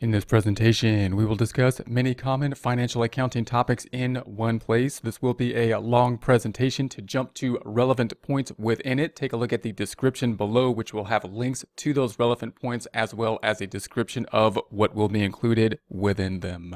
In this presentation, we will discuss many common financial accounting topics in one place. This will be a long presentation. To jump to relevant points within it, take a look at the description below, which will have links to those relevant points as well as a description of what will be included within them.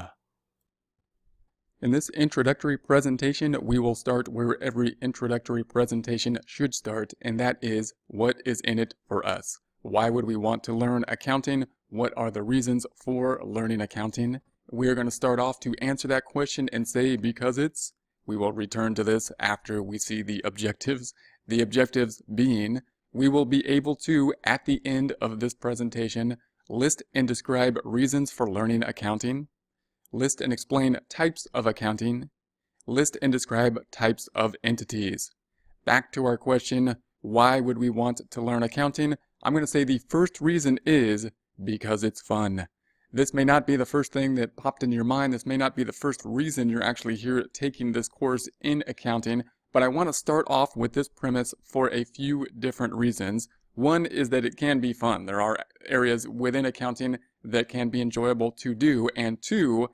In this introductory presentation, we will start where every introductory presentation should start, and that is, what is in it for us? Why would we want to learn accounting? What are the reasons for learning accounting? We are going to start off to answer that question and say because it's. We will return to this after we see the objectives. The objectives being, we will be able to, at the end of this presentation, list and describe reasons for learning accounting, list and explain types of accounting, list and describe types of entities. Back to our question, why would we want to learn accounting? I'm going to say the first reason is because it's fun. This may not be the first thing that popped into your mind. This may not be the first reason you're actually here taking this course in accounting, but I want to start off with this premise for a few different reasons. One is that it can be fun. There are areas within accounting that can be enjoyable to do, and two,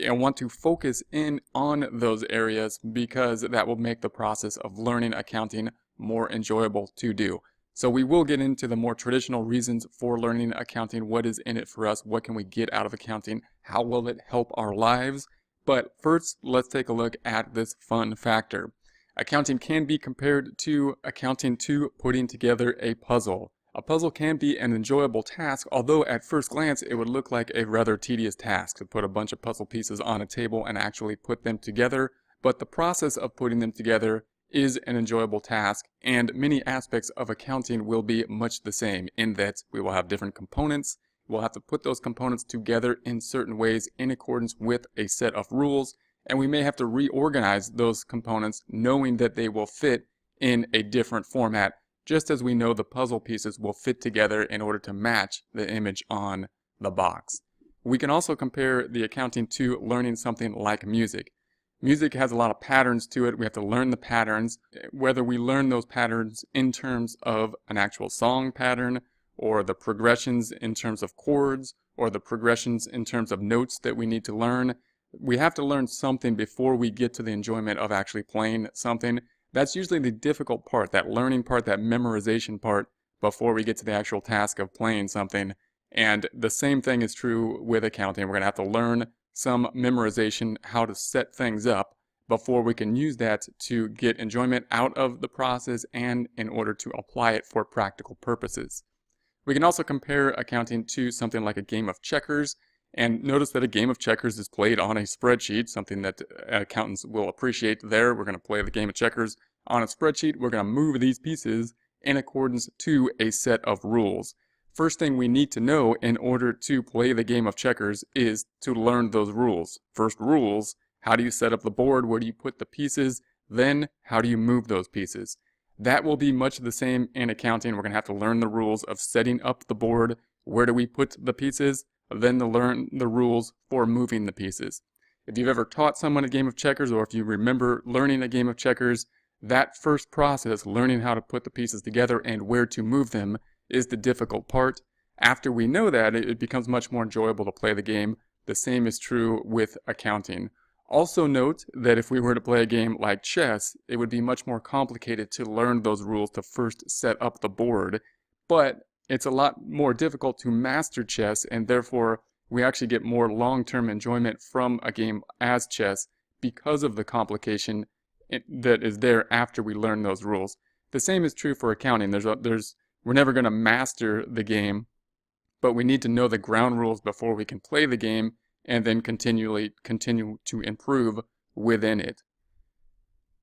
I want to focus in on those areas because that will make the process of learning accounting more enjoyable to do. So we will get into the more traditional reasons for learning accounting. What is in it for us? What can we get out of accounting? How will it help our lives? But first, let's take a look at this fun factor. Accounting can be compared to accounting to putting together a puzzle. A puzzle can be an enjoyable task, although at first glance it would look like a rather tedious task to put a bunch of puzzle pieces on a table and actually put them together. But the process of putting them together is an enjoyable task, and many aspects of accounting will be much the same in that we will have different components. We'll have to put those components together in certain ways in accordance with a set of rules, and we may have to reorganize those components knowing that they will fit in a different format, just as we know the puzzle pieces will fit together in order to match the image on the box. We can also compare the accounting to learning something like music. Music has a lot of patterns to it. We have to learn the patterns, whether we learn those patterns in terms of an actual song pattern, or the progressions in terms of chords, or the progressions in terms of notes that we need to learn. We have to learn something before we get to the enjoyment of actually playing something. That's usually the difficult part, that learning part, that memorization part, before we get to the actual task of playing something. And the same thing is true with accounting. We're going to have to learn some memorization, how to set things up before we can use that to get enjoyment out of the process and in order to apply it for practical purposes. We can also compare accounting to something like a game of checkers, and notice that a game of checkers is played on a spreadsheet, something that accountants will appreciate there. We're going to play the game of checkers on a spreadsheet. We're going to move these pieces in accordance to a set of rules. First thing we need to know in order to play the game of checkers is to learn those rules. First rules, how do you set up the board? Where do you put the pieces? Then, how do you move those pieces? That will be much the same in accounting. We're going to have to learn the rules of setting up the board. Where do we put the pieces? Then to learn the rules for moving the pieces. If you've ever taught someone a game of checkers, or if you remember learning a game of checkers, that first process, learning how to put the pieces together and where to move them, is the difficult part. After we know that, it becomes much more enjoyable to play the game. The same is true with accounting. Also note that if we were to play a game like chess, it would be much more complicated to learn those rules to first set up the board, but it's a lot more difficult to master chess, and therefore we actually get more long-term enjoyment from a game as chess because of the complication that is there after we learn those rules. The same is true for accounting. We're never going to master the game, but we need to know the ground rules before we can play the game and then continue to improve within it.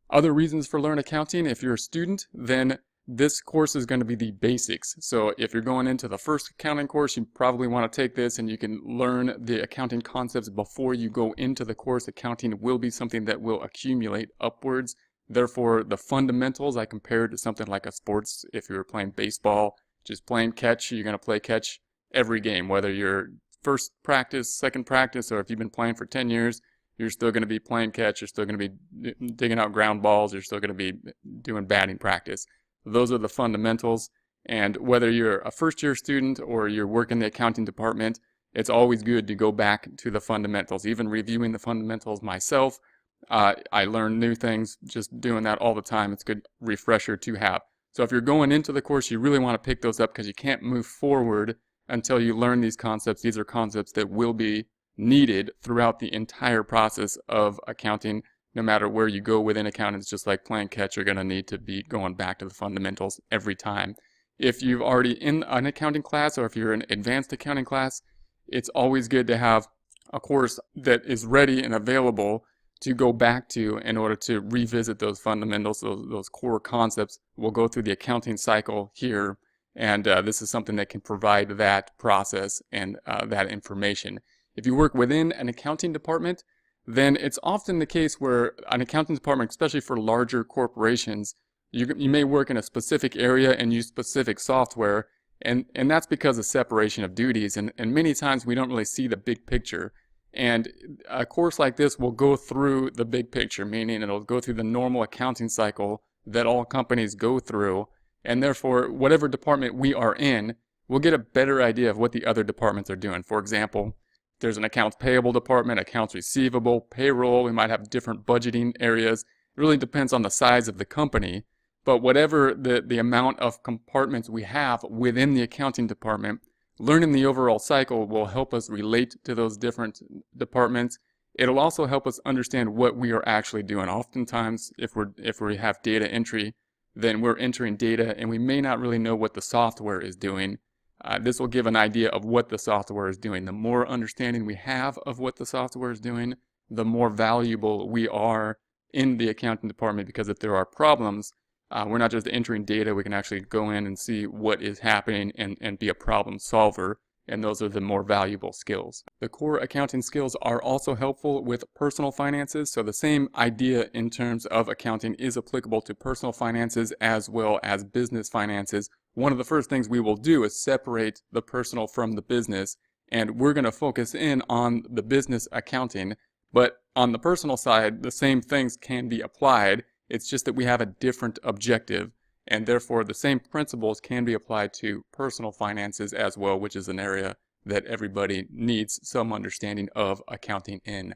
Other reasons for learn accounting: if you're a student, then this course is going to be the basics. So if you're going into the first accounting course, you probably want to take this and you can learn the accounting concepts before you go into the course. Accounting will be something that will accumulate upwards. Therefore, the fundamentals I compare to something like a sports. If you're playing baseball, just playing catch, you're going to play catch every game, whether you're first practice, second practice, or if you've been playing for 10 years, you're still going to be playing catch, you're still going to be digging out ground balls, you're still going to be doing batting practice. Those are the fundamentals, and whether you're a first-year student or you're working in the accounting department, it's always good to go back to the fundamentals. Even reviewing the fundamentals myself, I learn new things just doing that all the time. It's a good refresher to have. So if you're going into the course, you really want to pick those up because you can't move forward until you learn these concepts. These are concepts that will be needed throughout the entire process of accounting. No matter where you go within accounting, it's just like playing catch. You're going to need to be going back to the fundamentals every time. If you've already in an accounting class or if you're in an advanced accounting class, it's always good to have a course that is ready and available to go back to in order to revisit those fundamentals, those core concepts. We'll go through the accounting cycle here, and this is something that can provide that process and that information. If you work within an accounting department, then it's often the case where an accounting department, especially for larger corporations, you may work in a specific area and use specific software, and that's because of separation of duties, and many times we don't really see the big picture. And a course like this will go through the big picture, meaning it'll go through the normal accounting cycle that all companies go through, and therefore whatever department we are in, we'll get a better idea of what the other departments are doing. For example, there's an accounts payable department, accounts receivable, payroll. We might have different budgeting areas. It really depends on the size of the company. But whatever the amount of compartments we have within the accounting department, learning the overall cycle will help us relate to those different departments. It'll also help us understand what we are actually doing. Oftentimes, if we have data entry, then we're entering data and we may not really know what the software is doing. This will give an idea of what the software is doing. The more understanding we have of what the software is doing, the more valuable we are in the accounting department, because if there are problems, we're not just entering data, we can actually go in and see what is happening and be a problem solver, and those are the more valuable skills. The core accounting skills are also helpful with personal finances, so the same idea in terms of accounting is applicable to personal finances as well as business finances. One of the first things we will do is separate the personal from the business, and we're going to focus in on the business accounting, but on the personal side, the same things can be applied. It's just that we have a different objective, and therefore the same principles can be applied to personal finances as well, which is an area that everybody needs some understanding of accounting in.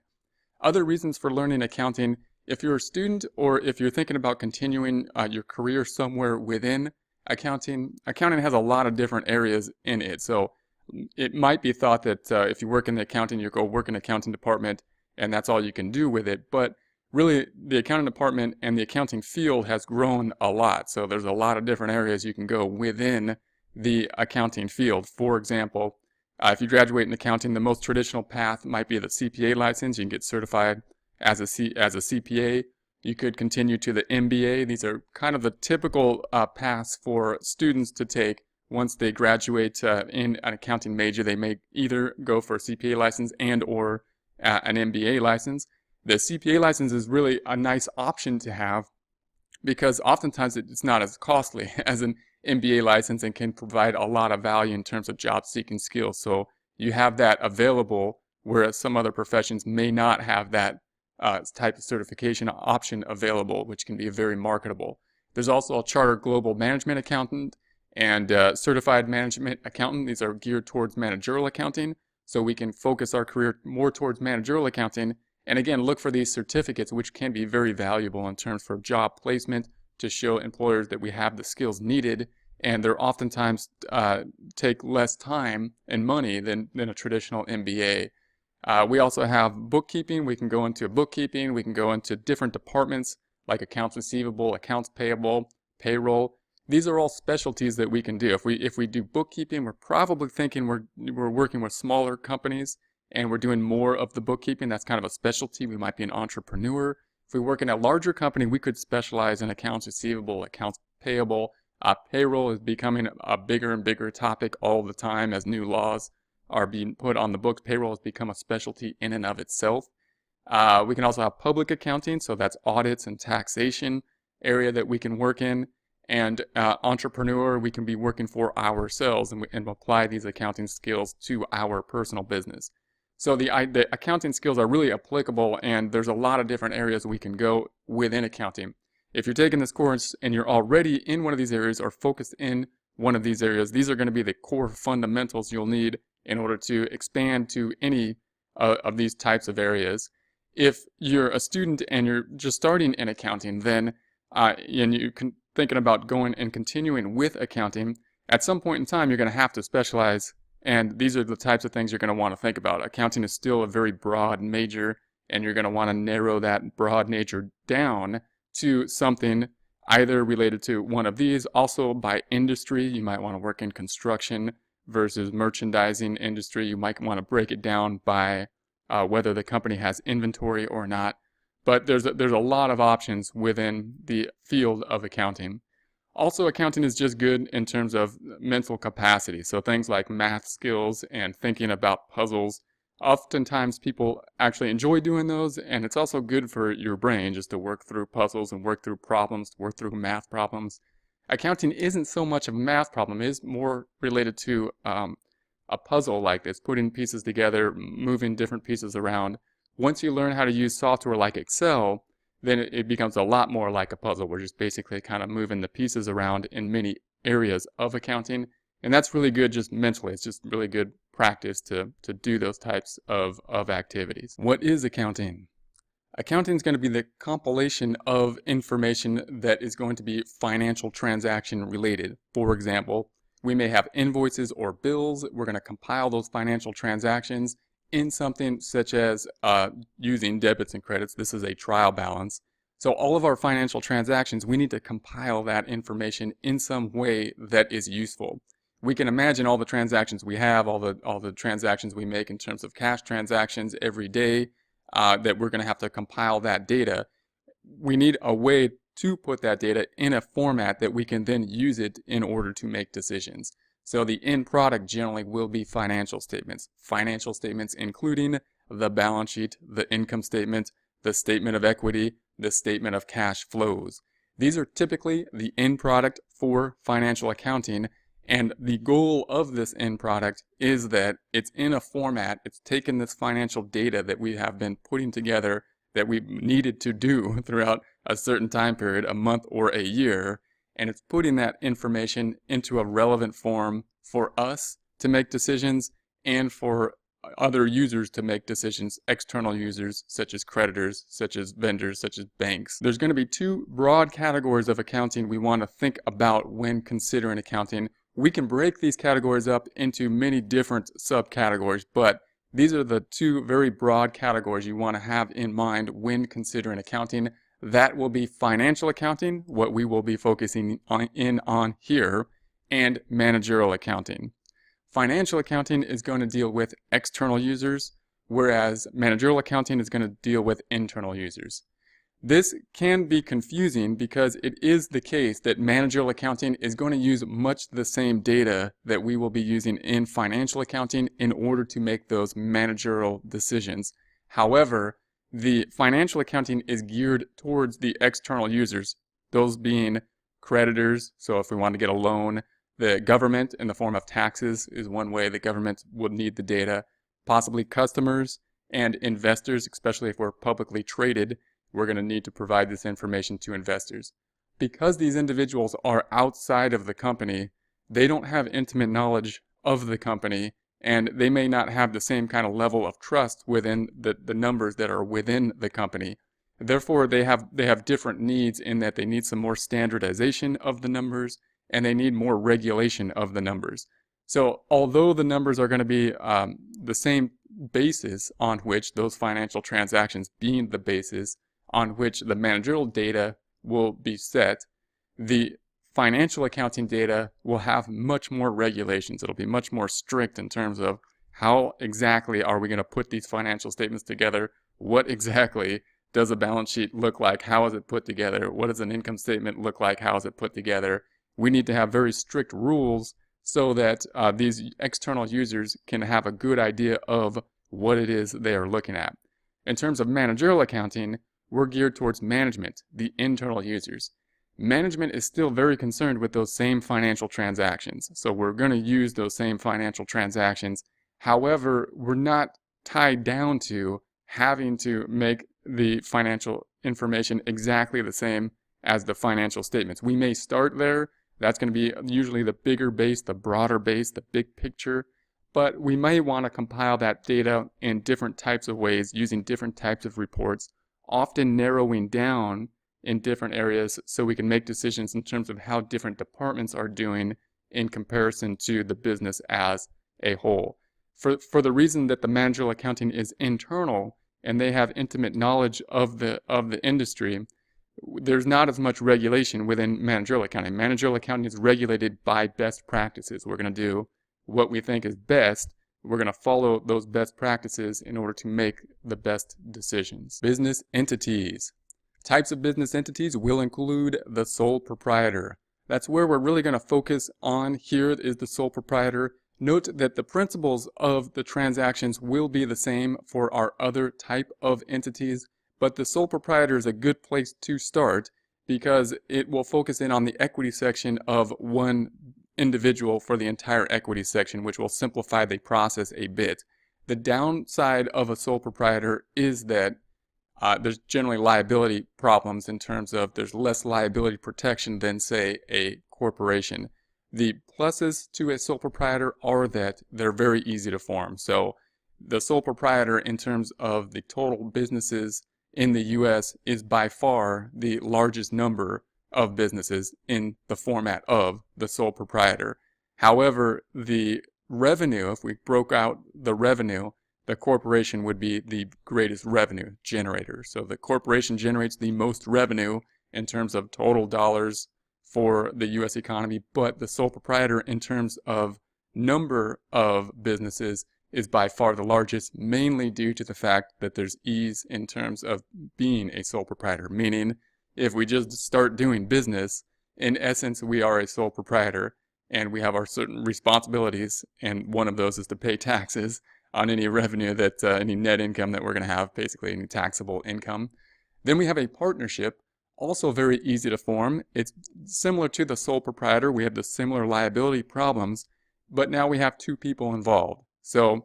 Other reasons for learning accounting: if you're a student or if you're thinking about continuing your career somewhere within accounting has a lot of different areas in it. So it might be thought that if you work in the accounting, you go work in the accounting department and that's all you can do with it. But really, the accounting department and the accounting field has grown a lot. So there's a lot of different areas you can go within the accounting field. For example, if you graduate in accounting, the most traditional path might be the CPA license. You can get certified as a CPA. You could continue to the MBA. These are kind of the typical paths for students to take once they graduate in an accounting major. They may either go for a CPA license and or an MBA license. The CPA license is really a nice option to have because oftentimes it's not as costly as an MBA license and can provide a lot of value in terms of job seeking skills. So you have that available, whereas some other professions may not have that type of certification option available, which can be very marketable. There's also a Chartered Global Management Accountant and Certified Management Accountant. These are geared towards managerial accounting, so we can focus our career more towards managerial accounting. And again, look for these certificates, which can be very valuable in terms for job placement to show employers that we have the skills needed, and they're oftentimes take less time and money than a traditional MBA. We also have bookkeeping. We can go into bookkeeping. We can go into different departments like accounts receivable, accounts payable, payroll. These are all specialties that we can do. If we do bookkeeping, we're probably thinking we're working with smaller companies and we're doing more of the bookkeeping. That's kind of a specialty. We might be an entrepreneur. If we work in a larger company, we could specialize in accounts receivable, accounts payable. Payroll is becoming a bigger and bigger topic all the time as new laws are being put on the books. Payroll has become a specialty in and of itself. We can also have public accounting, so that's audits and taxation area that we can work in. And entrepreneur, we can be working for ourselves and apply these accounting skills to our personal business. So the accounting skills are really applicable, and there's a lot of different areas we can go within accounting. If you're taking this course and you're already in one of these areas or focused in one of these areas, these are going to be the core fundamentals you'll need in order to expand to any of these types of areas. If you're a student and you're just starting in accounting, then and you're thinking about going and continuing with accounting, at some point in time, you're going to have to specialize. And these are the types of things you're going to want to think about. Accounting is still a very broad major, and you're going to want to narrow that broad nature down to something either related to one of these. Also by industry, you might want to work in construction versus merchandising industry. You might want to break it down by whether the company has inventory or not. But there's a lot of options within the field of accounting. Also, accounting is just good in terms of mental capacity. So things like math skills and thinking about puzzles. Oftentimes people actually enjoy doing those, and it's also good for your brain just to work through puzzles and work through problems, work through math problems. Accounting isn't so much of a math problem, it is more related to a puzzle like this, putting pieces together, moving different pieces around. Once you learn how to use software like Excel, then it becomes a lot more like a puzzle. We're just basically kind of moving the pieces around in many areas of accounting. And that's really good just mentally. It's just really good practice to do those types of activities. What is accounting? Accounting is going to be the compilation of information that is going to be financial transaction related. For example, we may have invoices or bills. We're going to compile those financial transactions in something such as using debits and credits. This is a trial balance. So all of our financial transactions, we need to compile that information in some way that is useful. We can imagine all the transactions we have, all the transactions we make in terms of cash transactions every day, that we're going to have to compile that data. We need a way to put that data in a format that we can then use it in order to make decisions. So the end product generally will be financial statements. Financial statements including the balance sheet, the income statement, the statement of equity, the statement of cash flows. These are typically the end product for financial accounting, and the goal of this end product is that it's in a format, it's taken this financial data that we have been putting together that we needed to do throughout a certain time period, a month or a year, and it's putting that information into a relevant form for us to make decisions and for other users to make decisions, external users such as creditors, such as vendors, such as banks. There's going to be two broad categories of accounting we want to think about when considering accounting. We can break these categories up into many different subcategories, but these are the two very broad categories you want to have in mind when considering accounting. That will be financial accounting, what we will be focusing on here, and managerial accounting. Financial accounting is going to deal with external users, whereas managerial accounting is going to deal with internal users. This can be confusing because it is the case that managerial accounting is going to use much the same data that we will be using in financial accounting in order to make those managerial decisions. However, the financial accounting is geared towards the external users, those being creditors. So if we want to get a loan, the government in the form of taxes is one way the government would need the data, possibly customers and investors, especially if we're publicly traded. We're going to need to provide this information to investors. Because these individuals are outside of the company, they don't have intimate knowledge of the company, and they may not have the same kind of level of trust within the numbers that are within the company. Therefore, they have different needs in that they need some more standardization of the numbers, and they need more regulation of the numbers. So although the numbers are going to be the same basis on which those financial transactions being the basis on which the managerial data will be set, the financial accounting data will have much more regulations. It'll be much more strict in terms of how exactly are we going to put these financial statements together? What exactly does a balance sheet look like? How is it put together? What does an income statement look like? How is it put together? We need to have very strict rules so that these external users can have a good idea of what it is they are looking at. In terms of managerial accounting, we're geared towards management, the internal users. Management is still very concerned with those same financial transactions. So we're going to use those same financial transactions. However, we're not tied down to having to make the financial information exactly the same as the financial statements. We may start there. That's going to be usually the bigger base, the broader base, the big picture. but we may want to compile that data in different types of ways using different types of reports, often narrowing down in different areas so we can make decisions in terms of how different departments are doing in comparison to the business as a whole. For the reason that the managerial accounting is internal and they have intimate knowledge of the industry, there's not as much regulation within managerial accounting. Managerial accounting is regulated by best practices. We're going to do what we think is best. We're going to follow those best practices in order to make the best decisions. Business entities. Types of business entities will include the sole proprietor. That's where we're really going to focus on here is the sole proprietor. Note that the principles of the transactions will be the same for our other type of entities, but the sole proprietor is a good place to start because it will focus in on the equity section of one individual for the entire equity section, which will simplify the process a bit. The downside of a sole proprietor is that there's generally liability problems in terms of there's less liability protection than, say, a corporation. The pluses to a sole proprietor are that they're very easy to form. So the sole proprietor in terms of the total businesses in the U.S. is by far the largest number of businesses in the format of the sole proprietor. However, the revenue, if we broke out the revenue, the corporation would be the greatest revenue generator. So the corporation generates the most revenue in terms of total dollars for the U.S. economy, but the sole proprietor in terms of number of businesses is by far the largest, mainly due to the fact that there's ease in terms of being a sole proprietor, meaning if we just start doing business, in essence, we are a sole proprietor and we have our certain responsibilities, and one of those is to pay taxes on any revenue that, any net income that we're going to have, basically any taxable income. Then we have a partnership, also very easy to form. It's similar to the sole proprietor. We have the similar liability problems, but now we have two people involved. So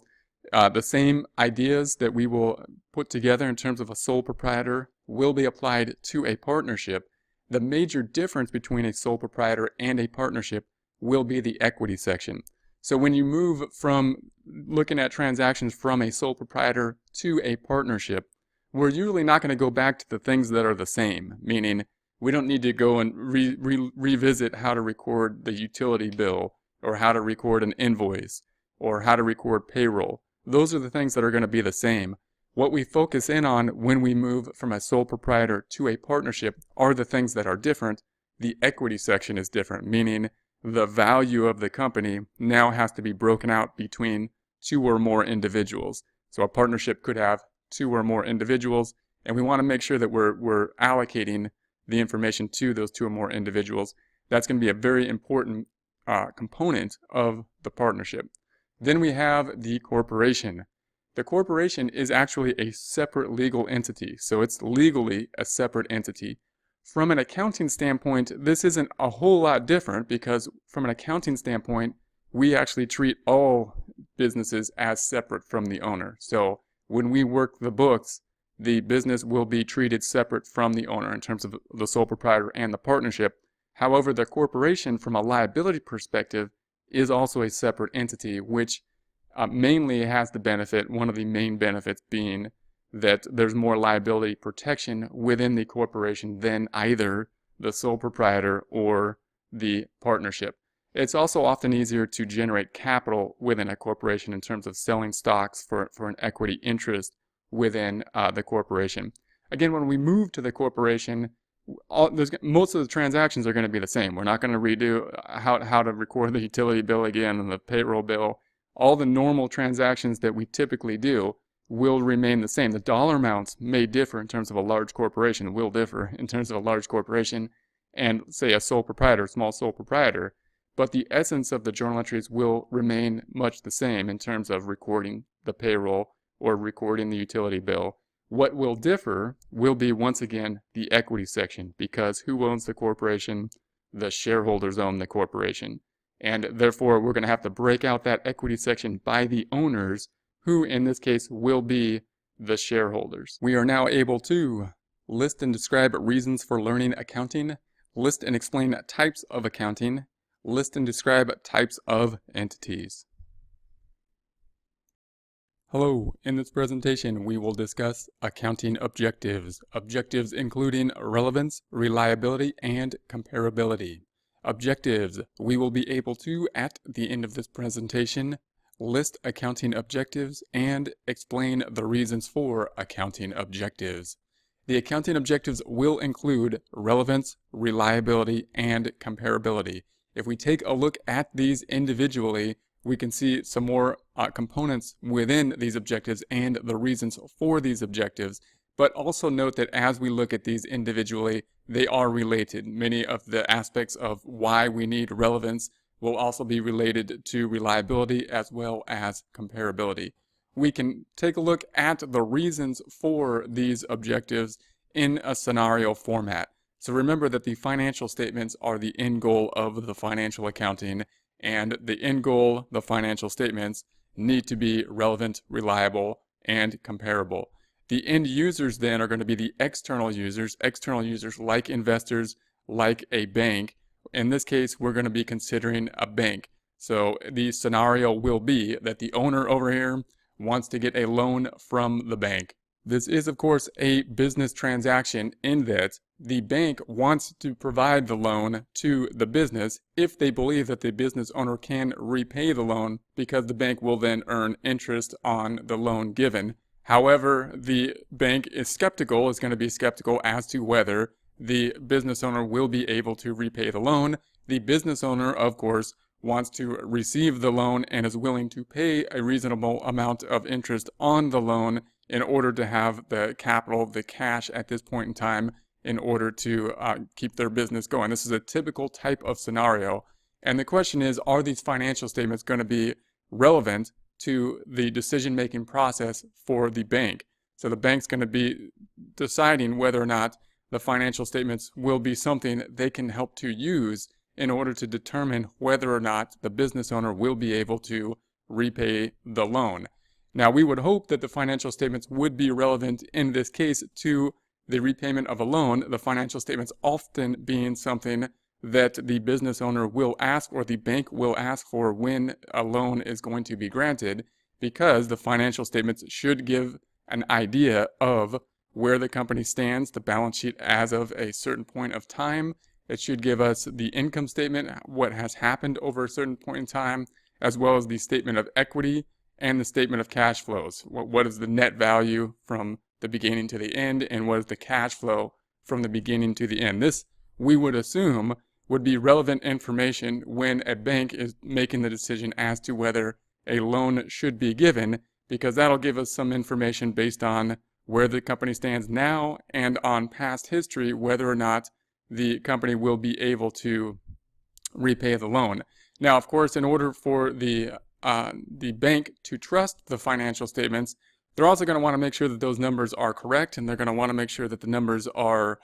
the same ideas that we will put together in terms of a sole proprietor will be applied to a partnership. The major difference between a sole proprietor and a partnership will be the equity section. So when you move from looking at transactions from a sole proprietor to a partnership, we're usually not going to go back to the things that are the same, meaning we don't need to go and revisit how to record the utility bill or how to record an invoice or how to record payroll. Those are the things that are going to be the same. What we focus in on when we move from a sole proprietor to a partnership are the things that are different. The equity section is different, meaning the value of the company now has to be broken out between two or more individuals. So a partnership could have two or more individuals, and we want to make sure that we're allocating the information to those two or more individuals. That's going to be a very important component of the partnership. Then we have the corporation. The corporation is actually a separate legal entity, so it's legally a separate entity. From an accounting standpoint, this isn't a whole lot different because from an accounting standpoint, we actually treat all businesses as separate from the owner. So when we work the books, the business will be treated separate from the owner in terms of the sole proprietor and the partnership. However, the corporation, from a liability perspective, is also a separate entity, which mainly has the benefit, one of the main benefits being that there's more liability protection within the corporation than either the sole proprietor or the partnership. It's also often easier to generate capital within a corporation in terms of selling stocks for an equity interest within the corporation. Again, when we move to the corporation, most of the transactions are going to be the same. We're not going to redo how to record the utility bill again and the payroll bill. All the normal transactions that we typically do will remain the same. The dollar amounts may differ in terms of a large corporation, will differ in terms of a large corporation and, say, a sole proprietor, small sole proprietor, but the essence of the journal entries will remain much the same in terms of recording the payroll or recording the utility bill. What will differ will be, once again, the equity section, because who owns the corporation? The shareholders own the corporation. And therefore, we're going to have to break out that equity section by the owners, who in this case will be the shareholders. We are now able to list and describe reasons for learning accounting, list and explain types of accounting, list and describe types of entities. Hello, in this presentation we will discuss accounting objectives. Objectives including relevance, reliability, and comparability. Objectives. We will be able to, at the end of this presentation, list accounting objectives and explain the reasons for accounting objectives. The accounting objectives will include relevance, reliability, and comparability. If we take a look at these individually, we can see some more components within these objectives and the reasons for these objectives. But also note that as we look at these individually, they are related. Many of the aspects of why we need relevance will also be related to reliability as well as comparability. We can take a look at the reasons for these objectives in a scenario format. So remember that the financial statements are the end goal of the financial accounting, and the end goal, the financial statements, need to be relevant, reliable, and comparable. The end users then are going to be the external users like investors, like a bank. In this case, we're going to be considering a bank. So the scenario will be that the owner over here wants to get a loan from the bank. This is, of course, a business transaction in that the bank wants to provide the loan to the business if they believe that the business owner can repay the loan, because the bank will then earn interest on the loan given. However, the bank is going to be skeptical as to whether the business owner will be able to repay the loan. The business owner, of course, wants to receive the loan and is willing to pay a reasonable amount of interest on the loan in order to have the capital, the cash at this point in time, in order to keep their business going. This is a typical type of scenario. And the question is, are these financial statements going to be relevant to the decision-making process for the bank? So the bank's going to be deciding whether or not the financial statements will be something they can help to use in order to determine whether or not the business owner will be able to repay the loan. Now, we would hope that the financial statements would be relevant in this case to the repayment of a loan, the financial statements often being something that the business owner will ask or the bank will ask for when a loan is going to be granted, because the financial statements should give an idea of where the company stands, the balance sheet as of a certain point of time. It should give us the income statement, what has happened over a certain point in time, as well as the statement of equity and the statement of cash flows. What is the net value from the beginning to the end, and what is the cash flow from the beginning to the end? This, we would assume, would be relevant information when a bank is making the decision as to whether a loan should be given, because that'll give us some information based on where the company stands now and on past history, whether or not the company will be able to repay the loan. Now, of course, in order for the bank to trust the financial statements, they're also going to want to make sure that those numbers are correct, and they're going to want to make sure that the numbers are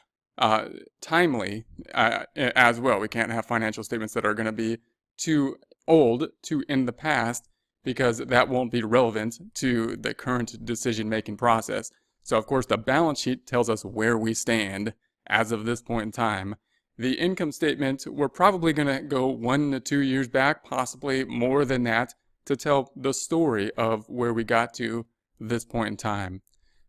timely as well. We can't have financial statements that are going to be too old, too in the past, because that won't be relevant to the current decision-making process. So, of course, the balance sheet tells us where we stand as of this point in time. The income statement, we're probably going to go 1 to 2 years back, possibly more than that, to tell the story of where we got to this point in time.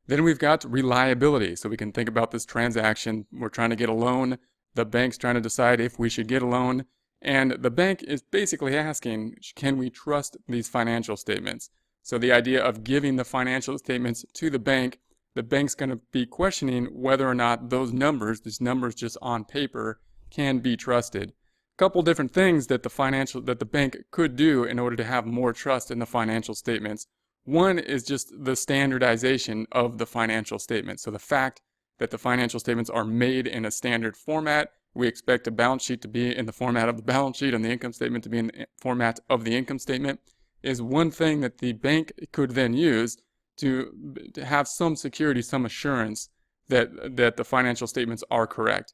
Then we've got reliability. So we can think about this transaction. We're trying to get a loan. The bank's trying to decide if we should get a loan. And the bank is basically asking, can we trust these financial statements? So the idea of giving the financial statements to the bank's going to be questioning whether or not those numbers, these numbers just on paper, can be trusted. A couple different things that the bank could do in order to have more trust in the financial statements. One is just the standardization of the financial statements. So the fact that the financial statements are made in a standard format, we expect a balance sheet to be in the format of the balance sheet and the income statement to be in the format of the income statement, is one thing that the bank could then use to have some security, some assurance that the financial statements are correct.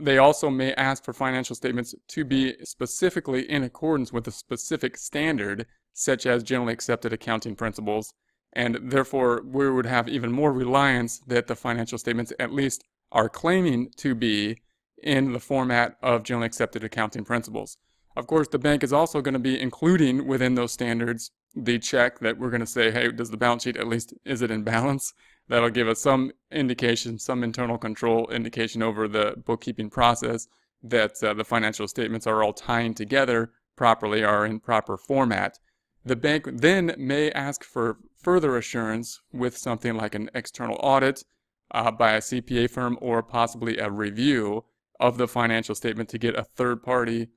They also may ask for financial statements to be specifically in accordance with a specific standard, such as generally accepted accounting principles, and therefore we would have even more reliance that the financial statements at least are claiming to be in the format of generally accepted accounting principles. Of course, the bank is also going to be including within those standards the check that we're going to say, hey, does the balance sheet, at least, is it in balance? That'll give us some indication, some internal control indication over the bookkeeping process that the financial statements are all tying together properly, are in proper format. The bank then may ask for further assurance with something like an external audit by a CPA firm, or possibly a review of the financial statement to get a third-party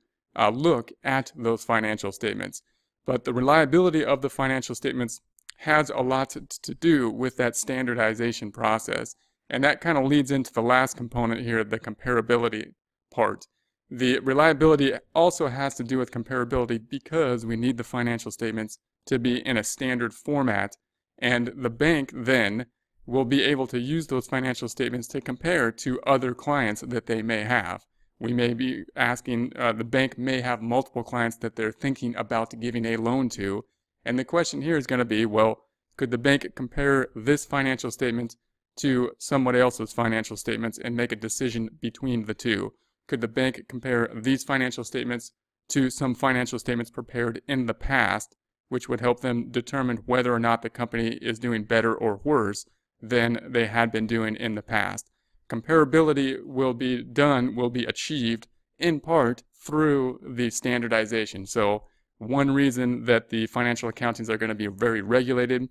look at those financial statements. But the reliability of the financial statements has a lot to do with that standardization process. And that kind of leads into the last component here, the comparability part. The reliability also has to do with comparability because we need the financial statements to be in a standard format, and the bank then will be able to use those financial statements to compare to other clients that they may have. We may be asking, the bank may have multiple clients that they're thinking about giving a loan to, and the question here is going to be, well, could the bank compare this financial statement to somebody else's financial statements and make a decision between the two? Could the bank compare these financial statements to some financial statements prepared in the past, which would help them determine whether or not the company is doing better or worse than they had been doing in the past? Comparability will be achieved in part through the standardization. So one reason that the financial accountings are going to be very regulated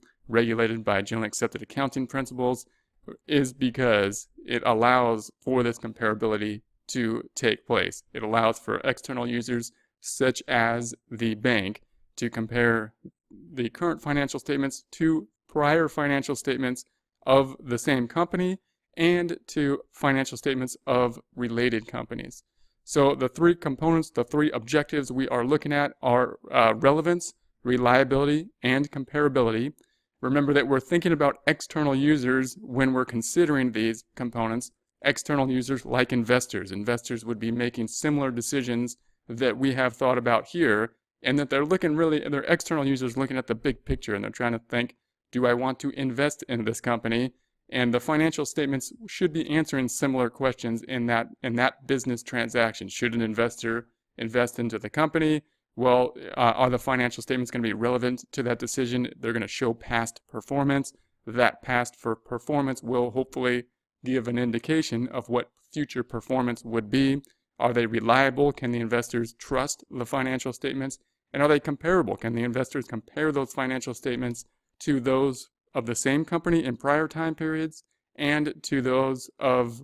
by generally accepted accounting principles, is because it allows for this comparability to take place. It allows for external users such as the bank to compare the current financial statements to prior financial statements of the same company and to financial statements of related companies. So the three components, the three objectives we are looking at are relevance, reliability, and comparability. Remember that we're thinking about external users when we're considering these components. External users like investors. Investors would be making similar decisions that we have thought about here, and that they're external users looking at the big picture, and they're trying to think, do I want to invest in this company? And the financial statements should be answering similar questions in that business transaction. Should an investor invest into the company? Well, are the financial statements going to be relevant to that decision? They're going to show past performance. That past performance will hopefully give an indication of what future performance would be. Are they reliable? Can the investors trust the financial statements? And are they comparable? Can the investors compare those financial statements to those of the same company in prior time periods and to those of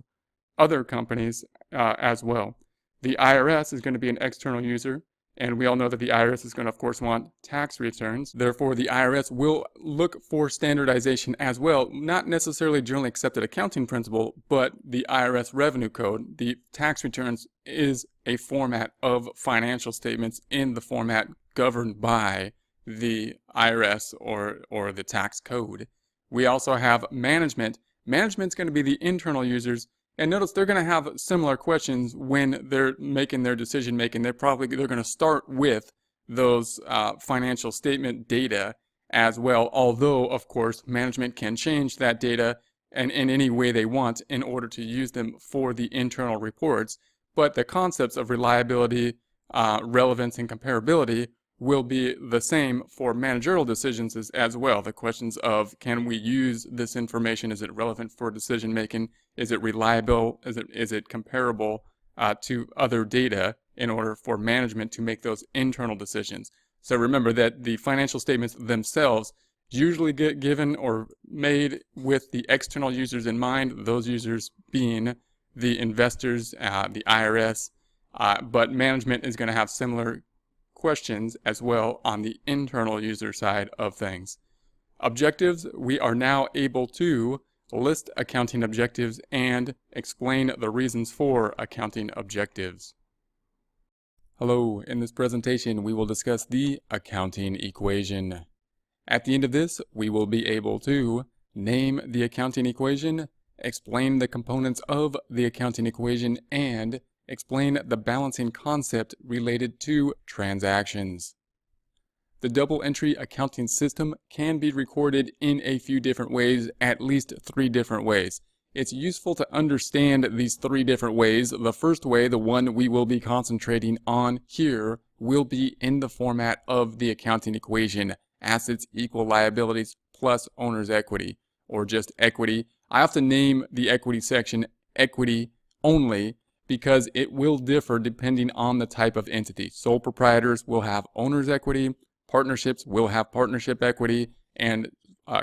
other companies as well? The IRS is going to be an external user, and we all know that the IRS is going to, of course, want tax returns. Therefore, the IRS will look for standardization as well, not necessarily generally accepted accounting principle, but the IRS revenue code. The tax returns is a format of financial statements in the format governed by the IRS or the tax code. We also have management. Management's going to be the internal users, and notice they're going to have similar questions when they're making their decision making. They're going to start with those financial statement data as well, although of course management can change that data in any way they want in order to use them for the internal reports. But the concepts of reliability, relevance, and comparability will be the same for managerial decisions as well. The questions of, can we use this information? Is it relevant for decision making? Is it reliable? Is it comparable to other data in order for management to make those internal decisions? So remember that the financial statements themselves usually get given or made with the external users in mind, those users being the investors, the IRS, but management is going to have similar questions as well on the internal user side of things. Objectives, we are now able to list accounting objectives and explain the reasons for accounting objectives. Hello, in this presentation we will discuss the accounting equation. At the end of this, we will be able to name the accounting equation, explain the components of the accounting equation, and explain the balancing concept related to transactions. The double entry accounting system can be recorded in a few different ways, at least 3 different ways. It's useful to understand these 3 different ways. The first way, the one we will be concentrating on here, will be in the format of the accounting equation assets equal liabilities plus owner's equity, or just equity. I often name the equity section equity only because it will differ depending on the type of entity. Sole proprietors will have owner's equity, partnerships will have partnership equity, and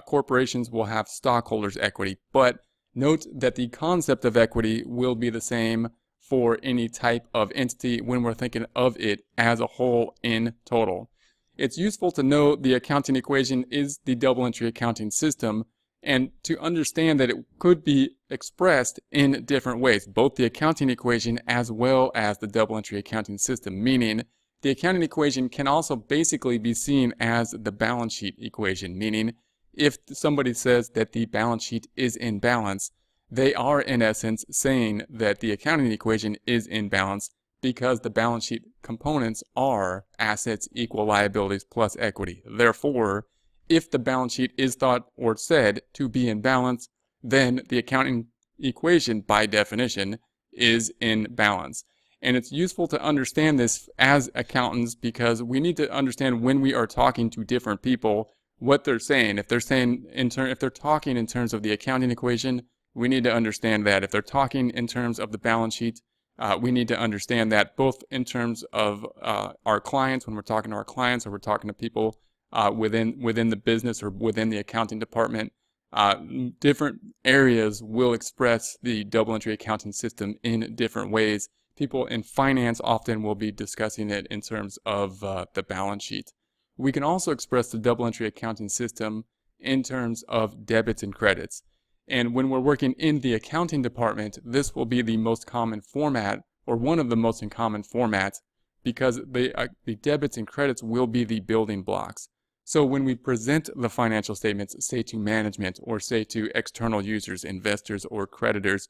corporations will have stockholders' equity. But note that the concept of equity will be the same for any type of entity when we're thinking of it as a whole in total. It's useful to know the accounting equation is the double entry accounting system, and to understand that it could be expressed in different ways, both the accounting equation as well as the double entry accounting system, meaning the accounting equation can also basically be seen as the balance sheet equation, meaning if somebody says that the balance sheet is in balance, they are in essence saying that the accounting equation is in balance because the balance sheet components are assets equal liabilities plus equity. Therefore, if the balance sheet is thought or said to be in balance, then the accounting equation, by definition, is in balance. And it's useful to understand this as accountants because we need to understand when we are talking to different people what they're saying. If they're saying if they're talking in terms of the accounting equation, we need to understand that. If they're talking in terms of the balance sheet, we need to understand that both in terms of our clients, when we're talking to our clients, or we're talking to people within the business or within the accounting department. Different areas will express the double entry accounting system in different ways. People in finance often will be discussing it in terms of the balance sheet. We can also express the double entry accounting system in terms of debits and credits. And when we're working in the accounting department, this will be the most common format, or one of the most common formats, because the debits and credits will be the building blocks. So when we present the financial statements, say to management or say to external users, investors, or creditors,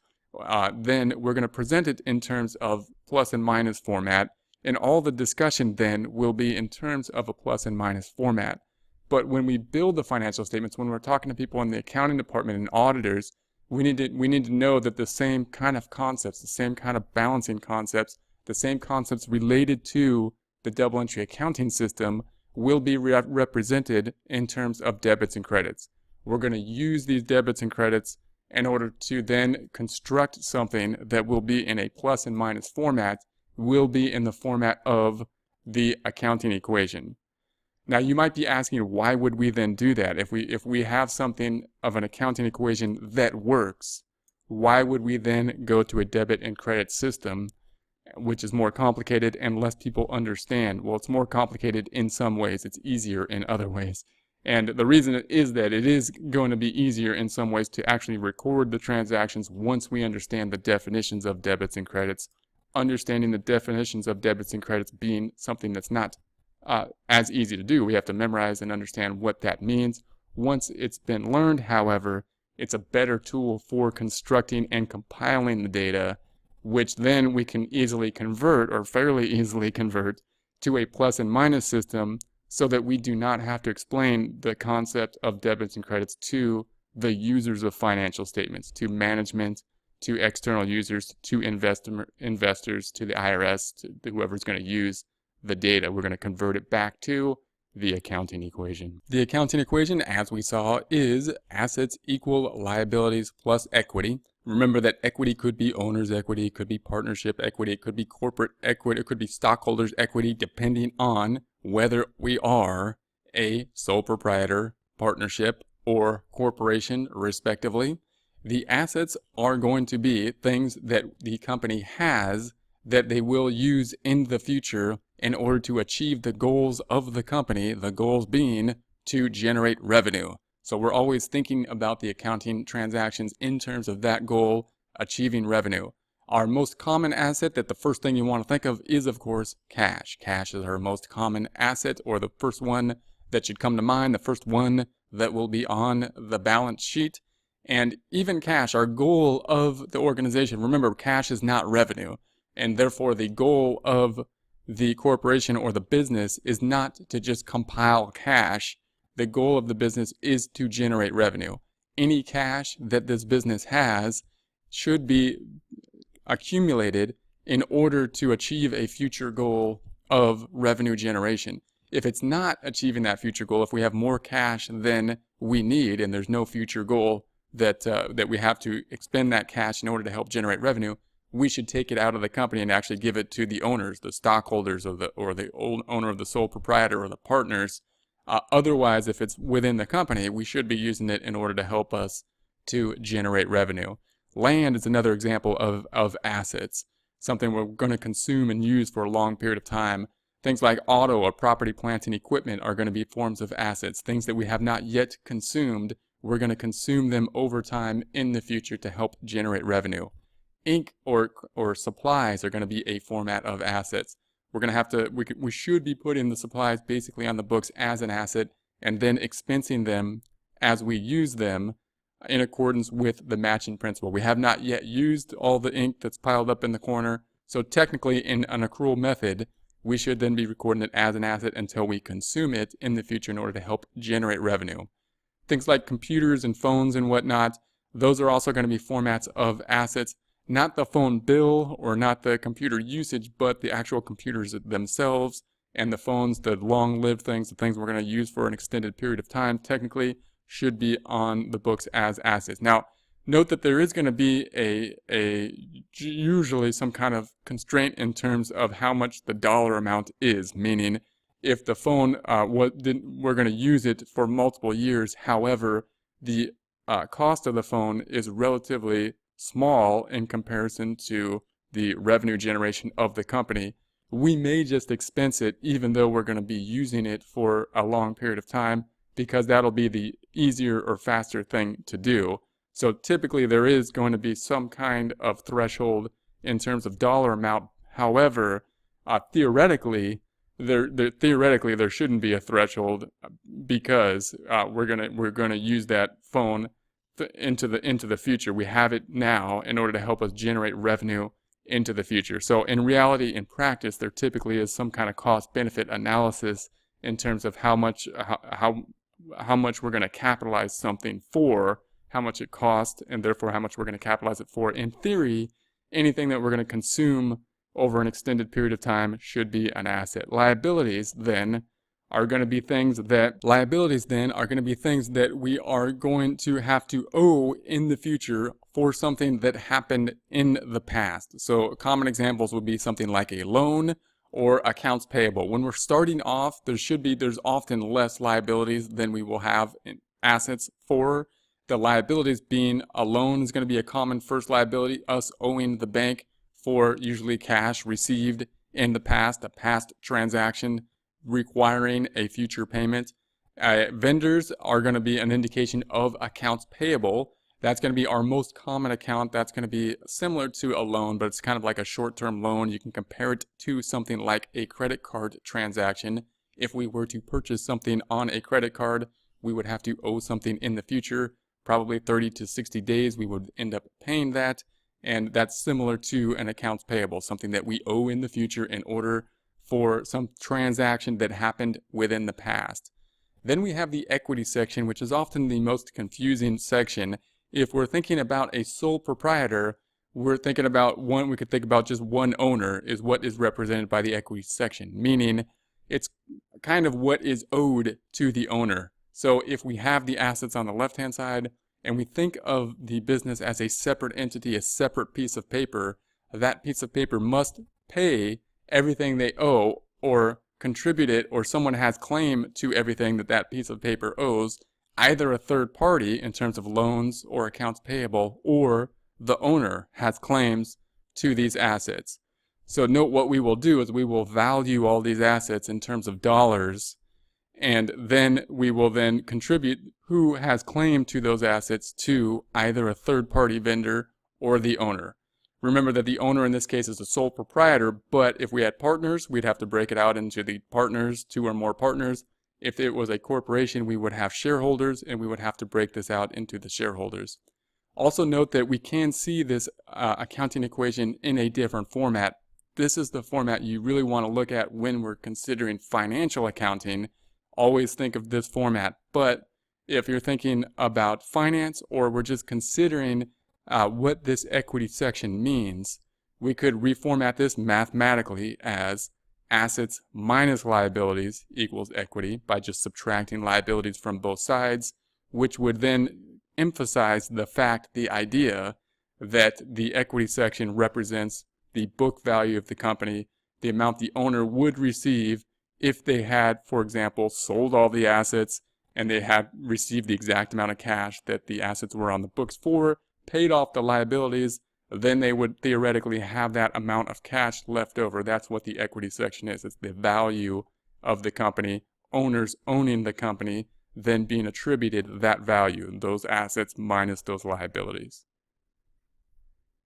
then we're going to present it in terms of plus and minus format, and all the discussion then will be in terms of a plus and minus format. But when we build the financial statements, when we're talking to people in the accounting department and auditors, we need to know that the same kind of concepts, the same kind of balancing concepts, the same concepts related to the double entry accounting system will be represented in terms of debits and credits. We're going to use these debits and credits in order to then construct something that will be in a plus and minus format, will be in the format of the accounting equation. Now you might be asking, why would we then do that? If we have something of an accounting equation that works, why would we then go to a debit and credit system, which is more complicated and less people understand? Well, it's more complicated in some ways. It's easier in other ways. And the reason is that it is going to be easier in some ways to actually record the transactions once we understand the definitions of debits and credits. Understanding the definitions of debits and credits being something that's not as easy to do. We have to memorize and understand what that means. Once it's been learned, however, it's a better tool for constructing and compiling the data, which then we can easily convert, or fairly easily convert, to a plus and minus system, so that we do not have to explain the concept of debits and credits to the users of financial statements, to management, to external users, to investors, to the IRS, to whoever's going to use the data. We're going to convert it back to the accounting equation. The accounting equation, as we saw, is assets equal liabilities plus equity. Remember that equity could be owner's equity, it could be partnership equity, it could be corporate equity, it could be stockholders equity, depending on whether we are a sole proprietor, partnership, or corporation, respectively. The assets are going to be things that the company has that they will use in the future in order to achieve the goals of the company, the goals being to generate revenue. So we're always thinking about the accounting transactions in terms of that goal, achieving revenue. Our most common asset that the first thing you want to think of is, of course, cash. Cash is our most common asset, or the first one that should come to mind, the first one that will be on the balance sheet. And even cash, our goal of the organization, remember, cash is not revenue, and therefore the goal of the corporation or the business is not to just compile cash. The goal of the business is to generate revenue. Any cash that this business has should be accumulated in order to achieve a future goal of revenue generation. If it's not achieving that future goal, if we have more cash than we need and there's no future goal that we have to expend that cash in order to help generate revenue, we should take it out of the company and actually give it to the owners, the stockholders, or the old owner of the sole proprietor or the partners. Otherwise, if it's within the company, we should be using it in order to help us to generate revenue. Land is another example of assets, something we're going to consume and use for a long period of time. Things like auto or property, plant, and equipment are going to be forms of assets. Things that we have not yet consumed, we're going to consume them over time in the future to help generate revenue. Ink or supplies are going to be a format of assets. We're going to have to, we should be putting the supplies basically on the books as an asset and then expensing them as we use them in accordance with the matching principle. We have not yet used all the ink that's piled up in the corner, so technically in an accrual method, we should then be recording it as an asset until we consume it in the future in order to help generate revenue. Things like computers and phones and whatnot, those are also going to be formats of assets. Not the phone bill or not the computer usage, but the actual computers themselves and the phones, the long-lived things, the things we're going to use for an extended period of time, technically should be on the books as assets. Now, note that there is going to be usually some kind of constraint in terms of how much the dollar amount is, meaning if the phone, we're going to use it for multiple years, however, the cost of the phone is relatively small in comparison to the revenue generation of the company, we may just expense it even though we're going to be using it for a long period of time, because that'll be the easier or faster thing to do. So typically there is going to be some kind of threshold in terms of dollar amount. However, theoretically there shouldn't be a threshold, because we're gonna use that phone into the future. We have it now in order to help us generate revenue into the future. So in reality, in practice, there typically is some kind of cost-benefit analysis in terms of how much we're going to capitalize something for, how much it costs, and therefore how much we're going to capitalize it for. In theory, anything that we're going to consume over an extended period of time should be an asset. Liabilities then are going to be things that we are going to have to owe in the future for something that happened in the past. So common examples would be something like a loan or accounts payable. When we're starting off, there's often less liabilities than we will have in assets for. The liabilities being a loan is going to be a common first liability, us owing the bank for usually cash received in the past, a past transaction requiring a future payment. Vendors are going to be an indication of accounts payable. That's going to be our most common account. That's going to be similar to a loan, but it's kind of like a short-term loan. You can compare it to something like a credit card transaction. If we were to purchase something on a credit card, we would have to owe something in the future. Probably 30 to 60 days we would end up paying that, and that's similar to an accounts payable, something that we owe in the future in order for some transaction that happened within the past. Then we have the equity section, which is often the most confusing section. If we're thinking about a sole proprietor, we could think about just one owner is what is represented by the equity section, meaning it's kind of what is owed to the owner. So if we have the assets on the left-hand side and we think of the business as a separate entity, a separate piece of paper, that piece of paper must pay everything they owe or contribute it, or someone has claim to everything that piece of paper owes, either a third party in terms of loans or accounts payable, or the owner has claims to these assets. So note what we will do is we will value all these assets in terms of dollars, and then we will then contribute who has claim to those assets to either a third party vendor or the owner. Remember that the owner in this case is a sole proprietor, but if we had partners, we'd have to break it out into the partners, 2 or more partners. If it was a corporation, we would have shareholders, and we would have to break this out into the shareholders. Also note that we can see this accounting equation in a different format. This is the format you really want to look at when we're considering financial accounting. Always think of this format. But if you're thinking about finance, or we're just considering what this equity section means, we could reformat this mathematically as assets minus liabilities equals equity by just subtracting liabilities from both sides, which would then emphasize the idea that the equity section represents the book value of the company, the amount the owner would receive if they had, for example, sold all the assets and they had received the exact amount of cash that the assets were on the books for, paid off the liabilities, then they would theoretically have that amount of cash left over. That's what the equity section is. It's the value of the company, owners owning the company, then being attributed that value, those assets minus those liabilities.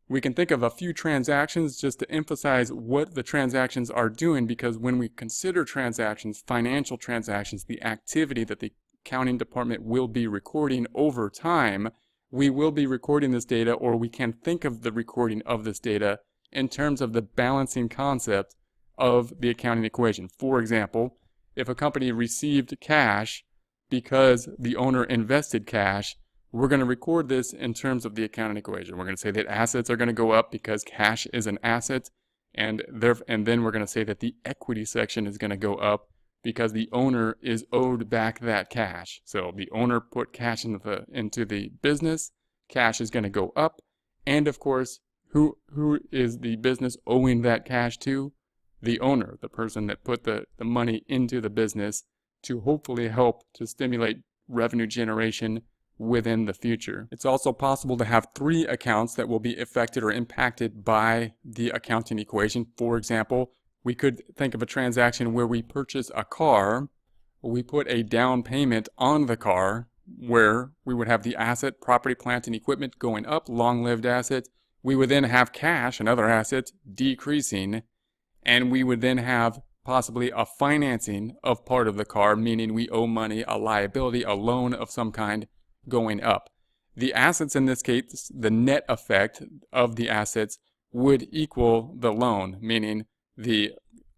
We can think of a few transactions just to emphasize what the transactions are doing, because when we consider transactions, financial transactions, the activity that the accounting department will be recording over time, we will be recording this data, or we can think of the recording of this data in terms of the balancing concept of the accounting equation. For example, if a company received cash because the owner invested cash, we're going to record this in terms of the accounting equation. We're going to say that assets are going to go up because cash is an asset, and then we're going to say that the equity section is going to go up because the owner is owed back that cash. So the owner put cash into the business, cash is going to go up, and of course, who is the business owing that cash to? The owner, the person that put the money into the business to hopefully help to stimulate revenue generation within the future. It's also possible to have three accounts that will be affected or impacted by the accounting equation. For example, we could think of a transaction where we purchase a car, we put a down payment on the car, where we would have the asset, property, plant, and equipment going up, long-lived asset. We would then have cash, another asset, decreasing, and we would then have possibly a financing of part of the car, meaning we owe money, a liability, a loan of some kind, going up. The assets in this case, the net effect of the assets would equal the loan, meaning the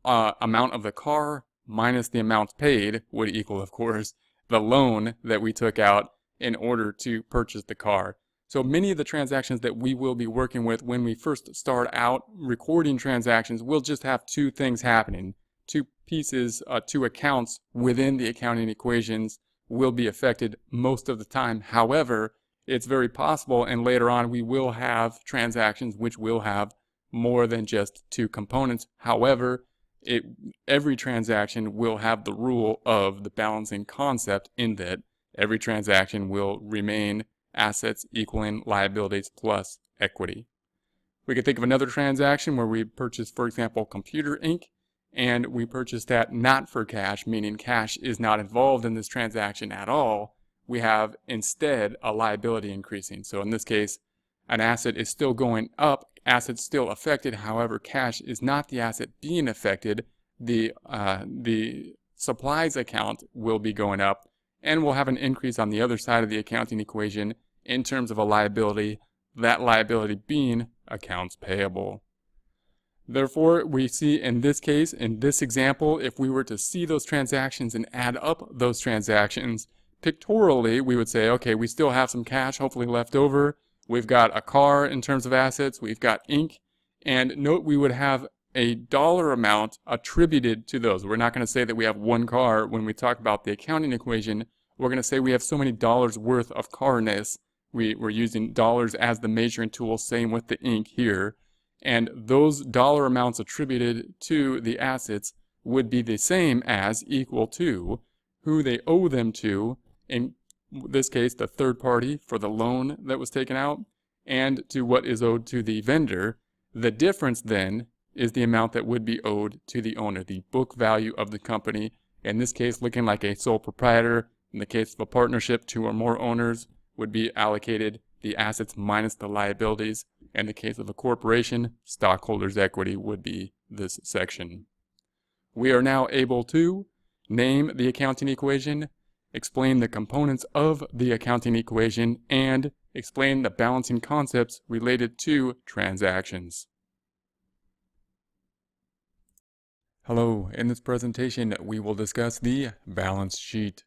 amount of the car minus the amount paid would equal, of course, the loan that we took out in order to purchase the car. So many of the transactions that we will be working with when we first start out recording transactions will just have two things happening. Two pieces, two accounts within the accounting equations will be affected most of the time. However, it's very possible, and later on we will have transactions which will have more than just two components. However, every transaction will have the rule of the balancing concept, in that every transaction will remain assets equaling liabilities plus equity. We could think of another transaction where we purchase, for example, computer ink, and we purchase that not for cash, meaning cash is not involved in this transaction at all. We have instead a liability increasing. So in this case, an asset is still going up, assets still affected, however, cash is not the asset being affected. The supplies account will be going up, and we'll have an increase on the other side of the accounting equation in terms of a liability, that liability being accounts payable. Therefore, we see in this case, in this example, if we were to see those transactions and add up those transactions, pictorially, we would say, okay, we still have some cash hopefully left over. We've got a car in terms of assets. We've got ink. And note we would have a dollar amount attributed to those. We're not going to say that we have one car when we talk about the accounting equation. We're going to say we have so many dollars worth of carness. We're using dollars as the measuring tool, same with the ink here. And those dollar amounts attributed to the assets would be the same as, equal to, who they owe them to, in this case the third party for the loan that was taken out, and to what is owed to the vendor. The difference then is the amount that would be owed to the owner, the book value of the company, in this case looking like a sole proprietor. In the case of a partnership, two or more owners would be allocated the assets minus the liabilities. In the case of a corporation, stockholders' equity would be this section. We are now able to name the accounting equation, explain the components of the accounting equation, and explain the balancing concepts related to transactions. Hello, in this presentation we will discuss the balance sheet.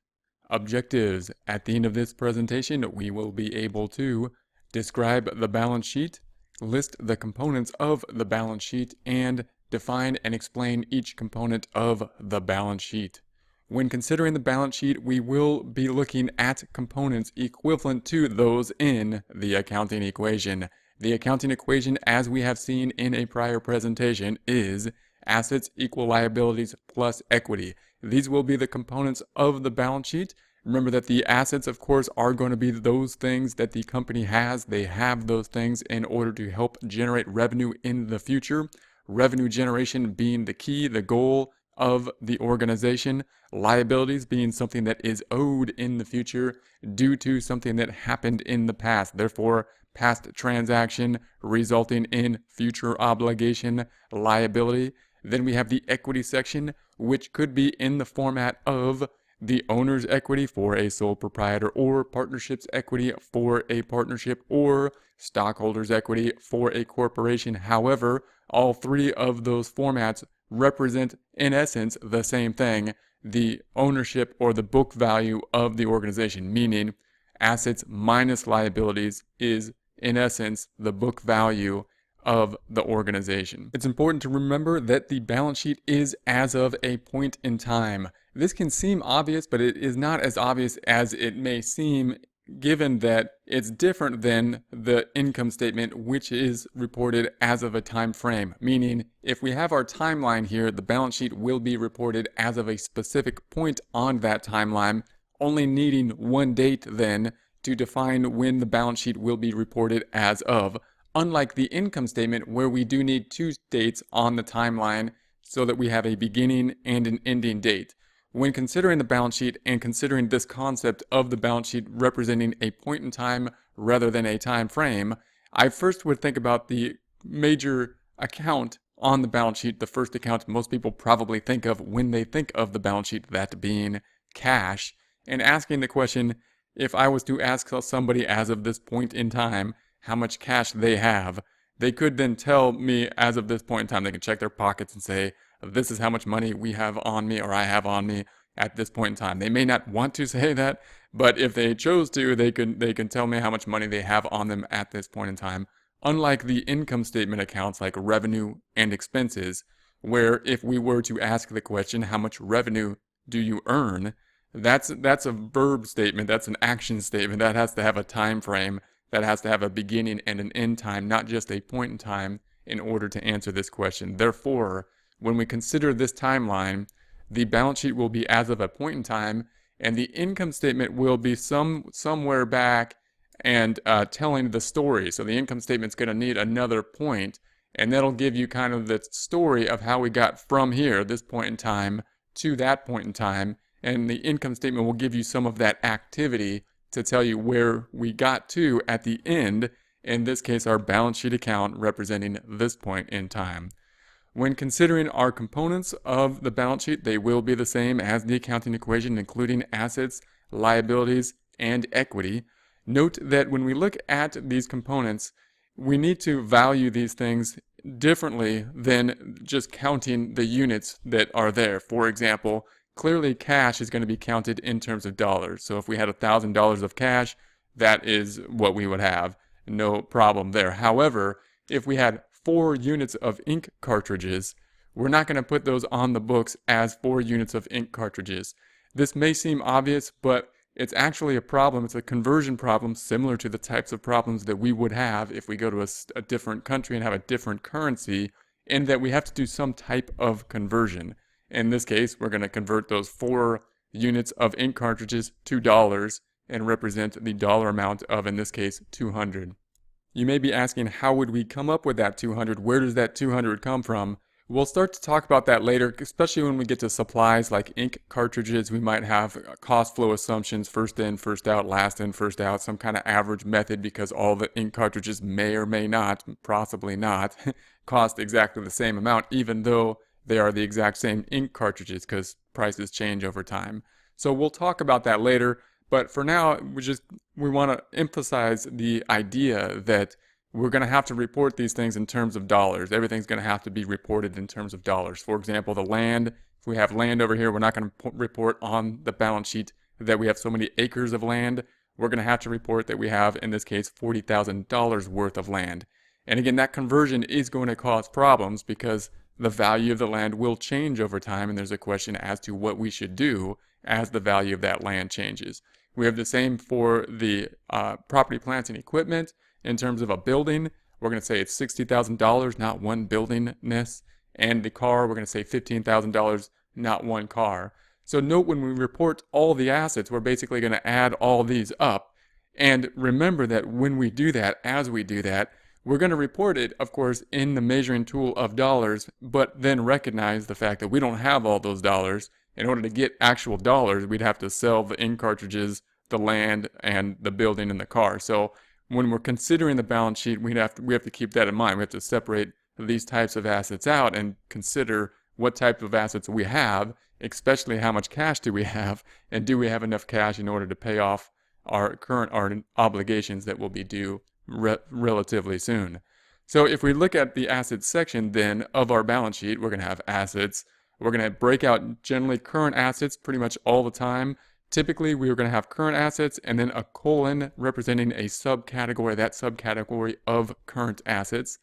Objectives. At the end of this presentation we will be able to describe the balance sheet, list the components of the balance sheet, and define and explain each component of the balance sheet. When considering the balance sheet, we will be looking at components equivalent to those in the accounting equation. The accounting equation, as we have seen in a prior presentation, is assets equal liabilities plus equity. These will be the components of the balance sheet. Remember that the assets, of course, are going to be those things that the company has. They have those things in order to help generate revenue in the future. Revenue generation being the key, the goal of the organization. Liabilities being something that is owed in the future due to something that happened in the past. Therefore, past transaction resulting in future obligation liability. Then we have the equity section, which could be in the format of the owner's equity for a sole proprietor, or partnership's equity for a partnership, or stockholders' equity for a corporation. However, all three of those formats represent, in essence, the same thing, the ownership or the book value of the organization, meaning assets minus liabilities is, in essence, the book value of the organization. It's important to remember that the balance sheet is as of a point in time. This can seem obvious, but it is not as obvious as it may seem, given that it's different than the income statement, which is reported as of a time frame. Meaning, if we have our timeline here, the balance sheet will be reported as of a specific point on that timeline, only needing one date then to define when the balance sheet will be reported as of. Unlike the income statement, where we do need two dates on the timeline so that we have a beginning and an ending date. When considering the balance sheet and considering this concept of the balance sheet representing a point in time rather than a time frame, I first would think about the major account on the balance sheet, the first account most people probably think of when they think of the balance sheet, that being cash, and asking the question, if I was to ask somebody as of this point in time how much cash they have, they could then tell me as of this point in time. They can check their pockets and say, this is how much money we have on me, or I have on me at this point in time. They may not want to say that, but if they chose to, they can tell me how much money they have on them at this point in time. Unlike the income statement accounts like revenue and expenses, where if we were to ask the question, how much revenue do you earn? That's a verb statement, that's an action statement, that has to have a time frame, that has to have a beginning and an end time, not just a point in time, in order to answer this question. Therefore, when we consider this timeline, the balance sheet will be as of a point in time, and the income statement will be somewhere back and telling the story. So the income statement's going to need another point, and that'll give you kind of the story of how we got from here, this point in time, to that point in time, and the income statement will give you some of that activity to tell you where we got to at the end, in this case our balance sheet account representing this point in time. When considering our components of the balance sheet, they will be the same as the accounting equation, including assets, liabilities, and equity. Note that when we look at these components, we need to value these things differently than just counting the units that are there. For example, clearly cash is going to be counted in terms of dollars. So if we had $1,000 of cash, that is what we would have. No problem there. However, if we had 4 units of ink cartridges, we're not going to put those on the books as 4 units of ink cartridges. This may seem obvious, but it's actually a problem. It's a conversion problem similar to the types of problems that we would have if we go to a different country and have a different currency, in that we have to do some type of conversion. In this case, we're going to convert those 4 units of ink cartridges to dollars and represent the dollar amount of, in this case, 200. You may be asking, how would we come up with that 200? Where does that 200 come from? We'll start to talk about that later, especially when we get to supplies like ink cartridges. We might have cost flow assumptions, first in, first out, last in, first out, some kind of average method, because all the ink cartridges may or may not, possibly not, cost exactly the same amount, even though they are the exact same ink cartridges, because prices change over time. So we'll talk about that later. But for now, we want to emphasize the idea that we're going to have to report these things in terms of dollars. Everything's going to have to be reported in terms of dollars. For example, the land, if we have land over here, we're not going to report on the balance sheet that we have so many acres of land. We're going to have to report that we have, in this case, $40,000 worth of land. And again, that conversion is going to cause problems, because the value of the land will change over time, and there's a question as to what we should do as the value of that land changes. We have the same for the property, plants, and equipment. In terms of a building, we're going to say it's $60,000, not one buildingness. And the car, we're going to say $15,000, not one car. So note when we report all the assets, we're basically going to add all these up. And remember that when we do that, as we do that, we're going to report it, of course, in the measuring tool of dollars, but then recognize the fact that we don't have all those dollars. In order to get actual dollars, we'd have to sell the ink cartridges, the land, and the building and the car. So when we're considering the balance sheet, we have to keep that in mind. We have to separate these types of assets out and consider what type of assets we have, especially how much cash do we have, and do we have enough cash in order to pay off our current obligations that will be due relatively soon. So if we look at the assets section then of our balance sheet, we're going to have assets. We're going to break out generally current assets pretty much all the time. Typically, we are going to have current assets and then a colon representing a subcategory, that subcategory of current assets.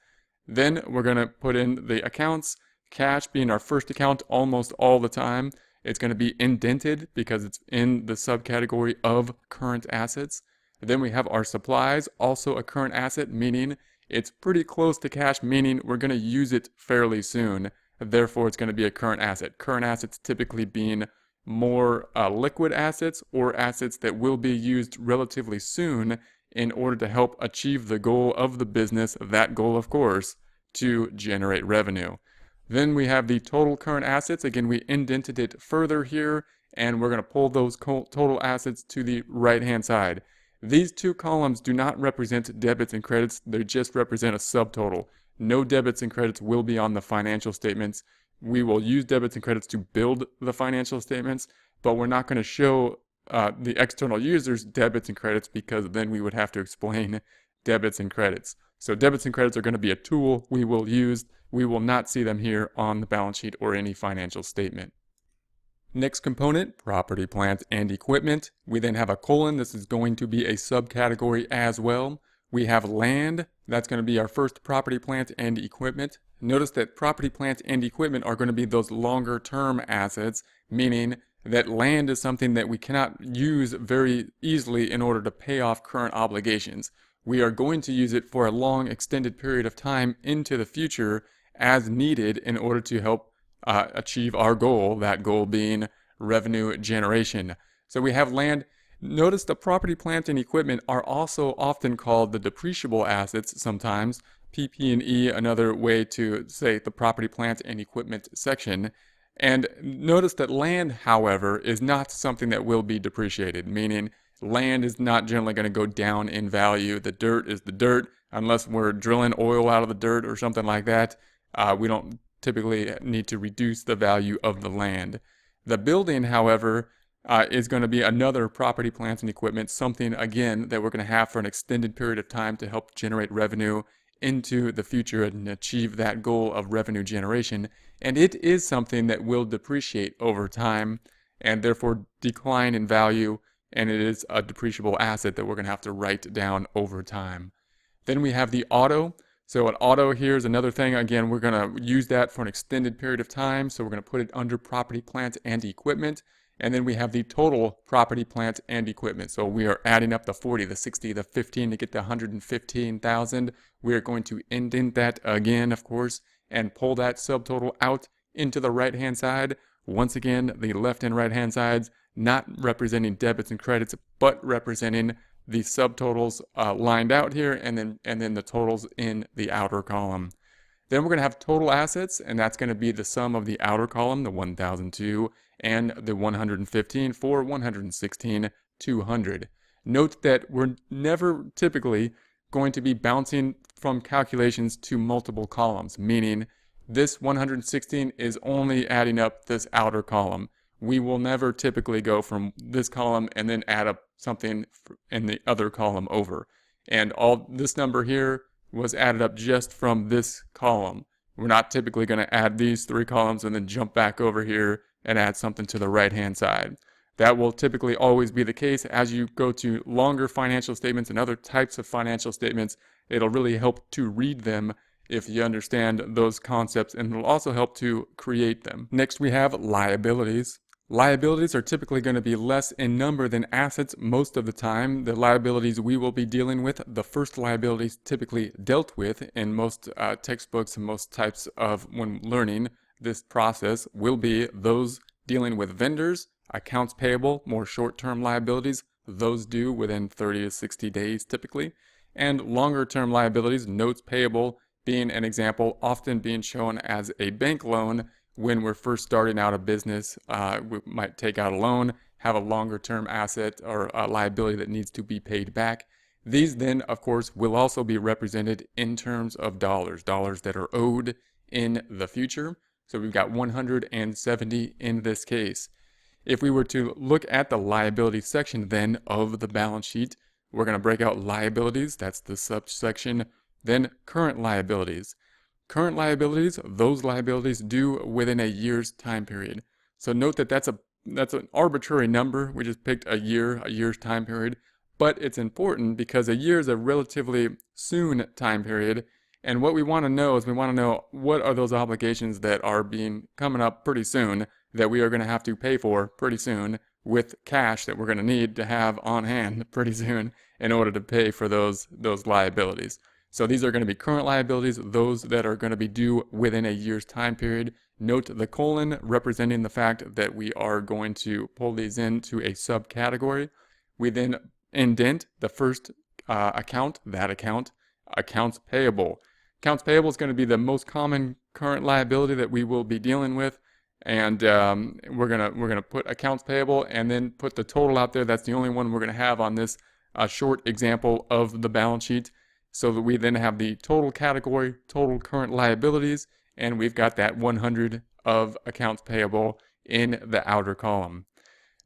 Then we're going to put in the accounts, cash being our first account almost all the time. It's going to be indented because it's in the subcategory of current assets. Then we have our supplies, also a current asset, meaning it's pretty close to cash, meaning we're going to use it fairly soon. Therefore, it's going to be a current asset. Current assets typically being more liquid assets or assets that will be used relatively soon in order to help achieve the goal of the business, that goal, of course, to generate revenue. Then we have the total current assets. Again, we indented it further here, and we're going to pull those total assets to the right-hand side. These two columns do not represent debits and credits. They just represent a subtotal. No debits and credits will be on the financial statements. We will use debits and credits to build the financial statements, but we're not going to show the external users debits and credits because then we would have to explain debits and credits. So debits and credits are going to be a tool we will use. We will not see them here on the balance sheet or any financial statement. Next component, property, plant, and equipment. We then have a colon. This is going to be a subcategory as well. We have land. That's going to be our first property, plant, and equipment. Notice that property, plant, and equipment are going to be those longer term assets, meaning that land is something that we cannot use very easily in order to pay off current obligations. We are going to use it for a long extended period of time into the future as needed in order to help achieve our goal, that goal being revenue generation. So we have land. Notice the property, plant, and equipment are also often called the depreciable assets sometimes. PP&E, another way to say the property, plant, and equipment section. And notice that land, however, is not something that will be depreciated, meaning land is not generally going to go down in value. The dirt is the dirt, unless we're drilling oil out of the dirt or something like that. We don't typically need to reduce the value of the land. The building, however, is going to be another property, plants, and equipment, something, again, that we're going to have for an extended period of time to help generate revenue into the future and achieve that goal of revenue generation. And it is something that will depreciate over time and therefore decline in value, and it is a depreciable asset that we're going to have to write down over time. Then we have the auto. So an auto here is another thing. Again, we're going to use that for an extended period of time, so we're going to put it under property, plant, and equipment. And then we have the total property, plant, and equipment. So we are adding up the 40, the 60, the 15 to get the 115,000. We are going to indent that again, of course, and pull that subtotal out into the right-hand side. Once again, the left and right-hand sides not representing debits and credits, but representing the subtotals lined out here, and then the totals in the outer column. Then we're going to have total assets, and that's going to be the sum of the outer column, the 1,002, and the 115 for 116,200. Note that we're never typically going to be bouncing from calculations to multiple columns, meaning this 116 is only adding up this outer column. We will never typically go from this column and then add up something in the other column over. And all this number here was added up just from this column. We're not typically going to add these three columns and then jump back over here and add something to the right-hand side. That will typically always be the case. As you go to longer financial statements and other types of financial statements, it'll really help to read them if you understand those concepts, and it'll also help to create them. Next, we have liabilities. Liabilities are typically going to be less in number than assets most of the time. The liabilities we will be dealing with, the first liabilities typically dealt with in most textbooks and most types of when learning this process, will be those dealing with vendors, accounts payable, more short-term liabilities, those due within 30 to 60 days typically, and longer-term liabilities, notes payable being an example, often being shown as a bank loan. When we're first starting out a business, we might take out a loan, have a longer term asset or a liability that needs to be paid back. These then, of course, will also be represented in terms of dollars that are owed in the future. So we've got 170 in this case. If we were to look at the liability section then of the balance sheet, we're going to break out liabilities, that's the subsection, then current liabilities. Current liabilities, those liabilities due within a year's time period. So note that that's an arbitrary number. We just picked a year's time period, but it's important because a year is a relatively soon time period. And what we want to know is we want to know what are those obligations that are coming up pretty soon that we are going to have to pay for pretty soon with cash that we're going to need to have on hand pretty soon in order to pay for those liabilities. So these are going to be current liabilities, those that are going to be due within a year's time period. Note the colon representing the fact that we are going to pull these into a subcategory. We then indent the first account, accounts payable. Accounts payable is going to be the most common current liability that we will be dealing with. And we're gonna put accounts payable and then put the total out there. That's the only one we're going to have on this short example of the balance sheet. So that we then have the total category, total current liabilities, and we've got that 100 of accounts payable in the outer column.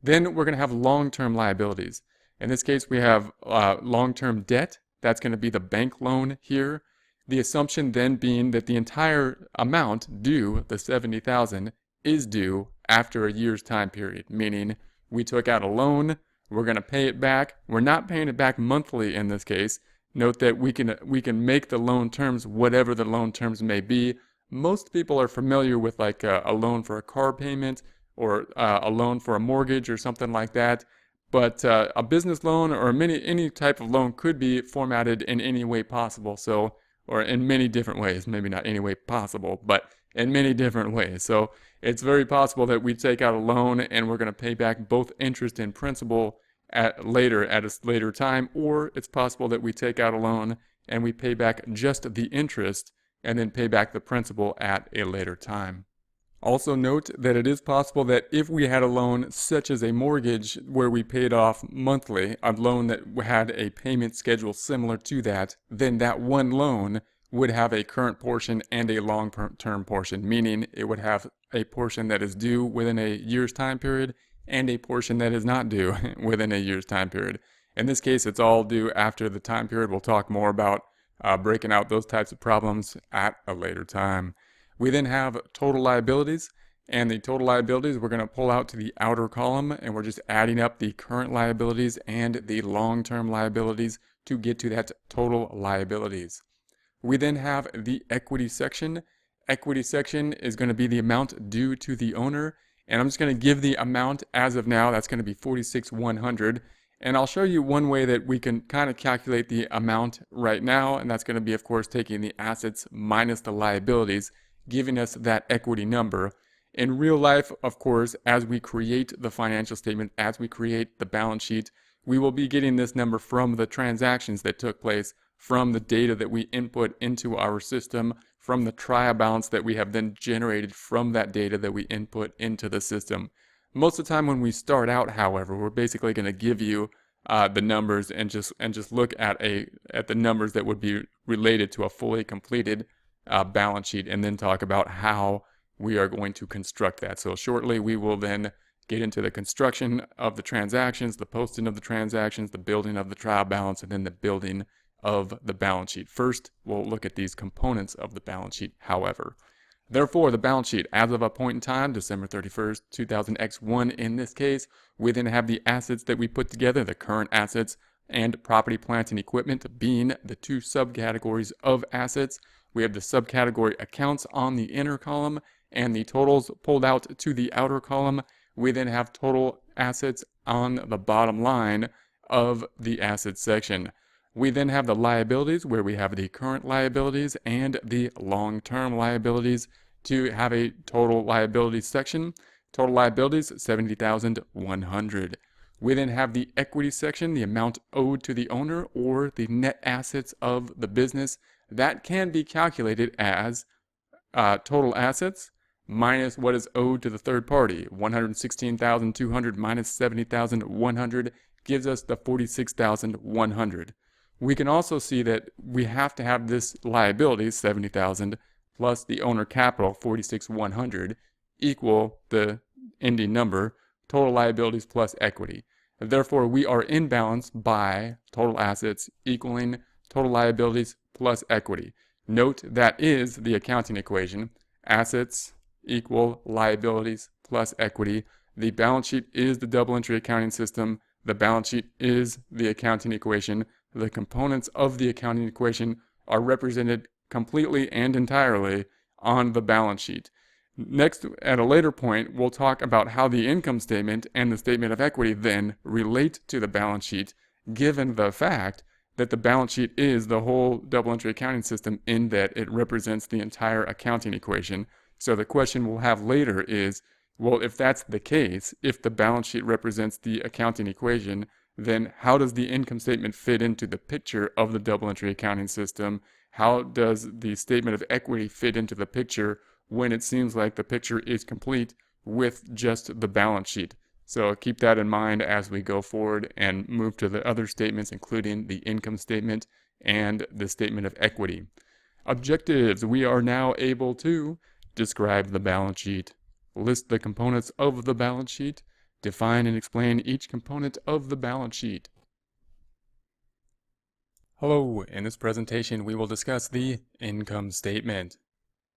Then we're going to have long-term liabilities. In this case, we have long-term debt. That's going to be the bank loan here. The assumption then being that the entire amount due, the $70,000, is due after a year's time period, meaning we took out a loan, we're going to pay it back. We're not paying it back monthly in this case. Note that we can make the loan terms whatever the loan terms may be. Most people are familiar with like a loan for a car payment or a loan for a mortgage or something like that. But a business loan or any type of loan could be formatted in any way possible. So, or in many different ways. Maybe not any way possible, but in many different ways. So it's very possible that we take out a loan and we're going to pay back both interest and principal at a later time, or it's possible that we take out a loan and we pay back just the interest and then pay back the principal at a later time. Also note that it is possible that if we had a loan such as a mortgage where we paid off monthly, a loan that had a payment schedule similar to that, then that one loan would have a current portion and a long-term portion, meaning it would have a portion that is due within a year's time period and a portion that is not due within a year's time period. In this case, it's all due after the time period. We'll talk more about breaking out those types of problems at a later time. We then have total liabilities, and the total liabilities we're going to pull out to the outer column, and we're just adding up the current liabilities and the long-term liabilities to get to that total liabilities. We then have the equity section. Equity section is going to be the amount due to the owner. And I'm just going to give the amount as of now. That's going to be $46,100. And I'll show you one way that we can kind of calculate the amount right now. And that's going to be, of course, taking the assets minus the liabilities, giving us that equity number. In real life, of course, as we create the financial statement, as we create the balance sheet, we will be getting this number from the transactions that took place, from the data that we input into our system, from the trial balance that we have then generated from that data that we input into the system. Most of the time when we start out, however, we're basically going to give you the numbers and just look at the numbers that would be related to a fully completed balance sheet, and then talk about how we are going to construct that. So shortly we will then get into the construction of the transactions, the posting of the transactions, the building of the trial balance, and then the building of the balance sheet. First, we'll look at these components of the balance sheet, however. Therefore, the balance sheet, as of a point in time, December 31st, 2000X1 in this case, we then have the assets that we put together, the current assets, and property, plant, and equipment being the two subcategories of assets. We have the subcategory accounts on the inner column and the totals pulled out to the outer column. We then have total assets on the bottom line of the assets section. We then have the liabilities, where we have the current liabilities and the long-term liabilities to have a total liabilities section. Total liabilities, $70,100. We then have the equity section, the amount owed to the owner or the net assets of the business. That can be calculated as total assets minus what is owed to the third party. $116,200 minus $70,100 gives us the $46,100. We can also see that we have to have this liability, $70,000, plus the owner capital, $46,100, equal the ending number, total liabilities plus equity. Therefore, we are in balance by total assets equaling total liabilities plus equity. Note that is the accounting equation. Assets equal liabilities plus equity. The balance sheet is the double entry accounting system. The balance sheet is the accounting equation. The components of the accounting equation are represented completely and entirely on the balance sheet. Next, at a later point, we'll talk about how the income statement and the statement of equity then relate to the balance sheet, given the fact that the balance sheet is the whole double entry accounting system in that it represents the entire accounting equation. So the question we'll have later is, well, if that's the case, if the balance sheet represents the accounting equation, then how does the income statement fit into the picture of the double entry accounting system? How does the statement of equity fit into the picture when it seems like the picture is complete with just the balance sheet? So keep that in mind as we go forward and move to the other statements, including the income statement and the statement of equity. Objectives: we are now able to describe the balance sheet, list the components of the balance sheet, define and explain each component of the balance sheet. Hello, in this presentation we will discuss the income statement.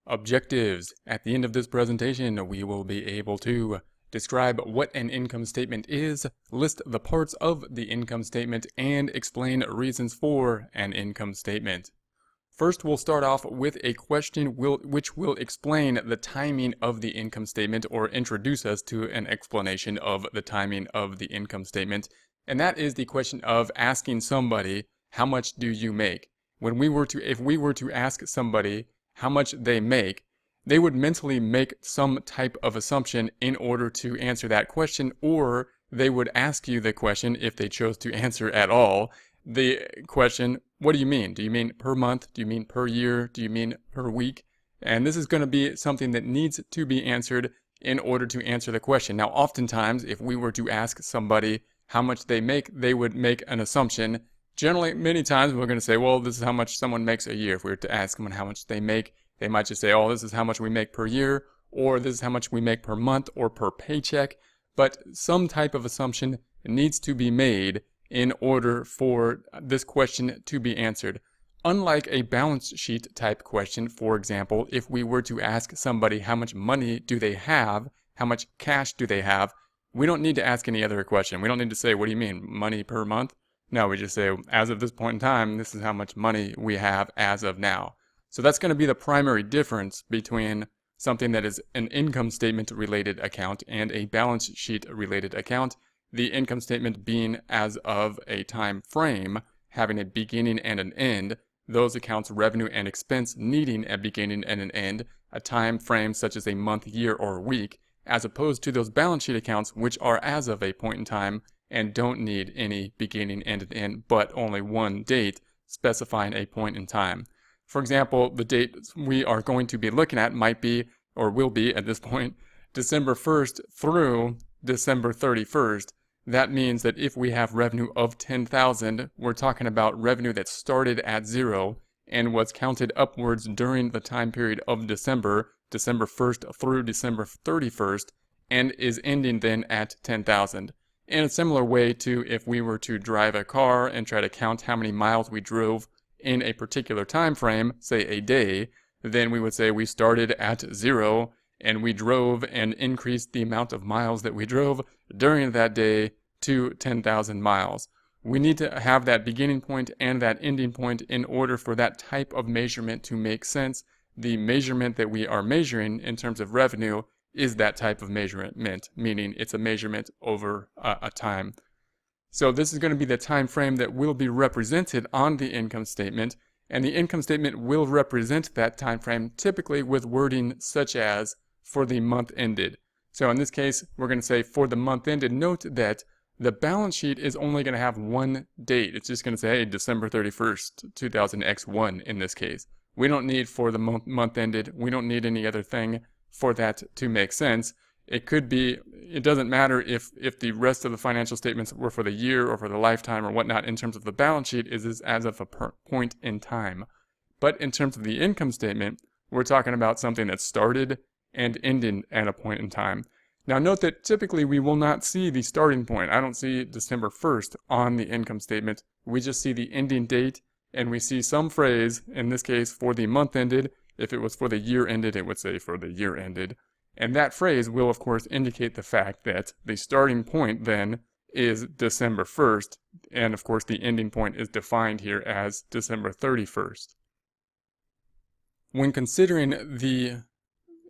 Objectives: at the end of this presentation we will be able to describe what an income statement is, list the parts of the income statement, and explain reasons for an income statement. First, we'll start off with a question which will explain the timing of the income statement, or introduce us to an explanation of the timing of the income statement. And that is the question of asking somebody, how much do you make? If we were to ask somebody how much they make, they would mentally make some type of assumption in order to answer that question, or they would ask you the question, if they chose to answer at all, the question, what do you mean? Do you mean per month? Do you mean per year? Do you mean per week? And this is going to be something that needs to be answered in order to answer the question. Now, oftentimes, if we were to ask somebody how much they make, they would make an assumption. Generally, many times we're going to say, well, this is how much someone makes a year. If we were to ask someone how much they make, they might just say, oh, this is how much we make per year, or this is how much we make per month or per paycheck. But some type of assumption needs to be made in order for this question to be answered. Unlike a balance sheet type question, for example, if we were to ask somebody how much money do they have, how much cash do they have, we don't need to ask any other question. We don't need to say, what do you mean, money per month? No, we just say, as of this point in time, this is how much money we have as of now. So that's going to be the primary difference between something that is an income statement related account and a balance sheet related account. The income statement being as of a time frame, having a beginning and an end, those accounts revenue and expense needing a beginning and an end, a time frame such as a month, year, or week, as opposed to those balance sheet accounts which are as of a point in time and don't need any beginning and an end, but only one date specifying a point in time. For example, the date we are going to be looking at might be, or will be at this point, December 1st through December 31st. That means that if we have revenue of $10,000, we're talking about revenue that started at 0 and was counted upwards during the time period of December 1st through December 31st, and is ending then at 10,000. In a similar way to if we were to drive a car and try to count how many miles we drove in a particular time frame, say a day, then we would say we started at 0 and we drove and increased the amount of miles that we drove during that day to 10,000 miles. we need to have that beginning point and that ending point in order for that type of measurement to make sense. The measurement that we are measuring in terms of revenue is that type of measurement, meaning it's a measurement over a time. So this is going to be the time frame that will be represented on the income statement, and the income statement will represent that time frame typically with wording such as for the month ended. So in this case, we're going to say for the month ended. Note that the balance sheet is only going to have one date. It's just going to say, hey, December 31st, 2000X1 in this case. We don't need for the month ended. We don't need any other thing for that to make sense. It could be, it doesn't matter if the rest of the financial statements were for the year or for the lifetime or whatnot in terms of the balance sheet is as of a point in time. But in terms of the income statement, we're talking about something that started and ended at a point in time. Now note that typically we will not see the starting point. I don't see December 1st on the income statement. We just see the ending date, and we see some phrase, in this case for the month ended. If it was for the year ended, it would say for the year ended. And that phrase will of course indicate the fact that the starting point then is December 1st, and of course the ending point is defined here as December 31st. When considering the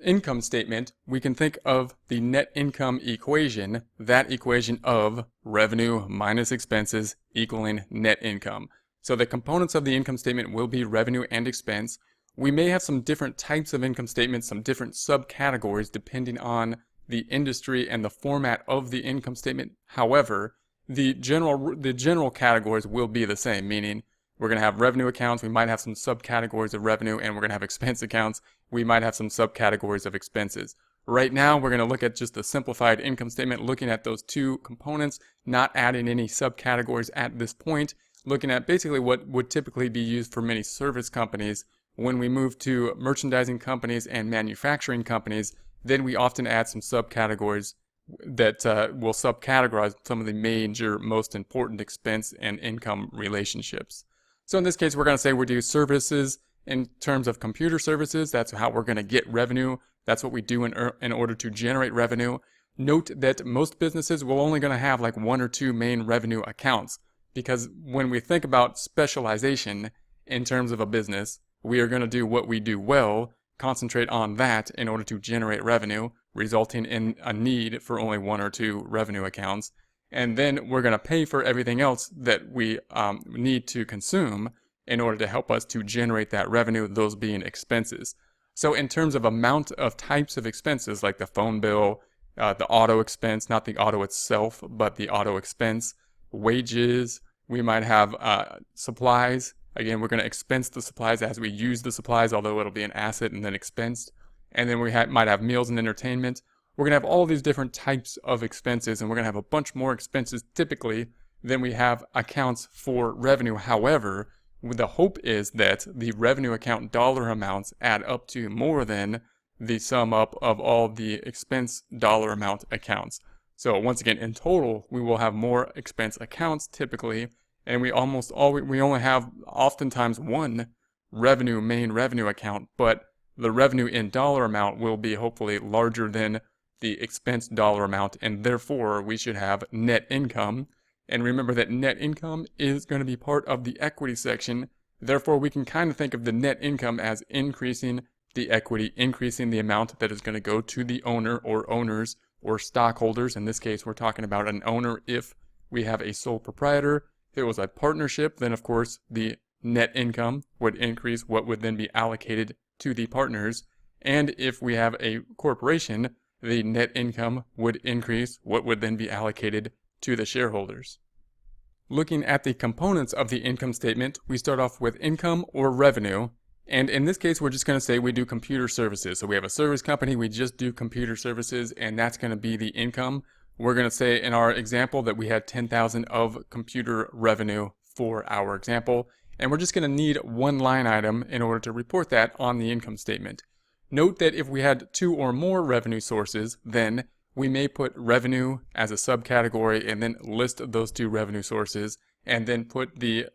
income statement, we can think of the net income equation, that equation of revenue minus expenses equaling net income. So the components of the income statement will be revenue and expense. We may have some different types of income statements, some different subcategories depending on the industry and the format of the income statement. However, the general categories will be the same, meaning we're going to have revenue accounts, we might have some subcategories of revenue, and we're going to have expense accounts, we might have some subcategories of expenses. Right now, we're going to look at just the simplified income statement, looking at those two components, not adding any subcategories at this point, looking at basically what would typically be used for many service companies. When we move to merchandising companies and manufacturing companies, then we often add some subcategories that will subcategorize some of the major, most important expense and income relationships. So in this case, we're going to say we do services in terms of computer services. That's how we're going to get revenue. That's what we do in order to generate revenue. Note that most businesses will only going to have like one or two main revenue accounts, because when we think about specialization in terms of a business, we are going to do what we do well, concentrate on that in order to generate revenue, resulting in a need for only one or two revenue accounts. And then we're going to pay for everything else that we need to consume in order to help us to generate that revenue, those being expenses. So in terms of amount of types of expenses, like the phone bill, the auto expense, not the auto itself, but the auto expense, wages, we might have supplies. Again, we're going to expense the supplies as we use the supplies, although it'll be an asset and then expensed. And then we might have meals and entertainment. We're going to have all these different types of expenses, and we're going to have a bunch more expenses typically than we have accounts for revenue. However, the hope is that the revenue account dollar amounts add up to more than the sum up of all the expense dollar amount accounts. So once again, in total, we will have more expense accounts typically, and we only have oftentimes one main revenue account, but the revenue in dollar amount will be hopefully larger than the expense dollar amount, and therefore we should have net income. And remember that net income is going to be part of the equity section. Therefore, we can kind of think of the net income as increasing the equity, increasing the amount that is going to go to the owner or owners or stockholders. In this case, we're talking about an owner if we have a sole proprietor. If it was a partnership, then of course the net income would increase what would then be allocated to the partners. And if we have a corporation, the net income would increase what would then be allocated to the shareholders. Looking at the components of the income statement, we start off with income or revenue. And in this case, we're just going to say we do computer services. So we have a service company, we just do computer services, and that's going to be the income. We're going to say in our example that we had 10,000 of computer revenue for our example. And we're just going to need one line item in order to report that on the income statement. Note that if we had two or more revenue sources, then we may put revenue as a subcategory and then list those two revenue sources and then put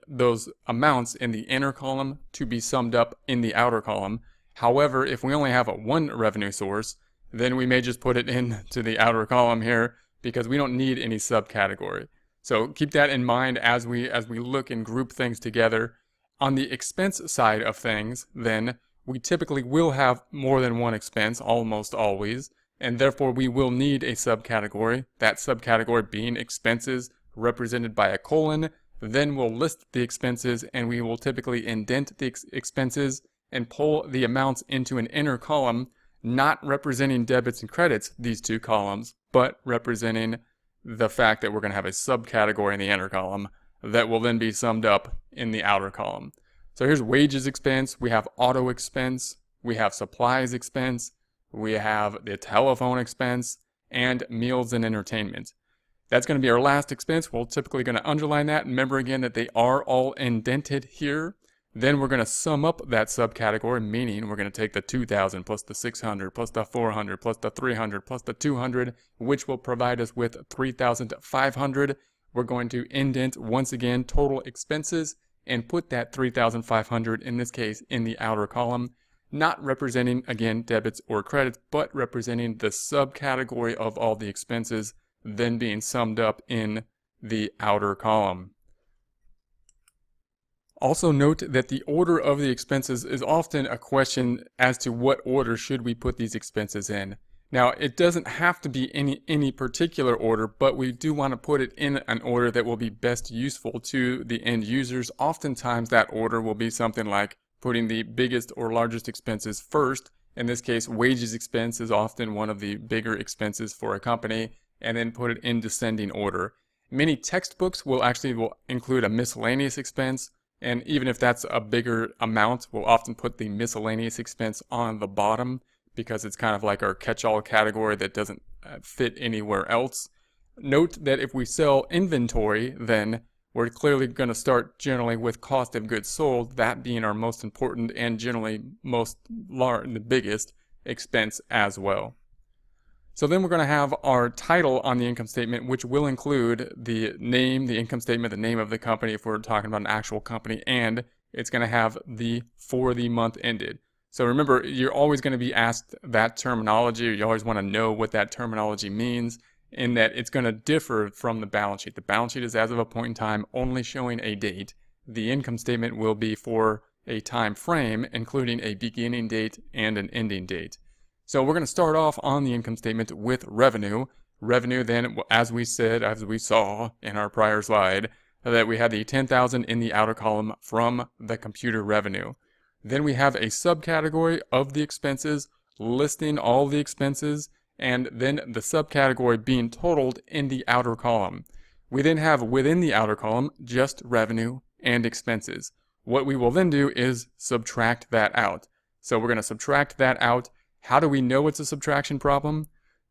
those amounts in the inner column to be summed up in the outer column. However, if we only have one revenue source, then we may just put it into the outer column here because we don't need any subcategory. So keep that in mind as we look and group things together. On the expense side of things, then, we typically will have more than one expense, almost always, and therefore we will need a subcategory, that subcategory being expenses represented by a colon. Then we'll list the expenses, and we will typically indent the expenses and pull the amounts into an inner column, not representing debits and credits, these two columns, but representing the fact that we're going to have a subcategory in the inner column that will then be summed up in the outer column. So here's wages expense, we have auto expense, we have supplies expense, we have the telephone expense, and meals and entertainment. That's going to be our last expense. We're typically going to underline that. Remember again that they are all indented here. Then we're going to sum up that subcategory, meaning we're going to take the 2,000 plus the 600 plus the 400 plus the 300 plus the 200, which will provide us with 3,500. We're going to indent, once again, total expenses and put that 3,500, in this case, in the outer column, not representing, again, debits or credits, but representing the subcategory of all the expenses, then being summed up in the outer column. Also note that the order of the expenses is often a question as to what order should we put these expenses in. Now, it doesn't have to be any particular order, but we do want to put it in an order that will be best useful to the end users. Oftentimes that order will be something like putting the biggest or largest expenses first. In this case, wages expense is often one of the bigger expenses for a company, and then put it in descending order. Many textbooks will include a miscellaneous expense, and even if that's a bigger amount, we'll often put the miscellaneous expense on the bottom because it's kind of like our catch-all category that doesn't fit anywhere else. Note that if we sell inventory, then we're clearly going to start generally with cost of goods sold, that being our most important and generally the biggest expense as well. So then we're going to have our title on the income statement, which will include the name, the income statement, the name of the company if we're talking about an actual company, and it's going to have the for the month ended. So remember, you're always going to be asked that terminology, or you always want to know what that terminology means, in that it's going to differ from the balance sheet. The balance sheet is as of a point in time only showing a date. The income statement will be for a time frame, including a beginning date and an ending date. So we're going to start off on the income statement with revenue. Revenue then, as we saw in our prior slide, that we had the 10,000 in the outer column from the computer revenue. Then we have a subcategory of the expenses listing all the expenses, and then the subcategory being totaled in the outer column. We then have within the outer column just revenue and expenses. What we will then do is subtract that out. So we're going to subtract that out. How do we know it's a subtraction problem?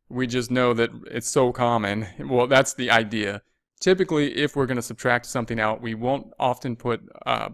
We just know that it's so common. Well, that's the idea. Typically, if we're going to subtract something out, we won't often put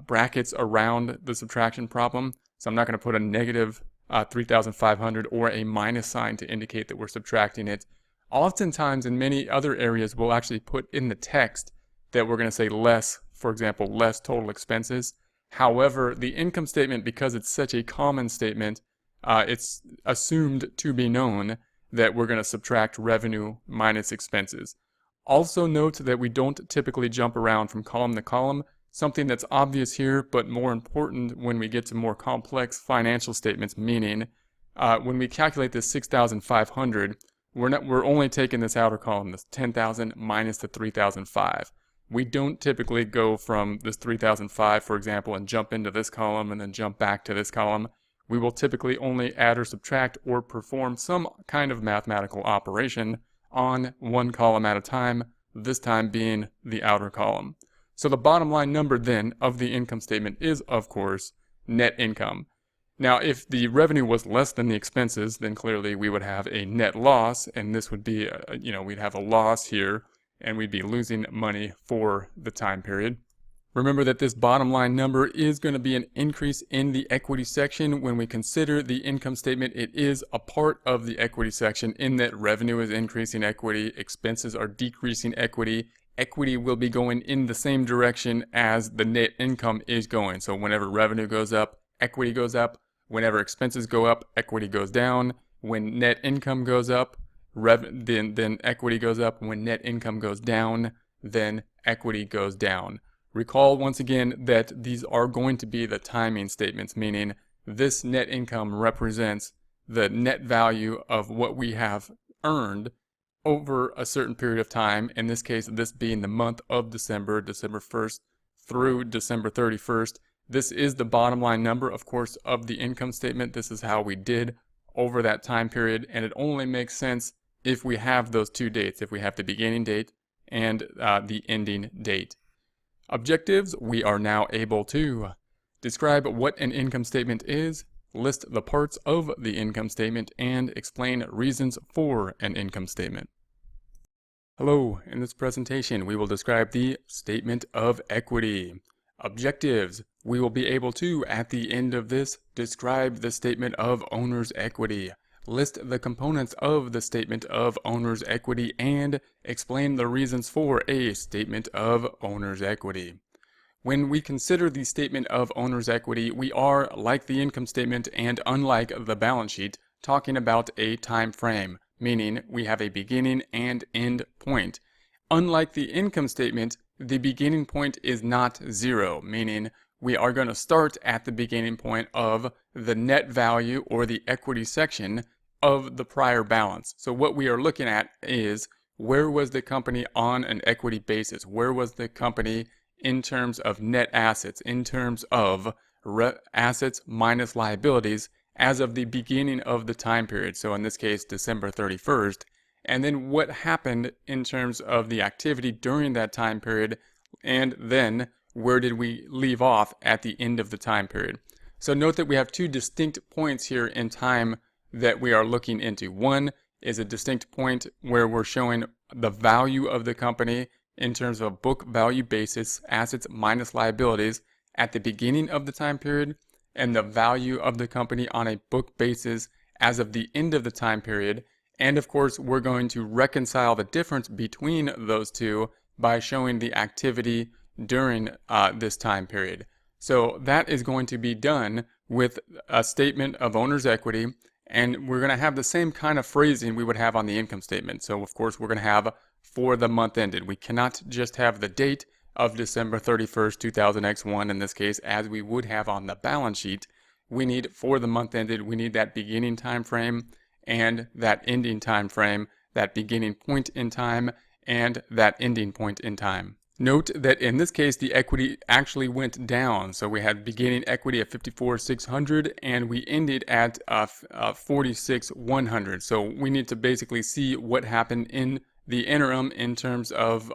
brackets around the subtraction problem. So I'm not going to put a negative 3,500 or a minus sign to indicate that we're subtracting it. Oftentimes, in many other areas, we'll actually put in the text that we're going to say less, for example, less total expenses. However, the income statement, because it's such a common statement, it's assumed to be known that we're going to subtract revenue minus expenses. Also note that we don't typically jump around from column to column, something that's obvious here, but more important when we get to more complex financial statements, meaning when we calculate this 6,500, we're only taking this outer column, this 10,000 minus the 3,005. We don't typically go from this 3,005, for example, and jump into this column and then jump back to this column. We will typically only add or subtract or perform some kind of mathematical operation on one column at a time, this time being the outer column. So the bottom line number then of the income statement is, of course, net income. Now, if the revenue was less than the expenses, then clearly we would have a net loss, and this would be, we'd have a loss here, and we'd be losing money for the time period. Remember that this bottom line number is going to be an increase in the equity section. When we consider the income statement, it is a part of the equity section in that revenue is increasing equity, expenses are decreasing equity. Equity will be going in the same direction as the net income is going. So whenever revenue goes up, equity goes up. Whenever expenses go up, equity goes down. When net income goes up, then equity goes up. When net income goes down, then equity goes down. Recall once again that these are going to be the timing statements, meaning this net income represents the net value of what we have earned over a certain period of time. In this case, this being the month of December, December 1st through December 31st. This is the bottom line number, of course, of the income statement. This is how we did over that time period, and it only makes sense if we have those two dates, if we have the beginning date and the ending date. Objectives, we are now able to describe what an income statement is, list the parts of the income statement, and explain reasons for an income statement. Hello, in this presentation we will describe the statement of equity. Objectives, we will be able to, at the end of this, describe the statement of owner's equity, list the components of the statement of owner's equity, and explain the reasons for a statement of owner's equity. When we consider the statement of owner's equity, we are, like the income statement and unlike the balance sheet, talking about a time frame, meaning we have a beginning and end point. Unlike the income statement, the beginning point is not zero, meaning we are going to start at the beginning point of the net value or the equity section of the prior balance. So what we are looking at is, where was the company on an equity basis? Where was the company in terms of net assets, in terms of assets minus liabilities as of the beginning of the time period? So in this case, December 31st. And then what happened in terms of the activity during that time period, and then where did we leave off at the end of the time period? So note that we have two distinct points here in time that we are looking into. One is a distinct point where we're showing the value of the company in terms of a book value basis, assets minus liabilities, at the beginning of the time period, and the value of the company on a book basis as of the end of the time period. And of course, we're going to reconcile the difference between those two by showing the activity during this time period. So that is going to be done with a statement of owner's equity, and we're going to have the same kind of phrasing we would have on the income statement. So of course, we're going to have for the month ended. We cannot just have the date of December 31st, 2000X1 in this case, as we would have on the balance sheet. We need for the month ended, we need that beginning time frame and that ending time frame, that beginning point in time and that ending point in time. Note that in this case, the equity actually went down. So we had beginning equity at 54,600 and we ended at 46,100. So we need to basically see what happened in the interim in terms of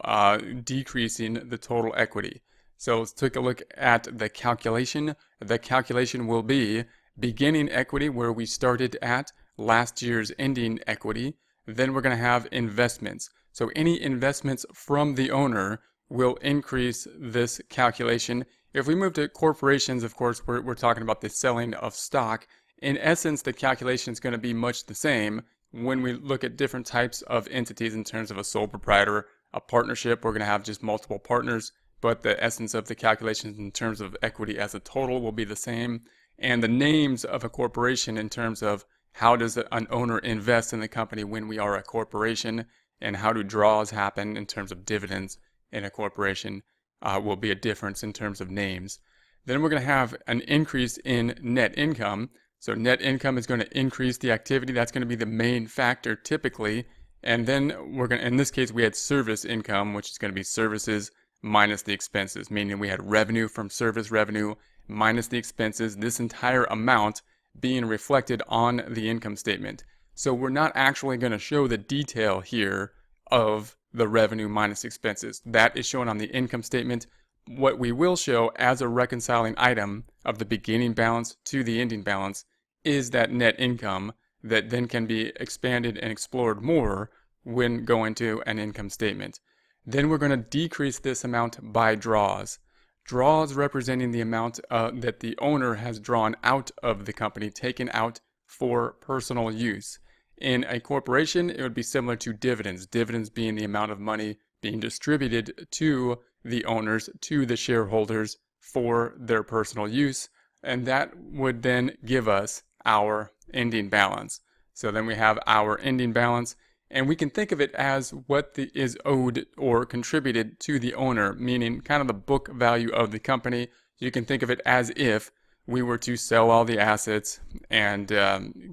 decreasing the total equity. So let's take a look at the calculation. The calculation will be beginning equity, where we started at last year's ending equity. Then we're going to have investments. So any investments from the owner will increase this calculation. If we move to corporations, of course, we're talking about the selling of stock. In essence, the calculation is going to be much the same. When we look at different types of entities in terms of a sole proprietor, a partnership, we're going to have just multiple partners, but the essence of the calculations in terms of equity as a total will be the same. And the names of a corporation in terms of how does an owner invest in the company when we are a corporation, and how do draws happen in terms of dividends in a corporation will be a difference in terms of names. Then we're going to have an increase in net income. So net income is going to increase the activity. That's going to be the main factor typically. And then we're going to, in this case, we had service income, which is going to be services minus the expenses, meaning we had revenue from service revenue minus the expenses, this entire amount being reflected on the income statement. So we're not actually going to show the detail here of the revenue minus expenses. That is shown on the income statement. What we will show as a reconciling item of the beginning balance to the ending balance is that net income that then can be expanded and explored more when going to an income statement. Then we're going to decrease this amount by draws. Draws representing the amount that the owner has drawn out of the company, taken out for personal use. In a corporation, it would be similar to dividends. Dividends being the amount of money being distributed to the owners, to the shareholders for their personal use. And that would then give us our ending balance. So then we have our ending balance. And we can think of it as what is owed or contributed to the owner, meaning kind of the book value of the company. You can think of it as if we were to sell all the assets and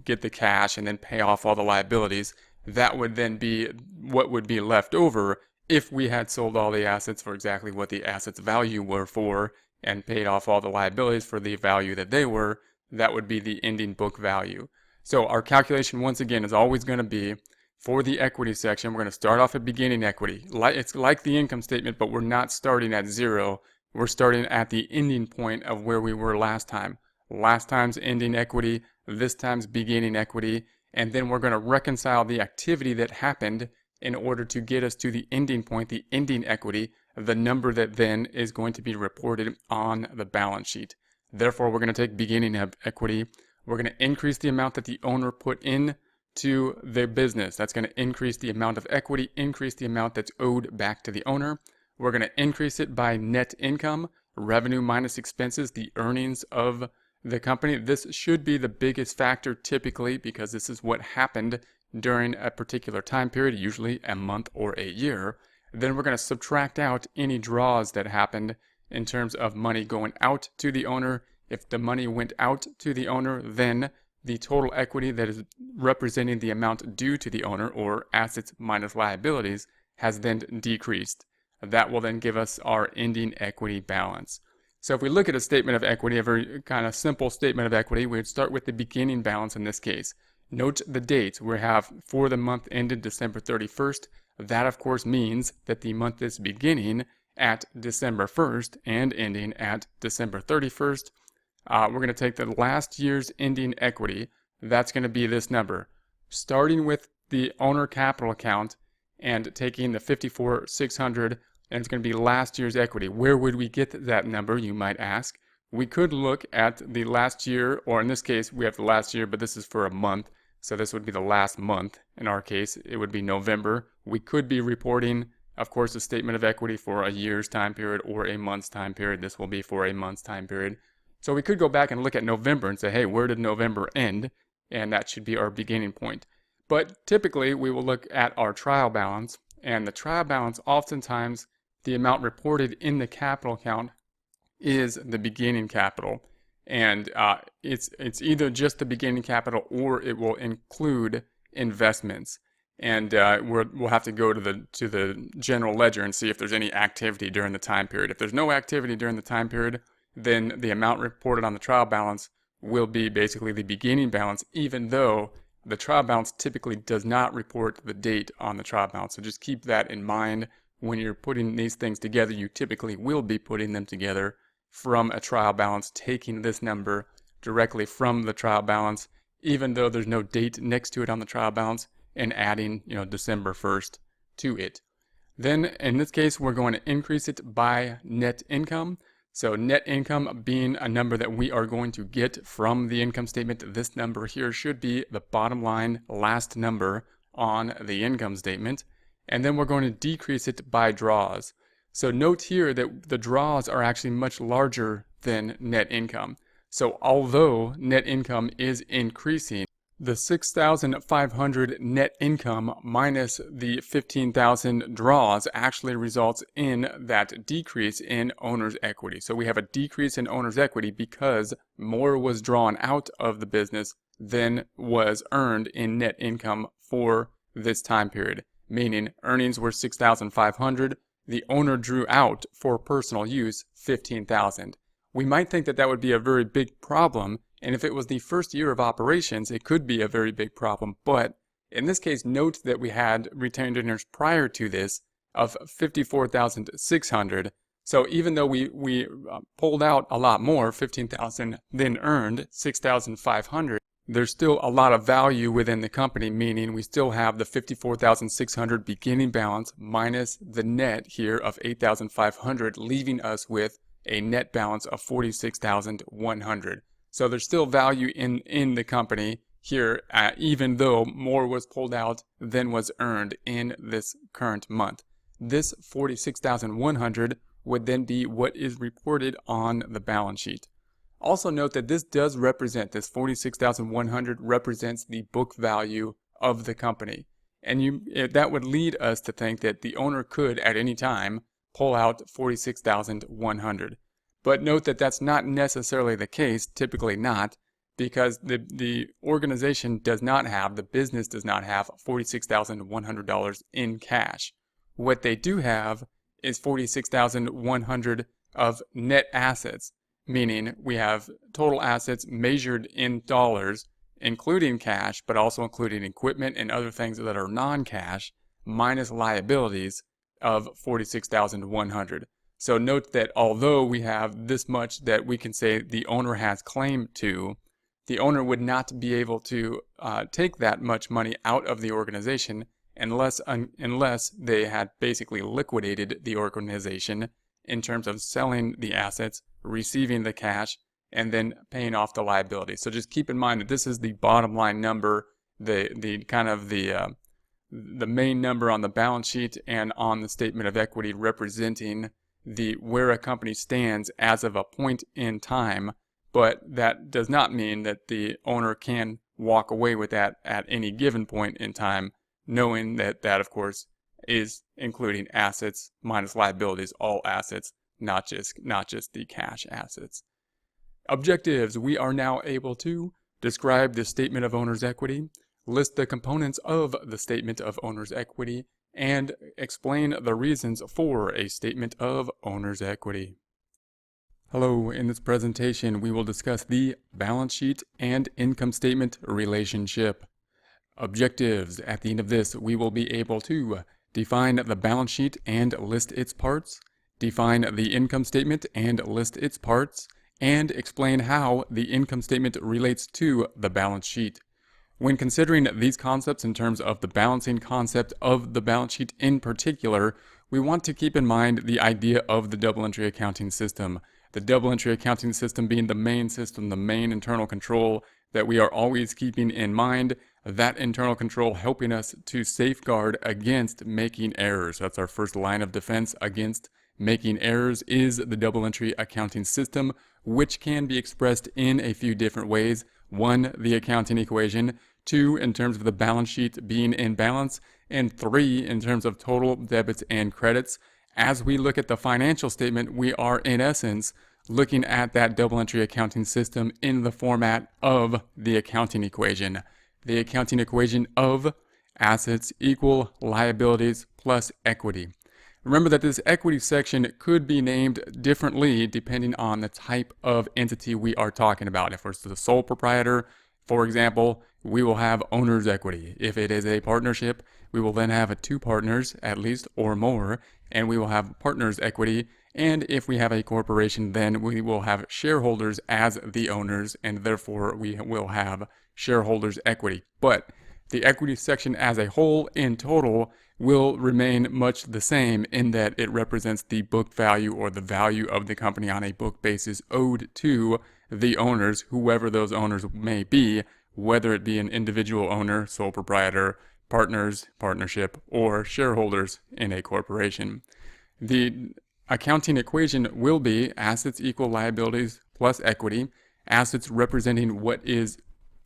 get the cash and then pay off all the liabilities. That would then be what would be left over if we had sold all the assets for exactly what the assets value were for and paid off all the liabilities for the value that they were. That would be the ending book value. So our calculation, once again, is always going to be for the equity section. We're going to start off at beginning equity. It's like the income statement, but we're not starting at zero. We're starting at the ending point of where we were last time. Last time's ending equity, this time's beginning equity, and then we're going to reconcile the activity that happened in order to get us to the ending point, the ending equity, the number that then is going to be reported on the balance sheet. Therefore, we're going to take beginning equity. We're going to increase the amount that the owner put in to the business. That's going to increase the amount of equity, increase the amount that's owed back to the owner. We're going to increase it by net income, revenue minus expenses, the earnings of the company. This should be the biggest factor typically because this is what happened during a particular time period, usually a month or a year. Then we're going to subtract out any draws that happened in terms of money going out to the owner. If the money went out to the owner, then the total equity that is representing the amount due to the owner, or assets minus liabilities, has then decreased. That will then give us our ending equity balance. So if we look at a statement of equity, a very kind of simple statement of equity, we would start with the beginning balance in this case. Note the date. We have for the month ended December 31st. That of course means that the month is beginning at December 1st and ending at December 31st. We're going to take the last year's ending equity. That's going to be this number. Starting with the owner capital account and taking the $54,600, and it's going to be last year's equity. Where would we get that number, you might ask? We could look at the last year, or in this case, we have the last year, but this is for a month. So this would be the last month. In our case, it would be November. We could be reporting, of course, a statement of equity for a year's time period or a month's time period. This will be for a month's time period. So we could go back and look at November and say, hey, where did November end? And that should be our beginning point. But typically, we will look at our trial balance. And the trial balance, oftentimes, the amount reported in the capital account is the beginning capital. And it's either just the beginning capital or it will include investments. And we'll have to go to the general ledger and see if there's any activity during the time period. If there's no activity during the time period, then the amount reported on the trial balance will be basically the beginning balance, even though the trial balance typically does not report the date on the trial balance. So just keep that in mind when you're putting these things together. You typically will be putting them together from a trial balance, taking this number directly from the trial balance, even though there's no date next to it on the trial balance, and adding, December 1st to it. Then in this case, we're going to increase it by net income. So net income being a number that we are going to get from the income statement, this number here should be the bottom line last number on the income statement. And then we're going to decrease it by draws. So note here that the draws are actually much larger than net income. So although net income is increasing, the $6,500 net income minus the $15,000 draws actually results in that decrease in owner's equity. So we have a decrease in owner's equity because more was drawn out of the business than was earned in net income for this time period. Meaning earnings were $6,500. The owner drew out for personal use $15,000. We might think that that would be a very big problem. And if it was the first year of operations, it could be a very big problem. But in this case, note that we had retained earnings prior to this of $54,600. So even though we pulled out a lot more, $15,000, then earned $6,500, there's still a lot of value within the company, meaning we still have the $54,600 beginning balance minus the net here of $8,500, leaving us with a net balance of $46,100. So there's still value in the company here, even though more was pulled out than was earned in this current month. This $46,100 would then be what is reported on the balance sheet. Also note that this does represent, this $46,100 represents the book value of the company. And that would lead us to think that the owner could, at any time, pull out $46,100. But note that that's not necessarily the case, typically not, because the organization does not have, the business does not have $46,100 in cash. What they do have is $46,100 of net assets, meaning we have total assets measured in dollars, including cash, but also including equipment and other things that are non-cash, minus liabilities of $46,100. So note that although we have this much that we can say the owner has claim to, the owner would not be able to take that much money out of the organization unless they had basically liquidated the organization in terms of selling the assets, receiving the cash, and then paying off the liability. So just keep in mind that this is the bottom line number, the main number on the balance sheet and on the statement of equity, representing where a company stands as of a point in time. But that does not mean that the owner can walk away with that at any given point in time, knowing that that, of course, is including assets minus liabilities, all assets, not just the cash assets. Objectives: we are now able to describe the statement of owner's equity, list the components of the statement of owner's equity, and explain the reasons for a statement of owner's equity. Hello, in this presentation we will discuss the balance sheet and income statement relationship. Objectives: at the end of this we will be able to define the balance sheet and list its parts, define the income statement and list its parts, and explain how the income statement relates to the balance sheet. When considering these concepts in terms of the balancing concept of the balance sheet in particular, we want to keep in mind the idea of the double entry accounting system. The double entry accounting system being the main system, the main internal control that we are always keeping in mind, that internal control helping us to safeguard against making errors. That's our first line of defense against making errors, is the double entry accounting system, which can be expressed in a few different ways. 1, the accounting equation. 2, in terms of the balance sheet being in balance. And 3, in terms of total debits and credits. As we look at the financial statement, we are in essence looking at that double entry accounting system in the format of the accounting equation. The accounting equation of assets equal liabilities plus equity. Remember that this equity section could be named differently depending on the type of entity we are talking about. If it's the sole proprietor, for example, we will have owner's equity. If it is a partnership, we will then have 2 partners at least or more, and we will have partner's equity. And if we have a corporation, then we will have shareholders as the owners, and therefore we will have shareholders' equity. But the equity section as a whole in total will remain much the same in that it represents the book value or the value of the company on a book basis owed to the owners, whoever those owners may be, whether it be an individual owner, sole proprietor, partners, partnership, or shareholders in a corporation. The accounting equation will be assets equal liabilities plus equity, assets representing what is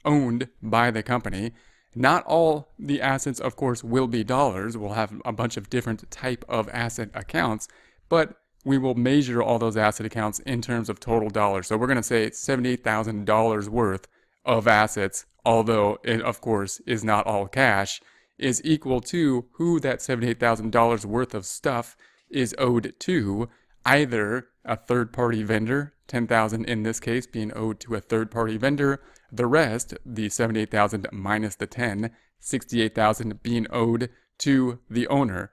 owned by the company. Not all the assets, of course, will be dollars. We'll have a bunch of different type of asset accounts, but we will measure all those asset accounts in terms of total dollars. So we're going to say it's $78,000 worth of assets, although it, of course, is not all cash, is equal to who that $78,000 worth of stuff is owed to, either a third-party vendor, $10,000 in this case being owed to a third-party vendor, the rest, the $78,000 minus the 10, $68,000 being owed to the owner.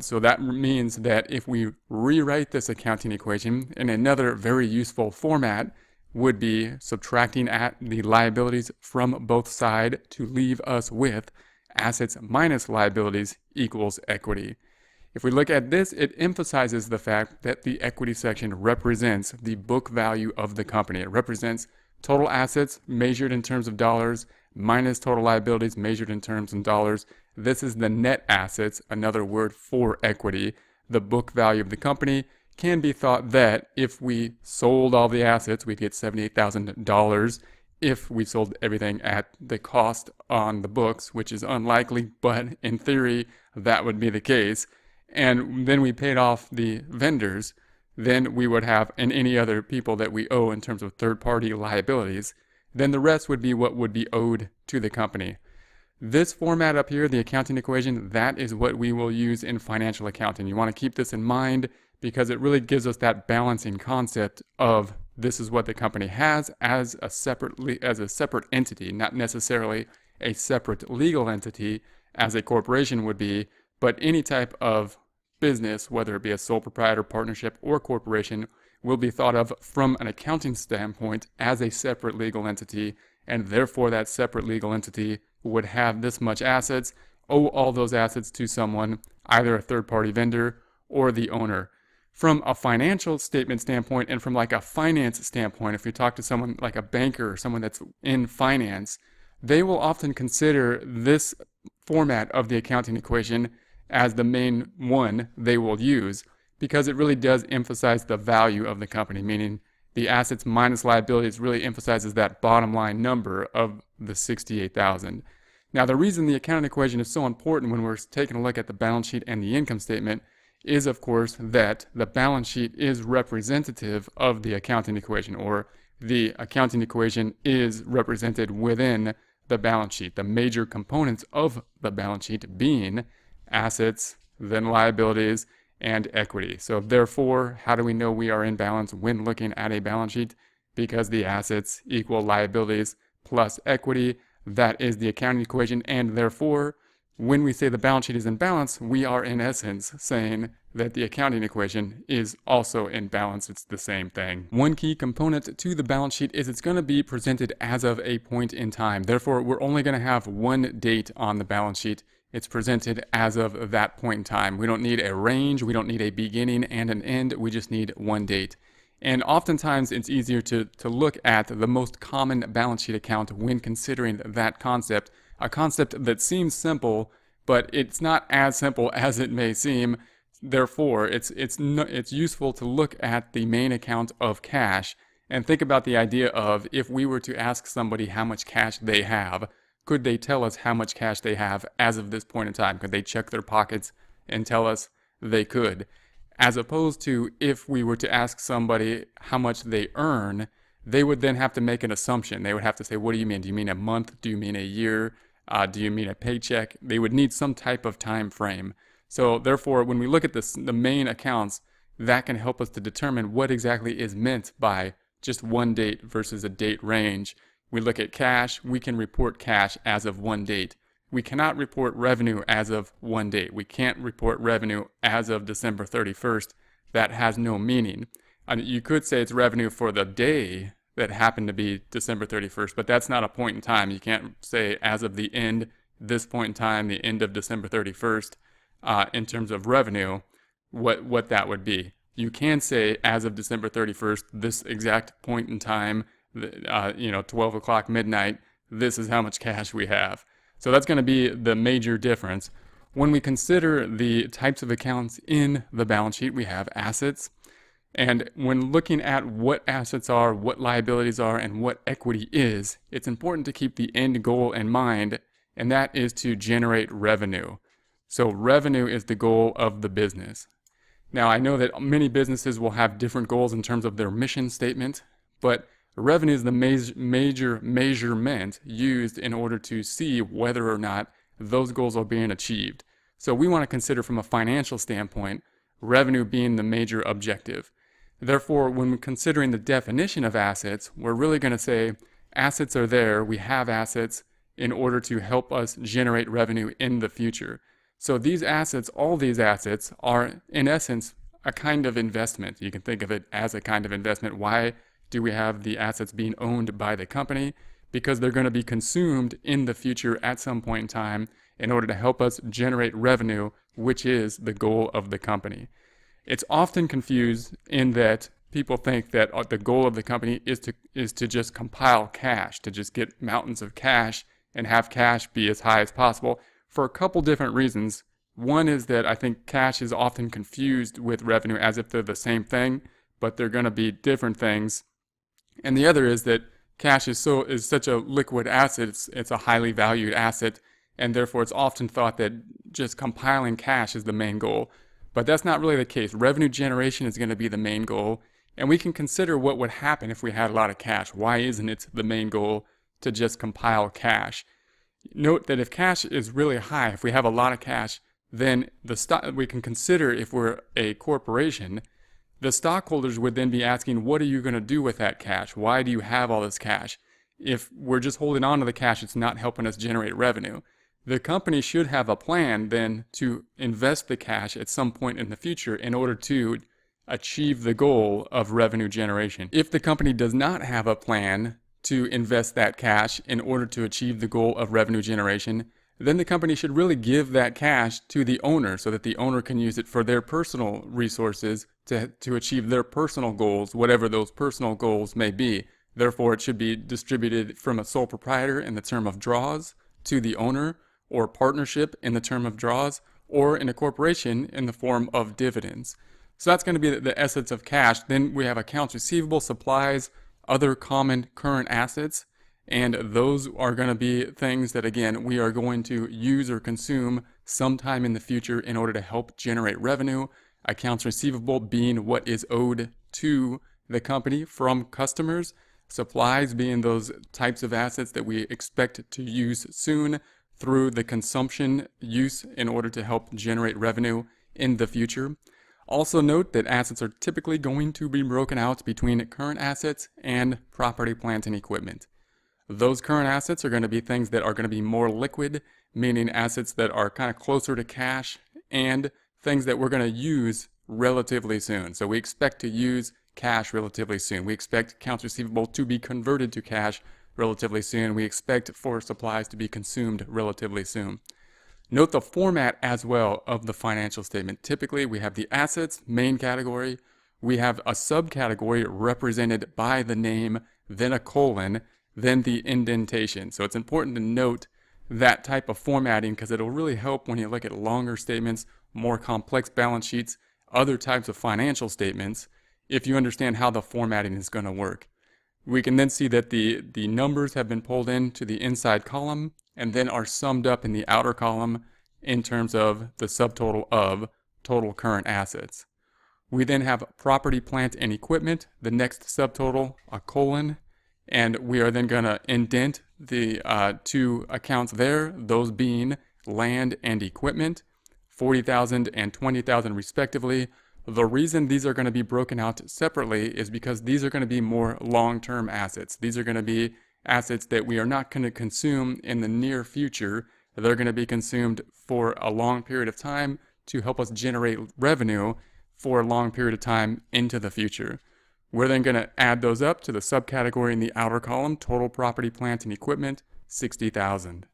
So that means that if we rewrite this accounting equation in another very useful format, would be subtracting at the liabilities from both sides to leave us with assets minus liabilities equals equity. If we look at this, it emphasizes the fact that the equity section represents the book value of the company. It represents total assets measured in terms of dollars minus total liabilities measured in terms of dollars. This is the net assets, another word for equity. The book value of the company can be thought that if we sold all the assets, we'd get $78,000 if we sold everything at the cost on the books, which is unlikely, but in theory, that would be the case. And then we paid off the vendors, then we would have, and any other people that we owe in terms of third-party liabilities, then the rest would be what would be owed to the company. This format up here, the accounting equation, that is what we will use in financial accounting. You want to keep this in mind because it really gives us that balancing concept of this is what the company has as a separate entity, not necessarily a separate legal entity as a corporation would be, but any type of business, whether it be a sole proprietor, partnership, or corporation, will be thought of from an accounting standpoint as a separate legal entity, and therefore that separate legal entity would have this much assets, owe all those assets to someone, either a third-party vendor or the owner. From a financial statement standpoint and from like a finance standpoint, if you talk to someone like a banker or someone that's in finance, they will often consider this format of the accounting equation as the main one they will use because it really does emphasize the value of the company, meaning the assets minus liabilities really emphasizes that bottom line number of the $68,000. Now, the reason the accounting equation is so important when we're taking a look at the balance sheet and the income statement is, of course, that the balance sheet is representative of the accounting equation, or the accounting equation is represented within the balance sheet. The major components of the balance sheet being assets, then liabilities, and equity. So therefore, how do we know we are in balance when looking at a balance sheet? Because the assets equal liabilities plus equity. That is the accounting equation, and therefore, when we say the balance sheet is in balance, we are in essence saying that the accounting equation is also in balance. It's the same thing. One key component to the balance sheet is it's going to be presented as of a point in time. Therefore, we're only going to have one date on the balance sheet. It's presented as of that point in time. We don't need a range. We don't need a beginning and an end. We just need one date. And oftentimes it's easier to look at the most common balance sheet account when considering that concept, a concept that seems simple, but it's not as simple as it may seem. Therefore, it's useful to look at the main account of cash and think about the idea of if we were to ask somebody how much cash they have, could they tell us how much cash they have as of this point in time? Could they check their pockets and tell us they could? As opposed to if we were to ask somebody how much they earn, they would then have to make an assumption. They would have to say, what do you mean? Do you mean a month? Do you mean a year? Do you mean a paycheck? They would need some type of time frame. So therefore, when we look at the main accounts, that can help us to determine what exactly is meant by just one date versus a date range. We look at cash, we can report cash as of one date. We cannot report revenue as of one date. We can't report revenue as of December 31st. That has no meaning. You could say it's revenue for the day that happened to be December 31st, but that's not a point in time. You can't say as of the end, this point in time, the end of December 31st, in terms of revenue, what that would be. You can say as of December 31st, this exact point in time, 12 o'clock midnight, this is how much cash we have. So that's going to be the major difference. When we consider the types of accounts in the balance sheet, we have assets. And when looking at what assets are, what liabilities are, and what equity is, it's important to keep the end goal in mind, and that is to generate revenue. So revenue is the goal of the business. Now, I know that many businesses will have different goals in terms of their mission statement, but revenue is the major measurement used in order to see whether or not those goals are being achieved. So we want to consider from a financial standpoint, revenue being the major objective. Therefore, when considering the definition of assets, we're really going to say assets are there, we have assets in order to help us generate revenue in the future. So these assets, all these assets are in essence a kind of investment. You can think of it as a kind of investment. Why do we have the assets being owned by the company? Because they're going to be consumed in the future at some point in time in order to help us generate revenue, which is the goal of the company. It's often confused in that people think that the goal of the company is to just compile cash, to just get mountains of cash and have cash be as high as possible for a couple different reasons. One is that I think cash is often confused with revenue as if they're the same thing, but they're going to be different things. And the other is that cash is such a liquid asset. It's a highly valued asset, and therefore it's often thought that just compiling cash is the main goal. But that's not really the case. Revenue generation is going to be the main goal, and we can consider what would happen if we had a lot of cash. Why isn't it the main goal to just compile cash? Note that if cash is really high, if we have a lot of cash, then we can consider, if we're a corporation, the stockholders would then be asking, what are you going to do with that cash? Why do you have all this cash? If we're just holding on to the cash, it's not helping us generate revenue. The company should have a plan then to invest the cash at some point in the future in order to achieve the goal of revenue generation. If the company does not have a plan to invest that cash in order to achieve the goal of revenue generation, then the company should really give that cash to the owner so that the owner can use it for their personal resources to achieve their personal goals, whatever those personal goals may be. Therefore, it should be distributed from a sole proprietor in the term of draws to the owner, or partnership in the term of draws, or in a corporation in the form of dividends. So that's going to be the essence of cash. Then we have accounts receivable, supplies, other common current assets, and those are going to be things that, again, we are going to use or consume sometime in the future in order to help generate revenue. Accounts receivable being what is owed to the company from customers, supplies being those types of assets that we expect to use soon through the consumption use in order to help generate revenue in the future. Also note that assets are typically going to be broken out between current assets and property, plant, and equipment. Those current assets are going to be things that are going to be more liquid, meaning assets that are kind of closer to cash, and things that we're going to use relatively soon. So we expect to use cash relatively soon. We expect accounts receivable to be converted to cash relatively soon. We expect for supplies to be consumed relatively soon. Note the format as well of the financial statement. Typically, we have the assets, main category. We have a subcategory represented by the name, then a colon, then the indentation. So it's important to note that type of formatting because it'll really help when you look at longer statements, more complex balance sheets, other types of financial statements, if you understand how the formatting is going to work. We can then see that the numbers have been pulled into the inside column and then are summed up in the outer column in terms of the subtotal of total current assets. We then have property, plant, and equipment, the next subtotal, a colon, and we are then going to indent the two accounts there, those being land and equipment, 40,000 and 20,000 respectively. The reason these are going to be broken out separately is because these are going to be more long-term assets. These are going to be assets that we are not going to consume in the near future. They're going to be consumed for a long period of time to help us generate revenue for a long period of time into the future. We're then going to add those up to the subcategory in the outer column, total property, plant, and equipment, 60,000.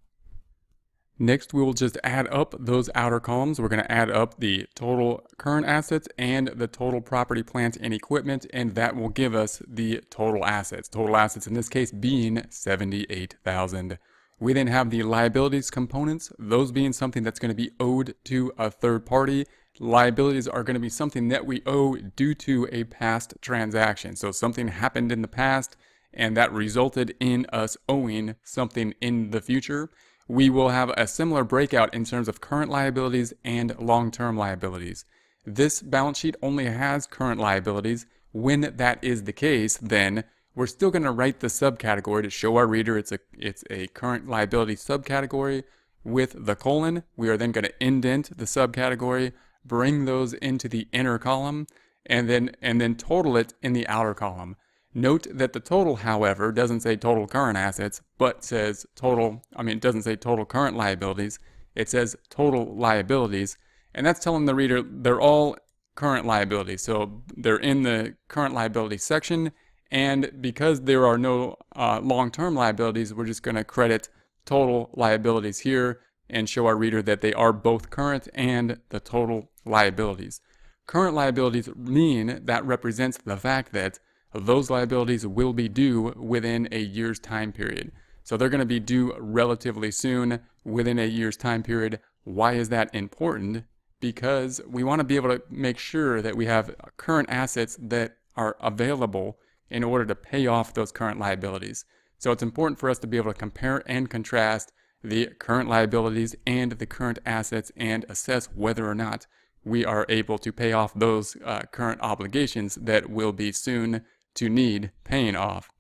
Next, we will just add up those outer columns. We're going to add up the total current assets and the total property, plant, and equipment, and that will give us the total assets. Total assets in this case being 78,000. We then have the liabilities components, those being something that's going to be owed to a third party. Liabilities are going to be something that we owe due to a past transaction. So something happened in the past and that resulted in us owing something in the future. We will have a similar breakout in terms of current liabilities and long-term liabilities. This balance sheet only has current liabilities. When that is the case, then we're still going to write the subcategory to show our reader it's a current liability subcategory with the colon. We are then going to indent the subcategory, bring those into the inner column, and then total it in the outer column. Note that the total, however, doesn't say total current assets, but says it doesn't say total current liabilities. It says total liabilities, and that's telling the reader they're all current liabilities. So they're in the current liability section, and because there are no long-term liabilities, we're just going to credit total liabilities here and show our reader that they are both current and the total liabilities. Current liabilities mean that represents the fact that those liabilities will be due within a year's time period. So they're going to be due relatively soon within a year's time period. Why is that important? Because we want to be able to make sure that we have current assets that are available in order to pay off those current liabilities. So it's important for us to be able to compare and contrast the current liabilities and the current assets and assess whether or not we are able to pay off those current obligations that will be soon to need paying off.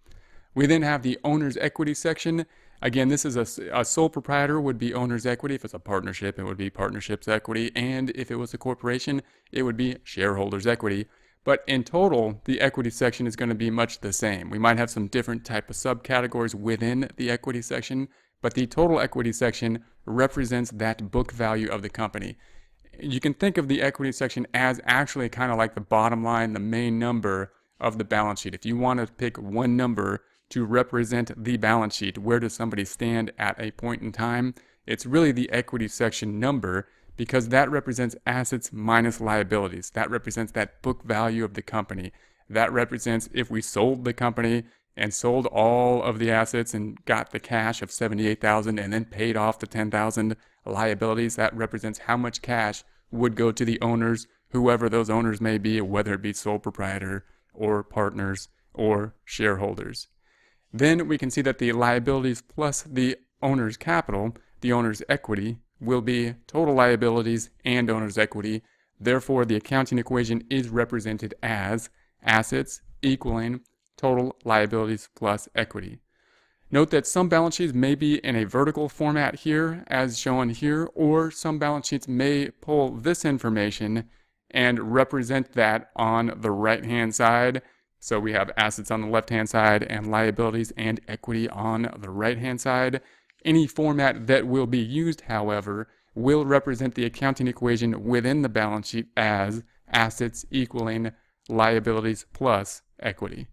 We then have the owner's equity section. Again, this is a sole proprietor would be owner's equity. If it's a partnership, it would be partnership's equity. And if it was a corporation, it would be shareholders' equity. But in total, the equity section is going to be much the same. We might have some different type of subcategories within the equity section, but the total equity section represents that book value of the company. You can think of the equity section as actually kind of like the bottom line, the main number of the balance sheet. If you want to pick one number to represent the balance sheet, where does somebody stand at a point in time? It's really the equity section number, because that represents assets minus liabilities. That represents that book value of the company. That represents if we sold the company and sold all of the assets and got the cash of $78,000 and then paid off the $10,000 liabilities, that represents how much cash would go to the owners, whoever those owners may be, whether it be sole proprietor or partners or shareholders. Then we can see that the liabilities plus the owner's capital, the owner's equity, will be total liabilities and owner's equity. Therefore, the accounting equation is represented as assets equaling total liabilities plus equity. Note that some balance sheets may be in a vertical format here, as shown here, or some balance sheets may pull this information and represent that on the right-hand side. So we have assets on the left-hand side and liabilities and equity on the right-hand side. Any format that will be used, however, will represent the accounting equation within the balance sheet as assets equaling liabilities plus equity.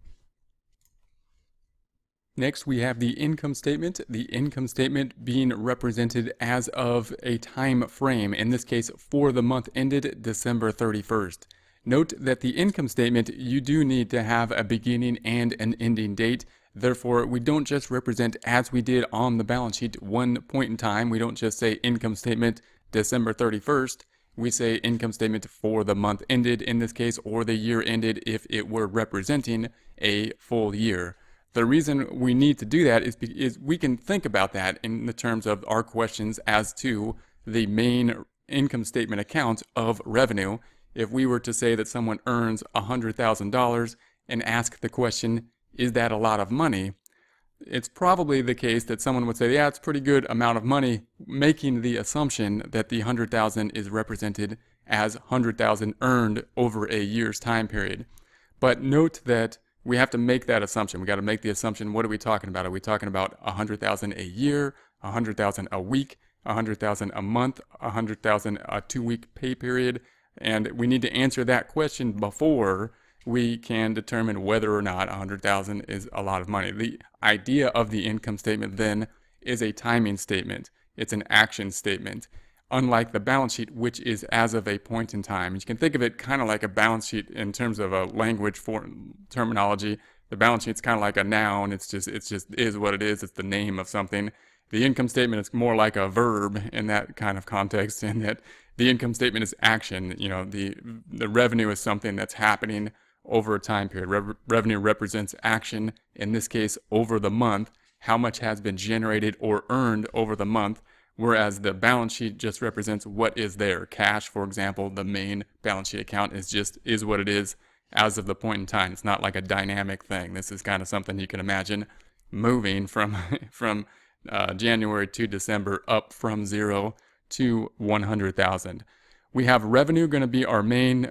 Next, we have the income statement. The income statement being represented as of a time frame, in this case for the month ended December 31st. Note that the income statement, you do need to have a beginning and an ending date. Therefore, we don't just represent, as we did on the balance sheet, one point in time. We don't just say income statement December 31st. We say income statement for the month ended in this case, or the year ended if it were representing a full year. The reason we need to do that is we can think about that in the terms of our questions as to the main income statement account of revenue. If we were to say that someone earns $100,000 and ask the question, is that a lot of money? It's probably the case that someone would say, yeah, it's a pretty good amount of money, making the assumption that the $100,000 is represented as $100,000 earned over a year's time period. But note that we have to make that assumption. We got to make the assumption, what are we talking about? Are we talking about $100,000 a year, $100,000 a week, $100,000 a month, $100,000 a 2-week pay period? And we need to answer that question before we can determine whether or not $100,000 is a lot of money. The idea of the income statement then is a timing statement. It's an action statement. Unlike the balance sheet, which is as of a point in time. You can think of it kind of like a balance sheet in terms of a language for terminology. The balance sheet's kind of like a noun. It's just is what it is. It's the name of something. The income statement is more like a verb in that kind of context, in that the income statement is action. You know, the revenue is something that's happening over a time period. Revenue represents action, in this case over the month, how much has been generated or earned over the month, whereas the balance sheet just represents what is there. Cash, for example, the main balance sheet account is what it is as of the point in time. It's not like a dynamic thing. This is kind of something you can imagine moving from January to December, up from 0 to 100,000. We have revenue going to be our main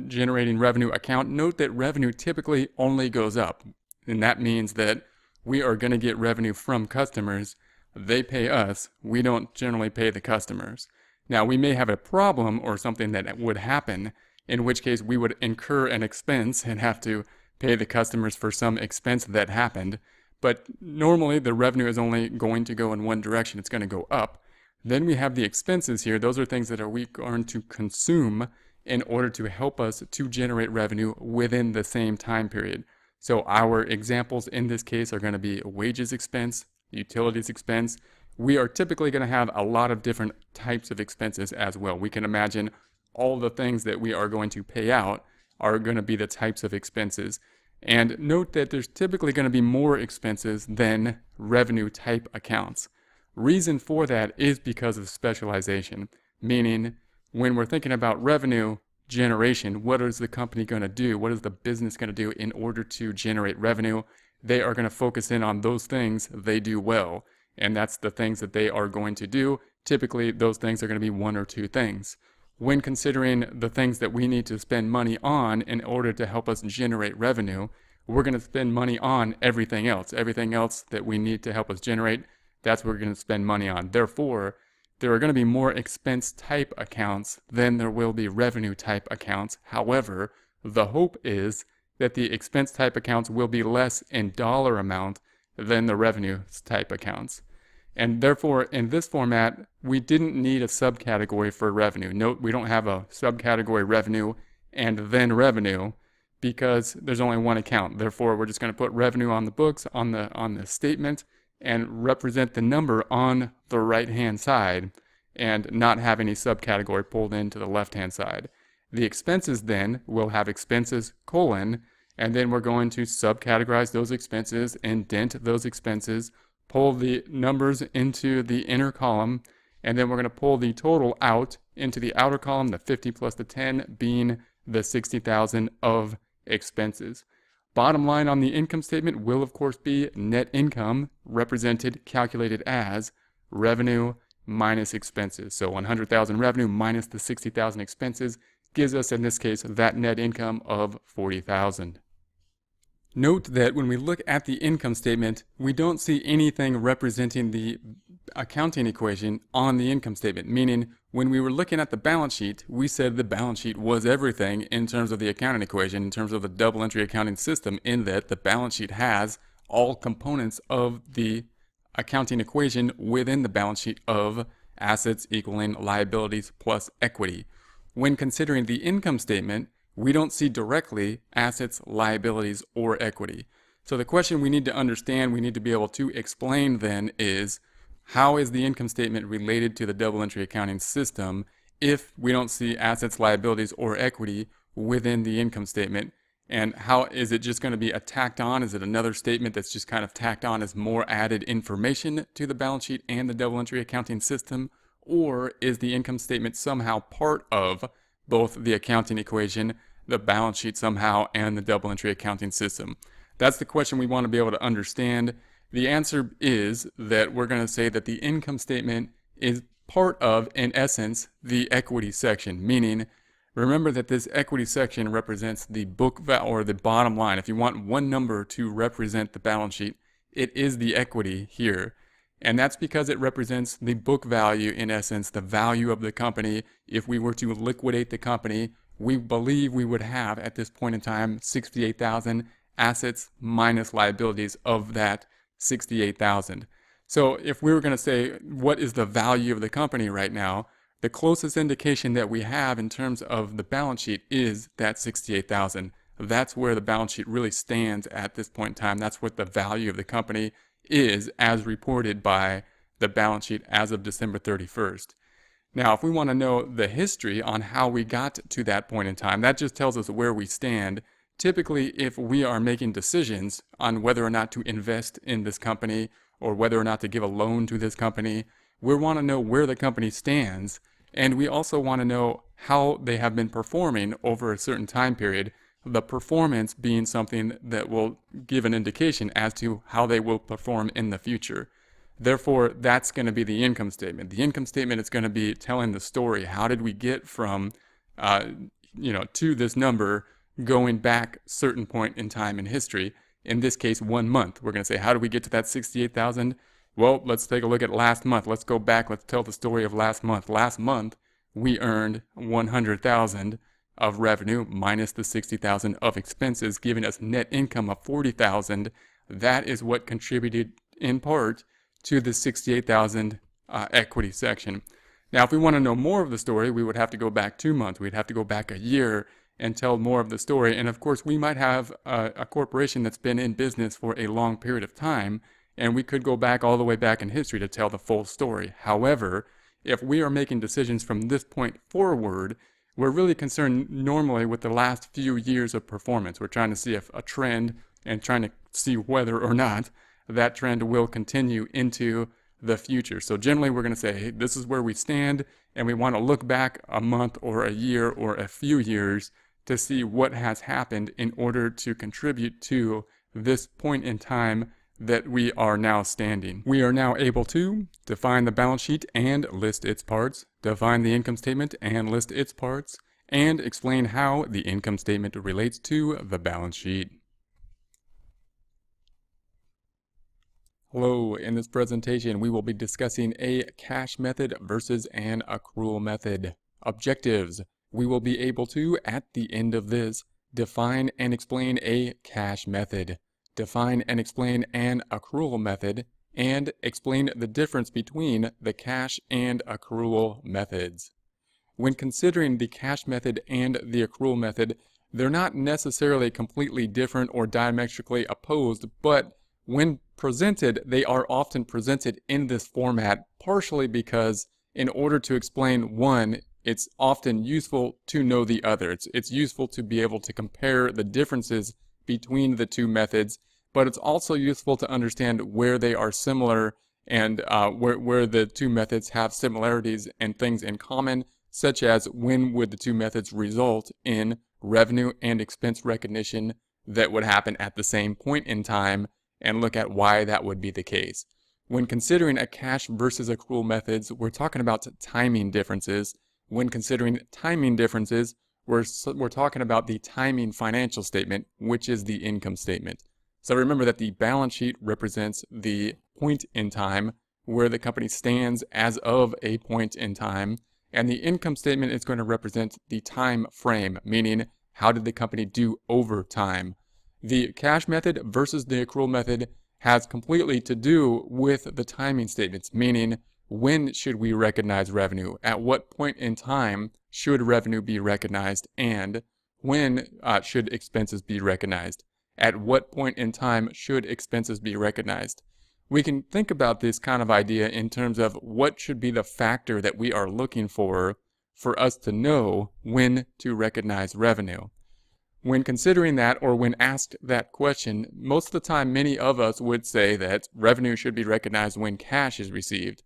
generating revenue account. Note that revenue typically only goes up, and that means that we are going to get revenue from customers. They pay us. We don't generally pay the customers. Now, we may have a problem or something that would happen, in which case we would incur an expense and have to pay the customers for some expense that happened. But normally the revenue is only going to go in one direction. It's going to go up. Then we have the expenses here. Those are things that we are going to consume in order to help us to generate revenue within the same time period. So our examples in this case are going to be wages expense, utilities expense. We are typically going to have a lot of different types of expenses as well. We can imagine all the things that we are going to pay out are going to be the types of expenses. And note that there's typically going to be more expenses than revenue type accounts. Reason for that is because of specialization, meaning when we're thinking about revenue generation, what is the company going to do? What is the business going to do in order to generate revenue? They are going to focus in on those things they do well. And that's the things that they are going to do. Typically, those things are going to be one or two things. When considering the things that we need to spend money on in order to help us generate revenue, we're going to spend money on everything else. Everything else that we need to help us generate, that's what we're going to spend money on. Therefore, there are going to be more expense type accounts than there will be revenue type accounts. However, the hope is that the expense type accounts will be less in dollar amount than the revenue type accounts. And therefore, in this format, we didn't need a subcategory for revenue. Note, we don't have a subcategory revenue and then revenue because there's only one account. Therefore, we're just going to put revenue on the books, on the statement, and represent the number on the right-hand side and not have any subcategory pulled into the left-hand side. The expenses then will have expenses, colon, and then we're going to subcategorize those expenses, indent those expenses, pull the numbers into the inner column, and then we're going to pull the total out into the outer column, the 50 plus the 10 being the 60,000 of expenses. Bottom line on the income statement will of course be net income, represented, calculated as revenue minus expenses. So 100,000 revenue minus the 60,000 expenses gives us, in this case, that net income of 40,000. Note that when we look at the income statement, we don't see anything representing the accounting equation on the income statement, meaning when we were looking at the balance sheet, we said the balance sheet was everything in terms of the accounting equation, in terms of the double entry accounting system, in that the balance sheet has all components of the accounting equation within the balance sheet of assets equaling liabilities plus equity. When considering the income statement, we don't see directly assets, liabilities, or equity. So the question we need to understand, we need to be able to explain then is, how is the income statement related to the double entry accounting system if we don't see assets, liabilities, or equity within the income statement? And how is it just going to be a tacked on? Is it another statement that's just kind of tacked on as more added information to the balance sheet and the double entry accounting system? Or is the income statement somehow part of both the accounting equation, the balance sheet somehow, and the double entry accounting system? That's the question we want to be able to understand. The answer is that we're going to say that the income statement is part of, in essence, the equity section, meaning remember that this equity section represents the book value or the bottom line. If you want one number to represent the balance sheet, it is the equity here. And that's because it represents the book value, in essence, the value of the company. If we were to liquidate the company, we believe we would have at this point in time 68,000 assets minus liabilities of that 68,000. So if we were going to say what is the value of the company right now, the closest indication that we have in terms of the balance sheet is that 68,000. That's where the balance sheet really stands at this point in time. That's what the value of the company is as reported by the balance sheet as of December 31st. Now, if we want to know the history on how we got to that point in time, that just tells us where we stand. Typically, if we are making decisions on whether or not to invest in this company or whether or not to give a loan to this company, we want to know where the company stands, and we also want to know how they have been performing over a certain time period, the performance being something that will give an indication as to how they will perform in the future. Therefore, that's going to be the income statement. The income statement is going to be telling the story. How did we get from, to this number going back a certain point in time in history? In this case, 1 month. We're going to say, how did we get to that 68,000? Well, let's take a look at last month. Let's go back. Let's tell the story of last month. Last month, we earned 100,000 of revenue minus the 60,000 of expenses, giving us net income of 40,000. That is what contributed in part to the 68,000 equity section. Now, if we want to know more of the story, we would have to go back 2 months. We'd have to go back a year and tell more of the story. And of course, we might have a corporation that's been in business for a long period of time, and we could go back all the way back in history to tell the full story. However, if we are making decisions from this point forward, We're really concerned normally with the last few years of performance. We're trying to see a trend and trying to see whether or not that trend will continue into the future. So generally we're going to say, hey, this is where we stand, and we want to look back a month or a year or a few years to see what has happened in order to contribute to this point in time that we are now standing. We are now able to define the balance sheet and list its parts, define the income statement and list its parts, and explain how the income statement relates to the balance sheet. Hello, in this presentation we will be discussing a cash method versus an accrual method. Objectives: we will be able to, at the end of this, define and explain a cash method, define and explain an accrual method, and explain the difference between the cash and accrual methods. When considering the cash method and the accrual method, they're not necessarily completely different or diametrically opposed, but when presented, they are often presented in this format, partially because in order to explain one, it's often useful to know the other. It's useful to be able to compare the differences between the two methods, but it's also useful to understand where they are similar and where the two methods have similarities and things in common, such as when would the two methods result in revenue and expense recognition that would happen at the same point in time, and look at why that would be the case. When considering a cash versus accrual methods, we're talking about timing differences. When considering timing differences, we're talking about the timing financial statement, which is the income statement. So remember that the balance sheet represents the point in time where the company stands as of a point in time, and the income statement is going to represent the time frame, meaning how did the company do over time. The cash method versus the accrual method has completely to do with the timing statements, meaning when should we recognize revenue, at what point in time should revenue be recognized, and when should expenses be recognized. At what point in time should expenses be recognized? We can think about this kind of idea in terms of what should be the factor that we are looking for us to know when to recognize revenue. When considering that, or when asked that question, most of the time many of us would say that revenue should be recognized when cash is received.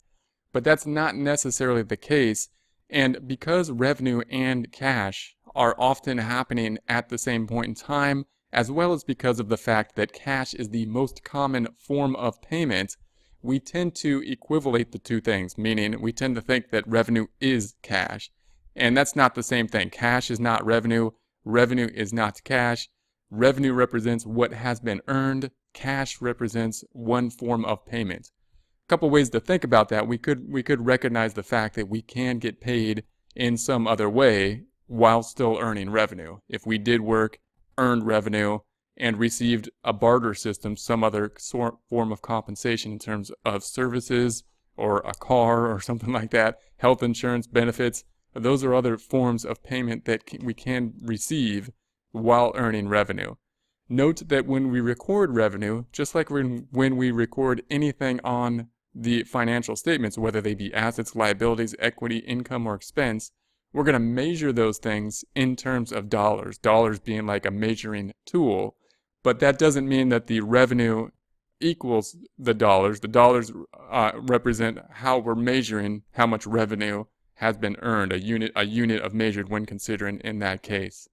But that's not necessarily the case, and because revenue and cash are often happening at the same point in time, as well as because of the fact that cash is the most common form of payment, we tend to equivalate the two things, meaning we tend to think that revenue is cash. And that's not the same thing. Cash is not revenue. Revenue is not cash. Revenue represents what has been earned. Cash represents one form of payment. A couple ways to think about that. We could recognize the fact that we can get paid in some other way while still earning revenue. If we did work, earned revenue, and received a barter system, some other form of compensation in terms of services or a car or something like that, health insurance benefits, those are other forms of payment that we can receive while earning revenue. Note that when we record revenue, just like when we record anything on the financial statements, whether they be assets, liabilities, equity, income, or expense, we're going to measure those things in terms of dollars, dollars being like a measuring tool. But that doesn't mean that the revenue equals the dollars. The dollars represent how we're measuring how much revenue has been earned, a unit of measured when considering in that case.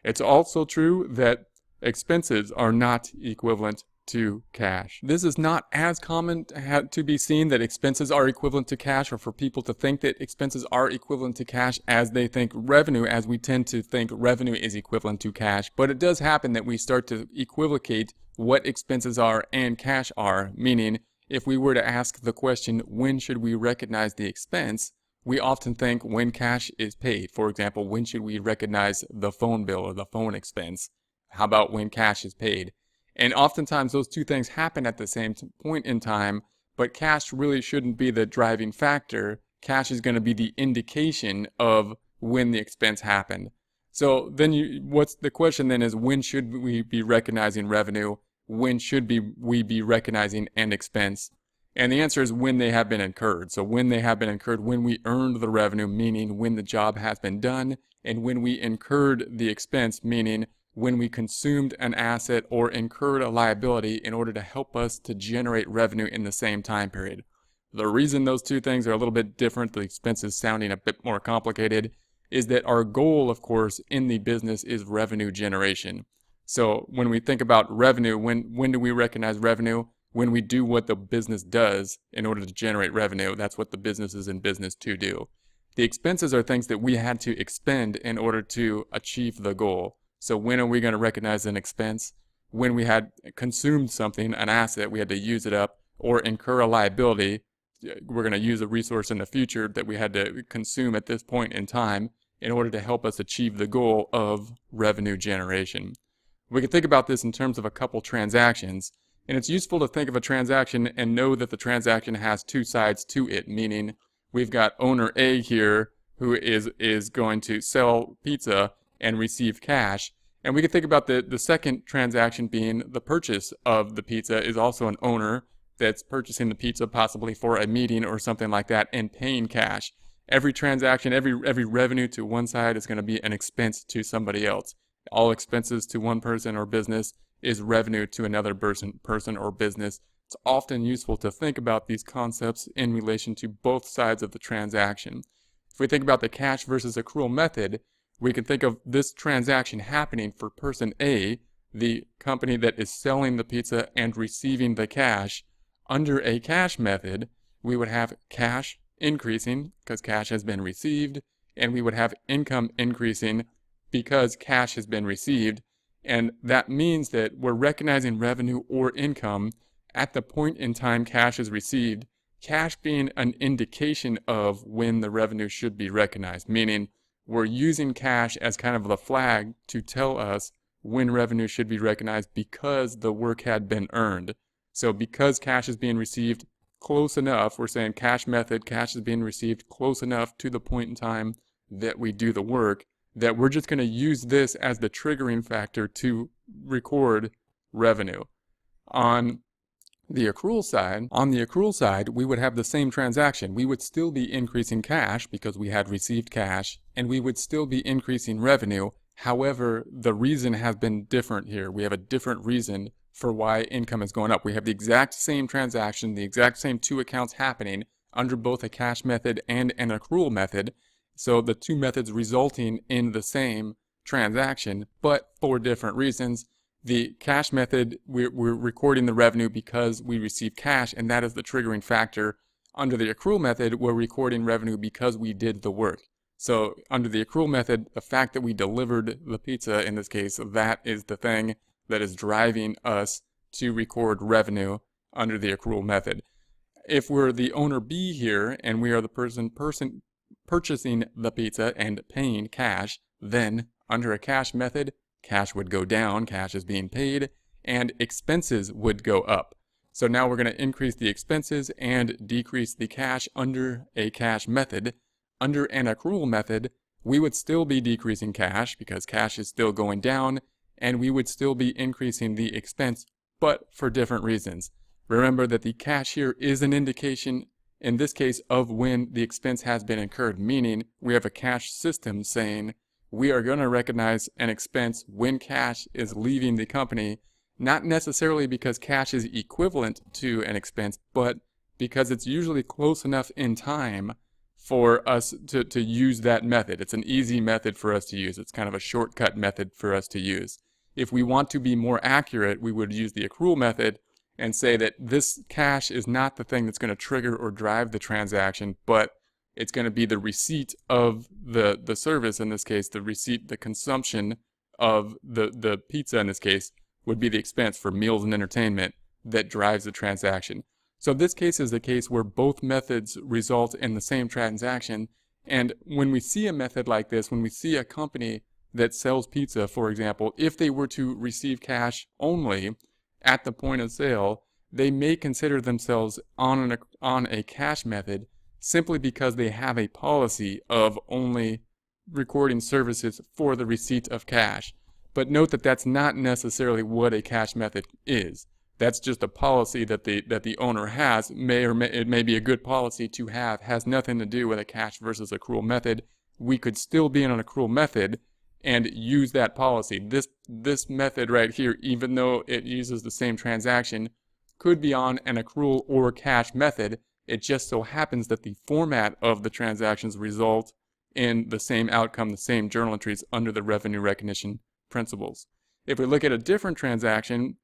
It's also true that expenses are not equivalent to cash. This is not as common to be seen that expenses are equivalent to cash, or for people to think that expenses are equivalent to cash as they think revenue, as we tend to think revenue is equivalent to cash. But it does happen that we start to equivocate what expenses are and cash are, meaning if we were to ask the question, when should we recognize the expense, we often think when cash is paid. For example, when should we recognize the phone bill or the phone expense? How about when cash is paid? And oftentimes those two things happen at the same point in time, but cash really shouldn't be the driving factor. Cash is going to be the indication of when the expense happened. So then what's the question then is, when should we be recognizing revenue? When should we be recognizing an expense? And the answer is when they have been incurred. So when they have been incurred, when we earned the revenue, meaning when the job has been done, and when we incurred the expense, meaning when we consumed an asset or incurred a liability in order to help us to generate revenue in the same time period. The reason those two things are a little bit different, the expenses sounding a bit more complicated, is that our goal, of course, in the business is revenue generation. So when we think about revenue, when do we recognize revenue? When we do what the business does in order to generate revenue. That's what the business is in business to do. The expenses are things that we had to expend in order to achieve the goal. So when are we going to recognize an expense? When we had consumed something, an asset, we had to use it up, or incur a liability. We're going to use a resource in the future that we had to consume at this point in time in order to help us achieve the goal of revenue generation. We can think about this in terms of a couple transactions, and it's useful to think of a transaction and know that the transaction has two sides to it, meaning we've got owner A here who is going to sell pizza and receive cash. And we can think about the second transaction being the purchase of the pizza is also an owner that's purchasing the pizza possibly for a meeting or something like that and paying cash. Every transaction, every revenue to one side is going to be an expense to somebody else. All expenses to one person or business is revenue to another person or business. It's often useful to think about these concepts in relation to both sides of the transaction. If we think about the cash versus accrual method, we can think of this transaction happening for person A, the company that is selling the pizza and receiving the cash. Under a cash method, we would have cash increasing because cash has been received, and we would have income increasing because cash has been received. And that means that we're recognizing revenue or income at the point in time cash is received, cash being an indication of when the revenue should be recognized, meaning we're using cash as kind of the flag to tell us when revenue should be recognized because the work had been earned. So because cash is being received close enough, we're saying cash method, cash is being received close enough to the point in time that we do the work, that we're just going to use this as the triggering factor to record revenue. On the accrual side, we would have the same transaction. We would still be increasing cash because we had received cash, and we would still be increasing revenue. However, the reason has been different here. We have a different reason for why income is going up. We have the exact same transaction, the exact same two accounts happening under both a cash method and an accrual method. So the two methods resulting in the same transaction, but for different reasons. The cash method, we're recording the revenue because we receive cash, and that is the triggering factor. Under the accrual method, we're recording revenue because we did the work. So under the accrual method, the fact that we delivered the pizza, in this case, that is the thing that is driving us to record revenue under the accrual method. If we're the owner B here, and we are the person purchasing the pizza and paying cash, then under a cash method, cash would go down, cash is being paid, and expenses would go up. So now we're going to increase the expenses and decrease the cash under a cash method. Under an accrual method, we would still be decreasing cash because cash is still going down, and we would still be increasing the expense, but for different reasons. Remember that the cash here is an indication, in this case, of when the expense has been incurred, meaning we have a cash system saying we are going to recognize an expense when cash is leaving the company, not necessarily because cash is equivalent to an expense, but because it's usually close enough in time for us to use that method. It's an easy method for us to use. It's kind of a shortcut method for us to use. If we want to be more accurate, we would use the accrual method and say that this cash is not the thing that's going to trigger or drive the transaction, but it's going to be the receipt of the service, in this case, the consumption of the pizza, in this case, would be the expense for meals and entertainment that drives the transaction. So this case is a case where both methods result in the same transaction. And when we see a method like this, when we see a company that sells pizza, for example, if they were to receive cash only at the point of sale, they may consider themselves on a cash method simply because they have a policy of only recording services for the receipt of cash. But note that that's not necessarily what a cash method is. That's just a policy that the owner has. It may be a good policy to have. Has nothing to do with a cash versus accrual method. We could still be in an accrual method and use that policy. This method right here, even though it uses the same transaction, could be on an accrual or cash method. It just so happens that the format of the transactions result in the same outcome, the same journal entries under the revenue recognition principles. If we look at a different transaction,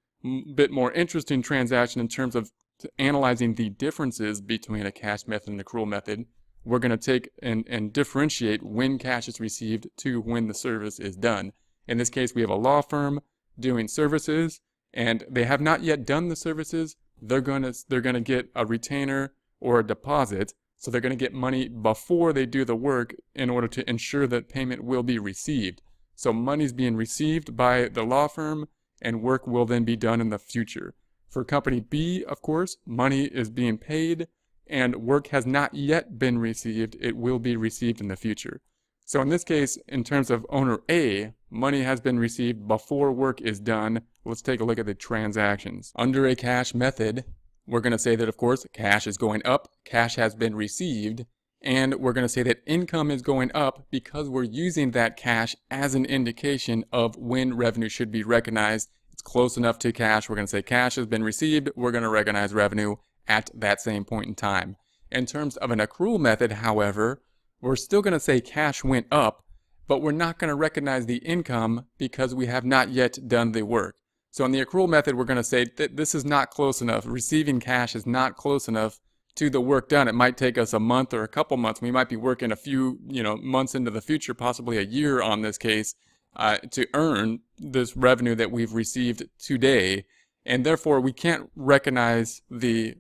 bit more interesting transaction in terms of analyzing the differences between a cash method and accrual method, we're going to take and differentiate when cash is received to when the service is done. In this case, we have a law firm doing services, and they have not yet done the services. They're going to get a retainer or a deposit, so they're going to get money before they do the work in order to ensure that payment will be received. So money's being received by the law firm, and work will then be done in the future. For company B, of course, money is being paid and work has not yet been received. It will be received in the future. So in this case, in terms of owner A, money has been received before work is done. Let's take a look at the transactions. Under a cash method, we're going to say that, of course, cash is going up, cash has been received, and we're going to say that income is going up because we're using that cash as an indication of when revenue should be recognized. It's close enough to cash. We're going to say cash has been received. We're going to recognize revenue at that same point in time. In terms of an accrual method, however, we're still going to say cash went up, but we're not going to recognize the income because we have not yet done the work. So in the accrual method, we're going to say that this is not close enough. Receiving cash is not close enough to the work done. It might take us a month or a couple months. We might be working a few months into the future, possibly a year on this case, to earn this revenue that we've received today. And therefore, we can't recognize the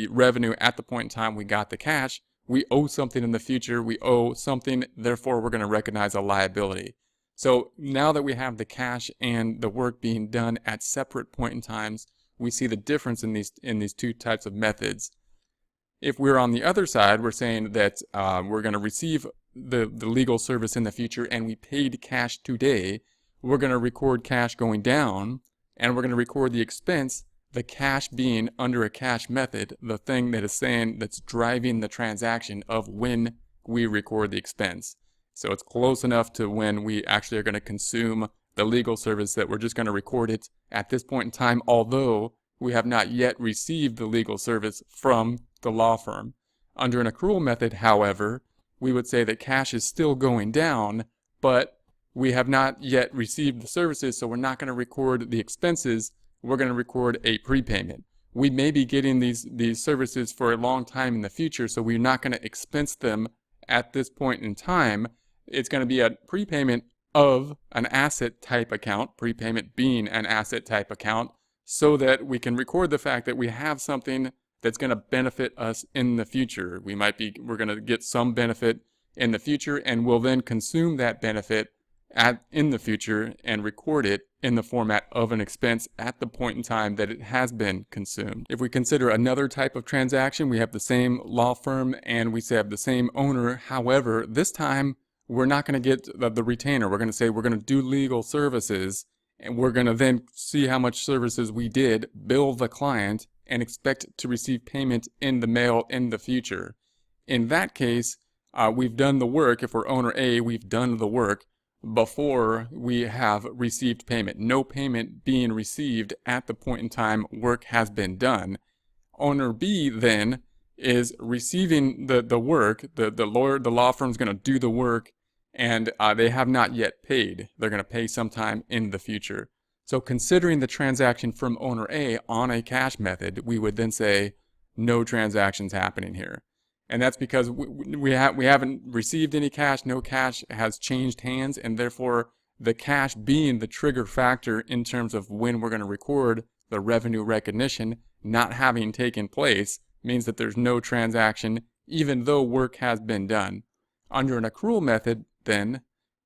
revenue at the point in time we got the cash. We owe something in the future. We owe something. Therefore, we're going to recognize a liability. So now that we have the cash and the work being done at separate point in times, we see the difference in these two types of methods. If we're on the other side, we're saying that we're going to receive the legal service in the future and we paid cash today. We're going to record cash going down, and we're going to record the expense, the cash being under a cash method, the thing that is saying that's driving the transaction of when we record the expense. So it's close enough to when we actually are going to consume the legal service that we're just going to record it at this point in time, although we have not yet received the legal service from the law firm. Under an accrual method, however, we would say that cash is still going down, but we have not yet received the services, so we're not going to record the expenses. We're going to record a prepayment. We may be getting these services for a long time in the future, so we're not going to expense them at this point in time. It's going to be a prepayment of an asset type account, prepayment being an asset type account, so that we can record the fact that we have something that's going to benefit us in the future. We're going to get some benefit in the future, and we'll then consume that benefit in the future and record it in the format of an expense at the point in time that it has been consumed. If we consider another type of transaction, we have the same law firm and we have the same owner. However, this time we're not going to get the retainer. We're going to say we're going to do legal services, and we're going to then see how much services we did, bill the client, and expect to receive payment in the mail in the future. In that case, we've done the work. If we're owner A, we've done the work before we have received payment. No payment being received at the point in time work has been done. Owner B then is receiving the work. The law firm's going to do the work, and they have not yet paid. They're going to pay sometime in the future. So considering the transaction from owner A on a cash method, we would then say no transactions happening here. And that's because we haven't received any cash, no cash has changed hands, and therefore the cash being the trigger factor in terms of when we're going to record the revenue recognition not having taken place means that there's no transaction even though work has been done. Under an accrual method, then,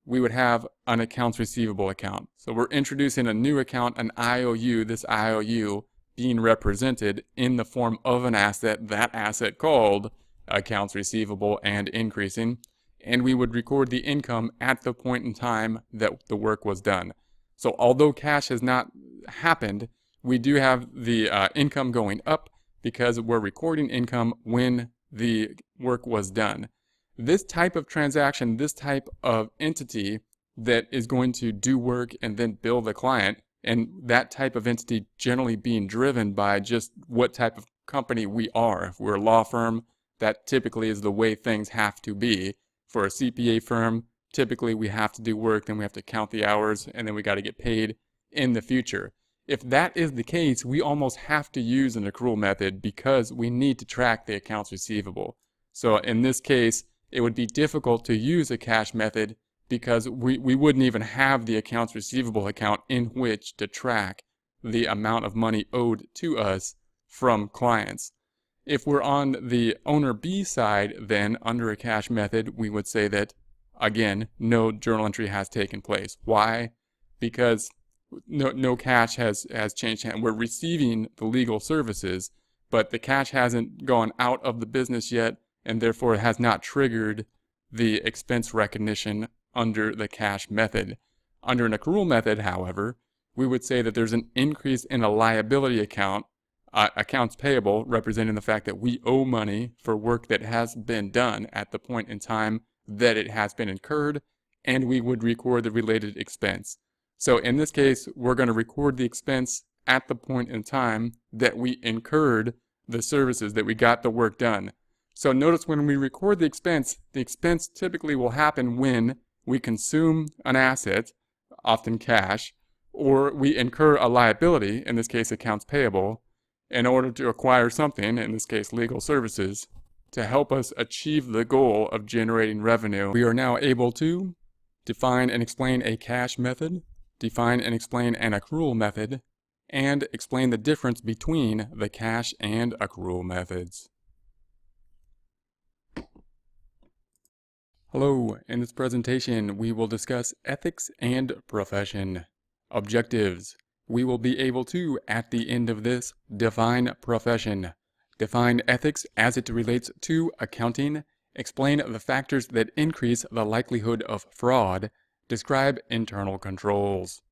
we would have an accounts receivable account. So we're introducing a new account, an IOU, this IOU being represented in the form of an asset, that asset called accounts receivable and increasing, and we would record the income at the point in time that the work was done. So although cash has not happened, we do have the income going up because we're recording income when the work was done. This type of transaction, this type of entity that is going to do work and then bill the client, and that type of entity generally being driven by just what type of company we are. If we're a law firm, that typically is the way things have to be. For a CPA firm, typically we have to do work, then we have to count the hours, and then we got to get paid in the future. If that is the case, we almost have to use an accrual method because we need to track the accounts receivable. So in this case, it would be difficult to use a cash method because we wouldn't even have the accounts receivable account in which to track the amount of money owed to us from clients. If we're on the owner B side, then under a cash method, we would say that, again, no journal entry has taken place. Why? Because no cash has changed hands. We're receiving the legal services, but the cash hasn't gone out of the business yet, and therefore it has not triggered the expense recognition under the cash method. Under an accrual method, however, we would say that there's an increase in a liability account, accounts payable, representing the fact that we owe money for work that has been done at the point in time that it has been incurred, and we would record the related expense. So in this case, we're going to record the expense at the point in time that we incurred the services, that we got the work done. So notice when we record the expense typically will happen when we consume an asset, often cash, or we incur a liability, in this case accounts payable, in order to acquire something, in this case legal services, to help us achieve the goal of generating revenue. We are now able to define and explain a cash method, define and explain an accrual method, and explain the difference between the cash and accrual methods. Hello, in this presentation we will discuss ethics and profession. Objectives. We will be able to, at the end of this, define profession, define ethics as it relates to accounting, explain the factors that increase the likelihood of fraud, describe internal controls.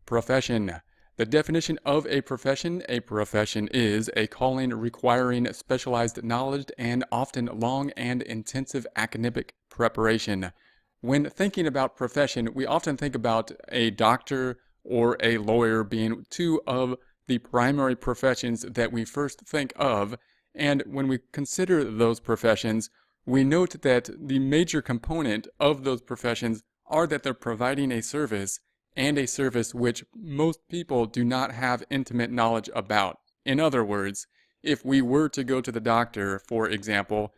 Profession. The definition of a profession is a calling requiring specialized knowledge and often long and intensive academic preparation. When thinking about profession, we often think about a doctor or a lawyer being two of the primary professions that we first think of, and when we consider those professions, we note that the major component of those professions are that they're providing a service, and a service which most people do not have intimate knowledge about. In other words, if we were to go to the doctor, for example,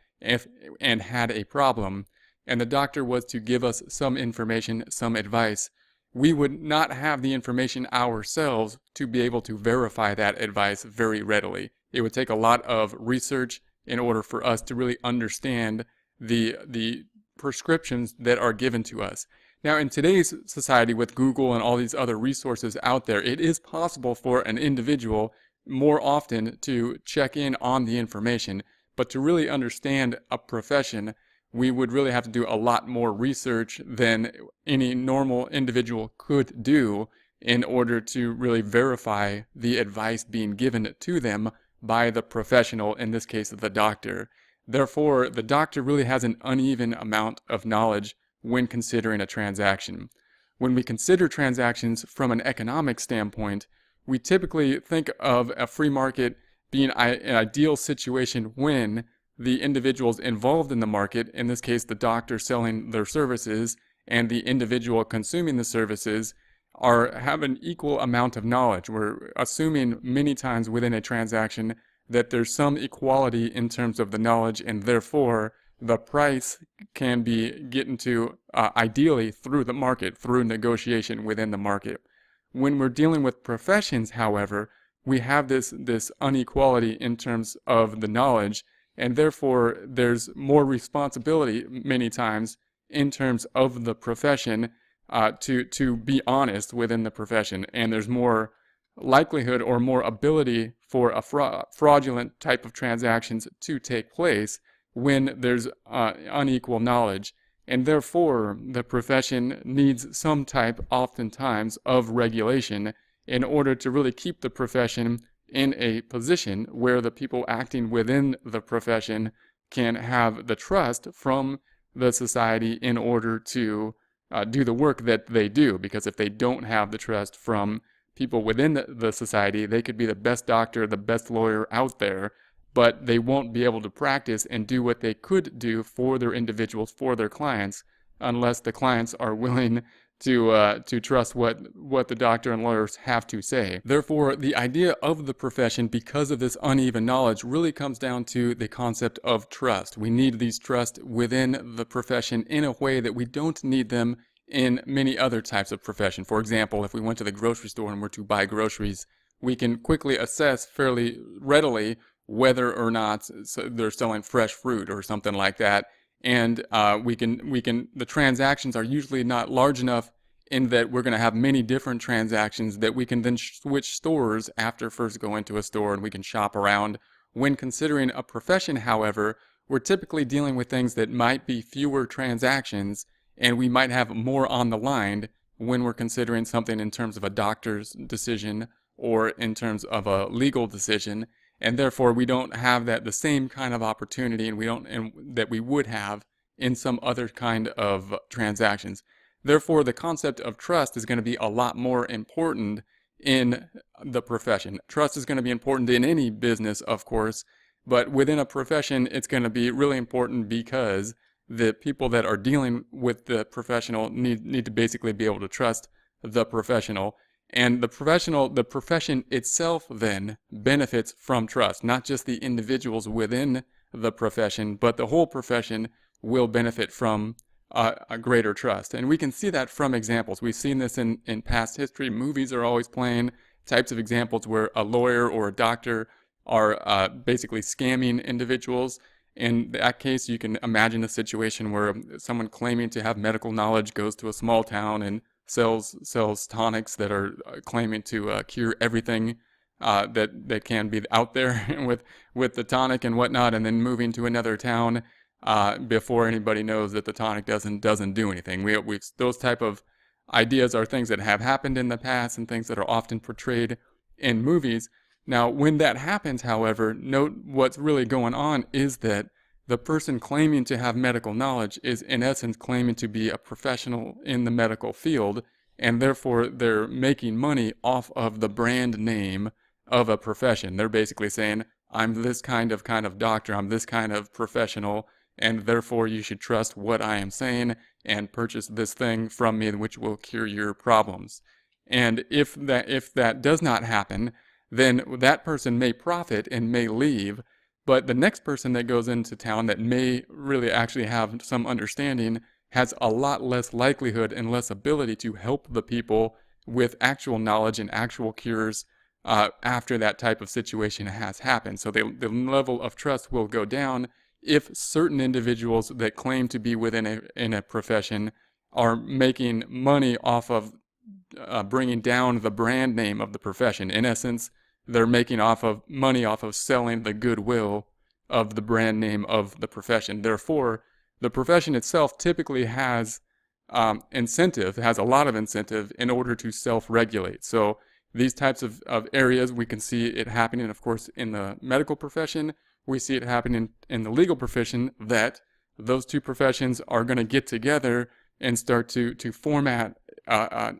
and had a problem, and the doctor was to give us some information, some advice, we would not have the information ourselves to be able to verify that advice very readily. It would take a lot of research in order for us to really understand the prescriptions that are given to us. Now, in today's society with Google and all these other resources out there, it is possible for an individual more often to check in on the information, but to really understand a profession, we would really have to do a lot more research than any normal individual could do in order to really verify the advice being given to them by the professional, in this case the doctor. Therefore, the doctor really has an uneven amount of knowledge when considering a transaction. When we consider transactions from an economic standpoint, we typically think of a free market being an ideal situation when the individuals involved in the market, in this case the doctor selling their services and the individual consuming the services, have an equal amount of knowledge. We're assuming many times within a transaction that there's some equality in terms of the knowledge, and therefore the price can be gotten to ideally through the market, through negotiation within the market. When we're dealing with professions, however, we have this inequality in terms of the knowledge, and therefore there's more responsibility many times in terms of the profession to be honest within the profession, and there's more likelihood or more ability for a fraudulent type of transactions to take place when there's unequal knowledge, and therefore the profession needs some type, oftentimes, of regulation in order to really keep the profession in a position where the people acting within the profession can have the trust from the society in order to do the work that they do. Because if they don't have the trust from people within the society, they could be the best doctor, the best lawyer out there, but they won't be able to practice and do what they could do for their individuals, for their clients, unless the clients are willing to trust what the doctor and lawyers have to say. Therefore, the idea of the profession, because of this uneven knowledge, really comes down to the concept of trust. We need these trust within the profession in a way that we don't need them in many other types of profession. For example, if we went to the grocery store and were to buy groceries, we can quickly assess fairly readily whether or not they're selling fresh fruit or something like that. And the transactions are usually not large enough in that we're going to have many different transactions that we can then switch stores after first going to a store, and we can shop around. When considering a profession, however, we're typically dealing with things that might be fewer transactions, and we might have more on the line when we're considering something in terms of a doctor's decision or in terms of a legal decision. And therefore, we don't have the same kind of opportunity, and that we would have in some other kind of transactions. Therefore, the concept of trust is going to be a lot more important in the profession. Trust is going to be important in any business, of course, but within a profession, it's going to be really important because the people that are dealing with the professional need to basically be able to trust the professional. And the profession itself then benefits from trust, not just the individuals within the profession, but the whole profession will benefit from a greater trust. And we can see that from examples. We've seen this in past history. Movies are always playing types of examples where a lawyer or a doctor are basically scamming individuals. In that case, you can imagine a situation where someone claiming to have medical knowledge goes to a small town and sells tonics that are claiming to cure everything that can be out there with the tonic and whatnot, and then moving to another town before anybody knows that the tonic doesn't do anything. We've those type of ideas are things that have happened in the past and things that are often portrayed in movies. Now, when that happens, however, note what's really going on is that the person claiming to have medical knowledge is in essence claiming to be a professional in the medical field, and therefore they're making money off of the brand name of a profession. They're basically saying, I'm this kind of doctor, I'm this kind of professional, and therefore you should trust what I am saying and purchase this thing from me which will cure your problems. And if that does not happen, then that person may profit and may leave, but the next person that goes into town that may really actually have some understanding has a lot less likelihood and less ability to help the people with actual knowledge and actual cures after that type of situation has happened. So the level of trust will go down if certain individuals that claim to be within a profession are making money off of bringing down the brand name of the profession. In essence, they're making money off of selling the goodwill of the brand name of the profession. Therefore, the profession itself typically has a lot of incentive in order to self-regulate. So these types of areas, we can see it happening, of course, in the medical profession. We see it happening in the legal profession, that those two professions are going to get together and start to format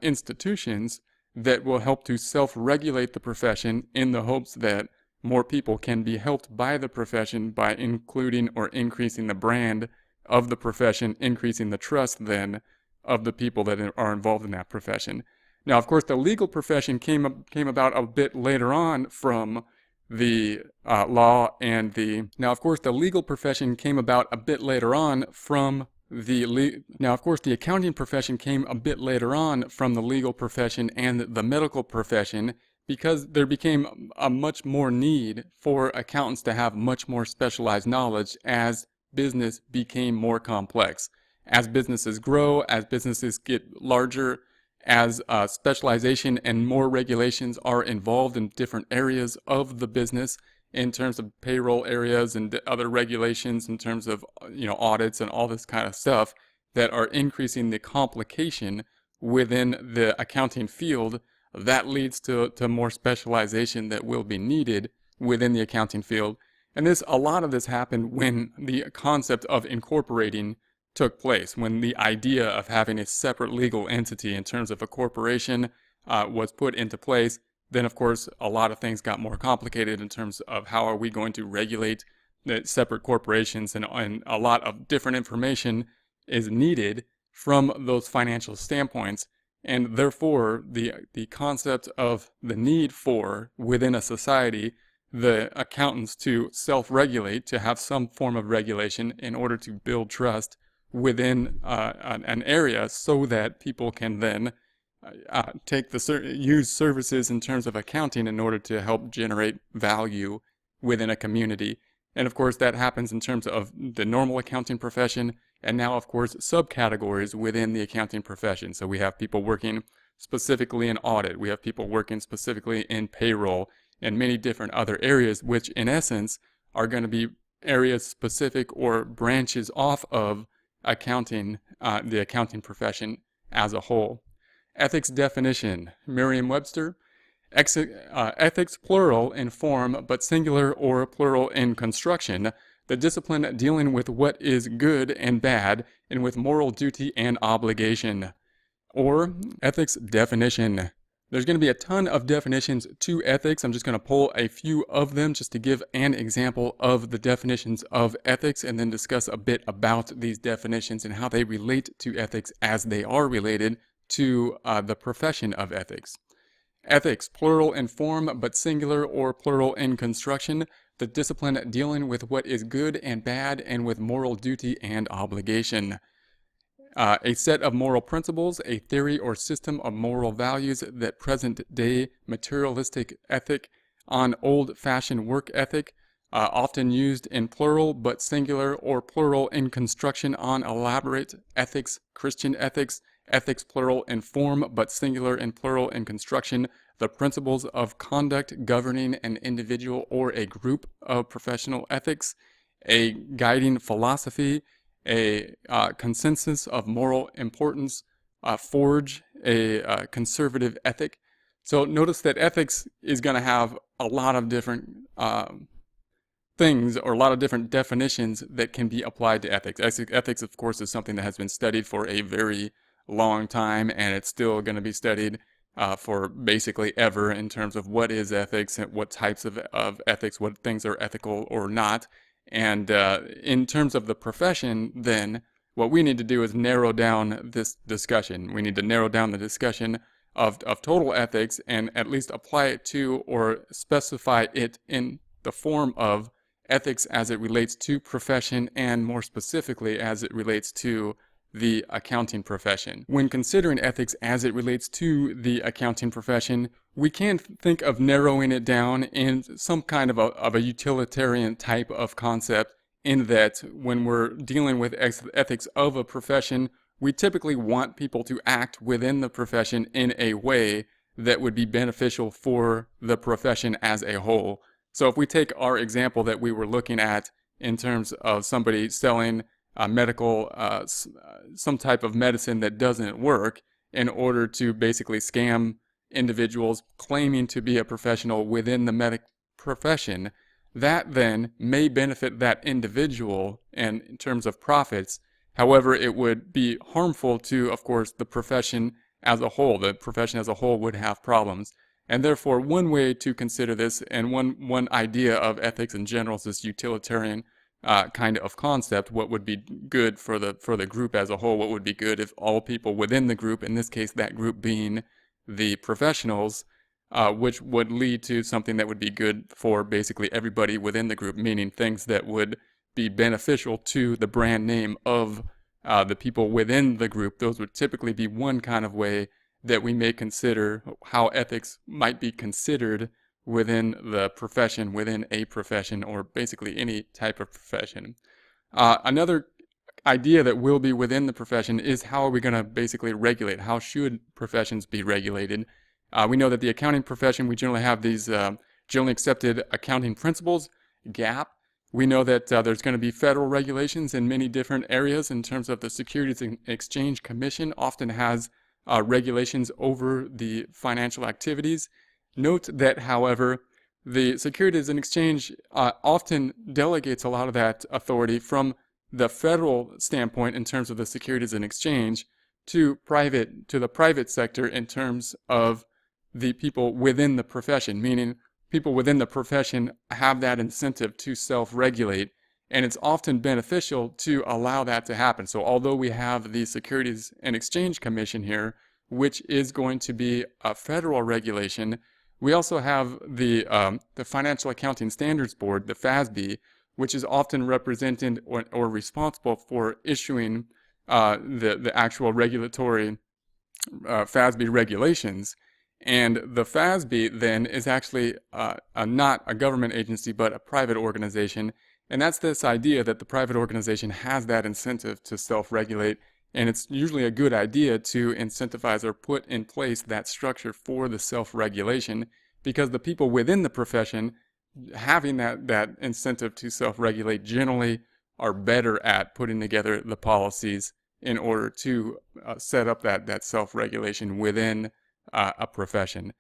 institutions that will help to self-regulate the profession in the hopes that more people can be helped by the profession by including or increasing the brand of the profession, increasing the trust then of the people that are involved in that profession. Now, of course, the legal profession came about a bit later on from the law and the... Now, of course, the legal profession came about a bit later on from Now, of course, the accounting profession came a bit later on from the legal profession and the medical profession, because there became a much more need for accountants to have much more specialized knowledge as business became more complex. As businesses grow, as businesses get larger, as specialization and more regulations are involved in different areas of the business, in terms of payroll areas and other regulations, in terms of audits and all this kind of stuff that are increasing the complication within the accounting field, that leads to more specialization that will be needed within the accounting field. And a lot of this happened when the concept of incorporating took place, when the idea of having a separate legal entity in terms of a corporation was put into place. Then, of course, a lot of things got more complicated in terms of how are we going to regulate the separate corporations, and a lot of different information is needed from those financial standpoints. And therefore, the concept of the need for, within a society, the accountants to self-regulate, to have some form of regulation in order to build trust within an area, so that people can then use services in terms of accounting in order to help generate value within a community. And of course, that happens in terms of the normal accounting profession, and now, of course, subcategories within the accounting profession. So we have people working specifically in audit, we have people working specifically in payroll, and many different other areas, which in essence are going to be areas specific or branches off of accounting, the accounting profession as a whole. Ethics definition, Merriam-Webster. Ethics, plural in form, but singular or plural in construction, the discipline dealing with what is good and bad, and with moral duty and obligation. Or ethics definition. There's going to be a ton of definitions to ethics. I'm just going to pull a few of them just to give an example of the definitions of ethics, and then discuss a bit about these definitions and how they relate to ethics as they are related to the profession of ethics. Ethics, plural in form, but singular or plural in construction, the discipline dealing with what is good and bad, and with moral duty and obligation. A set of moral principles, a theory or system of moral values that present-day materialistic ethic on old-fashioned work ethic, often used in plural but singular or plural in construction on elaborate ethics, Christian ethics, ethics plural in form but singular and plural in construction, the principles of conduct governing an individual or a group of professional ethics, a guiding philosophy, a consensus of moral importance, forge a conservative ethic. So notice that ethics is going to have a lot of different things, or a lot of different definitions that can be applied to ethics. Ethics, of course, is something that has been studied for a very long time, and it's still going to be studied for basically ever in terms of what is ethics and what types of ethics, what things are ethical or not. And in terms of the profession, then, what we need to do is narrow down this discussion. We need to narrow down the discussion of total ethics, and at least apply it to, or specify it in the form of ethics as it relates to profession, and more specifically as it relates to the accounting profession. When considering ethics as it relates to the accounting profession, we can think of narrowing it down in some kind of a utilitarian type of concept, in that when we're dealing with ethics of a profession, we typically want people to act within the profession in a way that would be beneficial for the profession as a whole. So if we take our example that we were looking at in terms of somebody selling some type of medicine that doesn't work, in order to basically scam individuals claiming to be a professional within the medic profession, that then may benefit that individual and in terms of profits. However, it would be harmful to, of course, the profession as a whole. The profession as a whole would have problems. And therefore, one way to consider this, and one idea of ethics in general, is this utilitarian kind of concept. What would be good for the group as a whole? What would be good if all people within the group, in this case that group being the professionals, which would lead to something that would be good for basically everybody within the group, meaning things that would be beneficial to the brand name of the people within the group. Those would typically be one kind of way that we may consider how ethics might be considered within the profession, within a profession, or basically any type of profession. Another idea that will be within the profession is how are we going to basically regulate? How should professions be regulated? We know that the accounting profession, we generally have these generally accepted accounting principles, GAAP. We know that there's going to be federal regulations in many different areas in terms of the Securities and Exchange Commission often has regulations over the financial activities. Note that, however, the Securities and Exchange often delegates a lot of that authority from the federal standpoint in terms of the Securities and Exchange to the private sector in terms of the people within the profession, meaning people within the profession have that incentive to self-regulate, and it's often beneficial to allow that to happen. So although we have the Securities and Exchange Commission here, which is going to be a federal regulation, we also have the Financial Accounting Standards Board, the FASB, which is often represented or responsible for issuing the actual regulatory FASB regulations. And the FASB then is actually not a government agency, but a private organization. And that's this idea that the private organization has that incentive to self-regulate. And it's usually a good idea to incentivize or put in place that structure for the self-regulation, because the people within the profession having that incentive to self-regulate generally are better at putting together the policies in order to set up that self-regulation within a profession.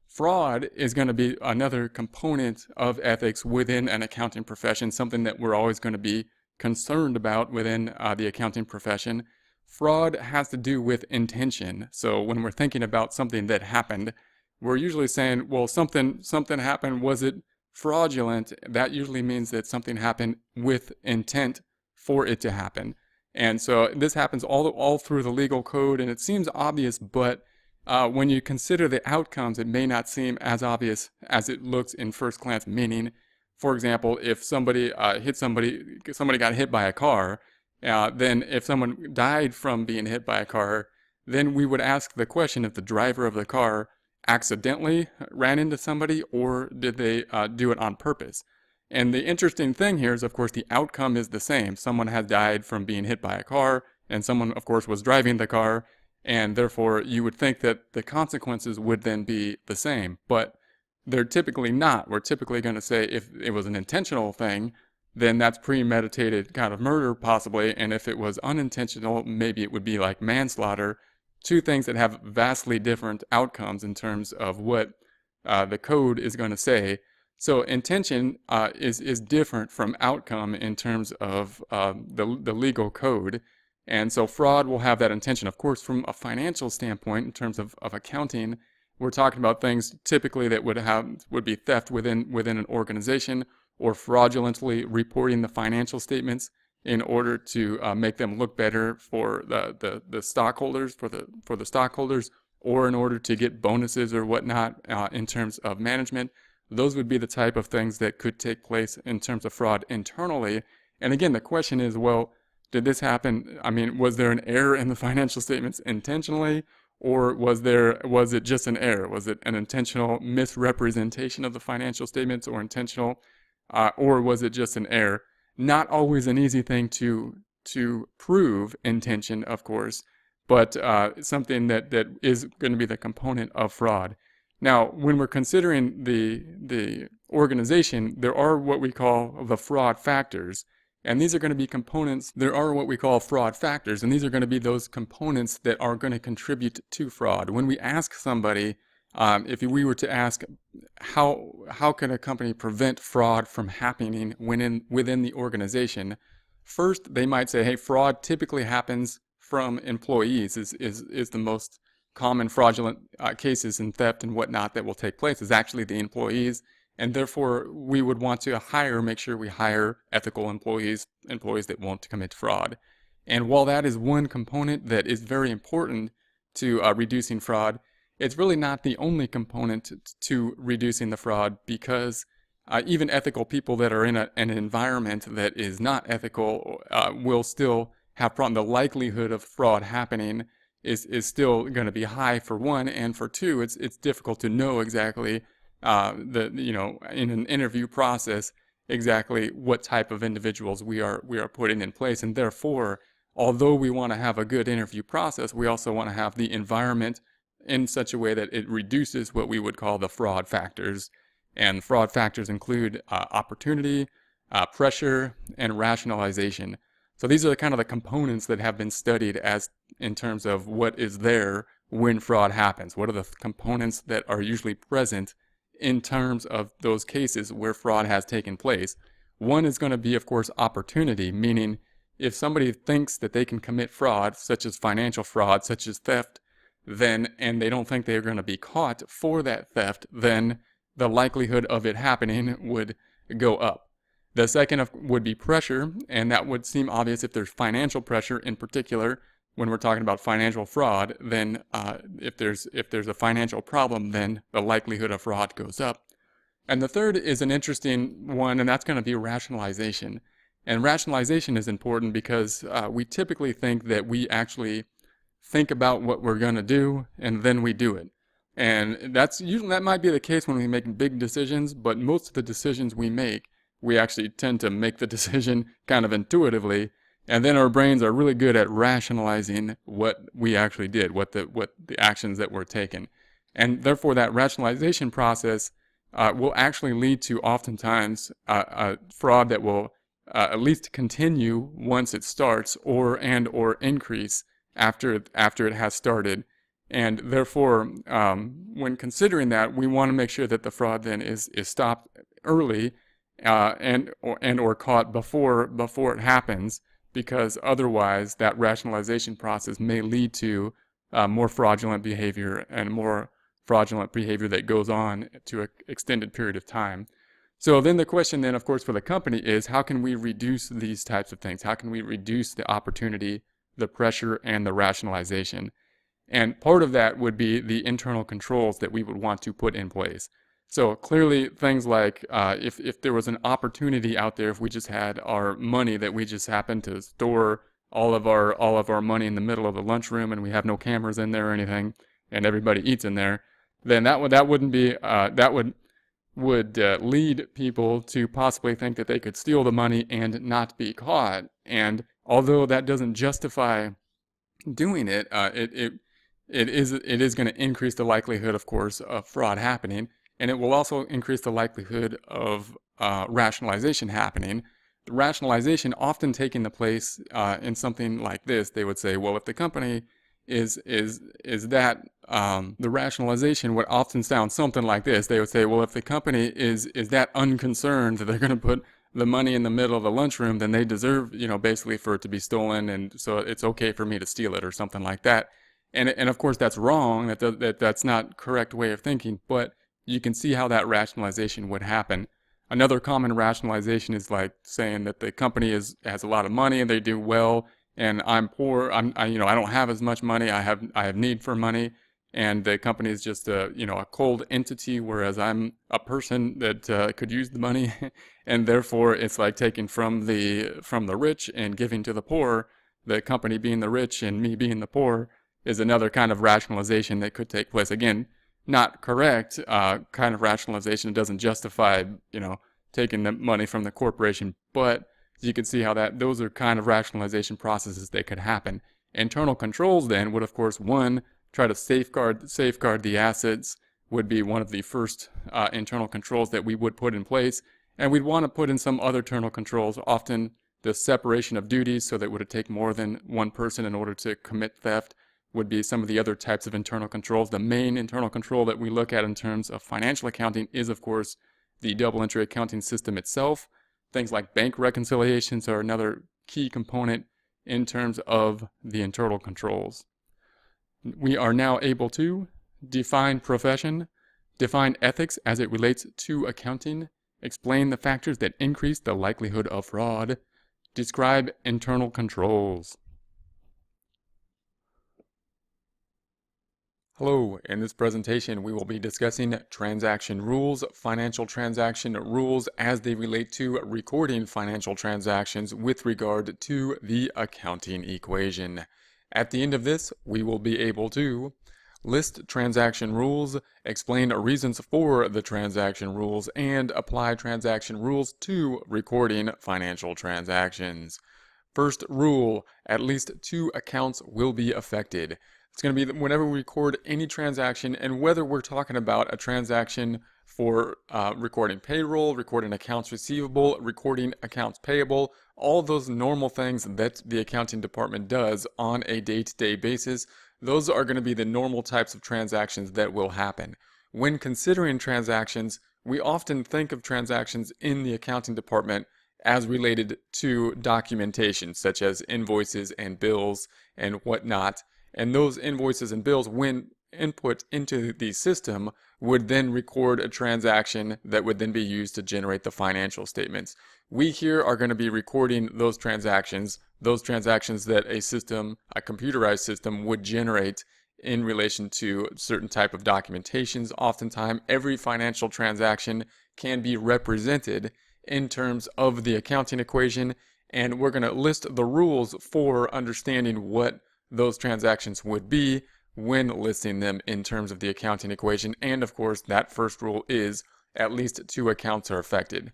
Fraud is going to be another component of ethics within an accounting profession, something that we're always going to be concerned about within the accounting profession. Fraud has to do with intention. So when we're thinking about something that happened, we're usually saying, well, something happened. Was it fraudulent? That usually means that something happened with intent for it to happen. And so this happens all through the legal code, and it seems obvious, but when you consider the outcomes, it may not seem as obvious as it looks in first glance. Meaning, for example, if somebody got hit by a car, then if someone died from being hit by a car, then we would ask the question if the driver of the car accidentally ran into somebody or did they do it on purpose. And the interesting thing here is, of course, the outcome is the same. Someone has died from being hit by a car, and someone, of course, was driving the car, and therefore you would think that the consequences would then be the same. But they're typically not. We're typically going to say if it was an intentional thing, then that's premeditated kind of murder possibly, and if it was unintentional, maybe it would be like manslaughter. Two things that have vastly different outcomes in terms of what the code is going to say. So intention is different from outcome in terms of the legal code. And so fraud will have that intention. Of course, from a financial standpoint, in terms of accounting, we're talking about things typically that would be theft within an organization, or fraudulently reporting the financial statements in order to make them look better for the stockholders, for the stockholders, or in order to get bonuses or whatnot in terms of management. Those would be the type of things that could take place in terms of fraud internally. And again, the question is, well, did this happen? I mean, was there an error in the financial statements intentionally, or was it just an error? Was it an intentional misrepresentation of the financial statements, or intentional, or was it just an error? Not always an easy thing to prove intention, of course, but something that is going to be the component of fraud. Now, when we're considering the organization, there are what we call the fraud factors. And these are going to be components. There are what we call fraud factors, and these are going to be those components that are going to contribute to fraud. When we ask somebody, if we were to ask, how can a company prevent fraud from happening within the organization? First, they might say, hey, fraud typically happens from employees. Is the most common fraudulent cases in theft and whatnot that will take place is actually the employees. And therefore, we would want to make sure we hire ethical employees that won't commit fraud. And while that is one component that is very important to reducing fraud, it's really not the only component to reducing the fraud, because even ethical people that are in an environment that is not ethical will still have problem. The likelihood of fraud happening is still going to be high, for one, and for two, it's difficult to know exactly in an interview process exactly what type of individuals we are putting in place. And therefore, although we want to have a good interview process, we also want to have the environment in such a way that it reduces what we would call the fraud factors. And fraud factors include opportunity, pressure, and rationalization. So these are kind of the components that have been studied as in terms of what is there when fraud happens? What are the components that are usually present in terms of those cases where fraud has taken place? One is going to be, of course, opportunity, meaning if somebody thinks that they can commit fraud, such as financial fraud, such as theft, and they don't think they're going to be caught for that theft, then the likelihood of it happening would go up. The second would be pressure, and that would seem obvious if there's financial pressure in particular. When we're talking about financial fraud, then if there's a financial problem, then the likelihood of fraud goes up. And the third is an interesting one, and that's going to be rationalization. And rationalization is important because we typically think that we actually think about what we're going to do, and then we do it. And that might be the case when we make big decisions, but most of the decisions we make, we actually tend to make the decision kind of intuitively, and then our brains are really good at rationalizing what we actually did, what the actions that were taken. And therefore that rationalization process will actually lead to oftentimes fraud that will at least continue once it starts, or increase after it has started. And therefore, when considering that, we want to make sure that the fraud then is stopped early or caught before it happens, because otherwise that rationalization process may lead to more fraudulent behavior and more fraudulent behavior that goes on to an extended period of time. So then the question then, of course, for the company is, how can we reduce these types of things? How can we reduce the opportunity, the pressure, and the rationalization? And part of that would be the internal controls that we would want to put in place. So clearly things like if there was an opportunity out there, if we just had our money that we just happened to store all of our money in the middle of the lunchroom, and we have no cameras in there or anything, and everybody eats in there, then that would lead people to possibly think that they could steal the money and not be caught. And although that doesn't justify doing it, it is going to increase the likelihood, of course, of fraud happening, and it will also increase the likelihood of rationalization happening. The rationalization often taking the place in something like this. They would say, well, if the company is that the rationalization would often sound something like this. They would say, well, if the company is that unconcerned that they're going to put the money in the middle of the lunchroom, then they deserve, basically for it to be stolen, and so it's okay for me to steal it or something like that. And of course that's wrong. That's not correct way of thinking, but you can see how that rationalization would happen. Another common rationalization is like saying that the company has a lot of money and they do well, and I'm poor. I don't have as much money. I have need for money, and the company is just a cold entity, whereas I'm a person that could use the money, and therefore it's like taking from the rich and giving to the poor. The company being the rich and me being the poor is another kind of rationalization that could take place. Again, not correct kind of rationalization. It doesn't justify taking the money from the corporation, but you can see how those are kind of rationalization processes that could happen. Internal controls then would, of course, one, try to safeguard the assets, would be one of the first internal controls that we would put in place. And we'd want to put in some other internal controls, often the separation of duties, so that it would take more than one person in order to commit theft, would be some of the other types of internal controls. The main internal control that we look at in terms of financial accounting is, of course, the double entry accounting system itself. Things like bank reconciliations are another key component in terms of the internal controls. We are now able to define profession, define ethics as it relates to accounting, explain the factors that increase the likelihood of fraud, describe internal controls. Hello, in this presentation we will be discussing transaction rules, financial transaction rules as they relate to recording financial transactions with regard to the accounting equation. At the end of this, we will be able to list transaction rules, explain reasons for the transaction rules, and apply transaction rules to recording financial transactions. First rule, at least 2 accounts will be affected. It's going to be whenever we record any transaction, and whether we're talking about a transaction for recording payroll, recording accounts receivable, recording accounts payable, all those normal things that the accounting department does on a day-to-day basis, Those are going to be the normal types of transactions that will happen. When considering transactions, we often think of transactions in the accounting department as related to documentation, such as invoices and bills and whatnot. And those invoices and bills, when input into the system, would then record a transaction that would then be used to generate the financial statements. We here are going to be recording those transactions that a system, a computerized system, would generate in relation to certain type of documentations. Oftentimes, every financial transaction can be represented in terms of the accounting equation, and we're going to list the rules for understanding what those transactions would be when listing them in terms of the accounting equation. And of course, that first rule is at least 2 accounts are affected.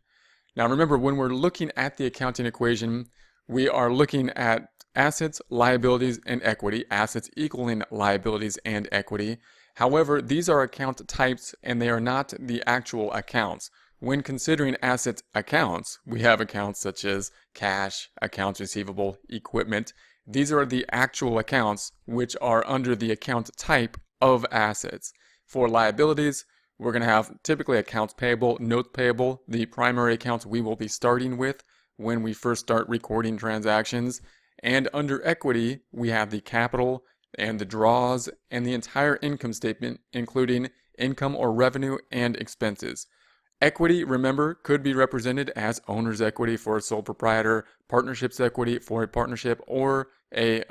Now remember, when we're looking at the accounting equation, we are looking at assets, liabilities, and equity, assets equaling liabilities and equity. However, these are account types and they are not the actual accounts. When considering asset accounts, we have accounts such as cash, accounts receivable, equipment. These are the actual accounts which are under the account type of assets. For liabilities, we're going to have typically accounts payable, notes payable, the primary accounts we will be starting with when we first start recording transactions. And under equity, we have the capital and the draws and the entire income statement, including income or revenue and expenses. Equity, remember, could be represented as owner's equity for a sole proprietor, partnership's equity for a partnership, or a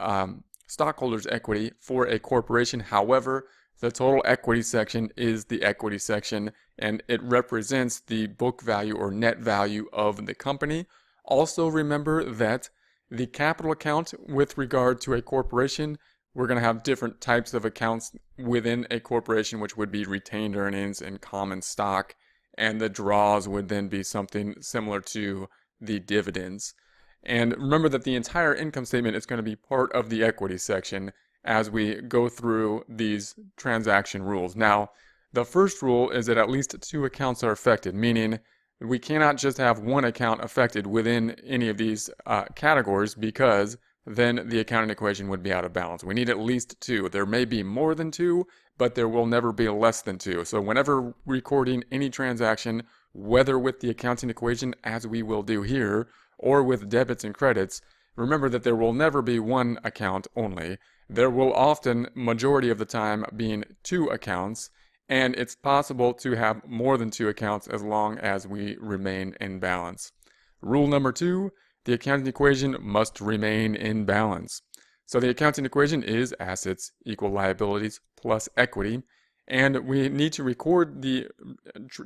stockholder's equity for a corporation. However, the total equity section is the equity section, and it represents the book value or net value of the company. Also remember that the capital account with regard to a corporation, we're going to have different types of accounts within a corporation, which would be retained earnings and common stock. And the draws would then be something similar to the dividends. And remember that the entire income statement is going to be part of the equity section as we go through these transaction rules. Now, the first rule is that at least 2 accounts are affected, meaning we cannot just have 1 account affected within any of these categories, because then the accounting equation would be out of balance. We need at least 2. There may be more than 2, but there will never be less than 2. So whenever recording any transaction, whether with the accounting equation, as we will do here, or with debits and credits, remember that there will never be 1 account only. There will often, majority of the time, being 2 accounts, and it's possible to have more than 2 accounts as long as we remain in balance. Rule number 2, the accounting equation must remain in balance. So the accounting equation is assets equal liabilities plus equity, and we need to record the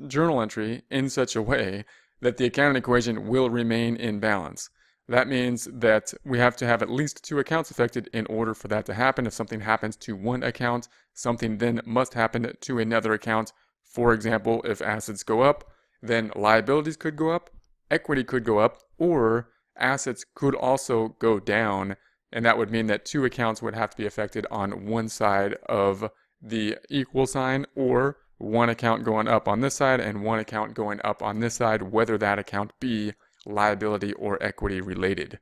journal entry in such a way that the accounting equation will remain in balance. That means that we have to have at least 2 accounts affected in order for that to happen. If something happens to 1 account, something then must happen to another account. For example, if assets go up, then liabilities could go up, equity could go up, or assets could also go down. And that would mean that 2 accounts would have to be affected on one side of the equal sign, or 1 account going up on this side and 1 account going up on this side, whether that account be liability or equity related.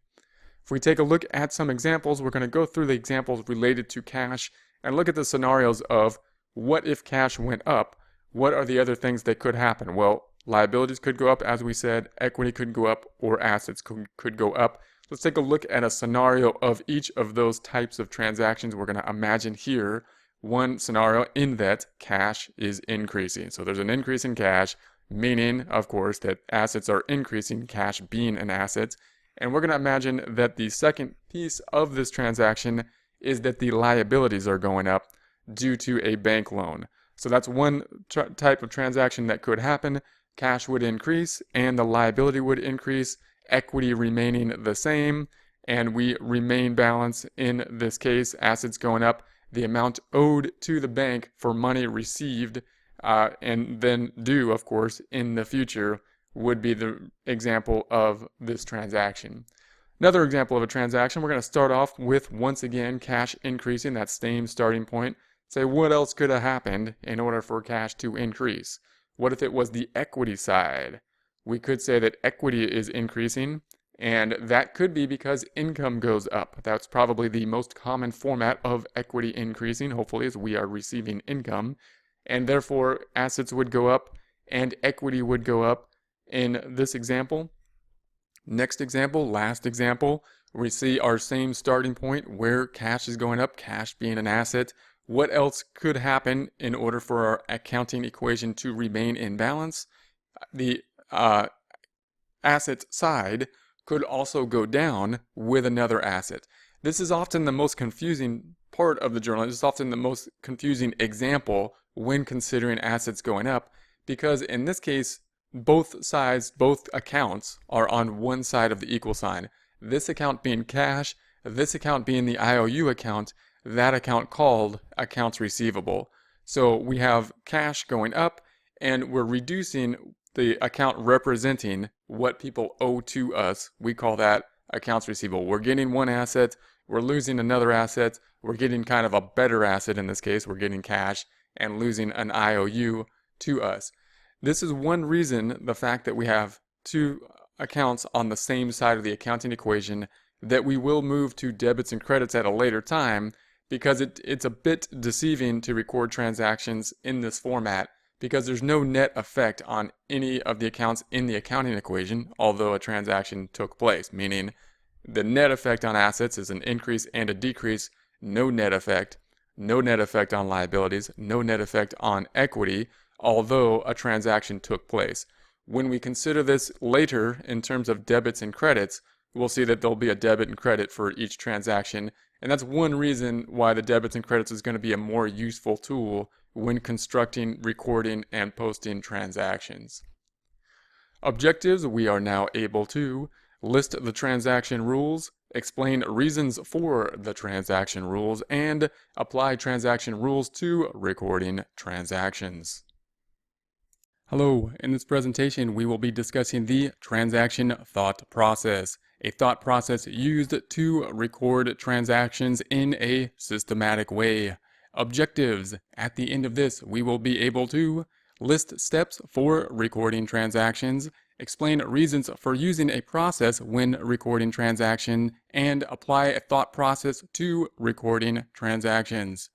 If we take a look at some examples, we're going to go through the examples related to cash and look at the scenarios of what if cash went up, what are the other things that could happen? Well, liabilities could go up, as we said, equity could go up, or assets could go up. Let's take a look at a scenario of each of those types of transactions. We're going to imagine here one scenario in that cash is increasing. So there's an increase in cash, meaning, of course, that assets are increasing, cash being an asset. And we're going to imagine that the second piece of this transaction is that the liabilities are going up due to a bank loan. So that's one type of transaction that could happen. Cash would increase and the liability would increase, equity remaining the same, and we remain balanced in this case, assets going up, the amount owed to the bank for money received and then due, of course, in the future would be the example of this transaction. Another example of a transaction, we're going to start off with, once again, cash increasing, that same starting point. Say, what else could have happened in order for cash to increase? What if it was the equity side? We could say that equity is increasing And that could be because income goes up. That's probably the most common format of equity increasing, hopefully, as we are receiving income. And therefore, assets would go up and equity would go up in this example. Next example, last example, we see our same starting point where cash is going up, cash being an asset. What else could happen in order for our accounting equation to remain in balance? The asset side could also go down with another asset. This is often the most confusing part of the journal. It's often the most confusing example when considering assets going up, because in this case, both sides, both accounts are on one side of the equal sign. This account being cash, this account being the IOU account, that account called accounts receivable. So we have cash going up and we're reducing the account representing what people owe to us. We call that accounts receivable. We're getting one asset, we're losing another asset, we're getting kind of a better asset in this case, we're getting cash and losing an IOU to us. This is one reason, the fact that we have two accounts on the same side of the accounting equation, that we will move to debits and credits at a later time, because it's a bit deceiving to record transactions in this format, because there's no net effect on any of the accounts in the accounting equation, although a transaction took place, meaning the net effect on assets is an increase and a decrease, no net effect on liabilities, no net effect on equity, although a transaction took place. When we consider this later in terms of debits and credits, we'll see that there'll be a debit and credit for each transaction, and that's one reason why the debits and credits is going to be a more useful tool when constructing, recording, and posting transactions. Objectives: we are now able to list the transaction rules, explain reasons for the transaction rules, and apply transaction rules to recording transactions. Hello, in this presentation we will be discussing the transaction thought process, a thought process used to record transactions in a systematic way. Objectives: at the end of this we will be able to list steps for recording transactions, explain reasons for using a process when recording transaction, and apply a thought process to recording transactions.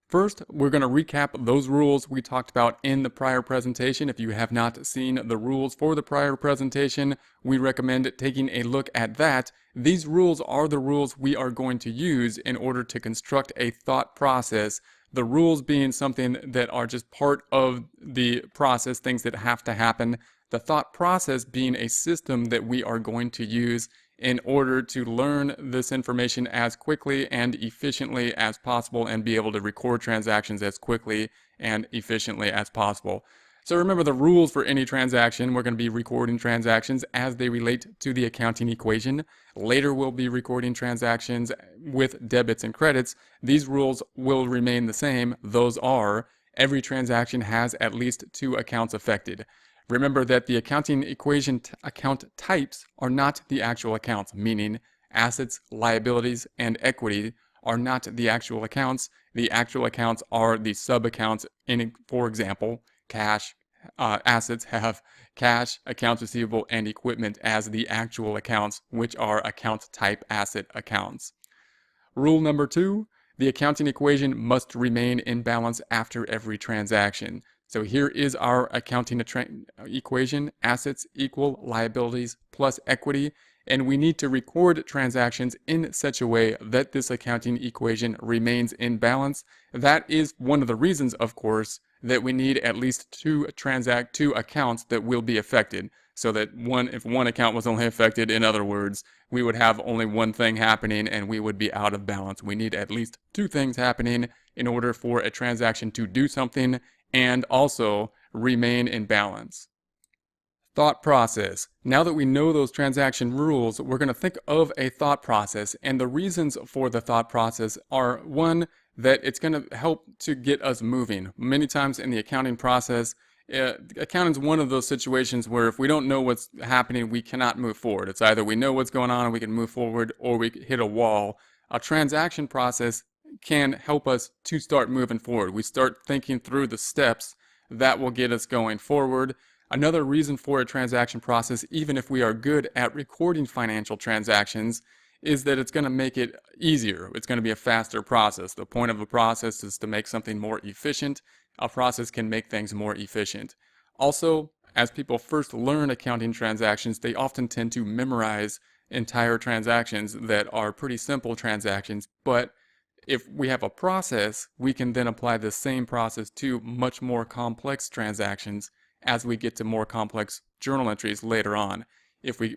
First, we're going to recap those rules we talked about in the prior presentation. If you have not seen the rules for the prior presentation, we recommend taking a look at that. These rules are the rules we are going to use in order to construct a thought process. The rules being something that are just part of the process, things that have to happen. The thought process being a system that we are going to use in order to learn this information as quickly and efficiently as possible and be able to record transactions as quickly and efficiently as possible. So remember the rules for any transaction. We're going to be recording transactions as they relate to the accounting equation. Later we'll be recording transactions with debits and credits. These rules will remain the same. Those are: every transaction has at least two accounts affected. Remember that the accounting equation account types are not the actual accounts, meaning assets, liabilities, and equity are not the actual accounts. The actual accounts are the sub-accounts. For example, cash, assets have cash, accounts receivable, and equipment as the actual accounts, which are account type asset accounts. Rule number 2, the accounting equation must remain in balance after every transaction. So here is our accounting equation: assets equal liabilities plus equity, and we need to record transactions in such a way that this accounting equation remains in balance. That is one of the reasons, of course, that we need at least two accounts that will be affected, so that if one account was only affected, in other words, we would have only one thing happening and we would be out of balance. We need at least two things happening in order for a transaction to do something and also remain in balance. Thought process. Now that we know those transaction rules, we're going to think of a thought process, and the reasons for the thought process are: one, that it's going to help to get us moving. Many times in the accounting process, accounting is one of those situations where if we don't know what's happening, we cannot move forward. It's either we know what's going on and we can move forward, or we hit a wall. A transaction process can help us to start moving forward. We start thinking through the steps that will get us going forward. Another reason for a transaction process, even if we are good at recording financial transactions, is that it's going to make it easier. It's going to be a faster process. The point of a process is to make something more efficient. A process can make things more efficient. Also, as people first learn accounting transactions, they often tend to memorize entire transactions that are pretty simple transactions, but if we have a process, we can then apply the same process to much more complex transactions as we get to more complex journal entries later on.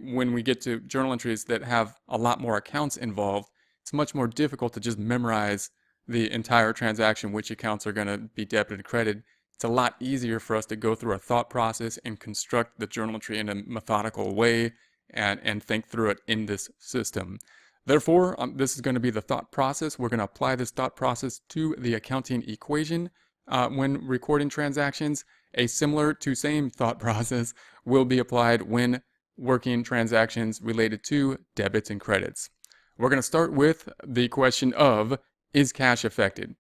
When we get to journal entries that have a lot more accounts involved, it's much more difficult to just memorize the entire transaction, which accounts are going to be debited and credited. It's a lot easier for us to go through a thought process and construct the journal entry in a methodical way and think through it in this system. Therefore, this is going to be the thought process. We're going to apply this thought process to the accounting equation when recording transactions. A similar to same thought process will be applied when working transactions related to debits and credits. We're going to start with the question of, is cash affected?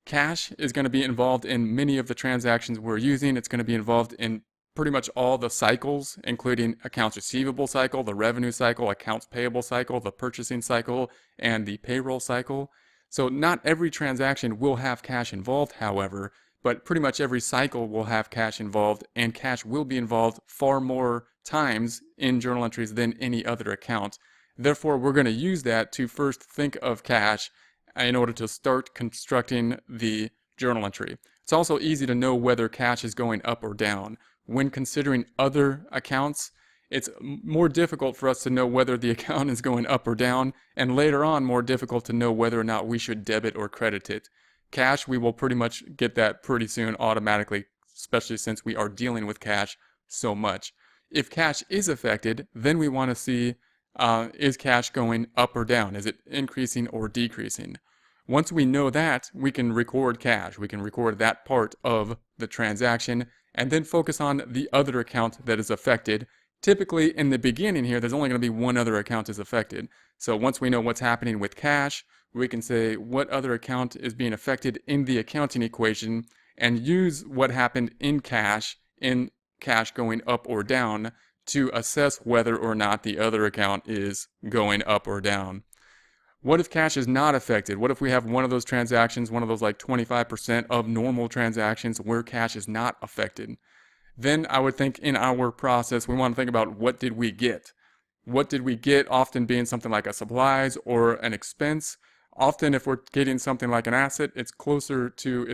Cash is going to be involved in many of the transactions we're using. It's going to be involved in pretty much all the cycles, including accounts receivable cycle, the revenue cycle, accounts payable cycle, the purchasing cycle, and the payroll cycle. So not every transaction will have cash involved, however, but pretty much every cycle will have cash involved, and cash will be involved far more times in journal entries than any other account. Therefore, we're going to use that to first think of cash in order to start constructing the journal entry. It's also easy to know whether cash is going up or down. When considering other accounts, it's more difficult for us to know whether the account is going up or down, and later on more difficult to know whether or not we should debit or credit it. Cash, we will pretty much get that pretty soon automatically, especially since we are dealing with cash so much. If cash is affected, then we want to see, is cash going up or down? Is it increasing or decreasing? Once we know that, we can record cash. We can record that part of the transaction and then focus on the other account that is affected. Typically, in the beginning here, there's only going to be one other account is affected. So once we know what's happening with cash, we can say what other account is being affected in the accounting equation and use what happened in cash going up or down to assess whether or not the other account is going up or down. What if cash is not affected? What if we have one of those transactions, one of those like 25% of normal transactions where cash is not affected? Then I would think in our process, we want to think about what did we get? What did we get, often being something like a supplies or an expense. Often if we're getting something like an asset, it's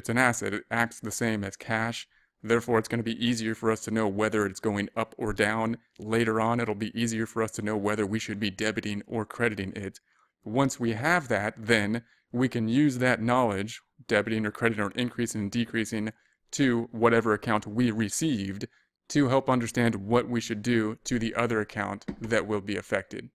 an asset. It acts the same as cash. Therefore, it's going to be easier for us to know whether it's going up or down. Later on, it'll be easier for us to know whether we should be debiting or crediting it. Once we have that, then we can use that knowledge, debiting or crediting or increasing and decreasing, to whatever account we received to help understand what we should do to the other account that will be affected.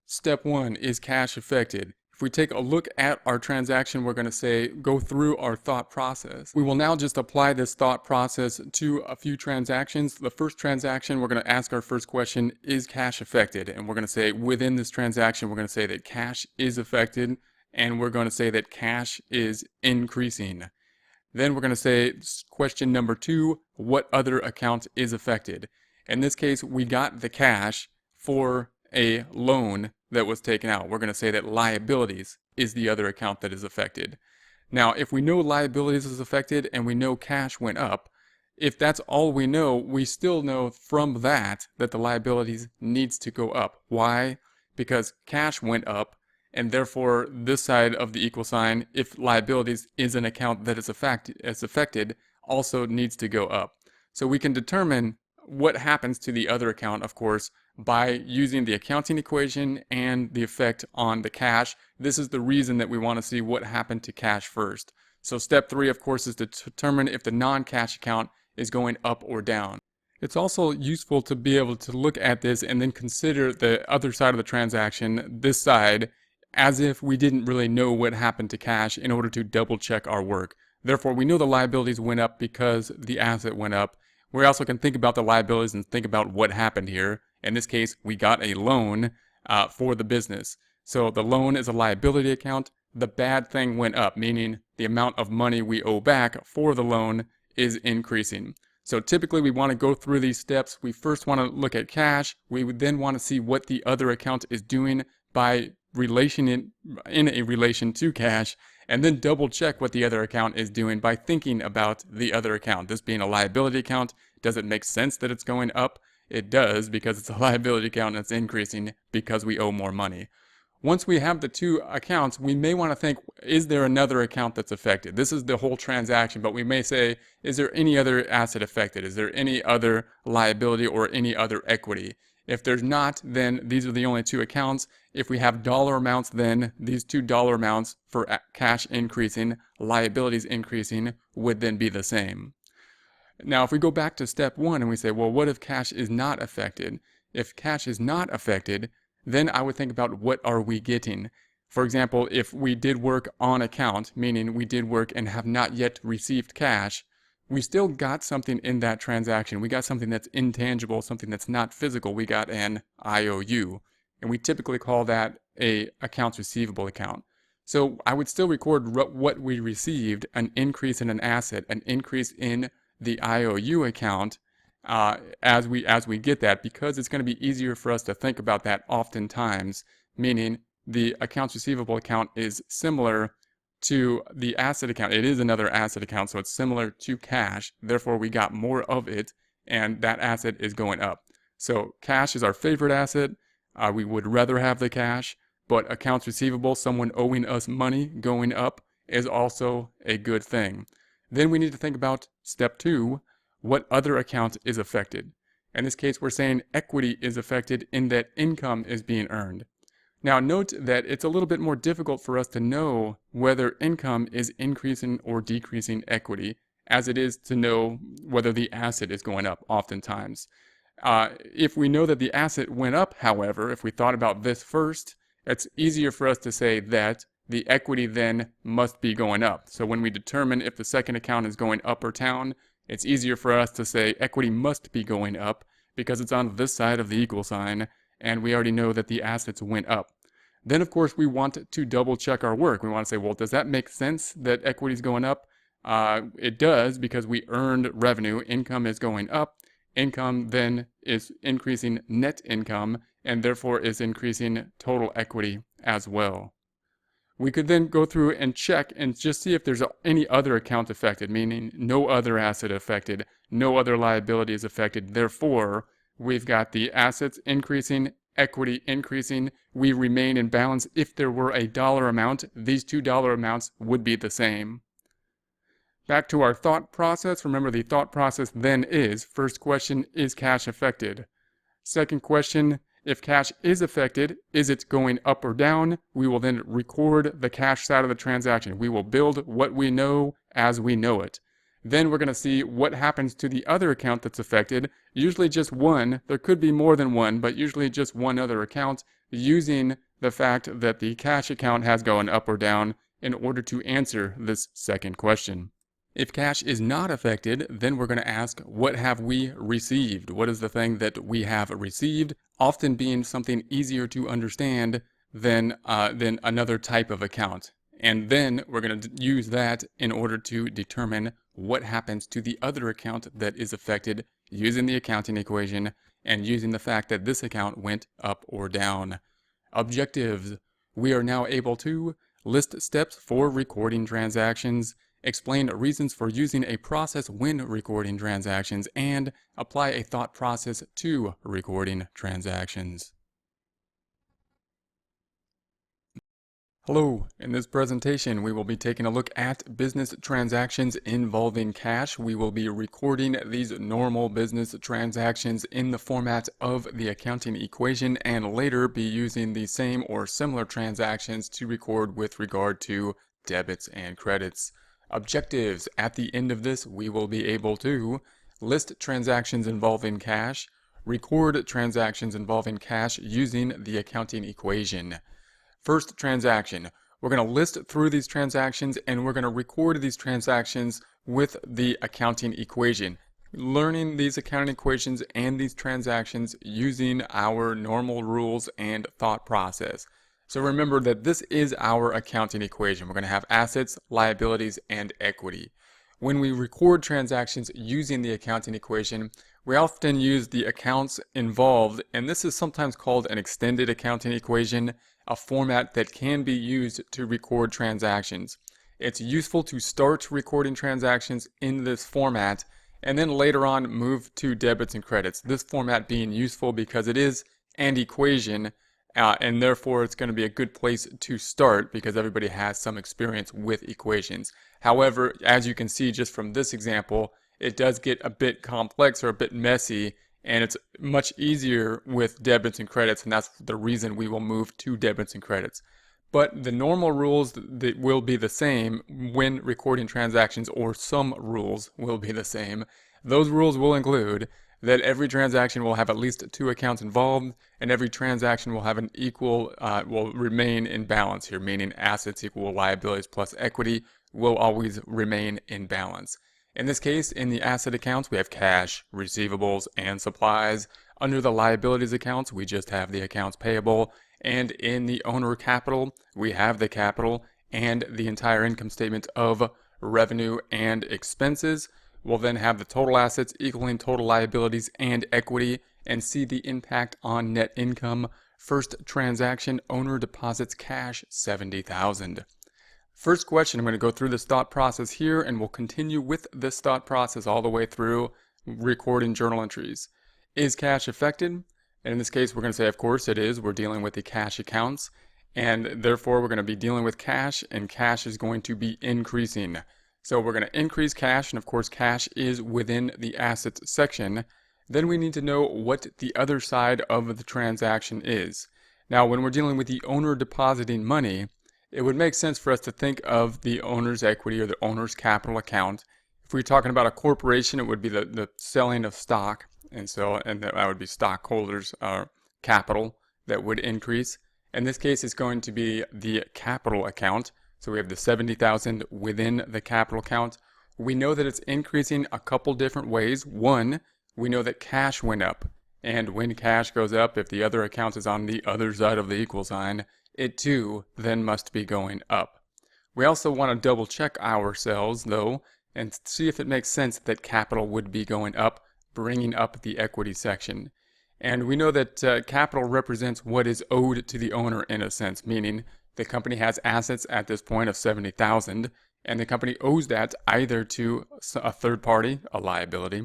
Step 1, is cash affected? If we take a look at our transaction, we're going to say, go through our thought process. We will now just apply this thought process to a few transactions. The first transaction, we're going to ask our first question, is cash affected? And we're going to say, within this transaction, we're going to say that cash is affected, and we're going to say that cash is increasing. Then we're going to say, question number 2, what other account is affected? In this case, we got the cash for a loan that was taken out. We're going to say that liabilities is the other account that is affected. Now, if we know liabilities is affected and we know cash went up, if that's all we know, we still know from that the liabilities needs to go up. Why? Because cash went up, and therefore this side of the equal sign, if liabilities is an account that is affected, also needs to go up. So we can determine what happens to the other account, of course, by using the accounting equation and the effect on the cash. This is the reason that we want to see what happened to cash first. So step 3, of course, is to determine if the non-cash account is going up or down. It's also useful to be able to look at this and then consider the other side of the transaction, this side, as if we didn't really know what happened to cash in order to double check our work. Therefore, we know the liabilities went up because the asset went up. We also can think about the liabilities and think about what happened here. In this case, we got a loan for the business. So the loan is a liability account. The bad thing went up, meaning the amount of money we owe back for the loan is increasing. So typically we want to go through these steps. We first want to look at cash. We would then want to see what the other account is doing by relation in a relation to cash, and then double check what the other account is doing by thinking about the other account. This being a liability account, does it make sense that it's going up? It does, because it's a liability account and it's increasing because we owe more money. Once we have the two accounts, we may want to think, is there another account that's affected? This is the whole transaction, but we may say, is there any other asset affected? Is there any other liability or any other equity? If there's not, then these are the only two accounts. If we have dollar amounts, then these two dollar amounts for cash increasing, liabilities increasing would then be the same. Now, if we go back to step one and we say, well, what if cash is not affected? If cash is not affected, then I would think about what are we getting. For example, if we did work on account, meaning we did work and have not yet received cash, we still got something in that transaction. We got something that's intangible, something that's not physical. We got an IOU, and we typically call that a accounts receivable account. So I would still record what we received, an increase in an asset, an increase in the IOU account, as we get that, because it's going to be easier for us to think about that oftentimes, meaning the accounts receivable account is similar to the asset account. It is another asset account, so it's similar to cash. Therefore, we got more of it, and that asset is going up. So cash is our favorite asset. We would rather have the cash, but accounts receivable, someone owing us money going up, is also a good thing. Then we need to think about step two, what other account is affected. In this case, we're saying equity is affected in that income is being earned. Now note that it's a little bit more difficult for us to know whether income is increasing or decreasing equity, as it is to know whether the asset is going up oftentimes. If we know that the asset went up, however, if we thought about this first, it's easier for us to say that the equity then must be going up. So when we determine if the second account is going up or down, it's easier for us to say equity must be going up because it's on this side of the equal sign, and we already know that the assets went up. Then, of course, we want to double check our work. We want to say, well, does that make sense that equity is going up? It does, because we earned revenue. Income is going up. Income then is increasing net income, and therefore is increasing total equity as well. We could then go through and check and just see if there's any other account affected, meaning no other asset affected, no other liability is affected. Therefore, we've got the assets increasing, equity increasing. We remain in balance. If there were a dollar amount, these two dollar amounts would be the same. Back to our thought process. Remember, the thought process then is, first question, is cash affected? Second question, if cash is affected, is it going up or down? We will then record the cash side of the transaction. We will build what we know as we know it. Then we're going to see what happens to the other account that's affected, usually just one. There could be more than one, but usually just one other account, using the fact that the cash account has gone up or down in order to answer this second question. If cash is not affected, then we're going to ask, what have we received? What is the thing that we have received? Often being something easier to understand than another type of account. And then we're going to use that in order to determine what happens to the other account that is affected, using the accounting equation and using the fact that this account went up or down. Objectives. We are now able to list steps for recording transactions, explain reasons for using a process when recording transactions, and apply a thought process to recording transactions. Hello, in this presentation we will be taking a look at business transactions involving cash. We will be recording these normal business transactions in the format of the accounting equation, and later be using the same or similar transactions to record with regard to debits and credits. Objectives. At the end of this, we will be able to list transactions involving cash, record transactions involving cash using the accounting equation. First transaction. We're going to list through these transactions and we're going to record these transactions with the accounting equation. Learning these accounting equations and these transactions using our normal rules and thought process. So remember that this is our accounting equation. We're going to have assets, liabilities, and equity. when we record transactions using the accounting equation, we often use the accounts involved, and this is sometimes called an extended accounting equation, a format that can be used to record transactions. It's useful to start recording transactions in this format and then later on move to debits and credits. This format being useful because it is an equation, and therefore it's going to be a good place to start because everybody has some experience with equations. However, as you can see just from this example, it does get a bit complex or a bit messy, and it's much easier with debits and credits, and that's the reason we will move to debits and credits. But the normal rules that will be the same when recording transactions, or some rules will be the same. Those rules will include that every transaction will have at least 2 accounts involved, and every transaction will have an equal, will remain in balance here, meaning assets equal liabilities plus equity will always remain in balance. In this case, in the asset accounts, we have cash, receivables, and supplies. Under the liabilities accounts, we just have the accounts payable. And in the owner capital, we have the capital and the entire income statement of revenue and expenses. We'll then have the total assets equaling total liabilities and equity, and see the impact on net income. First transaction, owner deposits cash, $70,000. First question, I'm going to go through this thought process here, and we'll continue with this thought process all the way through recording journal entries. Is cash affected? And in this case, we're going to say, of course it is. We're dealing with the cash accounts, and therefore we're going to be dealing with cash, and cash is going to be increasing. So we're going to increase cash, and of course cash is within the assets section. Then we need to know what the other side of the transaction is. Now, when we're dealing with the owner depositing money, it would make sense for us to think of the owner's equity or the owner's capital account. If we're talking about a corporation, it would be the selling of stock. And that would be stockholders' capital that would increase. In this case, it's going to be the capital account. So we have the $70,000 within the capital account. We know that it's increasing a couple different ways. One, we know that cash went up. And when cash goes up, if the other account is on the other side of the equal sign, it too then must be going up. We also want to double check ourselves, though, and see if it makes sense that capital would be going up, bringing up the equity section. And we know that capital represents what is owed to the owner in a sense, meaning the company has assets at this point of $70,000, and the company owes that either to a third party, a liability,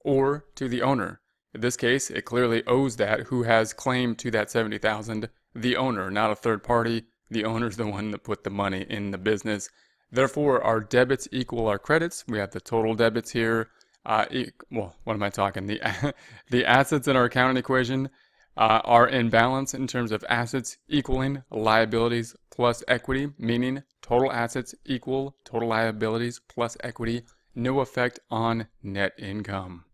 or to the owner. In this case, it clearly owes that. Who has claim to that $70,000? The owner, not a third party. The owner's the one that put the money in the business. Therefore, our debits equal our credits. We have the total debits here. Well, what am I talking? The assets in our accounting equation are in balance in terms of assets equaling liabilities plus equity, meaning total assets equal total liabilities plus equity. No effect on net income.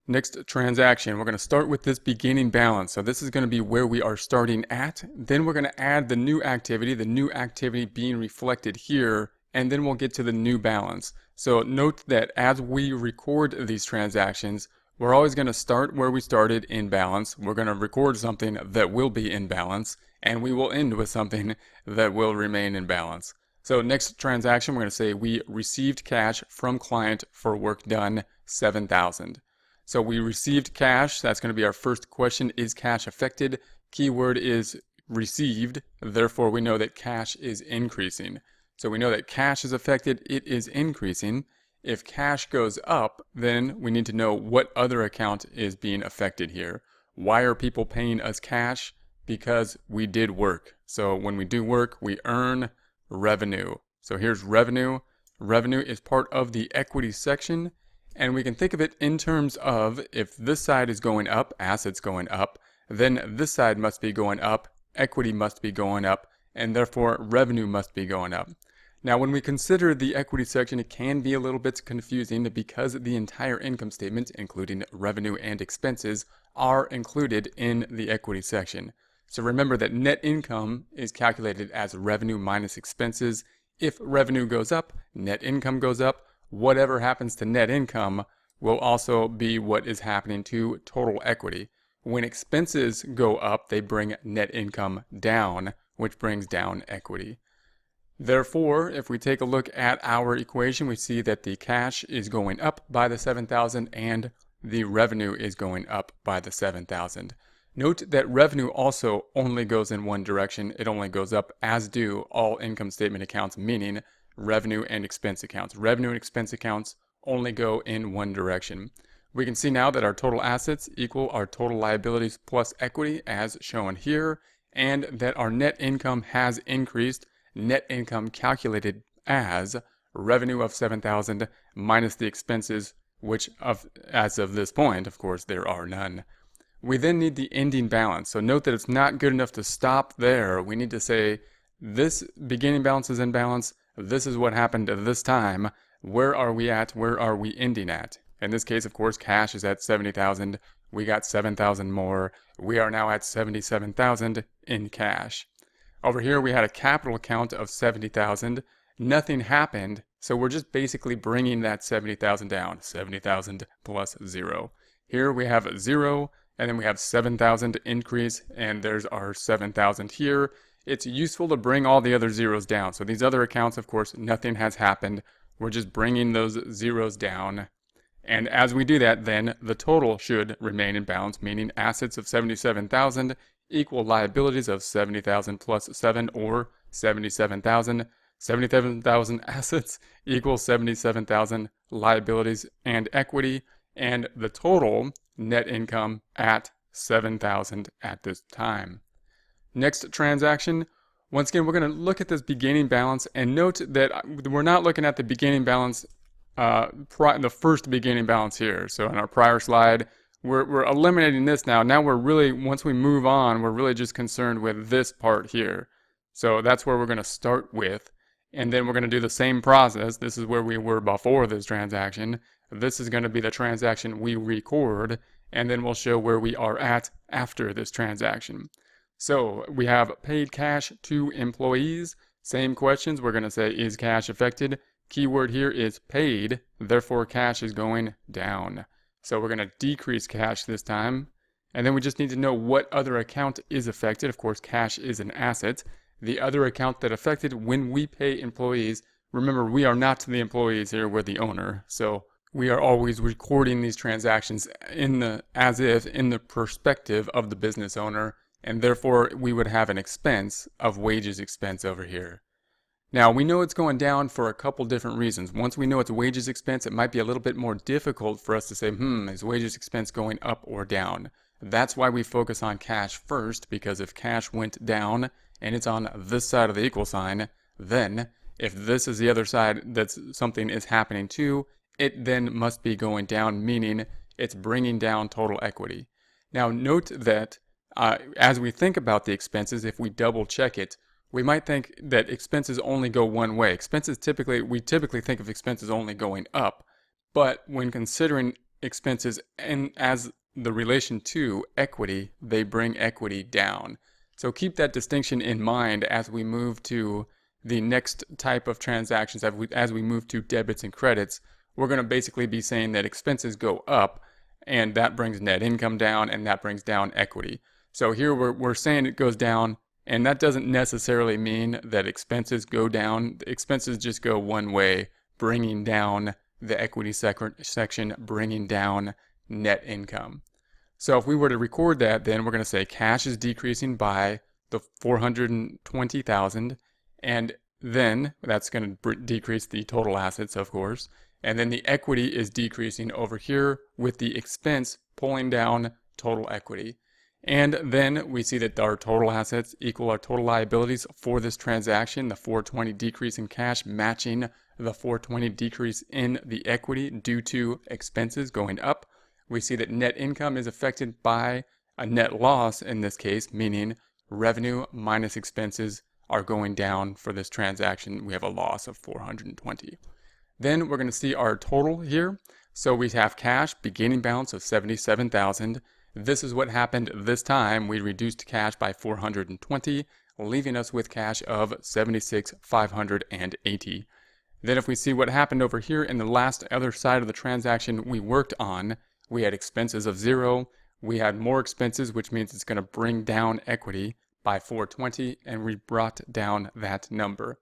Next transaction, we're going to start with this beginning balance. So this is going to be where we are starting at. Then we're going to add the new activity being reflected here, and then we'll get to the new balance. So note that as we record these transactions, we're always going to start where we started in balance. We're going to record something that will be in balance, and we will end with something that will remain in balance. So next transaction, we're going to say we received cash from client for work done, $7,000. So we received cash. That's going to be our first question. Is cash affected? Keyword is received. Therefore, we know that cash is increasing. So we know that cash is affected. It is increasing. If cash goes up, then we need to know what other account is being affected here. Why are people paying us cash? Because we did work. So when we do work, we earn revenue. So here's revenue. Revenue is part of the equity section. And we can think of it in terms of if this side is going up, assets going up, then this side must be going up, equity must be going up, and therefore revenue must be going up. Now, when we consider the equity section, it can be a little bit confusing because the entire income statement, including revenue and expenses, are included in the equity section. So remember that net income is calculated as revenue minus expenses. If revenue goes up, net income goes up. Whatever happens to net income will also be what is happening to total equity. When expenses go up, they bring net income down, which brings down equity. Therefore, if we take a look at our equation, we see that the cash is going up by the 7,000 and the revenue is going up by the 7,000. Note that revenue also only goes in one direction. It only goes up, as do all income statement accounts, meaning revenue and expense accounts. Revenue and expense accounts only go in one direction. We can see now that our total assets equal our total liabilities plus equity as shown here, and that our net income has increased. Net income calculated as revenue of 7,000 minus the expenses, which as of this point, of course, there are none. We then need the ending balance. So note that it's not good enough to stop there. We need to say this beginning balance is in balance. This is what happened at this time. Where are we at? Where are we ending at? In this case, of course, cash is at 70,000. We got 7,000 more. We are now at 77,000 in cash. Over here, we had a capital account of 70,000. Nothing happened, so we're just basically bringing that 70,000 down. 70,000 plus 0. Here we have 0, and then we have 7,000 increase, and there's our 7,000 here. It's useful to bring all the other zeros down. So these other accounts, of course, nothing has happened. We're just bringing those zeros down. And as we do that, then the total should remain in balance, meaning assets of 77,000 equal liabilities of 70,000 plus 7, or 77,000. 77,000 assets equals 77,000 liabilities and equity, and the total net income at 7,000 at this time. Next transaction, once again, we're going to look at this beginning balance, and note that we're not looking at the beginning balance, the first beginning balance here. So in our prior slide, we're eliminating this now. Now we're really, once we move on, we're really just concerned with this part here. So that's where we're going to start with. And then we're going to do the same process. This is where we were before this transaction. This is going to be the transaction we record. And then we'll show where we are at after this transaction. So we have paid cash to employees. Same questions. We're going to say, is cash affected? Keyword here is paid. Therefore, cash is going down. So we're going to decrease cash this time. And then we just need to know what other account is affected. Of course, cash is an asset. The other account that affected when we pay employees, remember, we are not the employees here, we're the owner. So we are always recording these transactions as if in the perspective of the business owner. And therefore, we would have an expense of wages expense over here. Now, we know it's going down for a couple different reasons. Once we know it's wages expense, it might be a little bit more difficult for us to say, is wages expense going up or down? That's why we focus on cash first, because if cash went down and it's on this side of the equal sign, then if this is the other side that something is happening to, it then must be going down, meaning it's bringing down total equity. Now, note that as we think about the expenses, if we double check it, we might think that expenses only go one way. We typically think of expenses only going up, but when considering expenses as the relation to equity, they bring equity down. So keep that distinction in mind as we move to the next type of transactions. As we move to debits and credits, we're going to basically be saying that expenses go up, and that brings net income down, and that brings down equity. So here we're saying it goes down, and that doesn't necessarily mean that expenses go down. Expenses just go one way, bringing down the equity section, bringing down net income. So if we were to record that, then we're going to say cash is decreasing by the 420,000, and then that's going to decrease the total assets, of course. And then the equity is decreasing over here with the expense pulling down total equity. And then we see that our total assets equal our total liabilities for this transaction, the 420 decrease in cash matching the 420 decrease in the equity due to expenses going up. We see that net income is affected by a net loss in this case, meaning revenue minus expenses are going down for this transaction. We have a loss of 420. Then we're going to see our total here. So we have cash, beginning balance of 77,000. This is what happened this time. We reduced cash by 420, leaving us with cash of 76,580. Then if we see what happened over here in the last other side of the transaction we worked on, we had expenses of 0. We had more expenses, which means it's going to bring down equity by 420, and we brought down that number.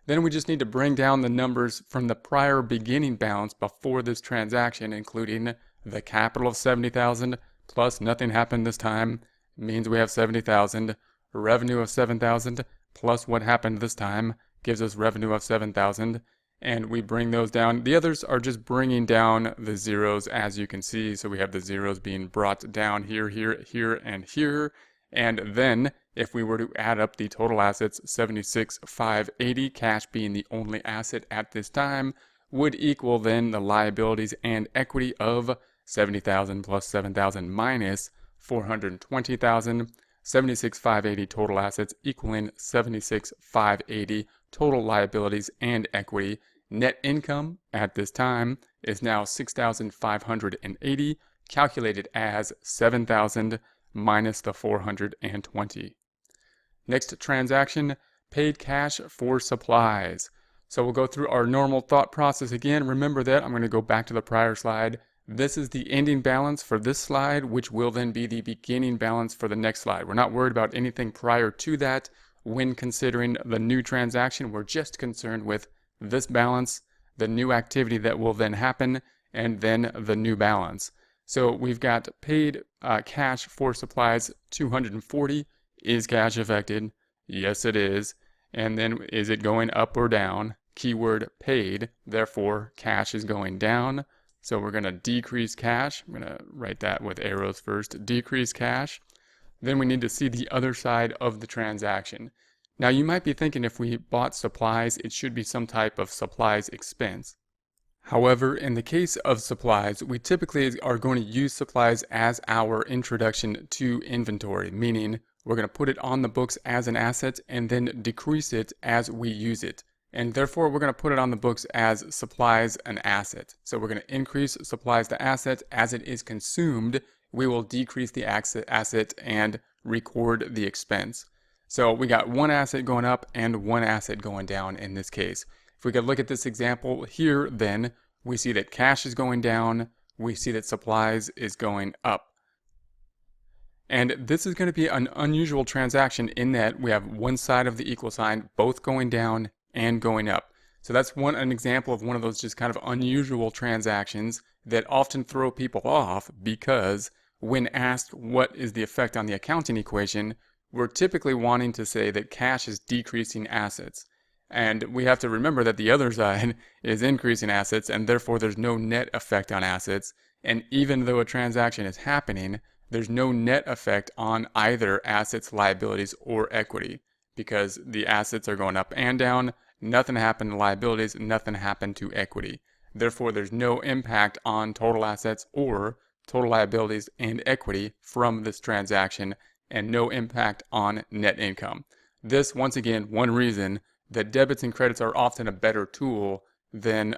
Then we just need to bring down the numbers from the prior beginning balance before this transaction, including the capital of $70,000 plus nothing happened this time means we have $70,000. Revenue of $7,000 plus what happened this time gives us revenue of $7,000. And we bring those down. The others are just bringing down the zeros, as you can see. So we have the zeros being brought down here, here, here, and here. And then if we were to add up the total assets, 76,580, cash being the only asset at this time, would equal then the liabilities and equity of 70,000 plus 7,000 minus 420,000, 76,580 total assets equaling 76,580 total liabilities and equity. Net income at this time is now 6,580, calculated as 7,000 minus the 420. Next transaction, paid cash for supplies. So we'll go through our normal thought process again. Remember that I'm going to go back to the prior slide. This is the ending balance for this slide, which will then be the beginning balance for the next slide. We're not worried about anything prior to that when considering the new transaction. We're just concerned with this balance, the new activity that will then happen, and then the new balance. So we've got paid cash for supplies, 240. Is cash affected? Yes, it is. And then is it going up or down? Keyword paid, therefore cash is going down. So we're going to decrease cash. I'm going to write that with arrows first. Decrease cash. Then we need to see the other side of the transaction. Now you might be thinking if we bought supplies, it should be some type of supplies expense. However, in the case of supplies, we typically are going to use supplies as our introduction to inventory, meaning we're going to put it on the books as an asset and then decrease it as we use it. And therefore, we're going to put it on the books as supplies an asset. So we're going to increase supplies to asset. As it is consumed, we will decrease the asset and record the expense. So we got one asset going up and one asset going down in this case. If we could look at this example here, then we see that cash is going down. We see that supplies is going up. And this is going to be an unusual transaction in that we have one side of the equal sign both going down and going up. So that's an example of one of those just kind of unusual transactions that often throw people off, because when asked what is the effect on the accounting equation, we're typically wanting to say that cash is decreasing assets. And we have to remember that the other side is increasing assets, and therefore there's no net effect on assets. And even though a transaction is happening, there's no net effect on either assets, liabilities, or equity, because the assets are going up and down. Nothing happened to liabilities, nothing happened to equity. Therefore, there's no impact on total assets or total liabilities and equity from this transaction, and no impact on net income. This, once again, one reason that debits and credits are often a better tool than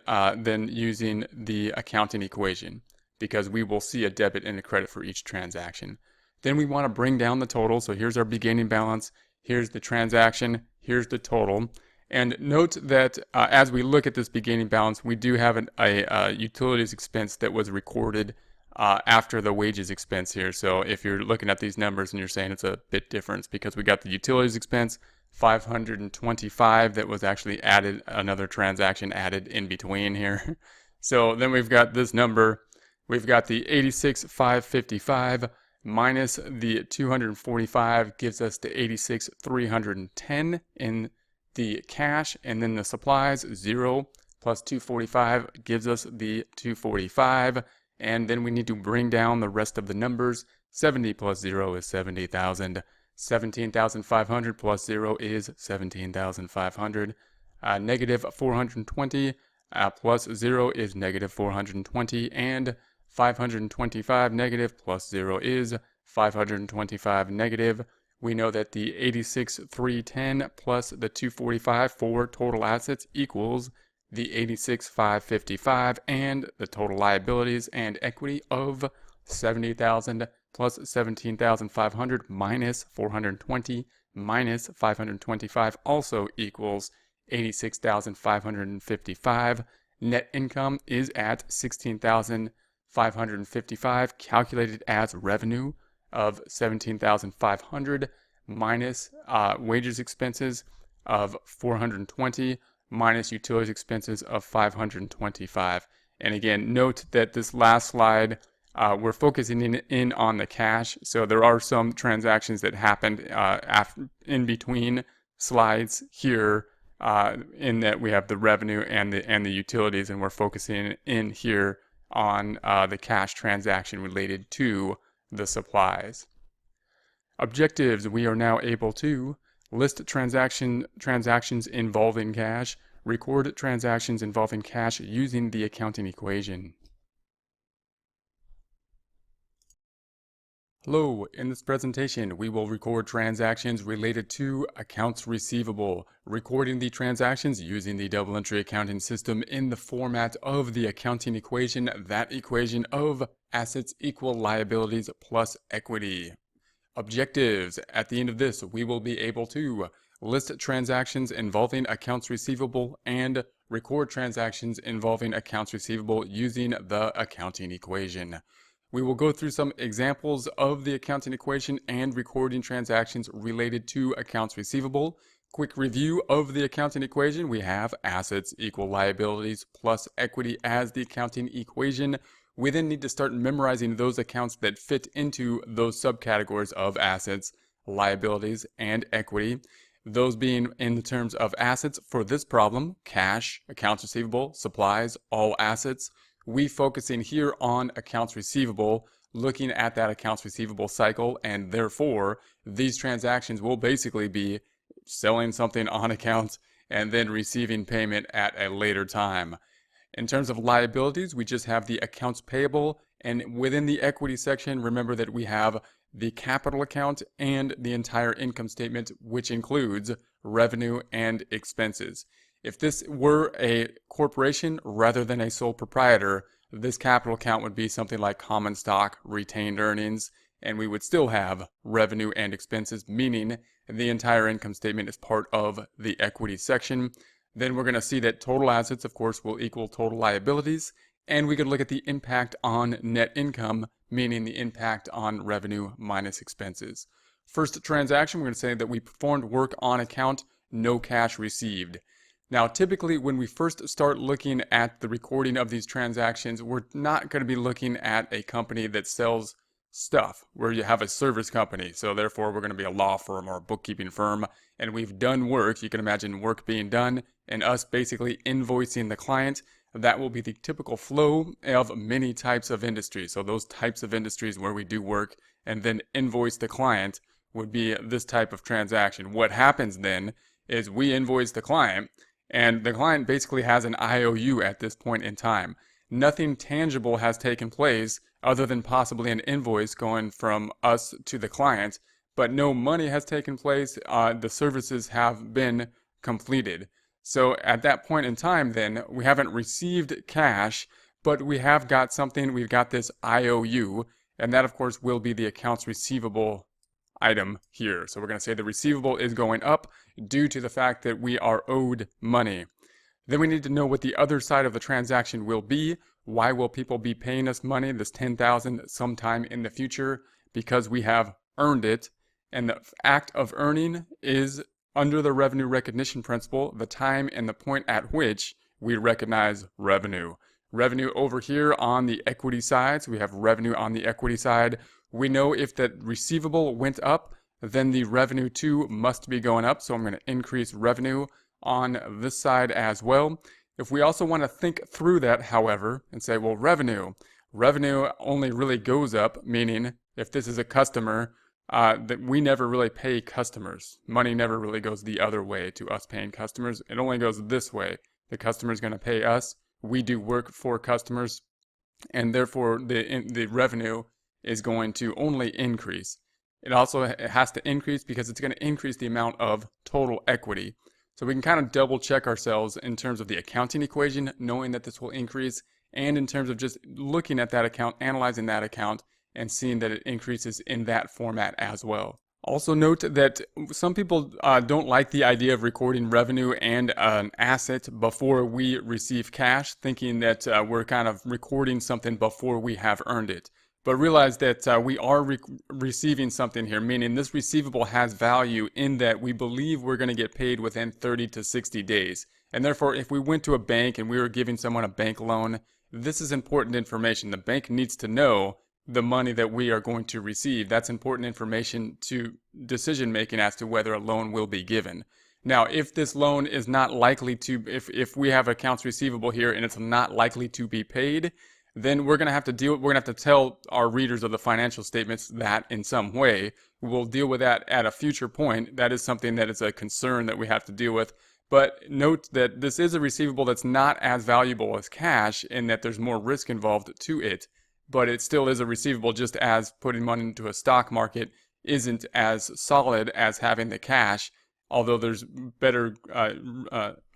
using the accounting equation, because we will see a debit and a credit for each transaction. Then we want to bring down the total. So here's our beginning balance. Here's the transaction. Here's the total. And note that as we look at this beginning balance, we do have a utilities expense that was recorded after the wages expense here. So if you're looking at these numbers and you're saying it's a bit different, because we got the utilities expense, 525, that was actually added, another transaction added in between here. So then we've got this number. We've got the 86,555 minus the 245 gives us the 86,310 in the cash, and then the supplies, 0 plus 245 gives us the 245, and then we need to bring down the rest of the numbers. 70 plus 0 is 70,000. 17,500 plus 0 is 17,500. Negative 420 plus 0 is negative 420, and 525 negative plus 0 is 525 negative. We know that the 86,310 plus the 245 for total assets equals the 86,555, and the total liabilities and equity of 70,000 plus 17,500 minus 420 minus 525 also equals 86,555. Net income is at 16,555, calculated as revenue of 17,500 minus wages expenses of 420 minus utilities expenses of $525. And again, note that this last slide, we're focusing in on the cash. So there are some transactions that happened in between slides here, in that we have the revenue and the utilities, and we're focusing in here on the cash transaction related to the supplies. Objectives: we are now able to list transactions involving cash, record transactions involving cash using the accounting equation. Hello, in this presentation we will record transactions related to accounts receivable, recording the transactions using the double entry accounting system in the format of the accounting equation, that equation of assets equal liabilities plus equity. Objectives: at the end of this we will be able to list transactions involving accounts receivable and record transactions involving accounts receivable using the accounting equation. We will go through some examples of the accounting equation and recording transactions related to accounts receivable. Quick review of the accounting equation: we have assets equal liabilities plus equity as the accounting equation. We then need to start memorizing those accounts that fit into those subcategories of assets, liabilities, and equity. Those being, in the terms of assets for this problem, cash, accounts receivable, supplies, all assets. We focusing here on accounts receivable, looking at that accounts receivable cycle, and therefore these transactions will basically be selling something on account and then receiving payment at a later time. In terms of liabilities, we just have the accounts payable, and within the equity section, remember that we have the capital account and the entire income statement, which includes revenue and expenses. If this were a corporation rather than a sole proprietor, this capital account would be something like common stock, retained earnings, and we would still have revenue and expenses, meaning the entire income statement is part of the equity section. Then we're going to see that total assets, of course, will equal total liabilities, and we could look at the impact on net income, meaning the impact on revenue minus expenses. First transaction, we're going to say that we performed work on account, no cash received. Now, typically, when we first start looking at the recording of these transactions, we're not going to be looking at a company that sells stuff, where you have a service company. So therefore, we're going to be a law firm or a bookkeeping firm, and we've done work. You can imagine work being done and us basically invoicing the client. That will be the typical flow of many types of industries. So those types of industries where we do work and then invoice the client would be this type of transaction. What happens then is we invoice the client, and the client basically has an IOU at this point in time. Nothing tangible has taken place other than possibly an invoice going from us to the client, but no money has taken place. The services have been completed. So at that point in time then, we haven't received cash, but we have got something. We've got this IOU, and that of course will be the accounts receivable item here. So we're going to say the receivable is going up due to the fact that we are owed money. Then we need to know what the other side of the transaction will be. Why will people be paying us money, this $10,000, sometime in the future? Because we have earned it, and the act of earning is, under the revenue recognition principle, the time and the point at which we recognize revenue. Revenue over here on the equity side, so we have revenue on the equity side. We know if that receivable went up, then the revenue too must be going up. So I'm going to increase revenue on this side as well. If we also want to think through that, however, and say, well, revenue only really goes up, meaning if this is a customer, that we never really pay customers. Money never really goes the other way to us paying customers. It only goes this way. The customer is going to pay us. We do work for customers, and therefore the revenue is going to only increase. It also has to increase because it's going to increase the amount of total equity. So we can kind of double check ourselves in terms of the accounting equation, knowing that this will increase, and in terms of just looking at that account, analyzing that account, and seeing that it increases in that format as well. Also note that some people don't like the idea of recording revenue and an asset before we receive cash, thinking that we're kind of recording something before we have earned it. But realize that we are receiving something here, meaning this receivable has value in that we believe we're going to get paid within 30 to 60 days. And therefore, if we went to a bank and we were giving someone a bank loan, this is important information. The bank needs to know the money that we are going to receive. That's important information to decision making as to whether a loan will be given. Now, if this loan is not likely to, if we have accounts receivable here and it's not likely to be paid, then we're going to have to tell our readers of the financial statements that in some way. We'll deal with that at a future point. That is something that is a concern that we have to deal with. But note that this is a receivable that's not as valuable as cash in that there's more risk involved to it. But it still is a receivable, just as putting money into a stock market isn't as solid as having the cash. Although there's better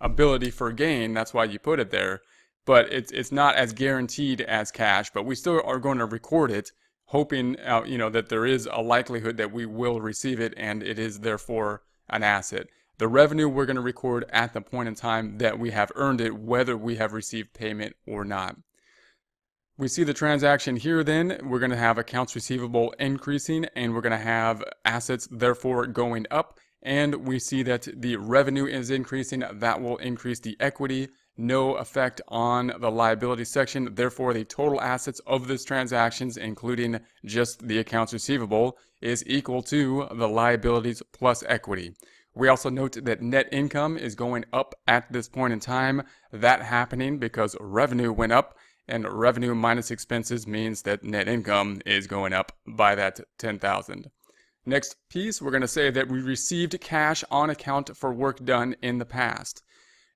ability for gain, that's why you put it there. But it's not as guaranteed as cash, but we still are going to record it, hoping that there is a likelihood that we will receive it, and it is therefore an asset. The revenue we're going to record at the point in time that we have earned it, whether we have received payment or not. We see the transaction here then. We're going to have accounts receivable increasing, and we're going to have assets therefore going up. And we see that the revenue is increasing. That will increase the equity. No effect on the liability section. Therefore, the total assets of this transactions, including just the accounts receivable, is equal to the liabilities plus equity. We also note that net income is going up at this point in time. That happening because revenue went up, and revenue minus expenses means that net income is going up by that $10,000. Next piece, we're going to say that we received cash on account for work done in the past.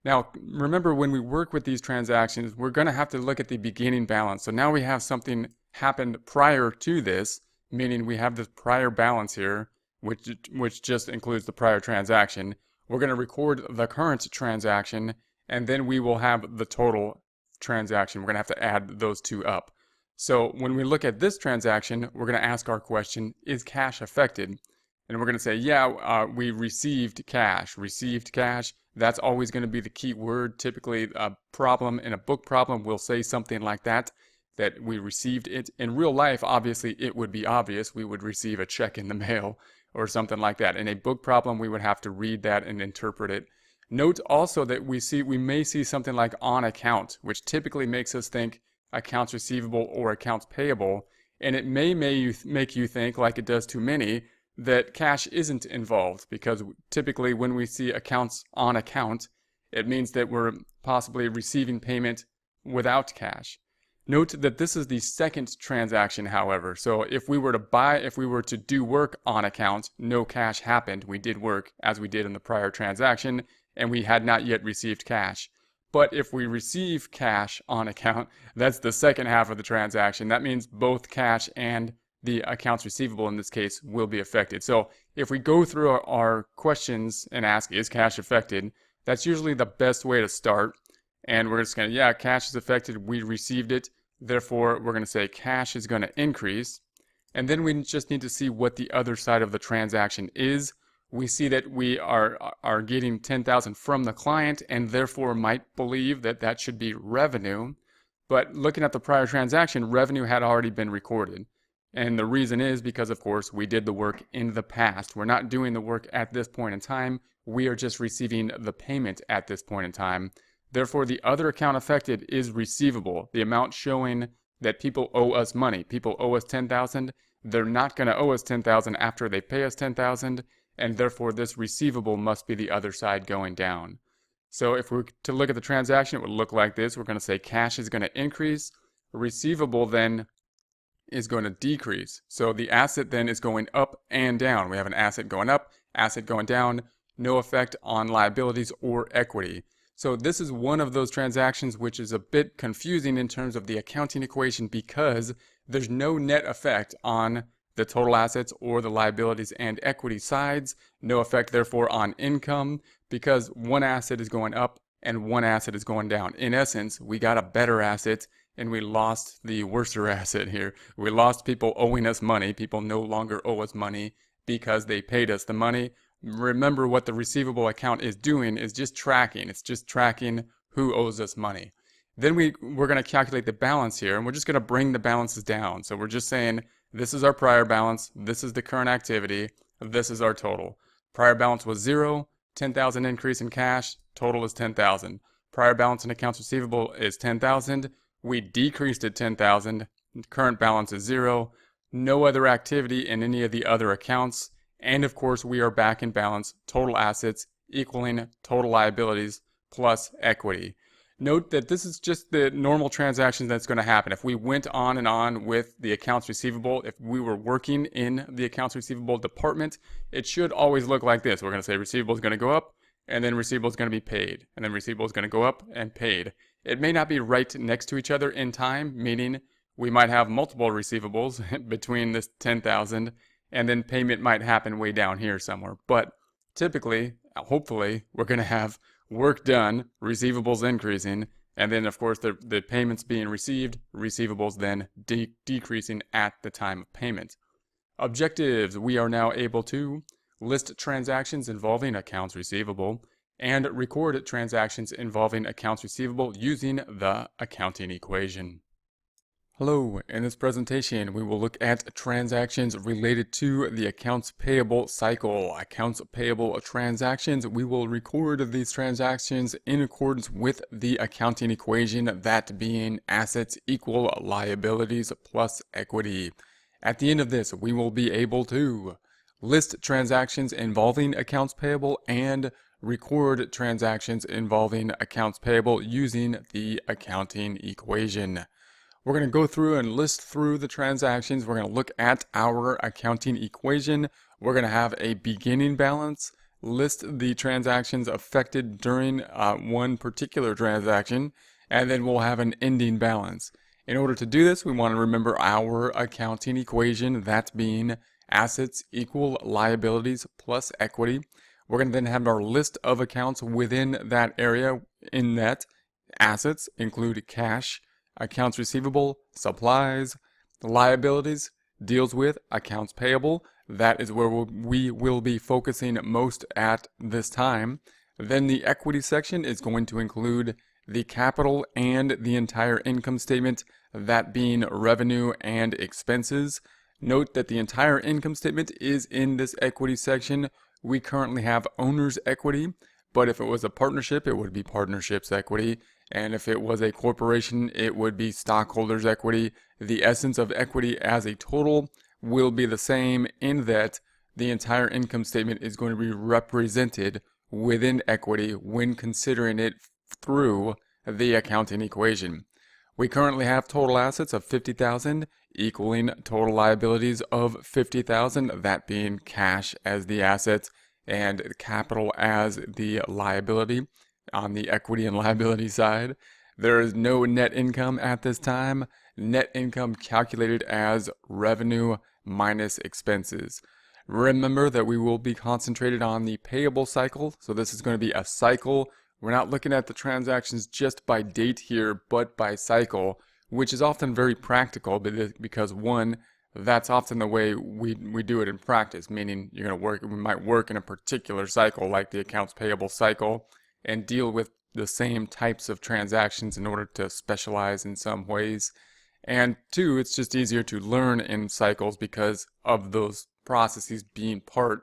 Now, remember, when we work with these transactions, we're going to have to look at the beginning balance. So now we have something happened prior to this, meaning we have this prior balance here, which just includes the prior transaction. We're going to record the current transaction, and then we will have the total transaction. We're going to have to add those two up. So when we look at this transaction, we're going to ask our question, is cash affected? And we're going to say, yeah, we received cash. Received cash, that's always going to be the key word. Typically, a problem in a book problem will say something like that we received it. In real life, obviously, it would be obvious. We would receive a check in the mail or something like that. In a book problem, we would have to read that and interpret it. Note also that we may see something like on account, which typically makes us think accounts receivable or accounts payable, and it may make you think, like it does to many, that cash isn't involved, because typically when we see accounts on account, it means that we're possibly receiving payment without cash. Note that this is the second transaction, however. So if we were to do work on account, no cash happened. We did work as we did in the prior transaction, and we had not yet received cash. But if we receive cash on account, that's the second half of the transaction. That means both cash and the accounts receivable in this case will be affected. So if we go through our questions and ask, is cash affected? That's usually the best way to start. And we're just going to, yeah, cash is affected. We received it. Therefore, we're going to say cash is going to increase. And then we just need to see what the other side of the transaction is. We see that we are getting $10,000 from the client, and therefore might believe that that should be revenue. But looking at the prior transaction, revenue had already been recorded. And the reason is because, of course, we did the work in the past. We're not doing the work at this point in time. We are just receiving the payment at this point in time. Therefore, the other account affected is receivable, the amount showing that people owe us money. People owe us $10,000. They're not going to owe us $10,000 after they pay us $10,000. And therefore this receivable must be the other side going down. So if we were to look at the transaction, it would look like this. We're going to say cash is going to increase. Receivable then is going to decrease. So the asset then is going up and down. We have an asset going up, asset going down, no effect on liabilities or equity. So this is one of those transactions which is a bit confusing in terms of the accounting equation, because there's no net effect on the total assets or the liabilities and equity sides. No effect, therefore, on income, because one asset is going up and one asset is going down. In essence, we got a better asset and we lost the worser asset here. We lost people owing us money. People no longer owe us money because they paid us the money. Remember, what the receivable account is doing is just tracking. It's just tracking who owes us money. Then we're going to calculate the balance here, and we're just going to bring the balances down. So we're just saying this is our prior balance, this is the current activity, this is our total. Prior balance was 0, 10,000 increase in cash, total is 10,000. Prior balance in accounts receivable is 10,000. We decreased it 10,000. Current balance is 0. No other activity in any of the other accounts. And of course, we are back in balance, total assets equaling total liabilities plus equity. Note that this is just the normal transaction that's going to happen. If we went on and on with the accounts receivable, if we were working in the accounts receivable department, it should always look like this. We're going to say receivable is going to go up, and then receivable is going to be paid, and then receivable is going to go up and paid. It may not be right next to each other in time, meaning we might have multiple receivables between this 10,000, and then payment might happen way down here somewhere. But typically, hopefully, we're going to have work done, receivables increasing, and then of course the payments being received, receivables then decreasing at the time of payment. Objectives: we are now able to list transactions involving accounts receivable and record transactions involving accounts receivable using the accounting equation. Hello, in this presentation we will look at transactions related to the accounts payable cycle. Accounts payable transactions, we will record these transactions in accordance with the accounting equation, that being assets equal liabilities plus equity. At the end of this, we will be able to list transactions involving accounts payable and record transactions involving accounts payable using the accounting equation. We're going to go through and list through the transactions. We're going to look at our accounting equation. We're going to have a beginning balance, list the transactions affected during one particular transaction, and then we'll have an ending balance. In order to do this, we want to remember our accounting equation, that being assets equal liabilities plus equity. We're going to then have our list of accounts within that area. In that, assets include cash, accounts receivable, supplies. Liabilities deals with accounts payable. That is where we will be focusing most at this time. Then the equity section is going to include the capital and the entire income statement, that being revenue and expenses. Note that the entire income statement is in this equity section. We currently have owner's equity, but if it was a partnership, it would be partnership's equity. And if it was a corporation, it would be stockholders' equity. The essence of equity as a total will be the same in that the entire income statement is going to be represented within equity when considering it through the accounting equation. We currently have total assets of $50,000 equaling total liabilities of $50,000, that being cash as the asset and capital as the liability. On the equity and liability side, there is no net income at this time. Net income calculated as revenue minus expenses. Remember that we will be concentrated on the payable cycle, so this is going to be a cycle. We're not looking at the transactions just by date here, but by cycle, which is often very practical because one, that's often the way we do it in practice, meaning we might work in a particular cycle like the accounts payable cycle and deal with the same types of transactions in order to specialize in some ways. And two, it's just easier to learn in cycles because of those processes being part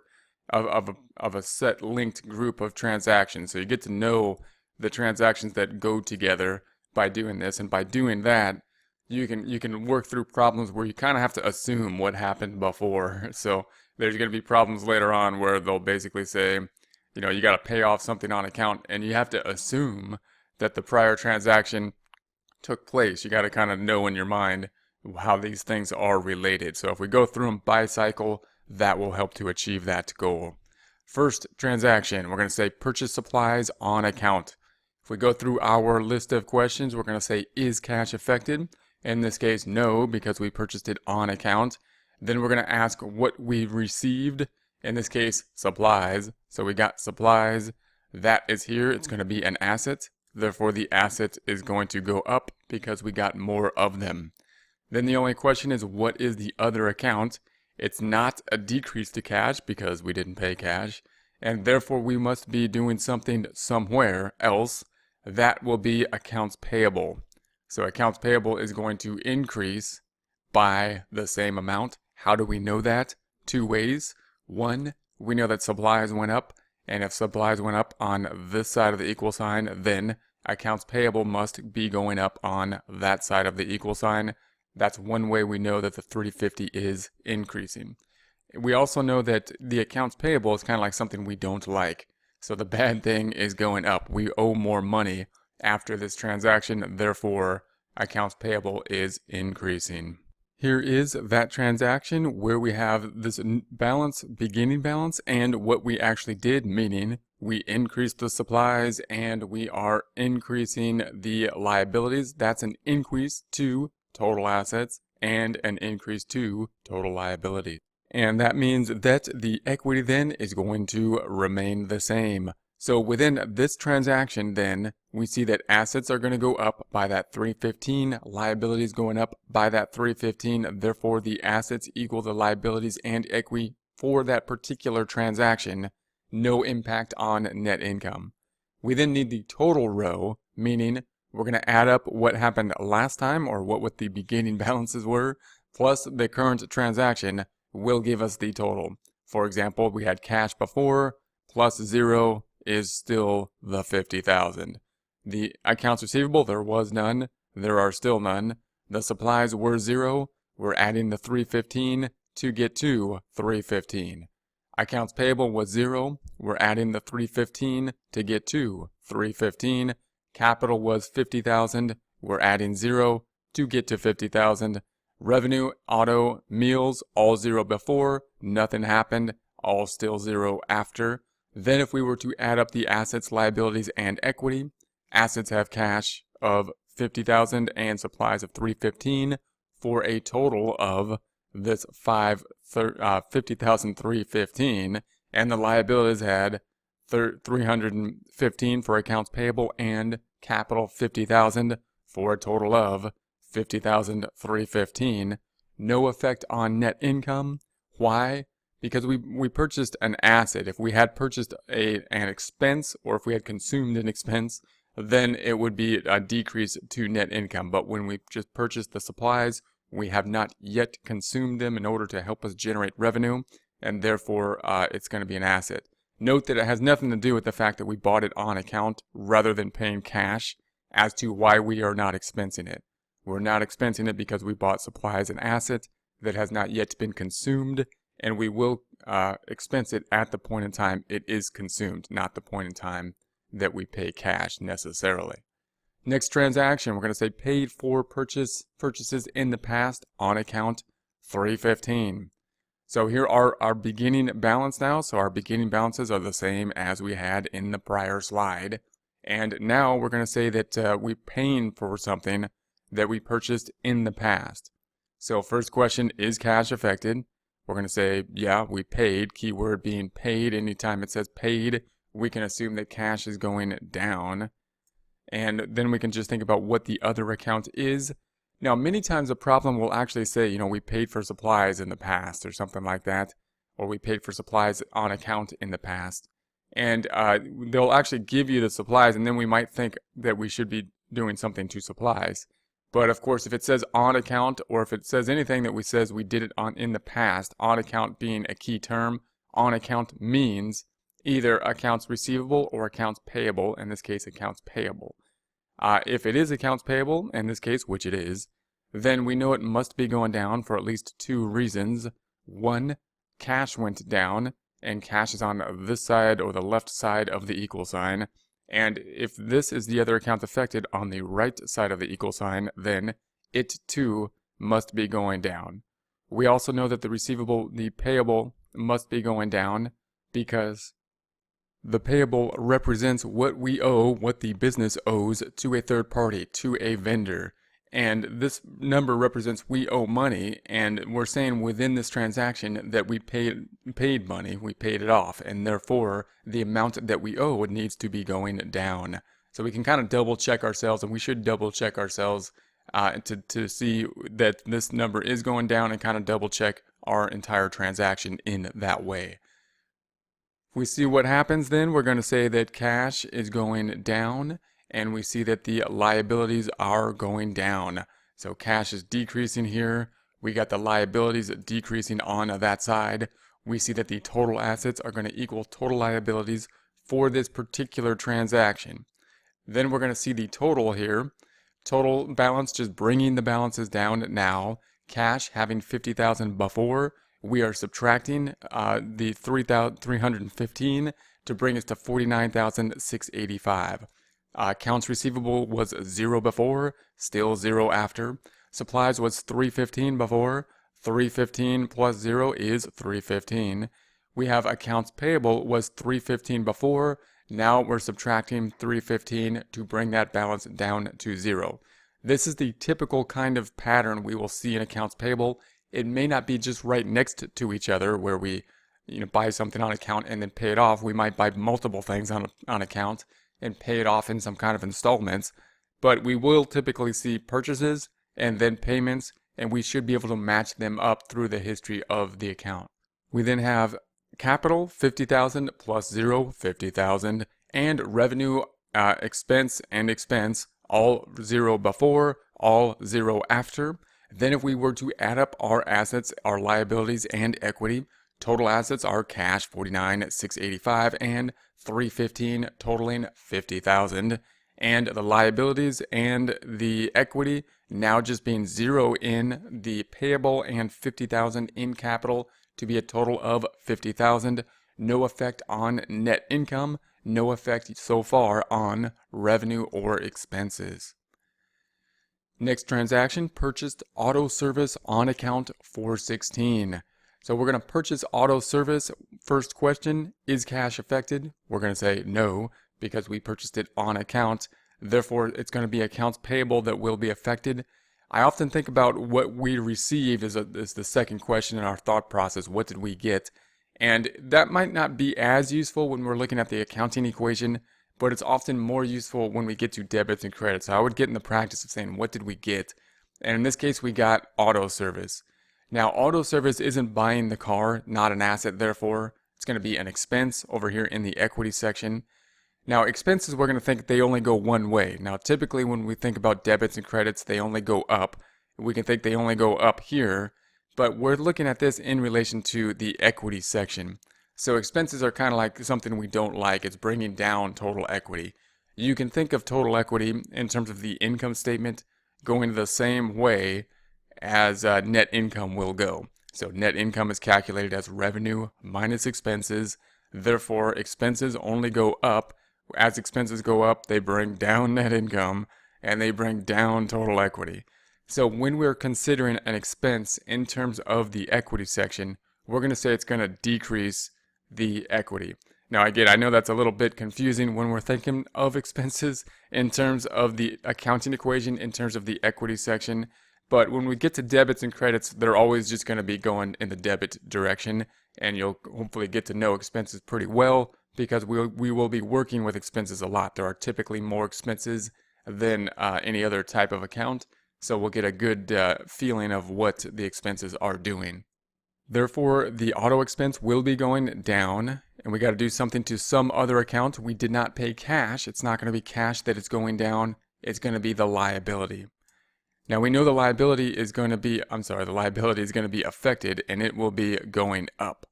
of a set linked group of transactions. So you get to know the transactions that go together by doing this, and by doing that, you can work through problems where you kind of have to assume what happened before. So there's going to be problems later on where they'll basically say, you got to pay off something on account, and you have to assume that the prior transaction took place. You got to kind of know in your mind how these things are related. So if we go through them by cycle, that will help to achieve that goal. First transaction, we're going to say purchase supplies on account. If we go through our list of questions, we're going to say, is cash affected? In this case, no, because we purchased it on account. Then we're going to ask what we received. In this case, supplies. So we got supplies. That is here. It's going to be an asset. Therefore, the asset is going to go up because we got more of them. Then the only question is, what is the other account? It's not a decrease to cash because we didn't pay cash. And therefore, we must be doing something somewhere else. That will be accounts payable. So accounts payable is going to increase by the same amount. How do we know that? Two ways. One, we know that supplies went up, and if supplies went up on this side of the equal sign, then accounts payable must be going up on that side of the equal sign. That's one way we know that the 350 is increasing. We also know that the accounts payable is kind of like something we don't like. So the bad thing is going up. We owe more money after this transaction, therefore accounts payable is increasing. Here is that transaction where we have this balance, beginning balance, and what we actually did, meaning we increased the supplies and we are increasing the liabilities. That's an increase to total assets and an increase to total liabilities. And that means that the equity then is going to remain the same. So within this transaction then, we see that assets are going to go up by that 315, liabilities going up by that 315, therefore the assets equal the liabilities and equity for that particular transaction, no impact on net income. We then need the total row, meaning we're going to add up what happened last time or what the beginning balances were, plus the current transaction will give us the total. For example, we had cash before, plus 0 is still the 50,000. The accounts receivable, there was none, there are still none. The supplies were 0, we're adding the 315 to get to 315. Accounts payable was 0, we're adding the 315 to get to 315. Capital was 50,000, we're adding 0 to get to 50,000. Revenue, auto, meals, all 0 before, nothing happened, all still 0 after. Then if we were to add up the assets, liabilities, and equity, assets have cash of 50,000 and supplies of 315 for a total of this 50,315, and the liabilities had 315 for accounts payable and capital 50,000 for a total of 50,315. No effect on net income. Why? Because we purchased an asset. If we had purchased an expense, or if we had consumed an expense, then it would be a decrease to net income. But when we just purchased the supplies, we have not yet consumed them in order to help us generate revenue, and therefore it's going to be an asset. Note that it has nothing to do with the fact that we bought it on account rather than paying cash as to why we are not expensing it. We're not expensing it because we bought supplies and asset that has not yet been consumed, and we will expense it at the point in time it is consumed, not the point in time that we pay cash necessarily. Next transaction, we're going to say paid for purchases in the past on account 315. So here are our beginning balance now. So our beginning balances are the same as we had in the prior slide. And now we're going to say that we're paying for something that we purchased in the past. So first question, is cash affected? We're going to say, yeah, we paid, keyword being paid. Anytime it says paid, we can assume that cash is going down. And then we can just think about what the other account is. Now, many times a problem will actually say, we paid for supplies in the past or something like that, or we paid for supplies on account in the past. And they'll actually give you the supplies, and then we might think that we should be doing something to supplies. But of course, if it says on account, or if it says anything that says we did it in the past, on account being a key term, on account means either accounts receivable or accounts payable, in this case accounts payable. If it is accounts payable, in this case, which it is, then we know it must be going down for at least two reasons. One, cash went down, and cash is on this side or the left side of the equal sign. And if this is the other account affected on the right side of the equal sign, then it too must be going down. We also know that the payable must be going down because the payable represents what we owe, what the business owes to a third party, to a vendor. And this number represents we owe money, and we're saying within this transaction that we paid money, we paid it off, and therefore the amount that we owe needs to be going down. So we can kind of double check ourselves, and we should double check ourselves to see that this number is going down, and kind of double check our entire transaction in that way. If we see what happens then, we're going to say that cash is going down, and we see that the liabilities are going down. So cash is decreasing here. We got the liabilities decreasing on that side. We see that the total assets are going to equal total liabilities for this particular transaction. Then we're going to see the total here. Total balance, just bringing the balances down now. Cash having 50,000 before. We are subtracting the 3,315 to bring us to 49,685. Accounts receivable was 0 before, still 0 after. Supplies was 315 before. 315 plus 0 is 315. We have accounts payable was 315 before. Now we're subtracting 315 to bring that balance down to 0. This is the typical kind of pattern we will see in accounts payable. It may not be just right next to each other where we buy something on account and then pay it off. We might buy multiple things on account and pay it off in some kind of installments. But we will typically see purchases and then payments, and we should be able to match them up through the history of the account. We then have capital 50,000 plus 0, 50,000, and revenue, expense and expense, all 0 before, all 0 after. Then if we were to add up our assets, our liabilities, and equity, total assets are cash 49,685 and 315, totaling 50,000. And the liabilities and the equity now just being 0 in the payable and 50,000 in capital to be a total of 50,000. No effect on net income, no effect so far on revenue or expenses. Next transaction, purchased auto service on account 416. So we're going to purchase auto service. First question, is cash affected? We're going to say no, because we purchased it on account. Therefore, it's going to be accounts payable that will be affected. I often think about what we received as the second question in our thought process. What did we get? And that might not be as useful when we're looking at the accounting equation, but it's often more useful when we get to debits and credits. So I would get in the practice of saying, what did we get? And in this case, we got auto service. Now, auto service isn't buying the car, not an asset, therefore. It's going to be an expense over here in the equity section. Now, expenses, we're going to think they only go one way. Now, typically when we think about debits and credits, they only go up. We can think they only go up here, but we're looking at this in relation to the equity section. So expenses are kind of like something we don't like. It's bringing down total equity. You can think of total equity in terms of the income statement going the same way as net income will go. So net income is calculated as revenue minus expenses. Therefore, expenses only go up. As expenses go up, they bring down net income and they bring down total equity. So when we're considering an expense in terms of the equity section, we're going to say it's going to decrease the equity. Now again, I know that's a little bit confusing when we're thinking of expenses in terms of the accounting equation, in terms of the equity section. But when we get to debits and credits, they're always just going to be going in the debit direction, and you'll hopefully get to know expenses pretty well, because we will be working with expenses a lot. There are typically more expenses than any other type of account, so we'll get a good feeling of what the expenses are doing. Therefore, the auto expense will be going down, and we got to do something to some other account. We did not pay cash. It's not going to be cash that is going down. It's going to be the liability. Now we know the liability is going to be, the liability is going to be affected, and it will be going up.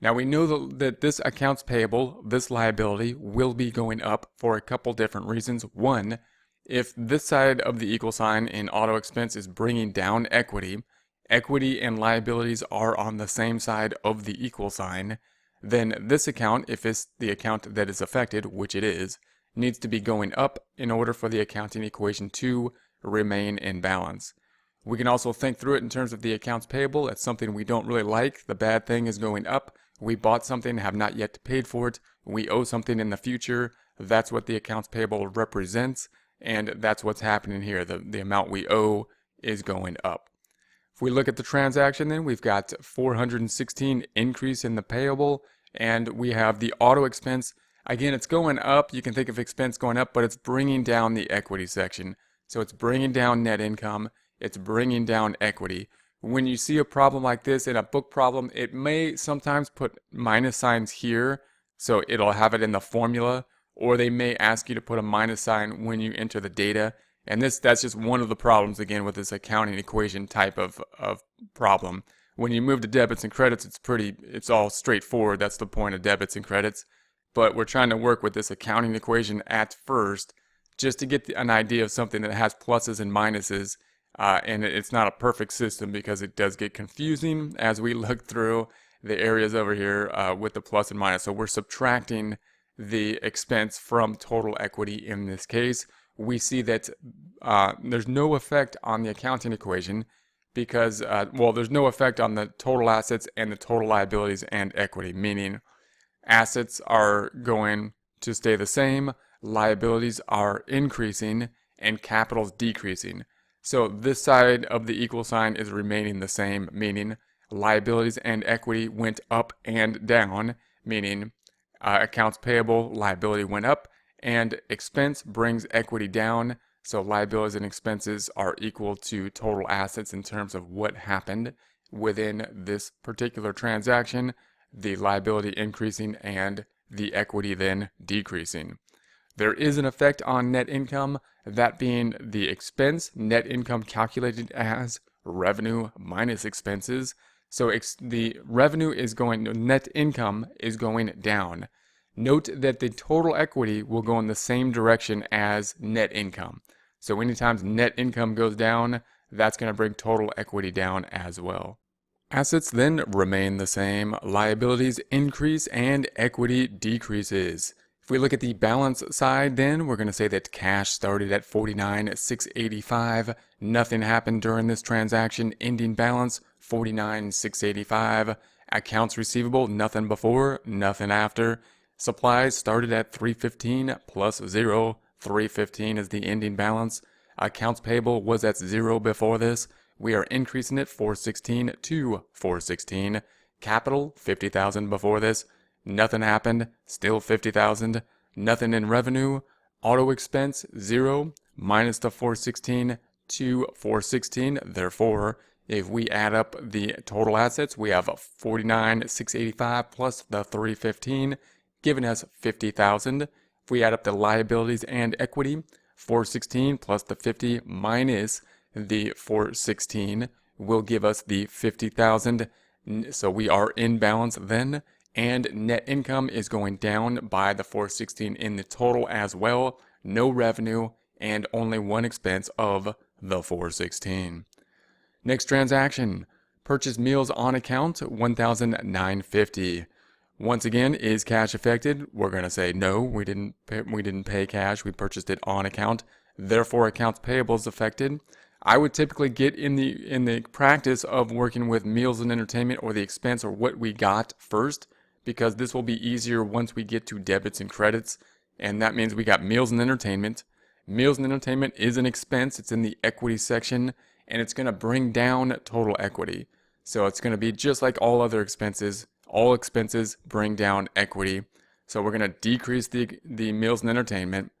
Now we know that this accounts payable, this liability, will be going up for a couple different reasons. One, if this side of the equal sign in auto expense is bringing down equity, equity and liabilities are on the same side of the equal sign, then this account, if it's the account that is affected, which it is, needs to be going up in order for the accounting equation to remain in balance. We can also think through it in terms of the accounts payable. It's something we don't really like. The bad thing is going up. We bought something, have not yet paid for it. We owe something in the future. That's what the accounts payable represents, and that's what's happening here. The amount we owe is going up. If we look at the transaction, then we've got 416 increase in the payable, and we have the auto expense. Again, it's going up. You can think of expense going up, but it's bringing down the equity section. So it's bringing down net income. It's bringing down equity. When you see a problem like this in a book problem, it may sometimes put minus signs here, so it'll have it in the formula, or they may ask you to put a minus sign when you enter the data. And that's just one of the problems, again, with this accounting equation type of problem. When you move to debits and credits, it's all straightforward. That's the point of debits and credits. But we're trying to work with this accounting equation at first, just to get an idea of something that has pluses and minuses. And it's not a perfect system because it does get confusing as we look through the areas over here with the plus and minus. So we're subtracting the expense from total equity in this case. We see that there's no effect on the accounting equation because, there's no effect on the total assets and the total liabilities and equity, meaning assets are going to stay the same, liabilities are increasing, and capital's decreasing. So this side of the equal sign is remaining the same, meaning liabilities and equity went up and down, meaning accounts payable, liability went up, and expense brings equity down. So liabilities and expenses are equal to total assets in terms of what happened within this particular transaction, the liability increasing and the equity then decreasing. There is an effect on net income, that being the expense, net income calculated as revenue minus expenses. So the revenue is net income is going down. Note that the total equity will go in the same direction as net income. So anytime net income goes down, that's going to bring total equity down as well. Assets then remain the same, liabilities increase, and equity decreases. If we look at the balance side, then we're going to say that cash started at $49,685. Nothing happened during this transaction. Ending balance $49,685. Accounts receivable, nothing before, nothing after. Supplies started at $315 plus 0. $315 is the ending balance. Accounts payable was at 0 before this. We are increasing it $416 to $416. Capital $50,000 before this. Nothing happened, still $50,000. Nothing in revenue. Auto expense 0 minus the $416 to $416. Therefore, if we add up the total assets, we have $49,685 plus the $315, giving us $50,000. If we add up the liabilities and equity, $416 plus the $50 minus the $416 will give us the $50,000. So we are in balance then, and net income is going down by the $416 in the total as well. No revenue and only one expense of the $416. Next transaction, purchase meals on account, $1,950. Once again, is cash affected? We're going to say no, we didn't pay cash, we purchased it on account. Therefore, accounts payable is affected. I would typically get in the practice of working with meals and entertainment or the expense or what we got first, because this will be easier once we get to debits and credits. And that means we got meals and entertainment. Meals and entertainment is an expense. It's in the equity section, and it's going to bring down total equity. So it's going to be just like all other expenses. All expenses bring down equity. So we're going to decrease the meals and entertainment.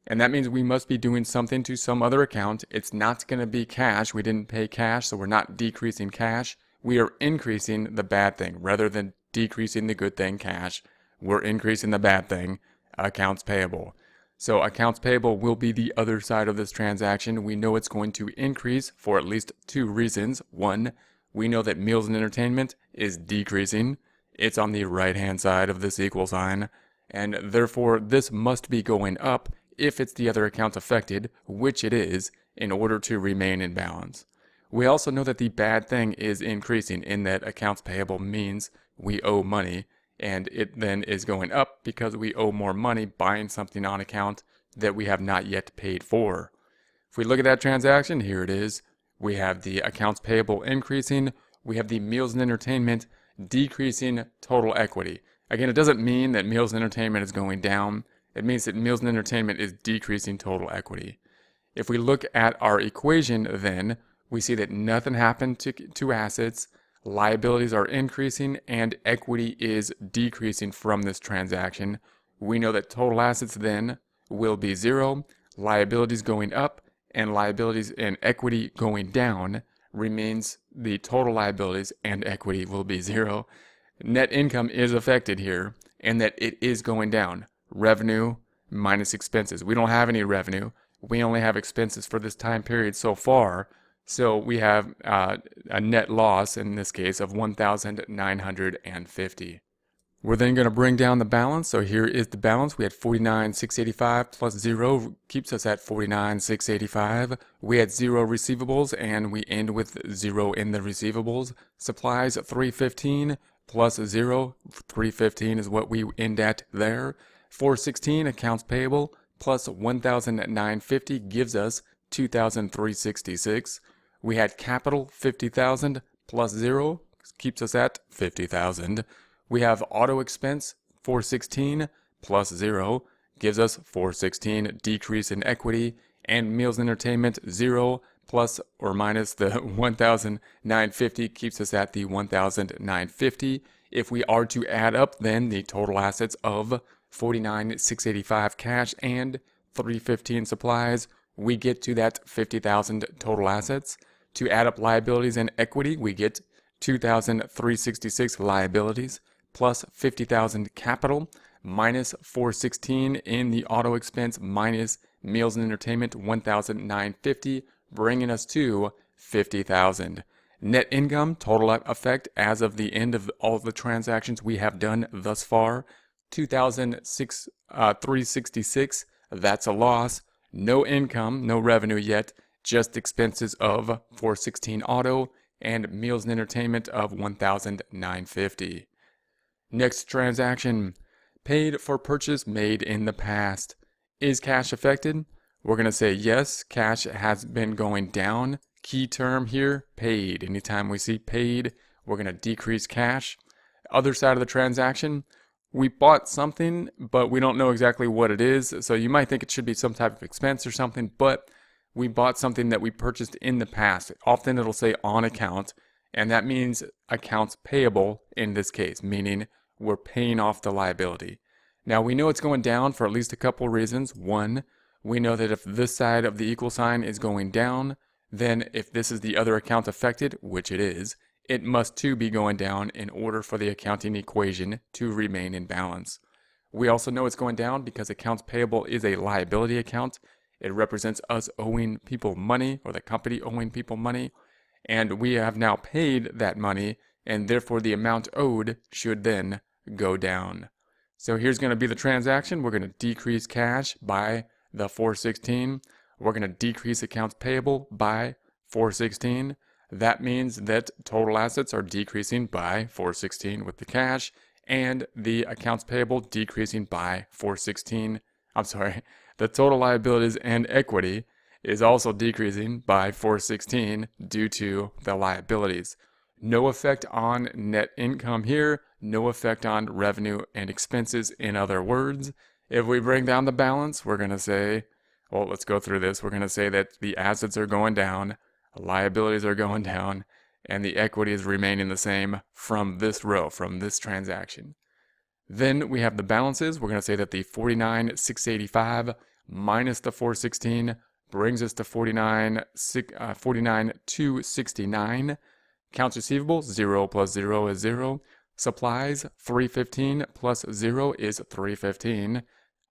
And that means we must be doing something to some other account. It's not going to be cash. We didn't pay cash, so we're not decreasing cash. We are increasing the bad thing. Rather than decreasing the good thing, cash, we're increasing the bad thing, accounts payable. So accounts payable will be the other side of this transaction. We know it's going to increase for at least two reasons. One, we know that meals and entertainment is decreasing. It's on the right-hand side of this equal sign. And therefore, this must be going up if it's the other account affected, which it is, in order to remain in balance. We also know that the bad thing is increasing in that accounts payable means we owe money, and it then is going up because we owe more money buying something on account that we have not yet paid for. If we look at that transaction, here it is. We have the accounts payable increasing. We have the meals and entertainment decreasing total equity. Again, it doesn't mean that meals and entertainment is going down. It means that meals and entertainment is decreasing total equity. If we look at our equation then, we see that nothing happened to assets, liabilities are increasing, and equity is decreasing from this transaction. We know that total assets then will be 0, liabilities going up, and liabilities and equity going down remains the total liabilities and equity will be 0. Net income is affected here, and that it is going down. revenue minus expenses. We don't have any revenue. We only have expenses for this time period so far. So we have a net loss in this case of $1,950. We're then going to bring down the balance. So here is the balance. We had 49,685 plus 0 keeps us at 49,685. We had 0 receivables and we end with 0 in the receivables. Supplies 315 plus 0. 315 is what we end at there. 416 accounts payable plus 1,950 gives us 2,366. We had capital 50,000 plus 0 keeps us at 50,000. We have auto expense 416 plus 0 gives us 416, decrease in equity, and meals and entertainment 0 plus or minus the 1,950 keeps us at the 1,950. If we are to add up then the total assets of 49,685 cash and 315 supplies, we get to that 50,000 total assets. To add up liabilities and equity, we get 2,366 liabilities plus 50,000 capital minus 416 in the auto expense minus meals and entertainment 1,950, bringing us to 50,000. Net income total effect as of the end of all of the transactions we have done thus far, 2,366. That's a loss. No income, no revenue yet, just expenses of 416 auto and meals and entertainment of 1,950. Next transaction, paid for purchase made in the past. Is cash affected? We're going to say yes, cash has been going down. Key term here, paid. Anytime we see paid, we're going to decrease cash. Other side of the transaction, we bought something, but we don't know exactly what it is. So you might think it should be some type of expense or something, but we bought something that we purchased in the past. Often it'll say on account, and that means accounts payable in this case, meaning we're paying off the liability. Now we know it's going down for at least a couple reasons. One, we know that if this side of the equal sign is going down, then if this is the other account affected, which it is, it must too be going down in order for the accounting equation to remain in balance. We also know it's going down because accounts payable is a liability account. It represents us owing people money, or the company owing people money, and we have now paid that money, and therefore the amount owed should then go down. So here's going to be the transaction. We're going to decrease cash by the 416. We're going to decrease accounts payable by 416. That means that total assets are decreasing by 416 with the cash, and the accounts payable decreasing by 416. I'm sorry, the total liabilities and equity is also decreasing by 416 due to the liabilities. No effect on net income here, no effect on revenue and expenses. In other words, if we bring down the balance, we're going to say, well, let's go through this. We're going to say that the assets are going down, liabilities are going down, and the equity is remaining the same from this row, from this transaction. Then we have the balances. We're going to say that the 49,685 minus the 416 brings us to 49,269. Accounts receivable, 0 plus 0 is 0. Supplies, 315 plus 0 is 315.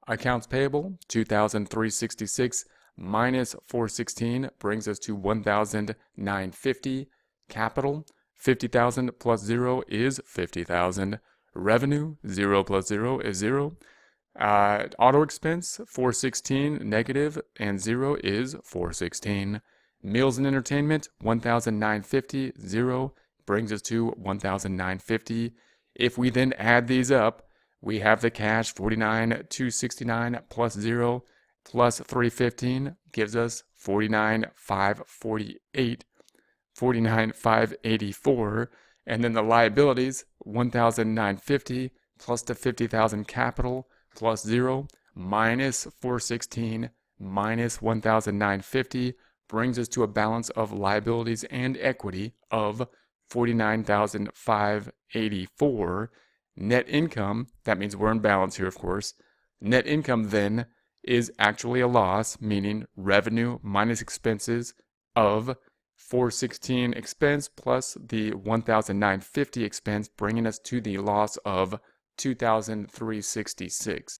Accounts payable, 2,366 minus 416 brings us to 1,950. Capital, 50,000 plus 0 is 50,000. Revenue, 0 plus 0 is 0. Auto expense, 416 negative, and 0 is 416. Meals and entertainment, 1,950, 0 brings us to 1,950. If we then add these up, we have the cash 49,269 plus 0 plus 315 gives us 49,548, 49,584, and then the liabilities 1,950 plus the 50,000 capital plus 0 minus 416 minus 1,950 brings us to a balance of liabilities and equity of 49,584. Net income, that means we're in balance here, of course. Net income then is actually a loss, meaning revenue minus expenses of 416 expense plus the 1,950 expense, bringing us to the loss of 2,366.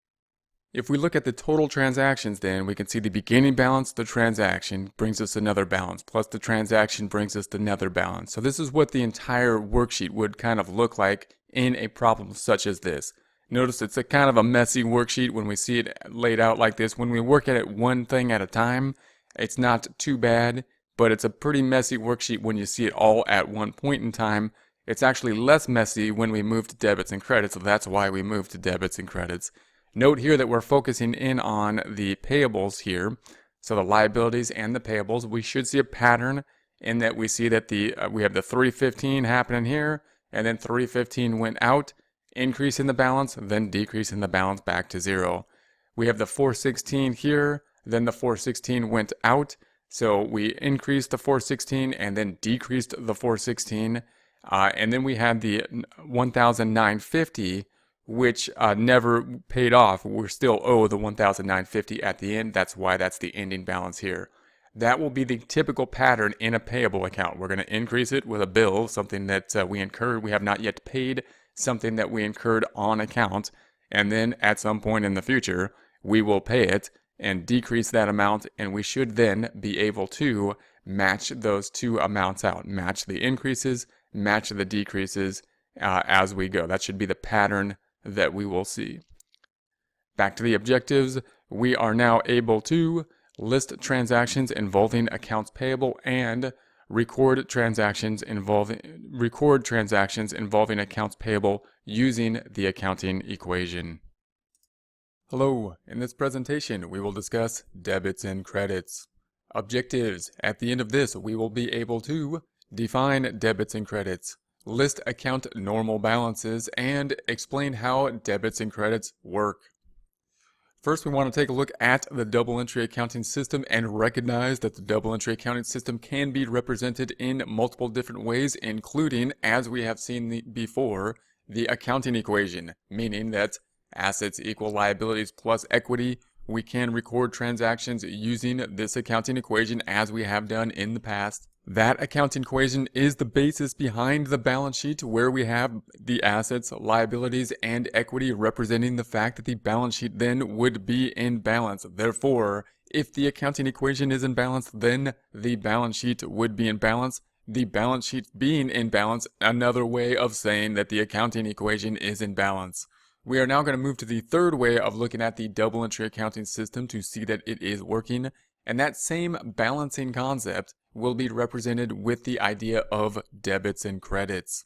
If we look at the total transactions, then we can see the beginning balance, the transaction brings us another balance, plus the transaction brings us another balance. So this is what the entire worksheet would kind of look like in a problem such as this. Notice it's a kind of a messy worksheet when we see it laid out like this. When we work at it one thing at a time, it's not too bad, but it's a pretty messy worksheet when you see it all at one point in time. It's actually less messy when we move to debits and credits, so that's why we move to debits and credits. Note here that we're focusing in on the payables here, so the liabilities and the payables. We should see a pattern in that we see that we have the 315 happening here, and then 315 went out, increase in the balance, then decrease in the balance back to 0. We have the 416 here, then the 416 went out, so we increased the 416 and then decreased the 416, and then we had the 1,950, which never paid off. We're still owe the 1,950 at the end. That's why that's the ending balance here. That will be the typical pattern in a payable account. We're going to increase it with a bill, something that we incurred, we have not yet paid, something that we incurred on account, and then at some point in the future, we will pay it and decrease that amount, and we should then be able to match those two amounts out. Match the increases, match the decreases as we go. That should be the pattern that we will see. Back to the objectives, we are now able to list transactions involving accounts payable and record transactions involving accounts payable using the accounting equation. Hello, in this presentation we will discuss debits and credits. Objectives: at the end of this we will be able to define debits and credits, list account normal balances, and explain how debits and credits work. First, we want to take a look at the double entry accounting system and recognize that the double entry accounting system can be represented in multiple different ways, including, as we have seen before, the accounting equation, meaning that assets equal liabilities plus equity. We can record transactions using this accounting equation as we have done in the past. That accounting equation is the basis behind the balance sheet, where we have the assets, liabilities, and equity representing the fact that the balance sheet then would be in balance. Therefore, if the accounting equation is in balance, then the balance sheet would be in balance. The balance sheet being in balance, another way of saying that the accounting equation is in balance. We are now going to move to the third way of looking at the double entry accounting system to see that it is working, and that same balancing concept will be represented with the idea of debits and credits.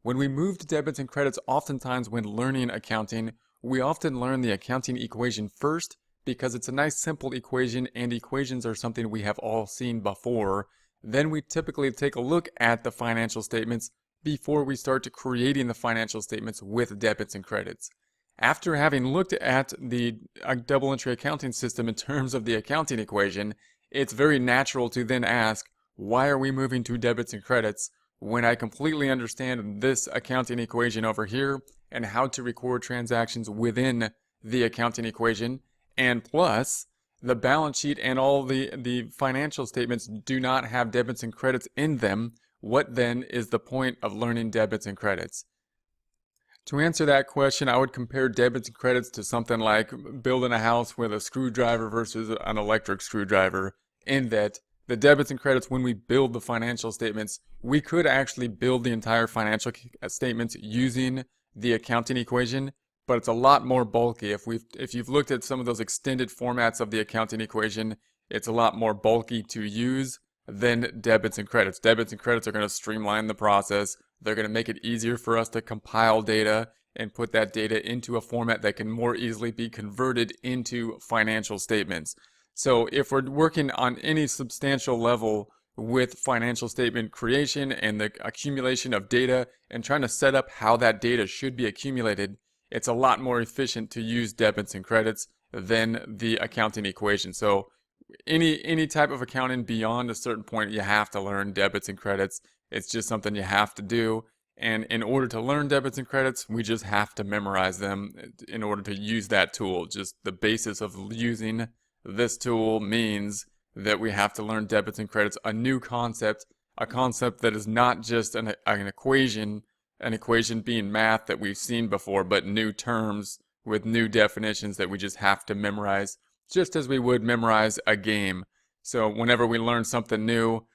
When we move to debits and credits, oftentimes when learning accounting, we often learn the accounting equation first because it's a nice simple equation, and equations are something we have all seen before. Then we typically take a look at the financial statements before we start creating the financial statements with debits and credits. After having looked at the double entry accounting system in terms of the accounting equation, it's very natural to then ask, why are we moving to debits and credits when I completely understand this accounting equation over here and how to record transactions within the accounting equation, and plus the balance sheet and all the financial statements do not have debits and credits in them. What then is the point of learning debits and credits? To answer that question, I would compare debits and credits to something like building a house with a screwdriver versus an electric screwdriver, in that the debits and credits, when we build the financial statements, we could actually build the entire financial statements using the accounting equation, but it's a lot more bulky. If you've looked at some of those extended formats of the accounting equation, it's a lot more bulky to use than debits and credits. Debits and credits are going to streamline the process. They're going to make it easier for us to compile data and put that data into a format that can more easily be converted into financial statements. So if we're working on any substantial level with financial statement creation and the accumulation of data and trying to set up how that data should be accumulated, it's a lot more efficient to use debits and credits than the accounting equation. So any type of accounting beyond a certain point, you have to learn debits and credits. It's just something you have to do. And in order to learn debits and credits, we just have to memorize them in order to use that tool. Just the basis of using this tool means that we have to learn debits and credits, a new concept, a concept that is not just an equation being math that we've seen before, but new terms with new definitions that we just have to memorize, just as we would memorize a game. So whenever we learn something new,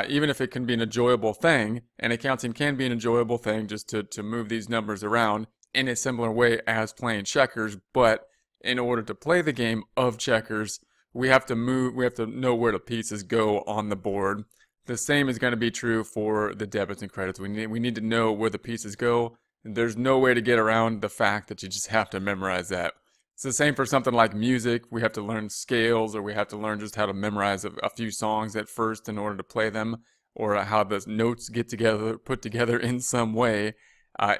even if it can be an enjoyable thing, and accounting can be an enjoyable thing just to move these numbers around in a similar way as playing checkers, but in order to play the game of checkers, we have to know where the pieces go on the board. The same is going to be true for the debits and credits. We need to know where the pieces go. There's no way to get around the fact that you just have to memorize that. It's the same for something like music. We have to learn scales, or we have to learn just how to memorize a few songs at first in order to play them, or how the notes get together, put together in some way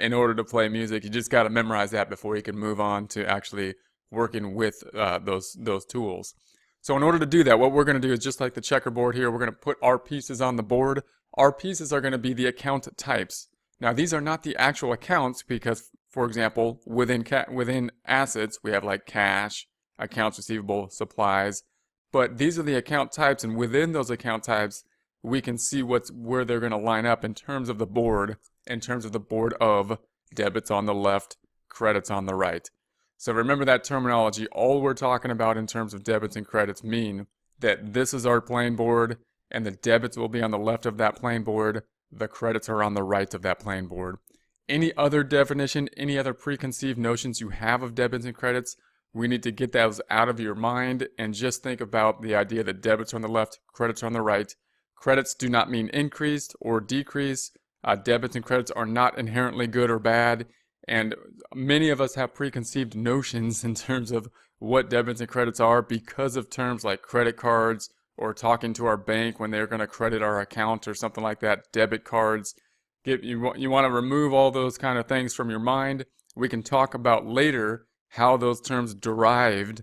in order to play music. You just got to memorize that before you can move on to actually working with those tools. So in order to do that, what we're going to do is just like the checkerboard here, we're going to put our pieces on the board. Our pieces are going to be the account types. Now these are not the actual accounts because, for example, within assets, we have like cash, accounts receivable, supplies. But these are the account types, and within those account types, we can see where they're going to line up in terms of the board, of debits on the left, credits on the right. So remember that terminology. All we're talking about in terms of debits and credits mean that this is our plain board, and the debits will be on the left of that plain board. The credits are on the right of that plain board. Any other definition, any other preconceived notions you have of debits and credits, we need to get those out of your mind and just think about the idea that debits are on the left, credits are on the right. Credits do not mean increased or decrease. Debits and credits are not inherently good or bad. And many of us have preconceived notions in terms of what debits and credits are because of terms like credit cards, or talking to our bank when they're going to credit our account or something like that, debit cards. You want to remove all those kind of things from your mind. We can talk about later how those terms derived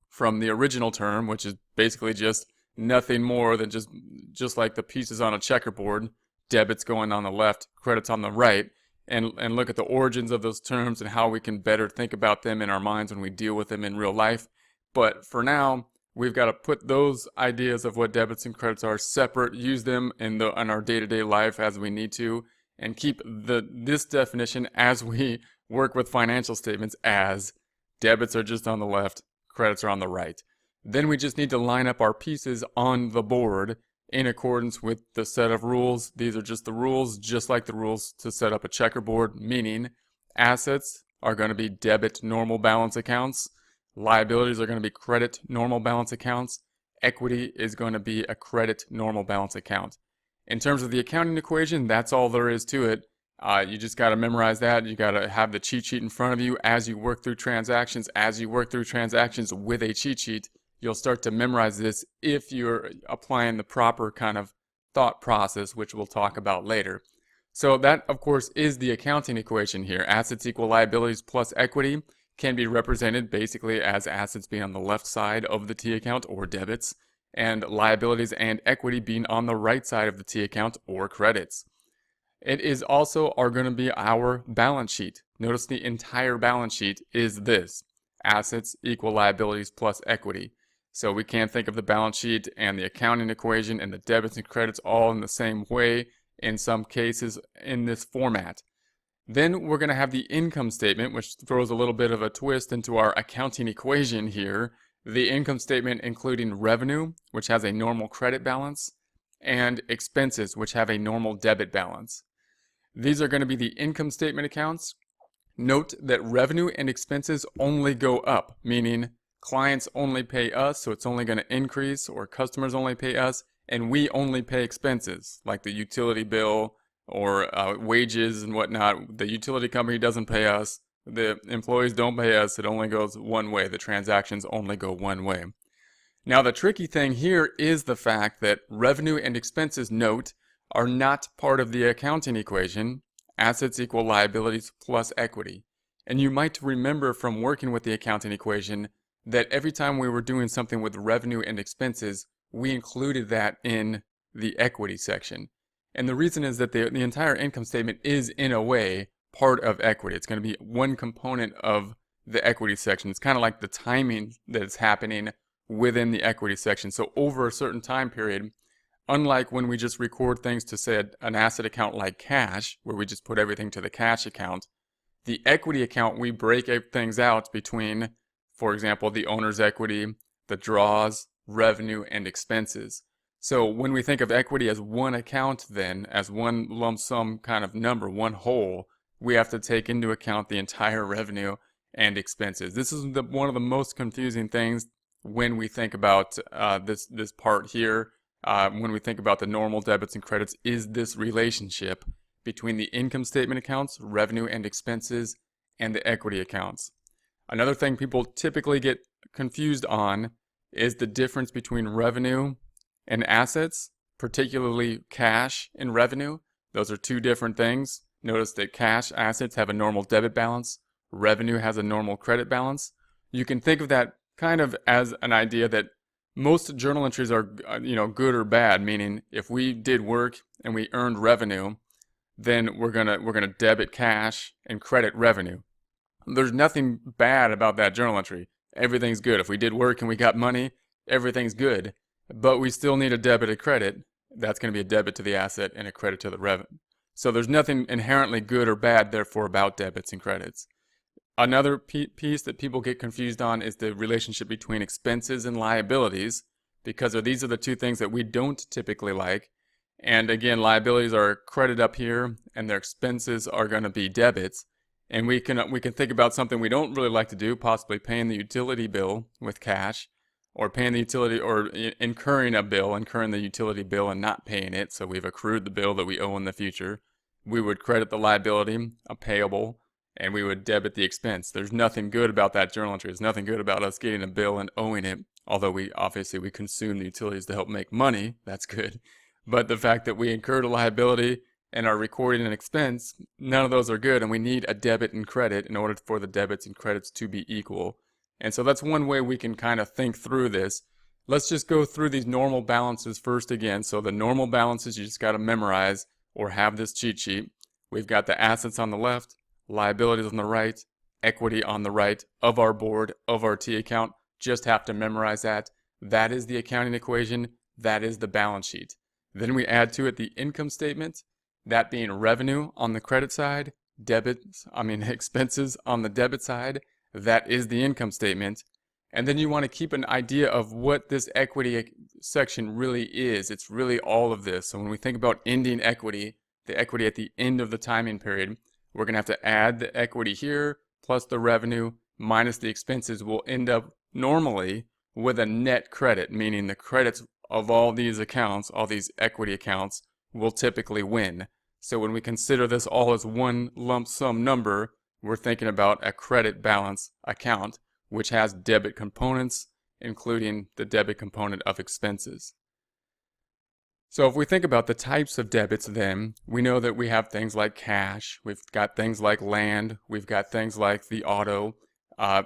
from the original term, which is basically just nothing more than just like the pieces on a checkerboard, debits going on the left, credits on the right. And look at the origins of those terms and how we can better think about them in our minds when we deal with them in real life. But for now, we've got to put those ideas of what debits and credits are separate, use them in our day-to-day life as we need to, and keep this definition as we work with financial statements as debits are just on the left, credits are on the right. Then we just need to line up our pieces on the board in accordance with the set of rules. These are just the rules, just like the rules to set up a checkerboard, meaning assets are going to be debit normal balance accounts. Liabilities are going to be credit normal balance accounts. Equity is going to be a credit normal balance account. In terms of the accounting equation, that's all there is to it. You just got to memorize that. You got to have the cheat sheet in front of you as you work through transactions. As you work through transactions with a cheat sheet, you'll start to memorize this if you're applying the proper kind of thought process, which we'll talk about later. So that, of course, is the accounting equation here. Assets equal liabilities plus equity can be represented basically as assets being on the left side of the T account, or debits, and liabilities and equity being on the right side of the T account, or credits. It is also going to be our balance sheet. Notice the entire balance sheet is this: assets equal liabilities plus equity. So we can't think of the balance sheet and the accounting equation and the debits and credits all in the same way, in some cases in this format. Then we're going to have the income statement, which throws a little bit of a twist into our accounting equation here. The income statement including revenue, which has a normal credit balance, and expenses, which have a normal debit balance. These are going to be the income statement accounts. Note that revenue and expenses only go up, meaning clients only pay us, so it's only going to increase, or customers only pay us, and we only pay expenses, like the utility bill or wages and whatnot. The utility company doesn't pay us. The employees don't pay us. It only goes one way. The transactions only go one way. Now, the tricky thing here is the fact that revenue and expenses, note, are not part of the accounting equation. Assets equal liabilities plus equity. And you might remember from working with the accounting equation that every time we were doing something with revenue and expenses, we included that in the equity section. And the reason is that the entire income statement is, in a way, part of equity. It's going to be one component of the equity section. It's kind of like the timing that is happening within the equity section. So over a certain time period, unlike when we just record things to, say, an asset account like cash, where we just put everything to the cash account, The equity account, we break things out between, for example, the owner's equity, the draws, revenue, and expenses. So when we think of equity as one account, then as one lump sum kind of number, one whole, we have to take into account the entire revenue and expenses. This is one of the most confusing things when we think about this part here. When we think about the normal debits and credits, is this relationship between the income statement accounts, revenue and expenses, and the equity accounts. Another thing people typically get confused on is the difference between revenue and assets, particularly cash and revenue. Those are two different things. Notice that cash assets have a normal debit balance, revenue has a normal credit balance. You can think of that kind of as an idea that most journal entries are good or bad, meaning if we did work and we earned revenue, then we're gonna debit cash and credit revenue. There's nothing bad about that journal entry. Everything's good. If we did work and we got money, everything's good. But we still need a debit and credit. That's going to be a debit to the asset and a credit to the revenue. So there's nothing inherently good or bad, therefore, about debits and credits. Another piece that people get confused on is the relationship between expenses and liabilities, because these are the two things that we don't typically like. And again, liabilities are credit up here, and their expenses are going to be debits. And we can think about something we don't really like to do, possibly paying the utility bill with cash, or paying the utility, or incurring the utility bill and not paying it. So we've accrued the bill that we owe in the future. We would credit the liability, a payable, and we would debit the expense. There's nothing good about that journal entry. There's nothing good about us getting a bill and owing it. Although we consume the utilities to help make money. That's good. But the fact that we incurred a liability and are recording an expense, none of those are good, and we need a debit and credit in order for the debits and credits to be equal. And so that's one way we can kind of think through this. Let's just go through these normal balances first again. So the normal balances you just got to memorize or have this cheat sheet. We've got the assets on the left, liabilities on the right, equity on the right of our board, of our T account. Just have to memorize that. That is the accounting equation. That is the balance sheet. Then we add to it the income statement, that being revenue on the credit side, expenses on the debit side. That is the income statement. And then you want to keep an idea of what this equity section really is. It's really all of this. So when we think about ending equity, the equity at the end of the timing period, we're going to have to add the equity here plus the revenue minus the expenses. We'll end up normally with a net credit, meaning the credits of all these accounts, all these equity accounts, will typically win. So when we consider this all as one lump sum number, we're thinking about a credit balance account, which has debit components, including the debit component of expenses. So if we think about the types of debits, then we know that we have things like cash, we've got things like land, we've got things like the auto,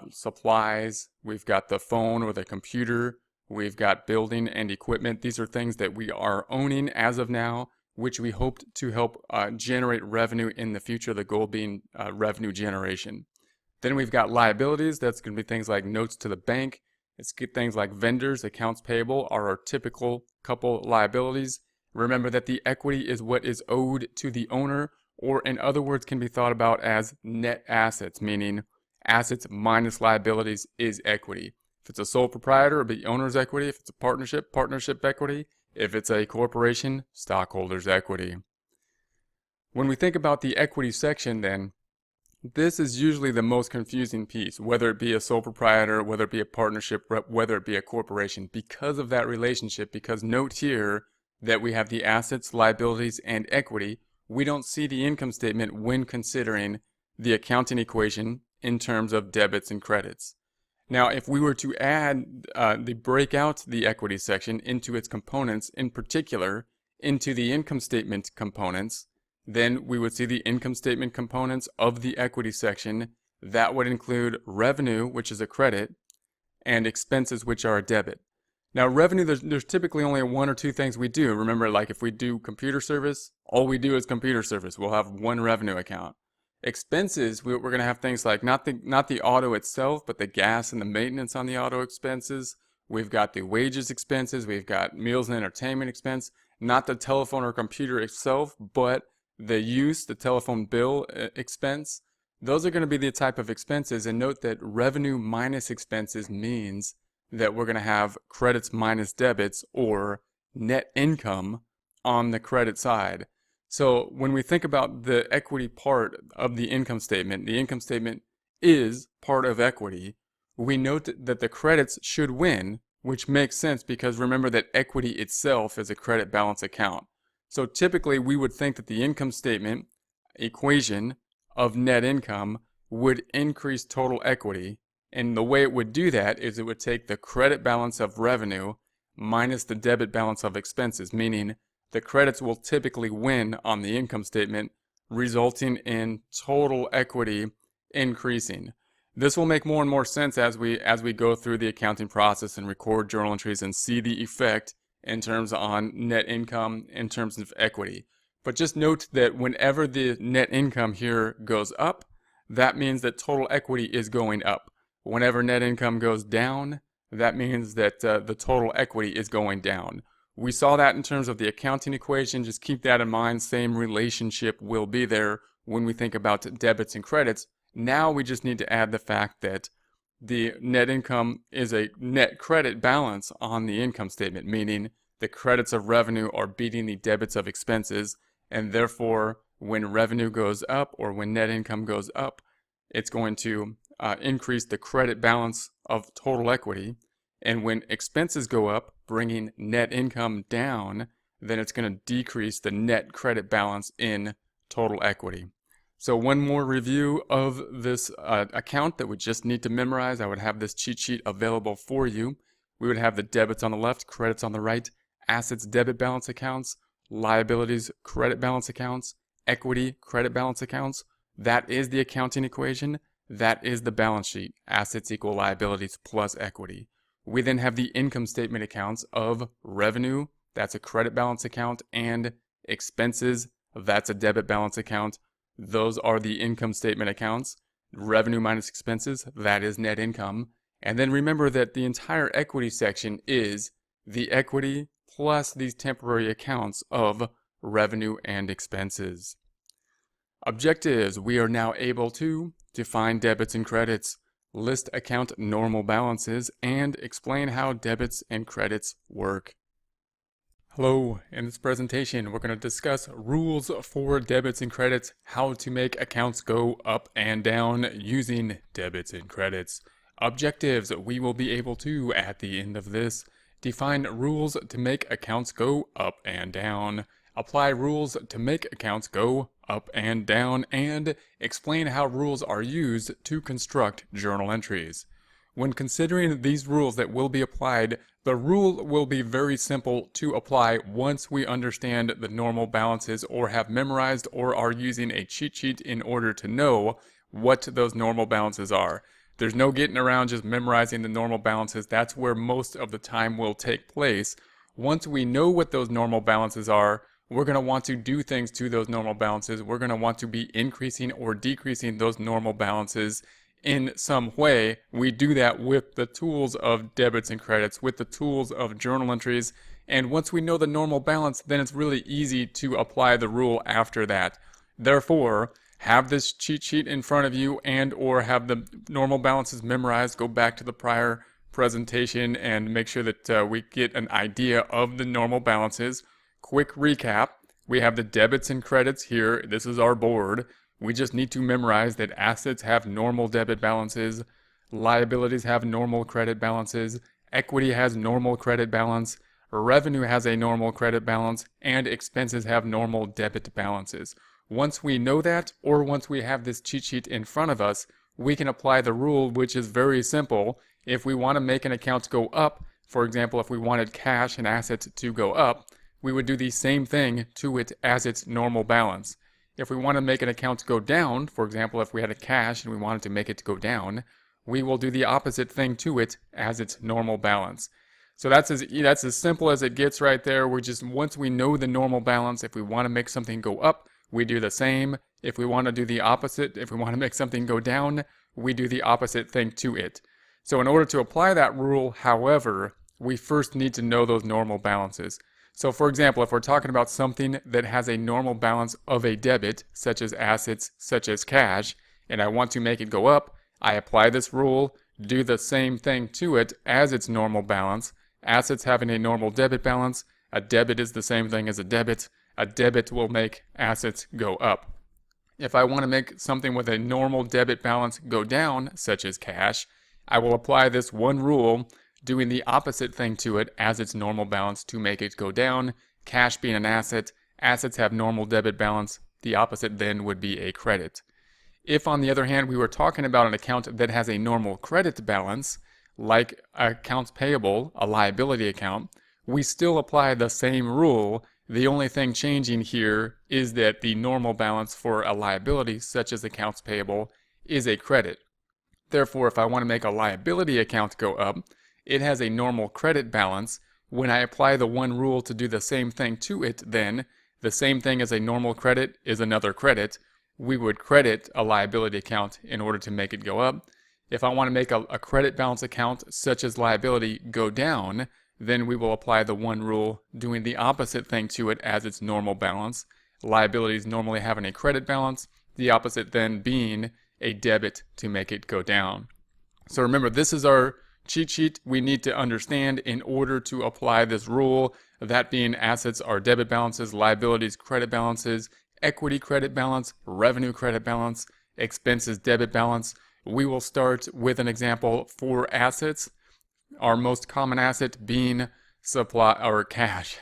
supplies, we've got the phone or the computer, we've got building and equipment. These are things that we are owning as of now, which we hoped to help generate revenue in the future, the goal being revenue generation. Then we've got liabilities. That's going to be things like notes to the bank. It's things like vendors, accounts payable are our typical couple liabilities. Remember that the equity is what is owed to the owner, or in other words can be thought about as net assets, meaning assets minus liabilities is equity. If it's a sole proprietor, it'll be owner's equity. If it's a partnership, partnership equity. If it's a corporation, stockholders' equity. When we think about the equity section, then, this is usually the most confusing piece, whether it be a sole proprietor, whether it be a partnership, whether it be a corporation, because of that relationship. Because note here that we have the assets, liabilities, and equity. We don't see the income statement when considering the accounting equation in terms of debits and credits. Now, if we were to add break out the equity section into its components, in particular into the income statement components, then we would see the income statement components of the equity section. That would include revenue, which is a credit, and expenses, which are a debit. Now, revenue, there's typically only one or two things we do. Remember, like if we do computer service, all we do is computer service. We'll have one revenue account. Expenses, we're going to have things like not the auto itself, but the gas and the maintenance on the auto expenses. We've got the wages expenses. We've got meals and entertainment expense. Not the telephone or computer itself, but the use, the telephone bill expense. those are going to be the type of expenses. And note that revenue minus expenses means that we're going to have credits minus debits, or net income on the credit side. So when we think about the equity part of the income statement is part of equity. We note that the credits should win, which makes sense because remember that equity itself is a credit balance account. So typically we would think that the income statement equation of net income would increase total equity. And the way it would do that is it would take the credit balance of revenue minus the debit balance of expenses, meaning the credits will typically win on the income statement, resulting in total equity increasing. This will make more and more sense as we go through the accounting process and record journal entries and see the effect in terms on net income in terms of equity. But just note that whenever the net income here goes up, that means that total equity is going up. Whenever net income goes down, that means that the total equity is going down. We saw that in terms of the accounting equation. Just keep that in mind. Same relationship will be there when we think about debits and credits. Now we just need to add the fact that the net income is a net credit balance on the income statement, meaning the credits of revenue are beating the debits of expenses, and therefore when revenue goes up or when net income goes up, it's going to increase the credit balance of total equity. And when expenses go up, bringing net income down, then it's going to decrease the net credit balance in total equity. So one more review of this account that we just need to memorize. I would have this cheat sheet available for you. We would have the debits on the left, credits on the right, assets debit balance accounts, liabilities credit balance accounts, equity credit balance accounts. That is the accounting equation. That is the balance sheet. Assets equal liabilities plus equity. We then have the income statement accounts of revenue, that's a credit balance account, and expenses, that's a debit balance account. Those are the income statement accounts. Revenue minus expenses, that is net income. And then remember that the entire equity section is the equity plus these temporary accounts of revenue and expenses. Objectives: we are now able to define debits and credits, list account normal balances, and explain how debits and credits work. Hello, in this presentation we're going to discuss rules for debits and credits, how to make accounts go up and down using debits and credits. Objectives: we will be able to, at the end of this, define rules to make accounts go up and down, apply rules to make accounts go up and down, and explain how rules are used to construct journal entries. When considering these rules that will be applied, the rule will be very simple to apply once we understand the normal balances or have memorized or are using a cheat sheet in order to know what those normal balances are. There's no getting around just memorizing the normal balances. That's where most of the time will take place. Once we know what those normal balances are, we're going to want to do things to those normal balances. We're going to want to be increasing or decreasing those normal balances in some way. We do that with the tools of debits and credits, with the tools of journal entries. And once we know the normal balance, then it's really easy to apply the rule after that. Therefore, have this cheat sheet in front of you and or have the normal balances memorized. Go back to the prior presentation and make sure that we get an idea of the normal balances. Quick recap: we have the debits and credits here. This is our board. We just need to memorize that assets have normal debit balances, liabilities have normal credit balances, equity has normal credit balance, revenue has a normal credit balance, and expenses have normal debit balances. Once we know that, or once we have this cheat sheet in front of us, we can apply the rule, which is very simple. If we want to make an account go up, for example, if we wanted cash and assets to go up, we would do the same thing to it as its normal balance. If we want to make an account go down, for example, if we had a cash and we wanted to make it go down, we will do the opposite thing to it as its normal balance. So that's as simple as it gets right there. Once we know the normal balance, if we want to make something go up, we do the same. If we want to do the opposite, if we want to make something go down, we do the opposite thing to it. So in order to apply that rule, however, we first need to know those normal balances. So for example, if we're talking about something that has a normal balance of a debit, such as assets, such as cash, and I want to make it go up, I apply this rule, do the same thing to it as its normal balance. Assets having a normal debit balance, a debit is the same thing as a debit. A debit will make assets go up. If I want to make something with a normal debit balance go down, such as cash, I will apply this one rule, doing the opposite thing to it as its normal balance to make it go down. Cash being an asset, assets have normal debit balance, the opposite then would be a credit. If, on the other hand, we were talking about an account that has a normal credit balance, like accounts payable, a liability account, we still apply the same rule. The only thing changing here is that the normal balance for a liability, such as accounts payable, is a credit. Therefore, if I want to make a liability account go up, it has a normal credit balance. When I apply the one rule to do the same thing to it, then the same thing as a normal credit is another credit. We would credit a liability account in order to make it go up. If I want to make a credit balance account, such as liability, go down, then we will apply the one rule, doing the opposite thing to it as its normal balance. Liabilities normally having a credit balance, the opposite then being a debit to make it go down. So remember, this is our cheat sheet we need to understand in order to apply this rule, that being assets are debit balances, liabilities credit balances, equity credit balance, revenue credit balance, expenses debit balance. We will start with an example for assets. Our most common asset being supply or cash.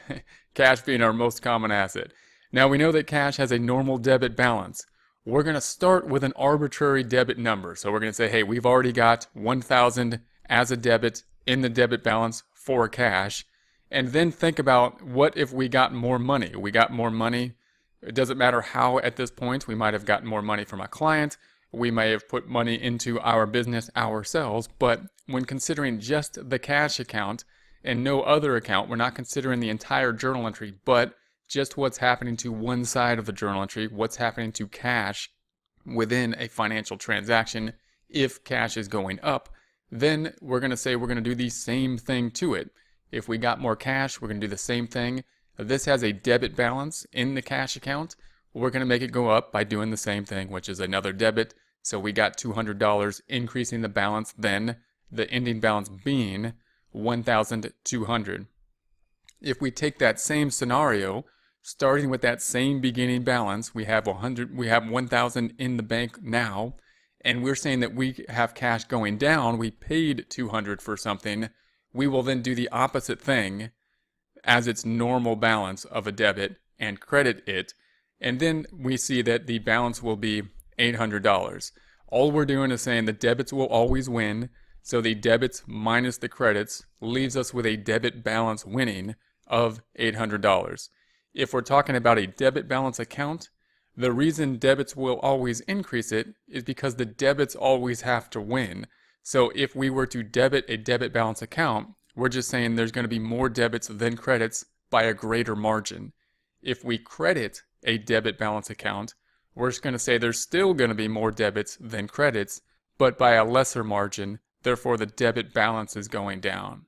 Cash being our most common asset. Now we know that cash has a normal debit balance. We're going to start with an arbitrary debit number. So we're going to say, hey, we've already got 1,000 as a debit in the debit balance for cash. And then think about, what if we got more money? We got more money. It doesn't matter how at this point. We might have gotten more money from a client. We may have put money into our business ourselves, but when considering just the cash account and no other account, we're not considering the entire journal entry, but just what's happening to one side of the journal entry, what's happening to cash within a financial transaction. If cash is going up, then we're going to say we're going to do the same thing to it. If we got more cash, we're going to do the same thing. If this has a debit balance in the cash account, we're going to make it go up by doing the same thing, which is another debit. So we got $200, increasing the balance, then the ending balance being $1,200. If we take that same scenario, starting with that same beginning balance, we have $1,000 in the bank now, and we're saying that we have cash going down. We paid $200 for something. We will then do the opposite thing as its normal balance of a debit and credit it, and then we see that the balance will be $800. All we're doing is saying the debits will always win, so the debits minus the credits leaves us with a debit balance winning of $800. If we're talking about a debit balance account, the reason debits will always increase it is because the debits always have to win. So if we were to debit a debit balance account, we're just saying there's going to be more debits than credits by a greater margin. If we credit a debit balance account, we're just going to say there's still going to be more debits than credits, but by a lesser margin. Therefore, the debit balance is going down.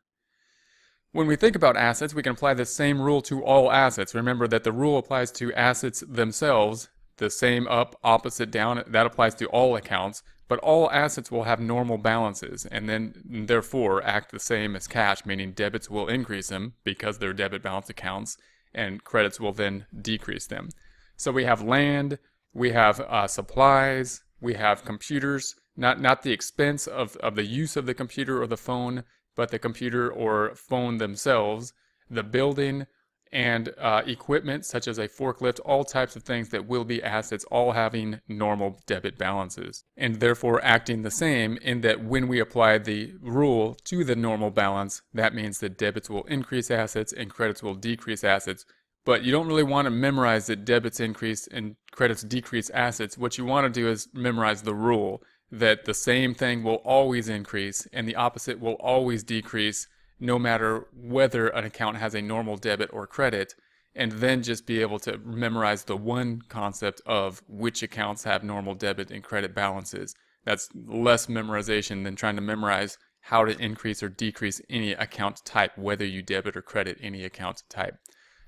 When we think about assets, we can apply the same rule to all assets. Remember that the rule applies to assets themselves, the same up, opposite down. That applies to all accounts, but all assets will have normal balances and then therefore act the same as cash, meaning debits will increase them because they're debit balance accounts, and credits will then decrease them. So we have land, we have supplies, we have computers, not the expense of the use of the computer or the phone, but the computer or phone themselves, the building, and equipment such as a forklift, all types of things that will be assets, all having normal debit balances, and therefore acting the same in that when we apply the rule to the normal balance, that means that debits will increase assets and credits will decrease assets. But you don't really want to memorize that debits increase and credits decrease assets. What you want to do is memorize the rule that the same thing will always increase and the opposite will always decrease, no matter whether an account has a normal debit or credit, and then just be able to memorize the one concept of which accounts have normal debit and credit balances. That's less memorization than trying to memorize how to increase or decrease any account type, whether you debit or credit any account type.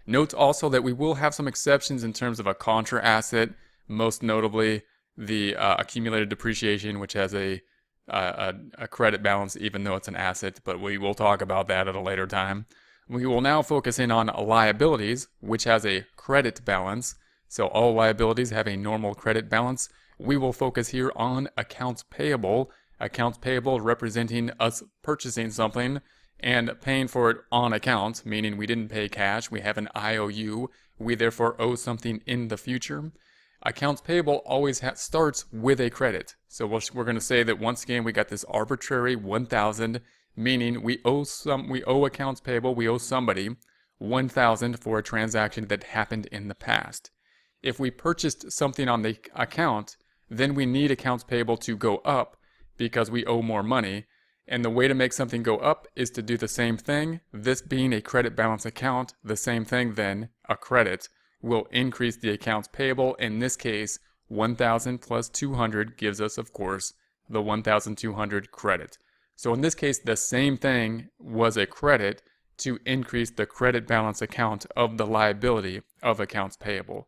Note also that we will have some exceptions in terms of a contra asset, most notably the accumulated depreciation, which has a credit balance even though it's an asset, but we will talk about that at a later time. We will now focus in on liabilities, which has a credit balance. So all liabilities have a normal credit balance. We will focus here on accounts payable. Accounts payable representing us purchasing something and paying for it on account, meaning we didn't pay cash, we have an IOU, we therefore owe something in the future. Accounts payable always starts with a credit. So we're going to say that once again we got this arbitrary 1,000, meaning we owe accounts payable, we owe somebody 1,000 for a transaction that happened in the past. If we purchased something on the account, then we need accounts payable to go up because we owe more money. And the way to make something go up is to do the same thing. This being a credit balance account, the same thing then, a credit, will increase the accounts payable. In this case, 1,000 plus 200 gives us, of course, the 1,200 credit. So in this case, the same thing was a credit to increase the credit balance account of the liability of accounts payable.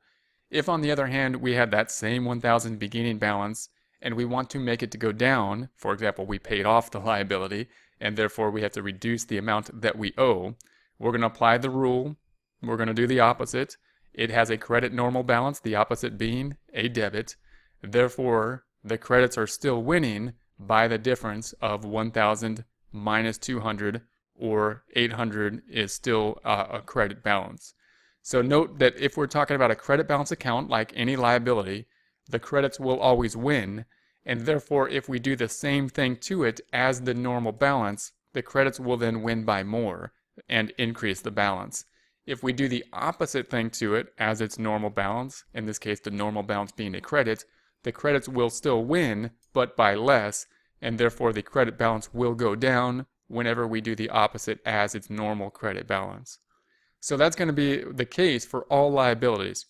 If on the other hand, we had that same 1,000 beginning balance and we want to make it to go down, for example, we paid off the liability and therefore we have to reduce the amount that we owe, we're going to apply the rule. We're going to do the opposite. It has a credit normal balance, the opposite being a debit. Therefore, the credits are still winning by the difference of 1,000 minus 200, or 800 is still a credit balance. So note that if we're talking about a credit balance account, like any liability, the credits will always win, and therefore if we do the same thing to it as the normal balance, the credits will then win by more and increase the balance. If we do the opposite thing to it as its normal balance, in this case the normal balance being a credit, the credits will still win, but by less, and therefore the credit balance will go down whenever we do the opposite as its normal credit balance. So that's going to be the case for all liabilities.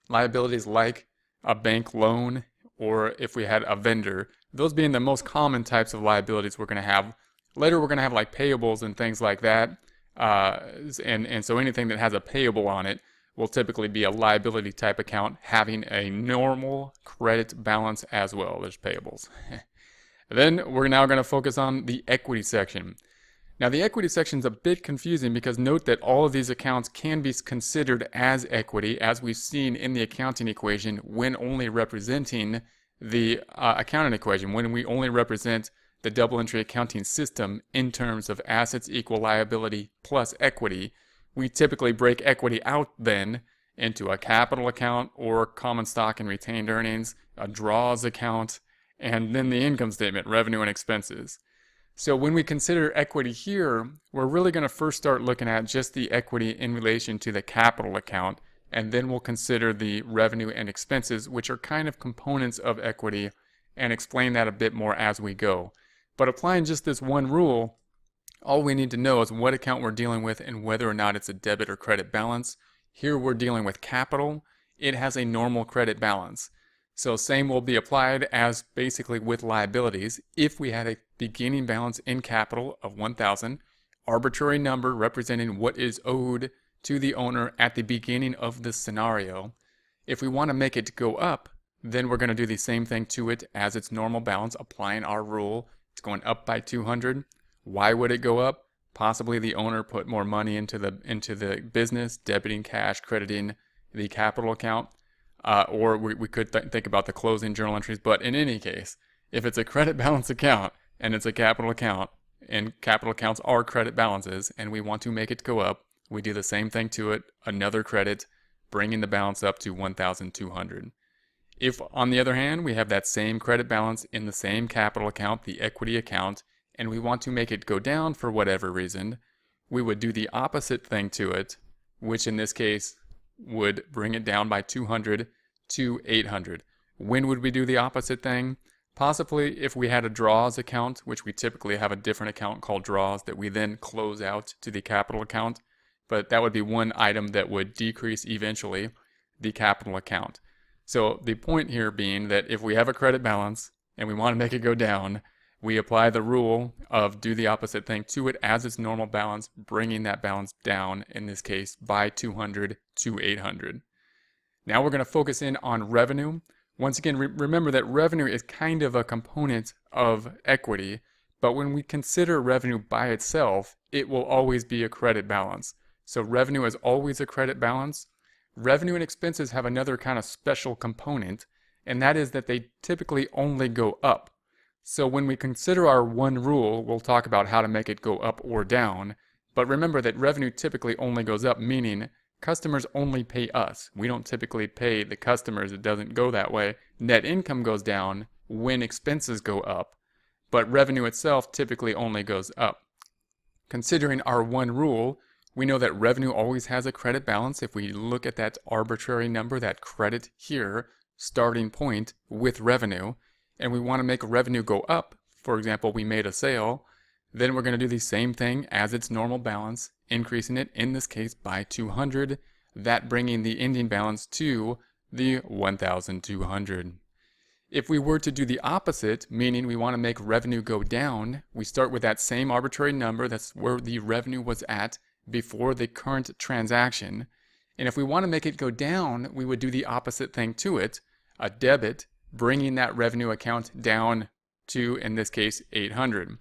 Liabilities like a bank loan, or if we had a vendor, those being the most common types of liabilities we're going to have. Later we're going to have like payables and things like that. And so anything that has a payable on it will typically be a liability type account having a normal credit balance as well. There's payables. Then we're now going to focus on the equity section. Now the equity section is a bit confusing because note that all of these accounts can be considered as equity, as we've seen in the accounting equation, when only representing the accounting equation, when we only represent the double entry accounting system in terms of assets equal liability plus equity. We typically break equity out then into a capital account or common stock and retained earnings, a draws account, and then the income statement, revenue and expenses. So when we consider equity here, we're really going to first start looking at just the equity in relation to the capital account, and then we'll consider the revenue and expenses, which are kind of components of equity, and explain that a bit more as we go. But applying just this one rule, all we need to know is what account we're dealing with and whether or not it's a debit or credit balance. Here we're dealing with capital. It has a normal credit balance. So same will be applied as basically with liabilities. If we had a beginning balance in capital of 1,000, arbitrary number representing what is owed to the owner at the beginning of this scenario. If we want to make it go up, then we're going to do the same thing to it as its normal balance, applying our rule. It's going up by 200. Why would it go up? Possibly the owner put more money into the business, debiting cash, crediting the capital account. Or we could think about the closing journal entries. But in any case, if it's a credit balance account and it's a capital account, and capital accounts are credit balances, and we want to make it go up, we do the same thing to it, another credit, bringing the balance up to 1,200. If, on the other hand, we have that same credit balance in the same capital account, the equity account, and we want to make it go down for whatever reason, we would do the opposite thing to it, which in this case would bring it down by 200 to 800. When would we do the opposite thing? Possibly if we had a draws account, which we typically have a different account called draws that we then close out to the capital account. But that would be one item that would decrease eventually the capital account. So the point here being that if we have a credit balance and we want to make it go down, we apply the rule of do the opposite thing to it as its normal balance, bringing that balance down, in this case, by 200 to 800. Now we're going to focus in on revenue. Once again, remember that revenue is kind of a component of equity, but when we consider revenue by itself, it will always be a credit balance. So revenue is always a credit balance. Revenue and expenses have another kind of special component, and that is that they typically only go up. So when we consider our one rule, we'll talk about how to make it go up or down. But remember that revenue typically only goes up, meaning customers only pay us. We don't typically pay the customers. It doesn't go that way. Net income goes down when expenses go up, but revenue itself typically only goes up. Considering our one rule, we know that revenue always has a credit balance. If we look at that arbitrary number, that credit here, starting point with revenue, and we want to make revenue go up, for example, we made a sale, then we're going to do the same thing as its normal balance, increasing it, in this case, by 200, that bringing the ending balance to the 1,200. If we were to do the opposite, meaning we want to make revenue go down, we start with that same arbitrary number, that's where the revenue was at before the current transaction. And if we want to make it go down, we would do the opposite thing to it, a debit, bringing that revenue account down to, in this case, 800.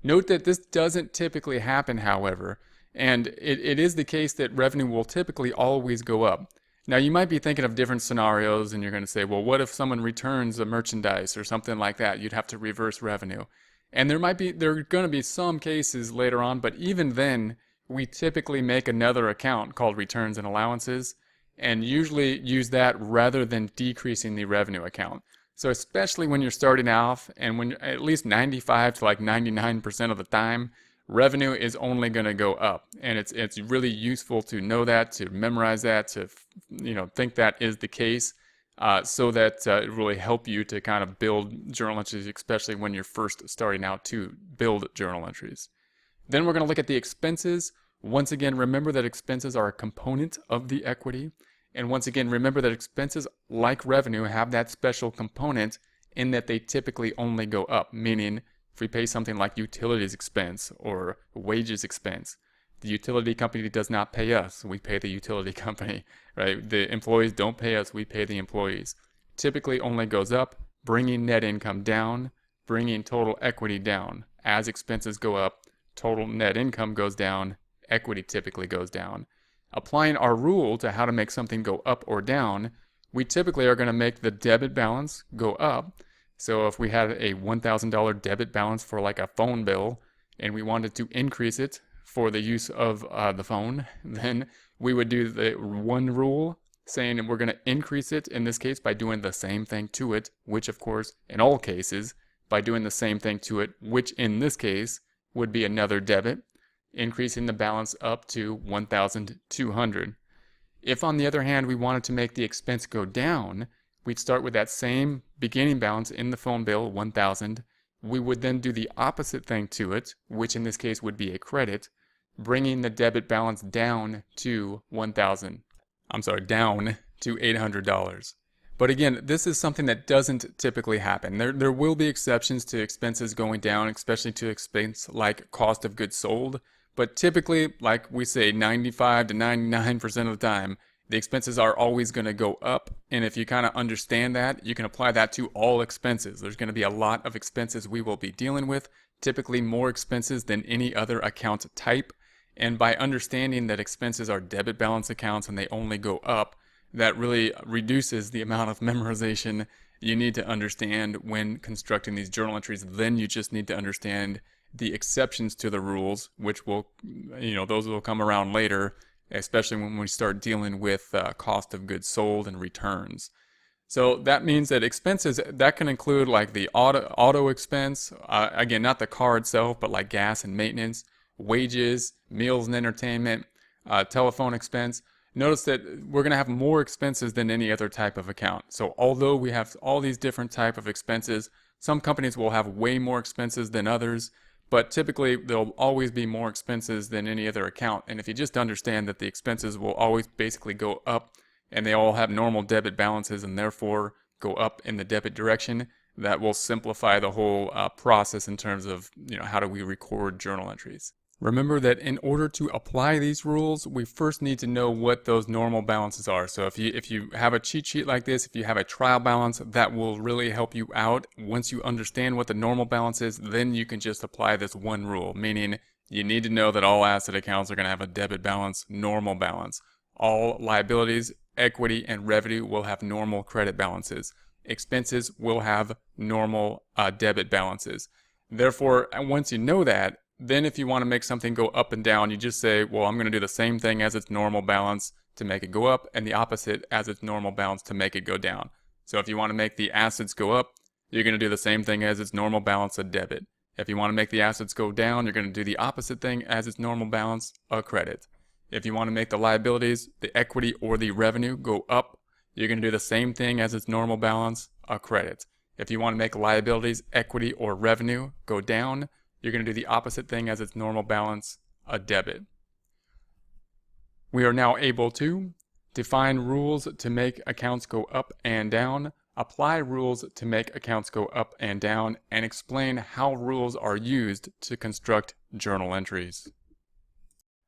Note that this doesn't typically happen, however, and it is the case that revenue will typically always go up. Now, you might be thinking of different scenarios, and you're going to say, well, what if someone returns a merchandise or something like that? You'd have to reverse revenue. And there are going to be some cases later on, but even then, we typically make another account called returns and allowances, and usually use that rather than decreasing the revenue account. So especially when you're starting off, and when at least 95 to like 99% of the time, revenue is only going to go up. And it's really useful to know that, to memorize that, to think that is the case, so that it really help you to kind of build journal entries, especially when you're first starting out to build journal entries. Then we're going to look at the expenses. Once again, remember that expenses are a component of the equity. And once again, remember that expenses, like revenue, have that special component in that they typically only go up. Meaning, if we pay something like utilities expense or wages expense, the utility company does not pay us. We pay the utility company, right? The employees don't pay us. We pay the employees. Typically only goes up, bringing net income down, bringing total equity down. As expenses go up, total net income goes down, equity typically goes down. Applying our rule to how to make something go up or down, we typically are going to make the debit balance go up. So if we had a $1,000 debit balance for like a phone bill, and we wanted to increase it for the use of the phone, then we would do the one rule, saying we're going to increase it, in this case, by doing the same thing to it, which of course, in all cases, by doing the same thing to it, which in this case would be another debit, increasing the balance up to 1,200. If, on the other hand, we wanted to make the expense go down, we'd start with that same beginning balance in the phone bill, 1,000. We would then do the opposite thing to it, which in this case would be a credit, bringing the debit balance down to down to $800. But again, this is something that doesn't typically happen. There will be exceptions to expenses going down, especially to expense like cost of goods sold. But typically, like we say, 95 to 99% of the time, the expenses are always going to go up. And if you kind of understand that, you can apply that to all expenses. There's going to be a lot of expenses we will be dealing with, typically more expenses than any other account type. And by understanding that expenses are debit balance accounts and they only go up, that really reduces the amount of memorization you need to understand when constructing these journal entries. Then you just need to understand the exceptions to the rules, which will, those will come around later, especially when we start dealing with cost of goods sold and returns. So that means that expenses, that can include like the auto expense, again, not the car itself, but like gas and maintenance, wages, meals and entertainment, telephone expense. Notice that we're going to have more expenses than any other type of account. So although we have all these different type of expenses, some companies will have way more expenses than others, but typically there'll always be more expenses than any other account. And if you just understand that the expenses will always basically go up, and they all have normal debit balances and therefore go up in the debit direction, that will simplify the whole process in terms of how do we record journal entries. Remember that in order to apply these rules, we first need to know what those normal balances are. So if you have a cheat sheet like this, if you have a trial balance, that will really help you out. Once you understand what the normal balance is, then you can just apply this one rule, meaning you need to know that all asset accounts are going to have a debit balance, normal balance. All liabilities, equity, and revenue will have normal credit balances. Expenses will have normal debit balances. Therefore, once you know that, then if you want to make something go up and down, you just say, well, I'm going to do the same thing as its normal balance to make it go up, and the opposite as its normal balance to make it go down. So if you want to make the assets go up, you're going to do the same thing as its normal balance, a debit. If you want to make the assets go down, you're going to do the opposite thing as its normal balance, a credit. If you want to make the liabilities, the equity, or the revenue go up, you're going to do the same thing as its normal balance, a credit. If you want to make liabilities, equity, or revenue go down, you're going to do the opposite thing as its normal balance, a debit. We are now able to define rules to make accounts go up and down, apply rules to make accounts go up and down, and explain how rules are used to construct journal entries.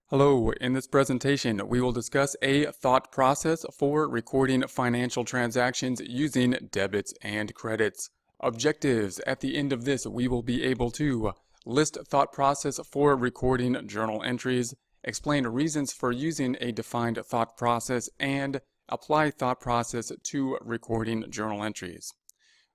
Hello, in this presentation we will discuss a thought process for recording financial transactions using debits and credits. Objectives: at the end of this we will be able to list thought process for recording journal entries, explain reasons for using a defined thought process, and apply thought process to recording journal entries.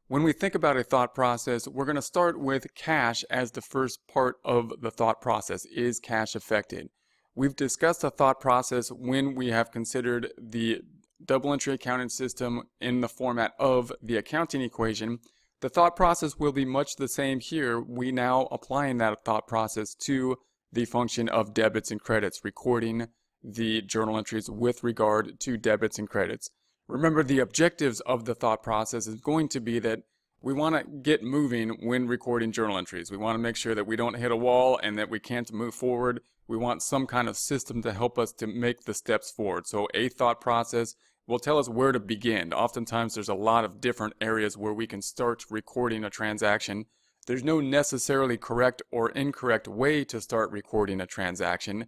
When we think about a thought process, we're going to start with cash as the first part of the thought process. Is cash affected? We've discussed the thought process when we have considered the double entry accounting system in the format of the accounting equation. The thought process will be much the same here. We now applying that thought process to the function of debits and credits, recording the journal entries with regard to debits and credits. Remember, the objectives of the thought process is going to be that we want to get moving when recording journal entries. We want to make sure that we don't hit a wall and that we can't move forward. We want some kind of system to help us to make the steps forward. So a thought process will tell us where to begin. Oftentimes there's a lot of different areas where we can start recording a transaction. There's no necessarily correct or incorrect way to start recording a transaction,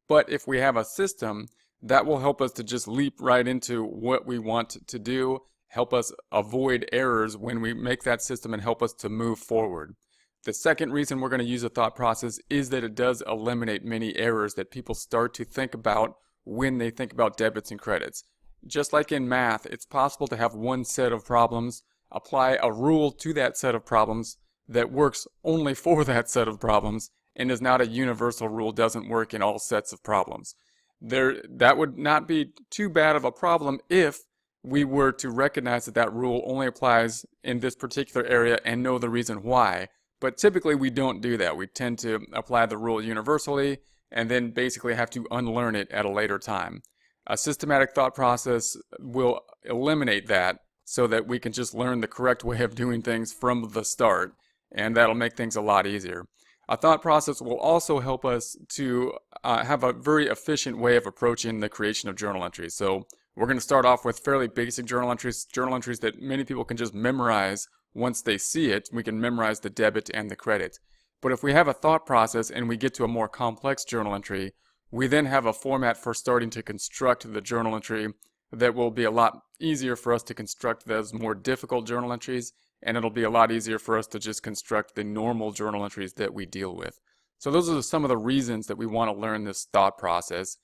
but if we have a system, that will help us to just leap right into what we want to do, help us avoid errors when we make that system, and help us to move forward. The second reason we're going to use a thought process is that it does eliminate many errors that people start to think about when they think about debits and credits. Just like in math, it's possible to have one set of problems, apply a rule to that set of problems that works only for that set of problems, and is not a universal rule, doesn't work in all sets of problems. That would not be too bad of a problem if we were to recognize that that rule only applies in this particular area and know the reason why. But typically we don't do that. We tend to apply the rule universally and then basically have to unlearn it at a later time. A systematic thought process will eliminate that so that we can just learn the correct way of doing things from the start, and that'll make things a lot easier. A thought process will also help us to have a very efficient way of approaching the creation of journal entries. So we're going to start off with fairly basic journal entries that many people can just memorize once they see it. We can memorize the debit and the credit. But if we have a thought process and we get to a more complex journal entry, we then have a format for starting to construct the journal entry that will be a lot easier for us to construct those more difficult journal entries, and it'll be a lot easier for us to just construct the normal journal entries that we deal with. So those are some of the reasons that we want to learn this thought process.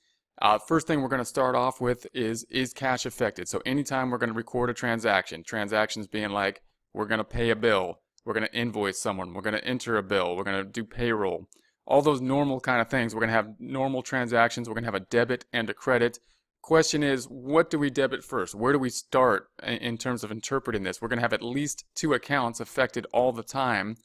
First thing we're going to start off with is cash affected? So anytime we're going to record a transaction, transactions being like we're going to pay a bill, we're going to invoice someone, we're going to enter a bill, we're going to do payroll, all those normal kind of things. We're going to have normal transactions. We're going to have a debit and a credit. Question is, what do we debit first? Where do we start in terms of interpreting this? We're going to have at least two accounts affected all the time.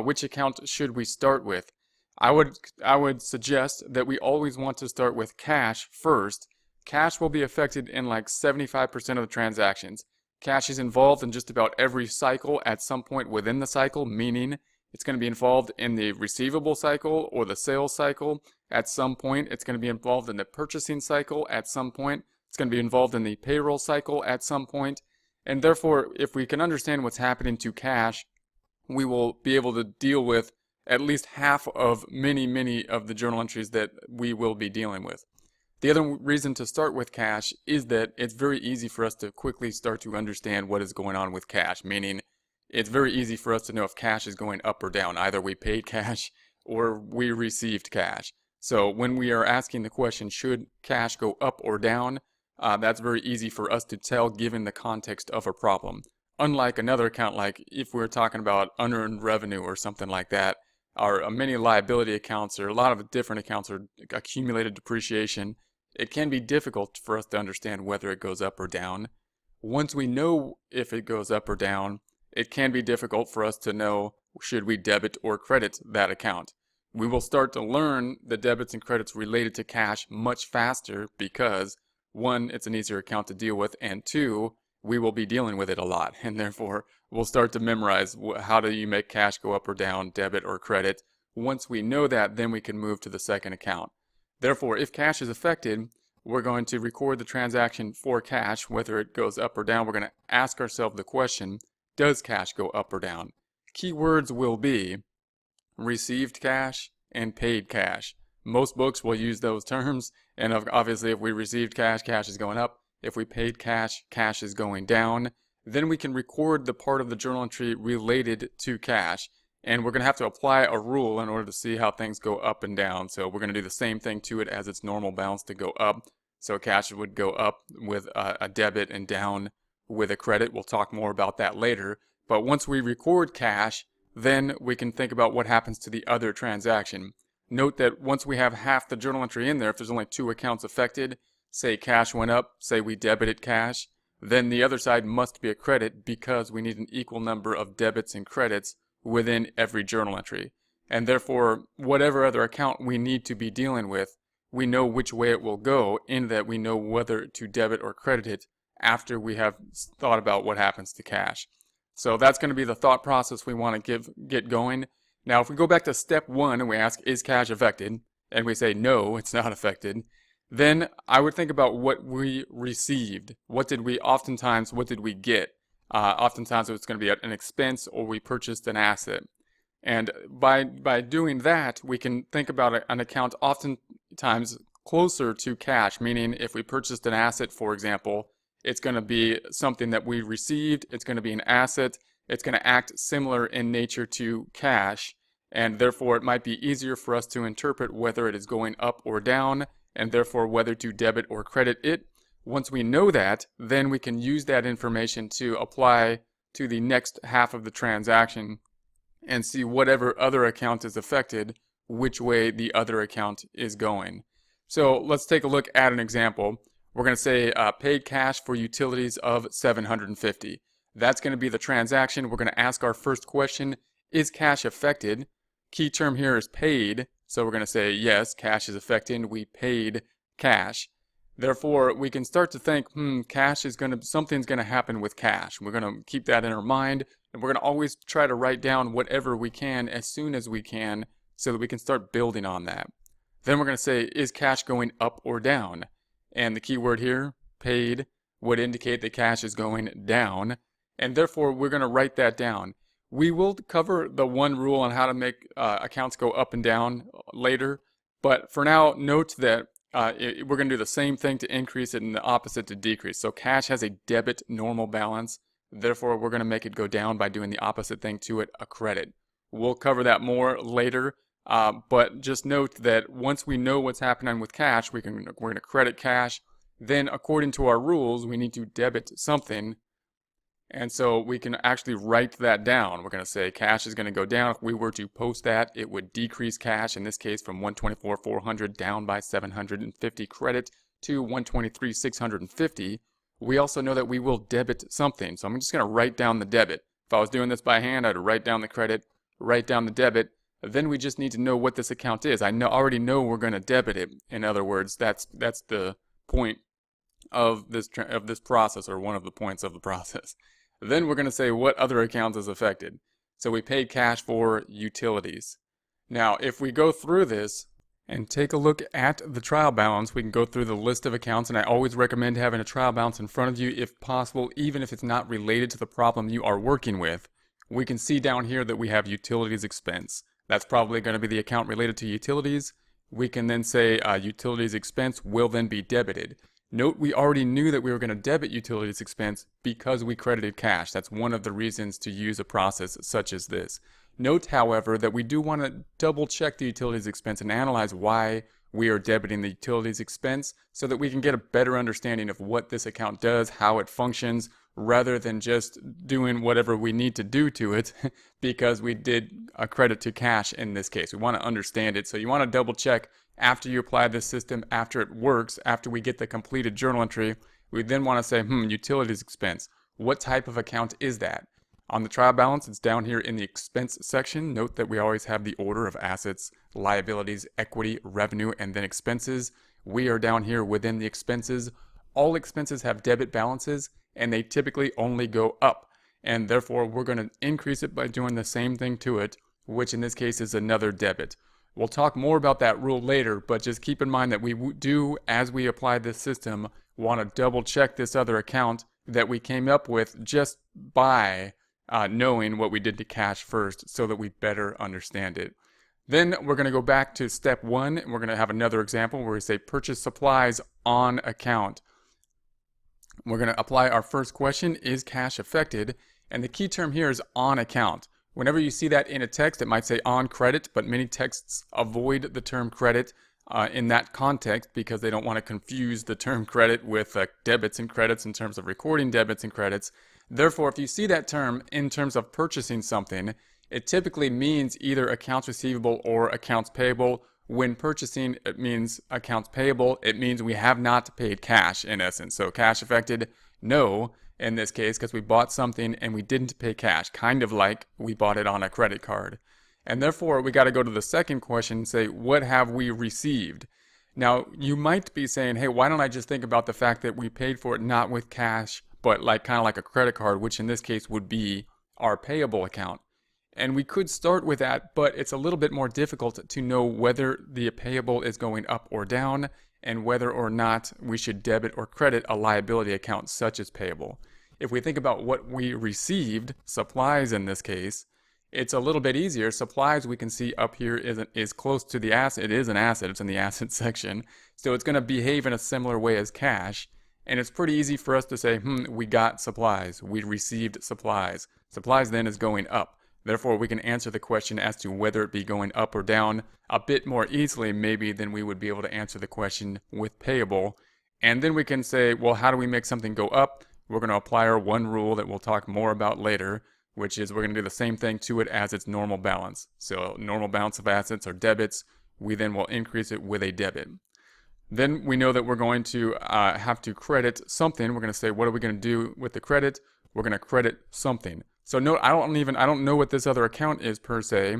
Which account should we start with? I would suggest that we always want to start with cash first. Cash will be affected in like 75% of the transactions. Cash is involved in just about every cycle at some point within the cycle, meaning it's going to be involved in the receivable cycle or the sales cycle at some point. It's going to be involved in the purchasing cycle at some point. It's going to be involved in the payroll cycle at some point. And therefore, if we can understand what's happening to cash, we will be able to deal with at least half of many of the journal entries that we will be dealing with. The other reason to start with cash is that it's very easy for us to quickly start to understand what is going on with cash, meaning it's very easy for us to know if cash is going up or down. Either we paid cash or we received cash. So when we are asking the question, should cash go up or down, that's very easy for us to tell given the context of a problem. Unlike another account, like if we're talking about unearned revenue or something like that, or many liability accounts or a lot of different accounts or accumulated depreciation, it can be difficult for us to understand whether it goes up or down. Once we know if it goes up or down, it can be difficult for us to know should we debit or credit that account. We will start to learn the debits and credits related to cash much faster because, one, it's an easier account to deal with, and two, we will be dealing with it a lot, and therefore we'll start to memorize how do you make cash go up or down, debit or credit. Once we know that, then we can move to the second account. Therefore, if cash is affected, we're going to record the transaction for cash, whether it goes up or down. We're going to ask ourselves the question, does cash go up or down? Keywords will be received cash and paid cash. Most books will use those terms, and obviously if we received cash, cash is going up. If we paid cash, cash is going down. Then we can record the part of the journal entry related to cash, and we're going to have to apply a rule in order to see how things go up and down. So we're going to do the same thing to it as its normal balance to go up. So cash would go up with a debit and down with a credit. We'll talk more about that later. But once we record cash, then we can think about what happens to the other transaction. Note that once we have half the journal entry in there, if there's only two accounts affected, say cash went up, say we debited cash, then the other side must be a credit because we need an equal number of debits and credits within every journal entry. And therefore, whatever other account we need to be dealing with, we know which way it will go in that we know whether to debit or credit it after we have thought about what happens to cash. So that's going to be the thought process we want to get going. Now, if we go back to step one and we ask, is cash affected? And we say, no, it's not affected. Then I would think about what we received. What did we get? Oftentimes it's going to be an expense or we purchased an asset. And by doing that, we can think about an account oftentimes closer to cash, meaning if we purchased an asset, for example, it's going to be something that we received, it's going to be an asset, it's going to act similar in nature to cash, and therefore it might be easier for us to interpret whether it is going up or down, and therefore whether to debit or credit it. Once we know that, then we can use that information to apply to the next half of the transaction and see whatever other account is affected, which way the other account is going. So let's take a look at an example. We're going to say paid cash for utilities of $750. That's going to be the transaction. We're going to ask our first question, is cash affected? Key term here is paid. So we're going to say, yes, cash is affected. We paid cash. Therefore, we can start to think, something's going to happen with cash. We're going to keep that in our mind, and we're going to always try to write down whatever we can as soon as we can so that we can start building on that. Then we're going to say, is cash going up or down? And the key word here, paid, would indicate that cash is going down, and therefore we're going to write that down. We will cover the one rule on how to make accounts go up and down later, but for now, note that we're going to do the same thing to increase it and the opposite to decrease. So cash has a debit normal balance, therefore we're going to make it go down by doing the opposite thing to it, a credit. We'll cover that more later, but just note that once we know what's happening with cash, we're going to credit cash. Then according to our rules, we need to debit something. And so we can actually write that down. We're going to say cash is going to go down. If we were to post that, it would decrease cash, in this case from $124,400 down by $750 credit to $123,650. We also know that we will debit something. So I'm just going to write down the debit. If I was doing this by hand, I'd write down the credit, write down the debit. Then we just need to know what this account is. I already know we're going to debit it. In other words, that's the point of this process, or one of the points of the process. Then we're going to say what other account is affected. So we paid cash for utilities. Now, if we go through this and take a look at the trial balance, we can go through the list of accounts, and I always recommend having a trial balance in front of you if possible, even if it's not related to the problem you are working with. We can see down here that we have utilities expense. That's probably going to be the account related to utilities. We can then say utilities expense will then be debited. Note we already knew that we were going to debit utilities expense because we credited cash. That's one of the reasons to use a process such as this. Note, however, that we do want to double check the utilities expense and analyze why we are debiting the utilities expense so that we can get a better understanding of what this account does, how it functions, rather than just doing whatever we need to do to it because we did a credit to cash in this case. We want to understand it. So you want to double check after you apply this system, after it works, after we get the completed journal entry. We then want to say, utilities expense. What type of account is that? On the trial balance, it's down here in the expense section. Note that we always have the order of assets, liabilities, equity, revenue, and then expenses. We are down here within the expenses. All expenses have debit balances, and they typically only go up. And therefore, we're going to increase it by doing the same thing to it, which in this case is another debit. We'll talk more about that rule later, but just keep in mind that we do, as we apply this system, want to double check this other account that we came up with just by knowing what we did to cash first so that we better understand it. Then we're going to go back to step 1, and we're going to have another example where we say purchase supplies on account. We're going to apply our first question, is cash affected? And the key term here is on account. Whenever you see that in a text, it might say on credit, but many texts avoid the term credit in that context because they don't want to confuse the term credit with debits and credits in terms of recording debits and credits. Therefore, if you see that term in terms of purchasing something, it typically means either accounts receivable or accounts payable. When purchasing, it means accounts payable. It means we have not paid cash in essence. So cash affected, no, in this case, because we bought something and we didn't pay cash, kind of like we bought it on a credit card. And therefore, we got to go to the second question and say, what have we received? Now, you might be saying, hey, why don't I just think about the fact that we paid for it not with cash, but kind of like a credit card, which in this case would be our payable account. And we could start with that, but it's a little bit more difficult to know whether the payable is going up or down and whether or not we should debit or credit a liability account such as payable. If we think about what we received, supplies in this case, it's a little bit easier. Supplies we can see up here is close to the asset. It is an asset. It's in the asset section. So it's going to behave in a similar way as cash. And it's pretty easy for us to say, we got supplies. We received supplies. Supplies then is going up. Therefore, we can answer the question as to whether it be going up or down a bit more easily maybe than we would be able to answer the question with payable. And then we can say, well, how do we make something go up? We're going to apply our one rule that we'll talk more about later, which is we're going to do the same thing to it as its normal balance. So normal balance of assets are debits. We then will increase it with a debit. Then we know that we're going to have to credit something. We're going to say, what are we going to do with the credit? We're going to credit something. So note, I don't know what this other account is per se,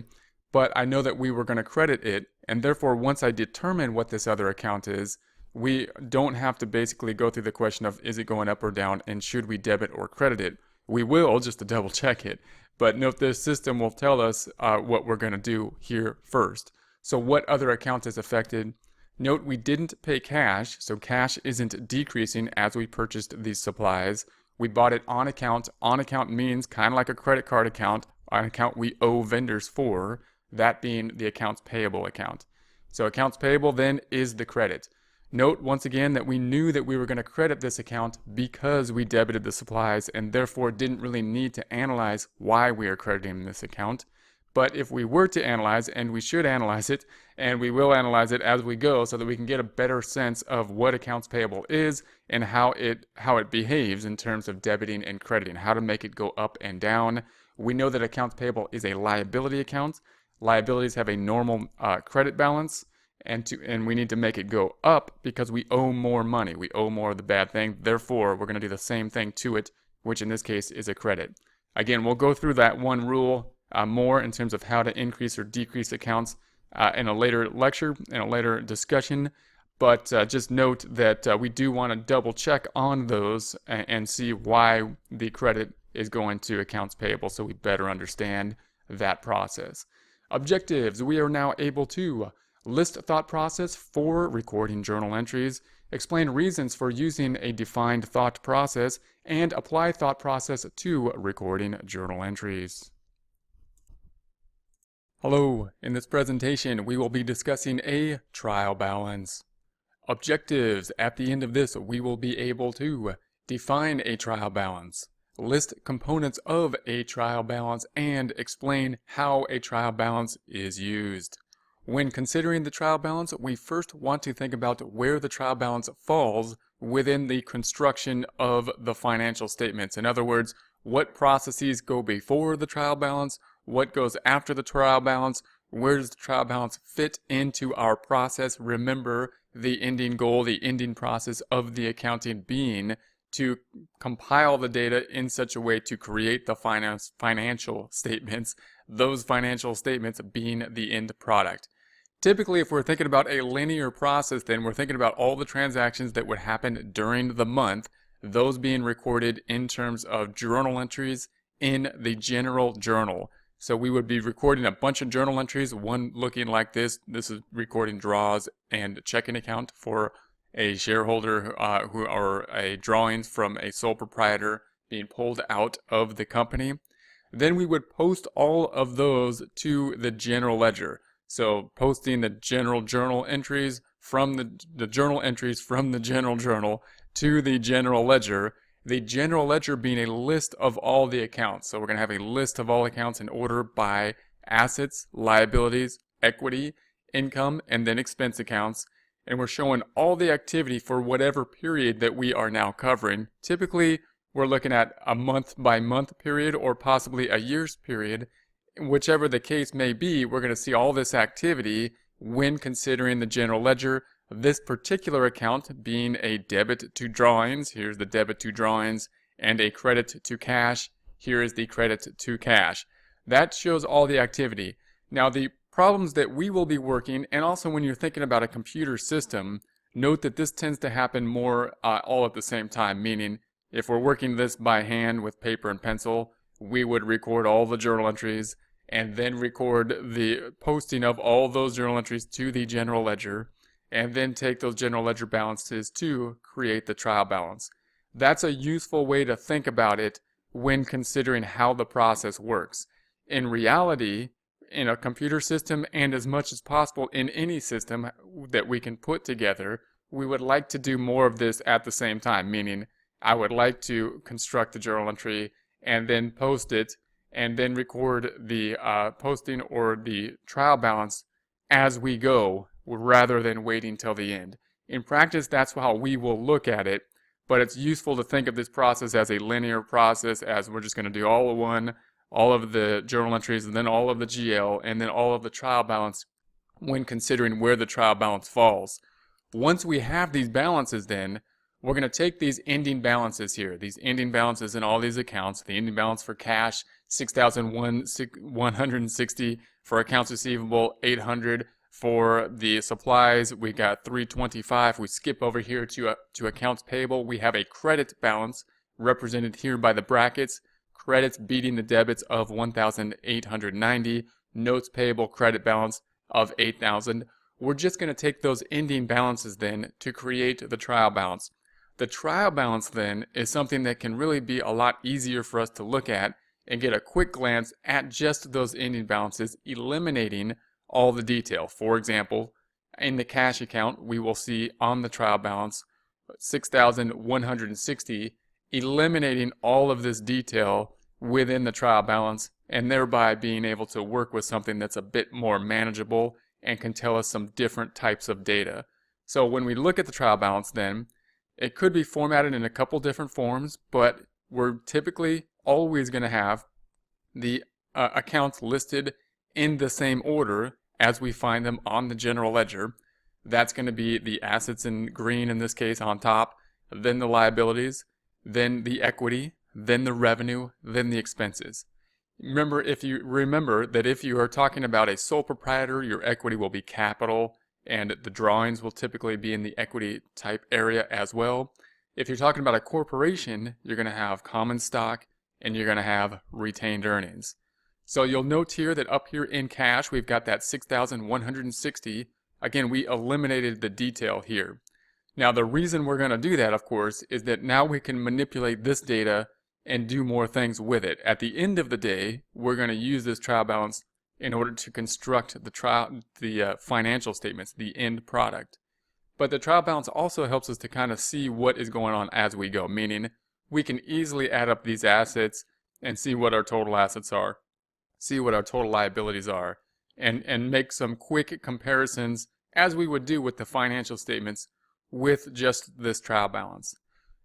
but I know that we were going to credit it. And therefore, once I determine what this other account is, we don't have to basically go through the question of is it going up or down and should we debit or credit it. We will just to double check it. But note, this system will tell us what we're going to do here first. So what other account is affected? Note, we didn't pay cash, so cash isn't decreasing as we purchased these supplies. We bought it on account. On account means kind of like a credit card account, an account we owe vendors for, that being the accounts payable account. So accounts payable then is the credit. Note once again that we knew that we were going to credit this account because we debited the supplies and therefore didn't really need to analyze why we are crediting this account. But if we were to analyze, and we should analyze it, and we will analyze it as we go so that we can get a better sense of what accounts payable is and how it behaves in terms of debiting and crediting, how to make it go up and down. We know that accounts payable is a liability account. Liabilities have a normal credit balance, and we need to make it go up because we owe more money. We owe more of the bad thing. Therefore, we're going to do the same thing to it, which in this case is a credit. Again, we'll go through that one rule more in terms of how to increase or decrease accounts in a later lecture, in a later discussion. But just note that we do want to double check on those and see why the credit is going to accounts payable so we better understand that process. Objectives: we are now able to list thought process for recording journal entries, explain reasons for using a defined thought process, and apply thought process to recording journal entries. Hello, in this presentation we will be discussing a trial balance. Objectives: at the end of this we will be able to define a trial balance, list components of a trial balance, and explain how a trial balance is used. When considering the trial balance, we first want to think about where the trial balance falls within the construction of the financial statements. In other words, what processes go before the trial balance, what goes after the trial balance, where does the trial balance fit into our process. Remember, the ending goal, the ending process of the accounting being to compile the data in such a way to create the financial statements, those financial statements being the end product. Typically, if we're thinking about a linear process, then we're thinking about all the transactions that would happen during the month, those being recorded in terms of journal entries in the general journal. So we would be recording a bunch of journal entries, one looking like this. This is recording draws and checking account for a shareholder who are a drawings from a sole proprietor being pulled out of the company. Then we would post all of those to the general ledger. So posting the general journal entries from the journal entries from the general journal to the general ledger. The general ledger being a list of all the accounts. So we're going to have a list of all accounts in order by assets, liabilities, equity, income, and then expense accounts. And we're showing all the activity for whatever period that we are now covering. Typically, we're looking at a month by month period or possibly a year's period. Whichever the case may be, we're going to see all this activity when considering the general ledger. This particular account being a debit to drawings, here's the debit to drawings, and a credit to cash, here is the credit to cash. That shows all the activity. Now the problems that we will be working, and also when you're thinking about a computer system, note that this tends to happen more all at the same time, meaning if we're working this by hand with paper and pencil, we would record all the journal entries and then record the posting of all those journal entries to the general ledger, and then take those general ledger balances to create the trial balance. That's a useful way to think about it when considering how the process works. In reality, in a computer system, and as much as possible in any system that we can put together, we would like to do more of this at the same time, meaning I would like to construct the journal entry and then post it and then record the posting or the trial balance as we go, rather than waiting till the end. In practice, that's how we will look at it, but it's useful to think of this process as a linear process, as we're just going to do all of one, all of the journal entries, and then all of the GL, and then all of the trial balance when considering where the trial balance falls. Once we have these balances, then we're going to take these ending balances here, these ending balances in all these accounts, the ending balance for cash, $6,160, for accounts receivable, $800, for the supplies, we got $325. We skip over here to accounts payable. We have a credit balance represented here by the brackets. Credits beating the debits of $1,890. Notes payable credit balance of $8,000. We're just going to take those ending balances then to create the trial balance. The trial balance then is something that can really be a lot easier for us to look at and get a quick glance at just those ending balances, eliminating all the detail. For example, in the cash account, we will see on the trial balance $6,160, eliminating all of this detail within the trial balance, and thereby being able to work with something that's a bit more manageable and can tell us some different types of data. So when we look at the trial balance, then it could be formatted in a couple different forms, but we're typically always going to have the accounts listed in the same order as we find them on the general ledger. That's going to be the assets in green in this case on top, then the liabilities, then the equity, then the revenue, then the expenses. Remember that if you are talking about a sole proprietor, your equity will be capital, and the drawings will typically be in the equity type area as well. If you're talking about a corporation, you're going to have common stock and you're going to have retained earnings. So you'll note here that up here in cash, we've got that $6,160. Again, we eliminated the detail here. Now, the reason we're going to do that, of course, is that now we can manipulate this data and do more things with it. At the end of the day, we're going to use this trial balance in order to construct the financial statements, the end product. But the trial balance also helps us to kind of see what is going on as we go, meaning we can easily add up these assets and see what our total assets are, see what our total liabilities are, and make some quick comparisons as we would do with the financial statements with just this trial balance.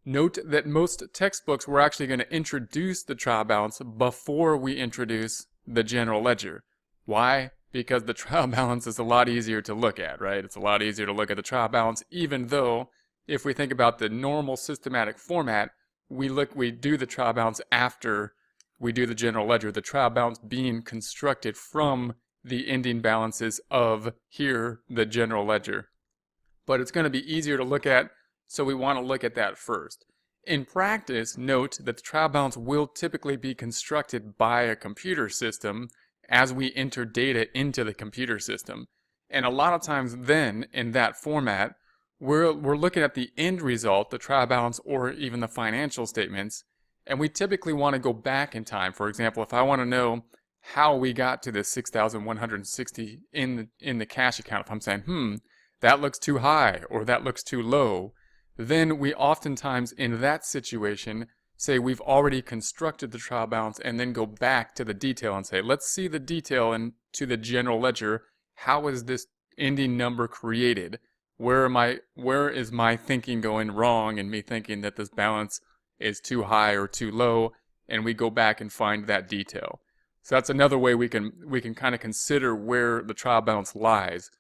Note that most textbooks were actually going to introduce the trial balance before we introduce the general ledger. Why? Because the trial balance is a lot easier to look at, right? It's a lot easier to look at the trial balance, even though if we think about the normal systematic format, we do the trial balance after we do the general ledger, the trial balance being constructed from the ending balances of here, the general ledger. But it's going to be easier to look at, so we want to look at that first. In practice, note that the trial balance will typically be constructed by a computer system as we enter data into the computer system. And a lot of times then, in that format, we're looking at the end result, the trial balance, or even the financial statements, and we typically want to go back in time. For example, if I want to know how we got to this $6,160 in the cash account, if I'm saying, that looks too high or that looks too low, then we oftentimes in that situation say we've already constructed the trial balance and then go back to the detail and say, let's see the detail into the general ledger. How is this ending number created? Where is my thinking going wrong and me thinking that this balance is too high or too low? And we go back and find that detail. So that's another way we can kind of consider where the trial balance lies.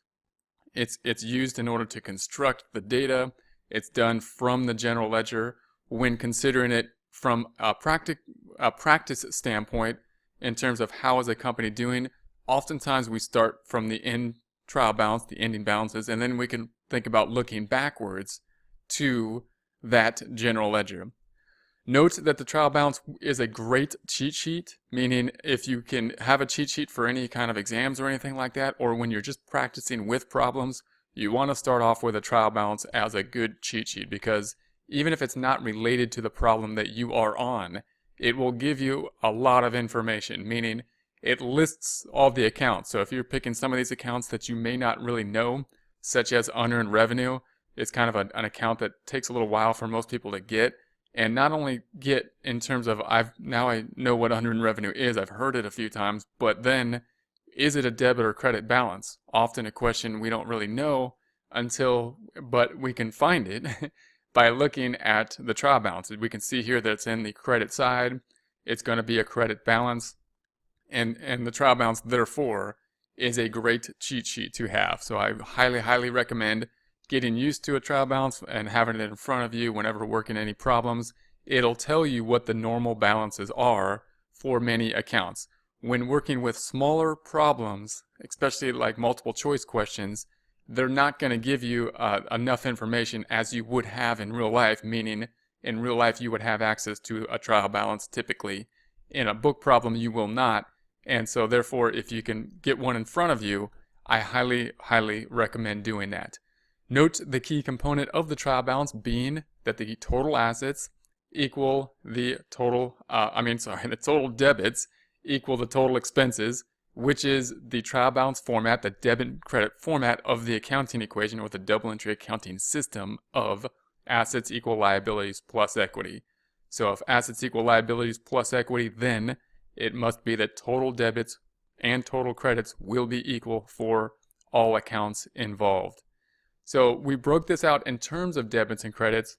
It's used in order to construct the data. It's done from the general ledger. When considering it from a practice standpoint, in terms of how is a company doing, oftentimes we start from the end trial balance, the ending balances, and then we can think about looking backwards to that general ledger. Note that the trial balance is a great cheat sheet, meaning if you can have a cheat sheet for any kind of exams or anything like that, or when you're just practicing with problems, you want to start off with a trial balance as a good cheat sheet, because even if it's not related to the problem that you are on, it will give you a lot of information, meaning it lists all the accounts. So if you're picking some of these accounts that you may not really know, such as unearned revenue, it's kind of an account that takes a little while for most people to get. And not only get in terms of now I know what unearned revenue is, I've heard it a few times, but then is it a debit or credit balance? Often a question we don't really know but we can find it by looking at the trial balance. We can see here that it's in the credit side. It's going to be a credit balance, and the trial balance therefore is a great cheat sheet to have. So I highly recommend getting used to a trial balance and having it in front of you whenever working any problems. It'll tell you what the normal balances are for many accounts. When working with smaller problems, especially like multiple choice questions, they're not going to give you enough information as you would have in real life, meaning in real life you would have access to a trial balance typically. In a book problem you will not, and so therefore if you can get one in front of you, I highly recommend doing that. Note the key component of the trial balance being that the total assets equal the total, the total debits equal the total expenses, which is the trial balance format, the debit credit format of the accounting equation, or the double entry accounting system of assets equal liabilities plus equity. So if assets equal liabilities plus equity, then it must be that total debits and total credits will be equal for all accounts involved. So we broke this out in terms of debits and credits.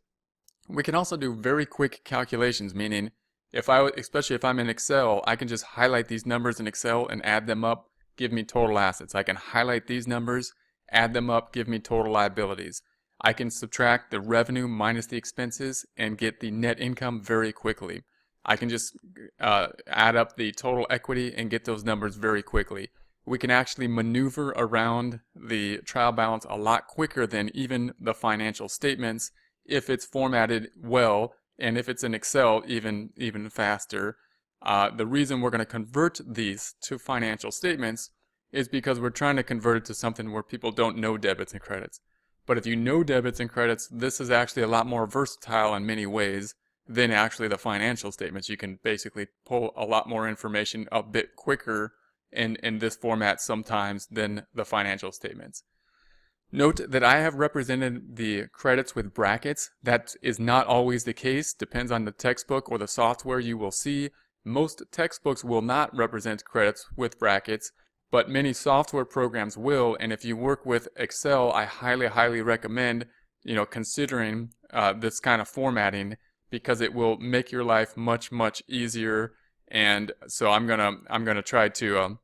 We can also do very quick calculations, meaning especially if I'm in Excel, I can just highlight these numbers in Excel and add them up, give me total assets. I can highlight these numbers, add them up, give me total liabilities. I can subtract the revenue minus the expenses and get the net income very quickly. I can just add up the total equity and get those numbers very quickly. We can actually maneuver around the trial balance a lot quicker than even the financial statements if it's formatted well, and if it's in Excel, even faster. The reason we're going to convert these to financial statements is because we're trying to convert it to something where people don't know debits and credits. But if you know debits and credits, this is actually a lot more versatile in many ways than actually the financial statements. You can basically pull a lot more information a bit quicker in this format sometimes than the financial statements. Note that I have represented the credits with brackets. That is not always the case, depends on the textbook or the software you will see. Most textbooks will not represent credits with brackets, but many software programs will, and if you work with Excel, I highly recommend considering this kind of formatting, because it will make your life much easier. And so I'm gonna try to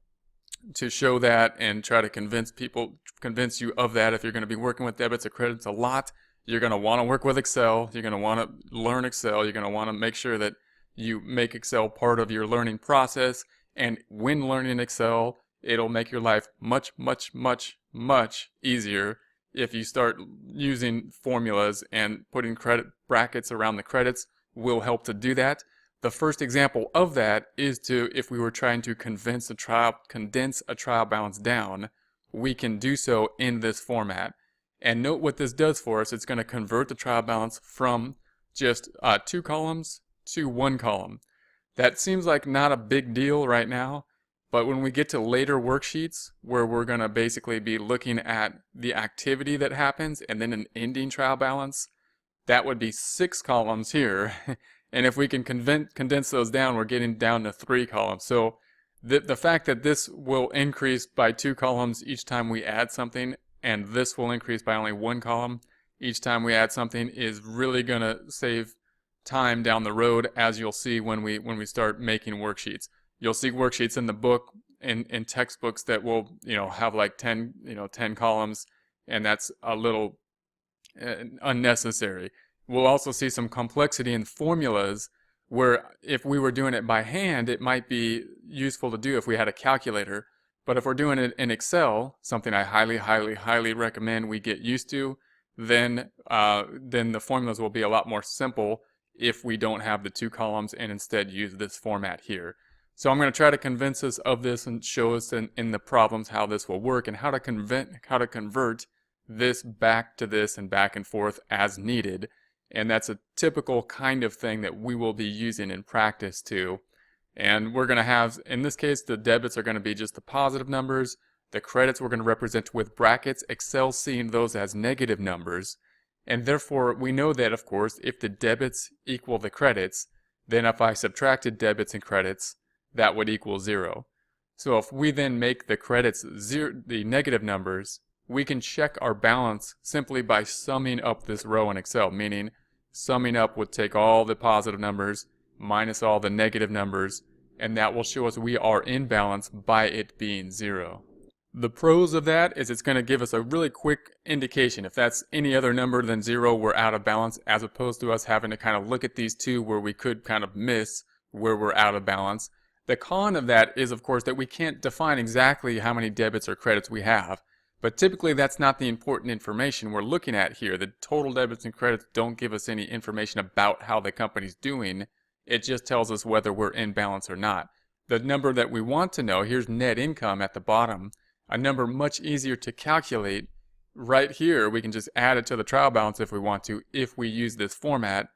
show that and try to convince you of that. If you're going to be working with debits or credits a lot, you're going to want to work with Excel. You're going to want to learn Excel. You're going to want to make sure that you make Excel part of your learning process. And when learning Excel, it'll make your life much easier if you start using formulas, and putting credit brackets around the credits will help to do that. The first example of that is if we were trying to condense a trial balance down, we can do so in this format. And note what this does for us. It's going to convert the trial balance from just 2 columns to 1 column. That seems like not a big deal right now, but when we get to later worksheets where we're going to basically be looking at the activity that happens and then an ending trial balance, that would be 6 columns here. And if we can condense those down, we're getting down to 3 columns. So the fact that this will increase by 2 columns each time we add something, and this will increase by only 1 column each time we add something, is really going to save time down the road, as you'll see when we start making worksheets. You'll see worksheets in the book, in textbooks, that will have like 10 columns, and that's a little unnecessary. We'll also see some complexity in formulas where if we were doing it by hand, it might be useful to do if we had a calculator. But if we're doing it in Excel, something I highly recommend we get used to, then the formulas will be a lot more simple if we don't have the 2 columns and instead use this format here. So I'm going to try to convince us of this and show us in the problems how this will work, and how to convert this back to this and back and forth as needed. And that's a typical kind of thing that we will be using in practice too. And we're going to have, in this case, the debits are going to be just the positive numbers. The credits we're going to represent with brackets, Excel seeing those as negative numbers. And therefore, we know that, of course, if the debits equal the credits, then if I subtracted debits and credits, that would equal 0. So if we then make the credits the negative numbers, we can check our balance simply by summing up this row in Excel, meaning summing up would take all the positive numbers minus all the negative numbers, and that will show us we are in balance by it being 0. The pros of that is it's going to give us a really quick indication. If that's any other number than 0, we're out of balance, as opposed to us having to kind of look at these two where we could kind of miss where we're out of balance. The con of that is, of course, that we can't define exactly how many debits or credits we have. But typically that's not the important information we're looking at here. The total debits and credits don't give us any information about how the company's doing. It just tells us whether we're in balance or not. The number that we want to know, here's net income at the bottom, a number much easier to calculate. Right here, we can just add it to the trial balance if we want to, if we use this format,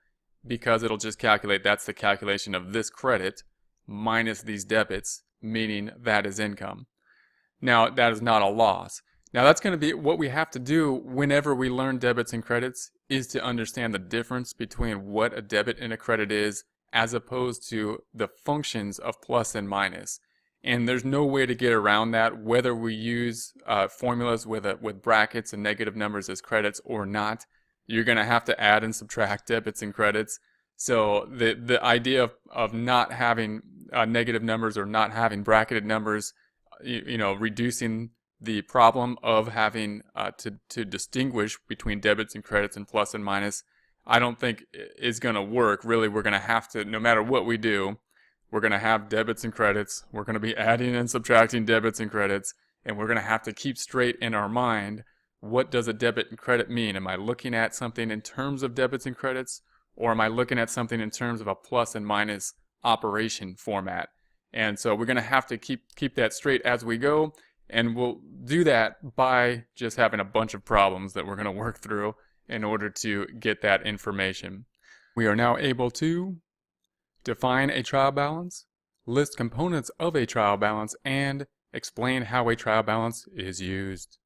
because it'll just calculate, that's the calculation of this credit minus these debits, meaning that is income. Now, that is not a loss. Now that's going to be what we have to do whenever we learn debits and credits, is to understand the difference between what a debit and a credit is, as opposed to the functions of plus and minus. And there's no way to get around that, whether we use formulas with brackets and negative numbers as credits or not. You're going to have to add and subtract debits and credits. So the idea of not having negative numbers or not having bracketed numbers, reducing the problem of having to distinguish between debits and credits and plus and minus, I don't think is going to work. Really, we're going to have to, no matter what we do, we're going to have debits and credits. We're going to be adding and subtracting debits and credits, and we're going to have to keep straight in our mind, what does a debit and credit mean? Am I looking at something in terms of debits and credits, or am I looking at something in terms of a plus and minus operation format? And so we're going to have to keep that straight as we go. And we'll do that by just having a bunch of problems that we're going to work through in order to get that information. We are now able to define a trial balance, list components of a trial balance, and Explain how a trial balance is used.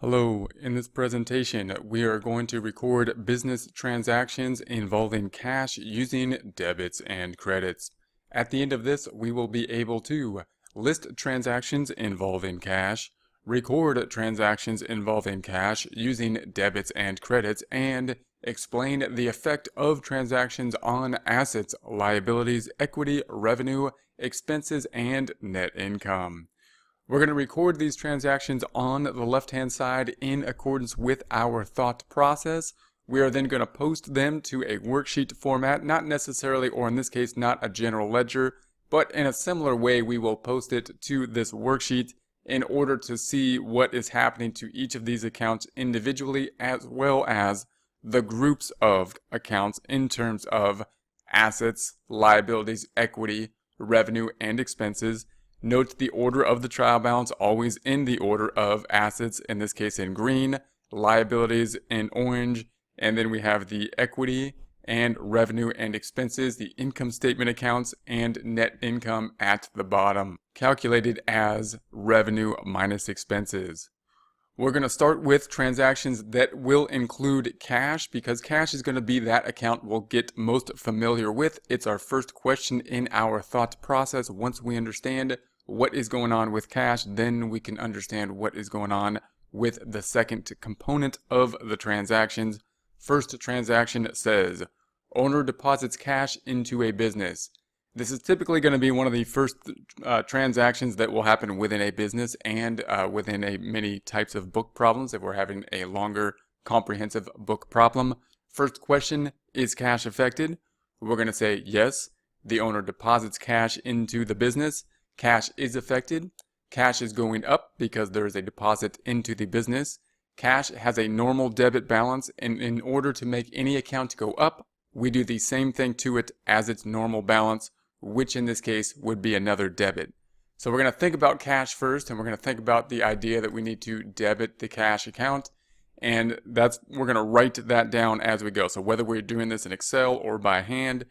Hello, in this presentation we are going to record business transactions involving cash using debits and credits. At the end of this, we will be able to list transactions involving cash, record transactions involving cash using debits and credits, and explain the effect of transactions on assets, liabilities, equity, revenue, expenses, and net income. We're going to record these transactions on the left-hand side in accordance with our thought process. We are then going to post them to a worksheet format, not necessarily, or in this case, not a general ledger, but in a similar way, we will post it to this worksheet in order to see what is happening to each of these accounts individually, as well as the groups of accounts in terms of assets, liabilities, equity, revenue, and expenses. Note the order of the trial balance always in the order of assets, in this case in green, liabilities in orange, and then we have the equity and revenue and expenses, the income statement accounts, and net income at the bottom, calculated as revenue minus expenses. We're going to start with transactions that will include cash, because cash is going to be that account we'll get most familiar with. It's our first question in our thought process. Once we understand what is going on with cash, then we can understand what is going on with the second component of the transactions. First transaction says, owner deposits cash into a business. This is typically going to be one of the first transactions that will happen within a business and within many types of book problems if we're having a longer comprehensive book problem. First question, is cash affected? We're going to say yes. The owner deposits cash into the business. Cash is affected. Cash is going up because there is a deposit into the business. Cash has a normal debit balance, and in order to make any account go up, we do the same thing to it as its normal balance, which in this case would be another debit. So we're going to think about cash first, and we're going to think about the idea that we need to debit the cash account, and we're going to write that down as we go. So whether we're doing this in Excel or by hand,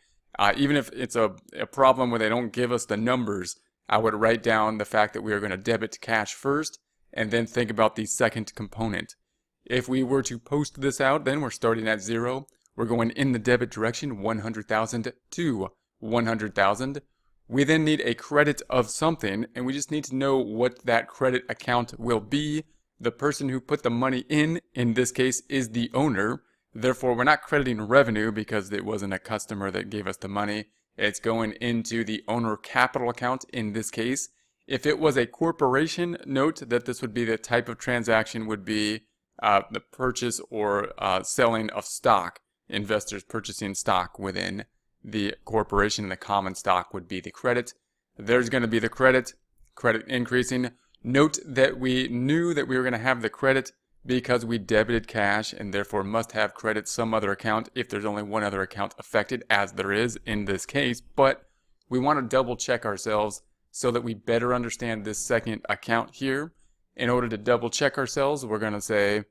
even if it's a problem where they don't give us the numbers, I would write down the fact that we are going to debit cash first and then think about the second component. If we were to post this out, then we're starting at 0. We're going in the debit direction, 100,000 to 100,000. We then need a credit of something, and we just need to know what that credit account will be. The person who put the money in this case, is the owner. Therefore, we're not crediting revenue because it wasn't a customer that gave us the money. It's going into the owner capital account in this case. If it was a corporation, note that this would be the type of transaction would be the purchase or selling of stock. Investors purchasing stock within the corporation. The common stock would be the credit. There's going to be the credit increasing. Note that we knew that we were going to have the credit because we debited cash and therefore must have credit some other account if there's only one other account affected, as there is in this case. But we want to double check ourselves so that we better understand this second account here. In order to double check ourselves, we're going to say,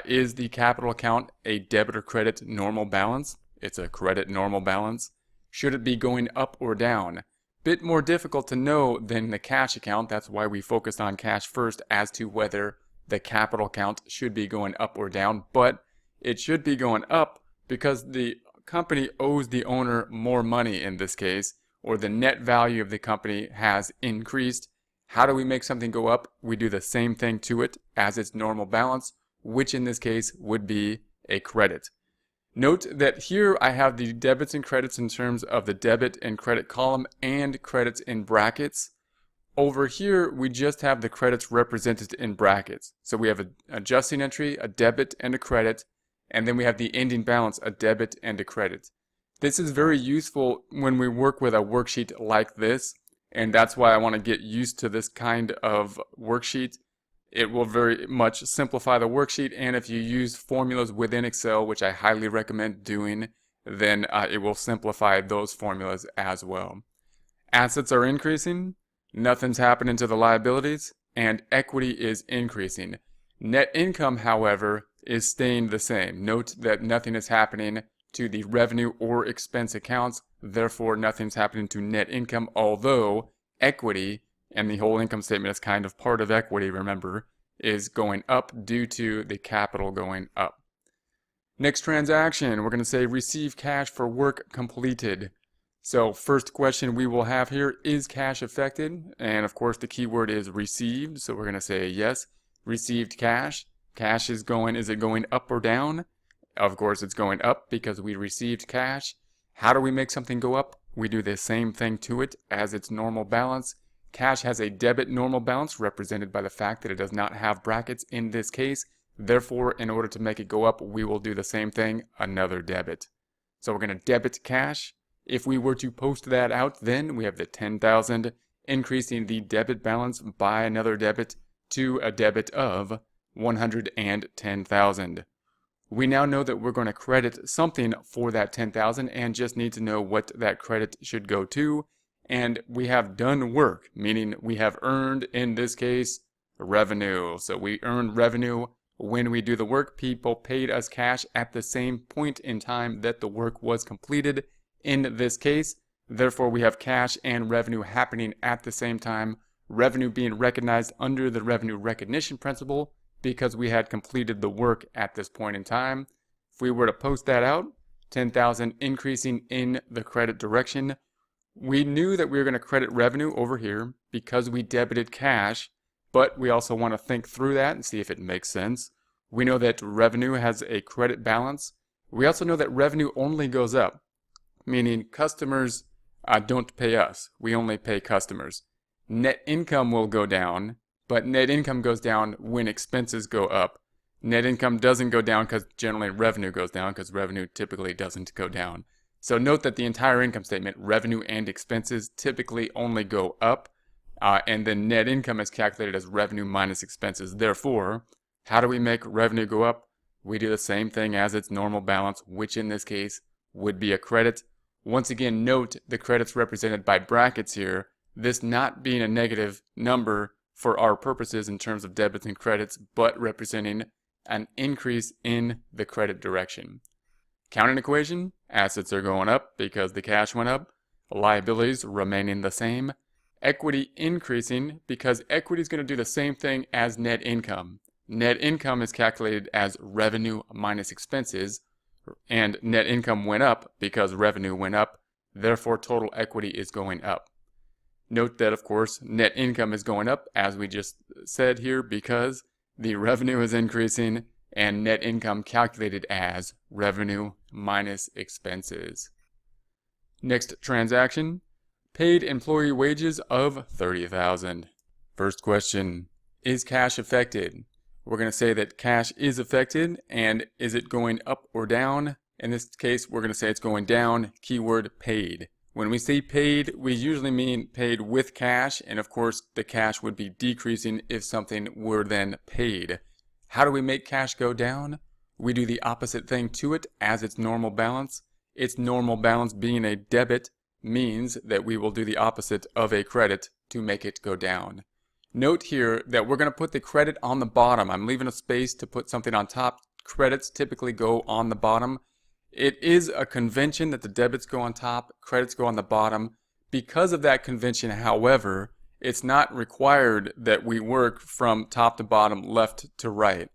is the capital account a debit or credit normal balance? It's a credit normal balance. Should it be going up or down? Bit more difficult to know than the cash account. That's why we focused on cash first as to whether the capital account should be going up or down, but it should be going up because the company owes the owner more money in this case, or the net value of the company has increased. How do we make something go up? We do the same thing to it as its normal balance, which in this case would be a credit. Note that here I have the debits and credits in terms of the debit and credit column and credits in brackets. Over here, we just have the credits represented in brackets. So we have an adjusting entry, a debit, and a credit, and then we have the ending balance, a debit and a credit. This is very useful when we work with a worksheet like this, and that's why I want to get used to this kind of worksheet. It will very much simplify the worksheet, and if you use formulas within Excel, which I highly recommend doing, then it will simplify those formulas as well. Assets are increasing. Nothing's happening to the liabilities, and equity is increasing. Net income, however, is staying the same. Note that nothing is happening to the revenue or expense accounts, therefore nothing's happening to net income, although equity and the whole income statement is kind of part of equity, remember, is going up due to the capital going up. Next transaction, we're going to say receive cash for work completed. So first question we will have here, is cash affected? And of course the keyword is received, so we're going to say yes, received cash. Cash is it going up or down? Of course it's going up because we received cash. How do we make something go up? We do the same thing to it as its normal balance. Cash has a debit normal balance represented by the fact that it does not have brackets in this case. Therefore, in order to make it go up, we will do the same thing, another debit. So we're going to debit cash. If we were to post that out, then we have the 10,000, increasing the debit balance by another debit to a debit of 110,000. We now know that we're going to credit something for that 10,000 and just need to know what that credit should go to. And we have done work, meaning we have earned, in this case, revenue. So we earned revenue when we do the work. People paid us cash at the same point in time that the work was completed in this case. Therefore, we have cash and revenue happening at the same time, revenue being recognized under the revenue recognition principle because we had completed the work at this point in time. If we were to post that out, 10,000 increasing in the credit direction. We knew that we were going to credit revenue over here because we debited cash, but we also want to think through that and see if it makes sense. We know that revenue has a credit balance. We also know that revenue only goes up, meaning customers don't pay us. We only pay customers. Net income will go down, but net income goes down when expenses go up. Net income doesn't go down because generally revenue goes down because revenue typically doesn't go down. So note that the entire income statement, revenue and expenses, typically only go up, and then net income is calculated as revenue minus expenses. Therefore, how do we make revenue go up? We do the same thing as its normal balance, which in this case would be a credit. Once again, note the credits represented by brackets here, this not being a negative number for our purposes in terms of debits and credits, but representing an increase in the credit direction. Counting equation, assets are going up because the cash went up, liabilities remaining the same, equity increasing because equity is going to do the same thing as net income. Net income is calculated as revenue minus expenses, and net income went up because revenue went up, therefore total equity is going up. Note that, of course, net income is going up, as we just said here, because the revenue is increasing and net income calculated as revenue minus expenses. Next transaction, paid employee wages of 30,000. First question, is cash affected? We're going to say that cash is affected, and is it going up or down? In this case, we're going to say it's going down, keyword paid. When we say paid, we usually mean paid with cash, and of course the cash would be decreasing if something were then paid. How do we make cash go down? We do the opposite thing to it as its normal balance. Its normal balance being a debit means that we will do the opposite of a credit to make it go down. Note here that we're going to put the credit on the bottom. I'm leaving a space to put something on top. Credits typically go on the bottom. It is a convention that the debits go on top, credits go on the bottom. Because of that convention, however, it's not required that we work from top to bottom, left to right.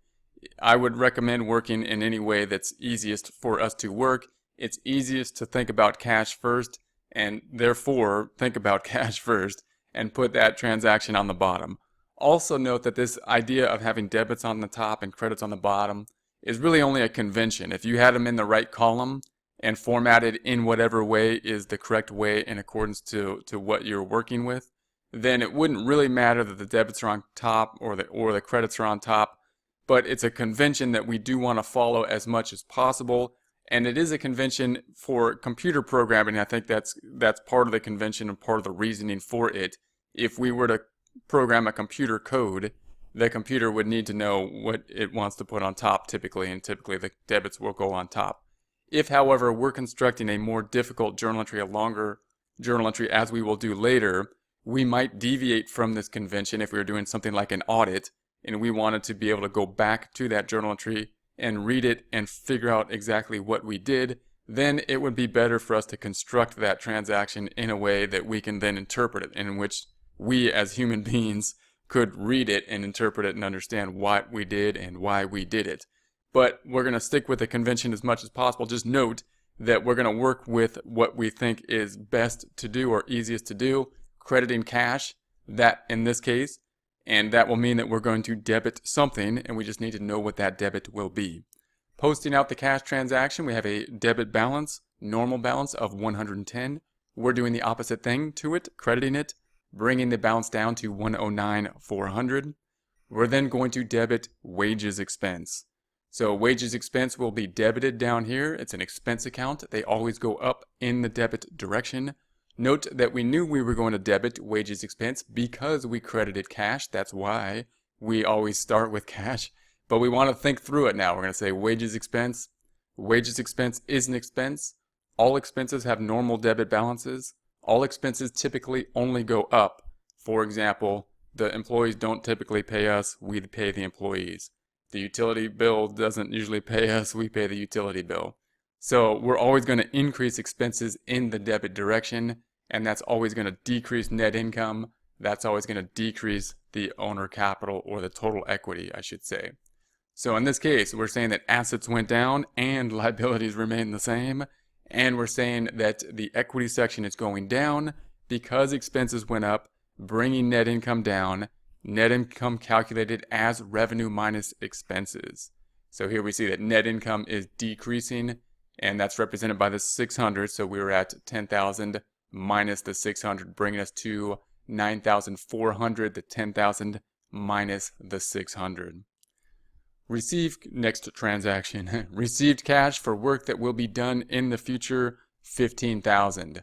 I would recommend working in any way that's easiest for us to work. It's easiest to think about cash first, and therefore think about cash first and put that transaction on the bottom. Also note that this idea of having debits on the top and credits on the bottom is really only a convention. If you had them in the right column and formatted in whatever way is the correct way in accordance to what you're working with, then it wouldn't really matter that the debits are on top or the credits are on top. But it's a convention that we do want to follow as much as possible, and it is a convention for computer programming. I think that's part of the convention and part of the reasoning for it. If we were to program a computer code, the computer would need to know what it wants to put on top typically, and typically the debits will go on top. If, however, we're constructing a more difficult journal entry, a longer journal entry, as we will do later, we might deviate from this convention if we were doing something like an audit and we wanted to be able to go back to that journal entry and read it and figure out exactly what we did. Then it would be better for us to construct that transaction in a way that we can then interpret it, in which we as human beings could read it and interpret it and understand what we did and why we did it. But we're going to stick with the convention as much as possible. Just note that we're going to work with what we think is best to do or easiest to do, crediting cash, that in this case, and that will mean that we're going to debit something, and we just need to know what that debit will be. Posting out the cash transaction, we have a debit balance, normal balance of 110. We're doing the opposite thing to it, crediting it, bringing the balance down to 109,400. We're then going to debit wages expense. So wages expense will be debited down here. It's an expense account. They always go up in the debit direction. Note that we knew we were going to debit wages expense because we credited cash. That's why we always start with cash. But we want to think through it now. We're going to say wages expense. Wages expense is an expense. All expenses have normal debit balances. All expenses typically only go up. For example, the employees don't typically pay us. We pay the employees. The utility bill doesn't usually pay us. We pay the utility bill. So we're always going to increase expenses in the debit direction, and that's always going to decrease net income. That's always going to decrease the owner capital, or the total equity, I should say. So in this case, we're saying that assets went down and liabilities remain the same. And we're saying that the equity section is going down because expenses went up, bringing net income down. Net income calculated as revenue minus expenses. So here we see that net income is decreasing, and that's represented by the 600. So we were at 10,000 minus the 600, bringing us to 9,400, the 10,000 minus the 600. Received, next transaction, received cash for work that will be done in the future, 15,000.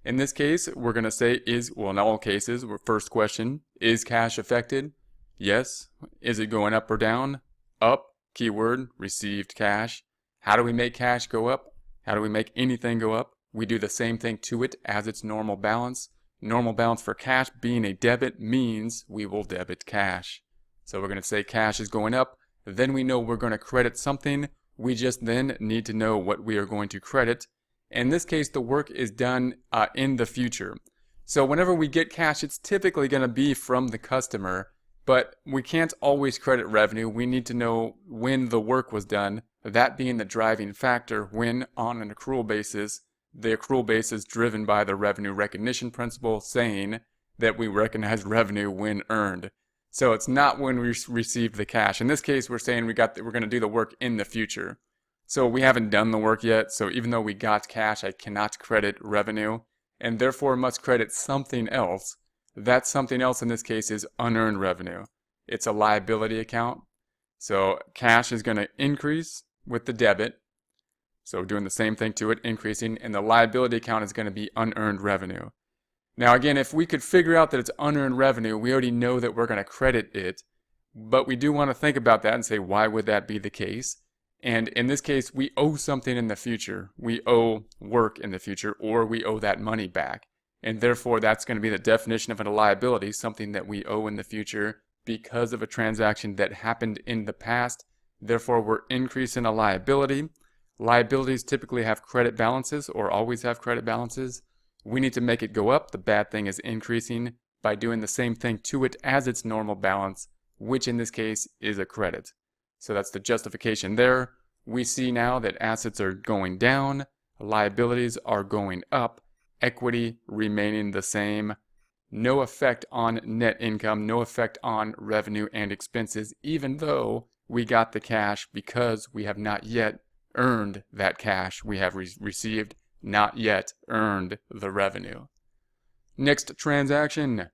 In this case, we're going to say in all cases, first question, is cash affected? Yes. Is it going up or down? Up, keyword, received cash. How do we make cash go up? How do we make anything go up? We do the same thing to it as its normal balance. Normal balance for cash being a debit means we will debit cash. So we're going to say cash is going up. Then we know we're going to credit something. We just then need to know what we are going to credit. In this case, the work is done in the future. So whenever we get cash, it's typically going to be from the customer, but we can't always credit revenue. We need to know when the work was done, that being the driving factor when on an accrual basis. The accrual base is driven by the revenue recognition principle, saying that we recognize revenue when earned. So it's not when we receive the cash. In this case, we're saying we're going to do the work in the future. So we haven't done the work yet, so even though we got cash, I cannot credit revenue, and therefore must credit something else. That something else in this case is unearned revenue. It's a liability account. So cash is going to increase with the debit. So doing the same thing to it, increasing, and the liability account is going to be unearned revenue. Now again, if we could figure out that it's unearned revenue, we already know that we're going to credit it, but we do want to think about that and say, why would that be the case? And in this case, we owe something in the future. We owe work in the future, or we owe that money back. And therefore, that's going to be the definition of a liability, something that we owe in the future because of a transaction that happened in the past. Therefore, we're increasing a liability. Liabilities typically have credit balances, or always have credit balances. We need to make it go up. The bad thing is increasing by doing the same thing to it as its normal balance, which in this case is a credit. So that's the justification there. We see now that assets are going down, liabilities are going up, equity remaining the same. No effect on net income, no effect on revenue and expenses, even though we got the cash because we have not yet earned that cash. We have received, not yet earned the revenue. Next transaction,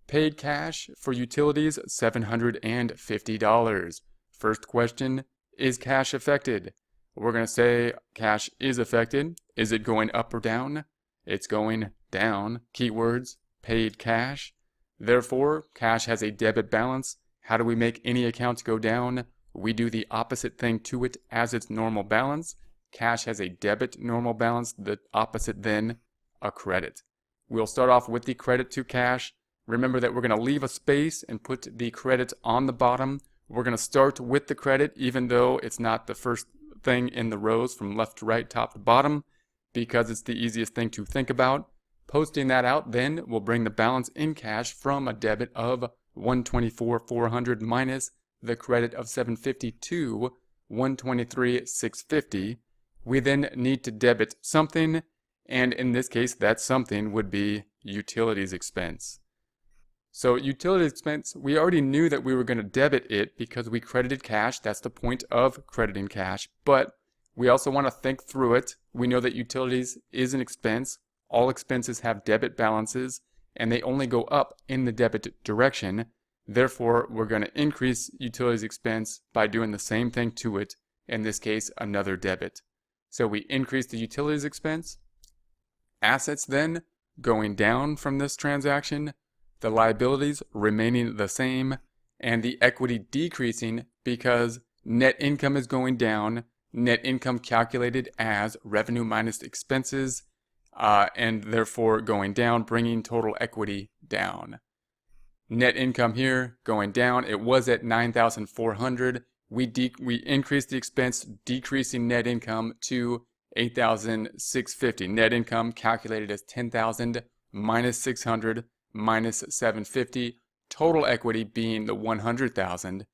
paid cash for utilities, $750. First question, is cash affected? We're going to say cash is affected. Is it going up or down? It's going down. Keywords, paid cash. Therefore, cash has a debit balance. How do we make any accounts go down? We do the opposite thing to it as its normal balance. Cash has a debit normal balance. The opposite then, a credit. We'll start off with the credit to cash. Remember that we're going to leave a space and put the credit on the bottom. We're going to start with the credit, even though it's not the first thing in the rows from left to right, top to bottom, because it's the easiest thing to think about. Posting that out then will bring the balance in cash from a debit of $124,400 minus the credit of $750 to $123,650. We then need to debit something, and in this case that something would be utilities expense. So utilities expense, we already knew that we were going to debit it because we credited cash. That's the point of crediting cash. But we also want to think through it. We know that utilities is an expense. All expenses have debit balances, and they only go up in the debit direction. Therefore, we're going to increase utilities expense by doing the same thing to it, in this case, another debit. So we increase the utilities expense. Assets then going down from this transaction, the liabilities remaining the same, and the equity decreasing because net income is going down, net income calculated as revenue minus expenses, and therefore going down, bringing total equity down. Net income here going down. It was at $9,400. We increased the expense, decreasing net income to $8,650. Net income calculated as $10,000 minus $600 minus $750. Total equity being the $100,000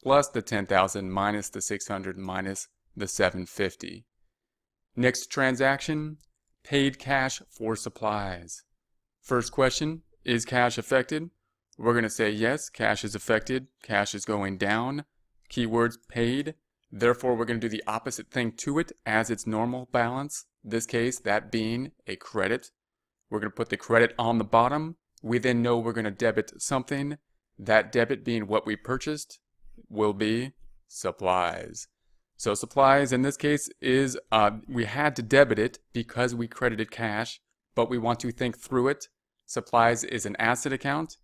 plus the $10,000 minus the $600 minus the $750. Next transaction, paid cash for supplies. First question, is cash affected? We're going to say yes, cash is affected. Cash is going down. Keywords paid. Therefore, we're going to do the opposite thing to it as its normal balance. This case, that being a credit. We're going to put the credit on the bottom. We then know we're going to debit something. That debit being what we purchased will be supplies. So supplies in this case is, we had to debit it because we credited cash, but we want to think through it. Supplies is an asset account.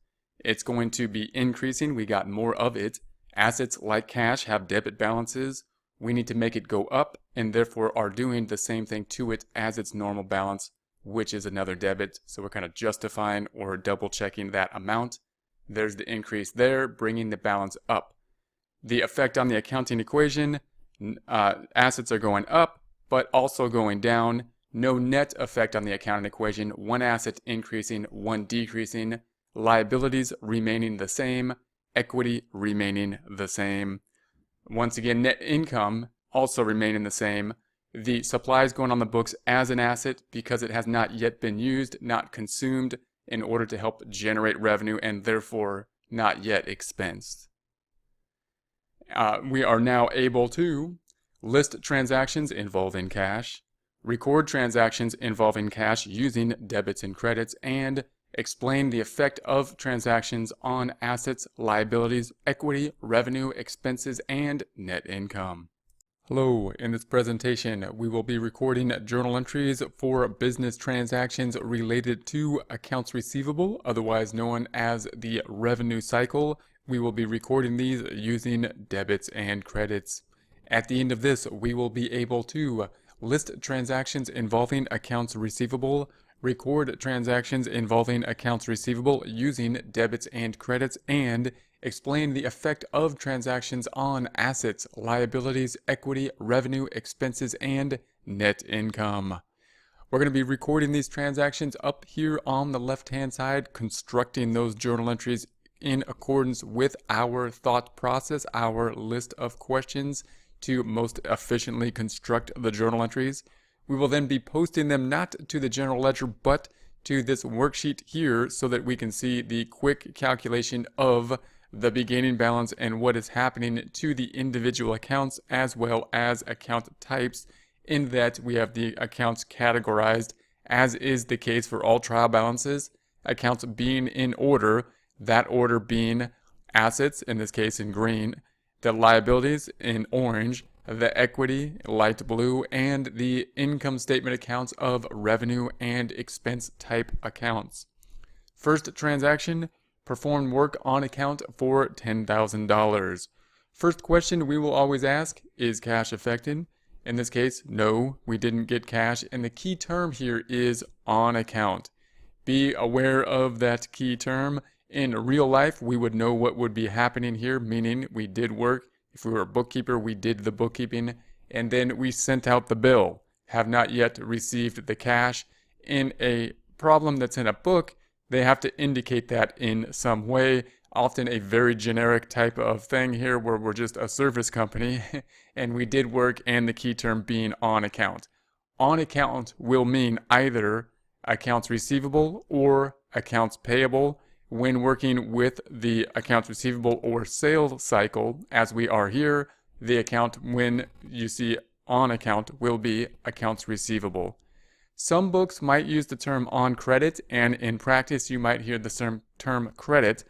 It's going to be increasing. We got more of it. Assets like cash have debit balances. We need to make it go up and therefore are doing the same thing to it as its normal balance, which is another debit. So we're kind of justifying or double checking that amount. There's the increase there, bringing the balance up. The effect on the accounting equation, assets are going up, but also going down. No net effect on the accounting equation. One asset increasing, one decreasing. Liabilities remaining the same. Equity remaining the same. Once again, net income also remaining the same. The supplies going on the books as an asset because it has not yet been used, not consumed, in order to help generate revenue and therefore not yet expensed. We are now able to list transactions involving cash, record transactions involving cash using debits and credits, and explain the effect of transactions on assets, liabilities, equity, revenue, expenses, and net income. Hello, in this presentation we will be recording journal entries for business transactions related to accounts receivable, otherwise known as the revenue cycle. We will be recording these using debits and credits. At the end of this, we will be able to list transactions involving accounts receivable, record transactions involving accounts receivable using debits and credits, and explain the effect of transactions on assets, liabilities, equity, revenue, expenses, and net income. We're going to be recording these transactions up here on the left-hand side, constructing those journal entries in accordance with our thought process, our list of questions to most efficiently construct the journal entries. We will then be posting them not to the general ledger, but to this worksheet here so that we can see the quick calculation of the beginning balance and what is happening to the individual accounts as well as account types, in that we have the accounts categorized as is the case for all trial balances, accounts being in order, that order being assets, in this case in green, the liabilities in orange, the equity, light blue, and the income statement accounts of revenue and expense type accounts. First transaction, performed work on account for $10,000. First question we will always ask, is cash affected? In this case, no, we didn't get cash, and the key term here is on account. Be aware of that key term. In real life, we would know what would be happening here, meaning we did work. If we were a bookkeeper, we did the bookkeeping, and then we sent out the bill. Have not yet received the cash. In a problem that's in a book, they have to indicate that in some way, often a very generic type of thing here where we're just a service company and we did work, and the key term being on account. On account will mean either accounts receivable or accounts payable. When working with the accounts receivable or sales cycle, as we are here, the account when you see on account will be accounts receivable. Some books might use the term on credit, and in practice you might hear the term credit.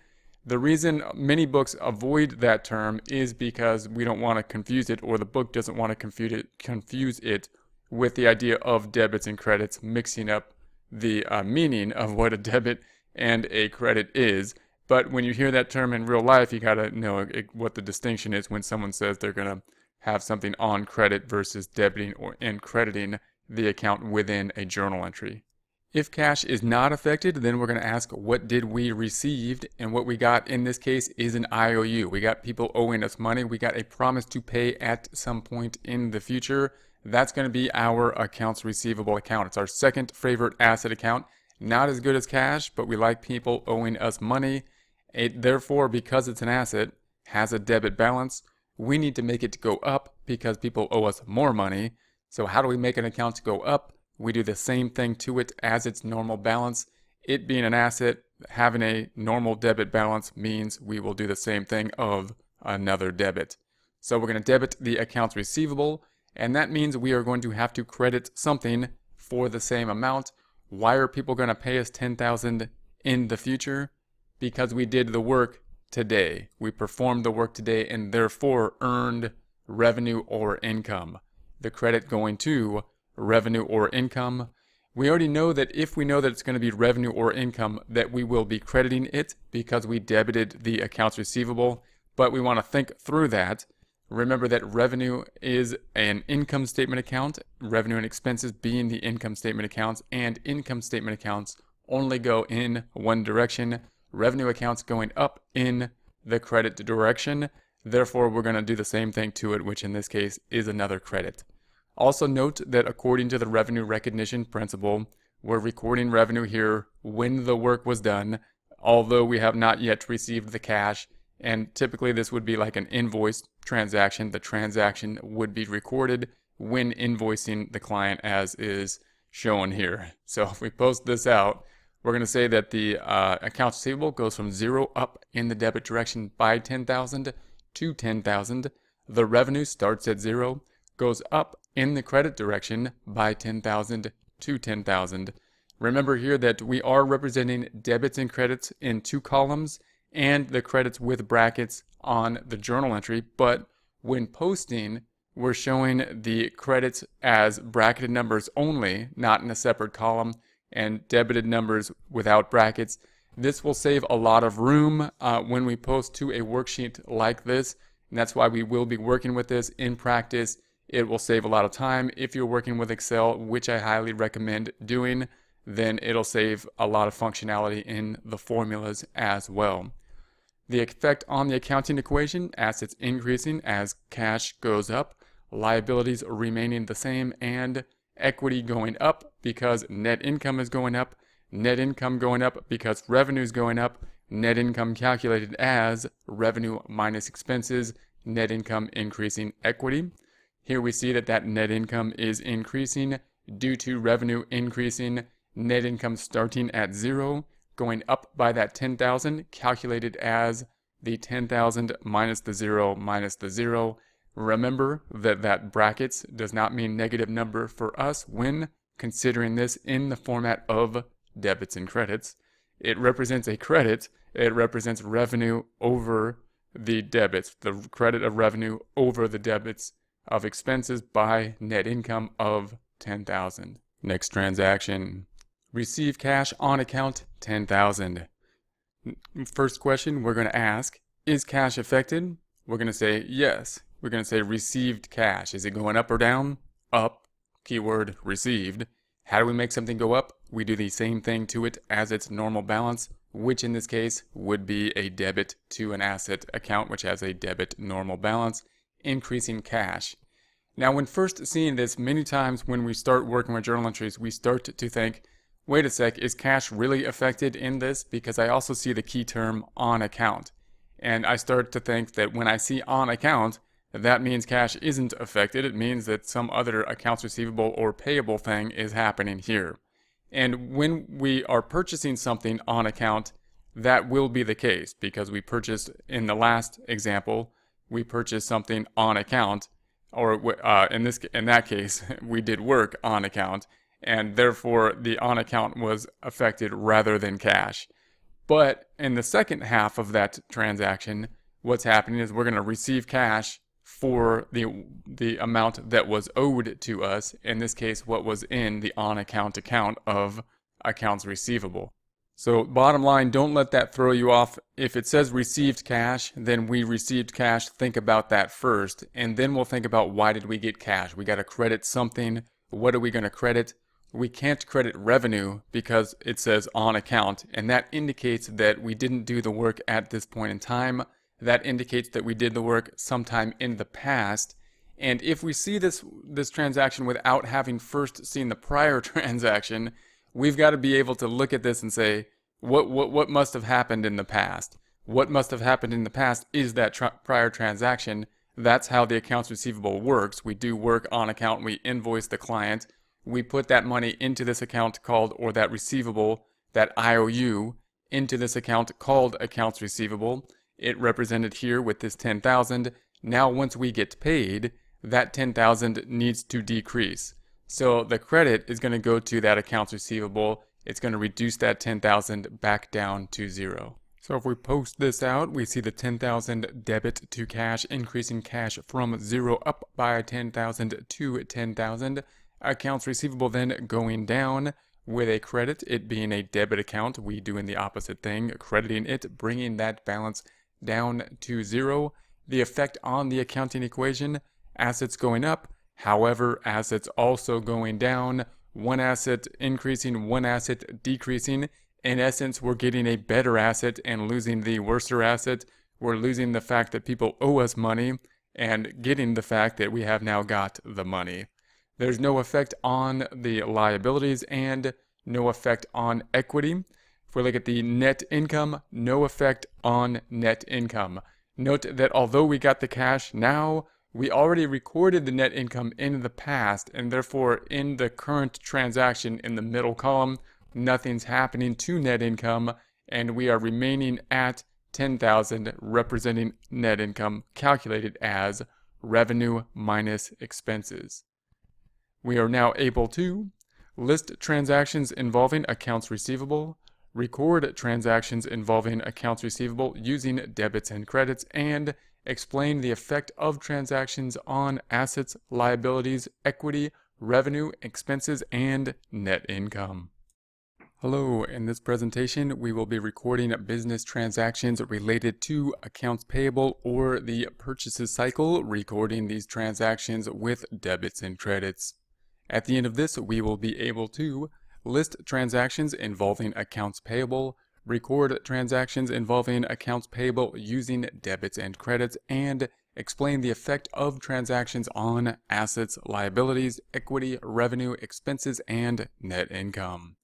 The reason many books avoid that term is because we don't want to confuse it, or the book doesn't want to confuse it with the idea of debits and credits, mixing up the meaning of what a debit and a credit is. But when you hear that term in real life, you gotta know what the distinction is when someone says they're gonna have something on credit versus debiting and crediting the account within a journal entry. If cash is not affected, then we're going to ask what did we receive, and what we got in this case is an IOU. We got people owing us money. We got a promise to pay at some point in the future. That's going to be our accounts receivable account. It's our second favorite asset account. Not as good as cash, but we like people owing us money. It therefore, because it's an asset, has a debit balance. We need to make it go up because people owe us more money. So how do we make an account go up? We do the same thing to it as its normal balance. It being an asset, having a normal debit balance means we will do the same thing of another debit. So we're going to debit the accounts receivable, and that means we are going to have to credit something for the same amount. Why are people going to pay us $10,000 in the future? Because we did the work today. We performed the work today and therefore earned revenue or income. The credit going to revenue or income. We already know that if we know that it's going to be revenue or income, that we will be crediting it because we debited the accounts receivable, but we want to think through that. Remember that revenue is an income statement account, revenue and expenses being the income statement accounts, and income statement accounts only go in one direction. Revenue accounts going up in the credit direction. Therefore, we're going to do the same thing to it, which in this case is another credit. Also note that according to the revenue recognition principle, we're recording revenue here when the work was done, although we have not yet received the cash. And typically this would be like an invoice transaction. The transaction would be recorded when invoicing the client, as is shown here. So if we post this out, we're going to say that the accounts receivable goes from 0 up in the debit direction by $10,000 to $10,000. The revenue starts at 0, goes up in the credit direction by $10,000 to $10,000. Remember here that we are representing debits and credits in 2 columns and the credits with brackets on the journal entry, but when posting, we're showing the credits as bracketed numbers only, not in a separate column, and debited numbers without brackets. This will save a lot of room when we post to a worksheet like this, and that's why we will be working with this in practice. It will save a lot of time. If you're working with Excel, which I highly recommend doing, then it'll save a lot of functionality in the formulas as well. The effect on the accounting equation: assets increasing as cash goes up, liabilities remaining the same, and equity going up because net income is going up, net income going up because revenue is going up, net income calculated as revenue minus expenses, net income increasing equity. Here we see that net income is increasing due to revenue increasing, net income starting at 0, going up by that 10,000, calculated as the 10,000 minus the 0 minus the 0. Remember that brackets does not mean negative number for us when considering this in the format of debits and credits. It represents a credit. It represents revenue over the debits, the credit of revenue over the debits of expenses by net income of 10,000. Next transaction. Receive cash on account 10,000. First question we're going to ask, is cash affected? We're going to say yes. We're going to say received cash. Is it going up or down? Up. Keyword received. How do we make something go up? We do the same thing to it as its normal balance, which in this case would be a debit to an asset account which has a debit normal balance, increasing cash. Now when first seeing this, many times when we start working with journal entries, we start to think, wait a sec, is cash really affected in this? Because I also see the key term on account. And I start to think that when I see on account, that means cash isn't affected. It means that some other accounts receivable or payable thing is happening here. And when we are purchasing something on account, that will be the case because we purchased, in the last example, we purchased something on account, or in that case, we did work on account, and therefore the on account was affected rather than cash. But in the second half of that transaction, what's happening is we're going to receive cash for the amount that was owed to us, in this case what was in the on account of accounts receivable. So bottom line, don't let that throw you off. If it says received cash, then we received cash. Think about that first, and then we'll think about why did we get cash. We got to credit something. What are we going to credit? We can't credit revenue because it says on account, and that indicates that we didn't do the work at this point in time. That indicates that we did the work sometime in the past. And if we see this transaction without having first seen the prior transaction, we've got to be able to look at this and say, what must have happened in the past? What must have happened in the past is that prior transaction. That's how the accounts receivable works. We do work on account. We invoice the client. We put that money into this account called, or that receivable, that IOU, into this account called accounts receivable. It represented here with this 10,000. Now once we get paid, that 10,000 needs to decrease. So the credit is going to go to that accounts receivable. It's going to reduce that 10,000 back down to zero. So if we post this out, we see the 10,000 debit to cash, increasing cash from zero up by 10,000 to 10,000. Accounts receivable then going down with a credit, it being a debit account. We doing the opposite thing, crediting it, bringing that balance down to zero. The effect on the accounting equation, assets going up, however, assets also going down, one asset increasing, one asset decreasing. In essence, we're getting a better asset and losing the worser asset. We're losing the fact that people owe us money and getting the fact that we have now got the money. There's no effect on the liabilities and no effect on equity. If we look at the net income, no effect on net income. Note that although we got the cash now, we already recorded the net income in the past, and therefore in the current transaction in the middle column, nothing's happening to net income, and we are remaining at 10,000, representing net income calculated as revenue minus expenses. We are now able to list transactions involving accounts receivable, record transactions involving accounts receivable using debits and credits, and explain the effect of transactions on assets, liabilities, equity, revenue, expenses, and net income. Hello, in this presentation we will be recording business transactions related to accounts payable or the purchases cycle, recording these transactions with debits and credits. At the end of this, we will be able to list transactions involving accounts payable, record transactions involving accounts payable using debits and credits, and explain the effect of transactions on assets, liabilities, equity, revenue, expenses, and net income.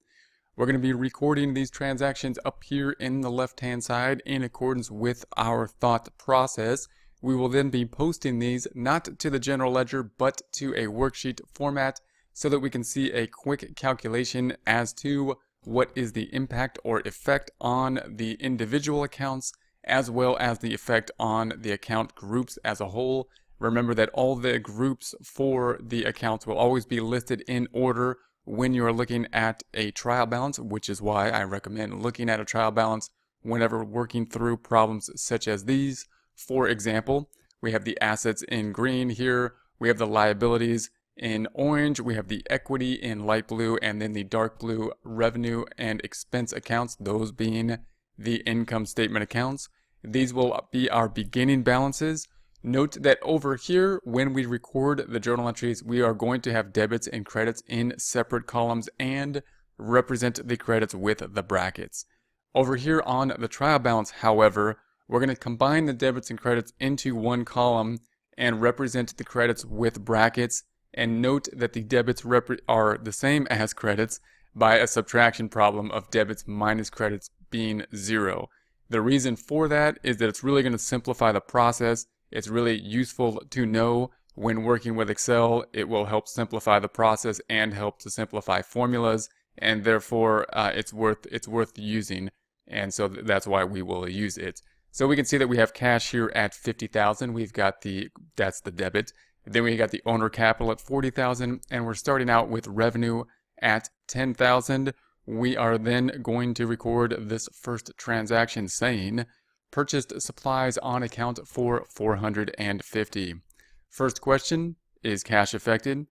We're going to be recording these transactions up here in the left-hand side in accordance with our thought process. We will then be posting these not to the general ledger but to a worksheet format so that we can see a quick calculation as to what is the impact or effect on the individual accounts as well as the effect on the account groups as a whole. Remember that all the groups for the accounts will always be listed in order when you're looking at a trial balance, which is why I recommend looking at a trial balance whenever working through problems such as these. For example, we have the assets in green here, we have the liabilities in orange, we have the equity in light blue, and then the dark blue revenue and expense accounts, those being the income statement accounts. These will be our beginning balances. Note that over here, when we record the journal entries, we are going to have debits and credits in separate columns and represent the credits with the brackets. Over here on the trial balance, however, we're going to combine the debits and credits into one column and represent the credits with brackets. And note that the debits are the same as credits. by a subtraction problem of debits minus credits being 0. The reason for that is that it's really going to simplify the process. It's really useful to know when working with Excel. It will help simplify the process and help to simplify formulas, and therefore it's worth using, and so that's why we will use it. So we can see that we have cash here at 50,000. We've got that's the debit. Then we got the owner capital at 40,000, and we're starting out with revenue at 10,000. We are then going to record this first transaction saying purchased supplies on account for 450. First question, is cash affected?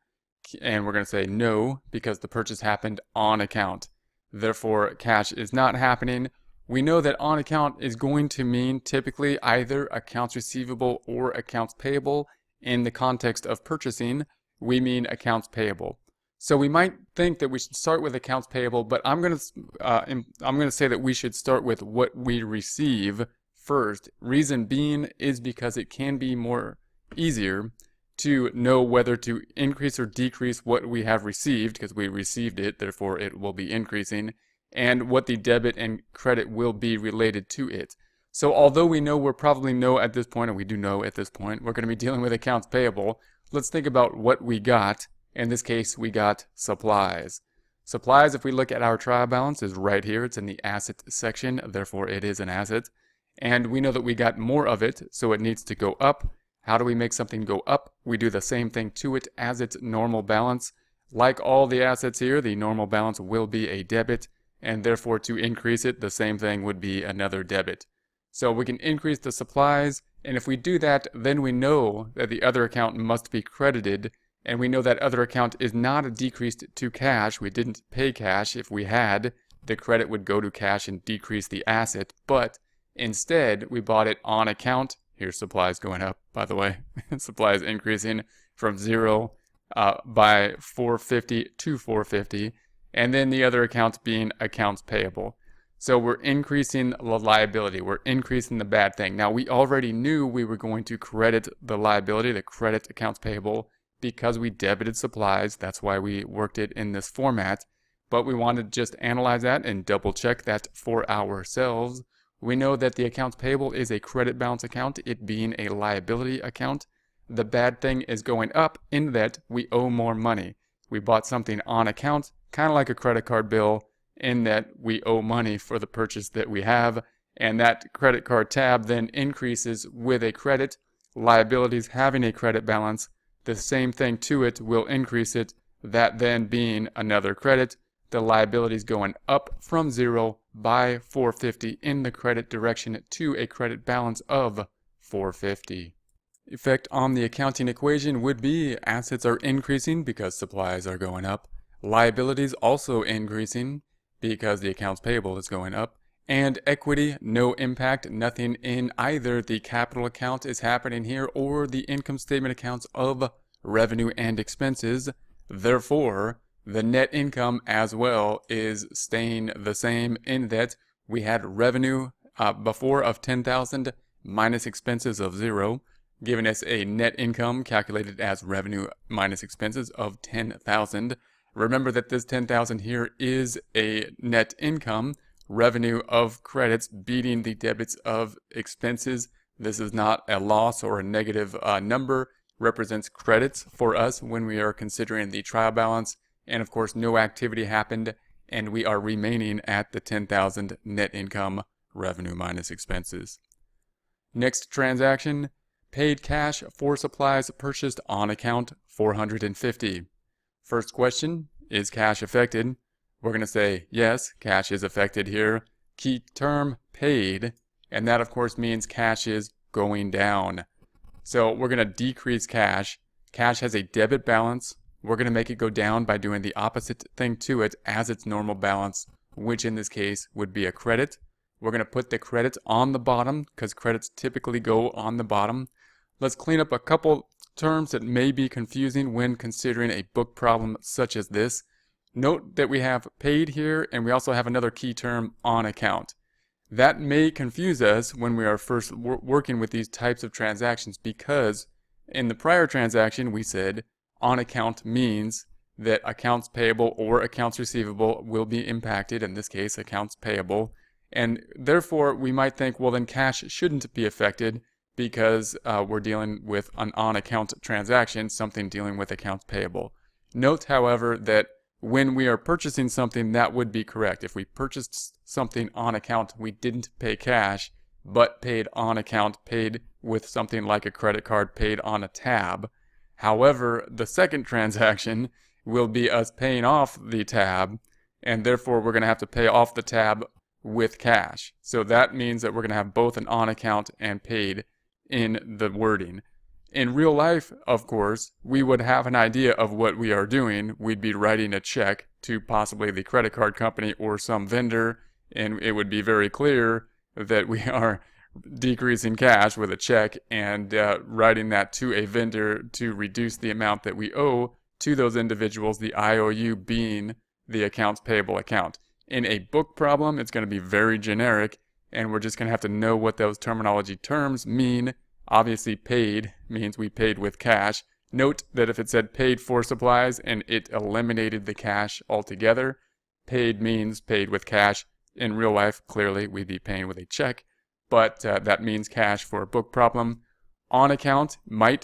And we're going to say no, because the purchase happened on account. Therefore, cash is not happening. We know that on account is going to mean typically either accounts receivable or accounts payable. In the context of purchasing, we mean accounts payable. So we might think that we should start with accounts payable, but I'm going to say that we should start with what we receive first. Reason being is because it can be more easier to know whether to increase or decrease what we have received, because we received it, therefore it will be increasing, and what the debit and credit will be related to it. So although we'll probably know at this point, and we do know at this point, we're going to be dealing with accounts payable, let's think about what we got. In this case, we got supplies. Supplies, if we look at our trial balance, is right here. It's in the asset section, therefore it is an asset. And we know that we got more of it, so it needs to go up. How do we make something go up? We do the same thing to it as its normal balance. Like all the assets here, the normal balance will be a debit, and therefore to increase it, the same thing would be another debit. So we can increase the supplies, and if we do that, then we know that the other account must be credited, and we know that other account is not decreased to cash. We didn't pay cash. If we had, the credit would go to cash and decrease the asset, but instead we bought it on account. Here's supplies going up, by the way. Supplies increasing from 0 by 450 to 450, and then the other account being accounts payable. So we're increasing the liability. We're increasing the bad thing. Now, we already knew we were going to credit the liability, the credit accounts payable, because we debited supplies. That's why we worked it in this format. But we wanted to just analyze that and double check that for ourselves. We know that the accounts payable is a credit balance account, it being a liability account. The bad thing is going up in that we owe more money. We bought something on account, kind of like a credit card bill, in that we owe money for the purchase that we have, and that credit card tab then increases with a credit. Liabilities having a credit balance, the same thing to it will increase it, that then being another credit. The liabilities going up from 0 by 450 in the credit direction to a credit balance of 450. Effect on the accounting equation would be assets are increasing because supplies are going up. Liabilities also increasing because the accounts payable is going up. And equity, no impact, nothing in either the capital account is happening here or the income statement accounts of revenue and expenses. Therefore, the net income as well is staying the same in that we had revenue before of 10,000 minus expenses of 0, giving us a net income calculated as revenue minus expenses of 10,000. Remember that this 10,000 here is a net income, revenue of credits beating the debits of expenses. This is not a loss or a negative number, represents credits for us when we are considering the trial balance. And of course, no activity happened, and we are remaining at the 10,000 net income, revenue minus expenses. Next transaction, paid cash for supplies purchased on account 450. First question, is cash affected? We're going to say yes, cash is affected here. Key term, paid, and that of course means cash is going down. So we're going to decrease cash. Cash has a debit balance. We're going to make it go down by doing the opposite thing to it as its normal balance, which in this case would be a credit. We're going to put the credits on the bottom because credits typically go on the bottom. Let's clean up a couple terms that may be confusing when considering a book problem such as this. Note that we have paid here, and we also have another key term, on account. That may confuse us when we are first working with these types of transactions, because in the prior transaction we said on account means that accounts payable or accounts receivable will be impacted, in this case accounts payable, and therefore we might think, well then cash shouldn't be affected because we're dealing with an on-account transaction, something dealing with accounts payable. Note, however, that when we are purchasing something, that would be correct. If we purchased something on account, we didn't pay cash, but paid on account, paid with something like a credit card, paid on a tab. However, the second transaction will be us paying off the tab, and therefore we're going to have to pay off the tab with cash. So that means that we're going to have both an on account and paid in the wording. In real life, of course, we would have an idea of what we are doing. We'd be writing a check to possibly the credit card company or some vendor, and it would be very clear that we are decreasing cash with a check and writing that to a vendor to reduce the amount that we owe to those individuals, the IOU being the accounts payable account. In a book problem, it's going to be very generic, and we're just going to have to know what those terminology terms mean. Obviously, paid means we paid with cash. Note that if it said paid for supplies and it eliminated the cash altogether, paid means paid with cash. In real life, clearly, we'd be paying with a check, but that means cash for a book problem. On account,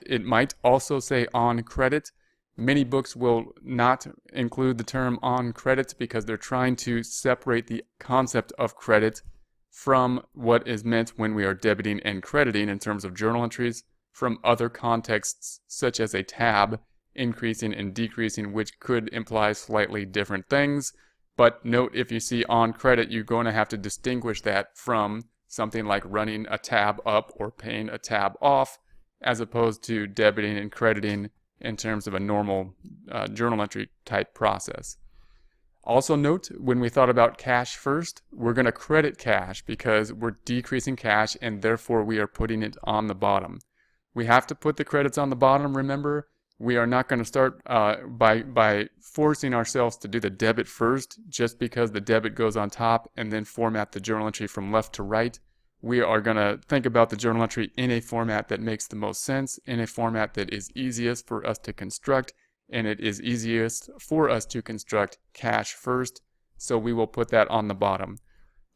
it might also say on credit. Many books will not include the term on credit because they're trying to separate the concept of credit from what is meant when we are debiting and crediting in terms of journal entries from other contexts, such as a tab, increasing and decreasing, which could imply slightly different things. But note, if you see on credit, you're going to have to distinguish that from something like running a tab up or paying a tab off, as opposed to debiting and crediting in terms of a normal journal entry type process. Also note, when we thought about cash first, we're going to credit cash because we're decreasing cash and therefore we are putting it on the bottom. We have to put the credits on the bottom, remember. We are not going to start by forcing ourselves to do the debit first just because the debit goes on top and then format the journal entry from left to right. We are going to think about the journal entry in a format that makes the most sense, in a format that is easiest for us to construct, and it is easiest for us to construct cash first, so we will put that on the bottom.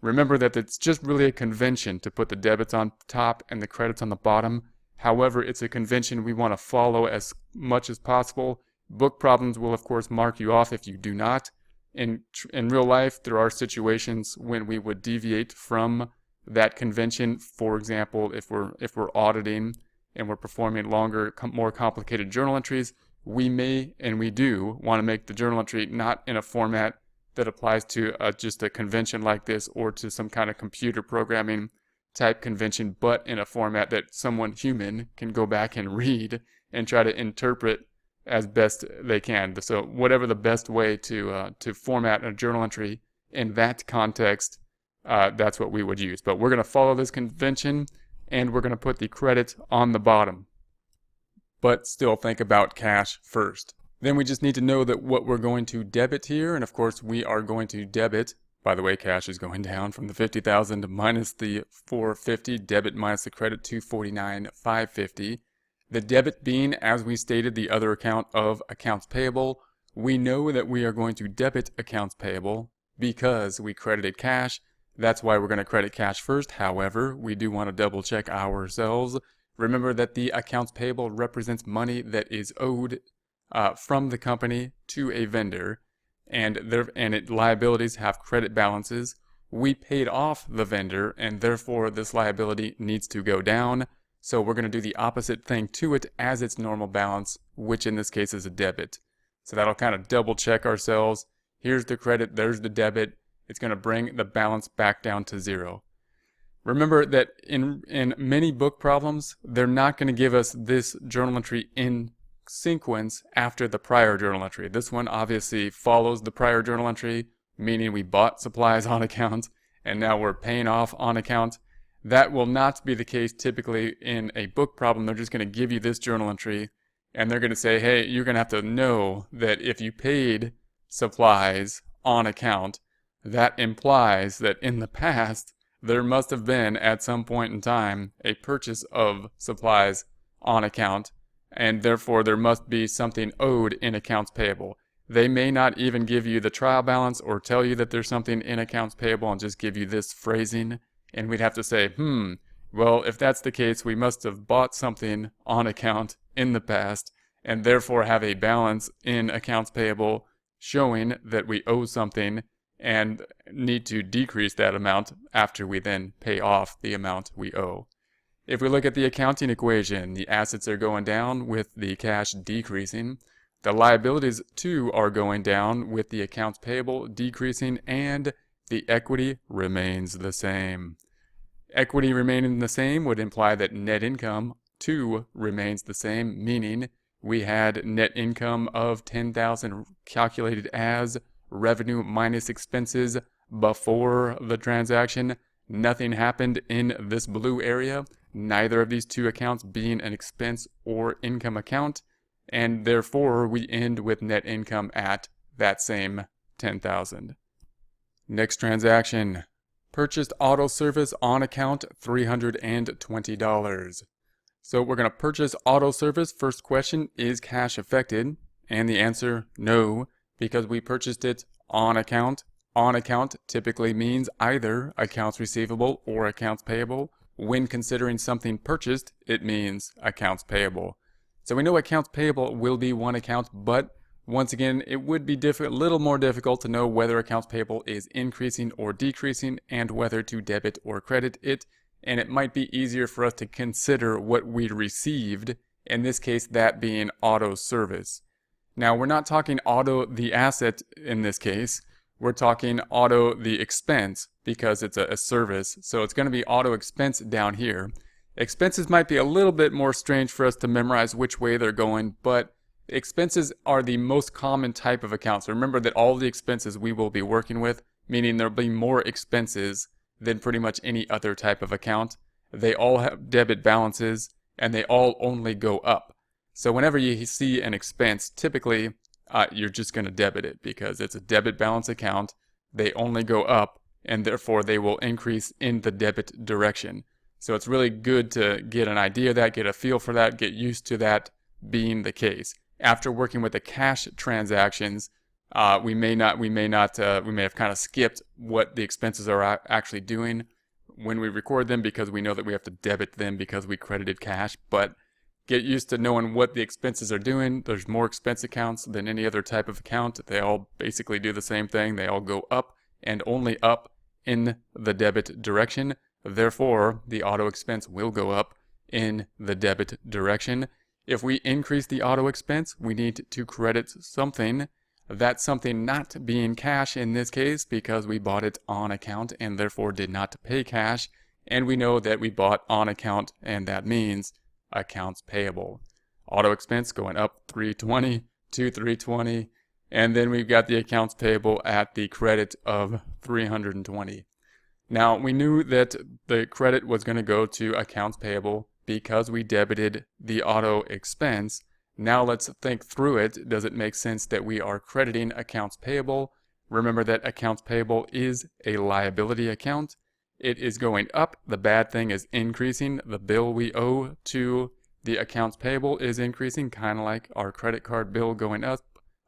Remember that it's just really a convention to put the debits on top and the credits on the bottom. However, it's a convention we want to follow as much as possible. Book problems will, of course, mark you off if you do not. In real life, there are situations when we would deviate from that convention. For example, if we're auditing and we're performing longer, more complicated journal entries, we may and we do want to make the journal entry not in a format that applies to just a convention like this or to some kind of computer programming type convention, but in a format that someone human can go back and read and try to interpret as best they can. So whatever the best way to format a journal entry in that context, that's what we would use. But we're going to follow this convention and we're going to put the credit on the bottom. But still think about cash first. Then we just need to know that what we're going to debit here, and of course we are going to debit. By the way, cash is going down from the $50,000 minus the $450, debit minus the credit $249,550. The debit being, as we stated, the other account of accounts payable. We know that we are going to debit accounts payable because we credited cash. That's why we're going to credit cash first. However, we do want to double check ourselves. Remember that the accounts payable represents money that is owed from the company to a vendor, and liabilities have credit balances. We paid off the vendor, and therefore this liability needs to go down. So we're going to do the opposite thing to it as its normal balance, which in this case is a debit. So that'll kind of double check ourselves. Here's the credit, there's the debit. It's going to bring the balance back down to zero. Remember that in many book problems, they're not going to give us this journal entry in sequence after the prior journal entry. This one obviously follows the prior journal entry, meaning we bought supplies on account and now we're paying off on account. That will not be the case typically in a book problem. They're just going to give you this journal entry and they're going to say, hey, you're going to have to know that if you paid supplies on account, that implies that in the past there must have been at some point in time a purchase of supplies on account, and therefore there must be something owed in accounts payable. They may not even give you the trial balance or tell you that there's something in accounts payable and just give you this phrasing. And we'd have to say, well, if that's the case, we must have bought something on account in the past and therefore have a balance in accounts payable showing that we owe something and need to decrease that amount after we then pay off the amount we owe. If we look at the accounting equation, the assets are going down with the cash decreasing. The liabilities too are going down with the accounts payable decreasing, and the equity remains the same. Equity remaining the same would imply that net income too remains the same, meaning we had net income of $10,000 calculated as revenue minus expenses before the transaction. Nothing happened in this blue area, neither of these two accounts being an expense or income account, and therefore we end with net income at that same $10,000. Next transaction, purchased auto service on account $320. So we're going to purchase auto service. First question, is cash affected? And the answer, no, because we purchased it on account. On account typically means either accounts receivable or accounts payable. When considering something purchased, it means accounts payable. So we know accounts payable will be one account, but once again, it would be a little more difficult to know whether accounts payable is increasing or decreasing and whether to debit or credit it. And it might be easier for us to consider what we received, in this case, that being auto service. Now, we're not talking auto the asset in this case. We're talking auto the expense because it's a service. So it's going to be auto expense down here. Expenses might be a little bit more strange for us to memorize which way they're going, but expenses are the most common type of account. So remember that all the expenses we will be working with, meaning there'll be more expenses than pretty much any other type of account. They all have debit balances and they all only go up. So whenever you see an expense, typically you're just going to debit it because it's a debit balance account. They only go up and therefore they will increase in the debit direction. So it's really good to get an idea of that, get a feel for that, get used to that being the case. After working with the cash transactions, we may have kind of skipped what the expenses are actually doing when we record them because we know that we have to debit them because we credited cash. But get used to knowing what the expenses are doing. There's more expense accounts than any other type of account. They all basically do the same thing. They all go up and only up in the debit direction. Therefore, the auto expense will go up in the debit direction. If we increase the auto expense, we need to credit something. That something not being cash in this case because we bought it on account and therefore did not pay cash. And we know that we bought on account and that means accounts payable. Auto expense going up 320 to 320. And then we've got the accounts payable at the credit of 320. Now we knew that the credit was going to go to accounts payable because we debited the auto expense. Now let's think through it. Does it make sense that we are crediting accounts payable? Remember that accounts payable is a liability account. It is going up. The bad thing is increasing. The bill we owe to the accounts payable is increasing, kind of like our credit card bill going up,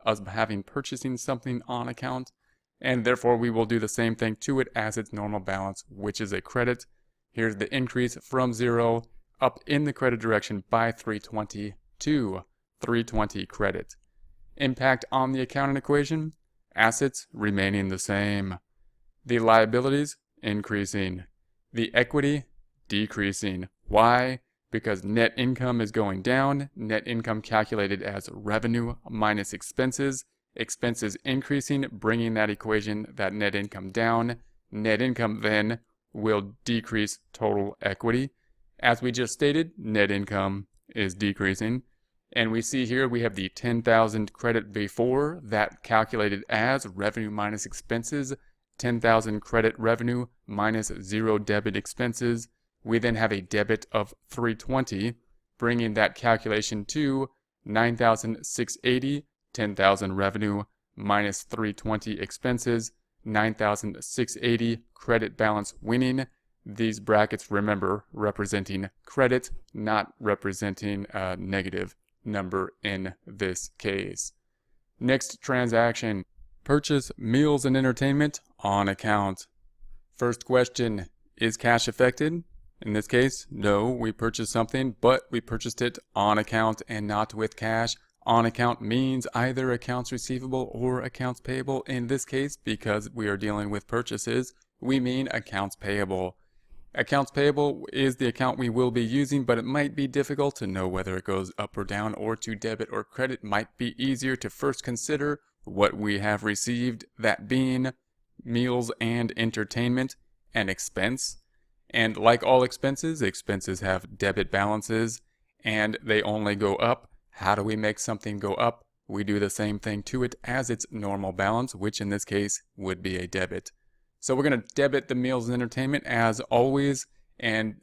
us having purchasing something on account. And therefore we will do the same thing to it as its normal balance, which is a credit. Here's the increase from 0 up in the credit direction by 320 to 320 credit. Impact on the accounting equation, assets remaining the same. The liabilities increasing. The equity decreasing. Why? Because net income is going down. Net income calculated as revenue minus expenses. Expenses increasing, bringing that equation, that net income down. Net income then will decrease total equity. As we just stated, net income is decreasing. And we see here we have the 10,000 credit before, that calculated as revenue minus expenses, 10,000 credit revenue minus 0 debit expenses. We then have a debit of 320, bringing that calculation to 9,680, 10,000 revenue minus 320 expenses, 9,680 credit balance winning. These brackets, remember, representing credit, not representing a negative number in this case. Next transaction, purchase meals and entertainment on account. First question, is cash affected? In this case, no, we purchased something, but we purchased it on account and not with cash. On account means either accounts receivable or accounts payable. In this case, because we are dealing with purchases, we mean accounts payable. Accounts payable is the account we will be using, but it might be difficult to know whether it goes up or down or to debit or credit. Might be easier to first consider what we have received, that being meals and entertainment, an expense. And like all expenses, expenses have debit balances and they only go up. How do we make something go up? We do the same thing to it as its normal balance, which in this case would be a debit. So we're going to debit the meals and entertainment as always, and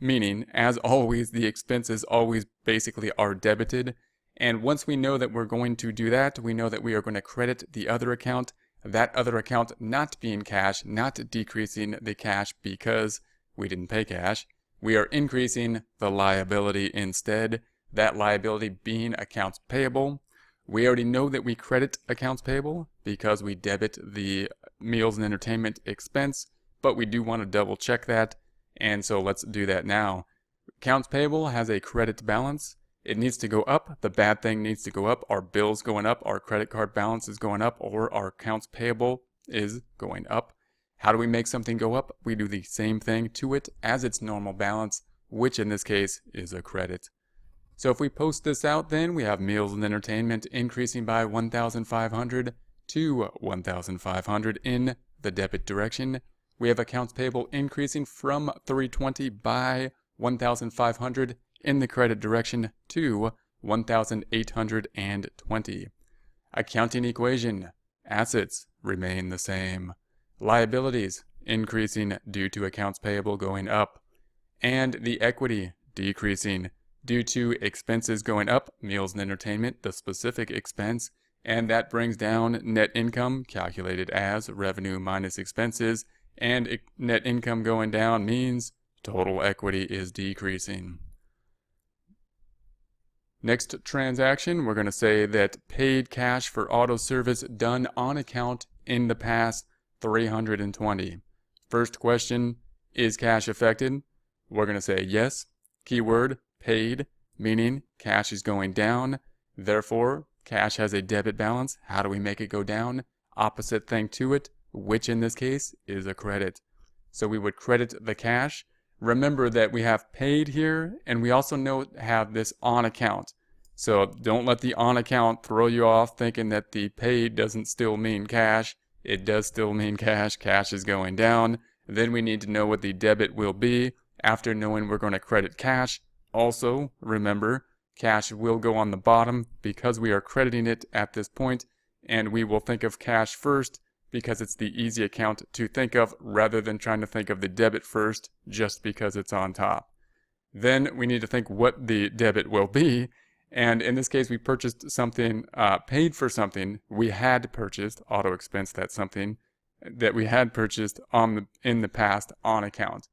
meaning as always the expenses always basically are debited. And once we know that we're going to do that, we know that we are going to credit the other account, that other account not being cash, not decreasing the cash because we didn't pay cash. We are increasing the liability instead, that liability being accounts payable. We already know that we credit accounts payable because we debit the meals and entertainment expense, but we do want to double check that, and so let's do that now. Accounts payable has a credit balance. It needs to go up. The bad thing needs to go up. Our bill's going up, our credit card balance is going up, or our accounts payable is going up. How do we make something go up? We do the same thing to it as its normal balance, which in this case is a credit. So if we post this out, then we have meals and entertainment increasing by $1,500 to $1,500 in the debit direction. We have accounts payable increasing from $320 by $1,500 in the credit direction to $1,820. Accounting equation, assets remain the same. Liabilities increasing due to accounts payable going up. And the equity decreasing due to expenses going up, meals and entertainment, the specific expense, and that brings down net income, calculated as revenue minus expenses, and net income going down means total equity is decreasing. Next transaction, we're going to say that paid cash for auto service done on account in the past, 320. First question, is cash affected? We're going to say yes. Keyword, paid, meaning cash is going down. Therefore, cash has a debit balance. How do we make it go down? Opposite thing to it, which in this case is a credit. So we would credit the cash. Remember that we have paid here, and we also have this on account. So don't let the on account throw you off thinking that the paid doesn't still mean cash. It does still mean cash. Cash is going down. Then we need to know what the debit will be after knowing we're going to credit cash. Also, remember, cash will go on the bottom because we are crediting it at this point, and we will think of cash first because it's the easy account to think of rather than trying to think of the debit first just because it's on top. Then we need to think what the debit will be, and in this case we purchased something, paid for something we had purchased, auto expense, that's something that we had purchased in the past on account.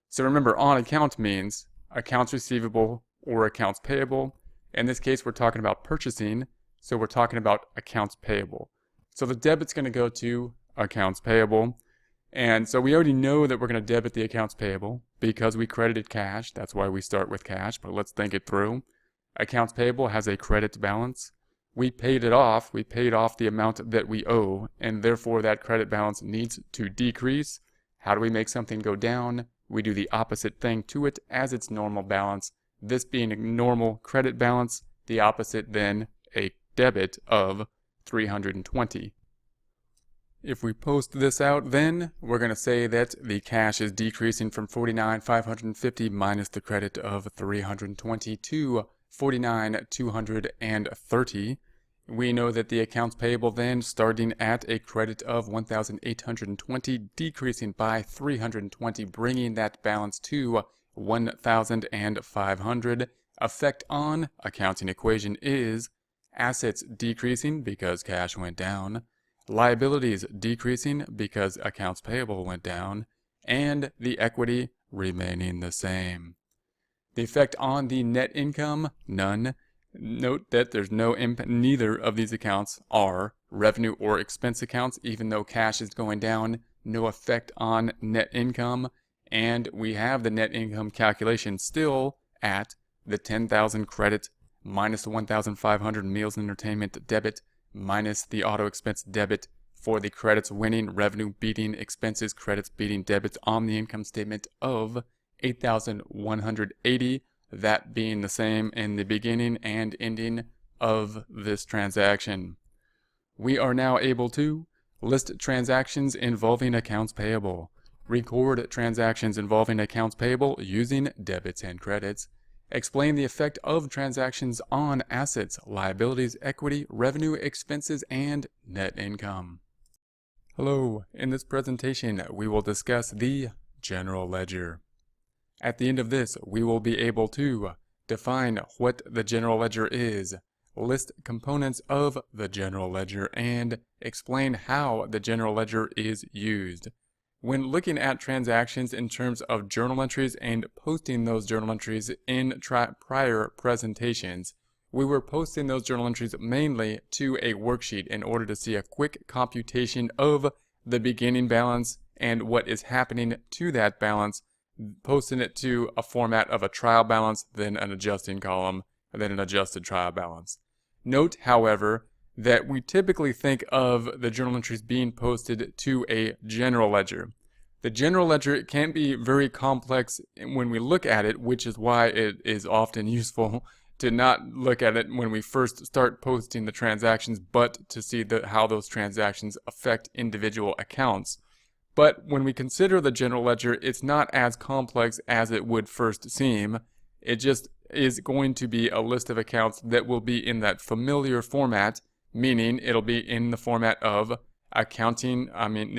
So remember, on account means accounts receivable or accounts payable. In this case, we're talking about purchasing, so we're talking about accounts payable. So the debit's going to go to accounts payable. And so we already know that we're going to debit the accounts payable because we credited cash. That's why we start with cash, but let's think it through. Accounts payable has a credit balance. We paid it off. We paid off the amount that we owe, and therefore that credit balance needs to decrease. How do we make something go down? We do the opposite thing to it as its normal balance. This being a normal credit balance, the opposite then a debit of 320. If we post this out, then we're going to say that the cash is decreasing from $49,550 minus the credit of 320 to $49,230. We know that the accounts payable then starting at a credit of $1,820, decreasing by 320, bringing that balance to $1,500. Effect on accounting equation is assets decreasing because cash went down, liabilities decreasing because accounts payable went down, and the equity remaining the same. The effect on the net income, none. Note that there's no neither of these accounts are revenue or expense accounts, even though cash is going down, no effect on net income, and we have the net income calculation still at the 10,000 credit minus the 1,500 meals and entertainment debit minus the auto expense debit for the credits winning, revenue beating, expenses, credits beating debits on the income statement of 8,180. That being the same in the beginning and ending of this transaction. We are now able to list transactions involving accounts payable, record transactions involving accounts payable using debits and credits, explain the effect of transactions on assets, liabilities, equity, revenue, expenses, and net income. Hello, in this presentation we will discuss the general ledger. At the end of this, we will be able to define what the general ledger is, list components of the general ledger, and explain how the general ledger is used. When looking at transactions in terms of journal entries and posting those journal entries in prior presentations, we were posting those journal entries mainly to a worksheet in order to see a quick computation of the beginning balance and what is happening to that balance, posting it to a format of a trial balance, then an adjusting column, and then an adjusted trial balance. Note, however, that we typically think of the journal entries being posted to a general ledger. The general ledger can be very complex when we look at it, which is why it is often useful to not look at it when we first start posting the transactions, but to see how those transactions affect individual accounts. But when we consider the general ledger, it's not as complex as it would first seem. It just is going to be a list of accounts that will be in that familiar format, meaning it'll be in the format of the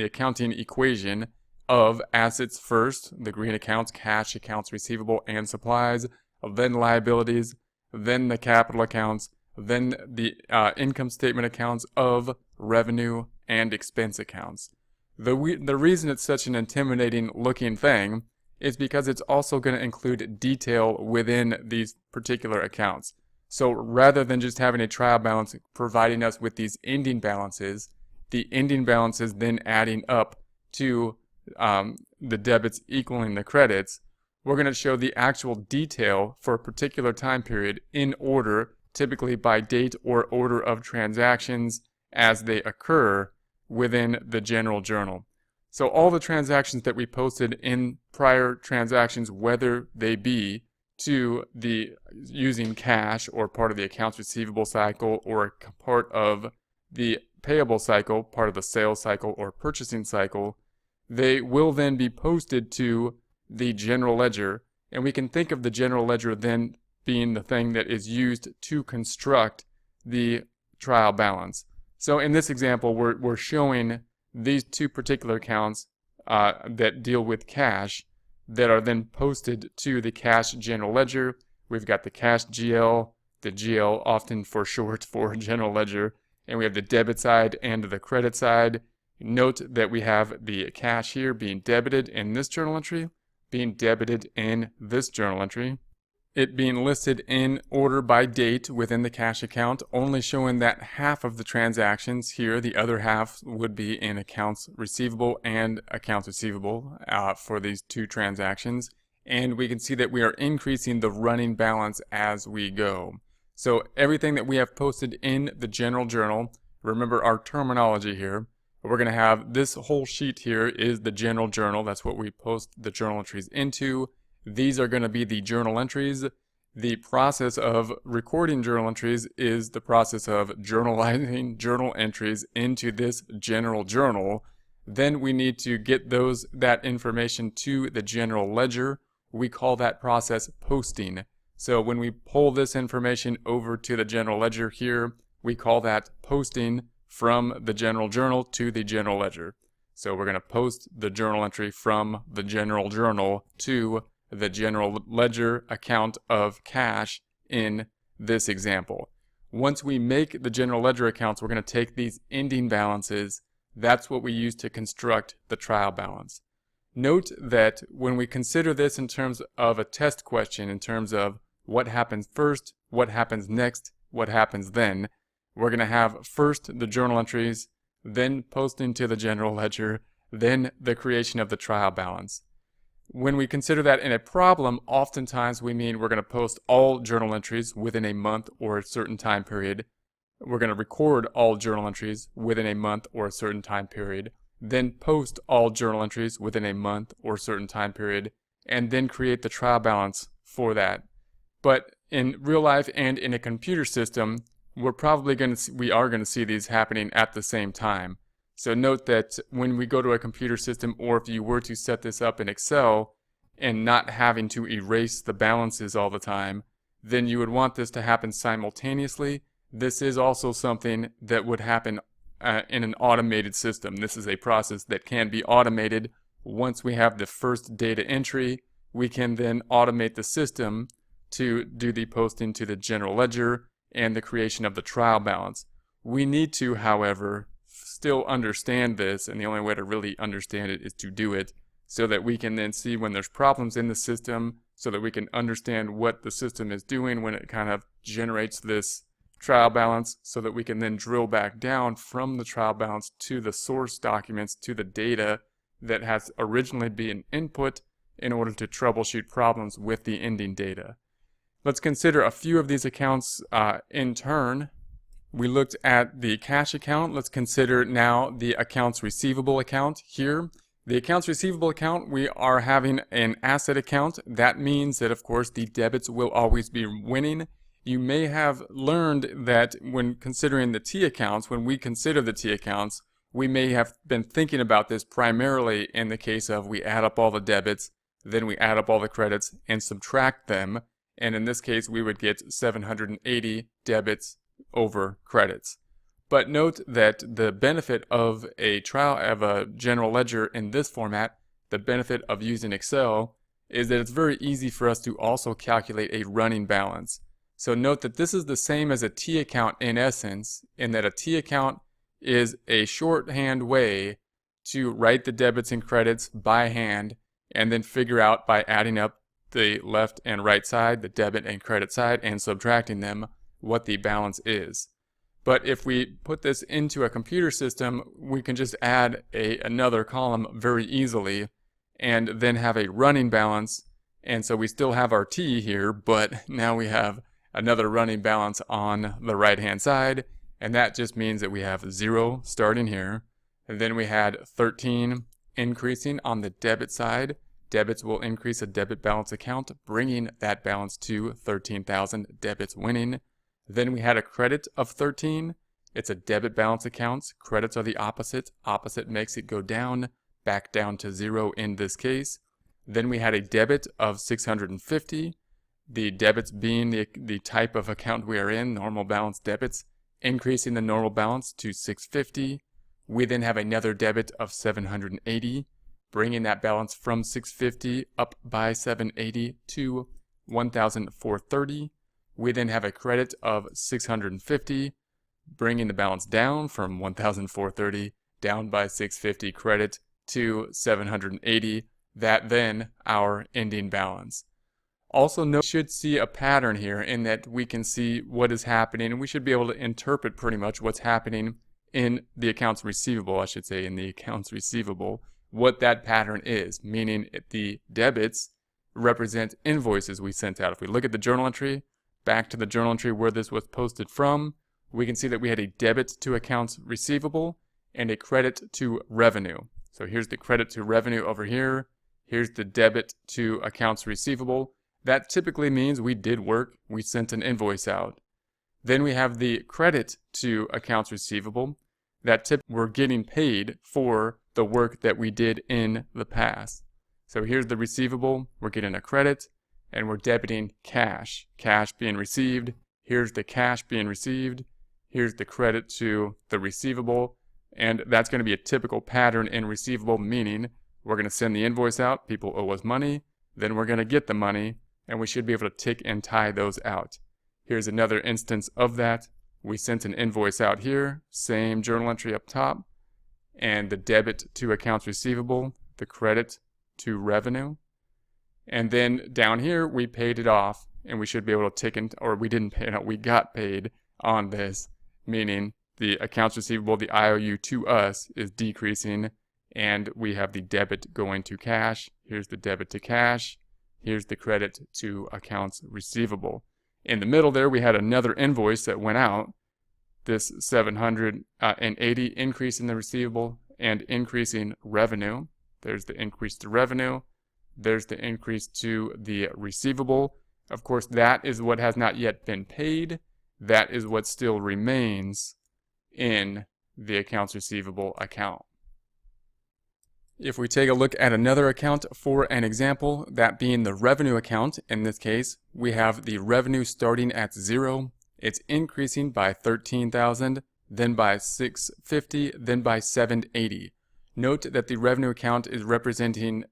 accounting equation of assets first, the green accounts, cash, accounts receivable, and supplies, then liabilities, then the capital accounts, then the income statement accounts of revenue and expense accounts. The reason it's such an intimidating looking thing is because it's also going to include detail within these particular accounts. So rather than just having a trial balance providing us with these ending balances, the ending balances then adding up to the debits equaling the credits, we're going to show the actual detail for a particular time period in order, typically by date or order of transactions as they occur within the general journal. So all the transactions that we posted in prior transactions, whether they be to the using cash or part of the accounts receivable cycle or part of the payable cycle, part of the sales cycle or purchasing cycle, they will then be posted to the general ledger, and we can think of the general ledger then being the thing that is used to construct the trial balance. So in this example, we're showing these two particular accounts that deal with cash that are then posted to the cash general ledger. We've got the cash GL, the GL often for short for general ledger, and we have the debit side and the credit side. Note that we have the cash here being debited in this journal entry, being debited in this journal entry, it being listed in order by date within the cash account, only showing that half of the transactions here. The other half would be in accounts receivable and accounts receivable for these two transactions. And we can see that we are increasing the running balance as we go. So everything that we have posted in the general journal, remember our terminology here, we're going to have this whole sheet here is the general journal. That's what we post the journal entries into. These are going to be the journal entries. The process of recording journal entries is the process of journalizing journal entries into this general journal. Then we need to get that information to the general ledger. We call that process posting. So when we pull this information over to the general ledger here, we call that posting from the general journal to the general ledger. So we're going to post the journal entry from the general journal to the general ledger account of cash in this example. Once we make the general ledger accounts, we're going to take these ending balances. That's what we use to construct the trial balance. Note that when we consider this in terms of a test question, in terms of what happens first, what happens next, what happens then. We're going to have first the journal entries, then posting to the general ledger, then the creation of the trial balance. When we consider that in a problem, oftentimes we mean we're going to post all journal entries within a month or a certain time period. We're going to record all journal entries within a month or a certain time period, then post all journal entries within a month or a certain time period, and then create the trial balance for that. But in real life and in a computer system, we are going to see these happening at the same time. So note that when we go to a computer system, or if you were to set this up in Excel and not having to erase the balances all the time, then you would want this to happen simultaneously. This is also something that would happen in an automated system. This is a process that can be automated. Once we have the first data entry, we can then automate the system to do the posting to the general ledger and the creation of the trial balance. We need to, however, still understand this, and the only way to really understand it is to do it, so that we can then see when there's problems in the system, so that we can understand what the system is doing when it kind of generates this trial balance, so that we can then drill back down from the trial balance to the source documents, to the data that has originally been input, in order to troubleshoot problems with the ending data. Let's consider a few of these accounts in turn. We looked at the cash account. Let's consider now the accounts receivable account here. The accounts receivable account, we are having an asset account. That means that, of course, the debits will always be winning. You may have learned that when considering the T accounts, when we consider the T accounts, we may have been thinking about this primarily in the case of we add up all the debits, then we add up all the credits and subtract them. And in this case, we would get 780 debits over credits. But note that the benefit of a general ledger in this format, the benefit of using Excel, is that it's very easy for us to also calculate a running balance. So note that this is the same as a T account in essence, in that a T account is a shorthand way to write the debits and credits by hand and then figure out by adding up the left and right side, the debit and credit side, and subtracting them, what the balance is. But if we put this into a computer system, we can just add another column very easily and then have a running balance. And so we still have our T here, but now we have another running balance on the right hand side, and that just means that we have 0 starting here, and then we had 13 increasing on the debit side. Debits will increase a debit balance account, bringing that balance to 13,000 debits winning. Then we had a credit of 13. It's a debit balance account. Credits are the opposite. Opposite makes it go down, back down to 0 in this case. Then we had a debit of 650. The debits being the type of account we are in, normal balance debits, increasing the normal balance to 650. We then have another debit of 780, bringing that balance from 650 up by 780 to 1,430. We then have a credit of 650, bringing the balance down from 1,430 down by 650 credit to 780. That then our ending balance. Also note, we should see a pattern here in that we can see what is happening, and we should be able to interpret pretty much what's happening in the accounts receivable, I should say, in the accounts receivable, what that pattern is, meaning the debits represent invoices we sent out. If we look at the journal entry, back to the journal entry where this was posted from, we can see that we had a debit to accounts receivable and a credit to revenue. So here's the credit to revenue over here. Here's the debit to accounts receivable. That typically means we did work, we sent an invoice out. Then we have the credit to accounts receivable. That we're getting paid for the work that we did in the past. So here's the receivable, we're getting a credit, and we're debiting cash. Cash being received, here's the cash being received, here's the credit to the receivable, and that's going to be a typical pattern in receivable, meaning we're going to send the invoice out, people owe us money, then we're going to get the money, and we should be able to tick and tie those out. Here's another instance of that. We sent an invoice out here, same journal entry up top, and the debit to accounts receivable, the credit to revenue. And then down here, we paid it off. and we should be able to take in, or we didn't pay, no, we got paid on this, meaning the accounts receivable, the IOU to us, is decreasing, and we have the debit going to cash. Here's the debit to cash. Here's the credit to accounts receivable. In the middle there, we had another invoice that went out. This 780 increase in the receivable and increasing revenue. There's the increase to revenue. There's the increase to the receivable. Of course, that is what has not yet been paid. That is what still remains in the accounts receivable account. If we take a look at another account for an example, that being the revenue account, in this case, we have the revenue starting at 0. It's increasing by 13,000, then by 650, then by 780. Note that the revenue account is representing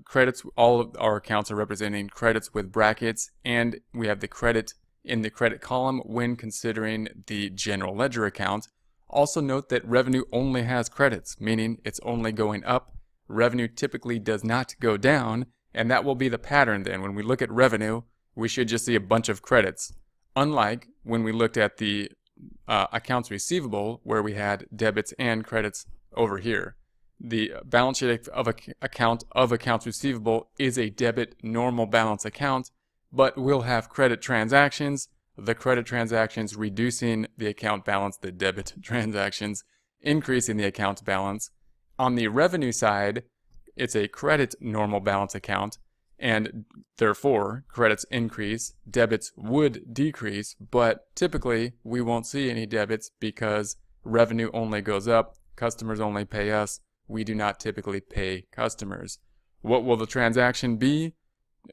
credits. All of our accounts are representing credits with brackets, and we have the credit in the credit column when considering the general ledger account. Also note that revenue only has credits, meaning it's only going up. Revenue typically does not go down, and that will be the pattern then. When we look at revenue, we should just see a bunch of credits. Unlike when we looked at the accounts receivable, where we had debits and credits over here. The balance sheet of accounts receivable is a debit normal balance account, but we'll have credit transactions, the credit transactions reducing the account balance, the debit transactions increasing the account balance. On the revenue side, it's a credit normal balance account, and therefore credits increase, debits would decrease, but typically we won't see any debits because revenue only goes up, customers only pay us, we do not typically pay customers. What will the transaction be?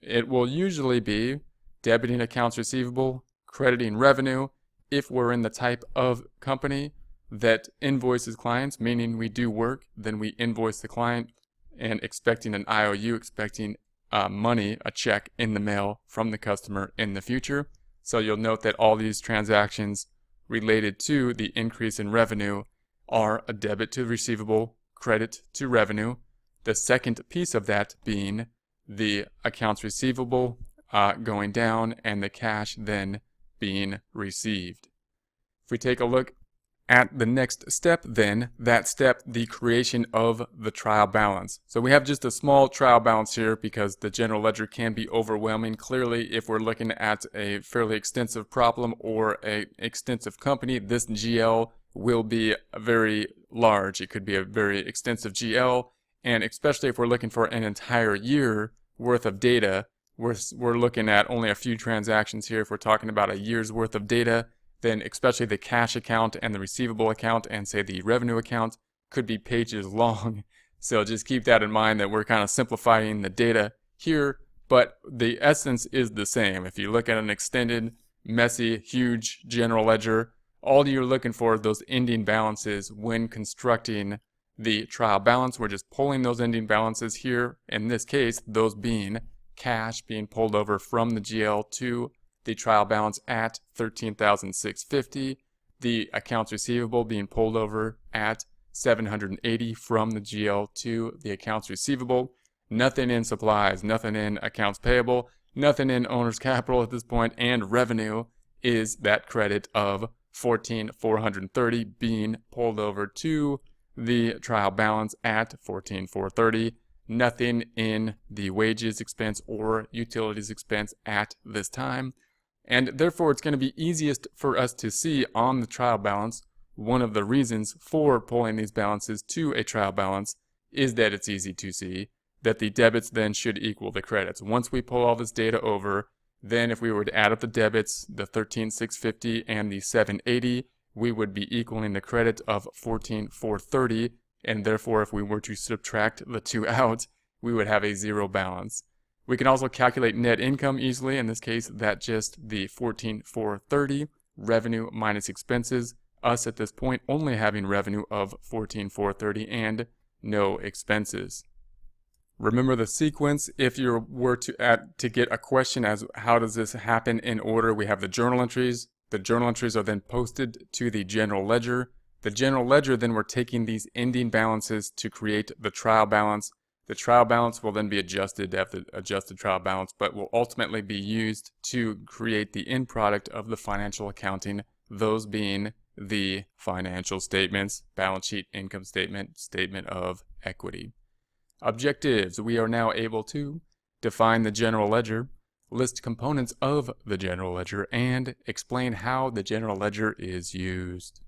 It will usually be debiting accounts receivable, crediting revenue. If we're in the type of company that invoices clients, meaning we do work, then we invoice the client and expecting an IOU, expecting money, a check in the mail from the customer in the future. So you'll note that all these transactions related to the increase in revenue are a debit to receivable, credit to revenue. The second piece of that being the accounts receivable going down and the cash then being received. If we take a look at the next step then, that step, the creation of the trial balance. So we have just a small trial balance here because the general ledger can be overwhelming. Clearly, if we're looking at a fairly extensive problem or an extensive company, this GL will be very large. It could be a very extensive GL, and especially if we're looking for an entire year worth of data, we're looking at only a few transactions here. If we're talking about a year's worth of data, then especially the cash account and the receivable account and say the revenue account could be pages long. So just keep that in mind that we're kind of simplifying the data here, but the essence is the same. If you look at an extended, messy, huge general ledger, all you're looking for are those ending balances when constructing the trial balance. We're just pulling those ending balances here. In this case, those being cash being pulled over from the GL to the trial balance at $13,650, the accounts receivable being pulled over at $780 from the GL to the accounts receivable. Nothing in supplies, nothing in accounts payable, nothing in owner's capital at this point, and revenue is that credit of $14,430 being pulled over to the trial balance at $14,430. Nothing in the wages expense or utilities expense at this time. And therefore, it's going to be easiest for us to see on the trial balance. One of the reasons for pulling these balances to a trial balance is that it's easy to see that the debits then should equal the credits. Once we pull all this data over, then if we were to add up the debits, the $13,650 and the $780, we would be equaling the credit of $14,430. And therefore, if we were to subtract the two out, we would have a zero balance. We can also calculate net income easily. In this case, that's just the $14,430, revenue minus expenses. Us at this point only having revenue of $14,430 and no expenses. Remember the sequence. If you were to get a question as how does this happen in order, we have the journal entries. The journal entries are then posted to the general ledger. The general ledger, then we're taking these ending balances to create the trial balance. The trial balance will then be adjusted to have the adjusted trial balance, but will ultimately be used to create the end product of the financial accounting, those being the financial statements, balance sheet, income statement, statement of equity. Objectives: we are now able to define the general ledger, list components of the general ledger, and explain how the general ledger is used.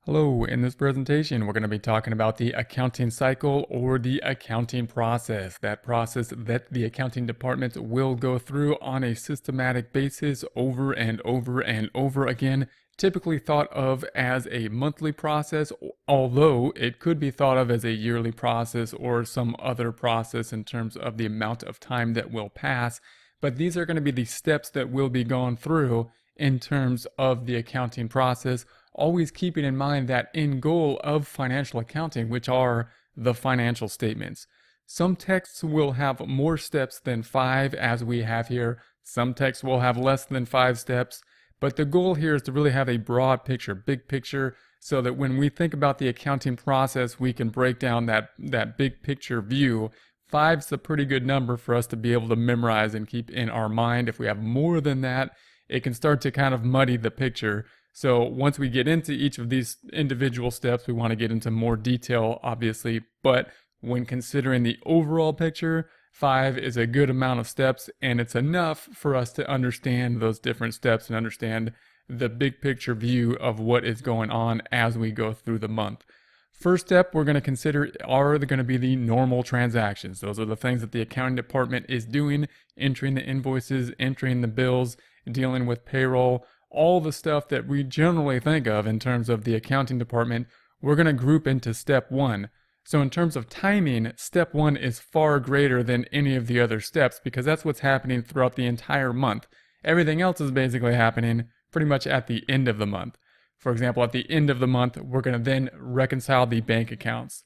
Hello, in this presentation we're going to be talking about the accounting cycle or the accounting process, that process that the accounting department will go through on a systematic basis over and over and over again, typically thought of as a monthly process, although it could be thought of as a yearly process or some other process in terms of the amount of time that will pass. But these are going to be the steps that will be gone through in terms of the accounting process, always keeping in mind that end goal of financial accounting, which are the financial statements. Some texts will have more steps than 5, as we have here. Some texts will have less than 5 steps. But the goal here is to really have a broad picture, big picture, so that when we think about the accounting process, we can break down that big picture view. 5's a pretty good number for us to be able to memorize and keep in our mind. If we have more than that, it can start to kind of muddy the picture. So once we get into each of these individual steps, we want to get into more detail, obviously. But when considering the overall picture, 5 is a good amount of steps, and it's enough for us to understand those different steps and understand the big picture view of what is going on as we go through the month. First step we're going to consider are going to be the normal transactions. Those are the things that the accounting department is doing, entering the invoices, entering the bills, dealing with payroll, all the stuff that we generally think of in terms of the accounting department, we're going to group into step 1. So in terms of timing, step 1 is far greater than any of the other steps because that's what's happening throughout the entire month. Everything else is basically happening pretty much at the end of the month. For example, at the end of the month, we're going to then reconcile the bank accounts.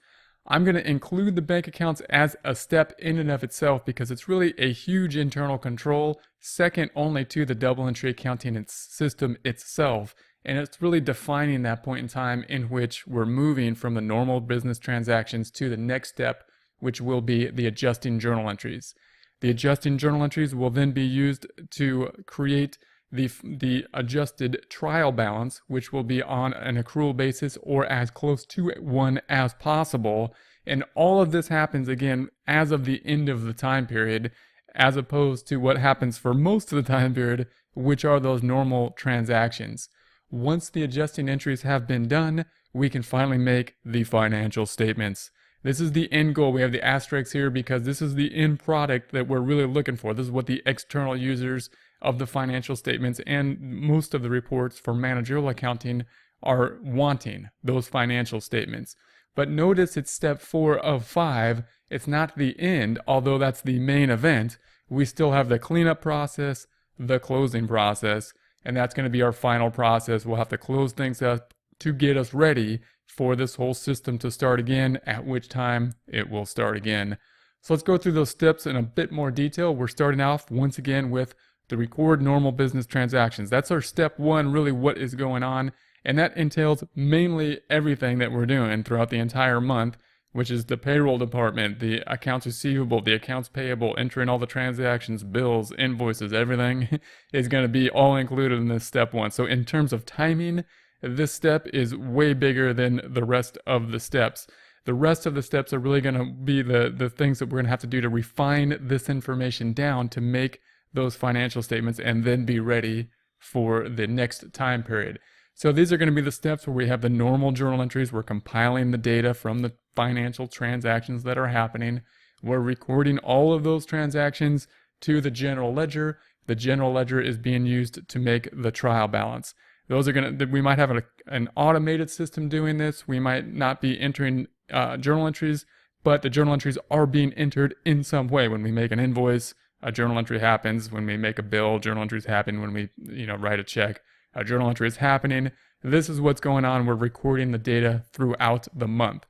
I'm going to include the bank accounts as a step in and of itself because it's really a huge internal control, second only to the double entry accounting system itself. And it's really defining that point in time in which we're moving from the normal business transactions to the next step, which will be the adjusting journal entries. The adjusting journal entries will then be used to create the adjusted trial balance, which will be on an accrual basis or as close to one as possible. And all of this happens again as of the end of the time period, as opposed to what happens for most of the time period, which are those normal transactions. Once the adjusting entries have been done, we can finally make the financial statements. This is the end goal. We have the asterisks here because this is the end product that we're really looking for. This is what the external users of the financial statements and most of the reports for managerial accounting are wanting, those financial statements. But notice it's step 4 of 5. It's not the end, although that's the main event. We still have the cleanup process, the closing process, and that's going to be our final process. We'll have to close things up to get us ready for this whole system to start again, at which time it will start again. So let's go through those steps in a bit more detail. We're starting off once again with the record normal business transactions. That's our step 1, really what is going on. And that entails mainly everything that we're doing throughout the entire month, which is the payroll department, the accounts receivable, the accounts payable, entering all the transactions, bills, invoices, everything is going to be all included in this step 1. So in terms of timing, this step is way bigger than the rest of the steps. The rest of the steps are really going to be the things that we're going to have to do to refine this information down to make those financial statements and then be ready for the next time period. So these are going to be the steps where we have the normal journal entries. We're compiling the data from the financial transactions that are happening. We're recording all of those transactions to the general ledger. The general ledger is being used to make the trial balance. Those are going to, we might have an automated system doing this. We might not be entering journal entries, but the journal entries are being entered in some way. When we make an invoice, a journal entry happens. When we make a bill, journal entries happen. When we, write a check, a journal entry is happening. This is what's going on. We're recording the data throughout the month.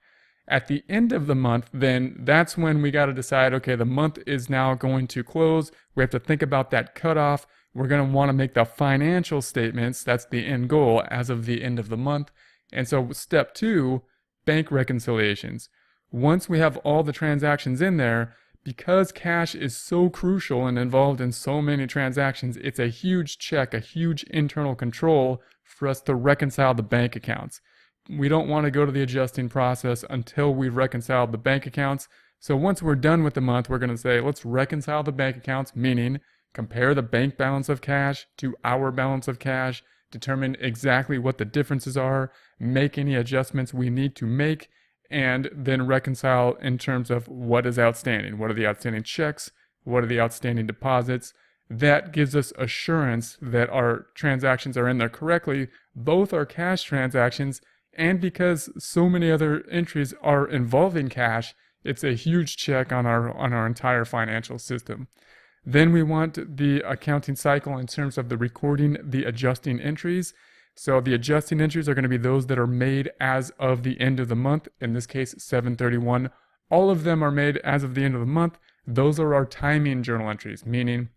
At the end of the month, then that's when we got to decide, okay, the month is now going to close. We have to think about that cutoff. We're going to want to make the financial statements. That's the end goal as of the end of the month. And so step 2, bank reconciliations. Once we have all the transactions in there, because cash is so crucial and involved in so many transactions, it's a huge check, a huge internal control for us to reconcile the bank accounts. We don't want to go to the adjusting process until we've reconciled the bank accounts. So once we're done with the month, we're going to say, let's reconcile the bank accounts, meaning compare the bank balance of cash to our balance of cash, determine exactly what the differences are, make any adjustments we need to make, and then reconcile in terms of what is outstanding. What are the outstanding checks? What are the outstanding deposits? That gives us assurance that our transactions are in there correctly, both our cash transactions, and because so many other entries are involving cash, it's a huge check on our entire financial system. Then we want the accounting cycle in terms of the recording the adjusting entries. So the adjusting entries are going to be those that are made as of the end of the month, in this case 7/31. All of them are made as of the end of the month. Those are our timing journal entries, meaning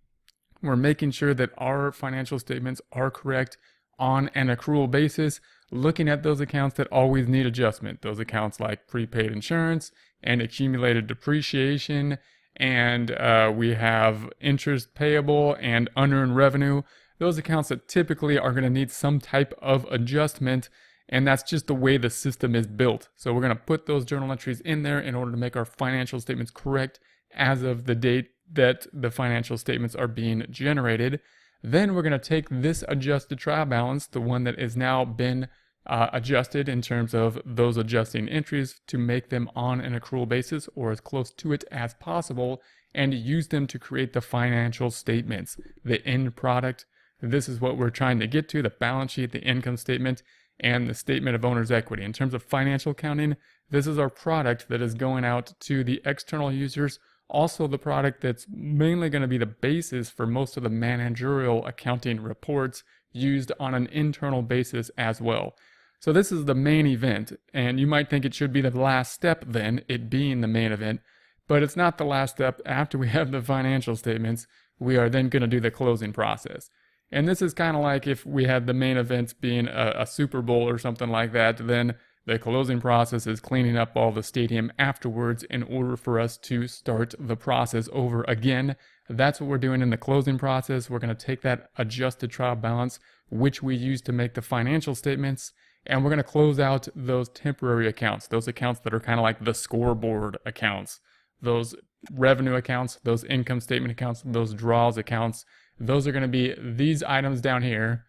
we're making sure that our financial statements are correct on an accrual basis, looking at those accounts that always need adjustment. Those accounts like prepaid insurance and accumulated depreciation, and we have interest payable and unearned revenue. Those accounts that typically are going to need some type of adjustment, and that's just the way the system is built. So we're going to put those journal entries in there in order to make our financial statements correct as of the date that the financial statements are being generated. Then we're going to take this adjusted trial balance, the one that has now been adjusted in terms of those adjusting entries, to make them on an accrual basis or as close to it as possible, and use them to create the financial statements, the end product. This is what we're trying to get to: the balance sheet, the income statement, and the statement of owner's equity. In terms of financial accounting, this is our product that is going out to the external users, also the product that's mainly going to be the basis for most of the managerial accounting reports used on an internal basis as well. So this is the main event, and you might think it should be the last step then, it being the main event, but it's not the last step. After we have the financial statements, we are then going to do the closing process. And this is kind of like if we had the main events being a Super Bowl or something like that, then the closing process is cleaning up all the stadium afterwards in order for us to start the process over again. That's what we're doing in the closing process. We're going to take that adjusted trial balance, which we use to make the financial statements, and we're going to close out those temporary accounts, those accounts that are kind of like the scoreboard accounts, those revenue accounts, those income statement accounts, those draws accounts. Those are going to be these items down here,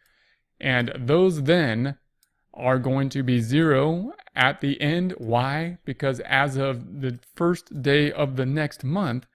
and those then are going to be zero at the end. Why? Because as of the first day of the next month,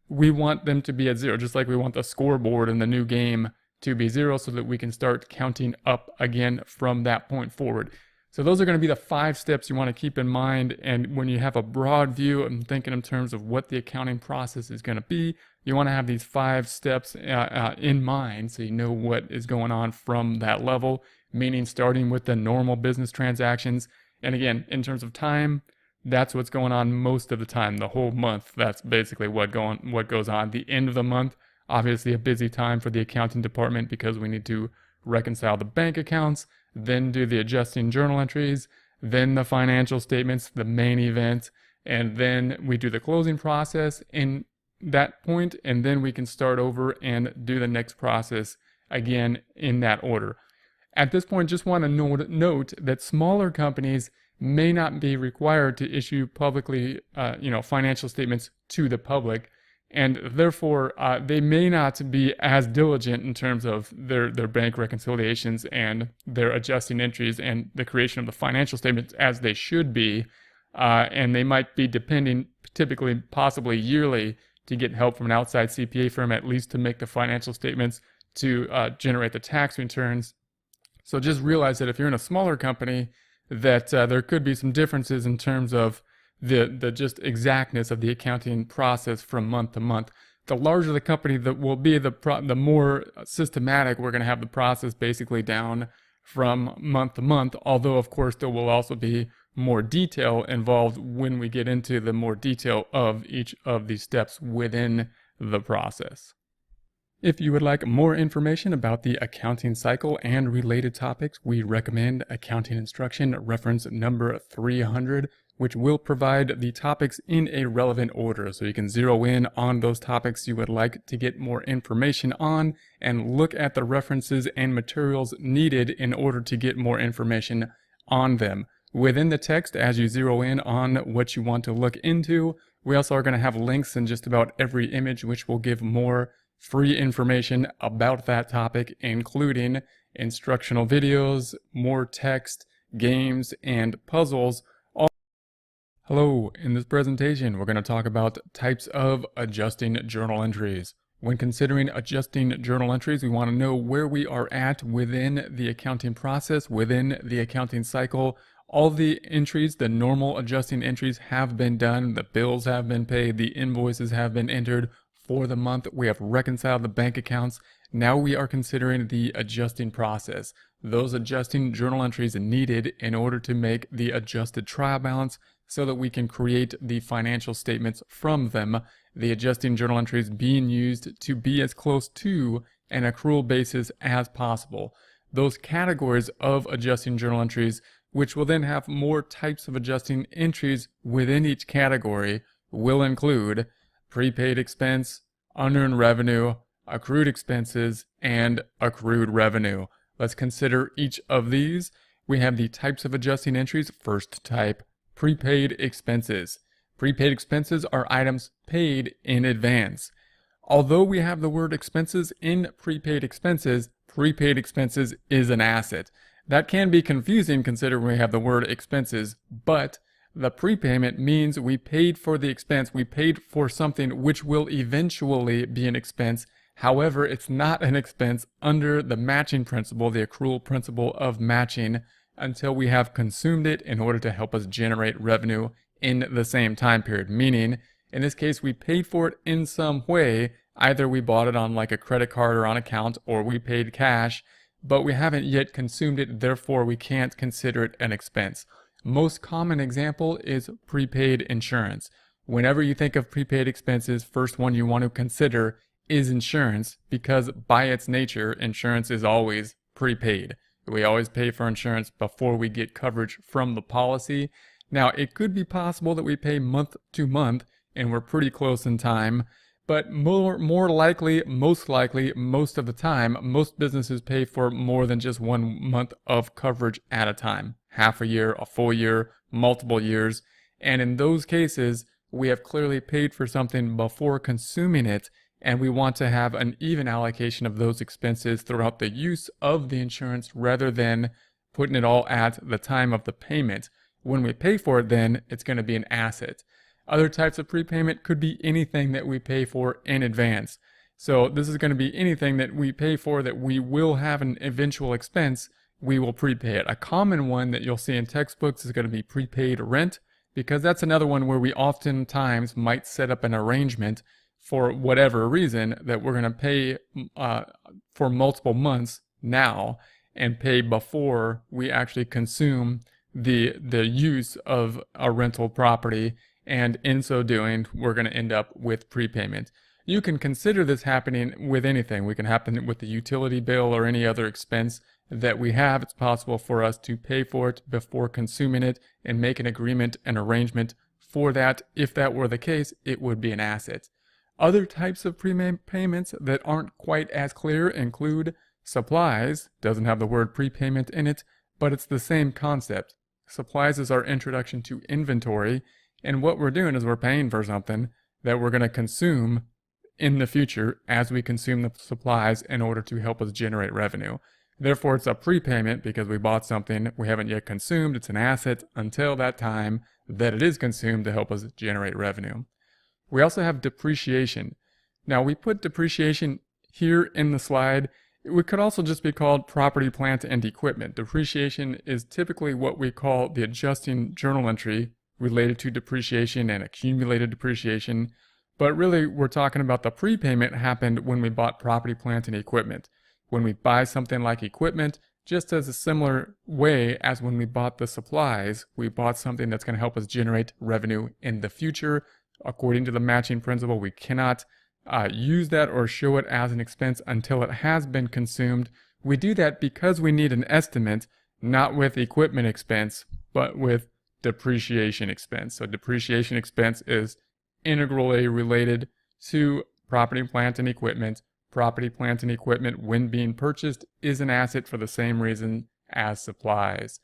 we want them to be at zero, just like we want the scoreboard in the new game to be zero, so that we can start counting up again from that point forward. So those are going to be the 5 steps you want to keep in mind. And when you have a broad view and thinking in terms of what the accounting process is going to be, you want to have these 5 steps in mind, so you know what is going on from that level, meaning starting with the normal business transactions. And again, in terms of time, that's what's going on most of the time, the whole month. That's basically what goes on. The end of the month, obviously a busy time for the accounting department, because we need to reconcile the bank accounts, then do the adjusting journal entries, then the financial statements, the main event, and then we do the closing process in that point, and then we can start over and do the next process again in that order. At this point, just want to note that smaller companies may not be required to issue publicly, financial statements to the public, and therefore they may not be as diligent in terms of their bank reconciliations and their adjusting entries and the creation of the financial statements as they should be, and they might be depending typically, possibly yearly, to get help from an outside CPA firm, at least to make the financial statements, to generate the tax returns. So just realize that if you're in a smaller company, that there could be some differences in terms of the just exactness of the accounting process from month to month. The larger the company that will be, the more systematic we're going to have the process basically down from month to month, although of course there will also be more detail involved when we get into the more detail of each of these steps within the process. If you would like more information about the accounting cycle and related topics, we recommend Accounting Instruction reference number 300, which will provide the topics in a relevant order. So you can zero in on those topics you would like to get more information on and look at the references and materials needed in order to get more information on them. Within the text, as you zero in on what you want to look into, we also are going to have links in just about every image, which will give more free information about that topic, including instructional videos, more text, games, and puzzles. Hello, in this presentation we're going to talk about types of adjusting journal entries. When considering adjusting journal entries, we want to know where we are at within the accounting process, within the accounting cycle. All the entries, the normal adjusting entries, have been done. The bills have been paid, the invoices have been entered for the month. We have reconciled the bank accounts. Now we are considering the adjusting process. Those adjusting journal entries needed in order to make the adjusted trial balance so that we can create the financial statements from them. The adjusting journal entries being used to be as close to an accrual basis as possible. Those categories of adjusting journal entries, which will then have more types of adjusting entries within each category, will include prepaid expense, unearned revenue, accrued expenses, and accrued revenue. Let's consider each of these. We have the types of adjusting entries. First type, prepaid expenses. Prepaid expenses are items paid in advance. Although we have the word expenses in prepaid expenses is an asset. That can be confusing considering we have the word expenses, but the prepayment means we paid for the expense. We paid for something which will eventually be an expense. However, it's not an expense under the matching principle, the accrual principle of matching, until we have consumed it in order to help us generate revenue in the same time period. Meaning, in this case, we paid for it in some way. Either we bought it on like a credit card or on account, or we paid cash, but we haven't yet consumed it, therefore we can't consider it an expense. Most common example is prepaid insurance. Whenever you think of prepaid expenses, first one you want to consider is insurance, because by its nature, insurance is always prepaid. We always pay for insurance before we get coverage from the policy. Now, it could be possible that we pay month to month and we're pretty close in time, but more likely, most of the time, most businesses pay for more than just 1 month of coverage at a time. Half a year, a full year, multiple years. And in those cases, we have clearly paid for something before consuming it, and we want to have an even allocation of those expenses throughout the use of the insurance rather than putting it all at the time of the payment. When we pay for it, then it's going to be an asset. Other types of prepayment could be anything that we pay for in advance. So this is going to be anything that we pay for that we will have an eventual expense, we will prepay it. A common one that you'll see in textbooks is going to be prepaid rent, because that's another one where we oftentimes might set up an arrangement for whatever reason that we're going to pay for multiple months now and pay before we actually consume the use of a rental property, and in so doing we're going to end up with prepayment. You can consider this happening with anything. We can happen with the utility bill or any other expense that we have. It's possible for us to pay for it before consuming it and make an agreement, an arrangement for that. If that were the case, it would be an asset. Other types of prepayments that aren't quite as clear include supplies. Doesn't have the word prepayment in it, but it's the same concept. Supplies is our introduction to inventory, and what we're doing is we're paying for something that we're going to consume in the future as we consume the supplies in order to help us generate revenue. Therefore, it's a prepayment because we bought something we haven't yet consumed. It's an asset until that time that it is consumed to help us generate revenue. We also have depreciation. Now, we put depreciation here in the slide. It could also just be called property, plant, and equipment. Depreciation is typically what we call the adjusting journal entry related to depreciation and accumulated depreciation. But really, we're talking about the prepayment happened when we bought property, plant, and equipment. When we buy something like equipment, just as a similar way as when we bought the supplies, we bought something that's going to help us generate revenue in the future. According to the matching principle, we cannot use that or show it as an expense until it has been consumed. We do that because we need an estimate, not with equipment expense, but with depreciation expense. So depreciation expense is integrally related to property, plant, and equipment. Property, plant, and equipment, when being purchased, is an asset for the same reason as supplies.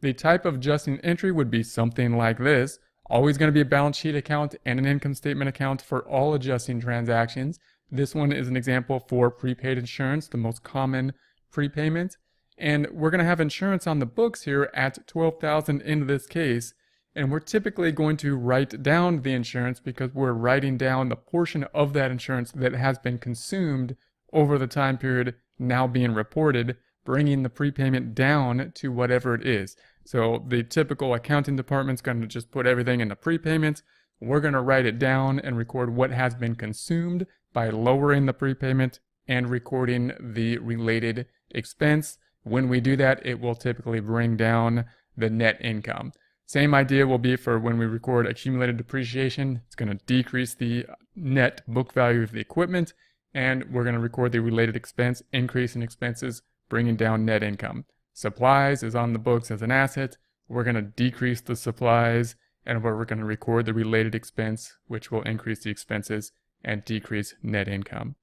The type of adjusting entry would be something like this. Always going to be a balance sheet account and an income statement account for all adjusting transactions. This one is an example for prepaid insurance, the most common prepayment. And we're going to have insurance on the books here at $12,000 in this case. And we're typically going to write down the insurance because we're writing down the portion of that insurance that has been consumed over the time period now being reported, bringing the prepayment down to whatever it is. So the typical accounting department's going to just put everything in the prepayment. We're going to write it down and record what has been consumed by lowering the prepayment and recording the related expense. When we do that, it will typically bring down the net income. Same idea will be for when we record accumulated depreciation. It's going to decrease the net book value of the equipment, and we're going to record the related expense, increase in expenses, bringing down net income. Supplies is on the books as an asset. We're going to decrease the supplies, and we're going to record the related expense, which will increase the expenses and decrease net income.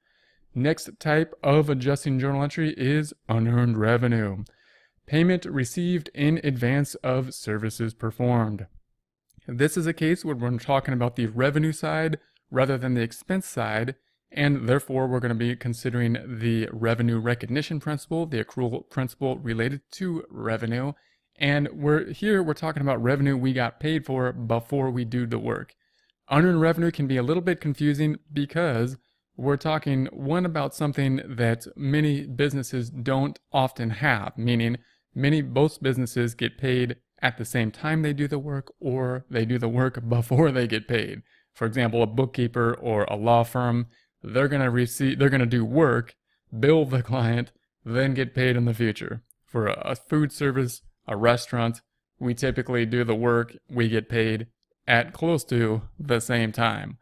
Next type of adjusting journal entry is unearned revenue. Payment received in advance of services performed. This is a case where we're talking about the revenue side rather than the expense side, and therefore we're going to be considering the revenue recognition principle, the accrual principle related to revenue. And we're talking about revenue we got paid for before we do the work. Unearned revenue can be a little bit confusing because we're talking about something that many businesses don't often have, meaning most businesses get paid at the same time they do the work, or they do the work before they get paid. For example, a bookkeeper or a law firm, they're going to do work, bill the client, then get paid in the future. For a food service, a restaurant, we typically do the work, we get paid at close to the same time.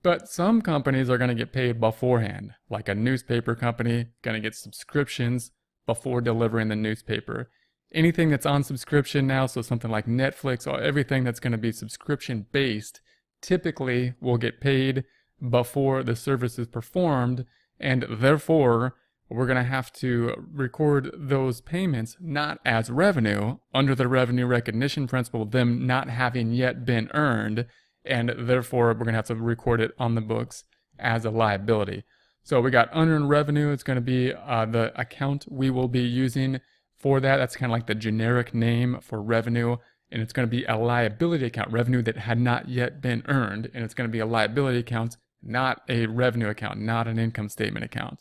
But some companies are going to get paid beforehand, like a newspaper company going to get subscriptions before delivering the newspaper. Anything that's on subscription now, so something like Netflix, or everything that's going to be subscription based, typically will get paid before the service is performed, and therefore we're going to have to record those payments not as revenue under the revenue recognition principle, them not having yet been earned, and therefore we're going to have to record it on the books as a liability. So we got unearned revenue. It's going to be the account we will be using for that. That's kind of like the generic name for revenue, and it's going to be a liability account, revenue that had not yet been earned, and it's going to be a liability account, not a revenue account, not an income statement account.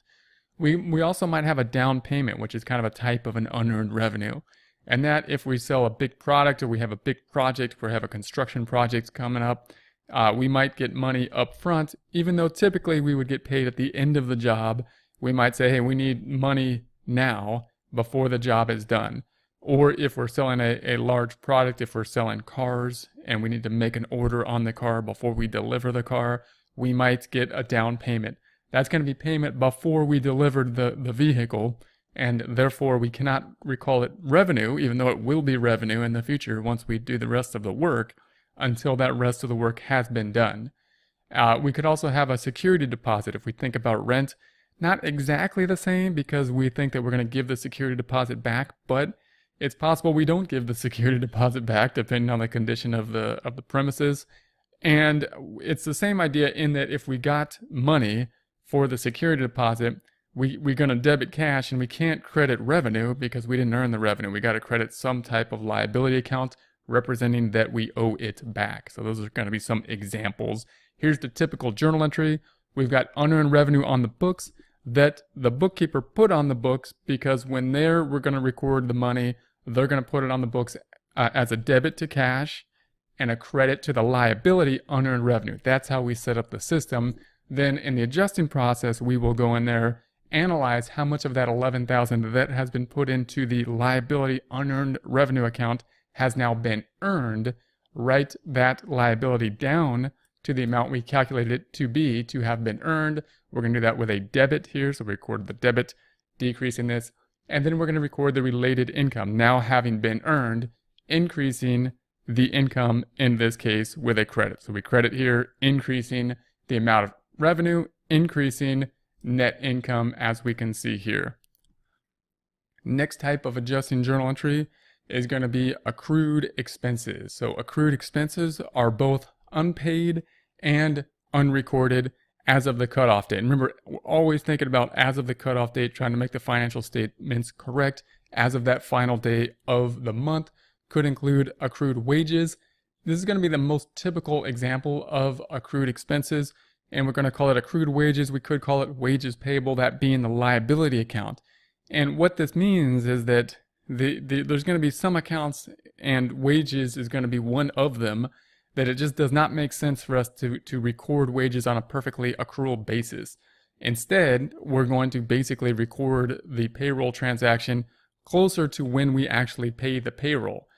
We also might have a down payment, which is kind of a type of an unearned revenue. And that if we sell a big product or we have a big project, if we have a construction project coming up, we might get money up front, even though typically we would get paid at the end of the job. We might say, hey, we need money now before the job is done. Or if we're selling a large product, if we're selling cars and we need to make an order on the car before we deliver the car, we might get a down payment. That's going to be payment before we delivered the vehicle, and therefore we cannot recall it revenue, even though it will be revenue in the future once we do the rest of the work, until that rest of the work has been done. We could also have a security deposit if we think about rent. Not exactly the same because we think that we're going to give the security deposit back, but it's possible we don't give the security deposit back depending on the condition of the premises. And it's the same idea in that if we got money for the security deposit, we're going to debit cash and we can't credit revenue because we didn't earn the revenue. We got to credit some type of liability account representing that we owe it back. So those are going to be some examples. Here's the typical journal entry. We've got unearned revenue on the books that the bookkeeper put on the books because when we're going to record the money, they're going to put it on the books as a debit to cash and a credit to the liability unearned revenue. That's how we set up the system. Then in the adjusting process, we will go in there, analyze how much of that $11,000 that has been put into the liability unearned revenue account has now been earned, write that liability down to the amount we calculated it to have been earned. We're going to do that with a debit here, so we record the debit, decreasing this, and then we're going to record the related income, now having been earned, increasing the income in this case with a credit. So we credit here, increasing the amount of revenue, increasing net income as we can see here. Next type of adjusting journal entry is going to be accrued expenses. So accrued expenses are both unpaid and unrecorded as of the cutoff date. And remember, we're always thinking about as of the cutoff date, trying to make the financial statements correct as of that final day of the month. Could include accrued wages. This is going to be the most typical example of accrued expenses, and we're going to call it accrued wages. We could call it wages payable, that being the liability account. And what this means is that there's going to be some accounts, and wages is going to be one of them, that it just does not make sense for us to record wages on a perfectly accrual basis. Instead, we're going to basically record the payroll transaction closer to when we actually pay the payroll.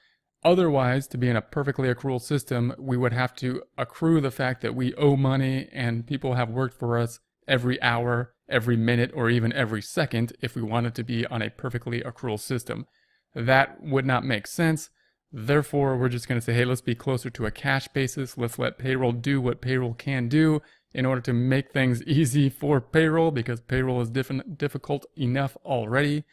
Otherwise, to be in a perfectly accrual system, we would have to accrue the fact that we owe money and people have worked for us every hour, every minute, or even every second if we wanted to be on a perfectly accrual system. That would not make sense. Therefore, we're just going to say, hey, let's be closer to a cash basis. Let's let payroll do what payroll can do in order to make things easy for payroll, because payroll is difficult enough already.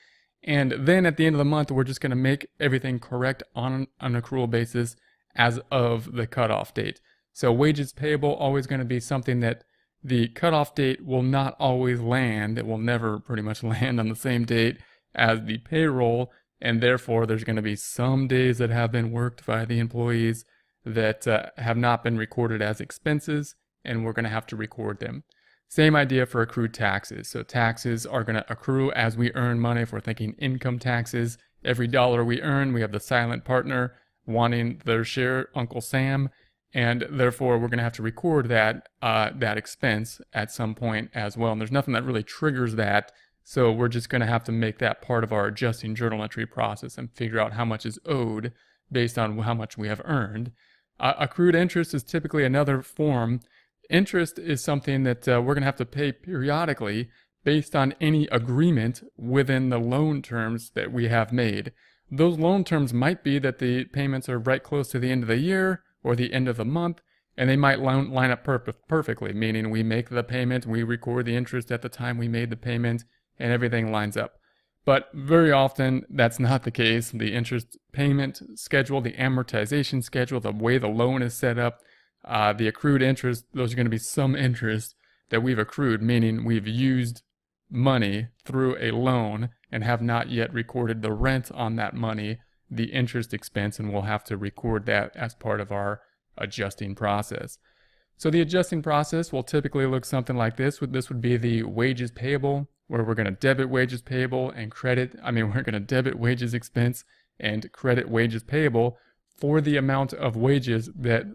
And then at the end of the month, we're just going to make everything correct on an accrual basis as of the cutoff date. So wages payable always going to be something that the cutoff date will not always land. It will never pretty much land on the same date as the payroll. And therefore, there's going to be some days that have been worked by the employees that have not been recorded as expenses, and we're going to have to record them. Same idea for accrued taxes. So taxes are going to accrue as we earn money. If we're thinking income taxes, every dollar we earn, we have the silent partner wanting their share, Uncle Sam, and therefore we're going to have to record that expense at some point as well. And there's nothing that really triggers that, so we're just going to have to make that part of our adjusting journal entry process and figure out how much is owed based on how much we have earned. Accrued interest is typically another form. Interest is something that we're going to have to pay periodically based on any agreement within the loan terms that we have made. Those loan terms might be that the payments are right close to the end of the year or the end of the month, and they might line up perfectly, meaning we make the payment, we record the interest at the time we made the payment, and everything lines up. But very often, that's not the case. The interest payment schedule, the amortization schedule, the way the loan is set up, the accrued interest, those are going to be some interest that we've accrued, meaning we've used money through a loan and have not yet recorded the rent on that money, the interest expense, and we'll have to record that as part of our adjusting process. So the adjusting process will typically look something like this. This would be the wages payable, where we're going to debit wages payable and we're going to debit wages expense and credit wages payable for the amount of wages that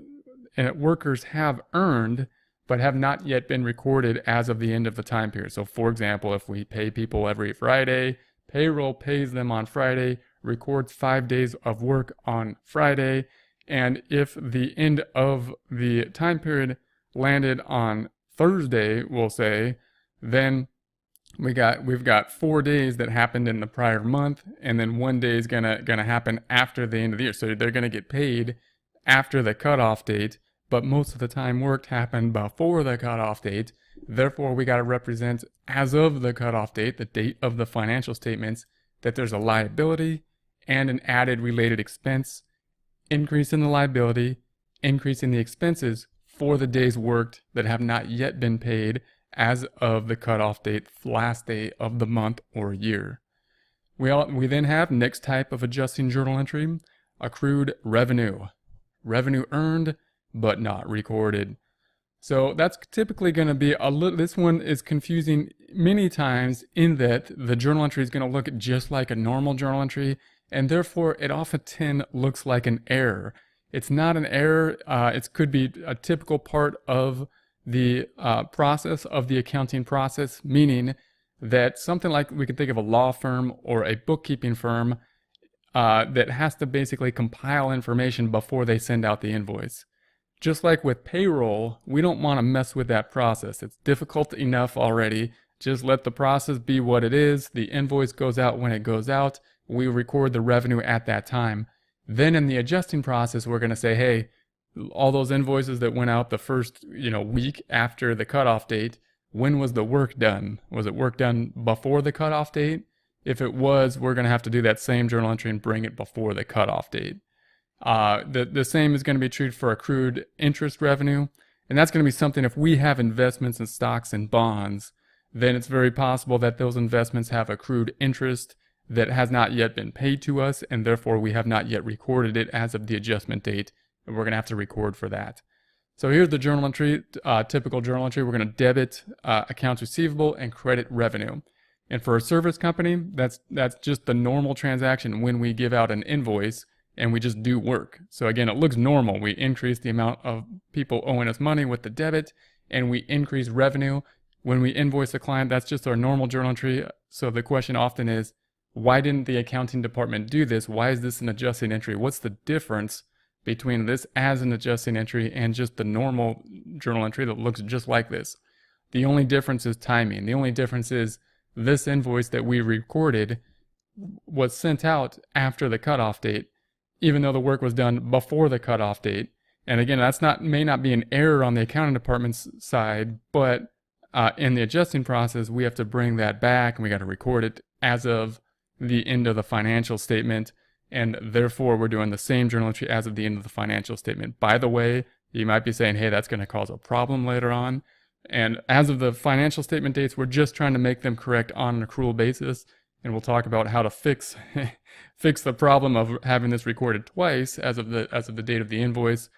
workers have earned but have not yet been recorded as of the end of the time period. So for example, if we pay people every Friday, payroll pays them on Friday, records 5 days of work on Friday, and if the end of the time period landed on Thursday, we'll say, then we've got 4 days that happened in the prior month, and then 1 day is gonna happen after the end of the year. So they're gonna get paid after the cutoff date, but most of the time worked happened before the cutoff date. Therefore, we got to represent as of the cutoff date, the date of the financial statements, that there's a liability and an added related expense, increase in the liability, increase in the expenses for the days worked that have not yet been paid as of the cutoff date, last day of the month or year. We then have next type of adjusting journal entry, accrued revenue. Revenue earned but not recorded. So that's typically going to be this one is confusing many times in that the journal entry is going to look just like a normal journal entry, and therefore it often looks like an error. It's not an error. It could be a typical part of the process of the accounting process, meaning that something like we could think of a law firm or a bookkeeping firm that has to basically compile information before they send out the invoice. Just like with payroll, we don't want to mess with that process. It's difficult enough already. Just let the process be what it is. The invoice goes out when it goes out. We record the revenue at that time. Then in the adjusting process, we're going to say, hey, all those invoices that went out the first, week after the cutoff date, when was the work done? Was it work done before the cutoff date? If it was, we're going to have to do that same journal entry and bring it before the cutoff date. The same is going to be true for accrued interest revenue. And that's going to be something, if we have investments in stocks and bonds, then it's very possible that those investments have accrued interest that has not yet been paid to us, and therefore we have not yet recorded it as of the adjustment date, and we're going to have to record for that. So here's the journal entry, typical journal entry. We're going to debit accounts receivable and credit revenue. And for a service company, that's just the normal transaction when we give out an invoice and we just do work. So again, it looks normal. We increase the amount of people owing us money with the debit, and we increase revenue. When we invoice a client, that's just our normal journal entry. So the question often is, why didn't the accounting department do this? Why is this an adjusting entry? What's the difference between this as an adjusting entry and just the normal journal entry that looks just like this? The only difference is timing. The only difference is this invoice that we recorded was sent out after the cutoff date, even though the work was done before the cutoff date. And again, may not be an error on the accounting department's side, but in the adjusting process, we have to bring that back and we got to record it as of the end of the financial statement, and therefore we're doing the same journal entry as of the end of the financial statement. By the way, you might be saying, hey, that's going to cause a problem later on. And as of the financial statement dates, we're just trying to make them correct on an accrual basis, and we'll talk about how to fix the problem of having this recorded twice as of the date of the invoice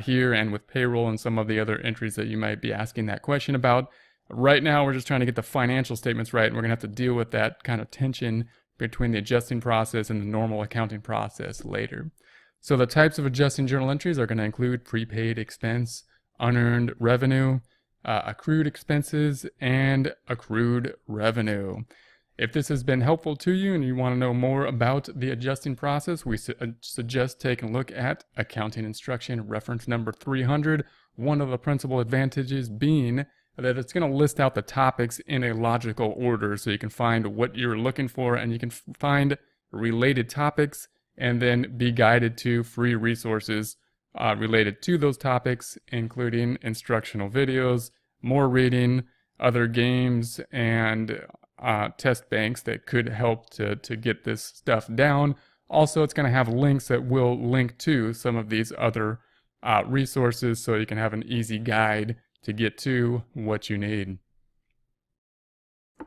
here, and with payroll and some of the other entries that you might be asking that question about. Right now, we're just trying to get the financial statements right, and we're going to have to deal with that kind of tension between the adjusting process and the normal accounting process later. So the types of adjusting journal entries are going to include prepaid expense, unearned revenue, accrued expenses, and accrued revenue. If this has been helpful to you and you want to know more about the adjusting process, we suggest taking a look at Accounting Instruction Reference Number 300. One of the principal advantages being that it's going to list out the topics in a logical order, so you can find what you're looking for and you can find related topics and then be guided to free resources related to those topics, including instructional videos, more reading, other games, and test banks that could help to get this stuff down. Also, it's going to have links that will link to some of these other resources, so you can have an easy guide to get to what you need.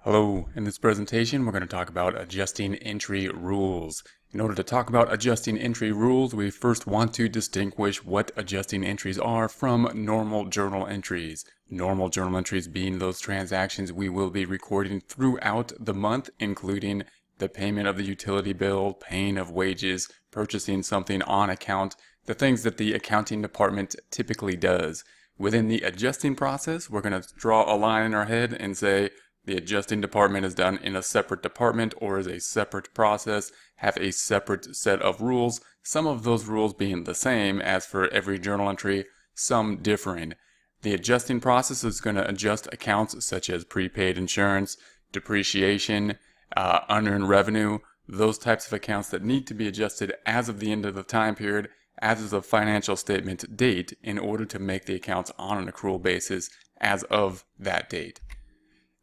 Hello, in this presentation we're going to talk about adjusting entry rules. In order to talk about adjusting entry rules, we first want to distinguish what adjusting entries are from normal journal entries. Normal journal entries being those transactions we will be recording throughout the month, including the payment of the utility bill, paying of wages, purchasing something on account, the things that the accounting department typically does. Within the adjusting process, we're going to draw a line in our head and say the adjusting department is done in a separate department or is a separate process, have a separate set of rules, some of those rules being the same as for every journal entry, some differing. The adjusting process is going to adjust accounts such as prepaid insurance, depreciation, unearned revenue, those types of accounts that need to be adjusted as of the end of the time period, as is the financial statement date, in order to make the accounts on an accrual basis as of that date.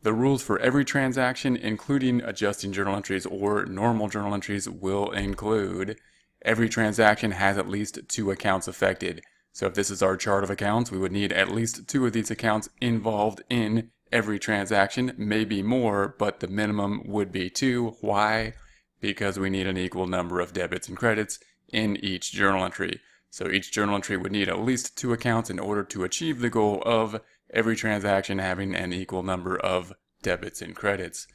The rules for every transaction, including adjusting journal entries or normal journal entries, will include every transaction has at least 2 accounts affected. So if this is our chart of accounts, we would need at least 2 of these accounts involved in every transaction, maybe more, but the minimum would be 2. Why? Because we need an equal number of debits and credits in each journal entry. So each journal entry would need at least 2 accounts in order to achieve the goal of every transaction having an equal number of debits and credits.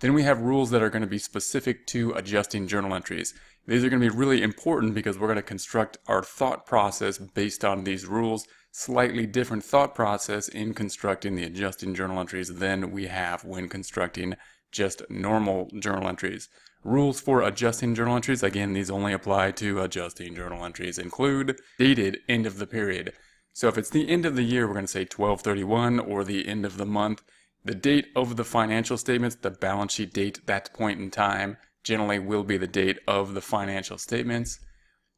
Then we have rules that are going to be specific to adjusting journal entries. These are going to be really important because we're going to construct our thought process based on these rules. Slightly different thought process in constructing the adjusting journal entries than we have when constructing just normal journal entries. Rules for adjusting journal entries, again, these only apply to adjusting journal entries, include dated end of the period. So if it's the end of the year, we're going to say 12/31, or the end of the month. The date of the financial statements, the balance sheet date, that point in time, generally will be the date of the financial statements.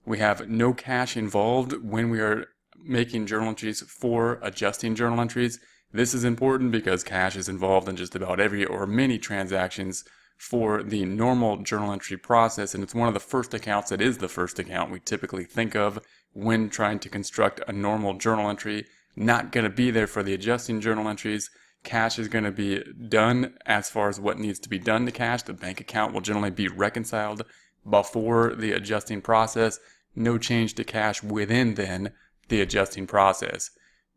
We have no cash involved when we are making journal entries for adjusting journal entries. This is important because cash is involved in just about every or many transactions for the normal journal entry process, and it's one of the first accounts that is the first account we typically think of when trying to construct a normal journal entry. Not going to be there for the adjusting journal entries. Cash is going to be done as far as what needs to be done to cash. The bank account will generally be reconciled before the adjusting process. No change to cash within then the adjusting process.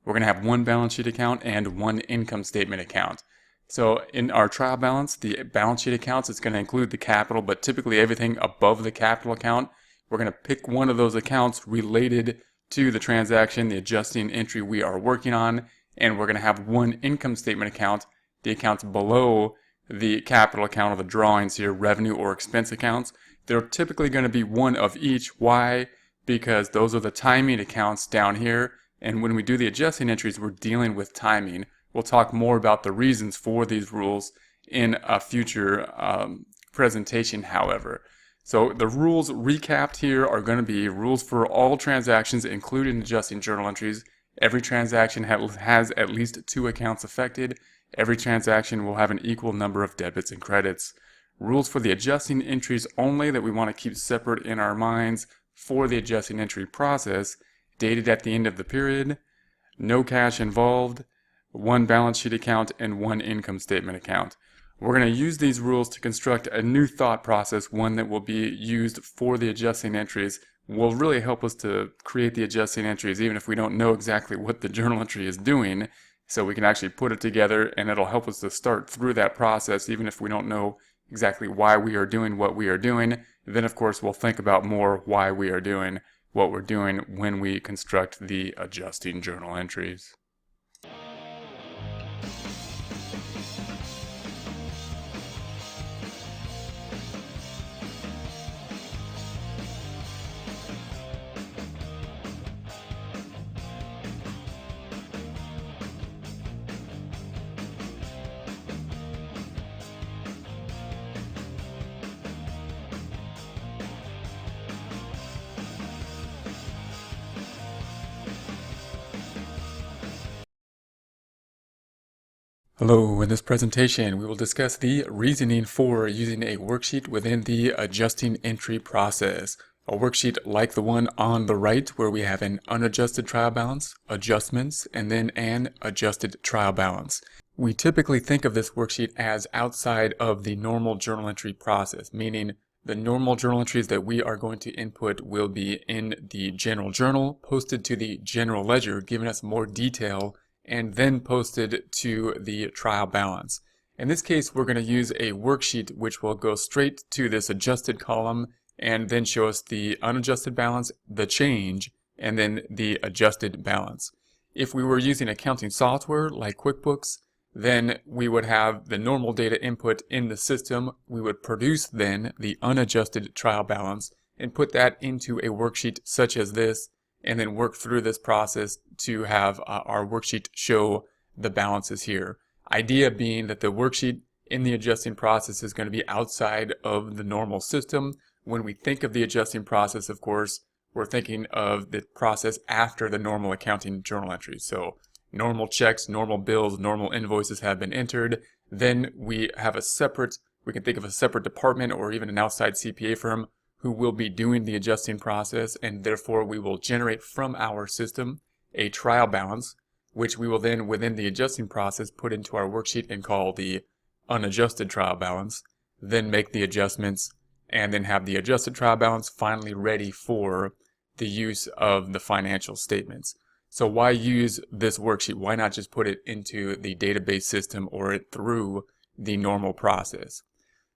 We're going to have one balance sheet account and one income statement account. So in our trial balance, the balance sheet accounts, it's going to include the capital, but typically everything above the capital account, we're going to pick one of those accounts related to the transaction, the adjusting entry we are working on, and we're going to have one income statement account, the accounts below the capital account of the drawings here, revenue or expense accounts. They're typically going to be one of each. Why? Because those are the timing accounts down here, and when we do the adjusting entries, we're dealing with timing. We'll talk more about the reasons for these rules in a future presentation, however. So the rules recapped here are going to be rules for all transactions, including adjusting journal entries. Every transaction has at least 2 accounts affected. Every transaction will have an equal number of debits and credits. Rules for the adjusting entries only that we want to keep separate in our minds for the adjusting entry process, dated at the end of the period, no cash involved, one balance sheet account, and one income statement account. We're going to use these rules to construct a new thought process, one that will be used for the adjusting entries. Will really help us to create the adjusting entries even if we don't know exactly what the journal entry is doing. So we can actually put it together, and it'll help us to start through that process even if we don't know exactly why we are doing what we are doing. Then of course we'll think about more why we are doing what we're doing when we construct the adjusting journal entries. Hello, in this presentation we will discuss the reasoning for using a worksheet within the adjusting entry process. A worksheet like the one on the right where we have an unadjusted trial balance, adjustments, and then an adjusted trial balance. We typically think of this worksheet as outside of the normal journal entry process, meaning the normal journal entries that we are going to input will be in the general journal, posted to the general ledger, giving us more detail, and then posted to the trial balance. In this case, we're going to use a worksheet which will go straight to this adjusted column and then show us the unadjusted balance, the change, and then the adjusted balance. If we were using accounting software like QuickBooks, then we would have the normal data input in the system. We would produce then the unadjusted trial balance and put that into a worksheet such as this, and then work through this process to have our worksheet show the balances here. Idea being that the worksheet in the adjusting process is going to be outside of the normal system. When we think of the adjusting process, of course, we're thinking of the process after the normal accounting journal entries. So normal checks, normal bills, normal invoices have been entered. Then we have we can think of a separate department or even an outside CPA firm who will be doing the adjusting process, and therefore we will generate from our system a trial balance, which we will then within the adjusting process put into our worksheet and call the unadjusted trial balance, then make the adjustments, and then have the adjusted trial balance finally ready for the use of the financial statements. So why use this worksheet? Why not just put it into the database system or it through the normal process?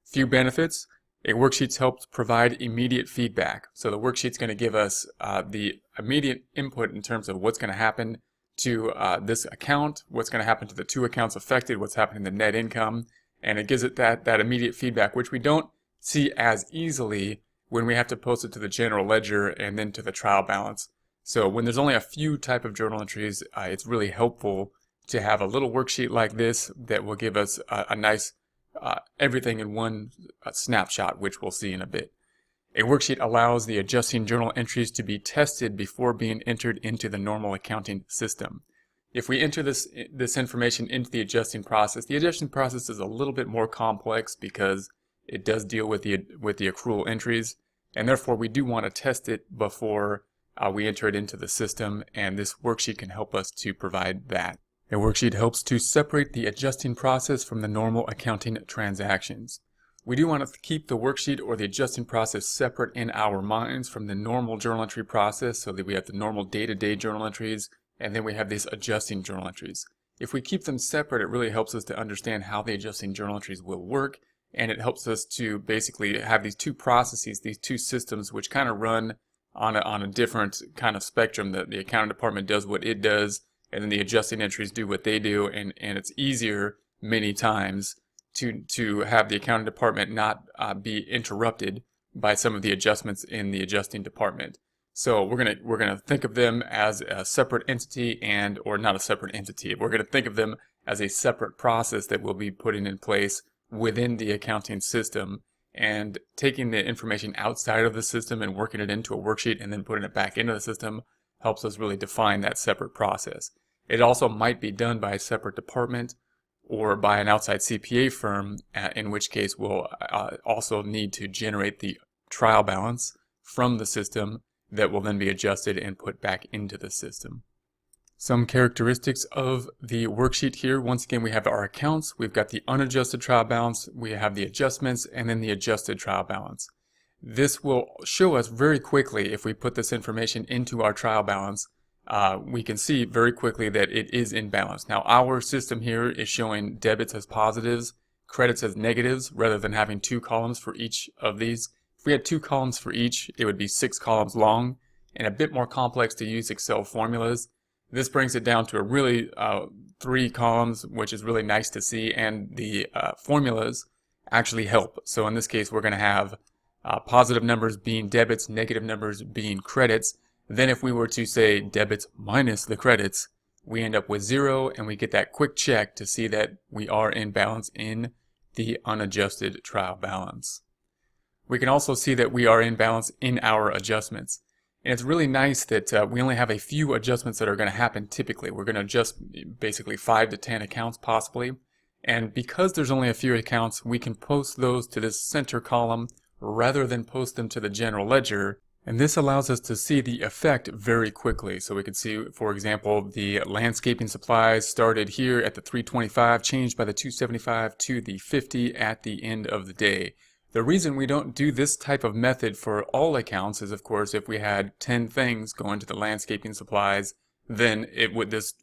Few benefits. A worksheet helps provide immediate feedback. So the worksheet's going to give us the immediate input in terms of what's going to happen to this account, what's going to happen to the 2 accounts affected, what's happening to net income, and it gives it that immediate feedback, which we don't see as easily when we have to post it to the general ledger and then to the trial balance. So when there's only a few type of journal entries, it's really helpful to have a little worksheet like this that will give us a nice everything in one snapshot, which we'll see in a bit. A worksheet allows the adjusting journal entries to be tested before being entered into the normal accounting system. If we enter this information into the adjusting process is a little bit more complex because it does deal with the accrual entries, and therefore we do want to test it before we enter it into the system, and this worksheet can help us to provide that. A worksheet helps to separate the adjusting process from the normal accounting transactions. We do want to keep the worksheet or the adjusting process separate in our minds from the normal journal entry process, so that we have the normal day-to-day journal entries, and then we have these adjusting journal entries. If we keep them separate, it really helps us to understand how the adjusting journal entries will work, and it helps us to basically have these two processes, these two systems, which kind of run on a different kind of spectrum. That the accounting department does what it does, and then the adjusting entries do what they do, and it's easier many times to have the accounting department not be interrupted by some of the adjustments in the adjusting department. So we're gonna think of them as a separate entity, or not a separate entity. We're gonna think of them as a separate process that we'll be putting in place within the accounting system, and taking the information outside of the system and working it into a worksheet and then putting it back into the system helps us really define that separate process. It also might be done by a separate department or by an outside CPA firm, in which case we'll also need to generate the trial balance from the system that will then be adjusted and put back into the system. Some characteristics of the worksheet here. Once again, we have our accounts, we've got the unadjusted trial balance, we have the adjustments, and then the adjusted trial balance. This will show us very quickly, if we put this information into our trial balance, we can see very quickly that it is in balance. Now, our system here is showing debits as positives, credits as negatives, rather than having two columns for each of these. If we had two columns for each, it would be 6 columns long and a bit more complex to use Excel formulas. This brings it down to a really 3 columns, which is really nice to see, and the formulas actually help. So in this case, we're going to have positive numbers being debits, negative numbers being credits. Then if we were to say debits minus the credits, we end up with 0, and we get that quick check to see that we are in balance in the unadjusted trial balance. We can also see that we are in balance in our adjustments. And it's really nice that we only have a few adjustments that are going to happen typically. We're going to adjust basically 5 to 10 accounts possibly. And because there's only a few accounts, we can post those to this center column rather than post them to the general ledger. And this allows us to see the effect very quickly. So we can see, for example, the landscaping supplies started here at the 325, changed by the 275 to the 50 at the end of the day. The reason we don't do this type of method for all accounts is, of course, if we had 10 things going to the landscaping supplies, then it would this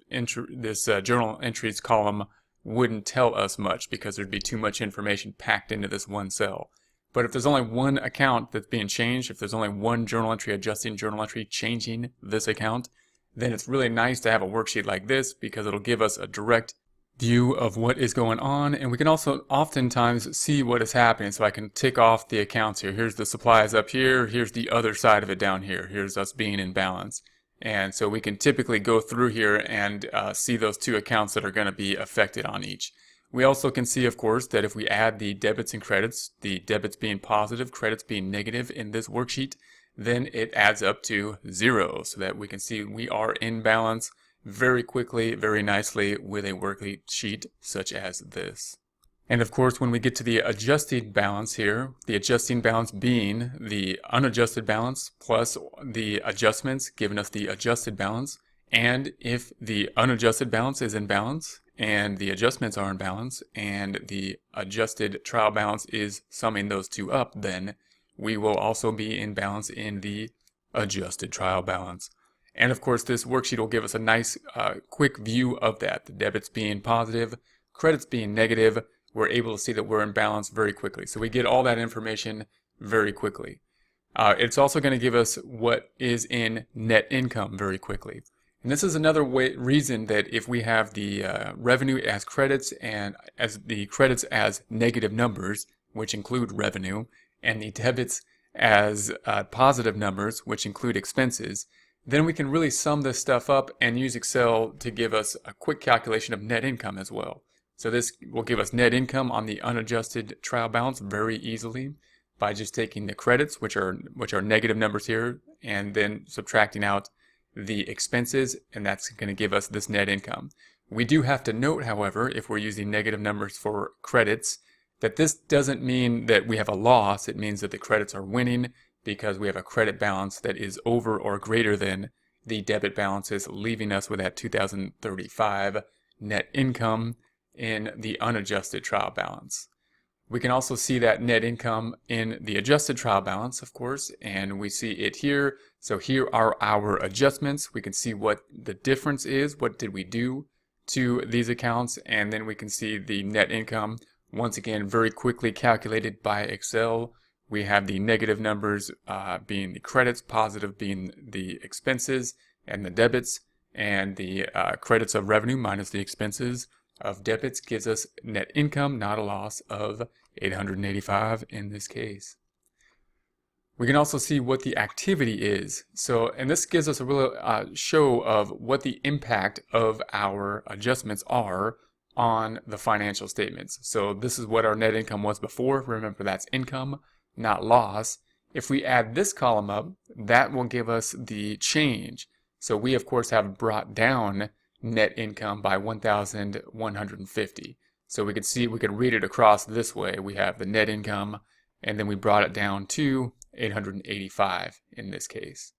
journal entries column wouldn't tell us much, because there'd be too much information packed into this one cell. But if there's only one account that's being changed, if there's only one journal entry, adjusting journal entry, changing this account, then it's really nice to have a worksheet like this, because it'll give us a direct view of what is going on, and we can also oftentimes see what is happening. So I can tick off the accounts here. Here's the supplies up here, here's the other side of it down here. Here's us being in balance. And so we can typically go through here and see those two accounts that are going to be affected on each. We also can see, of course, that if we add the debits and credits, the debits being positive, credits being negative in this worksheet, then it adds up to 0, so that we can see we are in balance very quickly, very nicely with a worksheet such as this. And of course, when we get to the adjusted balance here, the adjusting balance being the unadjusted balance plus the adjustments giving us the adjusted balance. And if the unadjusted balance is in balance and the adjustments are in balance and the adjusted trial balance is summing those two up, then we will also be in balance in the adjusted trial balance. And of course, this worksheet will give us a nice quick view of that. The debits being positive, credits being negative, we're able to see that we're in balance very quickly. So we get all that information very quickly. It's also going to give us what is in net income very quickly. And this is another reason that if we have the revenue as credits and as the credits as negative numbers, which include revenue, and the debits as positive numbers, which include expenses, then we can really sum this stuff up and use Excel to give us a quick calculation of net income as well. So this will give us net income on the unadjusted trial balance very easily. by just taking the credits, which are negative numbers here, and then subtracting out the expenses, and that's going to give us this net income. We do have to note, however, if we're using negative numbers for credits, that this doesn't mean that we have a loss. It means that the credits are winning because we have a credit balance that is over or greater than the debit balances, leaving us with that 2035 net income in the unadjusted trial balance. We can also see that net income in the adjusted trial balance, of course, and we see it here. So here are our adjustments. We can see what the difference is, what did we do to these accounts, and then we can see the net income, once again, very quickly calculated by Excel. We have the negative numbers being the credits, positive being the expenses and the debits, and the credits of revenue minus the expenses of debits gives us net income, not a loss, of $885 in this case. We can also see what the activity is. So, and this gives us a real show of what the impact of our adjustments are on the financial statements. So this is what our net income was before. Remember, that's income, not loss. If we add this column up, that will give us the change. So we, of course, have brought down net income by 1,150. So we could see, we could read it across this way. We have the net income, and then we brought it down to 885 in this case.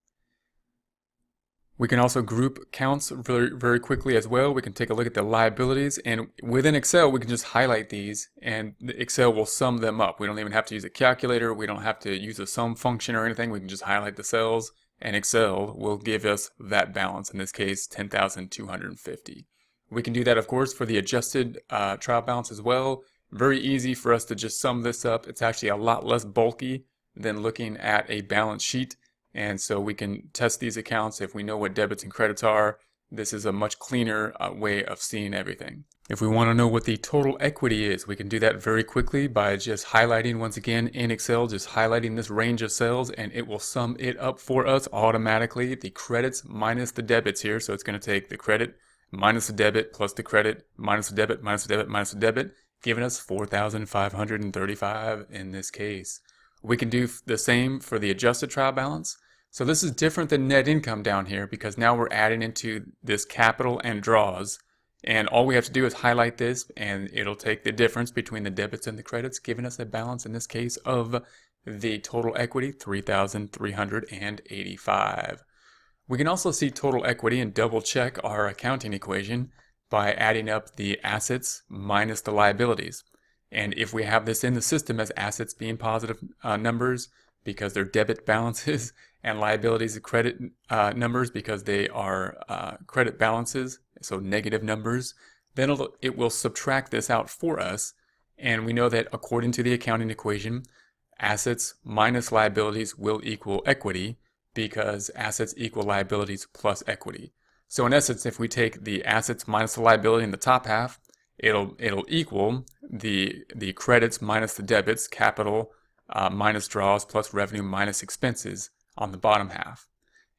We can also group counts very quickly as well. We can take a look at the liabilities, and within Excel we can just highlight these and Excel will sum them up. We don't even have to use a calculator. We don't have to use a sum function or anything. We can just highlight the cells and Excel will give us that balance, in this case 10,250. We can do that, of course, for the adjusted trial balance as well. Very easy for us to just sum this up. It's actually a lot less bulky than looking at a balance sheet. And so we can test these accounts if we know what debits and credits are. This is a much cleaner way of seeing everything. If we want to know what the total equity is, we can do that very quickly by just highlighting, once again in Excel, just highlighting this range of cells, and it will sum it up for us automatically. The credits minus the debits here. So it's going to take the credit minus the debit plus the credit minus the debit minus the debit minus the debit, giving us 4,535 in this case. We can do the same for the adjusted trial balance. So this is different than net income down here because now we're adding into this capital and draws. And all we have to do is highlight this and it'll take the difference between the debits and the credits, giving us a balance in this case of the total equity, 3,385. We can also see total equity and double check our accounting equation by adding up the assets minus the liabilities. And if we have this in the system as assets being positive numbers because they're debit balances, and liabilities and credit numbers because they are credit balances, so negative numbers, then it will subtract this out for us. And we know that according to the accounting equation, assets minus liabilities will equal equity because assets equal liabilities plus equity. So in essence, if we take the assets minus the liability in the top half, it'll equal the credits minus the debits, capital minus draws plus revenue minus expenses on the bottom half.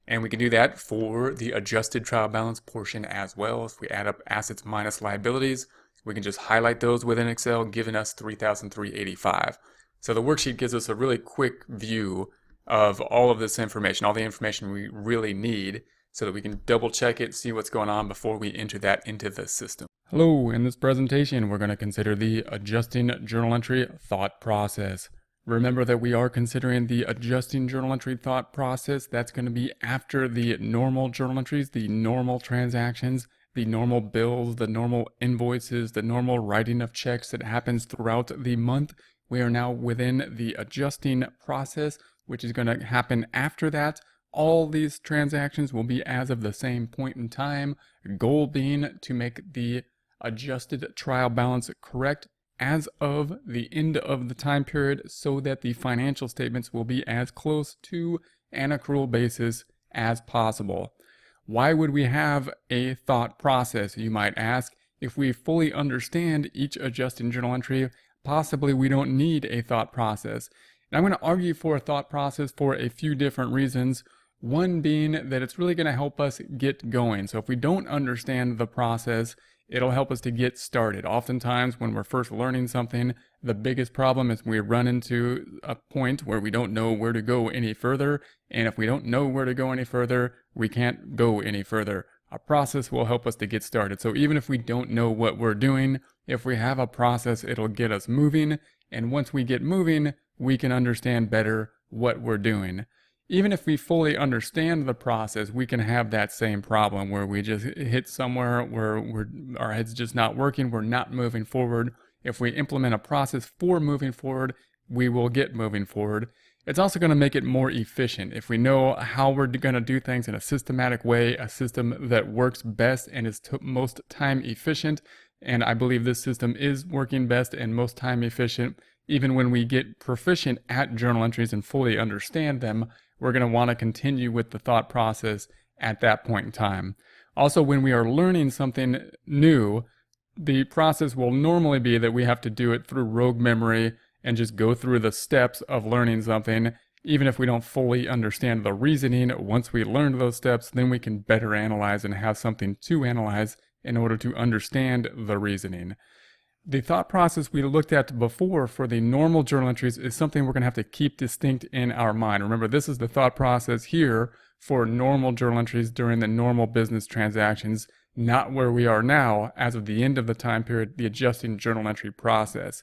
And we can do that for the adjusted trial balance portion as well. If we add up assets minus liabilities, we can just highlight those within Excel, giving us 3,385. So the worksheet gives us a really quick view of all of this information, all the information we really need, so that we can double check it, see what's going on before we enter that into the system. Hello, in this presentation we're going to consider the adjusting journal entry thought process. Remember that we are considering the adjusting journal entry thought process. That's going to be after the normal journal entries, the normal transactions, the normal bills, the normal invoices, the normal writing of checks that happens throughout the month. We are now within the adjusting process, which is going to happen after that. All these transactions will be as of the same point in time, goal being to make the adjusted trial balance correct as of the end of the time period so that the financial statements will be as close to an accrual basis as possible. Why would we have a thought process, you might ask? If we fully understand each adjusting journal entry, possibly we don't need a thought process. And I'm going to argue for a thought process for a few different reasons. One being that it's really going to help us get going. So if we don't understand the process, It'll help us to get started. Oftentimes when we're first learning something, the biggest problem is we run into a point where we don't know where to go any further. And if we don't know where to go any further, we can't go any further. A process will help us to get started. So even if we don't know what we're doing, if we have a process, it'll get us moving. And once we get moving, we can understand better what we're doing. Even if we fully understand the process, we can have that same problem where we just hit somewhere where our head's just not working, we're not moving forward. If we implement a process for moving forward, we will get moving forward. It's also going to make it more efficient. If we know how we're going to do things in a systematic way, a system that works best and is most time efficient, and I believe this system is working best and most time efficient, even when we get proficient at journal entries and fully understand them, we're going to want to continue with the thought process at that point in time. Also, when we are learning something new, the process will normally be that we have to do it through rogue memory and just go through the steps of learning something. Even if we don't fully understand the reasoning, once we learn those steps, then we can better analyze and have something to analyze in order to understand the reasoning. The thought process we looked at before for the normal journal entries is something we're going to have to keep distinct in our mind. Remember, this is the thought process here for normal journal entries during the normal business transactions, not where we are now as of the end of the time period, the adjusting journal entry process.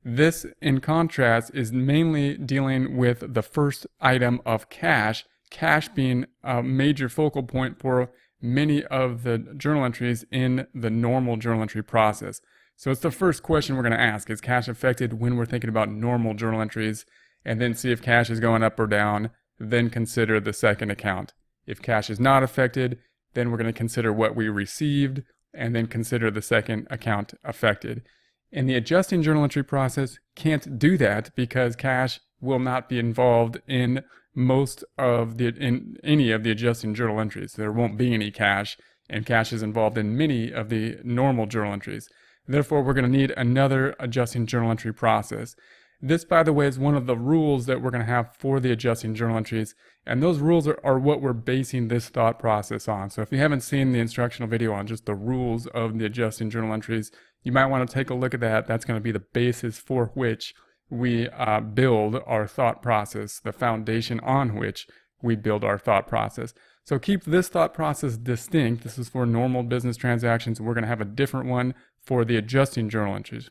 This, in contrast, is mainly dealing with the first item of cash, cash being a major focal point for many of the journal entries in the normal journal entry process. So it's the first question we're going to ask. Is cash affected when we're thinking about normal journal entries? And then see if cash is going up or down, then consider the second account. If cash is not affected, then we're going to consider what we received, and then consider the second account affected. In the adjusting journal entry process, can't do that because cash will not be involved in any of the adjusting journal entries. There won't be any cash, and cash is involved in many of the normal journal entries. Therefore, we're going to need another adjusting journal entry process. This, by the way, is one of the rules that we're going to have for the adjusting journal entries, and those rules are what we're basing this thought process on. So if you haven't seen the instructional video on just the rules of the adjusting journal entries, you might want to take a look at that. That's going to be the basis for which we build our thought process, the foundation on which we build our thought process. So keep this thought process distinct. This is for normal business transactions. We're going to have a different one for the adjusting journal entries.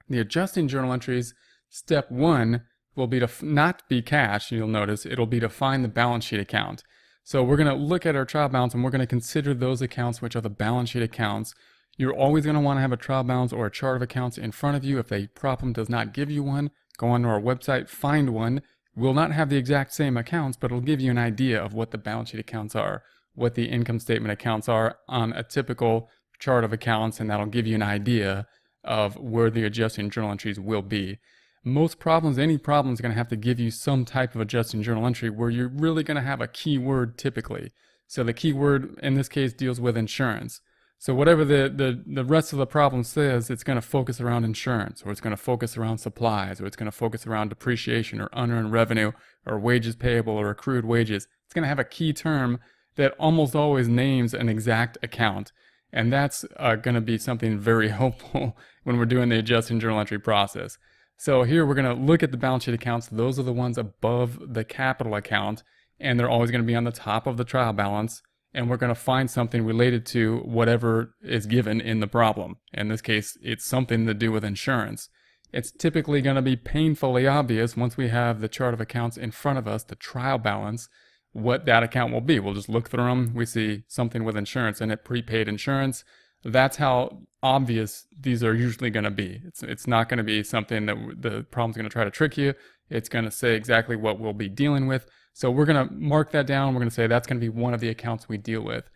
The adjusting journal entries, step one will be to not be cash. You'll notice it'll be to find the balance sheet account. So we're going to look at our trial balance and we're going to consider those accounts which are the balance sheet accounts. You're always going to want to have a trial balance or a chart of accounts in front of you. If a problem does not give you one, go onto our website, find one. We'll not have the exact same accounts, but it'll give you an idea of what the balance sheet accounts are, what the income statement accounts are on a typical chart of accounts, and that'll give you an idea of where the adjusting journal entries will be. Most problems, any problem is going to have to give you some type of adjusting journal entry where you're really going to have a keyword typically. So the keyword in this case deals with insurance. So whatever the rest of the problem says, it's going to focus around insurance, or it's going to focus around supplies, or it's going to focus around depreciation or unearned revenue or wages payable or accrued wages. It's going to have a key term that almost always names an exact account. And that's going to be something very helpful when we're doing the adjusting journal entry process. So here we're going to look at the balance sheet accounts. Those are the ones above the capital account, and they're always going to be on the top of the trial balance. And we're going to find something related to whatever is given in the problem. In this case, it's something to do with insurance. It's typically going to be painfully obvious once we have the chart of accounts in front of us, the trial balance, what that account will be. We'll just look through them. We see something with insurance in it, prepaid insurance. That's how obvious these are usually going to be. It's not going to be something that the problem's going to try to trick you. It's going to say exactly what we'll be dealing with. So we're going to mark that down. We're going to say that's going to be one of the accounts we deal with.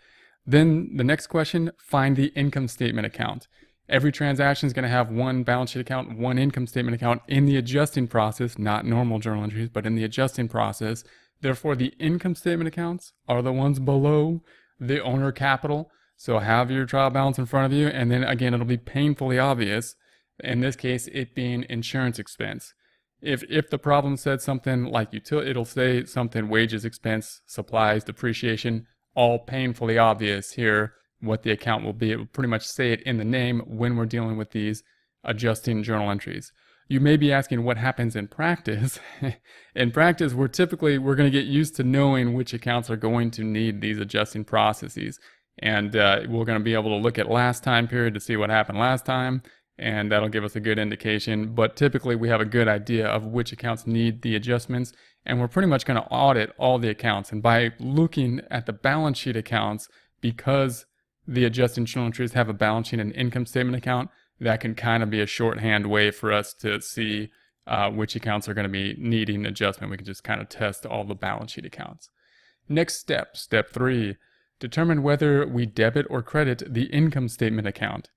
Then the next question, find the income statement account. Every transaction is going to have one balance sheet account, one income statement account in the adjusting process, not normal journal entries, but in the adjusting process. Therefore, the income statement accounts are the ones below the owner capital. So have your trial balance in front of you, and then again, it'll be painfully obvious. In this case, it being insurance expense. If the problem said something like it'll say something wages expense, supplies, depreciation, all painfully obvious here what the account will be. It will pretty much say it in the name when we're dealing with these adjusting journal entries. You may be asking what happens in practice. In practice, we're going to get used to knowing which accounts are going to need these adjusting processes. And we're going to be able to look at last time period to see what happened last time, and that'll give us a good indication. But typically, we have a good idea of which accounts need the adjustments, and we're pretty much going to audit all the accounts. And by looking at the balance sheet accounts, because the adjusting journal entries have a balance sheet and income statement account, that can kind of be a shorthand way for us to see which accounts are going to be needing adjustment. We can just kind of test all the balance sheet accounts. Next step, step 3, determine whether we debit or credit the income statement account.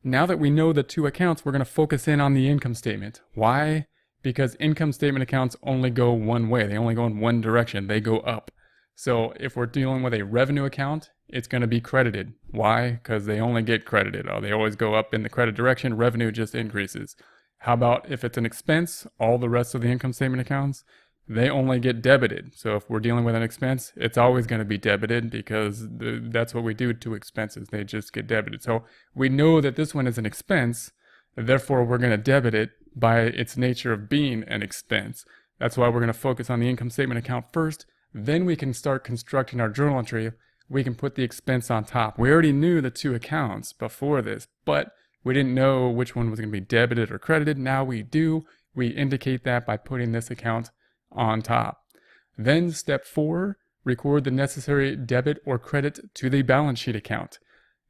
Now that we know the two accounts, we're going to focus in on the income statement. Why? Because income statement accounts only go one way. They only go in one direction. They go up. So if we're dealing with a revenue account, it's going to be credited. Why? Because they only get credited. They always go up in the credit direction. Revenue just increases. How about if it's an expense? All the rest of the income statement accounts, they only get debited. So if we're dealing with an expense, it's always going to be debited because that's what we do to expenses. They just get debited. So we know that this one is an expense. Therefore, we're going to debit it by its nature of being an expense. That's why we're going to focus on the income statement account first. Then we can start constructing our journal entry. We can put the expense on top. We already knew the two accounts before this, but we didn't know which one was going to be debited or credited. Now we do. We indicate that by putting this account on top. Then step 4, record the necessary debit or credit to the balance sheet account.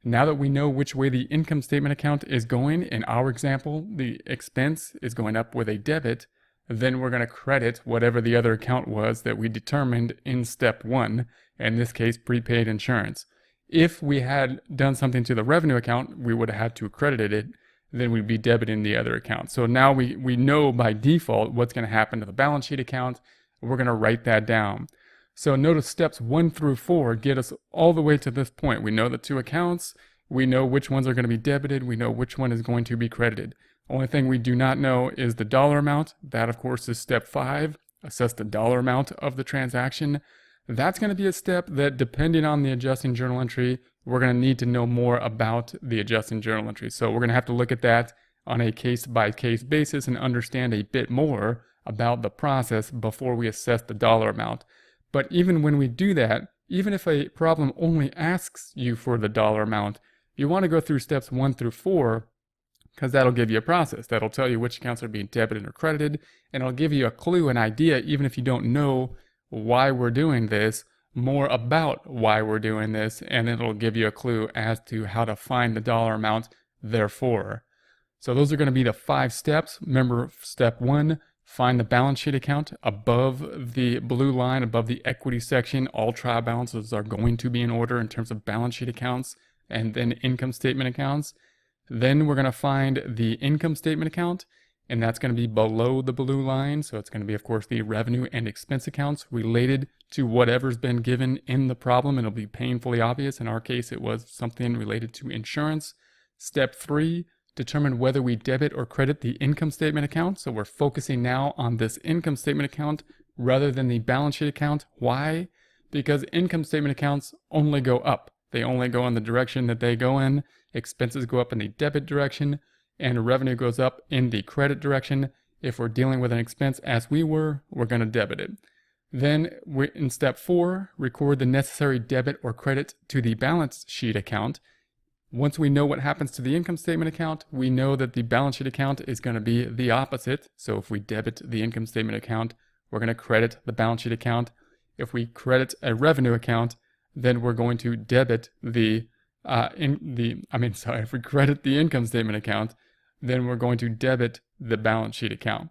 Now that we know which way the income statement account is going, in our example, the expense is going up with a debit, then we're going to credit whatever the other account was that we determined in step 1, in this case, prepaid insurance. If we had done something to the revenue account, we would have had to credit it, then we'd be debiting the other account. So now we know by default what's going to happen to the balance sheet account. We're going to write that down. So notice steps 1 through 4 get us all the way to this point. We know the two accounts. We know which ones are going to be debited. We know which one is going to be credited. Only thing we do not know is the dollar amount. That, of course, is step 5. Assess the dollar amount of the transaction. That's going to be a step that, depending on the adjusting journal entry, we're going to need to know more about the adjusting journal entry. So we're going to have to look at that on a case-by-case basis and understand a bit more about the process before we assess the dollar amount. But even when we do that, even if a problem only asks you for the dollar amount, you want to go through steps 1 through 4, because that'll give you a process. That'll tell you which accounts are being debited or credited, and it'll give you a clue, an idea, even if you don't know why we're doing this, more about why we're doing this, and it'll give you a clue as to how to find the dollar amount therefore. So those are going to be the 5 steps. Remember, step 1, find the balance sheet account above the blue line, above the equity section. All trial balances are going to be in order in terms of balance sheet accounts and then income statement accounts. Then we're going to find the income statement account, and that's going to be below the blue line. So it's going to be, of course, the revenue and expense accounts related to whatever's been given in the problem. It'll be painfully obvious. In our case, it was something related to insurance. Step 3, determine whether we debit or credit the income statement account. So we're focusing now on this income statement account rather than the balance sheet account. Why? Because income statement accounts only go up. They only go in the direction that they go in. Expenses go up in the debit direction, and revenue goes up in the credit direction. If we're dealing with an expense as we were, we're going to debit it. Then in step 4, record the necessary debit or credit to the balance sheet account. Once we know what happens to the income statement account, we know that the balance sheet account is going to be the opposite. So if we debit the income statement account, we're going to credit the balance sheet account. If we credit a revenue account, then we're going to debit if we credit the income statement account, then we're going to debit the balance sheet account.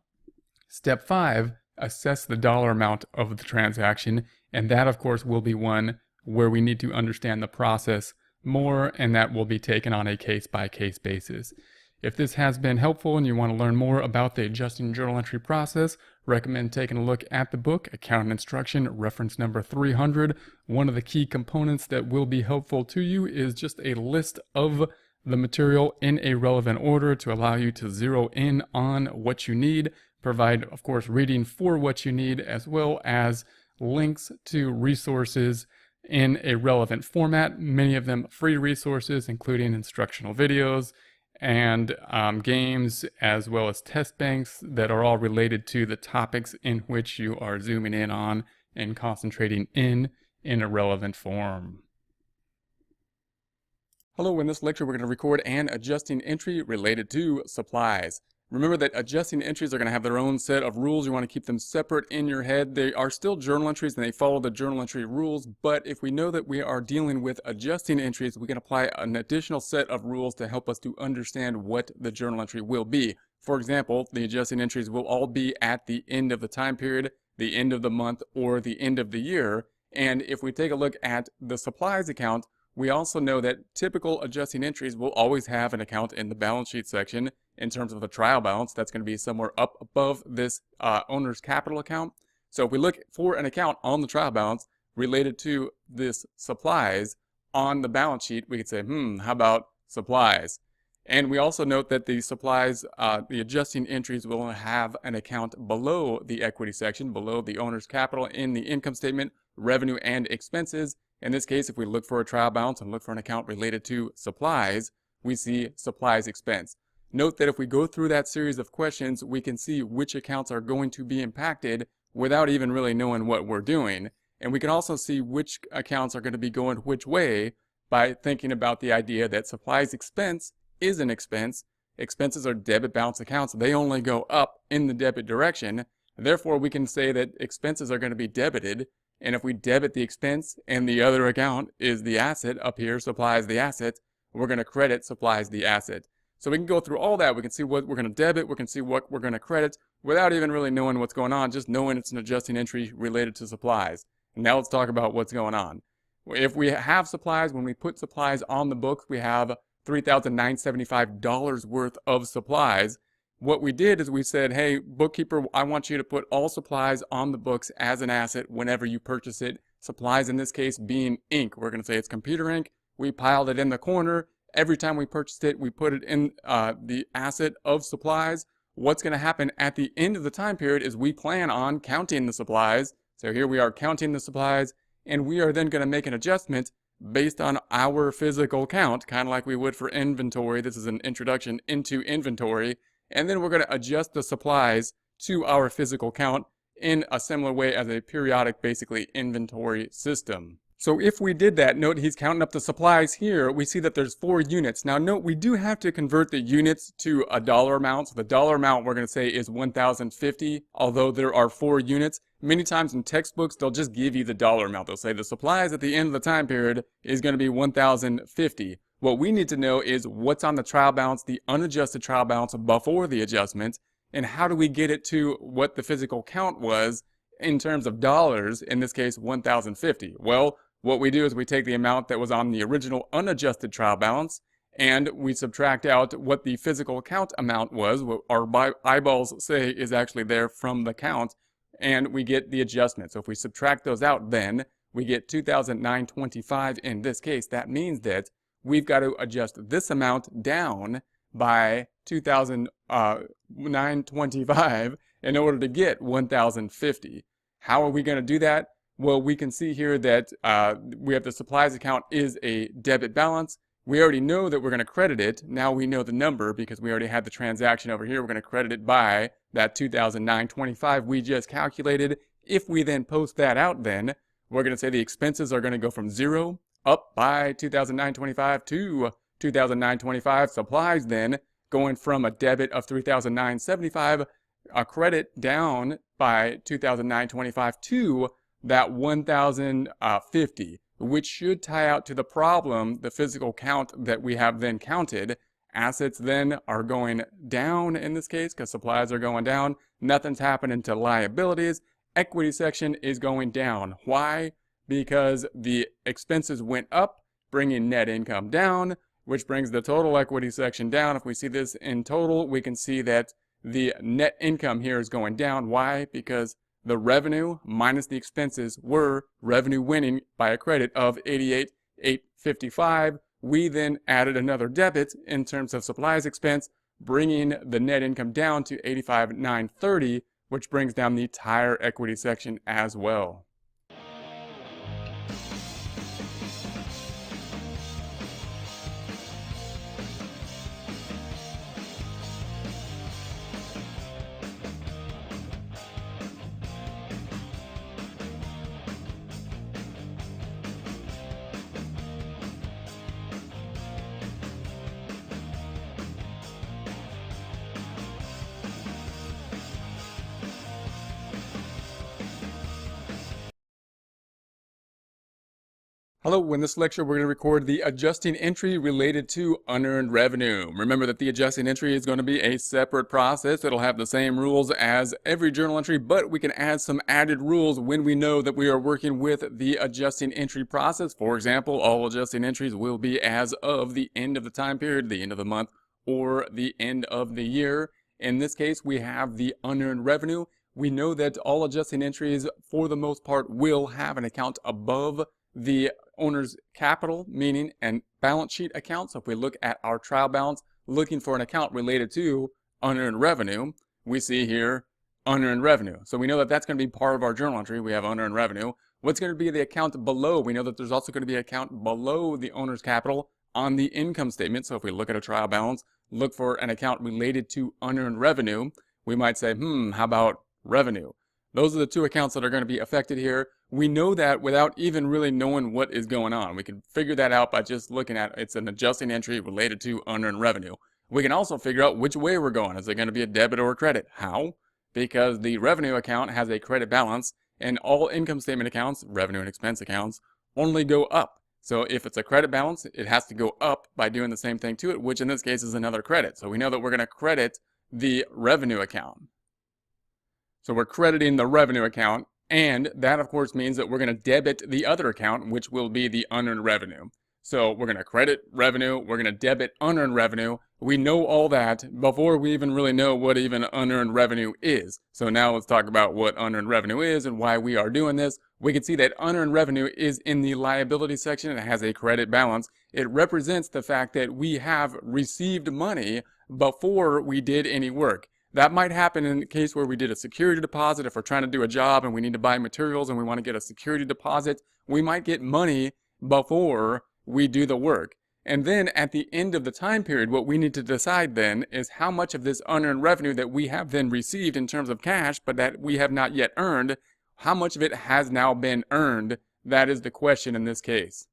Step 5, assess the dollar amount of the transaction, and that, of course, will be one where we need to understand the process more, and that will be taken on a case-by-case basis. If this has been helpful and you want to learn more about the adjusting journal entry process, recommend taking a look at the book, Accounting Instruction, reference number 300. One of the key components that will be helpful to you is just a list of the material in a relevant order to allow you to zero in on what you need, provide, of course, reading for what you need, as well as links to resources in a relevant format, many of them free resources, including instructional videos and games, as well as test banks that are all related to the topics in which you are zooming in on and concentrating in a relevant form. Hello, in this lecture we're going to record an adjusting entry related to supplies. Remember that adjusting entries are going to have their own set of rules. You want to keep them separate in your head. They are still journal entries and they follow the journal entry rules, but if we know that we are dealing with adjusting entries, we can apply an additional set of rules to help us to understand what the journal entry will be. For example, the adjusting entries will all be at the end of the time period, the end of the month, or the end of the year. And if we take a look at the supplies account, we also know that typical adjusting entries will always have an account in the balance sheet section. In terms of the trial balance, that's going to be somewhere up above this owner's capital account. So if we look for an account on the trial balance related to this supplies on the balance sheet, we could say, how about supplies? And we also note that the supplies, the adjusting entries will have an account below the equity section, below the owner's capital in the income statement, revenue, and expenses. In this case, if we look for a trial balance and look for an account related to supplies, we see supplies expense. Note that if we go through that series of questions, we can see which accounts are going to be impacted without even really knowing what we're doing. And we can also see which accounts are going to be going which way by thinking about the idea that supplies expense is an expense. Expenses are debit balance accounts. They only go up in the debit direction. Therefore, we can say that expenses are going to be debited. And if we debit the expense and the other account is the asset, up here supplies the asset, we're going to credit supplies the asset. So we can go through all that. We can see what we're going to debit. We can see what we're going to credit without even really knowing what's going on, just knowing it's an adjusting entry related to supplies. And now let's talk about what's going on. If we have supplies, when we put supplies on the books, we have $3,975 worth of supplies. What we did is we said, hey, bookkeeper, I want you to put all supplies on the books as an asset whenever you purchase it. Supplies in this case being ink. We're going to say it's computer ink. We piled it in the corner. Every time we purchased it, we put it in the asset of supplies. What's going to happen at the end of the time period is we plan on counting the supplies. So here we are counting the supplies, and we are then going to make an adjustment based on our physical count, kind of like we would for inventory. This is an introduction into inventory. And then we're going to adjust the supplies to our physical count in a similar way as a periodic, basically, inventory system. So if we did that, note he's counting up the supplies here, we see that there's 4 units. Now note we do have to convert the units to a dollar amount. So the dollar amount we're going to say is 1,050, although there are 4 units. Many times in textbooks, they'll just give you the dollar amount. They'll say the supplies at the end of the time period is going to be 1,050. What we need to know is what's on the trial balance, the unadjusted trial balance before the adjustment, and how do we get it to what the physical count was in terms of dollars, in this case 1,050. Well, what we do is we take the amount that was on the original unadjusted trial balance and we subtract out what the physical count amount was, what our eyeballs say is actually there from the count, and we get the adjustment. So if we subtract those out, then we get 2,925 in this case. That means that we've got to adjust this amount down by 2,925 in order to get 1,050. How are we going to do that? Well, we can see here that we have the supplies account is a debit balance. We already know that we're going to credit it. Now we know the number because we already had the transaction over here. We're going to credit it by that 2,925 we just calculated. If we then post that out, then we're going to say the expenses are going to go from 0 up by 2,925 to 2,925. Supplies then going from a debit of 3,975, a credit down by 2,925 to that 1,050, which should tie out to the problem, the physical count that we have then counted. Assets then are going down in this case because supplies are going down. Nothing's happening to liabilities. Equity section is going down. Why? Because the expenses went up, bringing net income down, which brings the total equity section down. If we see this in total, we can see that the net income here is going down. Why? Because the revenue minus the expenses were revenue winning by a credit of 88,855. We then added another debit in terms of supplies expense, bringing the net income down to 85,930, which brings down the entire equity section as well. Hello, in this lecture we're going to record the adjusting entry related to unearned revenue. Remember that the adjusting entry is going to be a separate process. It'll have the same rules as every journal entry, but we can add some added rules when we know that we are working with the adjusting entry process. For example, all adjusting entries will be as of the end of the time period, the end of the month, or the end of the year. In this case, we have the unearned revenue. We know that all adjusting entries, for the most part, will have an account above the owner's capital, meaning and balance sheet account. So if we look at our trial balance, looking for an account related to unearned revenue, we see here unearned revenue. So we know that that's going to be part of our journal entry. We have unearned revenue. What's going to be the account below? We know that there's also going to be an account below the owner's capital on the income statement. So if we look at a trial balance, look for an account related to unearned revenue, we might say, how about revenue? Those are the two accounts that are going to be affected here. We know that without even really knowing what is going on. We can figure that out by just looking at it's an adjusting entry related to unearned revenue. We can also figure out which way we're going. Is it going to be a debit or a credit? How? Because the revenue account has a credit balance, and all income statement accounts, revenue and expense accounts, only go up. So if it's a credit balance, it has to go up by doing the same thing to it, which in this case is another credit. So we know that we're going to credit the revenue account. So we're crediting the revenue account, and that of course means that we're going to debit the other account, which will be the unearned revenue. So we're going to credit revenue, we're going to debit unearned revenue. We know all that before we even really know what even unearned revenue is. So now let's talk about what unearned revenue is and why we are doing this. We can see that unearned revenue is in the liability section. It has a credit balance. It represents the fact that we have received money before we did any work. That might happen in the case where we did a security deposit. If we're trying to do a job and we need to buy materials and we want to get a security deposit, we might get money before we do the work. And then at the end of the time period, what we need to decide then is how much of this unearned revenue that we have then received in terms of cash, but that we have not yet earned, how much of it has now been earned? That is the question in this case.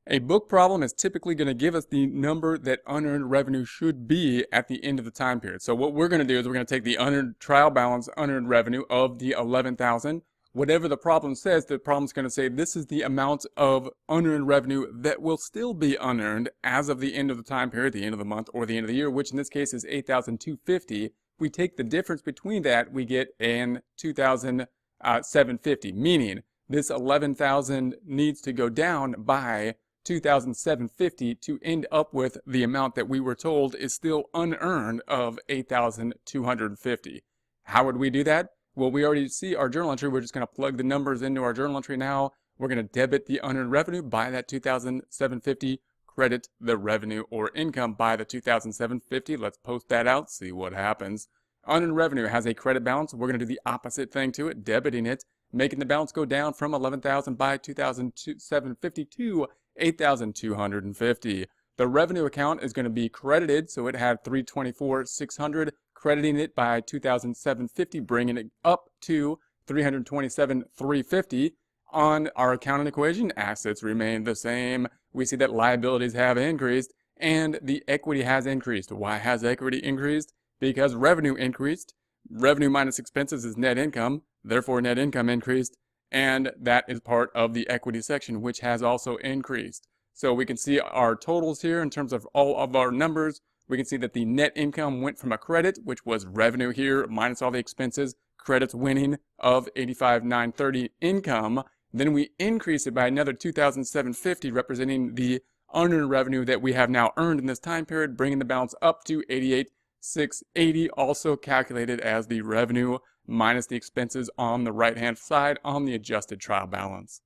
A book problem is typically going to give us the number that unearned revenue should be at the end of the time period. So what we're going to do is we're going to take the unearned trial balance unearned revenue of the $11,000. Whatever the problem says, the problem's going to say this is the amount of unearned revenue that will still be unearned as of the end of the time period, the end of the month, or the end of the year, which in this case is $8,250. We take the difference between that, we get an $2,750, meaning this $11,000 needs to go down by $2,750 to end up with the amount that we were told is still unearned of $8,250. How would we do that? Well, we already see our journal entry. We're just going to plug the numbers into our journal entry now. We're going to debit the unearned revenue by that $2,750, credit the revenue or income by the $2,750. Let's post that out, see what happens. Unearned revenue has a credit balance. We're going to do the opposite thing to it, debiting it, making the balance go down from $11,000 by $2,750 to $8,250. The revenue account is going to be credited, so it had $324,600, crediting it by $2,750, bringing it up to $327,350. On our accounting equation, assets remain the same. We see that liabilities have increased and the equity has increased. Why has equity increased? Because revenue increased. Revenue minus expenses is net income, therefore net income increased. And that is part of the equity section, which has also increased. So we can see our totals here in terms of all of our numbers. We can see that the net income went from a credit, which was revenue here, minus all the expenses, credits winning of $85,930 income. Then we increase it by another $2,750, representing the unearned revenue that we have now earned in this time period, bringing the balance up to $88,680, also calculated as the revenue minus the expenses on the right-hand side on the adjusted trial balance.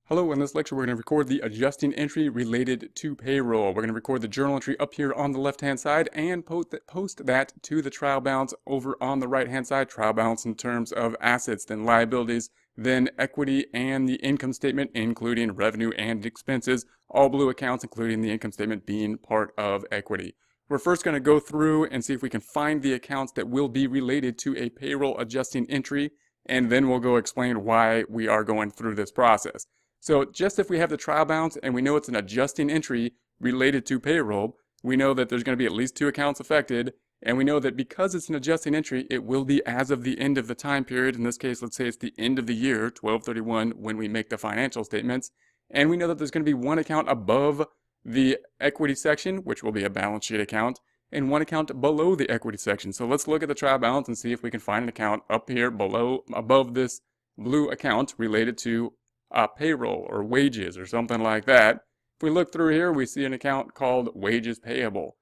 Hello, in this lecture we're going to record the adjusting entry related to payroll. We're going to record the journal entry up here on the left-hand side and post that to the trial balance over on the right-hand side. Trial balance in terms of assets, then liabilities, then equity and the income statement, including revenue and expenses, all blue accounts, including the income statement being part of equity. We're first going to go through and see if we can find the accounts that will be related to a payroll adjusting entry, and then we'll go explain why we are going through this process. So just if we have the trial balance and we know it's an adjusting entry related to payroll, we know that there's going to be at least 2 accounts affected, and we know that because it's an adjusting entry, it will be as of the end of the time period. In this case, let's say it's the end of the year, 12/31, when we make the financial statements. And we know that there's going to be 1 account above the equity section, which will be a balance sheet account, and 1 account below the equity section. So let's look at the trial balance and see if we can find an account up here above this blue account related to payroll or wages or something like that. If we look through here, we see an account called wages payable.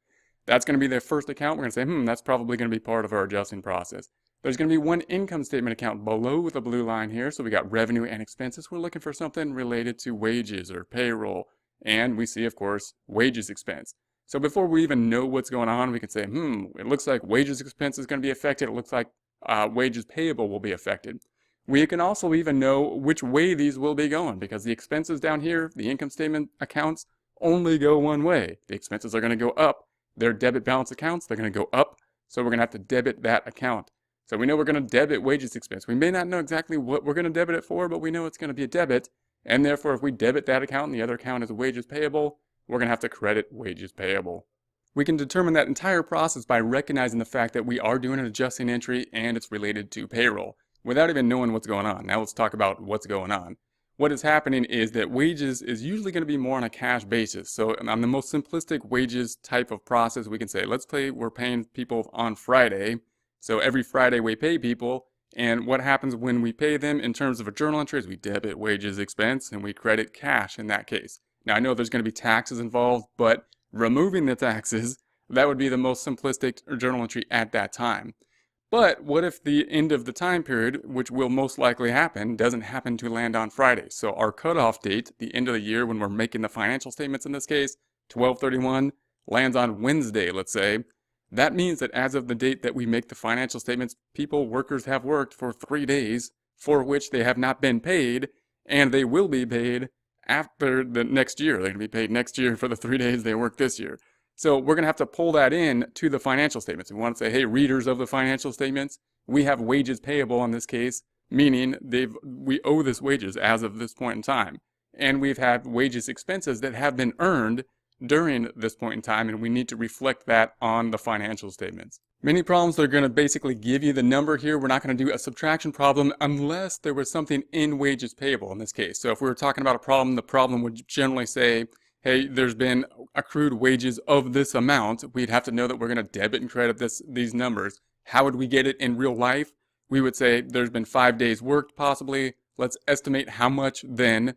That's going to be the first account. We're going to say, that's probably going to be part of our adjusting process. There's going to be 1 income statement account below the blue line here. So we got revenue and expenses. We're looking for something related to wages or payroll. And we see, of course, wages expense. So before we even know what's going on, we can say, it looks like wages expense is going to be affected. It looks like wages payable will be affected. We can also even know which way these will be going, because the expenses down here, the income statement accounts, only go one way. The expenses are going to go up. They're debit balance accounts. They're going to go up. So we're going to have to debit that account. So we know we're going to debit wages expense. We may not know exactly what we're going to debit it for, but we know it's going to be a debit. And therefore, if we debit that account and the other account is wages payable, we're going to have to credit wages payable. We can determine that entire process by recognizing the fact that we are doing an adjusting entry and it's related to payroll, without even knowing what's going on. Now let's talk about what's going on. What is happening is that wages is usually going to be more on a cash basis. So on the most simplistic wages type of process, we can say, let's say we're paying people on Friday. So every Friday we pay people. And what happens when we pay them in terms of a journal entry is we debit wages expense and we credit cash in that case. Now I know there's going to be taxes involved, but removing the taxes, that would be the most simplistic journal entry at that time. But what if the end of the time period, which will most likely happen, doesn't happen to land on Friday? So our cutoff date, the end of the year when we're making the financial statements in this case, 12/31, lands on Wednesday, let's say. That means that as of the date that we make the financial statements, workers have worked for 3 days for which they have not been paid, and they will be paid after the next year. They're going to be paid next year for the 3 days they worked this year. So we're going to have to pull that in to the financial statements. We want to say, hey, readers of the financial statements, we have wages payable in this case, meaning we owe this wages as of this point in time. And we've had wages expenses that have been earned during this point in time, and we need to reflect that on the financial statements. Many problems are going to basically give you the number here. We're not going to do a subtraction problem unless there was something in wages payable in this case. So if we were talking about a problem, the problem would generally say, hey, there's been accrued wages of this amount. We'd have to know that we're going to debit and credit these numbers. How would we get it in real life? We would say there's been 5 days worked possibly. Let's estimate how much then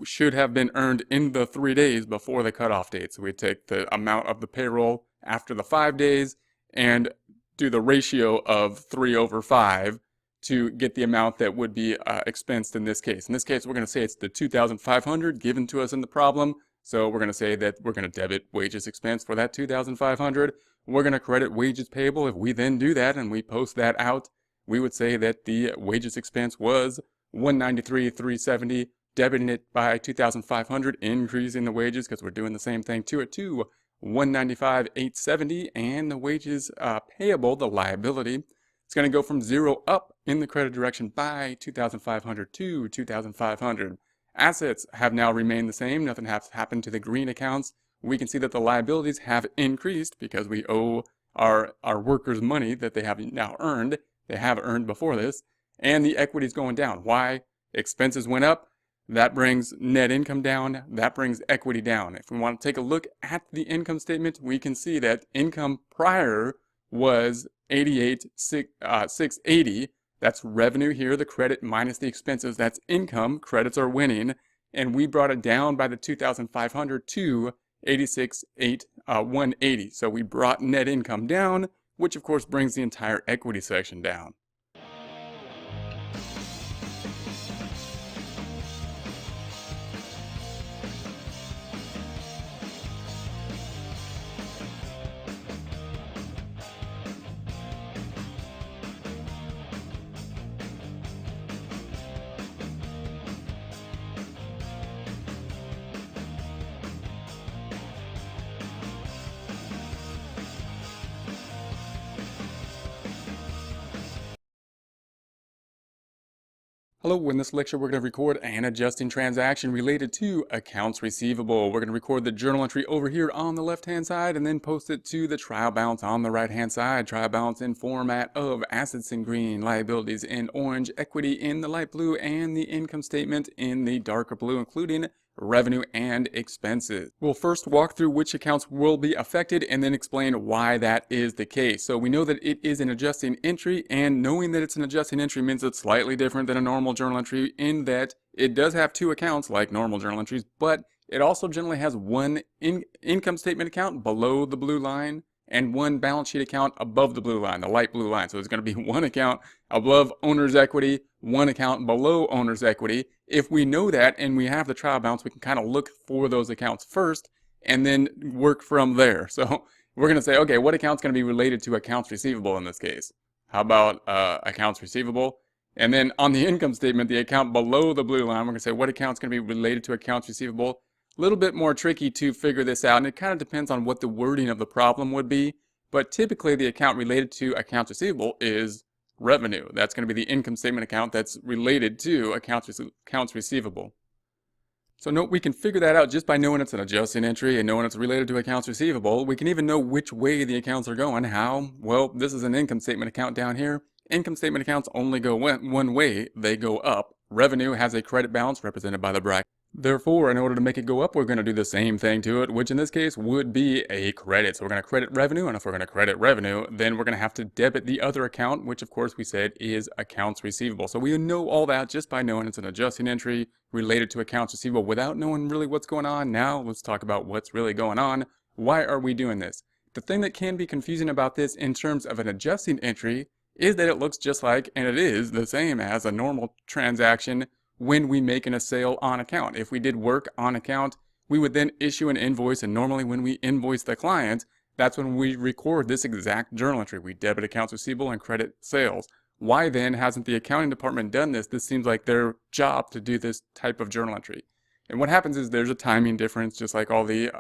should have been earned in the 3 days before the cutoff date. So we take the amount of the payroll after the 5 days and do the ratio of 3/5 to get the amount that would be expensed in this case. In this case, we're going to say it's the $2,500 given to us in the problem. So we're going to say that we're going to debit wages expense for that $2,500. We're going to credit wages payable. If we then do that and we post that out, we would say that the wages expense was $193,370. Debiting it by $2,500, increasing the wages because we're doing the same thing to it too, $195,870, and the wages payable, the liability, it's going to go from 0 up in the credit direction by $2,500 to $2,500. Assets have now remained the same. Nothing has happened to the green accounts. We can see that the liabilities have increased because we owe our workers money that they have now earned. They have earned before this, and the equity is going down. Why? Expenses went up. That brings net income down. That brings equity down. If we want to take a look at the income statement, we can see that income prior was $88,680. That's revenue here, the credit minus the expenses. That's income. Credits are winning. And we brought it down by the $2,500 to $86,180. So we brought net income down, which of course brings the entire equity section down. Hello, in this lecture we're going to record an adjusting transaction related to accounts receivable. We're going to record the journal entry over here on the left hand side and then post it to the trial balance on the right hand side. Trial balance in format of assets in green, liabilities in orange, equity in the light blue, and the income statement in the darker blue, including revenue and expenses. We'll first walk through which accounts will be affected and then explain why that is the case. So we know that it is an adjusting entry, and knowing that it's an adjusting entry means it's slightly different than a normal journal entry in that it does have two accounts like normal journal entries, but it also generally has one income statement account below the blue line and one balance sheet account above the blue line, the light blue line. So it's going to be one account above owner's equity, one account below owner's equity. If we know that and we have the trial balance, we can kind of look for those accounts first and then work from there. So we're going to say, okay, what account's going to be related to accounts receivable in this case? How about accounts receivable? And then on the income statement, the account below the blue line, we're going to say what account's going to be related to accounts receivable. A little bit more tricky to figure this out, and it kind of depends on what the wording of the problem would be. But typically, the account related to accounts receivable is revenue. That's going to be the income statement account that's related to accounts receivable. So note, we can figure that out just by knowing it's an adjusting entry and knowing it's related to accounts receivable. We can even know which way the accounts are going. How? Well, this is an income statement account down here. Income statement accounts only go one way. They go up. Revenue has a credit balance represented by the bracket. Therefore, in order to make it go up, we're going to do the same thing to it, which in this case would be a credit. So we're going to credit revenue, and if we're going to credit revenue, then we're going to have to debit the other account, which of course we said is accounts receivable. So we know all that just by knowing it's an adjusting entry related to accounts receivable without knowing really what's going on. Now let's talk about what's really going on. Why are we doing this? The thing that can be confusing about this in terms of an adjusting entry is that it looks just like, and it is the same as a normal transaction when we make a sale on account. If we did work on account, we would then issue an invoice, and normally when we invoice the client, that's when we record this exact journal entry. We debit accounts receivable and credit sales. Why then hasn't the accounting department done this? This seems like their job to do this type of journal entry. And what happens is there's a timing difference, just like all the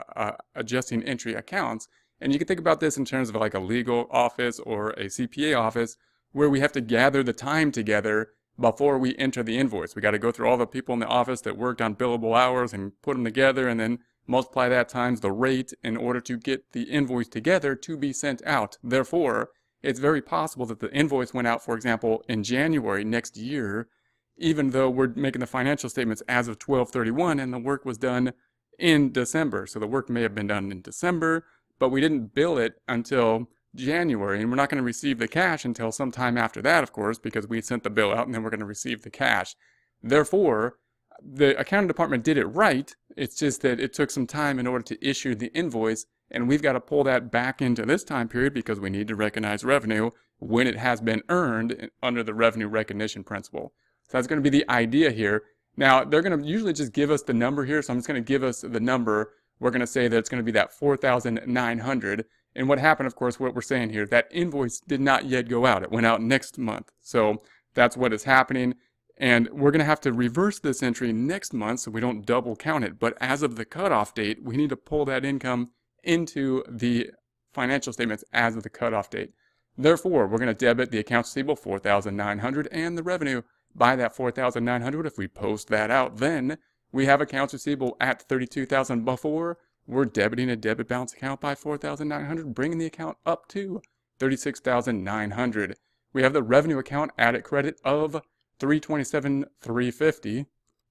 adjusting entry accounts. And you can think about this in terms of like a legal office or a CPA office, where we have to gather the time together before we enter the invoice. We got to go through all the people in the office that worked on billable hours and put them together and then multiply that times the rate in order to get the invoice together to be sent out. Therefore, it's very possible that the invoice went out, for example, in January next year, even though we're making the financial statements as of 12/31 and the work was done in December. So the work may have been done in December, but we didn't bill it until January, and we're not going to receive the cash until sometime after that, of course, because we sent the bill out and then we're going to receive the cash. Therefore, the accounting department did it right. It's just that it took some time in order to issue the invoice, and we've got to pull that back into this time period because we need to recognize revenue when it has been earned under the revenue recognition principle. So that's going to be the idea here. Now, they're going to usually just give us the number here, so I'm just going to give us the number. We're going to say that it's going to be that $4,900. And what happened, of course, what we're saying here, that invoice did not yet go out. It went out next month. So that's what is happening. And we're going to have to reverse this entry next month so we don't double count it. But as of the cutoff date, we need to pull that income into the financial statements as of the cutoff date. Therefore, we're going to debit the accounts receivable $4,900 and the revenue by that $4,900. If we post that out, then we have accounts receivable at $32,000 before. We're debiting a debit balance account by $4,900, bringing the account up to $36,900. We have the revenue account at credit of $327,350.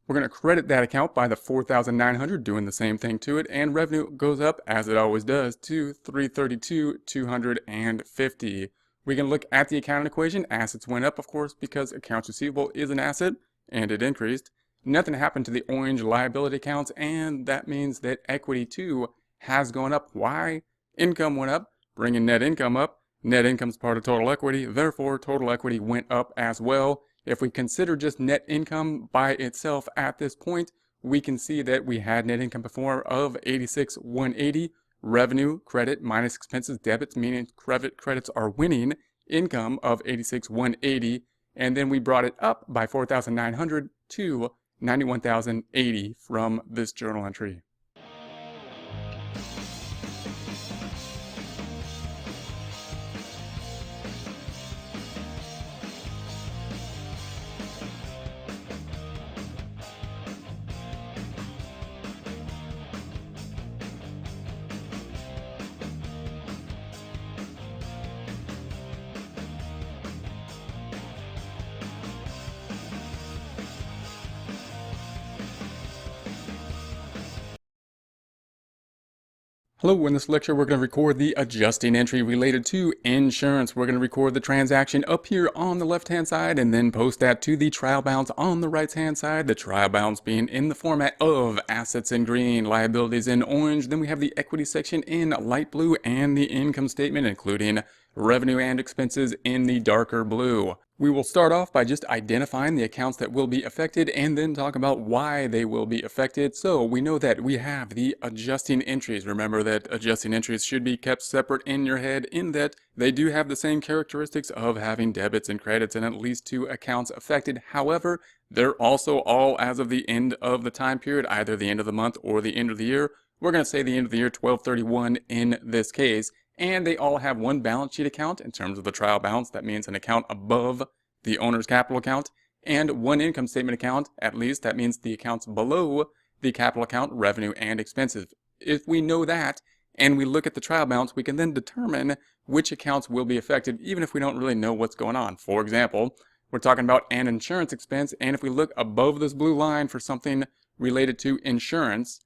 We're going to credit that account by the $4,900, doing the same thing to it, and revenue goes up, as it always does, to $332,250. We can look at the accounting equation. Assets went up, of course, because accounts receivable is an asset, and it increased. Nothing happened to the orange liability accounts, and that means that equity too has gone up. Why? Income went up, bringing net income up. Net income is part of total equity, therefore total equity went up as well. If we consider just net income by itself at this point, we can see that we had net income before of $86,180. Revenue, credit, minus expenses, debits, meaning credits are winning, income of $86,180, and then we brought it up by $4,900 to $91,080 from this journal entry. Hello, in this lecture we're going to record the adjusting entry related to insurance. We're going to record the transaction up here on the left hand side and then post that to the trial balance on the right hand side. The trial balance being in the format of assets in green, liabilities in orange. Then we have the equity section in light blue and the income statement including revenue and expenses in the darker blue. We will start off by just identifying the accounts that will be affected and then talk about why they will be affected. So we know that we have the adjusting entries. Remember that adjusting entries should be kept separate in your head in that they do have the same characteristics of having debits and credits in at least two accounts affected. However, they're also all as of the end of the time period, either the end of the month or the end of the year. We're going to say the end of the year 12/31 in this case. And they all have one balance sheet account in terms of the trial balance. That means an account above the owner's capital account, and one income statement account, at least. That means the accounts below the capital account, revenue and expenses. If we know that and we look at the trial balance, we can then determine which accounts will be affected, even if we don't really know what's going on. For example, we're talking about an insurance expense, and if we look above this blue line for something related to insurance,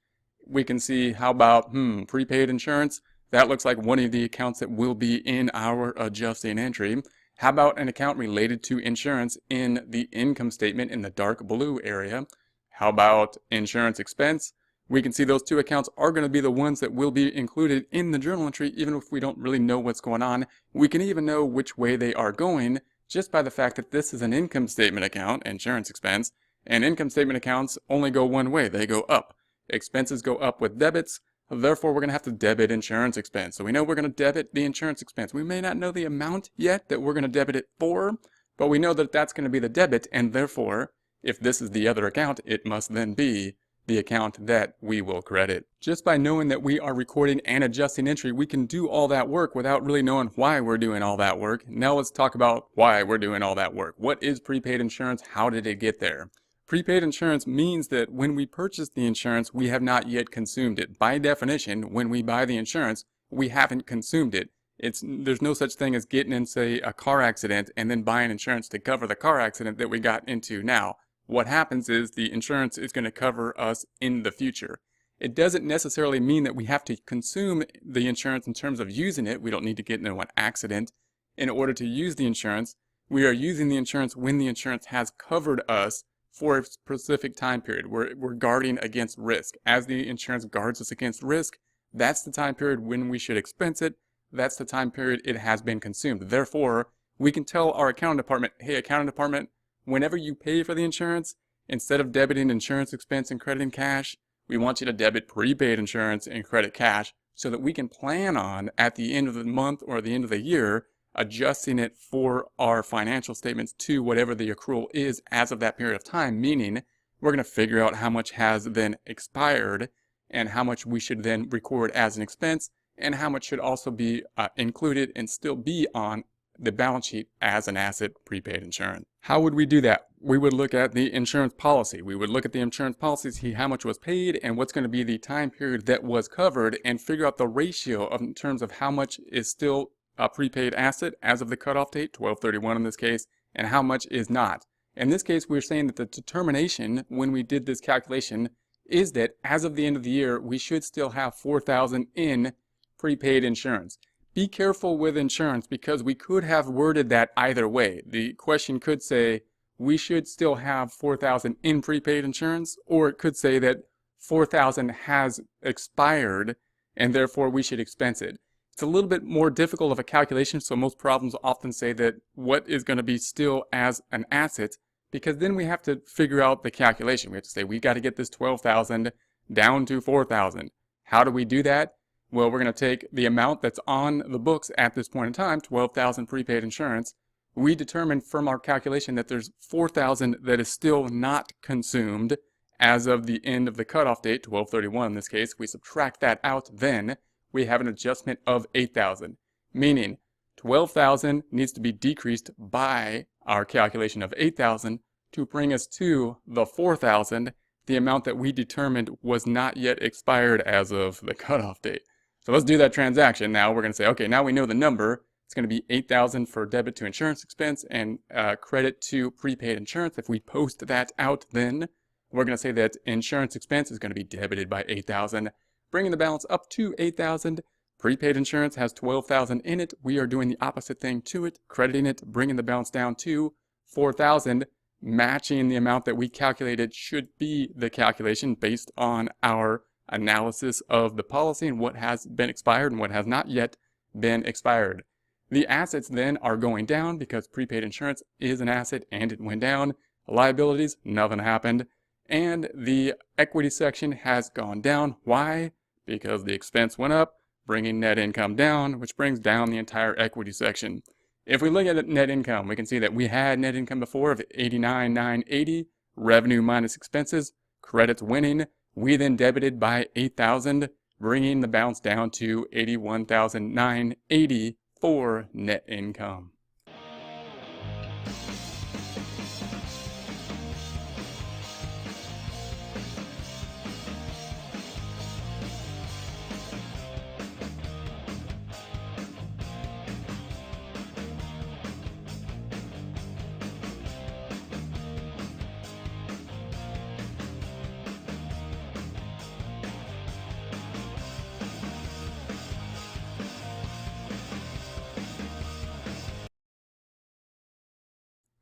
we can see how about prepaid insurance. That looks like one of the accounts that will be in our adjusting entry. How about an account related to insurance in the income statement in the dark blue area? How about insurance expense? We can see those two accounts are going to be the ones that will be included in the journal entry, even if we don't really know what's going on. We can even know which way they are going just by the fact that this is an income statement account, insurance expense, and income statement accounts only go one way. They go up. Expenses go up with debits. Therefore, we're going to have to debit insurance expense. So we know we're going to debit the insurance expense. We may not know the amount yet that we're going to debit it for, but we know that that's going to be the debit, and therefore, if this is the other account, it must then be the account that we will credit. Just by knowing that we are recording and adjusting entry, we can do all that work without really knowing why we're doing all that work. Now let's talk about why we're doing all that work. What is prepaid insurance? How did it get there? Prepaid insurance means that when we purchase the insurance, we have not yet consumed it. By definition, when we buy the insurance, we haven't consumed it. There's no such thing as getting in, say, a car accident and then buying insurance to cover the car accident that we got into now. What happens is the insurance is going to cover us in the future. It doesn't necessarily mean that we have to consume the insurance in terms of using it. We don't need to get into an accident in order to use the insurance. We are using the insurance when the insurance has covered us for a specific time period. We're guarding against risk. As the insurance guards us against risk, that's the time period when we should expense it. That's the time period it has been consumed. Therefore, we can tell our accounting department, hey, accounting department, whenever you pay for the insurance, instead of debiting insurance expense and crediting cash, we want you to debit prepaid insurance and credit cash so that we can plan on, at the end of the month or the end of the year, adjusting it for our financial statements to whatever the accrual is as of that period of time, meaning we're going to figure out how much has then expired and how much we should then record as an expense and how much should also be included and still be on the balance sheet as an asset, prepaid insurance. How would we do that? We would look at the insurance policy. We would look at the insurance policy, see how much was paid and what's going to be the time period that was covered and figure out the ratio in terms of how much is still a prepaid asset as of the cutoff date, 12/31 in this case, and how much is not. In this case, we're saying that the determination when we did this calculation is that as of the end of the year, we should still have $4,000 in prepaid insurance. Be careful with insurance because we could have worded that either way. The question could say we should still have $4,000 in prepaid insurance, or it could say that $4,000 has expired and therefore we should expense it. It's a little bit more difficult of a calculation, so most problems often say that what is going to be still as an asset, because then we have to figure out the calculation. We have to say we got to get this $12,000 down to $4,000. How do we do that? Well, we're going to take the amount that's on the books at this point in time, $12,000 prepaid insurance. We determine from our calculation that there's $4,000 that is still not consumed as of the end of the cutoff date, 12/31 in this case. We subtract that out, then we have an adjustment of $8,000, meaning $12,000 needs to be decreased by our calculation of $8,000 to bring us to the $4,000, the amount that we determined was not yet expired as of the cutoff date. So let's do that transaction now. We're going to say, okay, now we know the number. It's going to be $8,000 for debit to insurance expense and credit to prepaid insurance. If we post that out, then we're going to say that insurance expense is going to be debited by $8,000. bringing the balance up to 8,000. Prepaid insurance has 12,000 in it. We are doing the opposite thing to it, crediting it, bringing the balance down to 4,000, matching the amount that we calculated should be the calculation based on our analysis of the policy and what has been expired and what has not yet been expired. The assets then are going down because prepaid insurance is an asset and it went down. Liabilities, nothing happened. And the equity section has gone down. Why? Because the expense went up, bringing net income down, which brings down the entire equity section. If we look at net income, we can see that we had net income before of 89,980, revenue minus expenses, credits winning. We then debited by 8,000, bringing the balance down to 81,980 for net income.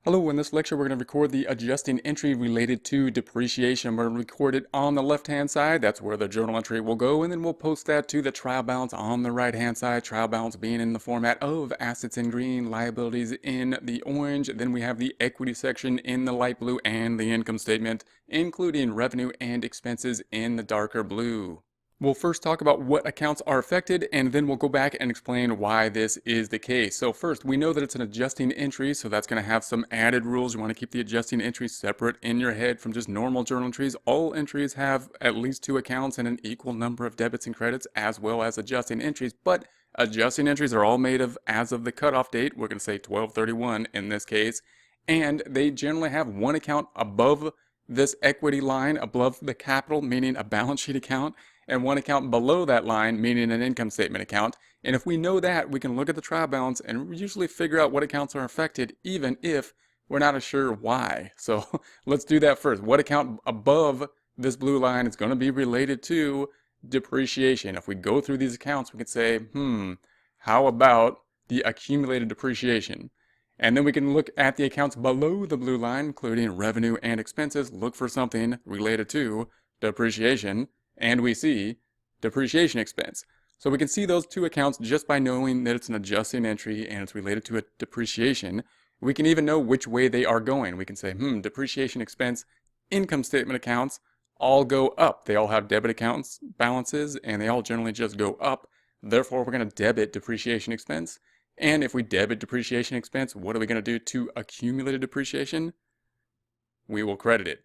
Hello, in this lecture we're going to record the adjusting entry related to depreciation. We're going to record it on the left hand side, that's where the journal entry will go, and then we'll post that to the trial balance on the right hand side, trial balance being in the format of assets in green, liabilities in the orange. Then we have the equity section in the light blue and the income statement, including revenue and expenses in the darker blue. We'll first talk about what accounts are affected, and then we'll go back and explain why this is the case. So first, we know that it's an adjusting entry, so that's going to have some added rules. You want to keep the adjusting entry separate in your head from just normal journal entries. All entries have at least 2 accounts and an equal number of debits and credits, as well as adjusting entries, but adjusting entries are all made of as of the cutoff date. We're going to say 12/31 in this case, and they generally have one account above this equity line, above the capital, meaning a balance sheet account, and one account below that line, meaning an income statement account. And if we know that, we can look at the trial balance and usually figure out what accounts are affected, even if we're not sure why. So let's do that first. What account above this blue line is going to be related to depreciation? If we go through these accounts, we can say, how about the accumulated depreciation? And then we can look at the accounts below the blue line, including revenue and expenses, look for something related to depreciation, and we see depreciation expense. So we can see those 2 accounts just by knowing that it's an adjusting entry and it's related to a depreciation. We can even know which way they are going. We can say, depreciation expense, income statement accounts all go up. They all have debit accounts balances and they all generally just go up. Therefore, we're going to debit depreciation expense. And if we debit depreciation expense, what are we going to do to accumulated depreciation? We will credit it.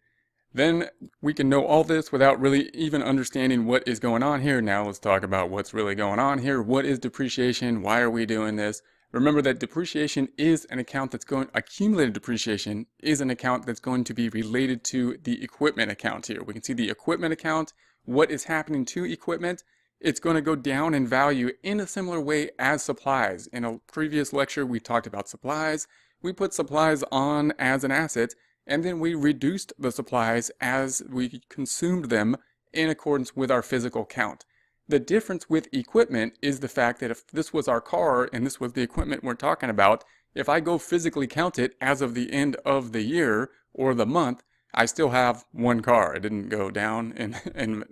Then we can know all this without really even understanding what is going on here. Now let's talk about what's really going on here. What is depreciation? Why are we doing this? Remember that depreciation is an account that's accumulated depreciation is an account that's going to be related to the equipment account here. We can see the equipment account, what is happening to equipment. It's going to go down in value in a similar way as supplies. In a previous lecture, we talked about supplies. We put supplies on as an asset, and then we reduced the supplies as we consumed them in accordance with our physical count. The difference with equipment is the fact that if this was our car and this was the equipment we're talking about, if I go physically count it as of the end of the year or the month, I still have one car. It didn't go down in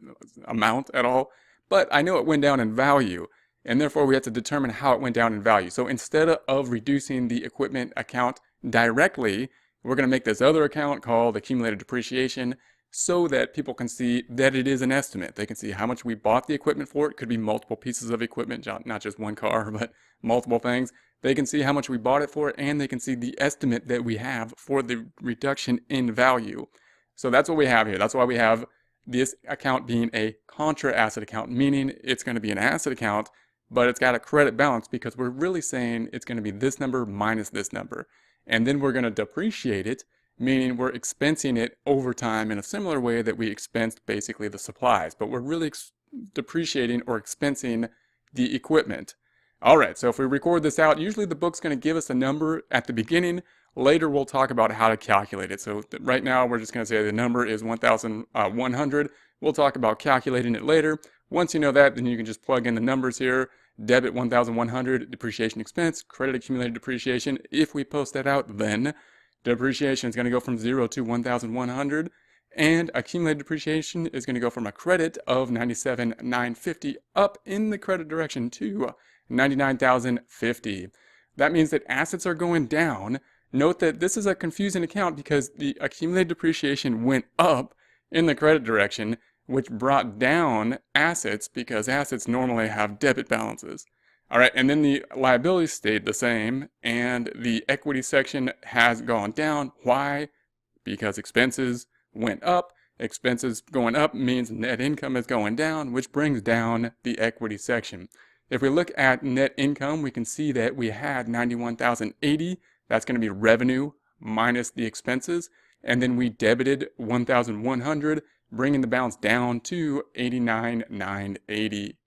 amount at all, but I know it went down in value, and therefore we have to determine how it went down in value. So instead of reducing the equipment account directly, we're going to make this other account called accumulated depreciation so that people can see that it is an estimate. They can see how much we bought the equipment for. It could be multiple pieces of equipment, not just one car, but multiple things. They can see how much we bought it for, and they can see the estimate that we have for the reduction in value. So that's what we have here. That's why we have this account being a contra asset account, meaning it's going to be an asset account, but it's got a credit balance because we're really saying it's going to be this number minus this number. And then we're going to depreciate it, meaning we're expensing it over time in a similar way that we expensed basically the supplies, but we're really depreciating or expensing the equipment. All right, so if we record this out, usually the book's going to give us a number at the beginning. Later we'll talk about how to calculate it. So right now we're just going to say the number is 1,100. We'll talk about calculating it later. Once you know that, then you can just plug in the numbers here. Debit 1,100, depreciation expense, credit accumulated depreciation. If we post that out, then depreciation is going to go from 0 to 1,100, and accumulated depreciation is going to go from a credit of 97,950 up in the credit direction to 99,050. That means that assets are going down. Note that this is a confusing account because the accumulated depreciation went up in the credit direction, which brought down assets because assets normally have debit balances. All right, and then the liabilities stayed the same, and the equity section has gone down. Why? Because expenses went up. Expenses going up means net income is going down, which brings down the equity section. If we look at net income, we can see that we had 91,080. That's going to be revenue minus the expenses. And then we debited 1,100, bringing the balance down to 89,980.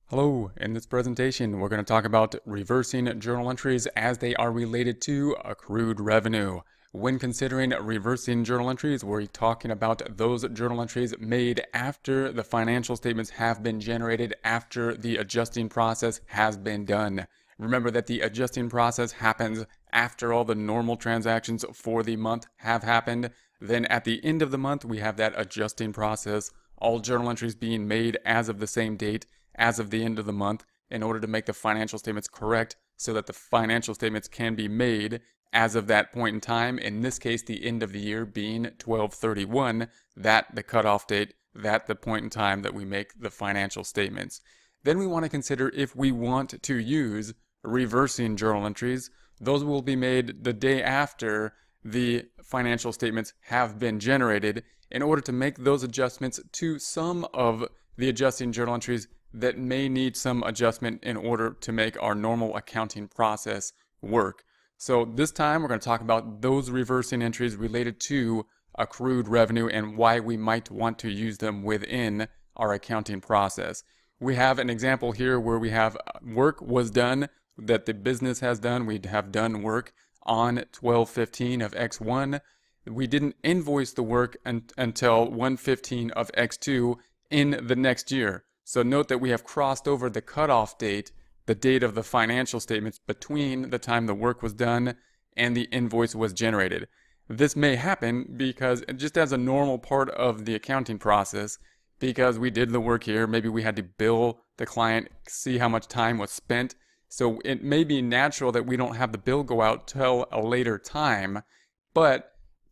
Hello, in this presentation we're going to talk about reversing journal entries as they are related to accrued revenue. When considering reversing journal entries, we're talking about those journal entries made after the financial statements have been generated, after the adjusting process has been done. Remember that the adjusting process happens after all the normal transactions for the month have happened. Then at the end of the month, we have that adjusting process, all journal entries being made as of the same date as of the end of the month in order to make the financial statements correct so that the financial statements can be made as of that point in time. In this case, the end of the year being 12/31, that the cutoff date, that the point in time that we make the financial statements. Then we want to consider if we want to use reversing journal entries. Those will be made the day after the financial statements have been generated in order to make those adjustments to some of the adjusting journal entries that may need some adjustment in order to make our normal accounting process work. So this time we're going to talk about those reversing entries related to accrued revenue and why we might want to use them within our accounting process. We have an example here where we have work was done that the business has done. We have done work on 12/15 of X1. We didn't invoice the work until 1/15 of X2 in the next year. So note that we have crossed over the cutoff date, the date of the financial statements, between the time the work was done and the invoice was generated. This may happen because just as a normal part of the accounting process, because we did the work here, maybe we had to bill the client, see how much time was spent. So it may be natural that we don't have the bill go out till a later time, but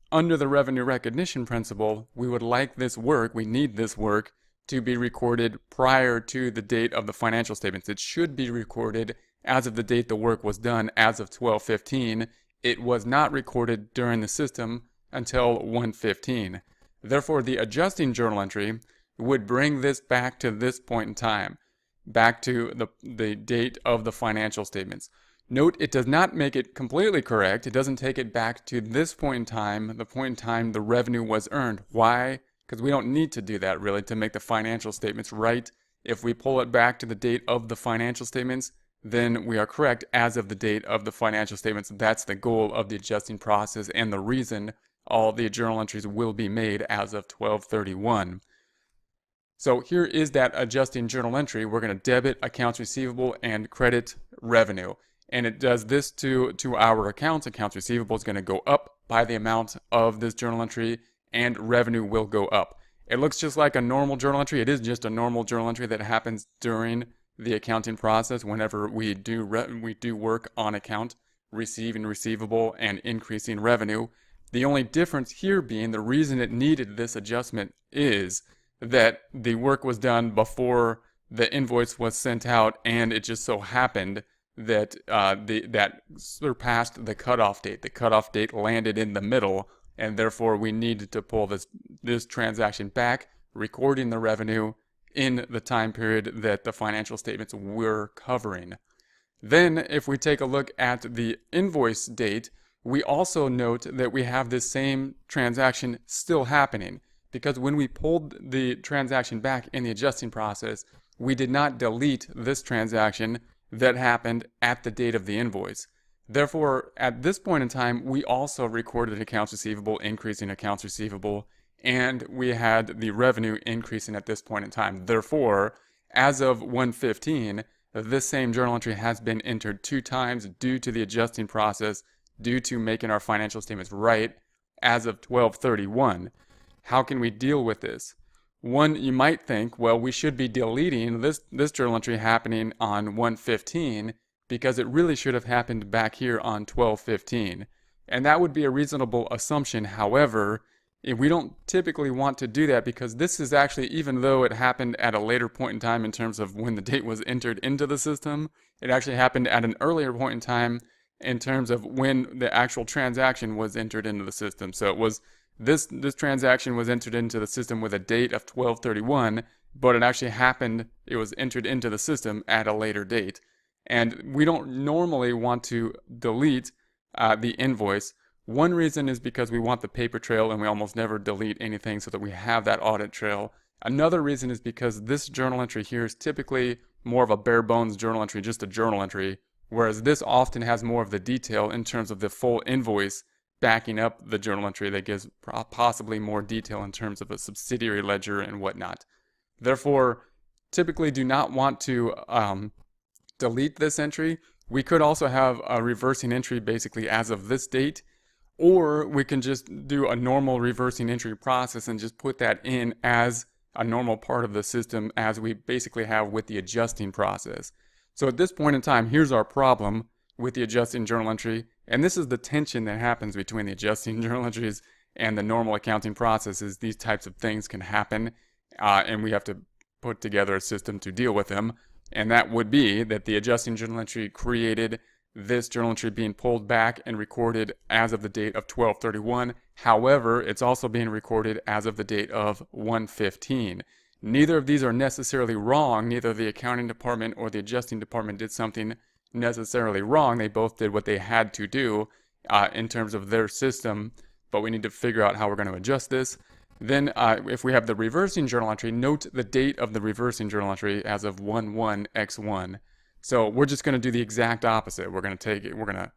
under the revenue recognition principle, we would like this work, we need this work to be recorded prior to the date of the financial statements. It should be recorded as of the date the work was done, as of 12/15. It was not recorded during the system until 1/15. Therefore, the adjusting journal entry would bring this back to this point in time, back to the date of the financial statements. Note, it does not make it completely correct. It doesn't take it back to this point in time, the point in time the revenue was earned. Why? Because we don't need to do that really to make the financial statements right. If we pull it back to the date of the financial statements, then we are correct as of the date of the financial statements. That's the goal of the adjusting process and the reason all the journal entries will be made as of 12/31. So here is that adjusting journal entry. We're going to debit accounts receivable and credit revenue. And it does this to our accounts. Accounts receivable is going to go up by the amount of this journal entry, and revenue will go up. It looks just like a normal journal entry. It is just a normal journal entry that happens during the accounting process whenever we do work on account, receiving receivable and increasing revenue. The only difference here being the reason it needed this adjustment is that the work was done before the invoice was sent out, and it just so happened that that surpassed the cutoff date. The cutoff date landed in the middle, and therefore we needed to pull this transaction back recording the revenue in the time period that the financial statements were covering. Then, if we take a look at the invoice date, we also note that we have this same transaction still happening, because when we pulled the transaction back in the adjusting process, we did not delete this transaction that happened at the date of the invoice. Therefore, at this point in time, we also recorded accounts receivable, increasing accounts receivable, and we had the revenue increasing at this point in time. Therefore, as of 1/15, this same journal entry has been entered 2 times due to the adjusting process, due to making our financial statements right as of 12/31. How can we deal with this? One, you might think, well, we should be deleting this journal entry happening on 1/15 because it really should have happened back here on 12/15. And that would be a reasonable assumption. However, we don't typically want to do that, because this is actually, even though it happened at a later point in time in terms of when the date was entered into the system, it actually happened at an earlier point in time in terms of when the actual transaction was entered into the system. So it was this transaction was entered into the system with a date of 12/31, but it actually happened, it was entered into the system at a later date. And we don't normally want to delete the invoice. One reason is because we want the paper trail, and we almost never delete anything so that we have that audit trail. Another reason is because this journal entry here is typically more of a bare bones journal entry, just a journal entry, whereas this often has more of the detail in terms of the full invoice backing up the journal entry that gives possibly more detail in terms of a subsidiary ledger and whatnot. Therefore, typically do not want to delete this entry. We could also have a reversing entry basically as of this date, or we can just do a normal reversing entry process and just put that in as a normal part of the system, as we basically have with the adjusting process. So at this point in time, here's our problem with the adjusting journal entry, and this is the tension that happens between the adjusting journal entries and the normal accounting processes. These types of things can happen, and we have to put together a system to deal with them. And that would be that the adjusting journal entry created this journal entry being pulled back and recorded as of the date of 12/31. However, it's also being recorded as of the date of 1/15. Neither of these are necessarily wrong. Neither the accounting department or the adjusting department did something necessarily wrong. They both did what they had to do in terms of their system, but we need to figure out how we're going to adjust this. Then if we have the reversing journal entry, note the date of the reversing journal entry as of 1/1/X1. So we're just going to do the exact opposite. We're going to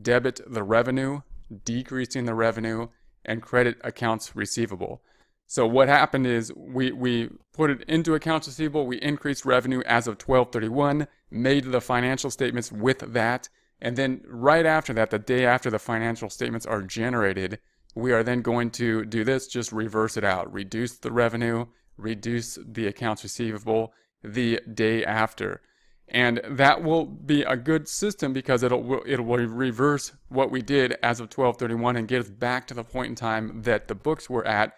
debit the revenue, decreasing the revenue, and credit accounts receivable. So what happened is we put it into accounts receivable, we increased revenue as of 12/31, made the financial statements with that, and then right after that, the day after the financial statements are generated, we are then going to do this, just reverse it out, reduce the revenue, reduce the accounts receivable the day after. And that will be a good system because it will reverse what we did as of 12/31 and get us back to the point in time that the books were at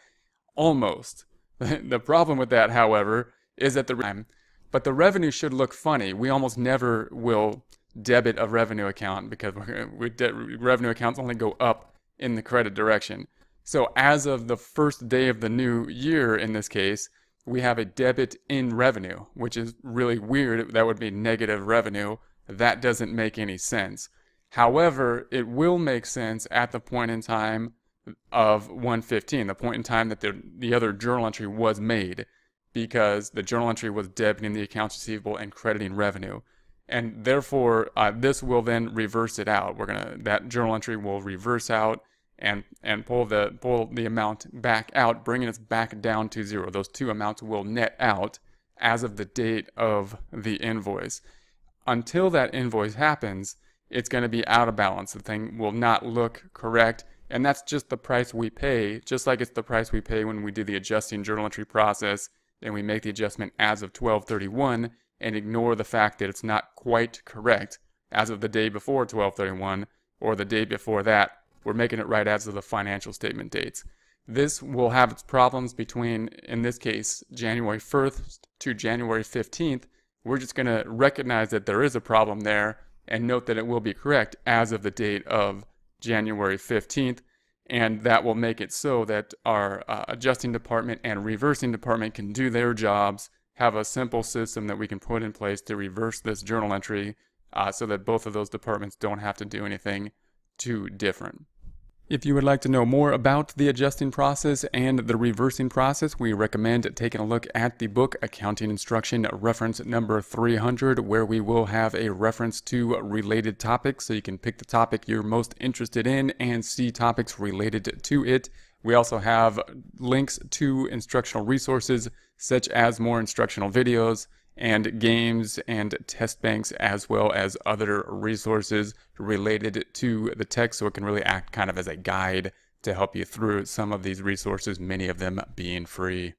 almost. The problem with that, however, is that the revenue should look funny. We almost never will debit a revenue account because revenue accounts only go up in the credit direction. So as of the first day of the new year, in this case, we have a debit in revenue, which is really weird. That would be negative revenue. That doesn't make any sense. However, it will make sense at the point in time of 1/15, the point in time that the other journal entry was made, because the journal entry was debiting the accounts receivable and crediting revenue. And therefore, this will then reverse it out. That journal entry will reverse out and pull the amount back out, bringing us back down to zero. Those two amounts will net out as of the date of the invoice. Until that invoice happens, it's going to be out of balance. The thing will not look correct, and that's just the price we pay, just like it's the price we pay when we do the adjusting journal entry process and we make the adjustment as of 12/31 and ignore the fact that it's not quite correct as of the day before 12/31 or the day before that. We're making it right as of the financial statement dates. This will have its problems between, in this case, January 1st to January 15th. We're just going to recognize that there is a problem there and note that it will be correct as of the date of January 15th. And that will make it so that our adjusting department and reversing department can do their jobs, have a simple system that we can put in place to reverse this journal entry so that both of those departments don't have to do anything too different. If you would like to know more about the adjusting process and the reversing process, we recommend taking a look at the book Accounting Instruction reference number 300, where we will have a reference to related topics, so you can pick the topic you're most interested in and see topics related to it. We also have links to instructional resources such as more instructional videos and games and test banks, as well as other resources related to the text, so it can really act kind of as a guide to help you through some of these resources, many of them being free.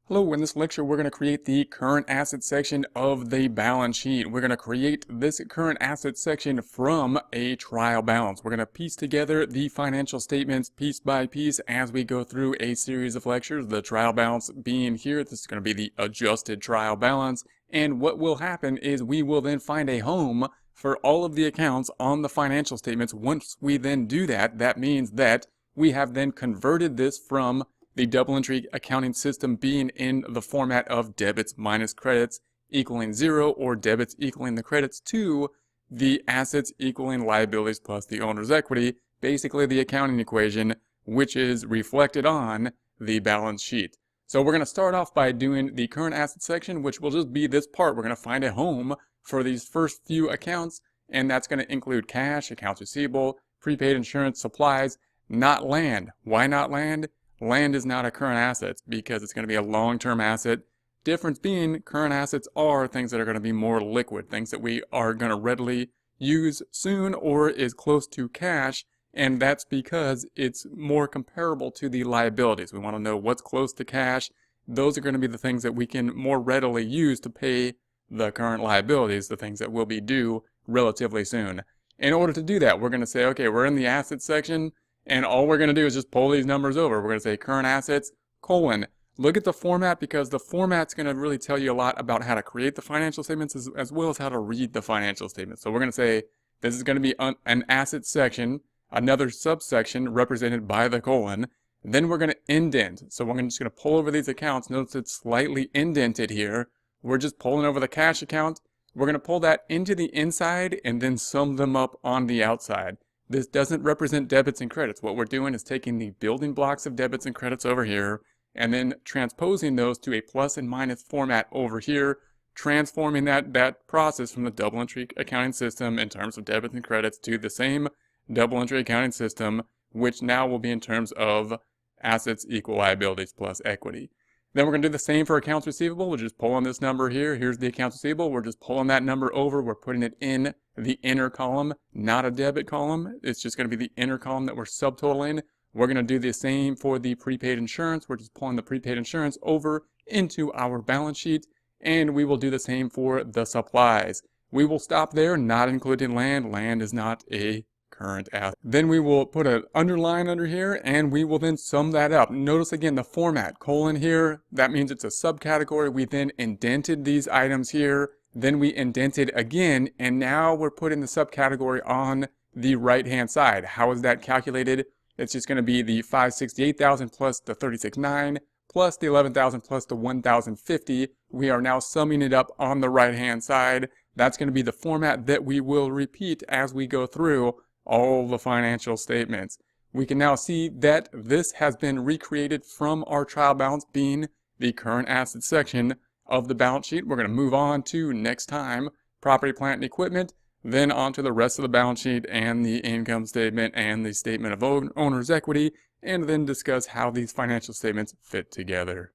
Hello, in this lecture we're going to create the current asset section of the balance sheet. We're going to create this current asset section from a trial balance. We're going to piece together the financial statements piece by piece as we go through a series of lectures. The trial balance being here, this is going to be the adjusted trial balance. And what will happen is we will then find a home for all of the accounts on the financial statements. Once we then do that, that means that we have then converted this from the double entry accounting system being in the format of debits minus credits equaling 0, or debits equaling the credits, to the assets equaling liabilities plus the owner's equity, basically the accounting equation, which is reflected on the balance sheet. So we're going to start off by doing the current asset section, which will just be this part. We're going to find a home for these first few accounts, and that's going to include cash, accounts receivable, prepaid insurance, supplies, not land. Why not land? Land is not a current asset because it's going to be a long-term asset. Difference being, current assets are things that are going to be more liquid, things that we are going to readily use soon or is close to cash, and that's because it's more comparable to the liabilities. We want to know what's close to cash. Those are going to be the things that we can more readily use to pay the current liabilities, the things that will be due relatively soon. In order to do that, we're going to say, okay, we're in the assets section, and all we're going to do is just pull these numbers over. We're going to say current assets, colon. Look at the format, because the format's going to really tell you a lot about how to create the financial statements as well as how to read the financial statements. So we're going to say this is going to be an asset section, another subsection represented by the colon. Then we're going to indent. So we're just going to pull over these accounts. Notice it's slightly indented here. We're just pulling over the cash account. We're going to pull that into the inside and then sum them up on the outside. This doesn't represent debits and credits. What we're doing is taking the building blocks of debits and credits over here and then transposing those to a plus and minus format over here, transforming that process from the double entry accounting system in terms of debits and credits to the same double entry accounting system, which now will be in terms of assets equal liabilities plus equity. Then we're going to do the same for accounts receivable. We're just pulling this number here. Here's the accounts receivable. We're just pulling that number over. We're putting it in the inner column, not a debit column. It's just going to be the inner column that we're subtotaling. We're going to do the same for the prepaid insurance. We're just pulling the prepaid insurance over into our balance sheet. And we will do the same for the supplies. We will stop there, not including land. Land is not a current asset. Then we will put an underline under here, and we will then sum that up. Notice again the format, colon here, that means it's a subcategory. We then indented these items here, then we indented again, and now we're putting the subcategory on the right hand side. How is that calculated? It's just going to be the 568,000 plus the 36,900 plus the 11,000 plus the 1,050. We are now summing it up on the right hand side. That's going to be the format that we will repeat as we go through all the financial statements. We can now see that this has been recreated from our trial balance being the current asset section of the balance sheet. We're going to move on to next time property, plant, and equipment, then on to the rest of the balance sheet and the income statement and the statement of owner's equity, and then discuss how these financial statements fit together.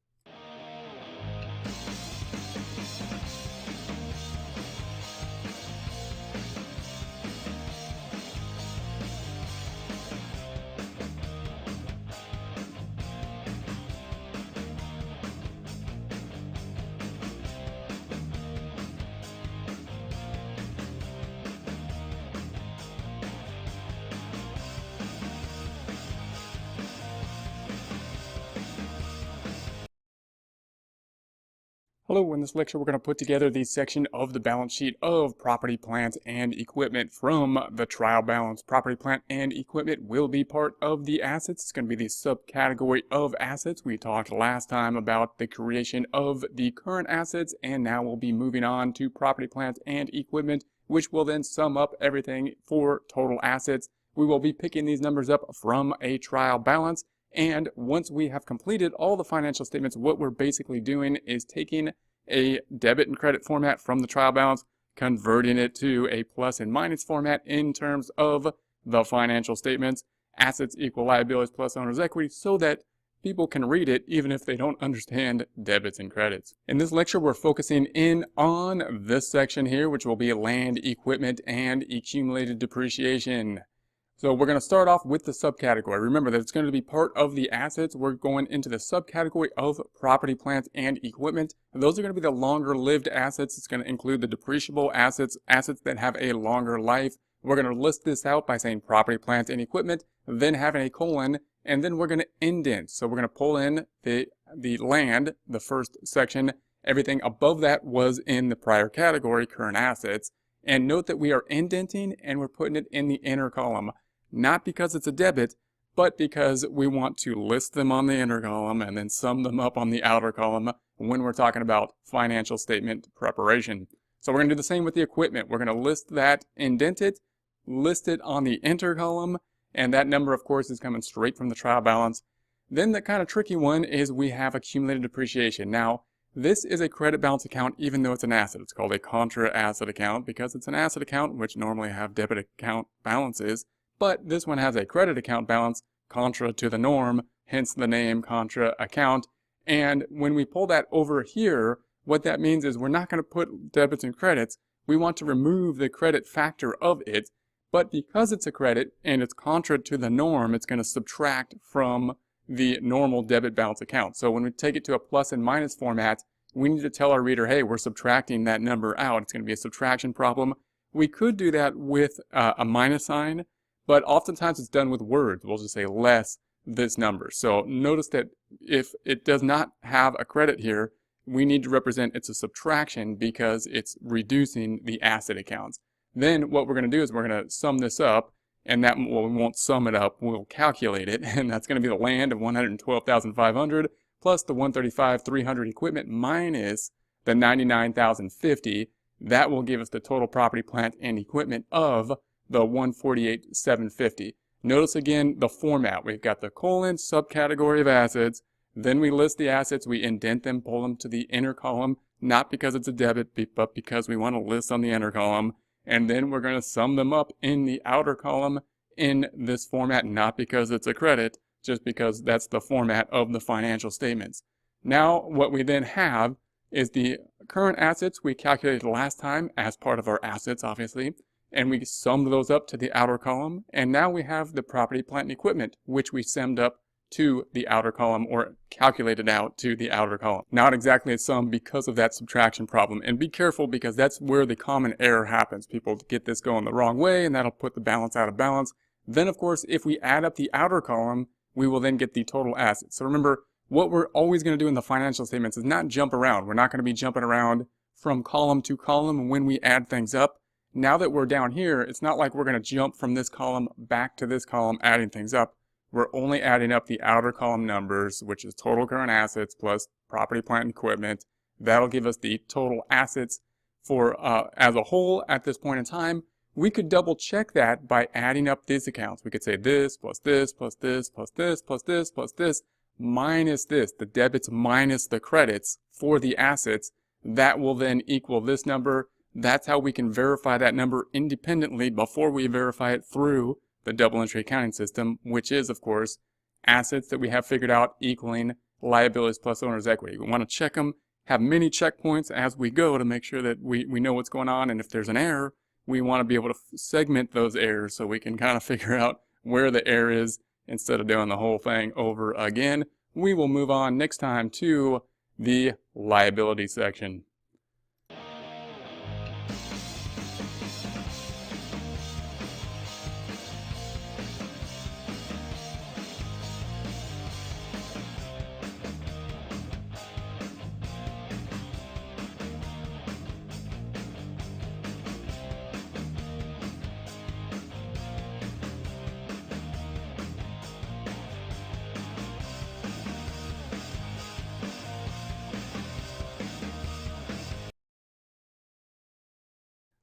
Hello, in this lecture we're going to put together the section of the balance sheet of property, plant, and equipment from the trial balance. Property, plant, and equipment will be part of the assets. It's going to be the subcategory of assets. We talked last time about the creation of the current assets, and now we'll be moving on to property, plant, and equipment, which will then sum up everything for total assets. We will be picking these numbers up from a trial balance. And once we have completed all the financial statements, what we're basically doing is taking a debit and credit format from the trial balance, converting it to a plus and minus format in terms of the financial statements, assets equal liabilities plus owner's equity, so that people can read it even if they don't understand debits and credits. In this lecture, we're focusing in on this section here, which will be land, equipment, and accumulated depreciation. So we're going to start off with the subcategory. Remember that it's going to be part of the assets. We're going into the subcategory of property, plant, and equipment. Those are going to be the longer lived assets. It's going to include the depreciable assets, assets that have a longer life. We're going to list this out by saying property, plant, and equipment, then having a colon, and then we're going to indent. So we're going to pull in the land, the first section. Everything above that was in the prior category, current assets. And note that we are indenting and we're putting it in the inner column. Not because it's a debit, but because we want to list them on the inner column and then sum them up on the outer column when we're talking about financial statement preparation. So we're going to do the same with the equipment. We're going to list that, indent it, list it on the enter column, and that number, of course, is coming straight from the trial balance. Then the kind of tricky one is we have accumulated depreciation. Now, this is a credit balance account even though it's an asset. It's called a contra asset account because it's an asset account which normally have debit account balances. But this one has a credit account balance, contra to the norm, hence the name contra account. And when we pull that over here, what that means is we're not going to put debits and credits. We want to remove the credit factor of it. But because it's a credit and it's contra to the norm, it's going to subtract from the normal debit balance account. So when we take it to a plus and minus format, we need to tell our reader, hey, we're subtracting that number out. It's going to be a subtraction problem. We could do that with a minus sign. But oftentimes it's done with words. We'll just say less this number. So notice that if it does not have a credit here, we need to represent it's a subtraction because it's reducing the asset accounts. Then what we're going to do is we're going to sum this up, and that, well, we won't sum it up, we'll calculate it, and that's going to be the land of $112,500 plus the $135,300 equipment minus the $99,050. That will give us the total property, plant, and equipment of the $148,750. Notice again the format. We've got the colon, subcategory of assets. Then we list the assets. We indent them, pull them to the inner column, not because it's a debit, but because we want to list on the inner column. And then we're going to sum them up in the outer column in this format, not because it's a credit, just because that's the format of the financial statements. Now, what we then have is the current assets we calculated last time as part of our assets, obviously. And we summed those up to the outer column, and now we have the property, plant, and equipment, which we summed up to the outer column or calculated out to the outer column. Not exactly a sum because of that subtraction problem, and be careful because that's where the common error happens. People get this going the wrong way, and that'll put the balance out of balance. Then, of course, if we add up the outer column, we will then get the total assets. So remember, what we're always going to do in the financial statements is not jump around. We're not going to be jumping around from column to column when we add things up. Now that we're down here, it's not like we're going to jump from this column back to this column adding things up. We're only adding up the outer column numbers, which is total current assets plus property, plant, and equipment. That'll give us the total assets for as a whole at this point in time. We could double check that by adding up these accounts. We could say this plus this plus this plus this plus this plus this minus this, the debits minus the credits for the assets. That will then equal this number. That's how we can verify that number independently before we verify it through the double entry accounting system, which is, of course, assets that we have figured out equaling liabilities plus owner's equity. We want to check them, have many checkpoints as we go to make sure that we know what's going on, and if there's an error, we want to be able to segment those errors so we can kind of figure out where the error is instead of doing the whole thing over again. We will move on next time to the liability section.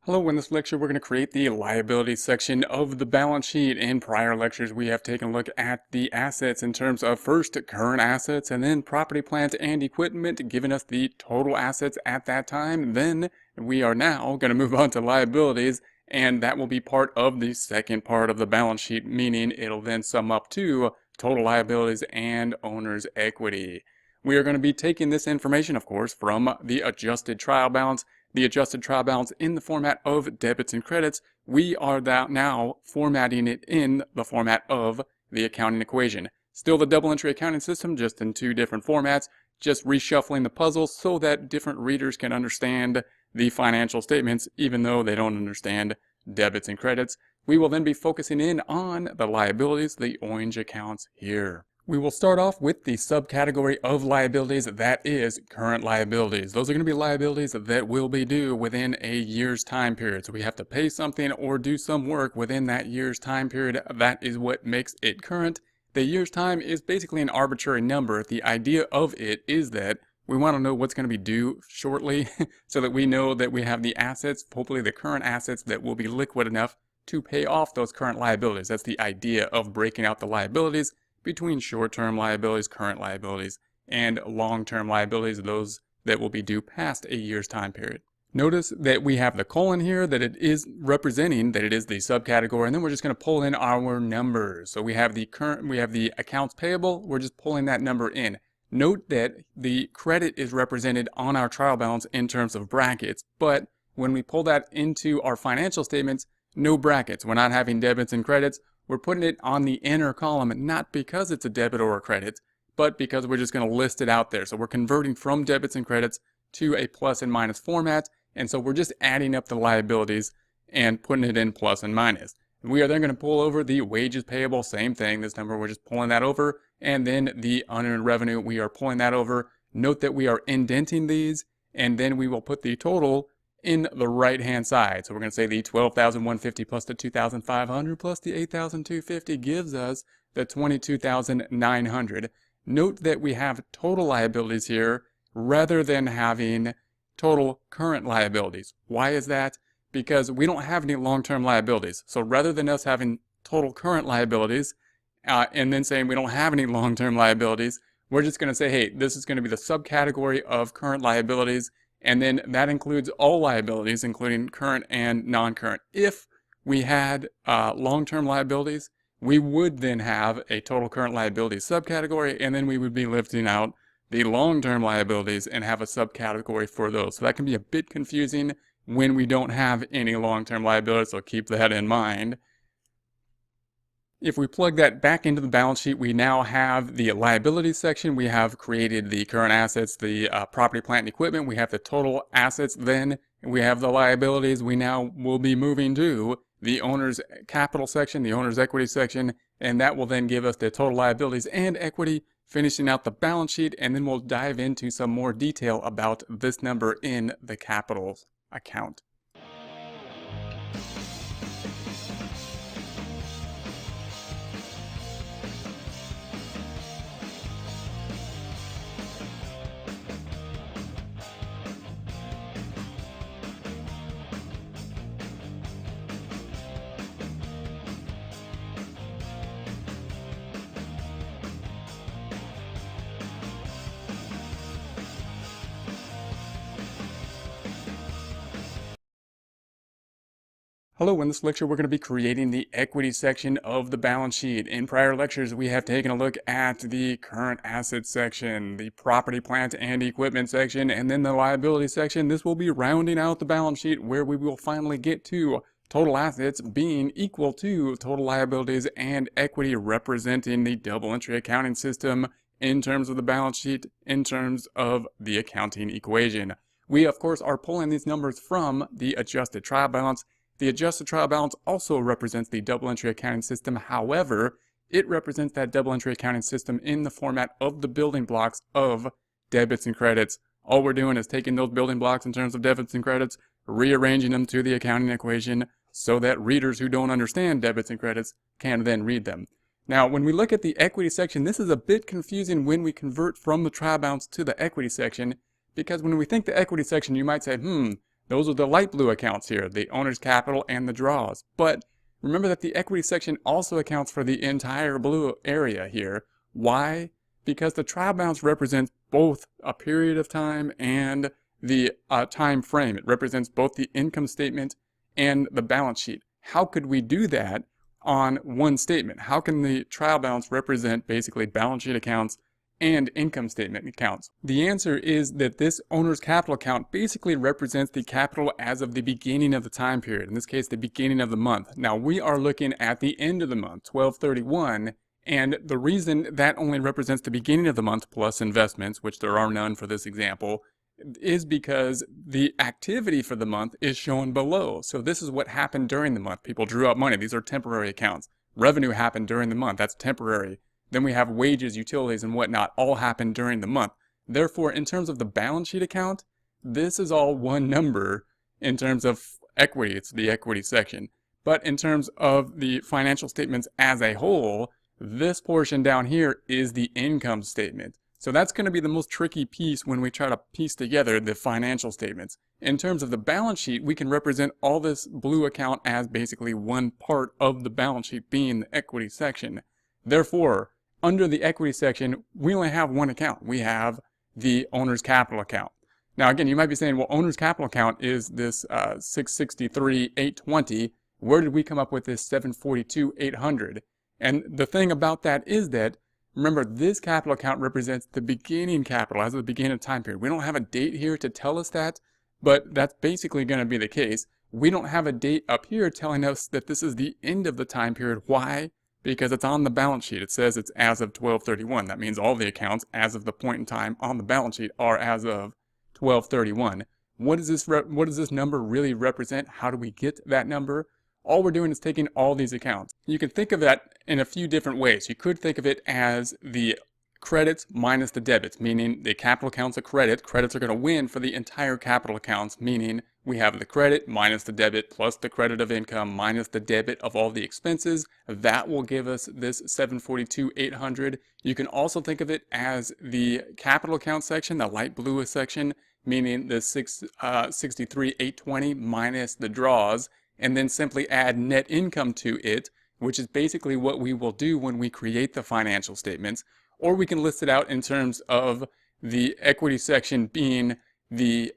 Hello, in this lecture we're going to create the liabilities section of the balance sheet. In prior lectures we have taken a look at the assets in terms of first current assets and then property, plant, and equipment, giving us the total assets at that time. Then we are now going to move on to liabilities, and that will be part of the second part of the balance sheet, meaning it'll then sum up to total liabilities and owner's equity. We are going to be taking this information, of course, from the adjusted trial balance. The adjusted trial balance in the format of debits and credits. We are now formatting it in the format of the accounting equation. Still the double entry accounting system, just in two different formats, just reshuffling the puzzle so that different readers can understand the financial statements, even though they don't understand debits and credits. We will then be focusing in on the liabilities, the orange accounts here. We will start off with the subcategory of liabilities, that is current liabilities. Those are going to be liabilities that will be due within a year's time period. So we have to pay something or do some work within that year's time period. That is what makes it current. The year's time is basically an arbitrary number. The idea of it is that we want to know what's going to be due shortly so that we know that we have the assets, hopefully the current assets, that will be liquid enough to pay off those current liabilities. That's the idea of breaking out the liabilities between short-term liabilities, current liabilities, and long-term liabilities, those that will be due past a year's time period. Notice that we have the colon here, that it is representing that it is the subcategory, and then we're just going to pull in our numbers. So we have the accounts payable, we're just pulling that number in. Note that the credit is represented on our trial balance in terms of brackets, but when we pull that into our financial statements, no brackets. We're not having debits and credits. We're putting it on the inner column, not because it's a debit or a credit, but because we're just going to list it out there. So we're converting from debits and credits to a plus and minus format, and so we're just adding up the liabilities and putting it in plus and minus. We are then going to pull over the wages payable, same thing. This number, we're just pulling that over, and then the unearned revenue, we are pulling that over. Note that we are indenting these, and then we will put the total in the right hand side. So we're going to say the 12,150 plus the 2,500 plus the 8,250 gives us the 22,900. Note that we have total liabilities here rather than having total current liabilities. Why is that? Because we don't have any long-term liabilities. So rather than us having total current liabilities and then saying we don't have any long-term liabilities, we're just going to say, hey, this is going to be the subcategory of current liabilities. And then that includes all liabilities, including current and non-current. If we had long-term liabilities, we would then have a total current liabilities subcategory, and then we would be lifting out the long-term liabilities and have a subcategory for those. So that can be a bit confusing when we don't have any long-term liabilities, so keep that in mind. If we plug that back into the balance sheet, we now have the liabilities section. We have created the current assets, the property, plant, and equipment. We have the total assets. Then we have the liabilities. We now will be moving to the owner's capital section, the owner's equity section, and that will then give us the total liabilities and equity, finishing out the balance sheet, and then we'll dive into some more detail about this number in the capital account. Hello, in this lecture we're going to be creating the equity section of the balance sheet. In prior lectures we have taken a look at the current assets section, the property, plant, and equipment section, and then the liability section. This will be rounding out the balance sheet where we will finally get to total assets being equal to total liabilities and equity, representing the double entry accounting system in terms of the balance sheet, in terms of the accounting equation. We of course are pulling these numbers from the adjusted trial balance. The adjusted trial balance also represents the double entry accounting system. However, it represents that double entry accounting system in the format of the building blocks of debits and credits. All we're doing is taking those building blocks in terms of debits and credits, rearranging them to the accounting equation so that readers who don't understand debits and credits can then read them. Now, when we look at the equity section, this is a bit confusing when we convert from the trial balance to the equity section, because when we think the equity section, you might say, Those are the light blue accounts here, the owner's capital and the draws. But remember that the equity section also accounts for the entire blue area here. Why? Because the trial balance represents both a period of time and the time frame. It represents both the income statement and the balance sheet. How could we do that on one statement? How can the trial balance represent basically balance sheet accounts and income statement accounts? The answer is that this owner's capital account basically represents the capital as of the beginning of the time period, in this case the beginning of the month. Now we are looking at the end of the month, 12/31, and the reason that only represents the beginning of the month plus investments, which there are none for this example, is because the activity for the month is shown below. So this is what happened during the month. People drew out money. These are temporary accounts. Revenue happened during the month. That's temporary. Then we have wages, utilities, and whatnot all happened during the month. Therefore, in terms of the balance sheet account, this is all one number in terms of equity. It's the equity section. But in terms of the financial statements as a whole, this portion down here is the income statement. So that's going to be the most tricky piece when we try to piece together the financial statements. In terms of the balance sheet, we can represent all this blue account as basically one part of the balance sheet being the equity section. Therefore, under the equity section, we only have one account. We have the owner's capital account. Now again, you might be saying, well, owner's capital account is this $663,820. Where did we come up with this $742,800? And the thing about that is that, remember, this capital account represents the beginning capital as of the beginning of time period. We don't have a date here to tell us that, but that's basically going to be the case. We don't have a date up here telling us that this is the end of the time period. Why? Because it's on the balance sheet. It says it's as of 12/31. That means all the accounts as of the point in time on the balance sheet are as of 12/31. What does this number really represent? How do we get that number? All we're doing is taking all these accounts. You can think of that in a few different ways. You could think of it as the credits minus the debits, meaning the capital account's a credit. Credits are going to win for the entire capital accounts, meaning we have the credit minus the debit plus the credit of income minus the debit of all the expenses. That will give us this $742,800. You can also think of it as the capital account section, the light blue section, meaning the $663,820 minus the draws, and then simply add net income to it, which is basically what we will do when we create the financial statements. Or we can list it out in terms of the equity section being the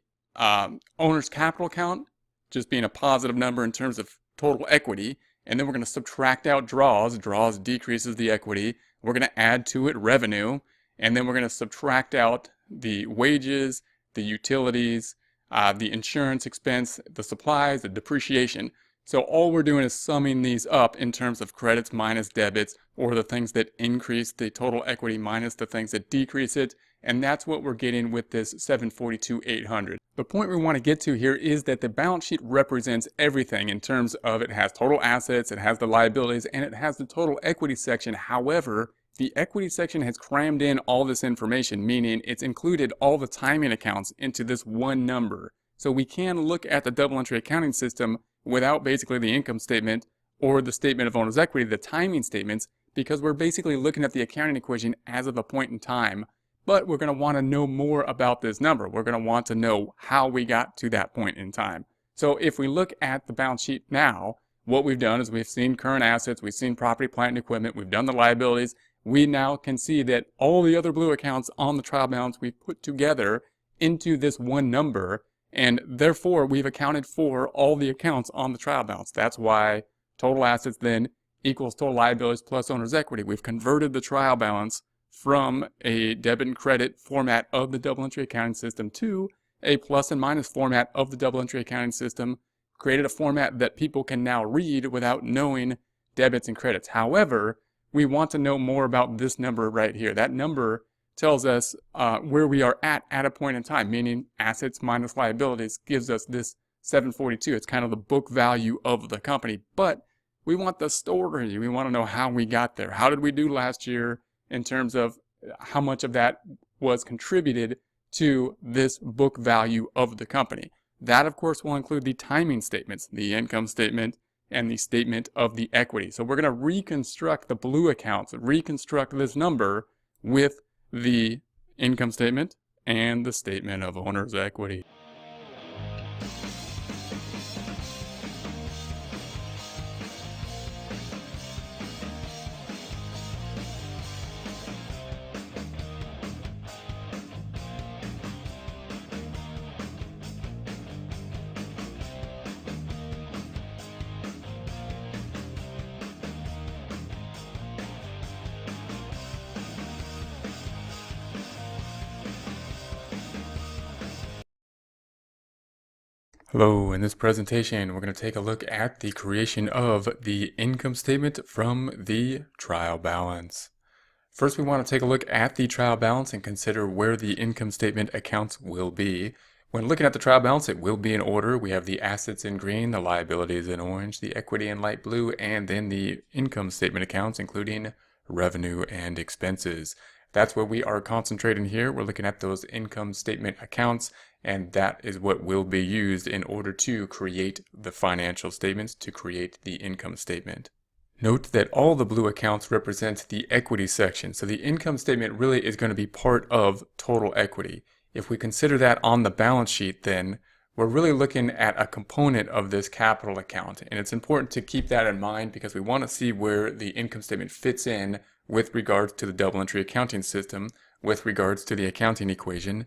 owner's capital account, just being a positive number in terms of total equity. And then we're going to subtract out draws. Draws decreases the equity. We're going to add to it revenue. And then we're going to subtract out the wages, the utilities, the insurance expense, the supplies, the depreciation. So all we're doing is summing these up in terms of credits minus debits, or the things that increase the total equity minus the things that decrease it. And that's what we're getting with this $742,800. The point we want to get to here is that the balance sheet represents everything in terms of it has total assets, it has the liabilities, and it has the total equity section. However, the equity section has crammed in all this information, meaning it's included all the timing accounts into this one number. So we can look at the double entry accounting system without basically the income statement or the statement of owner's equity, the timing statements, because we're basically looking at the accounting equation as of a point in time. But we're going to want to know more about this number. We're going to want to know how we got to that point in time. So if we look at the balance sheet now, what we've done is we've seen current assets, we've seen property, plant, and equipment, we've done the liabilities. We now can see that all the other blue accounts on the trial balance we've put together into this one number, and therefore we've accounted for all the accounts on the trial balance. That's why total assets then equals total liabilities plus owner's equity. We've converted the trial balance from a debit and credit format of the double entry accounting system to a plus and minus format of the double entry accounting system, created a format that people can now read without knowing debits and credits. However, we want to know more about this number right here. That number tells us where we are at a point in time, meaning assets minus liabilities gives us this 742. It's kind of the book value of the company, but we want the story. We want to know how we got there. How did we do last year in terms of how much of that was contributed to this book value of the company? That, of course, will include the timing statements, the income statement, and the statement of the equity. So we're going to reconstruct the blue accounts, reconstruct this number with the income statement and the statement of owner's equity. Hello, in this presentation we're going to take a look at the creation of the income statement from the trial balance. First we want to take a look at the trial balance and consider where the income statement accounts will be. When looking at the trial balance, it will be in order. We have the assets in green, the liabilities in orange, the equity in light blue, and then the income statement accounts including revenue and expenses. That's where we are concentrating here. We're looking at those income statement accounts, and that is what will be used in order to create the financial statements, to create the income statement. Note that all the blue accounts represent the equity section, so the income statement really is going to be part of total equity. If we consider that on the balance sheet, then we're really looking at a component of this capital account, and it's important to keep that in mind because we want to see where the income statement fits in with regards to the double entry accounting system, with regards to the accounting equation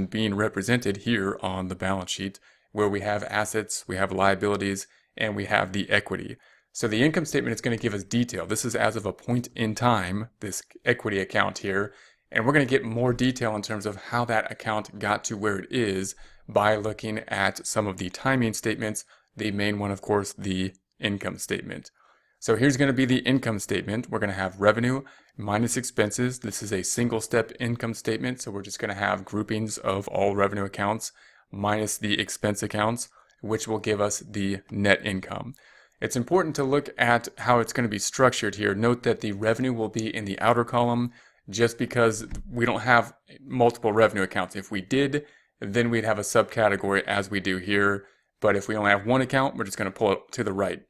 being represented here on the balance sheet, where we have assets, we have liabilities, and we have the equity. So the income statement is going to give us detail. This is as of a point in time, this equity account here, and we're going to get more detail in terms of how that account got to where it is by looking at some of the timing statements, the main one, of course, the income statement. So here's going to be the income statement. We're going to have revenue minus expenses. This is a single step income statement, so we're just going to have groupings of all revenue accounts minus the expense accounts, which will give us the net income. It's important to look at how it's going to be structured here. Note that the revenue will be in the outer column just because we don't have multiple revenue accounts. If we did, then we'd have a subcategory as we do here. But if we only have one account, we're just going to pull it to the right.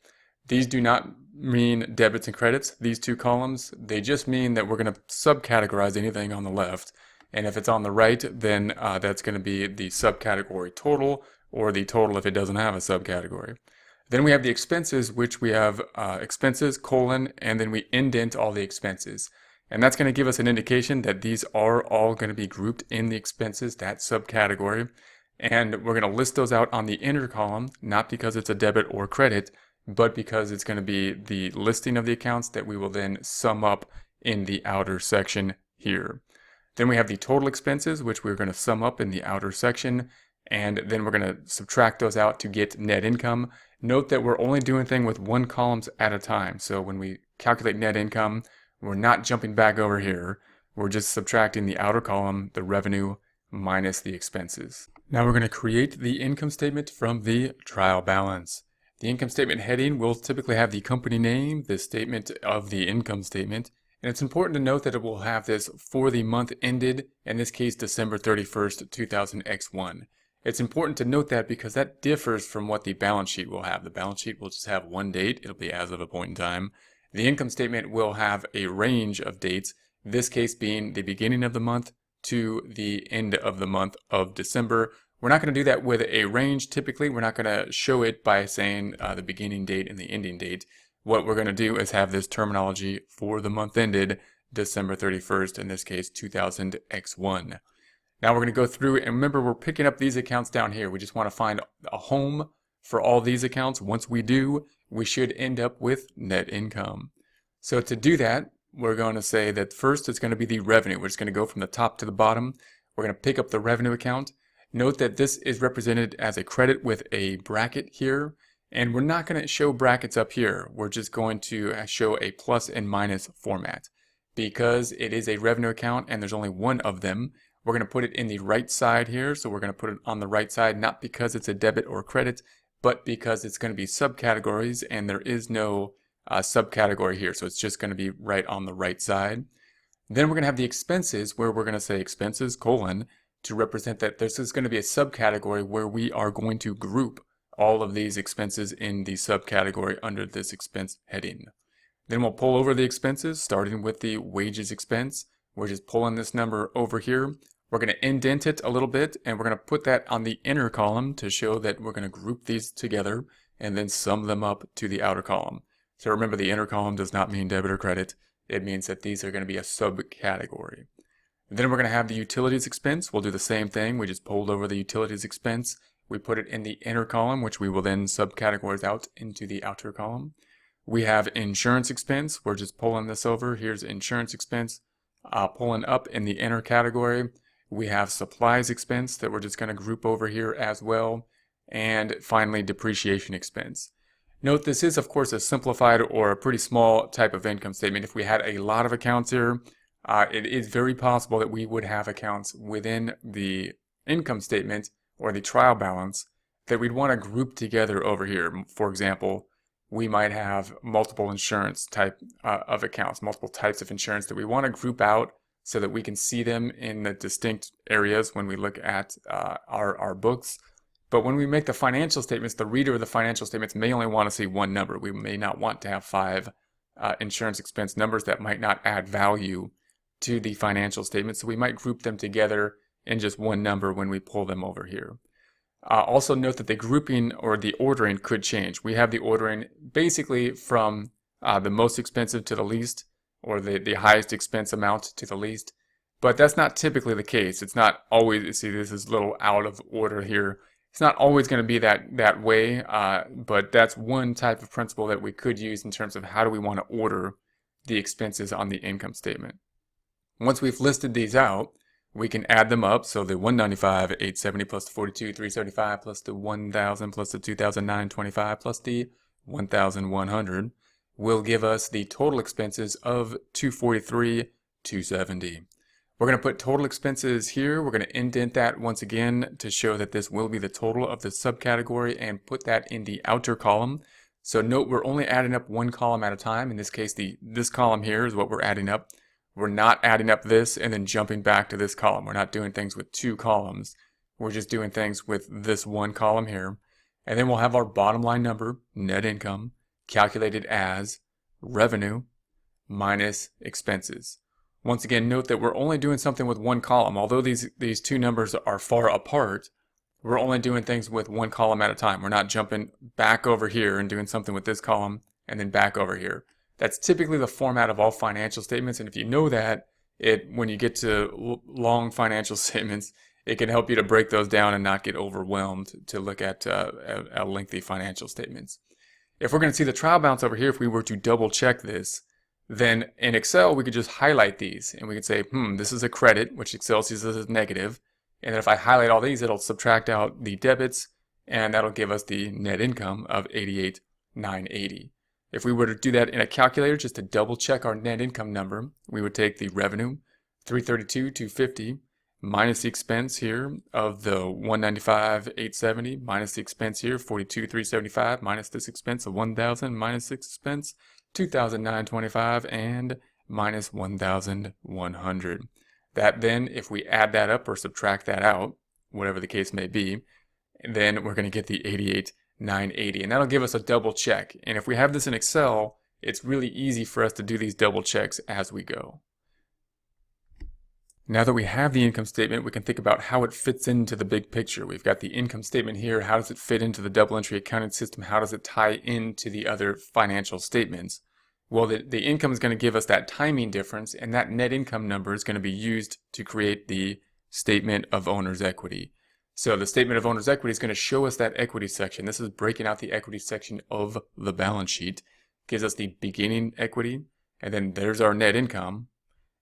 These do not mean debits and credits, these two columns. They just mean that we're going to subcategorize anything on the left. And if it's on the right, then that's going to be the subcategory total, or the total if it doesn't have a subcategory. Then we have the expenses, which we have expenses, colon, and then we indent all the expenses. And that's going to give us an indication that these are all going to be grouped in the expenses, that subcategory. And we're going to list those out on the inner column, not because it's a debit or credit, but because it's going to be the listing of the accounts that we will then sum up in the outer section here. Then we have the total expenses, which we're going to sum up in the outer section, and then we're going to subtract those out to get net income. Note that we're only doing things with one column at a time. So when we calculate net income, we're not jumping back over here. We're just subtracting the outer column, the revenue, minus the expenses. Now we're going to create the income statement from the trial balance. The income statement heading will typically have the company name, the statement of the income statement, and it's important to note that it will have this for the month ended, in this case December 31st, 2000X1. It's important to note that because that differs from what the balance sheet will have. The balance sheet will just have one date, it'll be as of a point in time. The income statement will have a range of dates, this case being the beginning of the month to the end of the month of December. We're not going to do that with a range. Typically, we're not going to show it by saying the beginning date and the ending date. What we're going to do is have this terminology for the month ended December 31st, in this case 2000X1. Now we're going to go through, and remember we're picking up these accounts down here. We just want to find a home for all these accounts. Once we do, we should end up with net income. So to do that, we're going to say that first it's going to be the revenue. We're just going to go from the top to the bottom. We're going to pick up the revenue account. Note that this is represented as a credit with a bracket here, and we're not going to show brackets up here. We're just going to show a plus and minus format. Because it is a revenue account and there's only one of them, we're going to put it in the right side here. So we're going to put it on the right side, not because it's a debit or credit, but because it's going to be subcategories and there is no subcategory here. So it's just going to be right on the right side. Then we're going to have the expenses, where we're going to say expenses, colon, to represent that this is going to be a subcategory where we are going to group all of these expenses in the subcategory under this expense heading. Then we'll pull over the expenses, starting with the wages expense. We're just pulling this number over here. We're going to indent it a little bit, and we're going to put that on the inner column to show that we're going to group these together and then sum them up to the outer column. So remember, the inner column does not mean debit or credit. It means that these are going to be a subcategory. Then we're going to have the utilities expense. We'll do the same thing. We just pulled over the utilities expense. We put it in the inner column, which we will then subcategorize out into the outer column. We have insurance expense. We're just pulling this over. Here's insurance expense. Pulling up in the inner category. We have supplies expense that we're just going to group over here as well. and finally depreciation expense. Note this is of course a simplified or a pretty small type of income statement. If we had a lot of accounts here, it is very possible that we would have accounts within the income statement or the trial balance that we'd want to group together over here. For example, we might have multiple insurance type of accounts, multiple types of insurance that we want to group out so that we can see them in the distinct areas when we look at our books. But when we make the financial statements, the reader of the financial statements may only want to see one number. We may not want to have 5 insurance expense numbers that might not add value to the financial statement. So we might group them together in just one number when we pull them over here. Also note that the grouping or the ordering could change. We have the ordering basically from the most expensive to the least, or the highest expense amount to the least. But that's not typically the case. It's not always, see this is a little out of order here. It's not always going to be that way, but that's one type of principle that we could use in terms of how do we want to order the expenses on the income statement. Once we've listed these out, we can add them up. So the 195, 870 plus the 42, 375 plus the 1,000 plus the 2,925 plus the 1,100 will give us the total expenses of 243, 270. We're going to put total expenses here. We're going to indent that once again to show that this will be the total of the subcategory and put that in the outer column. So note we're only adding up one column at a time. In this case, this column here is what we're adding up. We're not adding up this and then jumping back to this column. We're not doing things with 2 columns. We're just doing things with this one column here. And then we'll have our bottom line number, net income, calculated as revenue minus expenses. Once again, note that we're only doing something with one column. Although these 2 numbers are far apart, we're only doing things with one column at a time. We're not jumping back over here and doing something with this column and then back over here. That's typically the format of all financial statements. And if you know that, when you get to long financial statements, it can help you to break those down and not get overwhelmed to look at a lengthy financial statements. If we're going to see the trial balance over here, if we were to double check this, then in Excel, we could just highlight these and we could say, this is a credit, which Excel sees as a negative. And then if I highlight all these, it'll subtract out the debits and that'll give us the net income of 88,980. If we were to do that in a calculator just to double check our net income number, we would take the revenue, 332,250, minus the expense here of the 195,870, minus the expense here, 42,375, minus this expense of 1,000, minus this expense, 2,925, and minus 1,100. That then, if we add that up or subtract that out, whatever the case may be, then we're going to get the 88,980, and that'll give us a double check. And if we have this in Excel, it's really easy for us to do these double checks as we go. Now that we have the income statement, we can think about how it fits into the big picture. We've got the income statement here. How does it fit into the double entry accounting system? How does it tie into the other financial statements? Well, the income is going to give us that timing difference, and that net income number is going to be used to create the statement of owner's equity. So the statement of owner's equity is going to show us that equity section. This is breaking out the equity section of the balance sheet. Gives us the beginning equity, and then there's our net income.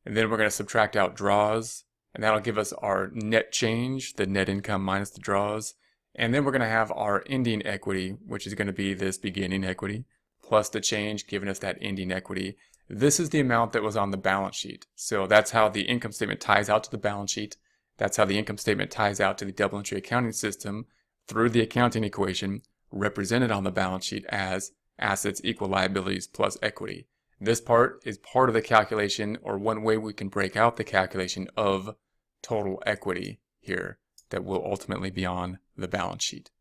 And then we're going to subtract out draws, and that'll give us our net change, the net income minus the draws. And then we're going to have our ending equity, which is going to be this beginning equity, plus the change, giving us that ending equity. This is the amount that was on the balance sheet. So that's how the income statement ties out to the balance sheet. That's how the income statement ties out to the double entry accounting system through the accounting equation represented on the balance sheet as assets equal liabilities plus equity. This part is part of the calculation, or one way we can break out the calculation of total equity here that will ultimately be on the balance sheet.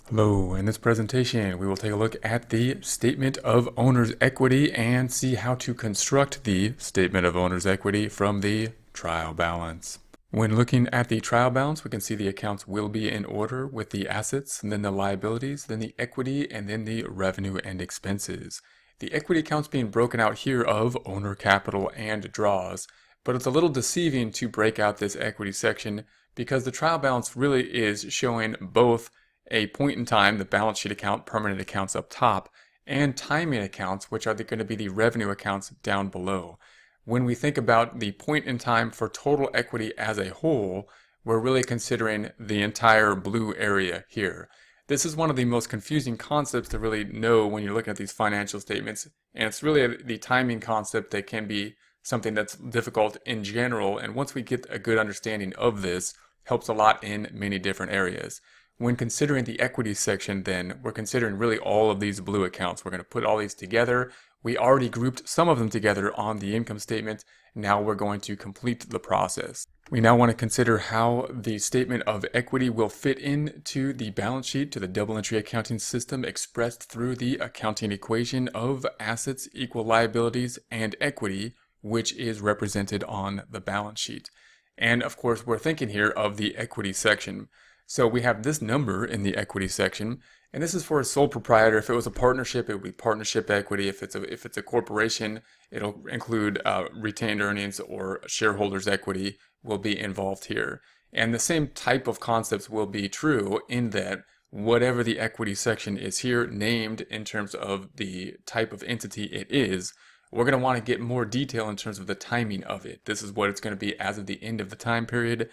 Hello, in this presentation we will take a look at the statement of owner's equity and see how to construct the statement of owner's equity from the trial balance. When looking at the trial balance, we can see the accounts will be in order with the assets, and then the liabilities, then the equity, and then the revenue and expenses. The equity accounts being broken out here of owner capital and draws, but it's a little deceiving to break out this equity section because the trial balance really is showing both a point in time, the balance sheet account, permanent accounts up top, and timing accounts, which are going to be the revenue accounts down below. When we think about the point in time for total equity as a whole, we're really considering the entire blue area here. This is one of the most confusing concepts to really know when you're looking at these financial statements, and it's really the timing concept that can be something that's difficult in general, and once we get a good understanding of this, helps a lot in many different areas. When considering the equity section, then, we're considering really all of these blue accounts. We're going to put all these together. We already grouped some of them together on the income statement. Now we're going to complete the process. We now want to consider how the statement of equity will fit into the balance sheet to the double entry accounting system expressed through the accounting equation of assets equal liabilities and equity, which is represented on the balance sheet. And of course, we're thinking here of the equity section. So we have this number in the equity section, and this is for a sole proprietor. If it was a partnership, it would be partnership equity. If it's a corporation, it'll include retained earnings or shareholders' equity will be involved here. And the same type of concepts will be true in that whatever the equity section is here named in terms of the type of entity it is, we're going to want to get more detail in terms of the timing of it. This is what it's going to be as of the end of the time period.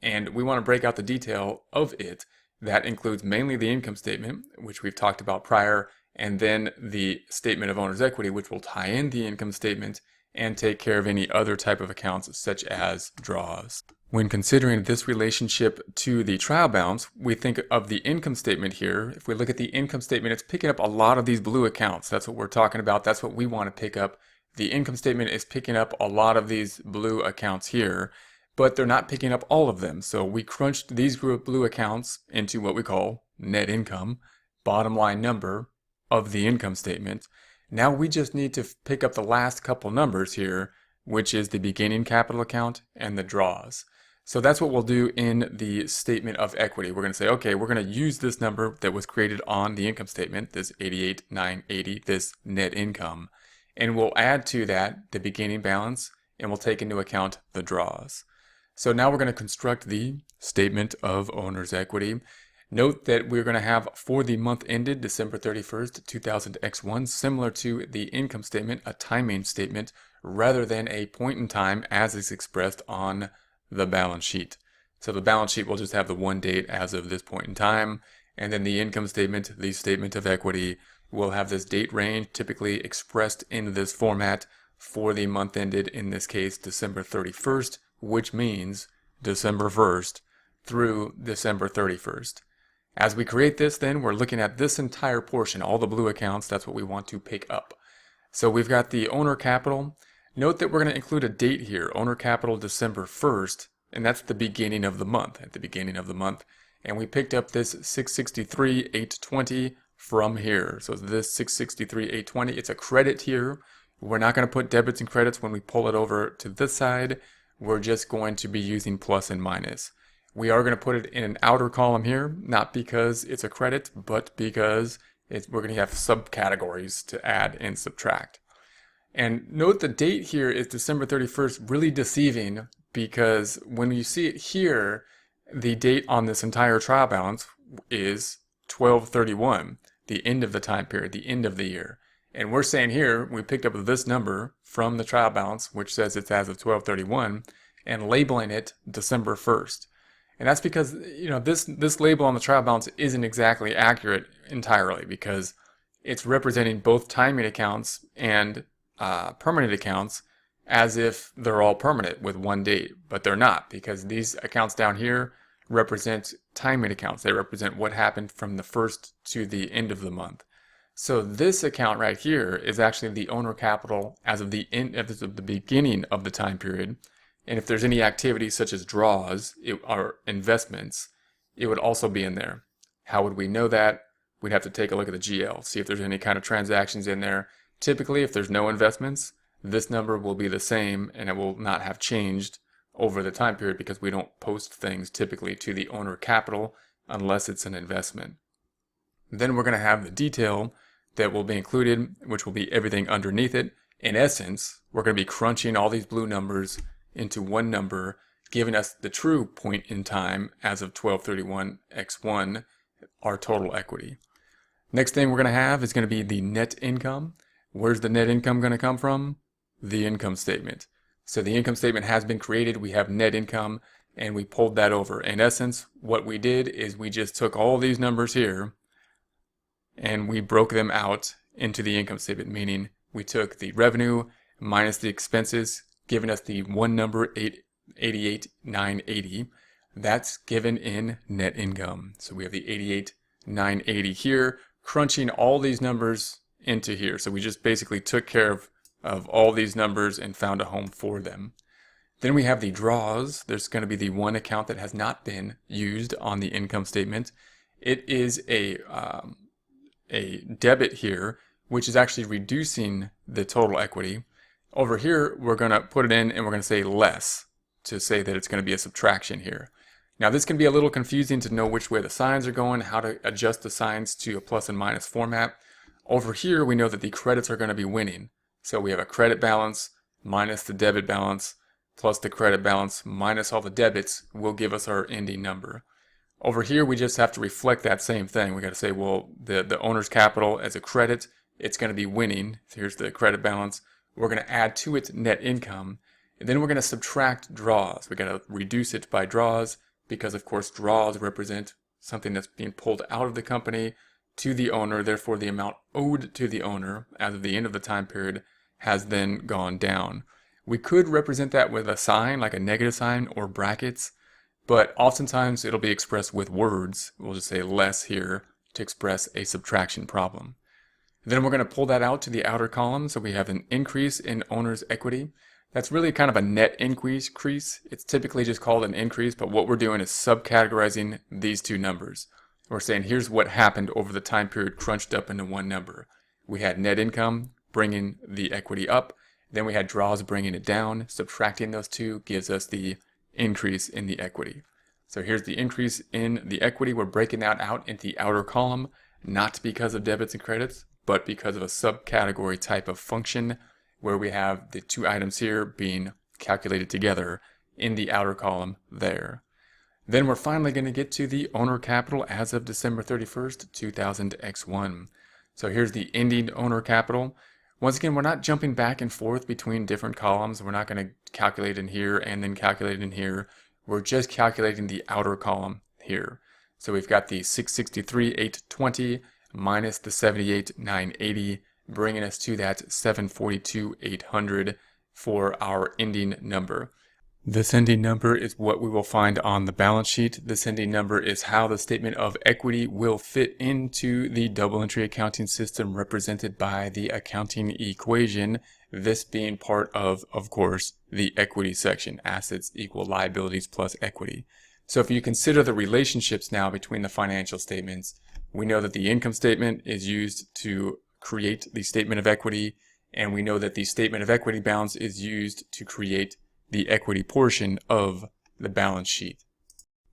And we want to break out the detail of it. That includes mainly the income statement, which we've talked about prior, and then the statement of owner's equity, which will tie in the income statement and take care of any other type of accounts such as draws. When considering this relationship to the trial balance, we think of the income statement here. If we look at the income statement, it's picking up a lot of these blue accounts. That's what we're talking about. That's what we want to pick up. The income statement is picking up a lot of these blue accounts here, but they're not picking up all of them. So we crunched these blue accounts into what we call net income, bottom line number of the income statement. Now we just need to pick up the last couple numbers here, which is the beginning capital account and the draws. So that's what we'll do in the statement of equity. We're going to say, okay, we're going to use this number that was created on the income statement, this 88,980, this net income, and we'll add to that the beginning balance, and we'll take into account the draws. So now we're going to construct the statement of owner's equity. Note that we're going to have for the month ended December 31st, 2000X1, similar to the income statement, a timing statement, rather than a point in time as is expressed on the balance sheet. So the balance sheet will just have the one date as of this point in time, and then the income statement, the statement of equity, will have this date range typically expressed in this format for the month ended, in this case December 31st, which means December 1st through December 31st. As we create this, then we're looking at this entire portion, all the blue accounts. That's what we want to pick up. So we've got the owner capital. Note that we're going to include a date here, owner capital December 1st, and that's the beginning of the month, at the beginning of the month. And we picked up this 663,820 from here. So this 663,820, it's a credit here. We're not going to put debits and credits when we pull it over to this side. We're just going to be using plus and minus. We are going to put it in an outer column here, not because it's a credit, but because we're going to have subcategories to add and subtract. And note the date here is December 31st, really deceiving, because when you see it here, the date on this entire trial balance is 12/31, the end of the time period, the end of the year. And we're saying here, we picked up this number from the trial balance, which says it's as of 12/31, and labeling it December 1st. And that's because, this label on the trial balance isn't exactly accurate entirely, because it's representing both timing accounts and permanent accounts as if they're all permanent with one date, but they're not, because these accounts down here represent timing accounts. They represent what happened from the first to the end of the month. So this account right here is actually the owner capital as of the beginning of the time period. And if there's any activities such as draws or investments, it would also be in there. How would we know that? We'd have to take a look at the GL, see if there's any kind of transactions in there. Typically, if there's no investments, this number will be the same and it will not have changed over the time period, because we don't post things typically to the owner capital unless it's an investment. Then we're going to have the detail that will be included, which will be everything underneath it. In essence, we're going to be crunching all these blue numbers into one number, giving us the true point in time as of 12/31/X1, our total equity. Next thing we're going to have is going to be the net income. Where's the net income going to come from? The income statement. So the income statement has been created. We have net income. and we pulled that over. In essence, what we did is we just took all these numbers here and we broke them out into the income statement, meaning we took the revenue minus the expenses, giving us the one number, 88,980. That's given in net income. So we have the 88,980 here, crunching all these numbers into here. So we just basically took care of all these numbers and found a home for them. Then we have the draws. There's going to be the one account that has not been used on the income statement. It is a debit here, which is actually reducing the total equity. Over here, we're going to put it in and we're going to say less to say that it's going to be a subtraction here. Now this can be a little confusing to know which way the signs are going, how to adjust the signs to a plus and minus format. Over here, we know that the credits are going to be winning. So we have a credit balance minus the debit balance plus the credit balance minus all the debits will give us our ending number. Over here, we just have to reflect that same thing. We got to say, well, the owner's capital as a credit, it's going to be winning. So here's the credit balance. We're going to add to it net income, and then we're going to subtract draws. We got to reduce it by draws because, of course, draws represent something that's being pulled out of the company to the owner. Therefore, the amount owed to the owner as of the end of the time period has then gone down. We could represent that with a sign, like a negative sign or brackets, but oftentimes it'll be expressed with words. We'll just say less here to express a subtraction problem. Then we're going to pull that out to the outer column. So we have an increase in owner's equity. That's really kind of a net increase. It's typically just called an increase, but what we're doing is subcategorizing these two numbers. We're saying here's what happened over the time period crunched up into one number. We had net income bringing the equity up. Then we had draws bringing it down. Subtracting those two gives us the increase in the equity. So here's the increase in the equity. We're breaking that out into the outer column, not because of debits and credits, but because of a subcategory type of function where we have the two items here being calculated together in the outer column there. Then we're finally going to get to the owner capital as of December 31st, 2000 X1. So here's the ending owner capital. Once again, we're not jumping back and forth between different columns. We're not going to calculate in here and then calculate in here. We're just calculating the outer column here. So we've got the 663,820 minus the 78,980, bringing us to that 742,800 for our ending number. This ending number is what we will find on the balance sheet. This ending number is how the statement of equity will fit into the double entry accounting system represented by the accounting equation, this being part of course, the equity section, assets equal liabilities plus equity. So if you consider the relationships now between the financial statements, we know that the income statement is used to create the statement of equity, and we know that the statement of equity balance is used to create the equity portion of the balance sheet.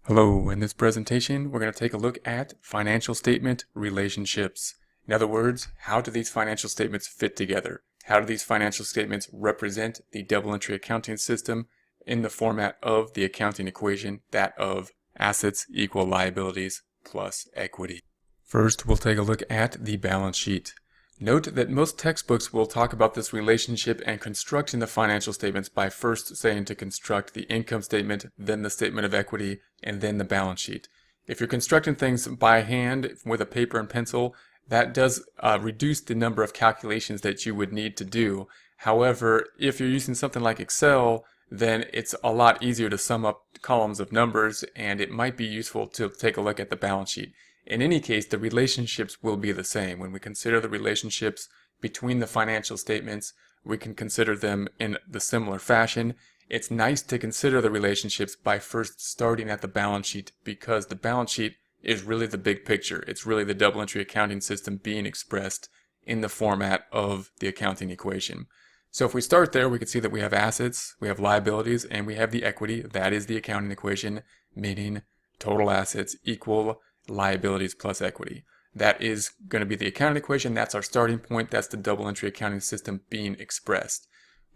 Hello, in this presentation, we're going to take a look at financial statement relationships. In other words, how do these financial statements fit together? How do these financial statements represent the double entry accounting system in the format of the accounting equation, that of assets equal liabilities plus equity? First, we'll take a look at the balance sheet. Note that most textbooks will talk about this relationship and constructing the financial statements by first saying to construct the income statement, then the statement of equity, and then the balance sheet. If you're constructing things by hand with a paper and pencil, that does reduce the number of calculations that you would need to do. However, if you're using something like Excel, then it's a lot easier to sum up columns of numbers, and it might be useful to take a look at the balance sheet. In any case, the relationships will be the same. When we consider the relationships between the financial statements, we can consider them in the similar fashion. It's nice to consider the relationships by first starting at the balance sheet, because the balance sheet is really the big picture. It's really the double entry accounting system being expressed in the format of the accounting equation. So if we start there, we can see that we have assets, we have liabilities, and we have the equity. That is the accounting equation, meaning total assets equal liabilities plus equity. That is going to be the accounting equation. That's our starting point. That's the double entry accounting system being expressed.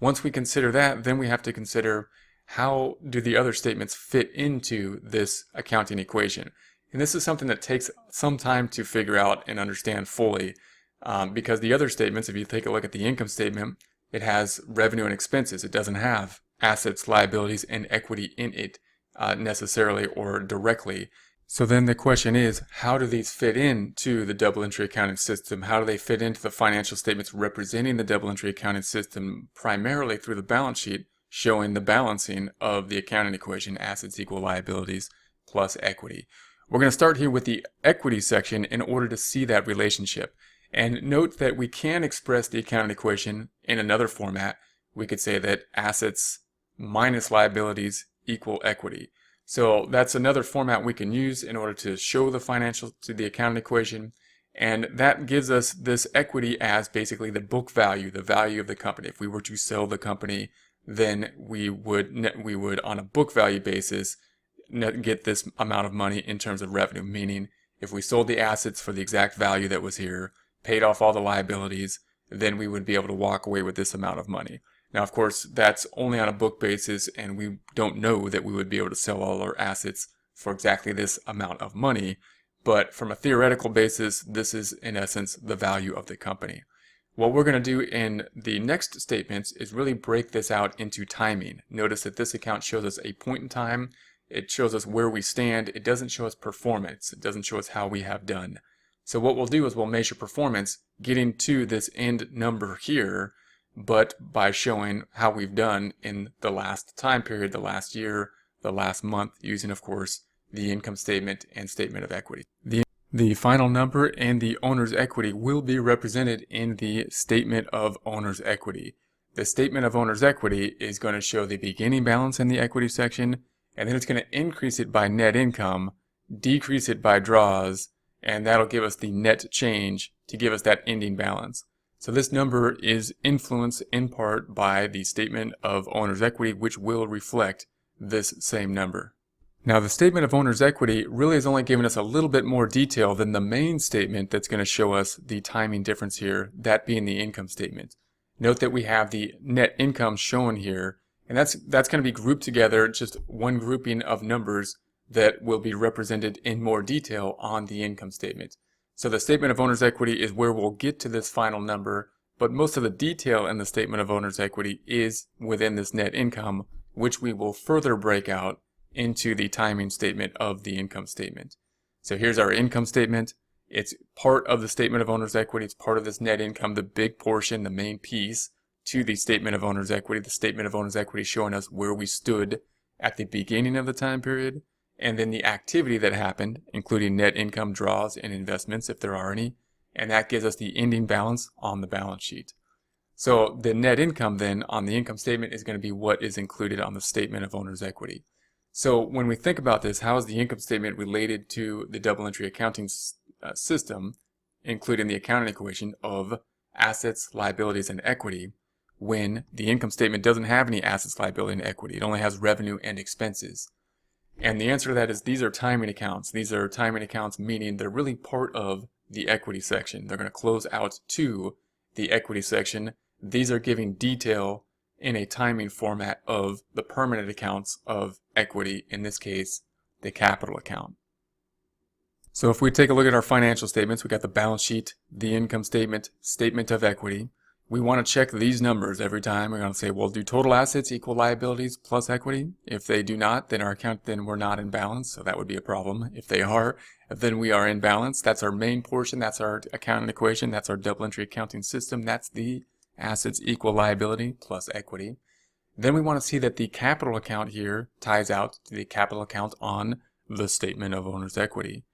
Once we consider that, then we have to consider how do the other statements fit into this accounting equation. And this is something that takes some time to figure out and understand fully, because the other statements, if you take a look at the income statement, it has revenue and expenses. It doesn't have assets, liabilities, and equity in it. necessarily or directly. So then the question is, how do these fit into the double entry accounting system? How do they fit into the financial statements representing the double entry accounting system primarily through the balance sheet, showing the balancing of the accounting equation, assets equal liabilities plus equity? We're going to start here with the equity section in order to see that relationship. And note that we can express the accounting equation in another format. We could say that assets minus liabilities equal equity. So that's another format we can use in order to show the financial to the accounting equation. And that gives us this equity as basically the book value, the value of the company. If we were to sell the company, then we would on a book value basis get this amount of money in terms of revenue, meaning if we sold the assets for the exact value that was here, paid off all the liabilities, then we would be able to walk away with this amount of money. Now, of course, that's only on a book basis, and we don't know that we would be able to sell all our assets for exactly this amount of money. But from a theoretical basis, this is, in essence, the value of the company. What we're going to do in the next statements is really break this out into timing. Notice that this account shows us a point in time. It shows us where we stand. It doesn't show us performance. It doesn't show us how we have done. So what we'll do is we'll measure performance getting to this end number here, but by showing how we've done in the last time period, the last year, the last month, using, of course, the income statement and statement of equity. The final number and the owner's equity will be represented in the statement of owner's equity. The statement of owner's equity is going to show the beginning balance in the equity section, and then it's going to increase it by net income, decrease it by draws, and that'll give us the net change to give us that ending balance. So this number is influenced in part by the statement of owner's equity, which will reflect this same number. Now, the statement of owner's equity really is only giving us a little bit more detail than the main statement that's going to show us the timing difference here, that being the income statement. Note that we have the net income shown here, and that's going to be grouped together, just one grouping of numbers that will be represented in more detail on the income statement. So the statement of owner's equity is where we'll get to this final number, but most of the detail in the statement of owner's equity is within this net income, which we will further break out into the timing statement of the income statement. So here's our income statement. It's part of the statement of owner's equity. It's part of this net income, the big portion, the main piece to the statement of owner's equity. The statement of owner's equity showing us where we stood at the beginning of the time period, and then the activity that happened, including net income, draws, and investments if there are any, and that gives us the ending balance on the balance sheet. So the net income then on the income statement is going to be what is included on the statement of owner's equity. So when we think about this, how is the income statement related to the double entry accounting system, including the accounting equation of assets, liabilities, and equity, when the income statement doesn't have any assets, liability, and equity? It only has revenue and expenses. And the answer to that is these are timing accounts. These are timing accounts, meaning they're really part of the equity section. They're going to close out to the equity section. These are giving detail in a timing format of the permanent accounts of equity, in this case, the capital account. So if we take a look at our financial statements, we got the balance sheet, the income statement, statement of equity. We want to check these numbers every time. We're going to say, well, do total assets equal liabilities plus equity? If they do not, then then we're not in balance. So that would be a problem. If they are, then we are in balance. That's our main portion. That's our accounting equation. That's our double entry accounting system. That's the assets equal liability plus equity. Then we want to see that the capital account here ties out to the capital account on the statement of owner's equity.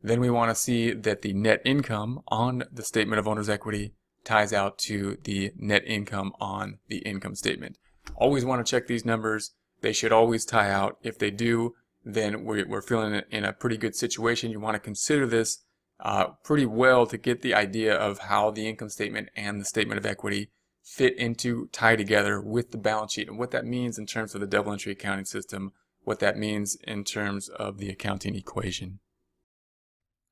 Then we want to see that the net income on the statement of owner's equity ties out to the net income on the income statement. Always want to check these numbers. They should always tie out. If they do, then we're feeling in a pretty good situation. You want to consider this pretty well to get the idea of how the income statement and the statement of equity tie together with the balance sheet, and what that means in terms of the double entry accounting system, what that means in terms of the accounting equation.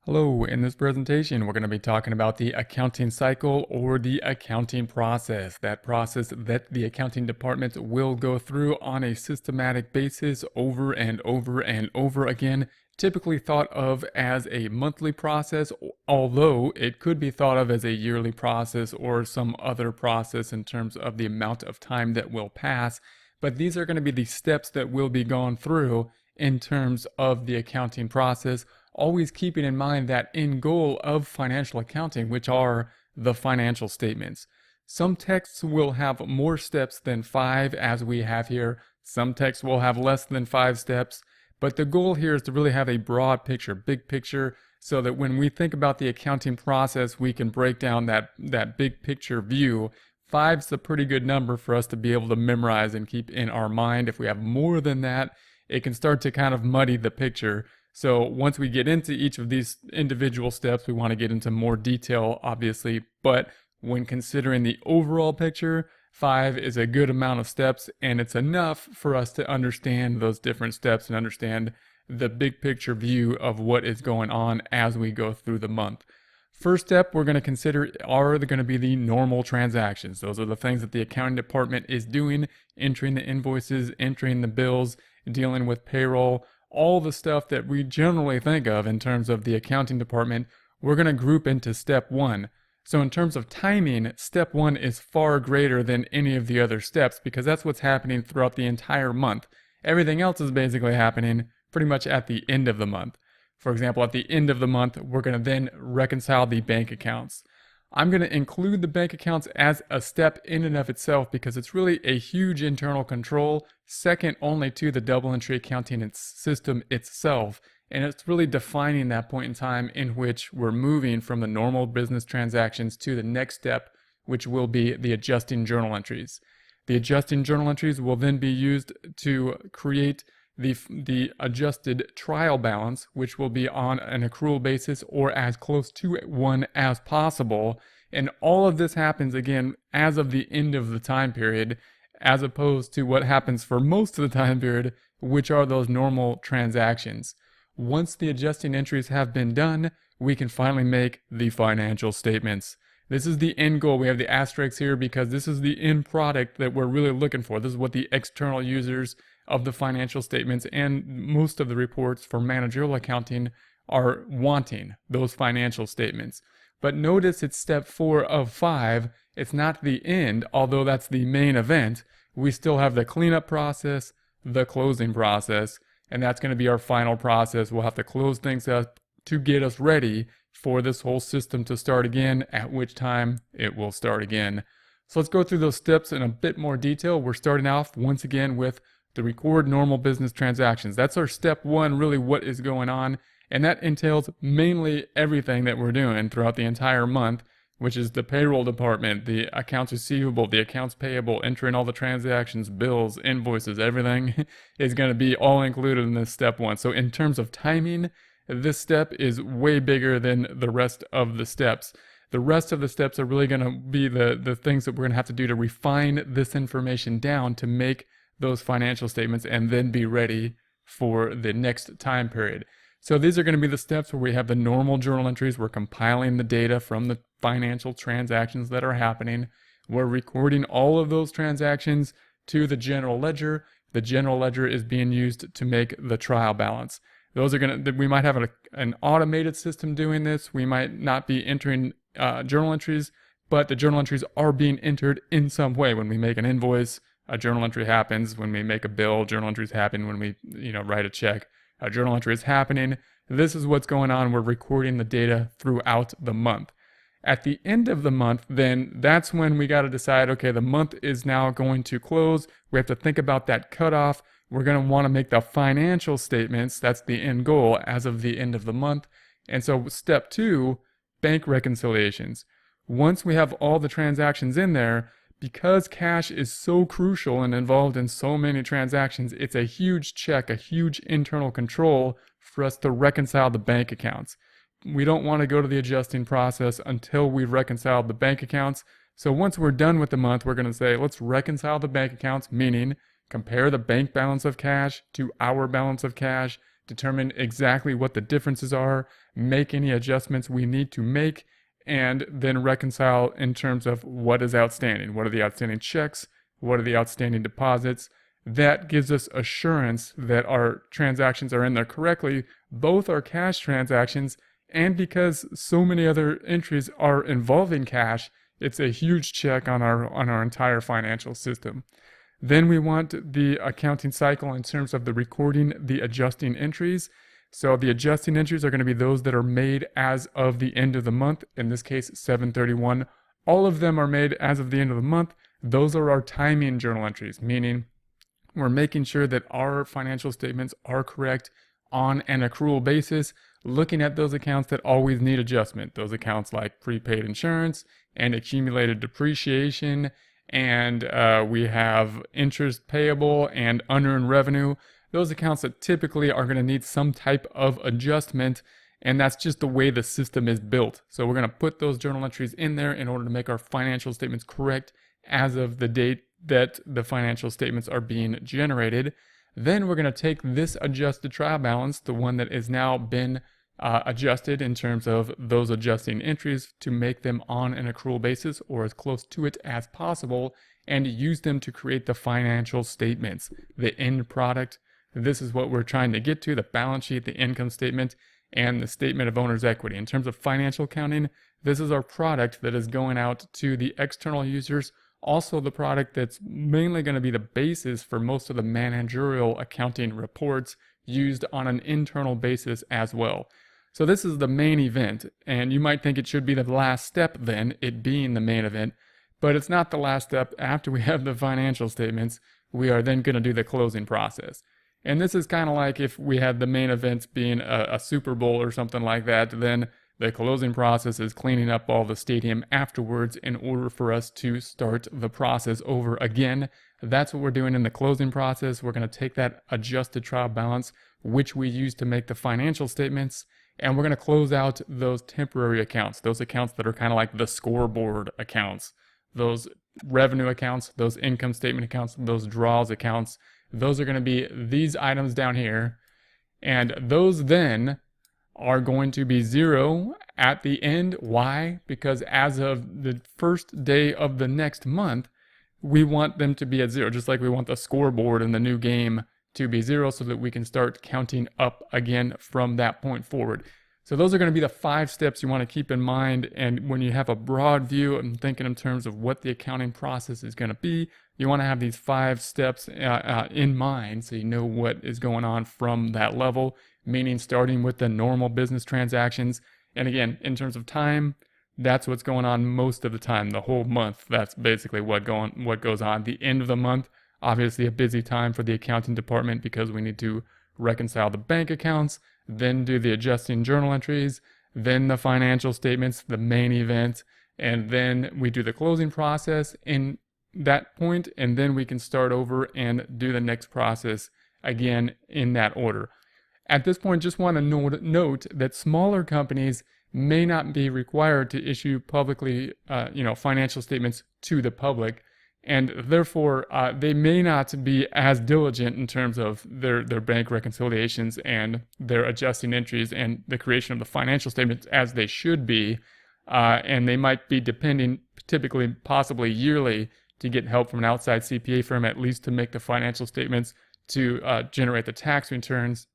Hello, in this presentation we're going to be talking about the accounting cycle or the accounting process, that process that the accounting department will go through on a systematic basis over and over and over again, typically thought of as a monthly process, although it could be thought of as a yearly process or some other process in terms of the amount of time that will pass. But these are going to be the steps that will be gone through in terms of the accounting process, always keeping in mind that end goal of financial accounting, which are the financial statements. Some texts will have more steps than 5, as we have here. Some texts will have less than 5 steps. But the goal here is to really have a broad picture, big picture, so that when we think about the accounting process, we can break down that big picture view. 5's a pretty good number for us to be able to memorize and keep in our mind. If we have more than that, it can start to kind of muddy the picture. So once we get into each of these individual steps, we want to get into more detail, obviously. But when considering the overall picture, 5 is a good amount of steps, and it's enough for us to understand those different steps and understand the big picture view of what is going on as we go through the month. First step we're going to consider are going to be the normal transactions. Those are the things that the accounting department is doing, entering the invoices, entering the bills, dealing with payroll, all the stuff that we generally think of in terms of the accounting department, we're going to group into step 1. So in terms of timing, step 1 is far greater than any of the other steps because that's what's happening throughout the entire month. Everything else is basically happening pretty much at the end of the month. For example, at the end of the month, we're going to then reconcile the bank accounts. I'm going to include the bank accounts as a step in and of itself because it's really a huge internal control, second only to the double entry accounting system itself. And it's really defining that point in time in which we're moving from the normal business transactions to the next step, which will be the adjusting journal entries. The adjusting journal entries will then be used to create the adjusted trial balance, which will be on an accrual basis or as close to one as possible. And all of this happens again as of the end of the time period, as opposed to what happens for most of the time period, which are those normal transactions. Once the adjusting entries have been done, we can finally make the financial statements. This is the end goal. We have the asterisks here because this is the end product that we're really looking for. This is what the external users of the financial statements and most of the reports for managerial accounting are wanting, those financial statements. But notice it's step 4 of 5. It's not the end, although that's the main event. We still have the cleanup process, the closing process, and that's going to be our final process. We'll have to close things up to get us ready for this whole system to start again, at which time it will start again. So let's go through those steps in a bit more detail. We're starting off once again with the record normal business transactions. That's our step 1, really what is going on, and that entails mainly everything that we're doing throughout the entire month, which is the payroll department, the accounts receivable, the accounts payable, entering all the transactions, bills, invoices, everything is going to be all included in this step 1. So in terms of timing, this step is way bigger than the rest of the steps. The rest of the steps are really going to be the things that we're going to have to do to refine this information down to make those financial statements and then be ready for the next time period. So these are going to be the steps where we have the normal journal entries. We're compiling the data from the financial transactions that are happening. We're recording all of those transactions to the general ledger. The general ledger is being used to make the trial balance. Those are going to, we might have an automated system doing this. We might not be entering journal entries, but the journal entries are being entered in some way. When we make an invoice, a journal entry happens. When we make a bill, journal entries happen. When we, write a check, a journal entry is happening. This is what's going on. We're recording the data throughout the month. At the end of the month, then that's when we got to decide, okay, the month is now going to close. We have to think about that cutoff. We're going to want to make the financial statements. That's the end goal as of the end of the month. And so step 2, bank reconciliations. Once we have all the transactions in there, because cash is so crucial and involved in so many transactions, it's a huge check, a huge internal control for us to reconcile the bank accounts. We don't want to go to the adjusting process until we've reconciled the bank accounts. So once we're done with the month, we're going to say, let's reconcile the bank accounts, meaning compare the bank balance of cash to our balance of cash, determine exactly what the differences are, make any adjustments we need to make, and then reconcile in terms of what is outstanding. What are the outstanding checks? What are the outstanding deposits? That gives us assurance that our transactions are in there correctly, both our cash transactions, and because so many other entries are involving cash, it's a huge check on our entire financial system. Then we want the accounting cycle in terms of the recording the adjusting entries. So the adjusting entries are going to be those that are made as of the end of the month, in this case 7/31. All of them are made as of the end of the month. Those are our timing journal entries, meaning we're making sure that our financial statements are correct on an accrual basis, looking at those accounts that always need adjustment. Those accounts like prepaid insurance and accumulated depreciation, and we have interest payable and unearned revenue. Those accounts that typically are going to need some type of adjustment, and that's just the way the system is built. So we're going to put those journal entries in there in order to make our financial statements correct as of the date that the financial statements are being generated. Then we're going to take this adjusted trial balance, the one that has now been adjusted in terms of those adjusting entries, to make them on an accrual basis or as close to it as possible, and use them to create the financial statements, the end product. This is what we're trying to get to: the balance sheet, the income statement, and the statement of owner's equity. In terms of financial accounting, this is our product that is going out to the external users, also the product that's mainly going to be the basis for most of the managerial accounting reports used on an internal basis as well. So this is the main event, and you might think it should be the last step then, it being the main event, but it's not the last step. After we have the financial statements, we are then going to do the closing process. And this is kind of like if we had the main event being a Super Bowl or something like that, then the closing process is cleaning up all the stadium afterwards in order for us to start the process over again. That's what we're doing in the closing process. We're going to take that adjusted trial balance, which we use to make the financial statements, and we're going to close out those temporary accounts, those accounts that are kind of like the scoreboard accounts, those revenue accounts, those income statement accounts, those draws accounts. Those are going to be these items down here, and those then are going to be zero at the end. Why? Because as of the first day of the next month, we want them to be at zero, just like we want the scoreboard in the new game to be zero, so that we can start counting up again from that point forward. So those are going to be the 5 steps you want to keep in mind. And when you have a broad view and thinking in terms of what the accounting process is going to be, you want to have these 5 steps in mind, so you know what is going on from that level, meaning starting with the normal business transactions. And again, in terms of time, that's what's going on most of the time, the whole month. That's basically what goes on. The end of the month, obviously a busy time for the accounting department, because we need to reconcile the bank accounts, then do the adjusting journal entries, then the financial statements, the main event, and then we do the closing process in that point, and then we can start over and do the next process again in that order. At this point, just want to note that smaller companies may not be required to issue publicly, financial statements to the public, and therefore they may not be as diligent in terms of their bank reconciliations and their adjusting entries and the creation of the financial statements as they should be, and they might be depending typically, possibly yearly, to get help from an outside CPA firm, at least to make the financial statements, to generate the tax returns.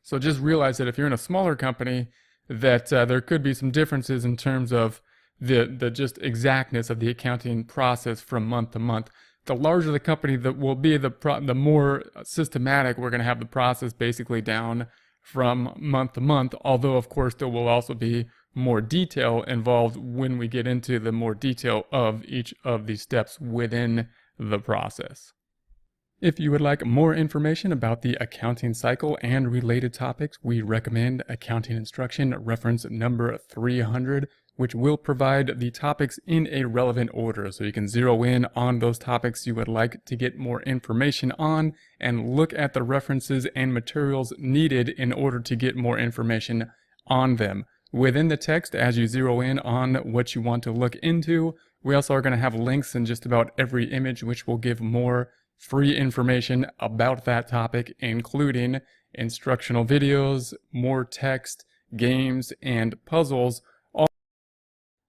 So just realize that if you're in a smaller company, that there could be some differences in terms of the just exactness of the accounting process from month to month. The larger the company that will be, the more systematic we're going to have the process basically down from month to month, although of course there will also be more detail involved when we get into the more detail of each of these steps within the process. If you would like more information about the accounting cycle and related topics, we recommend Accounting Instruction reference number 300, which will provide the topics in a relevant order, so you can zero in on those topics you would like to get more information on and look at the references and materials needed in order to get more information on them. Within the text, as you zero in on what you want to look into, we also are going to have links in just about every image, which will give more free information about that topic, including instructional videos, more text, games, and puzzles.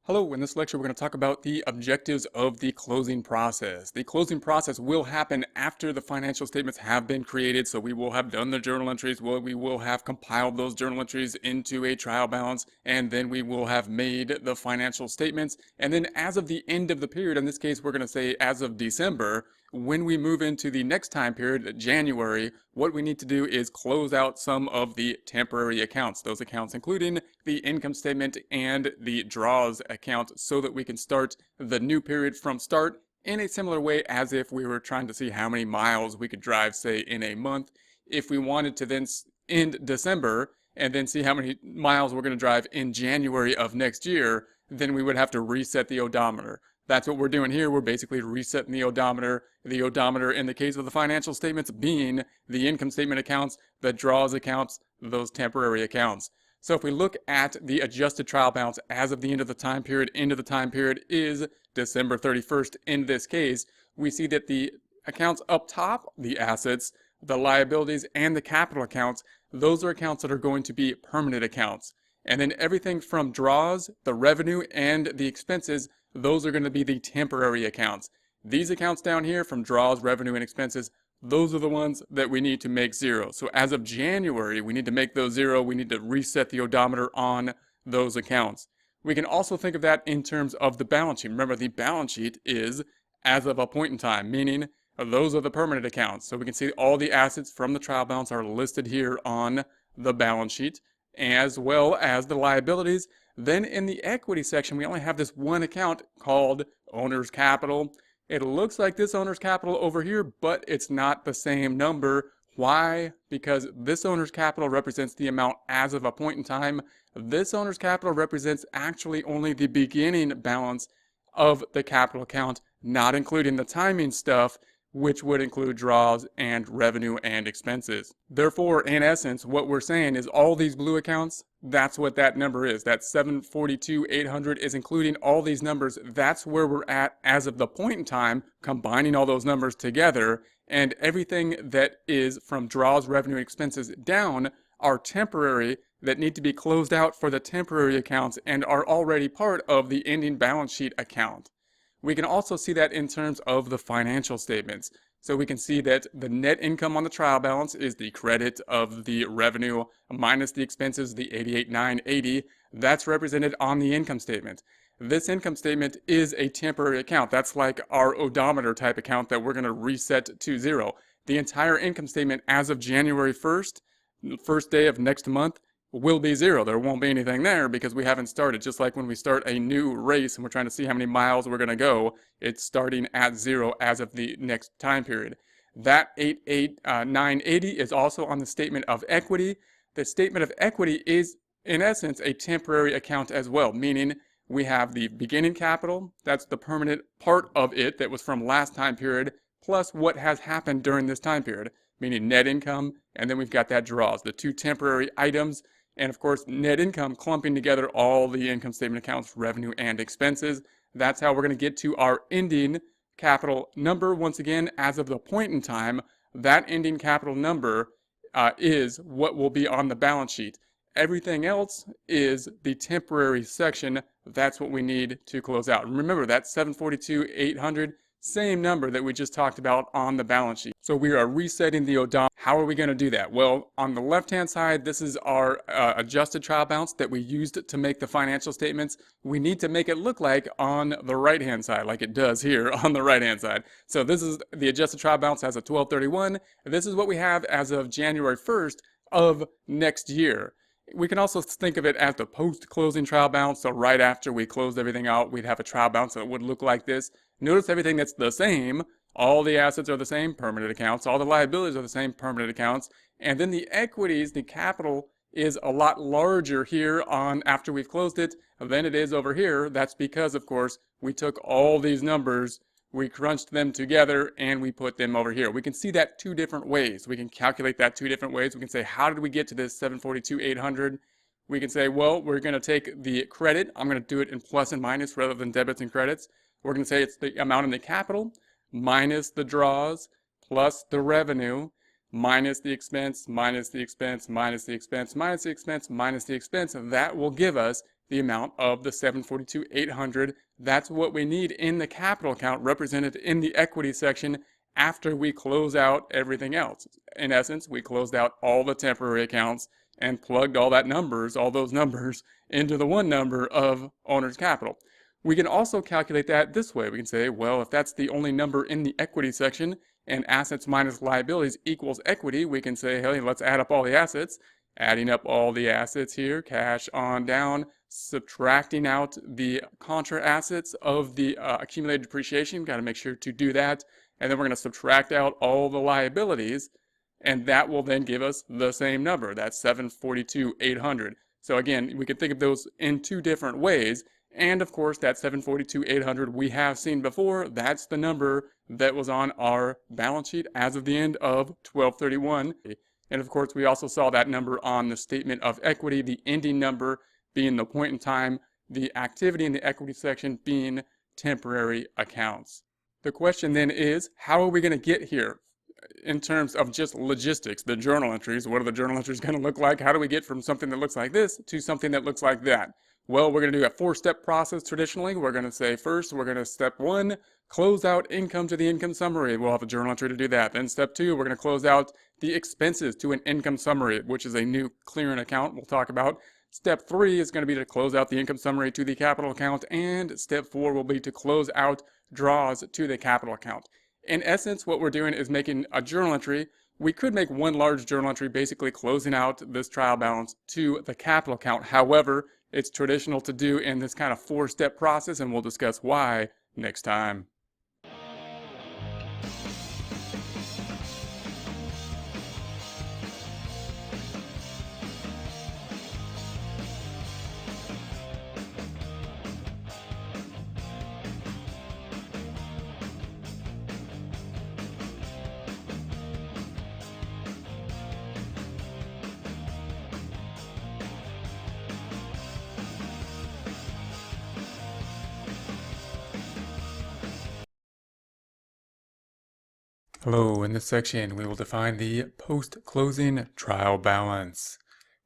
Hello, in this lecture we're going to talk about the objectives of the closing process. The closing process will happen after the financial statements have been created, so we will have done the journal entries, we will have compiled those journal entries into a trial balance, and then we will have made the financial statements. And then as of the end of the period, in this case we're going to say as of December, when we move into the next time period, January, what we need to do is close out some of the temporary accounts, those accounts including the income statement and the draws account, so that we can start the new period from start in a similar way as if we were trying to see how many miles we could drive, say, in a month. If we wanted to then end December and then see how many miles we're going to drive in January of next year, then we would have to reset the odometer. That's what we're doing here. We're basically resetting the odometer. The odometer in the case of the financial statements being the income statement accounts, the draws accounts, those temporary accounts. So if we look at the adjusted trial balance as of the end of the time period is December 31st in this case, we see that the accounts up top, the assets, the liabilities, and the capital accounts, those are accounts that are going to be permanent accounts. And then everything from draws, the revenue, and the expenses, those are going to be the temporary accounts. These accounts down here from draws, revenue, and expenses, those are the ones that we need to make zero. So as of January, we need to make those zero. We need to reset the odometer on those accounts. We can also think of that in terms of the balance sheet. Remember, the balance sheet is as of a point in time, meaning those are the permanent accounts. So we can see all the assets from the trial balance are listed here on the balance sheet, as well as the liabilities. Then in the equity section, we only have this one account called Owner's Capital. It looks like this Owner's Capital over here, but it's not the same number. Why? Because this Owner's Capital represents the amount as of a point in time. This Owner's Capital represents actually only the beginning balance of the capital account, not including the timing stuff, which would include draws and revenue and expenses. Therefore, in essence, what we're saying is all these blue accounts, that's what that number is. That 742,800 is including all these numbers. That's where we're at as of the point in time, combining all those numbers together, and everything that is from draws, revenue, and expenses down are temporary, that need to be closed out for the temporary accounts and are already part of the ending balance sheet account. We can also see that in terms of the financial statements. So we can see that the net income on the trial balance is the credit of the revenue minus the expenses, the 88,980. That's represented on the income statement. This income statement is a temporary account. That's like our odometer type account that we're going to reset to zero. The entire income statement as of January 1st, first day of next month, will be zero. There won't be anything there because we haven't started. Just like when we start a new race and we're trying to see how many miles we're going to go, it's starting at zero as of the next time period. That 88,980 is also on the statement of equity. The statement of equity is, in essence, a temporary account as well, meaning we have the beginning capital, that's the permanent part of it that was from last time period, plus what has happened during this time period, meaning net income, and then we've got that draws, the two temporary items. And of course, net income clumping together all the income statement accounts, revenue and expenses. That's how we're going to get to our ending capital number. Once again, as of the point in time, that ending capital number is what will be on the balance sheet. Everything else is the temporary section. That's what we need to close out. And remember, that 742,800, same number that we just talked about on the balance sheet. So we are resetting the odometer. How are we going to do that? Well, on the left-hand side, this is our adjusted trial balance that we used to make the financial statements. We need to make it look like on the right-hand side, like it does here on the right-hand side. So this is the adjusted trial balance as of 12/31. This is what we have as of January 1st of next year. We can also think of it as the post-closing trial balance. So right after we closed everything out, we'd have a trial balance that would look like this. Notice everything that's the same. All the assets are the same, permanent accounts. All the liabilities are the same, permanent accounts. And then the equities, the capital, is a lot larger here on after we've closed it than it is over here. That's because, of course, we took all these numbers, we crunched them together, and we put them over here. We can see that two different ways. We can calculate that two different ways. We can say, how did we get to this 742,800? We can say, well, we're going to take the credit. I'm going to do it in plus and minus rather than debits and credits. We're going to say it's the amount in the capital minus the draws plus the revenue minus the expense, minus the expense, minus the expense, minus the expense, minus the expense. That will give us the amount of the 742,800. That's what we need in the capital account represented in the equity section after we close out everything else. In essence, we closed out all the temporary accounts and plugged all those numbers into the one number of owner's capital. We can also calculate that this way. We can say, well, if that's the only number in the equity section and assets minus liabilities equals equity, we can say, hey, let's add up all the assets. Adding up all the assets here, cash on down, subtracting out the contra assets of the accumulated depreciation. Got to make sure to do that. And then we're going to subtract out all the liabilities, and that will then give us the same number. That's 742,800. So again, we can think of those in two different ways. And of course, that 742,800 we have seen before, that's the number that was on our balance sheet as of the end of 12/31. And of course, we also saw that number on the statement of equity, the ending number being the point in time, the activity in the equity section being temporary accounts. The question then is, how are we going to get here in terms of just logistics, the journal entries? What are the journal entries going to look like? How do we get from something that looks like this to something that looks like that? Well, we're going to do a 4-step process traditionally. We're going to say first, we're going to step 1, close out income to the income summary. We'll have a journal entry to do that. Then step 2, we're going to close out the expenses to an income summary, which is a new clearing account we'll talk about. Step 3 is going to be to close out the income summary to the capital account, and step 4 will be to close out draws to the capital account. In essence, what we're doing is making a journal entry. We could make one large journal entry basically closing out this trial balance to the capital account. However, it's traditional to do in this kind of 4-step process, and we'll discuss why next time. Hello, in this section we will define the post-closing trial balance.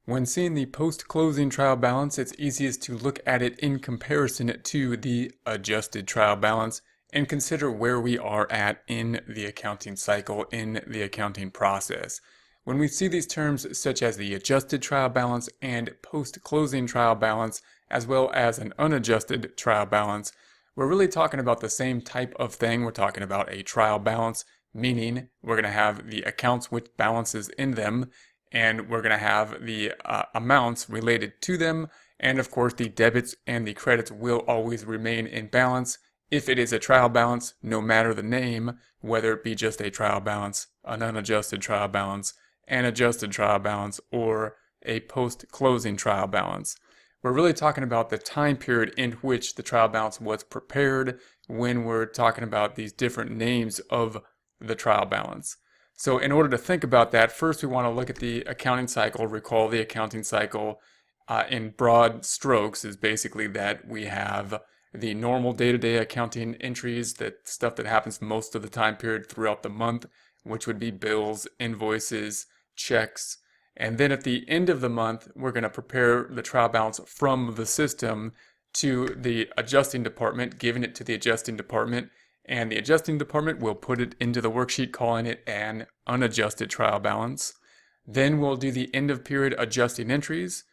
When seeing the post-closing trial balance, it's easiest to look at it in comparison to the adjusted trial balance and consider where we are at in the accounting cycle, in the accounting process. When we see these terms such as the adjusted trial balance and post-closing trial balance, as well as an unadjusted trial balance, we're really talking about the same type of thing. We're talking about a trial balance, meaning we're going to have the accounts with balances in them, and we're going to have the amounts related to them, and of course the debits and the credits will always remain in balance if it is a trial balance, no matter the name, whether it be just a trial balance, an unadjusted trial balance, an adjusted trial balance, or a post-closing trial balance. We're really talking about the time period in which the trial balance was prepared when we're talking about these different names of the trial balance. So in order to think about that, first we want to look at the accounting cycle. Recall the accounting cycle in broad strokes is basically that we have the normal day-to-day accounting entries, that stuff that happens most of the time period throughout the month, which would be bills, invoices, checks. And then at the end of the month, we're going to prepare the trial balance from the system to the adjusting department, giving it to the adjusting department, and the adjusting department will put it into the worksheet calling it an unadjusted trial balance. Then we'll do the end of period adjusting entries,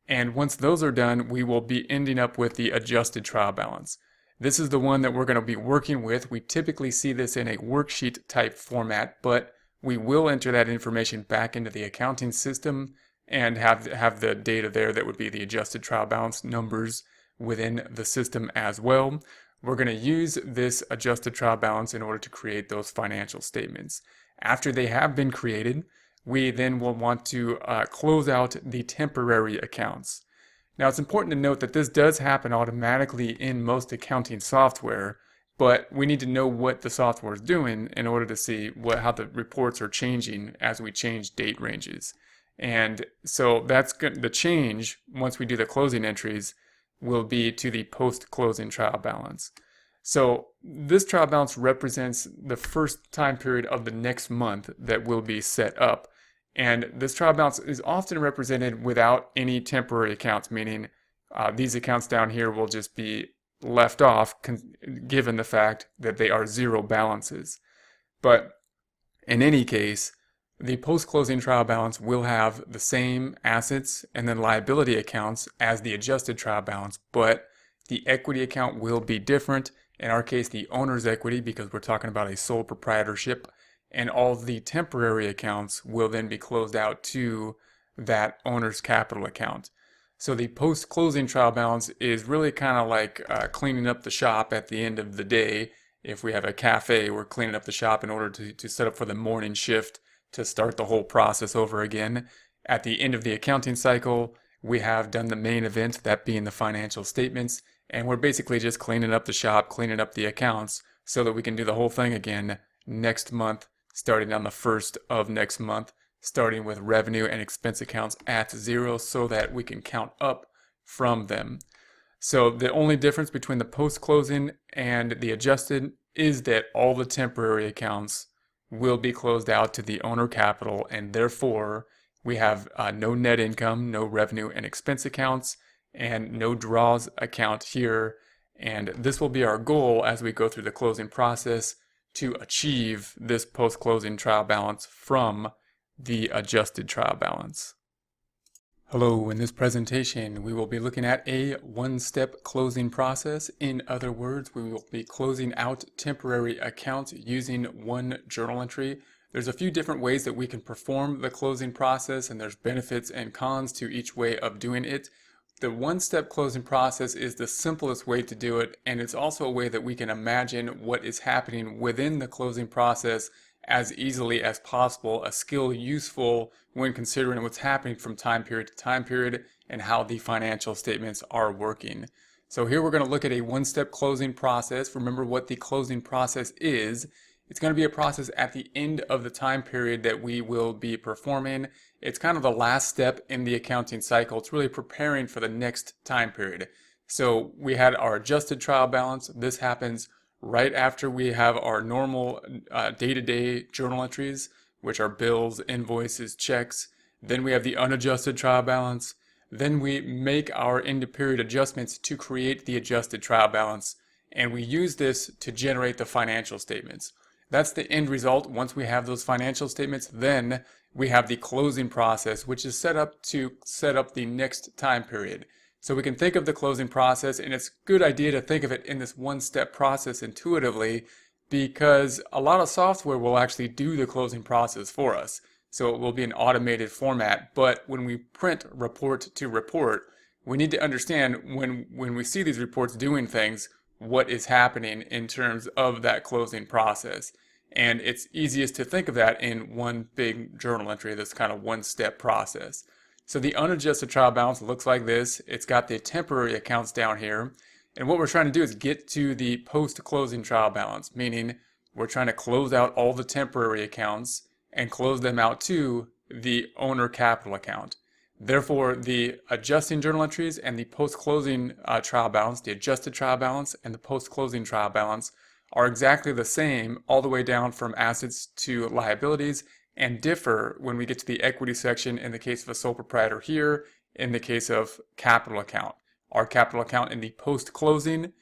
and once those are done, we will be ending up with the adjusted trial balance. This is the one that we're going to be working with. We typically see this in a worksheet type format, but we will enter that information back into the accounting system and have the data there that would be the adjusted trial balance numbers within the system as well. We're going to use this adjusted trial balance in order to create those financial statements. After they have been created, we then will want to close out the temporary accounts. Now it's important to note that this does happen automatically in most accounting software, but we need to know what the software is doing in order to see how the reports are changing as we change date ranges. And so that's the change once we do the closing entries will be to the post-closing trial balance. So this trial balance represents the first time period of the next month that will be set up. And this trial balance is often represented without any temporary accounts, meaning these accounts down here will just be left off given the fact that they are zero balances. But in any case, the post-closing trial balance will have the same assets and then liability accounts as the adjusted trial balance, but The equity account will be different. In our case, the owner's equity, because we're talking about a sole proprietorship, and all the temporary accounts will then be closed out to that owner's capital account. So the post-closing trial balance is really kind of like cleaning up the shop at the end of the day. If we have a cafe, we're cleaning up the shop in order to set up for the morning shift to start the whole process over again. At the end of the accounting cycle, we have done the main event, that being the financial statements, and we're basically just cleaning up the shop, cleaning up the accounts, so that we can do the whole thing again next month, starting on the 1st of next month, starting with revenue and expense accounts at 0 so that we can count up from them. So the only difference between the post-closing and the adjusted is that all the temporary accounts will be closed out to the owner capital, and therefore we have no net income, no revenue and expense accounts, and no draws account here. And this will be our goal as we go through the closing process to achieve this post-closing trial balance from the adjusted trial balance. Hello, in this presentation we will be looking at a one-step closing process. In other words, we will be closing out temporary accounts using one journal entry. There's a few different ways that we can perform the closing process, and there's benefits and cons to each way of doing it. The one-step closing process is the simplest way to do it, and it's also a way that we can imagine what is happening within the closing process as easily as possible, a skill useful when considering what's happening from time period to time period and how the financial statements are working. So here we're going to look at a one-step closing process. Remember what the closing process is. It's going to be a process at the end of the time period that we will be performing. It's kind of the last step in the accounting cycle. It's really preparing for the next time period. So we had our adjusted trial balance. This happens right after we have our normal day-to-day journal entries, which are bills, invoices, checks. Then we have the unadjusted trial balance. Then we make our end-of-period adjustments to create the adjusted trial balance, and we use this to generate the financial statements. That's the end result. Once we have those financial statements, then we have the closing process, which is set up to set up the next time period. So we can think of the closing process, and it's a good idea to think of it in this one-step process intuitively, because a lot of software will actually do the closing process for us. So it will be an automated format, but when we print report to report, we need to understand when we see these reports doing things, what is happening in terms of that closing process. And it's easiest to think of that in one big journal entry, this kind of one-step process. So the unadjusted trial balance looks like this. It's got the temporary accounts down here. And what we're trying to do is get to the post-closing trial balance, meaning we're trying to close out all the temporary accounts and close them out to the owner capital account. Therefore, the adjusting journal entries and the post-closing trial balance, the adjusted trial balance and the post-closing trial balance, are exactly the same all the way down from assets to liabilities, and differ when we get to the equity section in the case of a sole proprietor here, in the case of capital account. Our capital account in the post-closing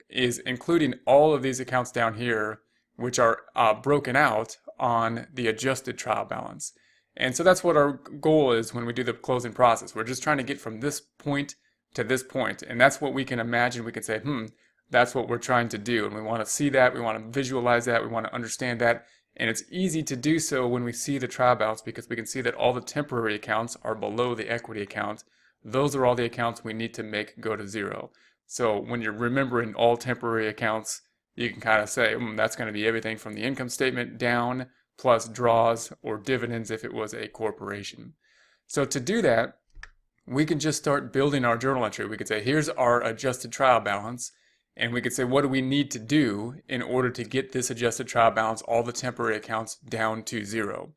is including all of these accounts down here, which are broken out on the adjusted trial balance. And so that's what our goal is when we do the closing process. We're just trying to get from this point to this point, and that's what we can imagine. We can say, that's what we're trying to do, and we want to see that, we want to visualize that, we want to understand that. And it's easy to do so when we see the trial balance, because we can see that all the temporary accounts are below the equity account. Those are all the accounts we need to make go to 0. So when you're remembering all temporary accounts, you can kind of say, that's going to be everything from the income statement down, plus draws or dividends if it was a corporation. So to do that, we can just start building our journal entry. We could say, here's our adjusted trial balance. And we could say, what do we need to do in order to get this adjusted trial balance, all the temporary accounts, down to 0?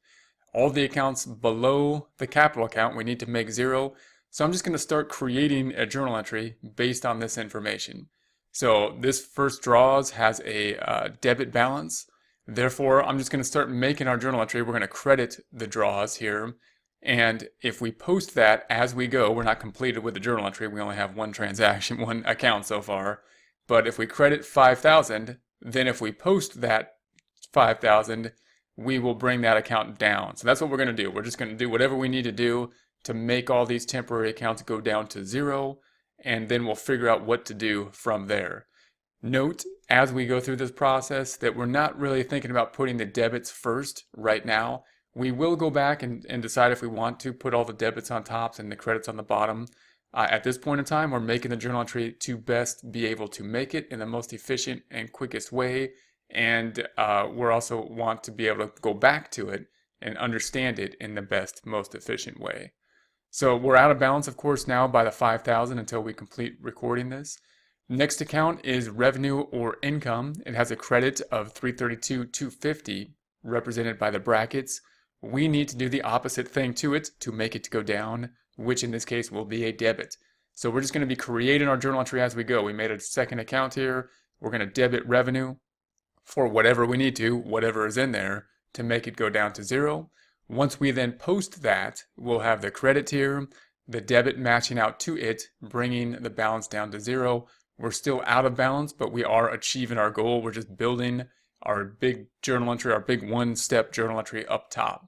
All the accounts below the capital account, we need to make 0. So I'm just going to start creating a journal entry based on this information. So this first draws has a debit balance. Therefore, I'm just going to start making our journal entry. We're going to credit the draws here. And if we post that as we go, we're not completed with the journal entry. We only have one transaction, one account so far. But if we credit 5,000, then if we post that 5,000, we will bring that account down. So that's what we're going to do. We're just going to do whatever we need to do to make all these temporary accounts go down to 0. and then we'll figure out what to do from there. Note, as we go through this process, that we're not really thinking about putting the debits first right now. We will go back and decide if we want to put all the debits on top and the credits on the bottom. At this point in time, we're making the journal entry to best be able to make it in the most efficient and quickest way. And we're also want to be able to go back to it and understand it in the best, most efficient way. So we're out of balance, of course, now by the 5,000 until we complete recording this. Next account is revenue or income. It has a credit of $332,250 represented by the brackets. We need to do the opposite thing to it to make it go down, which in this case will be a debit. So we're just going to be creating our journal entry as we go. We made a second account here. We're going to debit revenue for whatever we need to, whatever is in there, to make it go down to zero. Once we then post that, we'll have the credit here, the debit matching out to it, bringing the balance down to zero. We're still out of balance, but we are achieving our goal. We're just building our big journal entry, our big one-step journal entry up top.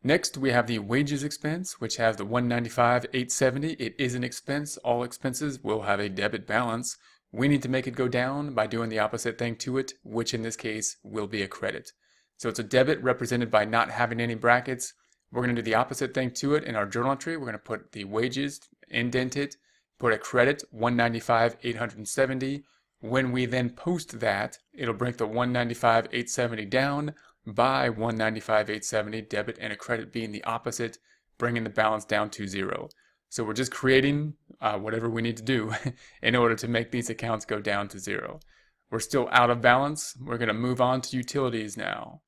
Next, we have the wages expense, which has the $195,870. It is an expense. All expenses will have a debit balance. We need to make it go down by doing the opposite thing to it, which in this case will be a credit. So it's a debit represented by not having any brackets. We're going to do the opposite thing to it in our journal entry. We're going to put the wages, indent it, put a credit, $195,870. When we then post that, it'll bring the $195,870 down by $195,870, debit and a credit being the opposite, bringing the balance down to zero. So we're just creating whatever we need to do in order to make these accounts go down to zero. We're still out of balance. We're going to move on to utilities now.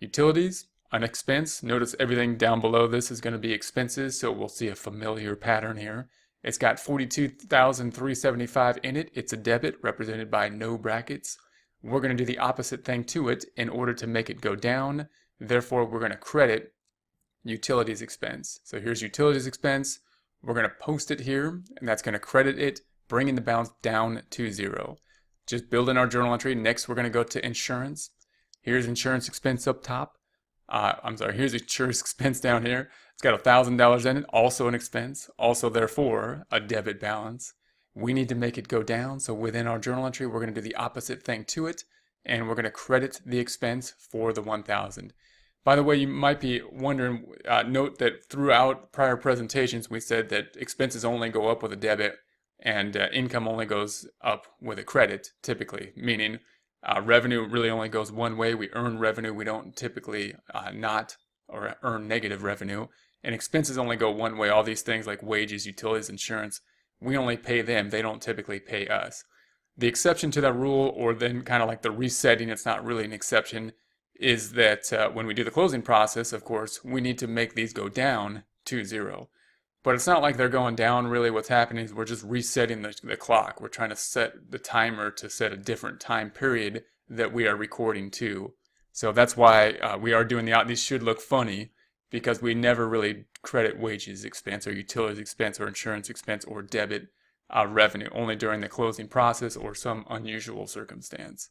Utilities, an expense. Notice everything down below this is going to be expenses, so we'll see a familiar pattern here. It's got $42,375 in it. It's a debit represented by no brackets. We're going to do the opposite thing to it in order to make it go down. Therefore, we're going to credit utilities expense. So here's utilities expense. We're going to post it here, and that's going to credit it, bringing the balance down to zero. Just building our journal entry. Next, we're going to go to insurance. Here's insurance expense up top. Here's insurance expense down here. It's got $1,000 in it, also an expense, also therefore a debit balance. We need to make it go down, so within our journal entry, we're going to do the opposite thing to it, and we're going to credit the expense for the $1,000. By the way, you might be wondering, note that throughout prior presentations, we said that expenses only go up with a debit, and income only goes up with a credit, typically, meaning revenue really only goes one way. We earn revenue. We don't typically earn negative revenue. And expenses only go one way. All these things like wages, utilities, insurance, we only pay them. They don't typically pay us. The exception to that rule, or then kind of like the resetting, it's not really an exception, is that when we do the closing process, of course, we need to make these go down to zero. But it's not like they're going down. Really what's happening is we're just resetting the clock. We're trying to set the timer to set a different time period that we are recording to. So that's why we are doing these should look funny, because we never really credit wages expense or utilities expense or insurance expense or debit revenue, only during the closing process or some unusual circumstance.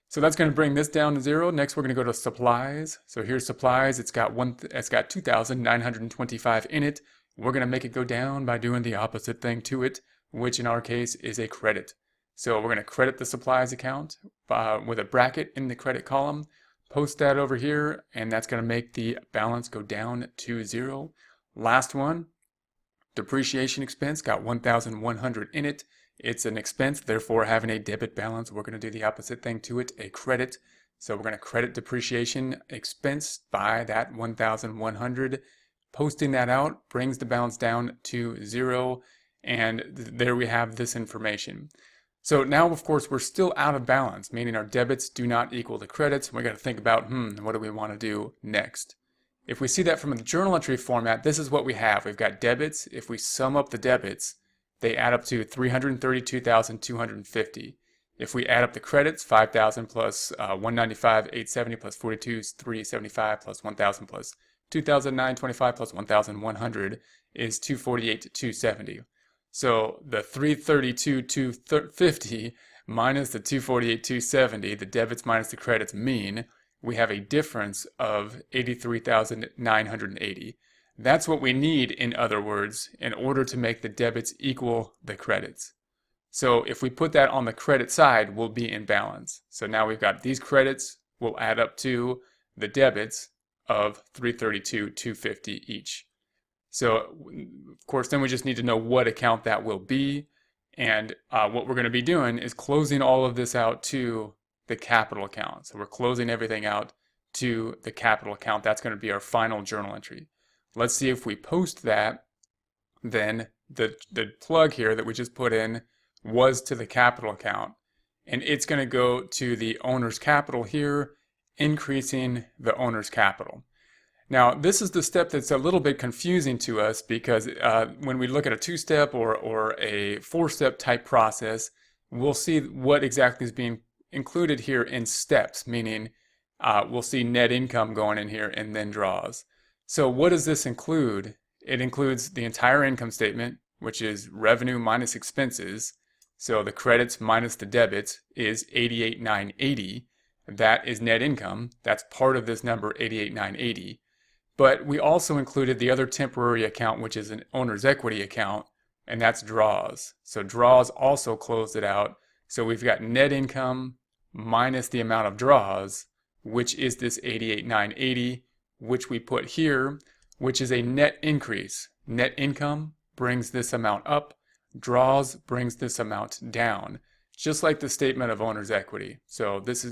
So that's going to bring this down to zero. Next, we're going to go to supplies. So here's supplies. It's got $2,925 in it. We're going to make it go down by doing the opposite thing to it, which in our case is a credit. So we're going to credit the supplies account with a bracket in the credit column, post that over here, and that's going to make the balance go down to zero. Last one, depreciation expense, got $1,100 in it. It's an expense, therefore having a debit balance. We're going to do the opposite thing to it, a credit. So we're going to credit depreciation expense by that $1,100. Posting that out brings the balance down to zero, and there we have this information. So now, of course, we're still out of balance, meaning our debits do not equal the credits. We got to think about, what do we want to do next? If we see that from a journal entry format, this is what we have. We've got debits. If we sum up the debits, they add up to $332,250. If we add up the credits, $5,000 plus $195,870 plus $42,375 plus $1,000 plus $2,925 plus $1,100 is $248,270. So the $332,250 minus the $248,270, the debits minus the credits mean we have a difference of $83,980. That's what we need, in other words, in order to make the debits equal the credits. So if we put that on the credit side, we'll be in balance. So now we've got these credits will add up to the debits of $332,250 each. So of course, then we just need to know what account that will be. And what we're going to be doing is closing all of this out to the capital account. So we're closing everything out to the capital account. That's going to be our final journal entry. Let's see if we post that, then the plug here that we just put in was to the capital account. And it's going to go to the owner's capital here, increasing the owner's capital. Now, this is the step that's a little bit confusing to us because when we look at a two-step or a four-step type process, we'll see what exactly is being included here in steps, meaning we'll see net income going in here and then draws. So what does this include? It includes the entire income statement, which is revenue minus expenses. So the credits minus the debits is $88,980. That is net income. That's part of this number, $88,980. But we also included the other temporary account, which is an owner's equity account, and that's draws. So draws also closed it out. So we've got net income minus the amount of draws, which is this $88,980, which we put here, which is a net increase. Net income brings this amount up. Draws brings this amount down, just like the statement of owner's equity. So this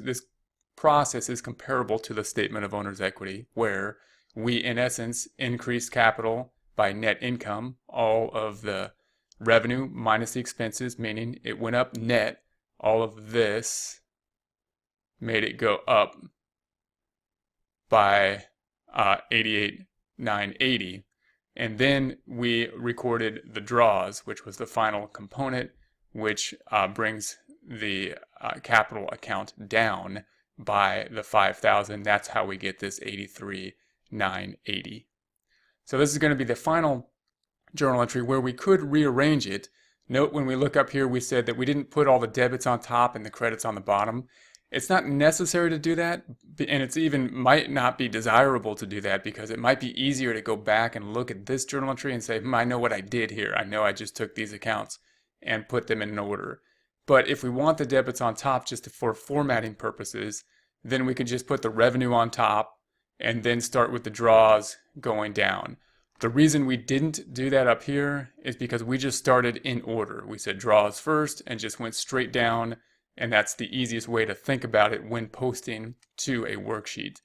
process is comparable to the statement of owner's equity, where we, in essence, increased capital by net income, all of the revenue minus the expenses, meaning it went up net. All of this made it go up by $88,980. And then we recorded the draws, which was the final component, which brings the capital account down by the $5,000. That's how we get this $83,980. So this is going to be the final journal entry where we could rearrange it. Note when we look up here, we said that we didn't put all the debits on top and the credits on the bottom. It's not necessary to do that, and it's even might not be desirable to do that because it might be easier to go back and look at this journal entry and say, I know what I did here. I know I just took these accounts and put them in order. But if we want the debits on top just for formatting purposes, then we can just put the revenue on top and then start with the draws going down. The reason we didn't do that up here is because we just started in order. We said draws first and just went straight down. And that's the easiest way to think about it when posting to a worksheet.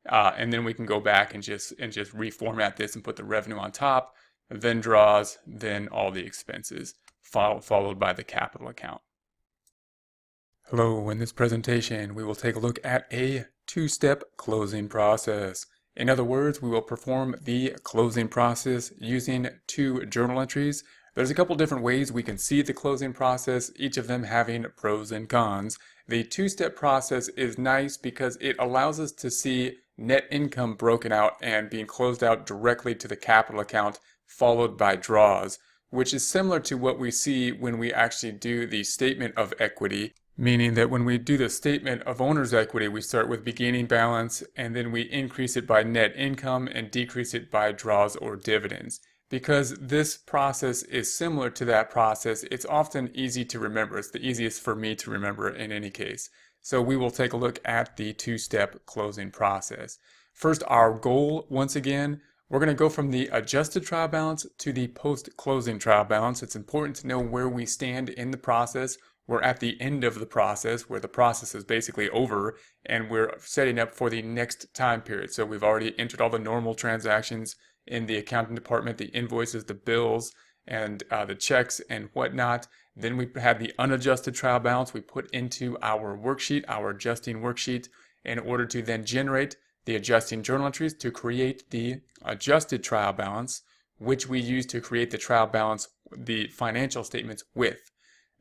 And then we can go back and just reformat this and put the revenue on top, then draws, then all the expenses, followed by the capital account. Hello, in this presentation we will take a look at a two-step closing process. In other words, we will perform the closing process using two journal entries. There's a couple different ways we can see the closing process, each of them having pros and cons. The two-step process is nice because it allows us to see net income broken out and being closed out directly to the capital account, followed by draws, which is similar to what we see when we actually do the statement of equity, meaning that when we do the statement of owner's equity, we start with beginning balance and then we increase it by net income and decrease it by draws or dividends. Because this process is similar to that process, it's often easy to remember. It's the easiest for me to remember in any case. So we will take a look at the two-step closing process. First, our goal, once again, we're going to go from the adjusted trial balance to the post-closing trial balance. It's important to know where we stand in the process. We're at the end of the process, where the process is basically over, and we're setting up for the next time period. So we've already entered all the normal transactions in the accounting department, the invoices, the bills, and the checks and whatnot. Then we had the unadjusted trial balance we put into our worksheet, our adjusting worksheet, in order to then generate the adjusting journal entries to create the adjusted trial balance, which we use to create the trial balance, the financial statements with.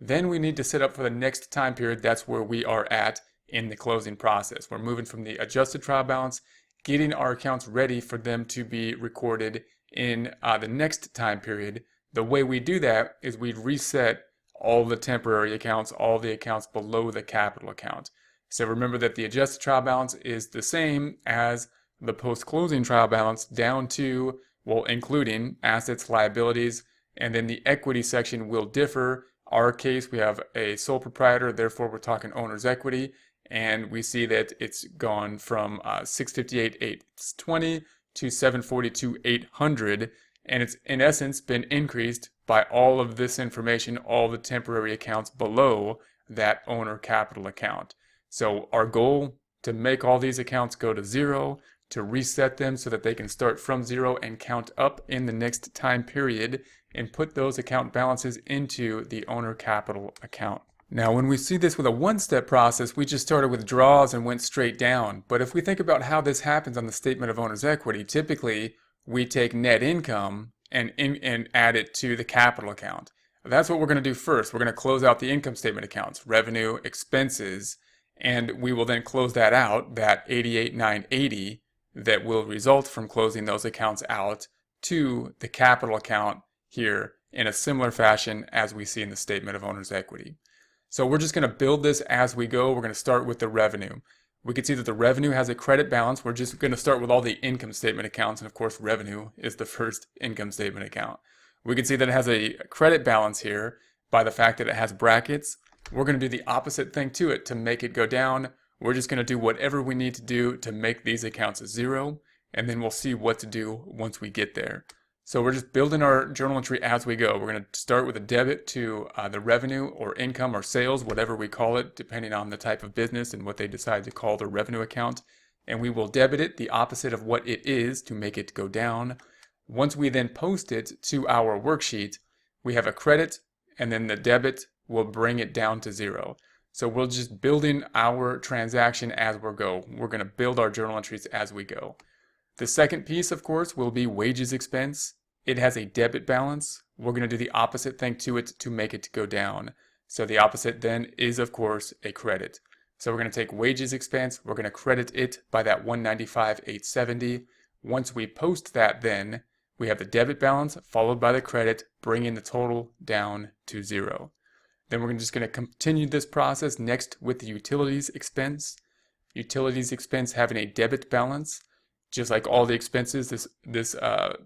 Then we need to set up for the next time period. That's where we are at in the closing process. We're moving from the adjusted trial balance, getting our accounts ready for them to be recorded in the next time period. The way we do that is we reset all the temporary accounts, all the accounts below the capital account. So remember that the adjusted trial balance is the same as the post-closing trial balance down to well, including assets, liabilities, and then the equity section will differ. Our case, we have a sole proprietor, therefore we're talking owner's equity, and we see that it's gone from 658,820 to 742,800, and it's in essence been increased by all of this information, all the temporary accounts below that owner capital account. So our goal to make all these accounts go to zero, to reset them so that they can start from zero and count up in the next time period, and put those account balances into the owner capital account. Now, when we see this with a one-step process, we just started with draws and went straight down. But if we think about how this happens on the statement of owner's equity, typically we take net income and add it to the capital account. That's what we're going to do first. We're going to close out the income statement accounts, revenue, expenses, and we will then close that out, that 88,980 that will result from closing those accounts out to the capital account here in a similar fashion as we see in the statement of owner's equity. So we're just going to build this as we go. We're going to start with the revenue. We can see that the revenue has a credit balance. We're just going to start with all the income statement accounts, and of course revenue is the first income statement account. We can see that it has a credit balance here by the fact that it has brackets. We're going to do the opposite thing to it to make it go down. We're just going to do whatever we need to do to make these accounts zero, and then we'll see what to do once we get there. So we're just building our journal entry as we go. We're going to start with a debit to the revenue or income or sales, whatever we call it, depending on the type of business and what they decide to call their revenue account. And we will debit it the opposite of what it is to make it go down. Once we then post it to our worksheet, we have a credit, and then the debit will bring it down to zero. So we're just building our transaction as we go. We're going to build our journal entries as we go. The second piece, of course, will be wages expense. It has a debit balance. We're going to do the opposite thing to it to make it go down. So the opposite then is, of course, a credit. So we're going to take wages expense. We're going to credit it by that 195,870. Once we post that, then we have the debit balance followed by the credit, bringing the total down to zero. Then we're just going to continue this process next with the utilities expense. Utilities expense having a debit balance. Just like all the expenses, this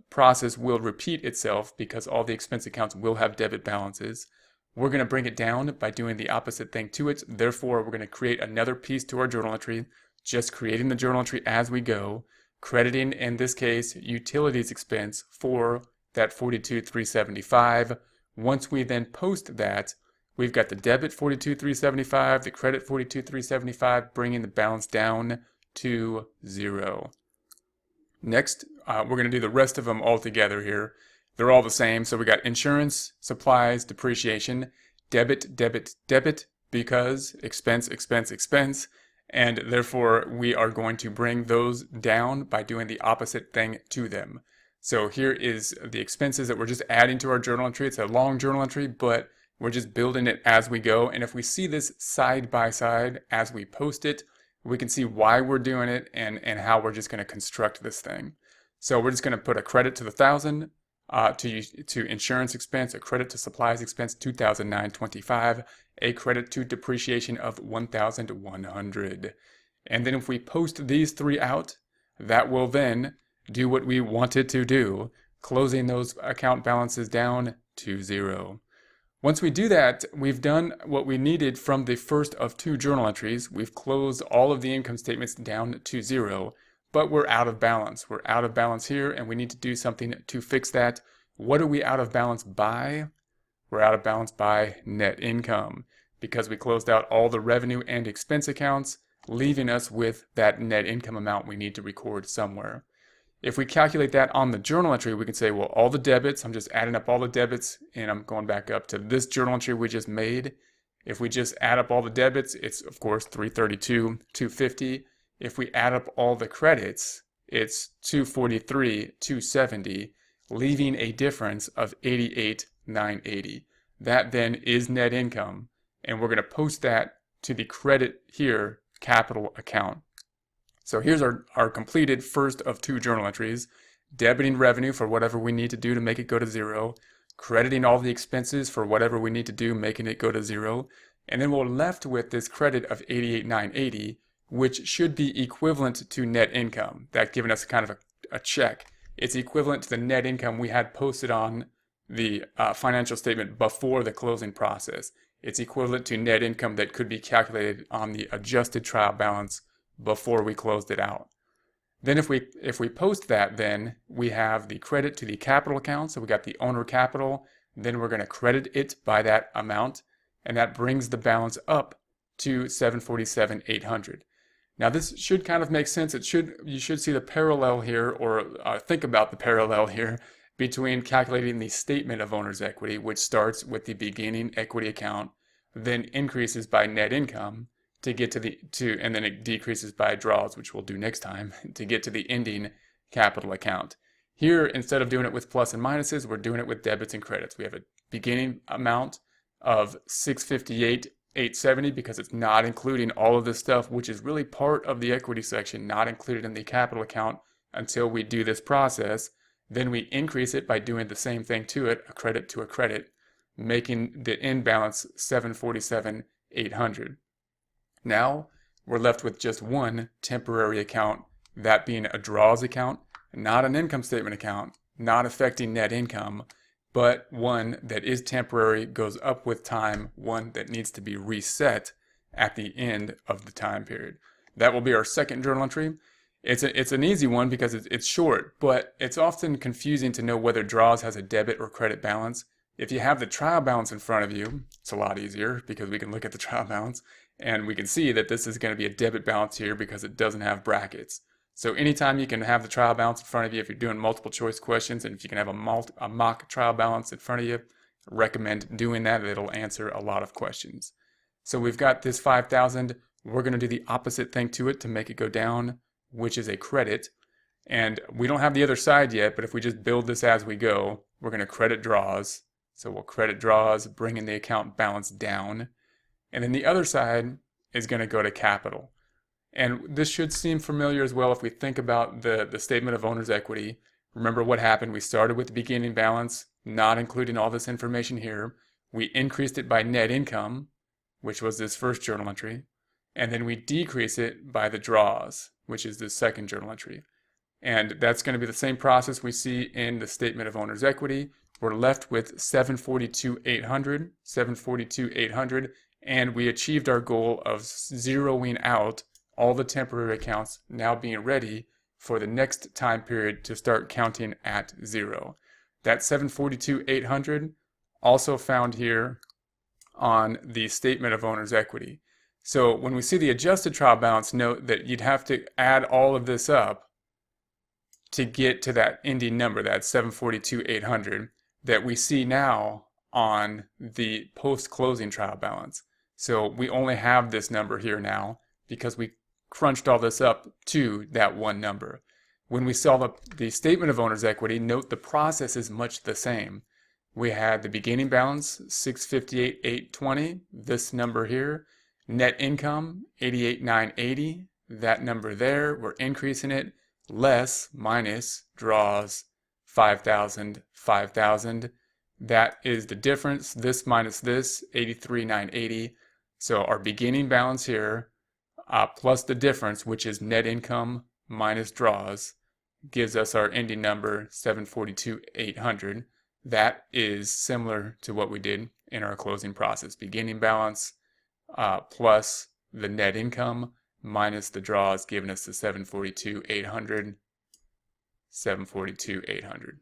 process will repeat itself because all the expense accounts will have debit balances. We're going to bring it down by doing the opposite thing to it. Therefore, we're going to create another piece to our journal entry, just creating the journal entry as we go, crediting, in this case, utilities expense for that 42,375. Once we then post that, we've got the debit 42,375, the credit 42,375, bringing the balance down to zero. Next, we're going to do the rest of them all together here. They're all the same. So we got insurance, supplies, depreciation, debit, debit, debit, because expense, expense, expense. And therefore, we are going to bring those down by doing the opposite thing to them. So here is the expenses that we're just adding to our journal entry. It's a long journal entry, but we're just building it as we go. And if we see this side by side as we post it, we can see why we're doing it and how we're just going to construct this thing. So we're just going to put a credit to the 1,000 to insurance expense, a credit to supplies expense 2,925, a credit to depreciation of 1,100. And then if we post these three out, that will then do what we wanted to do, closing those account balances down to zero. Once we do that, we've done what we needed from the first of two journal entries. We've closed all of the income statements down to zero, but we're out of balance. We're out of balance here, and we need to do something to fix that. What are we out of balance by? We're out of balance by net income, because we closed out all the revenue and expense accounts, leaving us with that net income amount we need to record somewhere. If we calculate that on the journal entry, we can say, well, all the debits, I'm just adding up all the debits, and I'm going back up to this journal entry we just made. If we just add up all the debits, it's, of course, 332, 250. If we add up all the credits, it's 243, 270, leaving a difference of 88,980. That then is net income, and we're going to post that to the credit here capital account. So here's our completed first of two journal entries, debiting revenue for whatever we need to do to make it go to zero, crediting all the expenses for whatever we need to do, making it go to zero, and then we're left with this credit of 88,980, which should be equivalent to net income. That giving us kind of a check. it's equivalent to the net income we had posted on the financial statement before the closing process. It's equivalent to net income that could be calculated on the adjusted trial balance before we closed it out. Then if we post that, then we have the credit to the capital account. So we got the owner capital, then we're going to credit it by that amount, and that brings the balance up to $747,800. Now this should kind of make sense. You should see the parallel here, or think about the parallel here between calculating the statement of owner's equity, which starts with the beginning equity account, then increases by net income to get and then it decreases by draws, which we'll do next time, to get to the ending capital account. Here, instead of doing it with plus and minuses, we're doing it with debits and credits. We have a beginning amount of $658,870 because it's not including all of this stuff, which is really part of the equity section, not included in the capital account until we do this process. Then we increase it by doing the same thing to it, a credit to a credit, making the end balance $747,800. Now we're left with just one temporary account, that being a draws account, not an income statement account, not affecting net income, but one that is temporary, goes up with time, one that needs to be reset at the end of the time period. That will be our second journal entry. It's an easy one because it's short, but it's often confusing to know whether draws has a debit or credit balance. If you have the trial balance in front of you, it's a lot easier because we can look at the trial balance and we can see that this is going to be a debit balance here because it doesn't have brackets. So anytime you can have the trial balance in front of you, if you're doing multiple choice questions, and if you can have a mock trial balance in front of you, I recommend doing that. It'll answer a lot of questions. So we've got this 5,000. We're going to do the opposite thing to it to make it go down, which is a credit. And we don't have the other side yet, but if we just build this as we go, we're going to credit draws. So we'll credit draws, bringing the account balance down. And then the other side is going to go to capital. And this should seem familiar as well if we think about the statement of owner's equity. Remember what happened. We started with the beginning balance, not including all this information here. We increased it by net income, which was this first journal entry. And then we decrease it by the draws, which is the second journal entry. And that's going to be the same process we see in the statement of owner's equity. We're left with $742,800, and we achieved our goal of zeroing out all the temporary accounts, now being ready for the next time period to start counting at zero. That $742,800 also found here on the statement of owner's equity. So when we see the adjusted trial balance, note that you'd have to add all of this up to get to that ending number, that $742,800 that we see now on the post-closing trial balance. So we only have this number here now because we crunched all this up to that one number. When we saw the statement of owner's equity, note the process is much the same. We had the beginning balance, $658,820, this number here. Net income, $88,980, that number there. We're increasing it. Less, minus, draws, 5,000, 5,000. That is the difference. This minus this, 83,980. So our beginning balance here, plus the difference, which is net income minus draws, gives us our ending number, 742,800. That is similar to what we did in our closing process. Beginning balance plus the net income minus the draws, giving us the 742,800. 742,800.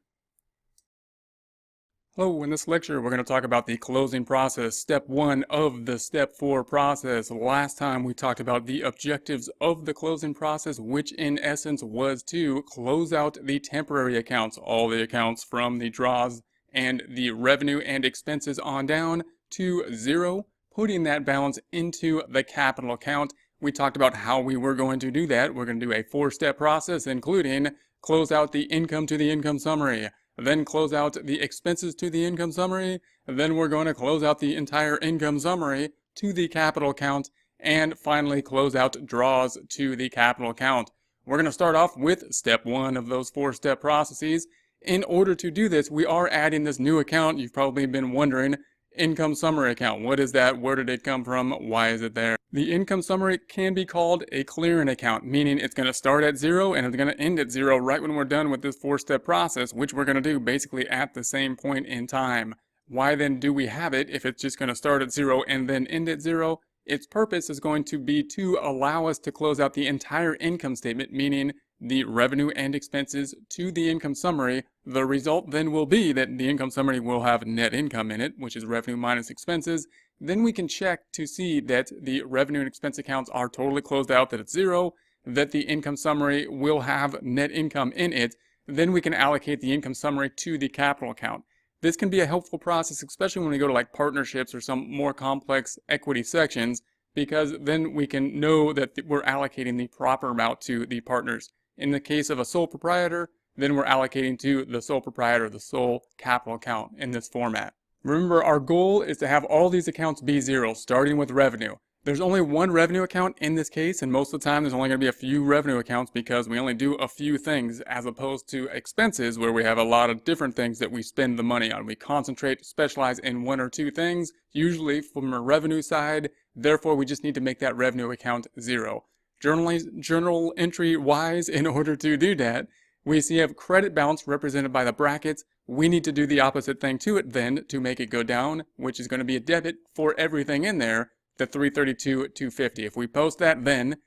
Hello, in this lecture we're going to talk about the closing process, step 1 of the step 4 process. Last time we talked about the objectives of the closing process, which in essence was to close out the temporary accounts, all the accounts from the draws and the revenue and expenses on down to zero, putting that balance into the capital account. We talked about how we were going to do that. We're going to do a 4-step process, including close out the income to the income summary, then close out the expenses to the income summary, then we're going to close out the entire income summary to the capital account, and finally close out draws to the capital account. We're going to start off with step 1 of those 4-step processes. In order to do this, we are adding this new account. You've probably been wondering, income summary account. What is that? Where did it come from? Why is it there? The income summary can be called a clearing account, meaning it's going to start at 0 and it's going to end at 0 right when we're done with this 4-step process, which we're going to do basically at the same point in time. Why then do we have it if it's just going to start at 0 and then end at 0? Its purpose is going to be to allow us to close out the entire income statement, meaning the revenue and expenses to the income summary. The result then will be that the income summary will have net income in it, which is revenue minus expenses. Then we can check to see that the revenue and expense accounts are totally closed out, that it's 0, that the income summary will have net income in it. Then we can allocate the income summary to the capital account. This can be a helpful process, especially when we go to like partnerships or some more complex equity sections, because then we can know that we're allocating the proper amount to the partners. In the case of a sole proprietor, then we're allocating to the sole proprietor, the sole capital account in this format. Remember, our goal is to have all these accounts be 0, starting with revenue. There's only one revenue account in this case, and most of the time there's only going to be a few revenue accounts because we only do a few things, as opposed to expenses where we have a lot of different things that we spend the money on. We concentrate, specialize in 1 or 2 things, usually from a revenue side. Therefore, we just need to make that revenue account 0. Journal entry wise, in order to do that, we see a credit balance represented by the brackets. We need to do the opposite thing to it then to make it go down, which is going to be a debit for everything in there, the $332,250. If we post that, then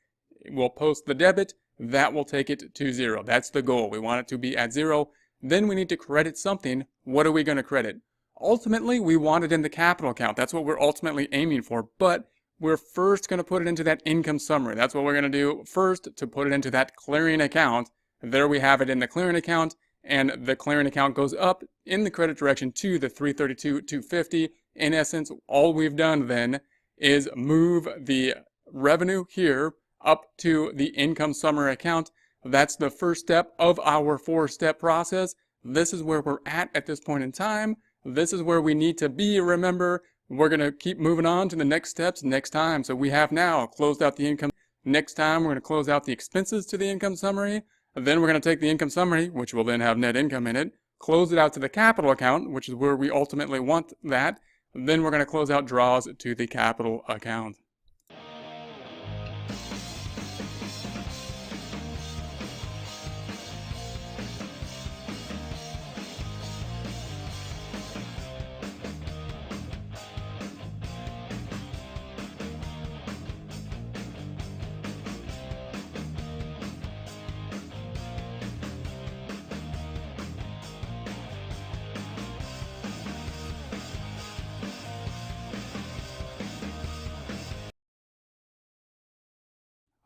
we'll post the debit. That will take it to 0. That's the goal. We want it to be at 0. Then we need to credit something. What are we going to credit? Ultimately, we want it in the capital account. That's what we're ultimately aiming for. But we're first going to put it into that income summary. That's what we're going to do first, to put it into that clearing account. There we have it in the clearing account, and the clearing account goes up in the credit direction to the $332,250. In essence, all we've done then is move the revenue here up to the income summary account. That's the first step of our 4-step process. This is where we're at this point in time. This is where we need to be. Remember, we're going to keep moving on to the next steps next time. So we have now closed out the income. Next time, we're going to close out the expenses to the income summary. Then we're going to take the income summary, which will then have net income in it, close it out to the capital account, which is where we ultimately want that. Then we're going to close out draws to the capital account.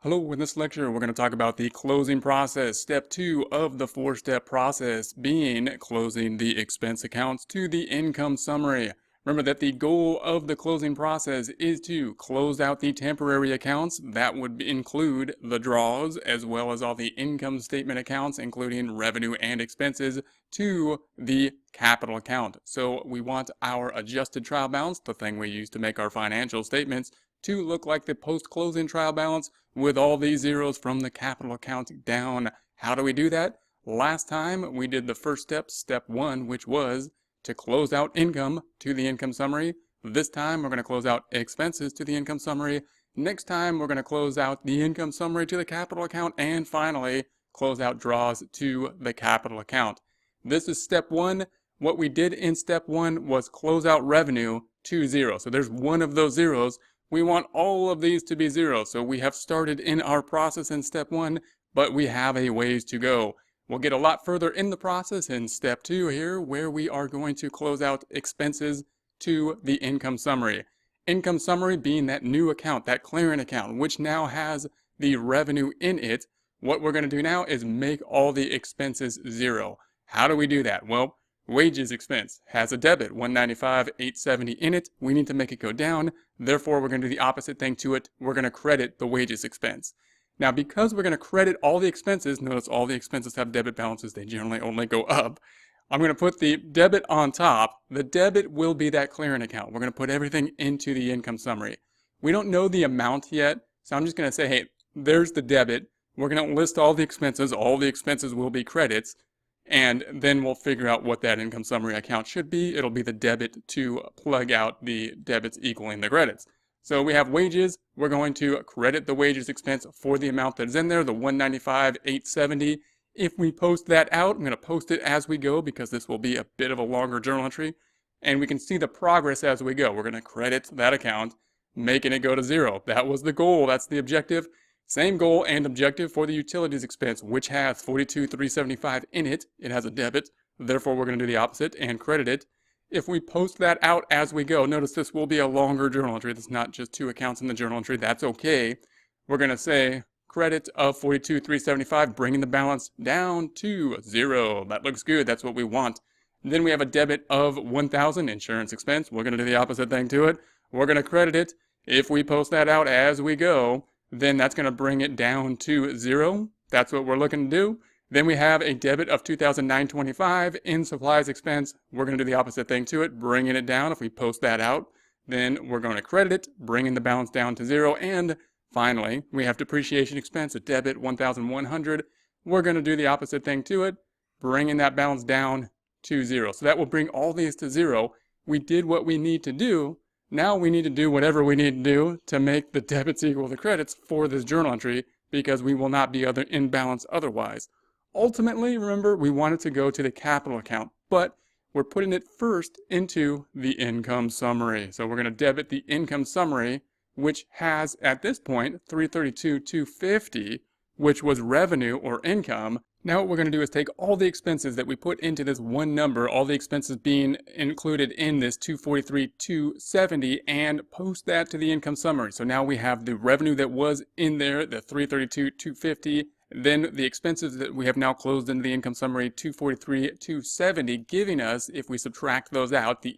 Hello, in this lecture we're going to talk about the closing process, step 2 of the 4-step process being closing the expense accounts to the income summary. Remember that the goal of the closing process is to close out the temporary accounts. That would include the draws as well as all the income statement accounts, including revenue and expenses, to the capital account. So we want our adjusted trial balance, the thing we use to make our financial statements, to look like the post-closing trial balance with all these zeros from the capital account down. How do we do that? Last time we did the first step, step 1, which was to close out income to the income summary. This time we're going to close out expenses to the income summary. Next time we're going to close out the income summary to the capital account. And finally, close out draws to the capital account. This is step 1. What we did in step 1 was close out revenue to 0. So there's one of those zeros. We want all of these to be 0. So we have started in our process in step 1, but we have a ways to go. We'll get a lot further in the process in step 2 here, where we are going to close out expenses to the income summary. Income summary being that new account, that clearing account, which now has the revenue in it. What we're going to do now is make all the expenses 0. How do we do that? Well, wages expense has a debit, $195,870 in it. We need to make it go down. Therefore, we're going to do the opposite thing to it. We're going to credit the wages expense. Now, because we're going to credit all the expenses, notice all the expenses have debit balances. They generally only go up. I'm going to put the debit on top. The debit will be that clearing account. We're going to put everything into the income summary. We don't know the amount yet, so I'm just going to say, hey, there's the debit. We're going to list all the expenses. All the expenses will be credits. And then we'll figure out what that income summary account should be. It'll be the debit to plug out the debits equaling the credits. So we have wages. We're going to credit the wages expense for the amount that is in there, the $195,870. If we post that out, I'm going to post it as we go because this will be a bit of a longer journal entry. And we can see the progress as we go. We're going to credit that account, making it go to zero. That was the goal. That's the objective. Same goal and objective for the utilities expense, which has $42,375 in it. It has a debit. Therefore, we're going to do the opposite and credit it. If we post that out as we go, notice this will be a longer journal entry. It's not just 2 accounts in the journal entry. That's okay. We're going to say credit of $42,375, bringing the balance down to 0. That looks good. That's what we want. Then we have a debit of $1,000 insurance expense. We're going to do the opposite thing to it. We're going to credit it. If we post that out as we go, then that's going to bring it down to 0. That's what we're looking to do. Then we have a debit of $2,925 in supplies expense. We're going to do the opposite thing to it, bringing it down. If we post that out, then we're going to credit it, bringing the balance down to 0. And finally, we have depreciation expense, a debit $1,100. We're going to do the opposite thing to it, bringing that balance down to 0. So that will bring all these to 0. We did what we need to do. Now we need to do whatever we need to do to make the debits equal the credits for this journal entry because we will not be in balance otherwise. Ultimately, remember, we want it to go to the capital account, but we're putting it first into the income summary. So we're going to debit the income summary, which has at this point $332,250, which was revenue or income. Now what we're going to do is take all the expenses that we put into this one number, all the expenses being included in this $243,270, and post that to the income summary. So now we have the revenue that was in there, the $332,250, then the expenses that we have now closed into the income summary, $243,270, giving us, if we subtract those out, the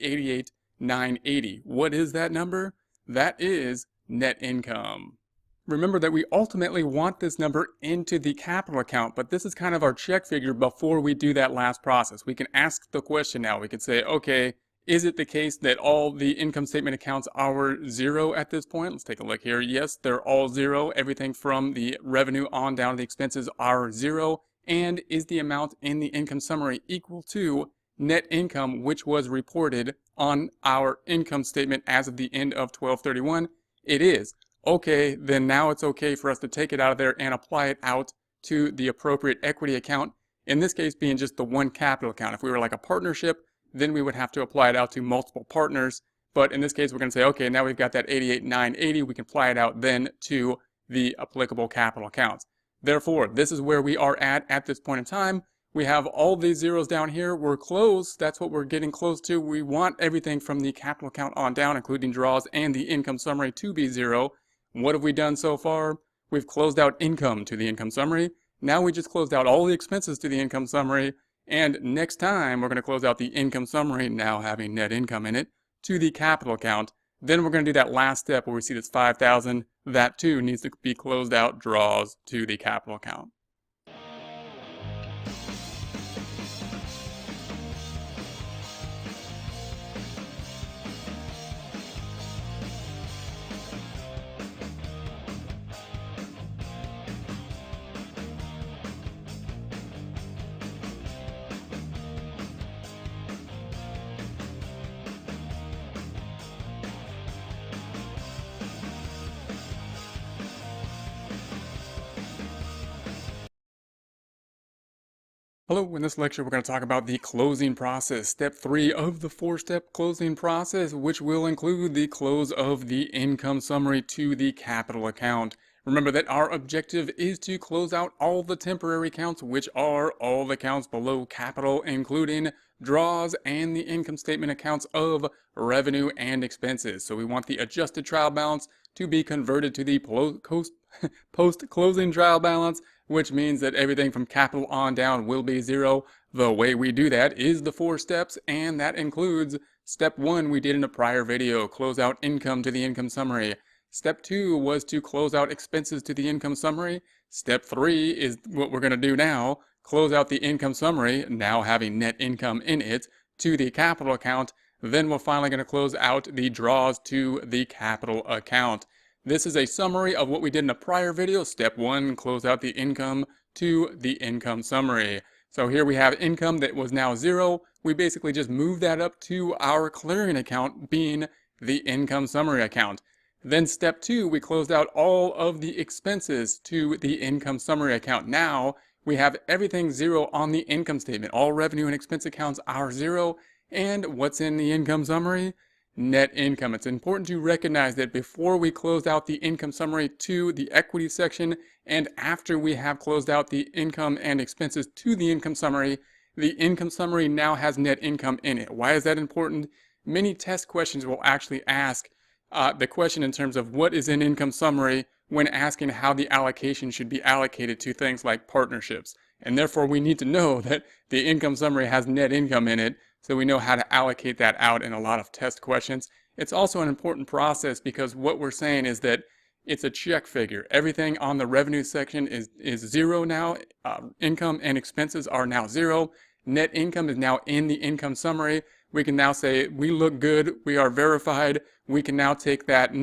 $88,980. What is that number? That is net income. Remember that we ultimately want this number into the capital account, but this is kind of our check figure before we do that last process. We can ask the question now. We can say, okay, is it the case that all the income statement accounts are 0 at this point? Let's take a look here. Yes, they're all 0. Everything from the revenue on down to the expenses are 0. And is the amount in the income summary equal to net income, which was reported on our income statement as of the end of 12/31? It is. Okay, then now it's okay for us to take it out of there and apply it out to the appropriate equity account. In this case being just the one capital account. If we were like a partnership, then we would have to apply it out to multiple partners. But in this case, we're going to say, okay, now we've got that $88,980. We can apply it out then to the applicable capital accounts. Therefore, this is where we are at this point in time. We have all these zeros down here. We're close. That's what we're getting close to. We want everything from the capital account on down, including draws and the income summary, to be 0. What have we done so far? We've closed out income to the income summary. Now we just closed out all the expenses to the income summary. And next time, we're going to close out the income summary, now having net income in it, to the capital account. Then we're going to do that last step where we see this $5,000. That too needs to be closed out, draws to the capital account. Hello, in this lecture we're going to talk about the closing process, step 3 of the 4-step closing process, which will include the close of the income summary to the capital account. Remember that our objective is to close out all the temporary accounts, which are all the accounts below capital, including draws and the income statement accounts of revenue and expenses. So we want the adjusted trial balance to be converted to the post-closing trial balance, which means that everything from capital on down will be 0. The way we do that is the 4 steps, and that includes step 1 we did in a prior video, close out income to the income summary. Step 2 was to close out expenses to the income summary. Step 3 is what we're going to do now, close out the income summary, now having net income in it, to the capital account. Then we're finally going to close out the draws to the capital account. This is a summary of what we did in a prior video. Step 1, close out the income to the income summary. So here we have income that was now 0. We basically just move that up to our clearing account, being the income summary account. Then step 2, we closed out all of the expenses to the income summary account. Now we have everything 0 on the income statement. All revenue and expense accounts are 0. And what's in the income summary? Net income. It's important to recognize that before we close out the income summary to the equity section, and after we have closed out the income and expenses to the income summary now has net income in it. Why is that important? Many test questions will actually ask the question in terms of what is in income summary when asking how the allocation should be allocated to things like partnerships. And therefore we need to know that the income summary has net income in it, so we know how to allocate that out in a lot of test questions. It's also an important process because what we're saying is that it's a check figure. Everything on the revenue section is 0 now. Income and expenses are now 0. Net income is now in the income summary. We can now say we look good, we are verified. We can now take that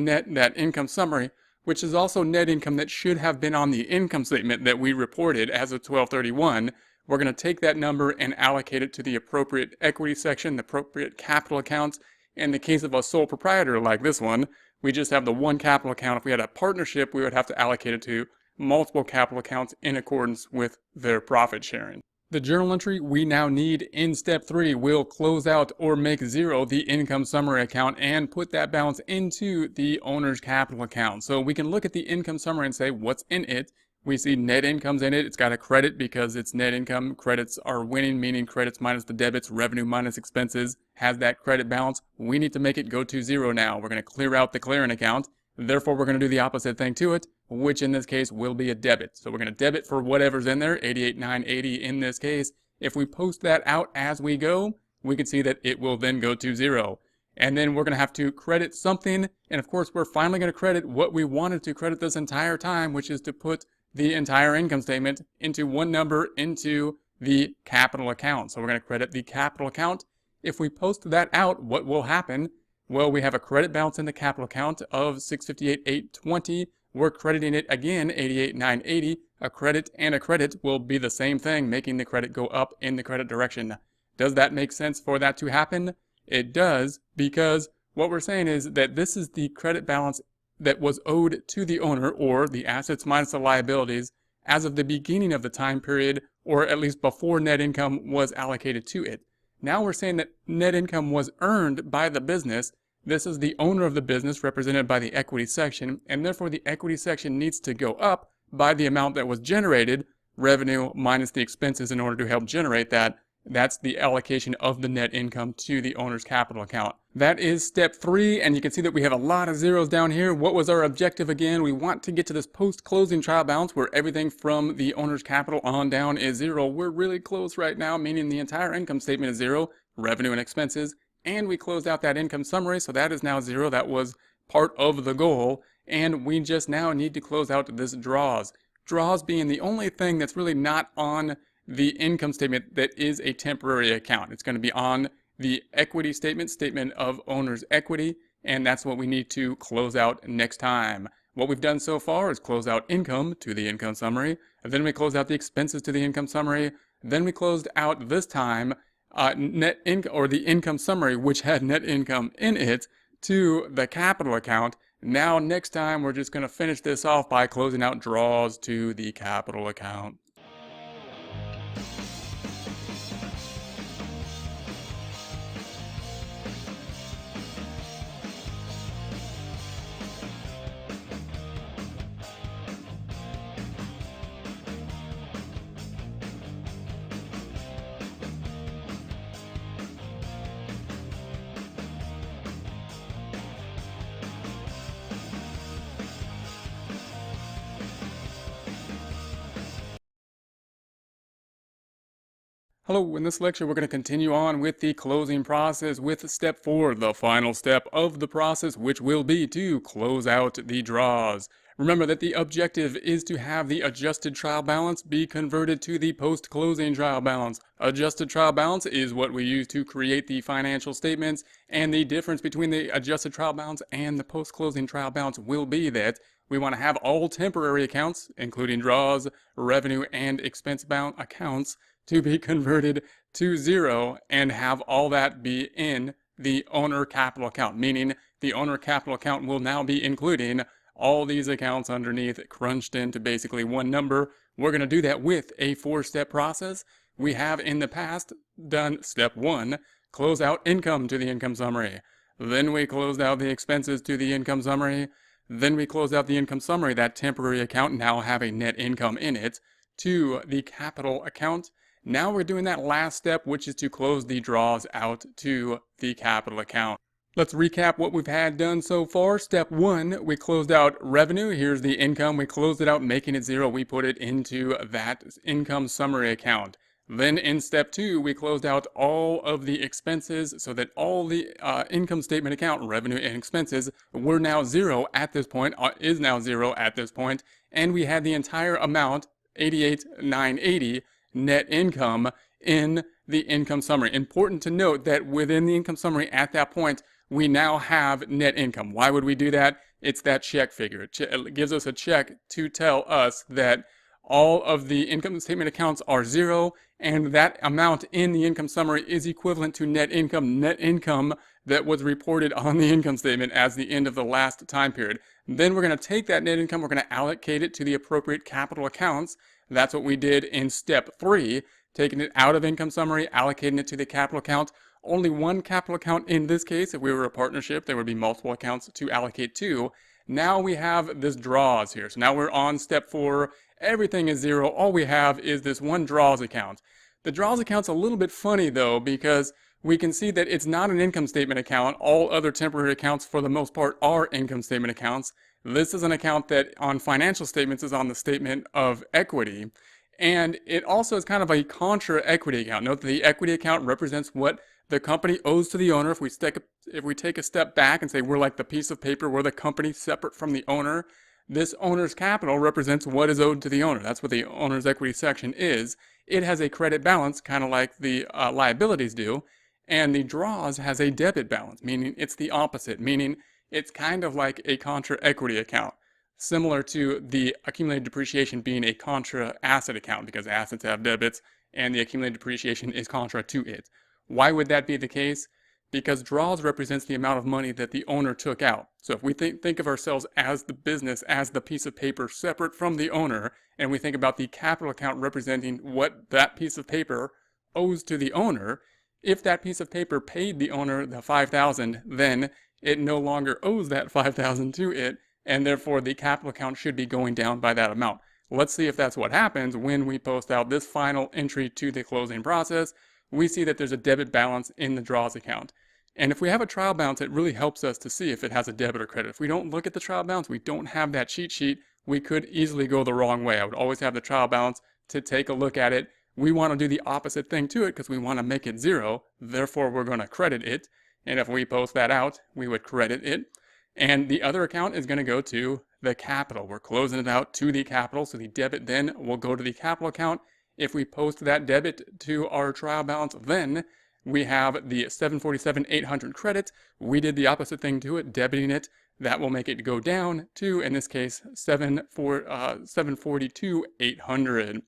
income summary, which is also net income that should have been on the income statement that we reported as of 12/31. We're going to take that number and allocate it to the appropriate equity section, the appropriate capital accounts. In the case of a sole proprietor like this one, we just have the one capital account. If we had a partnership, we would have to allocate it to multiple capital accounts in accordance with their profit sharing. The journal entry we now need in step 3 will close out or make 0 the income summary account and put that balance into the owner's capital account. So we can look at the income summary and say what's in it. We see net income's in it. It's got a credit because it's net income. Credits are winning, meaning credits minus the debits, revenue minus expenses has that credit balance. We need to make it go to 0 now. We're going to clear out the clearing account. Therefore, we're going to do the opposite thing to it, which in this case will be a debit. So we're going to debit for whatever's in there, 88,980 in this case. If we post that out as we go, we can see that it will then go to 0. And then we're going to have to credit something. And of course, we're finally going to credit what we wanted to credit this entire time, which is to put the entire income statement into one number into the capital account. So we're going to credit the capital account. If we post that out, what will happen? Well, we have a credit balance in the capital account of $658,820. We're crediting it again, $88,980. A credit and a credit will be the same thing, making the credit go up in the credit direction. Does that make sense for that to happen? It does, because what we're saying is that this is the credit balance that was owed to the owner, or the assets minus the liabilities, as of the beginning of the time period, or at least before net income was allocated to it. Now we're saying that net income was earned by the business. This is the owner of the business represented by the equity section, and therefore the equity section needs to go up by the amount that was generated, revenue minus the expenses, in order to help generate that. That's the allocation of the net income to the owner's capital account. That is step 3, and you can see that we have a lot of zeros down here. What was our objective again? We want to get to this post-closing trial balance where everything from the owner's capital on down is 0. We're really close right now, meaning the entire income statement is 0, revenue and expenses, and we closed out that income summary, so that is now 0. That was part of the goal, and we just now need to close out this draws. Draws being the only thing that's really not on the income statement that is a temporary account. It's going to be on the equity statement of owner's equity, and that's what we need to close out next time. What we've done so far is close out income to the income summary, and then we close out the expenses to the income summary, then we closed out this time net income, or the income summary, which had net income in it, to the capital account. Now next time we're just going to finish this off by closing out draws to the capital account. Hello, in this lecture we're going to continue on with the closing process with step 4, the final step of the process, which will be to close out the draws. Remember that the objective is to have the adjusted trial balance be converted to the post-closing trial balance. Adjusted trial balance is what we use to create the financial statements, and the difference between the adjusted trial balance and the post-closing trial balance will be that we want to have all temporary accounts, including draws, revenue, and expense bound accounts, to be converted to zero and have all that be in the owner capital account, meaning the owner capital account will now be including all these accounts underneath crunched into basically one number. We're going to do that with a 4-step process. We have in the past done step 1, close out income to the income summary. Then we closed out the expenses to the income summary. Then we closed out the income summary, that temporary account now having net income in it, to the capital account. Now we're doing that last step, which is to close the draws out to the capital account. Let's recap what we've had done so far. Step 1, we closed out revenue. Here's the income. We closed it out, making it zero. We put it into that income summary account. Then in step 2, we closed out all of the expenses so that all the income statement account, revenue and expenses, were now zero at this point, is now zero at this point, and we had the entire amount, $88,980 net income, in the income summary. Important to note that within the income summary at that point, we now have net income. Why would we do that? It's that check figure. It gives us a check to tell us that all of the income statement accounts are zero, and that amount in the income summary is equivalent to net income that was reported on the income statement as the end of the last time period. Then we're going to take that net income, we're going to allocate it to the appropriate capital accounts. That's what we did in step 3, taking it out of income summary, allocating it to the capital account. Only one capital account in this case. If we were a partnership, there would be multiple accounts to allocate to. Now we have this draws here. So now we're on step 4. Everything is zero. All we have is this one draws account. The draws account's a little bit funny though, because we can see that it's not an income statement account. All other temporary accounts for the most part are income statement accounts. This is an account that on financial statements is on the statement of equity. And it also is kind of a contra equity account. Note that the equity account represents what the company owes to the owner. If we take a step back and say we're like the piece of paper, we're the company separate from the owner, this owner's capital represents what is owed to the owner. That's what the owner's equity section is. It has a credit balance, kind of like the liabilities do, and the draws has a debit balance, meaning it's the opposite, meaning it's kind of like a contra equity account, similar to the accumulated depreciation being a contra asset account, because assets have debits and the accumulated depreciation is contra to it. Why would that be the case? Because draws represents the amount of money that the owner took out. So if we think of ourselves as the business, as the piece of paper separate from the owner, and we think about the capital account representing what that piece of paper owes to the owner, if that piece of paper paid the owner the $5,000, then it no longer owes that $5,000 to it, and therefore the capital account should be going down by that amount. Let's see if that's what happens when we post out this final entry to the closing process. We see that there's a debit balance in the draws account. And if we have a trial balance, it really helps us to see if it has a debit or credit. If we don't look at the trial balance, we don't have that cheat sheet, we could easily go the wrong way. I would always have the trial balance to take a look at it. We want to do the opposite thing to it because we want to make it zero. Therefore, we're going to credit it. And if we post that out, we would credit it. And the other account is going to go to the capital. We're closing it out to the capital. So the debit then will go to the capital account. If we post that debit to our trial balance, then we have the $747,800 credit. We did the opposite thing to it, debiting it. That will make it go down to, in this case, $742,800.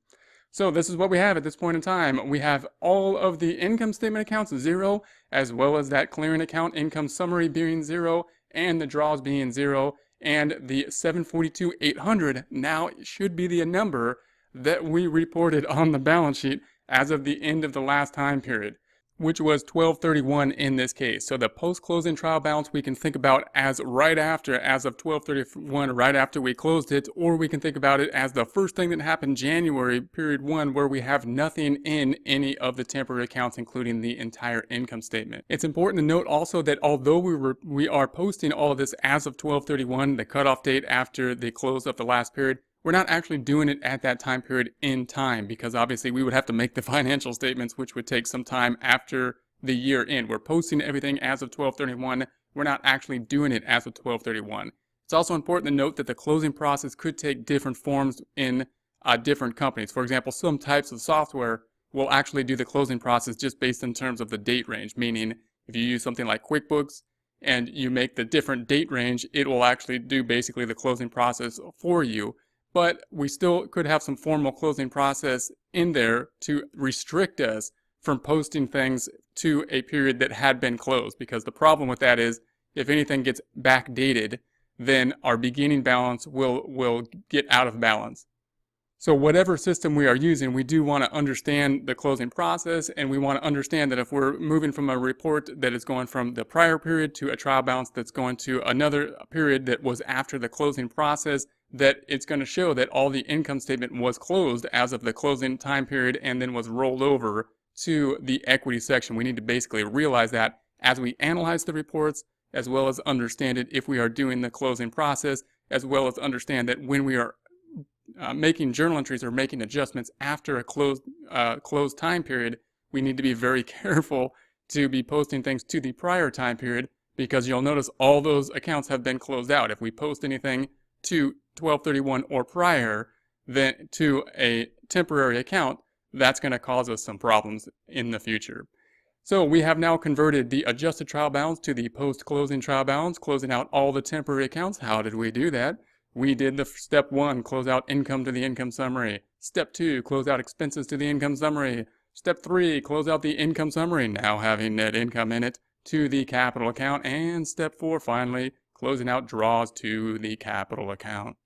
So this is what we have at this point in time. We have all of the income statement accounts zero, as well as that clearing account income summary being zero, and the draws being zero, and the $742,800 now should be the number that we reported on the balance sheet as of the end of the last time period, which was 12/31 in this case. So the post-closing trial balance we can think about as right after, as of 12/31, right after we closed it, or we can think about it as the first thing that happened January, period 1, where we have nothing in any of the temporary accounts, including the entire income statement. It's important to note also that although we are posting all of this as of 12/31, the cutoff date after the close of the last period, we're not actually doing it at that time period in time, because obviously we would have to make the financial statements, which would take some time after the year end. We're posting everything as of 12/31. We're not actually doing it as of 12/31. It's also important to note that the closing process could take different forms in different companies. For example, some types of software will actually do the closing process just based in terms of the date range, meaning if you use something like QuickBooks and you make the different date range, it will actually do basically the closing process for you. but we still could have some formal closing process in there to restrict us from posting things to a period that had been closed, because the problem with that is if anything gets backdated, then our beginning balance will get out of balance. So whatever system we are using, we do want to understand the closing process, and we want to understand that if we're moving from a report that is going from the prior period to a trial balance that's going to another period that was after the closing process, that it's going to show that all the income statement was closed as of the closing time period and then was rolled over to the equity section. We need to basically realize that as we analyze the reports, as well as understand it if we are doing the closing process, as well as understand that when we are making journal entries or making adjustments after a closed time period, we need to be very careful to be posting things to the prior time period, because you'll notice all those accounts have been closed out. If we post anything to 12/31 or prior, then to a temporary account, that's going to cause us some problems in the future. So we have now converted the adjusted trial balance to the post-closing trial balance, closing out all the temporary accounts. How did we do that? We did the step 1, close out income to the income summary. Step 2, close out expenses to the income summary. Step 3, close out the income summary, now having net income in it, to the capital account. And step 4, finally, closing out draws to the capital account.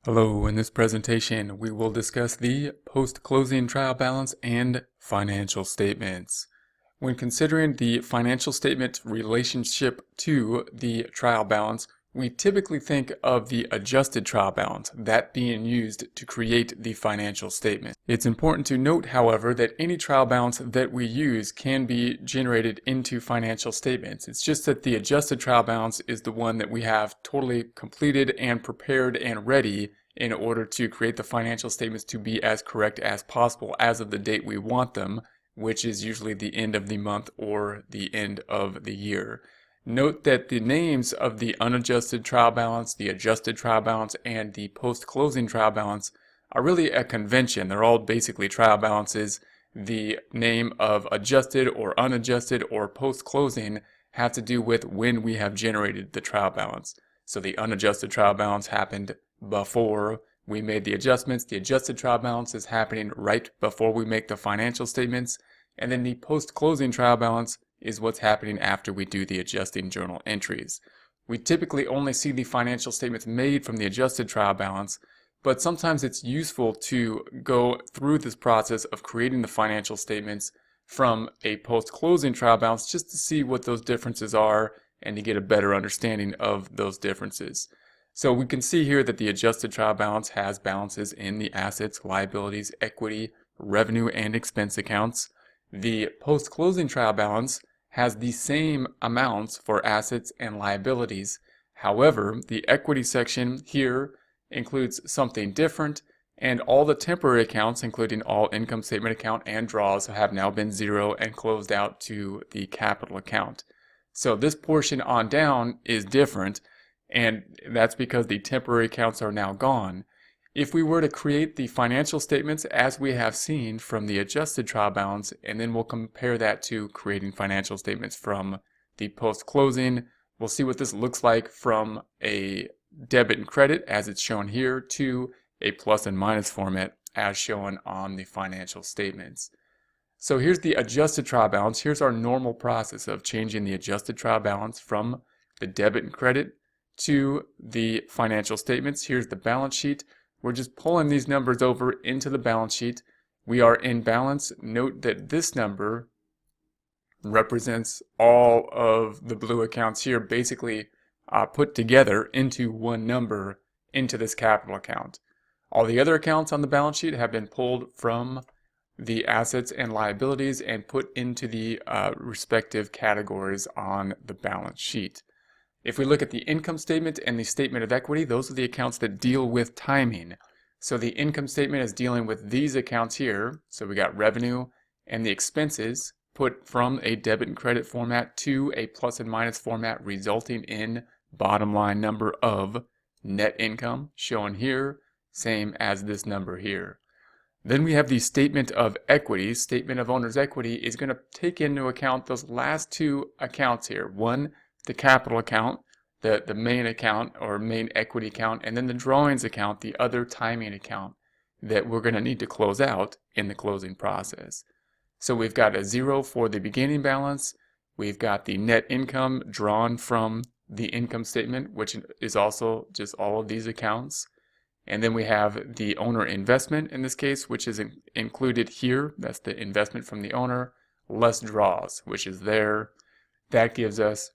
Hello, in this presentation we will discuss the post-closing trial balance and financial statements. When considering the financial statement relationship to the trial balance, we typically think of the adjusted trial balance, that being used to create the financial statement. It's important to note, however, that any trial balance that we use can be generated into financial statements. It's just that the adjusted trial balance is the one that we have totally completed and prepared and ready in order to create the financial statements to be as correct as possible as of the date we want them, which is usually the end of the month or the end of the year. Note that the names of the unadjusted trial balance, the adjusted trial balance, and the post-closing trial balance are really a convention. They're all basically trial balances. The name of adjusted or unadjusted or post-closing have to do with when we have generated the trial balance. So the unadjusted trial balance happened before we made the adjustments. The adjusted trial balance is happening right before we make the financial statements. And then the post-closing trial balance is what's happening after we do the adjusting journal entries. We typically only see the financial statements made from the adjusted trial balance, but sometimes it's useful to go through this process of creating the financial statements from a post-closing trial balance just to see what those differences are and to get a better understanding of those differences. So we can see here that the adjusted trial balance has balances in the assets, liabilities, equity, revenue, and expense accounts. The post-closing trial balance has the same amounts for assets and liabilities. However, the equity section here includes something different, and all the temporary accounts, including all income statement account and draws, have now been zero and closed out to the capital account. So this portion on down is different, and that's because the temporary accounts are now gone. If we were to create the financial statements as we have seen from the adjusted trial balance, and then we'll compare that to creating financial statements from the post-closing, we'll see what this looks like from a debit and credit as it's shown here to a plus and minus format as shown on the financial statements. So here's the adjusted trial balance. Here's our normal process of changing the adjusted trial balance from the debit and credit to the financial statements. Here's the balance sheet. We're just pulling these numbers over into the balance sheet. We are in balance. Note that this number represents all of the blue accounts here, basically put together into one number into this capital account. All the other accounts on the balance sheet have been pulled from the assets and liabilities and put into the respective categories on the balance sheet. If we look at the income statement and the statement of equity, those are the accounts that deal with timing. So the income statement is dealing with these accounts here. So we got revenue and the expenses put from a debit and credit format to a plus and minus format, resulting in bottom line number of net income shown here, same as this number here. Then we have the statement of equity. Statement of owner's equity is going to take into account those last two accounts here. One, the capital account, the main account or main equity account, and then the drawings account, the other timing account that we're going to need to close out in the closing process. So we've got a 0 for the beginning balance. We've got the net income drawn from the income statement, which is also just all of these accounts. And then we have the owner investment in this case, which is included here. That's the investment from the owner, less draws, which is there. That gives us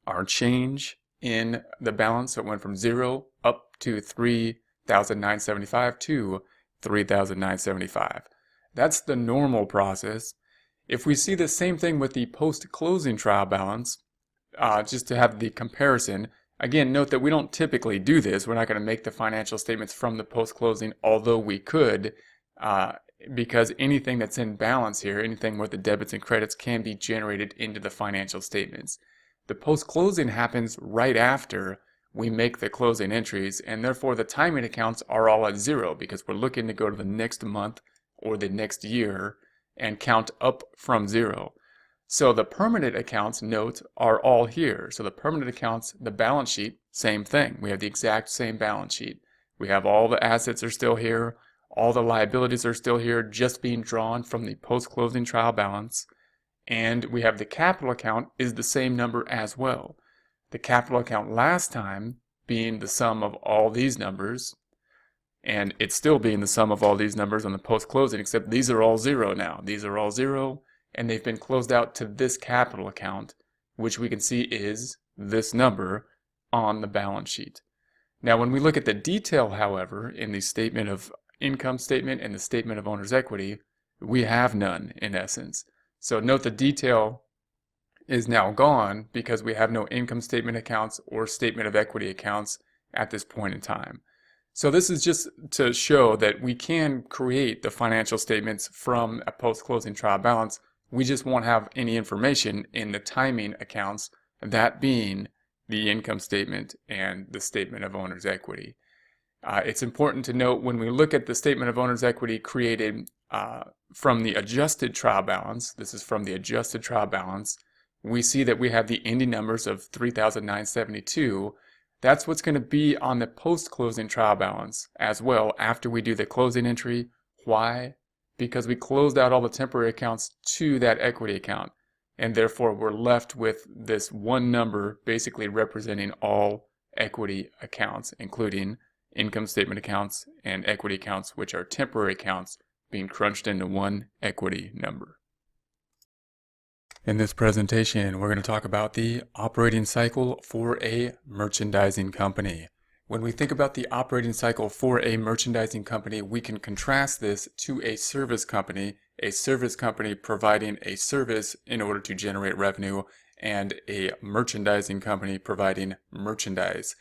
our change in the balance. So it went from 0 up to 3,975 to 3,975. That's the normal process. If we see the same thing with the post-closing trial balance, just to have the comparison, again, note that we don't typically do this. We're not going to make the financial statements from the post-closing, although we could, because anything that's in balance here, anything with the debits and credits, can be generated into the financial statements. The post-closing happens right after we make the closing entries, and therefore the timing accounts are all at 0 because we're looking to go to the next month or the next year and count up from 0. So the permanent accounts, note, are all here. So the permanent accounts, the balance sheet, same thing. We have the exact same balance sheet. We have all the assets are still here. All the liabilities are still here, just being drawn from the post-closing trial balance. And we have the capital account is the same number as well. The capital account last time being the sum of all these numbers, and it's still being the sum of all these numbers on the post-closing, except these are all 0 now. These are all 0, and they've been closed out to this capital account, which we can see is this number on the balance sheet. Now, when we look at the detail, however, in the statement of income statement and the statement of owner's equity, we have none in essence. So note the detail is now gone because we have no income statement accounts or statement of equity accounts at this point in time. So this is just to show that we can create the financial statements from a post-closing trial balance. We just won't have any information in the timing accounts, that being the income statement and the statement of owner's equity. It's important to note when we look at the statement of owner's equity created from the adjusted trial balance, this is from the adjusted trial balance, we see that we have the ending numbers of 3,972. That's what's going to be on the post-closing trial balance as well after we do the closing entry. Why? Because we closed out all the temporary accounts to that equity account, and therefore we're left with this one number basically representing all equity accounts, including income statement accounts and equity accounts, which are temporary accounts, being crunched into one equity number. In this presentation, we're going to talk about the operating cycle for a merchandising company. When we think about the operating cycle for a merchandising company, we can contrast this to a service company providing a service in order to generate revenue, and a merchandising company providing merchandise.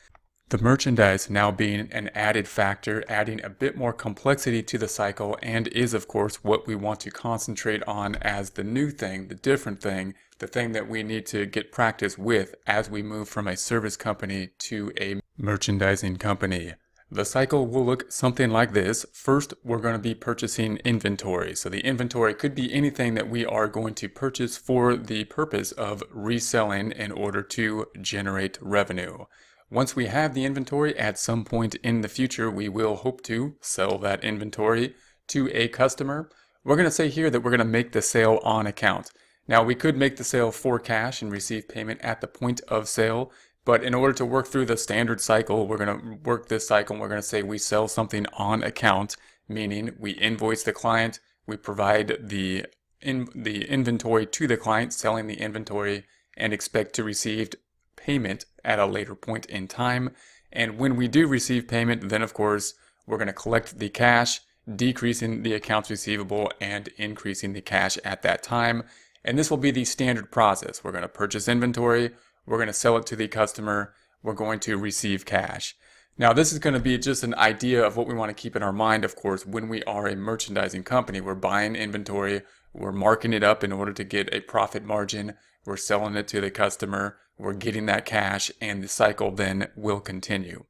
The merchandise now being an added factor, adding a bit more complexity to the cycle, and is of course what we want to concentrate on as the new thing, the different thing, the thing that we need to get practice with as we move from a service company to a merchandising company. The cycle will look something like this. First, we're going to be purchasing inventory. So the inventory could be anything that we are going to purchase for the purpose of reselling in order to generate revenue. Once we have the inventory, at some point in the future, we will hope to sell that inventory to a customer. We're going to say here that we're going to make the sale on account. Now, we could make the sale for cash and receive payment at the point of sale, but in order to work through the standard cycle, we're going to work this cycle and we're going to say we sell something on account, meaning we invoice the client, we provide the inventory to the client, selling the inventory, and expect to receive payment at a later point in time. And when we do receive payment, then of course we're going to collect the cash, decreasing the accounts receivable and increasing the cash at that time. And this will be the standard process. We're going to purchase inventory, we're going to sell it to the customer, we're going to receive cash. Now, this is going to be just an idea of what we want to keep in our mind, of course, when we are a merchandising company. We're buying inventory, we're marking it up in order to get a profit margin, we're selling it to the customer, we're getting that cash, and the cycle then will continue.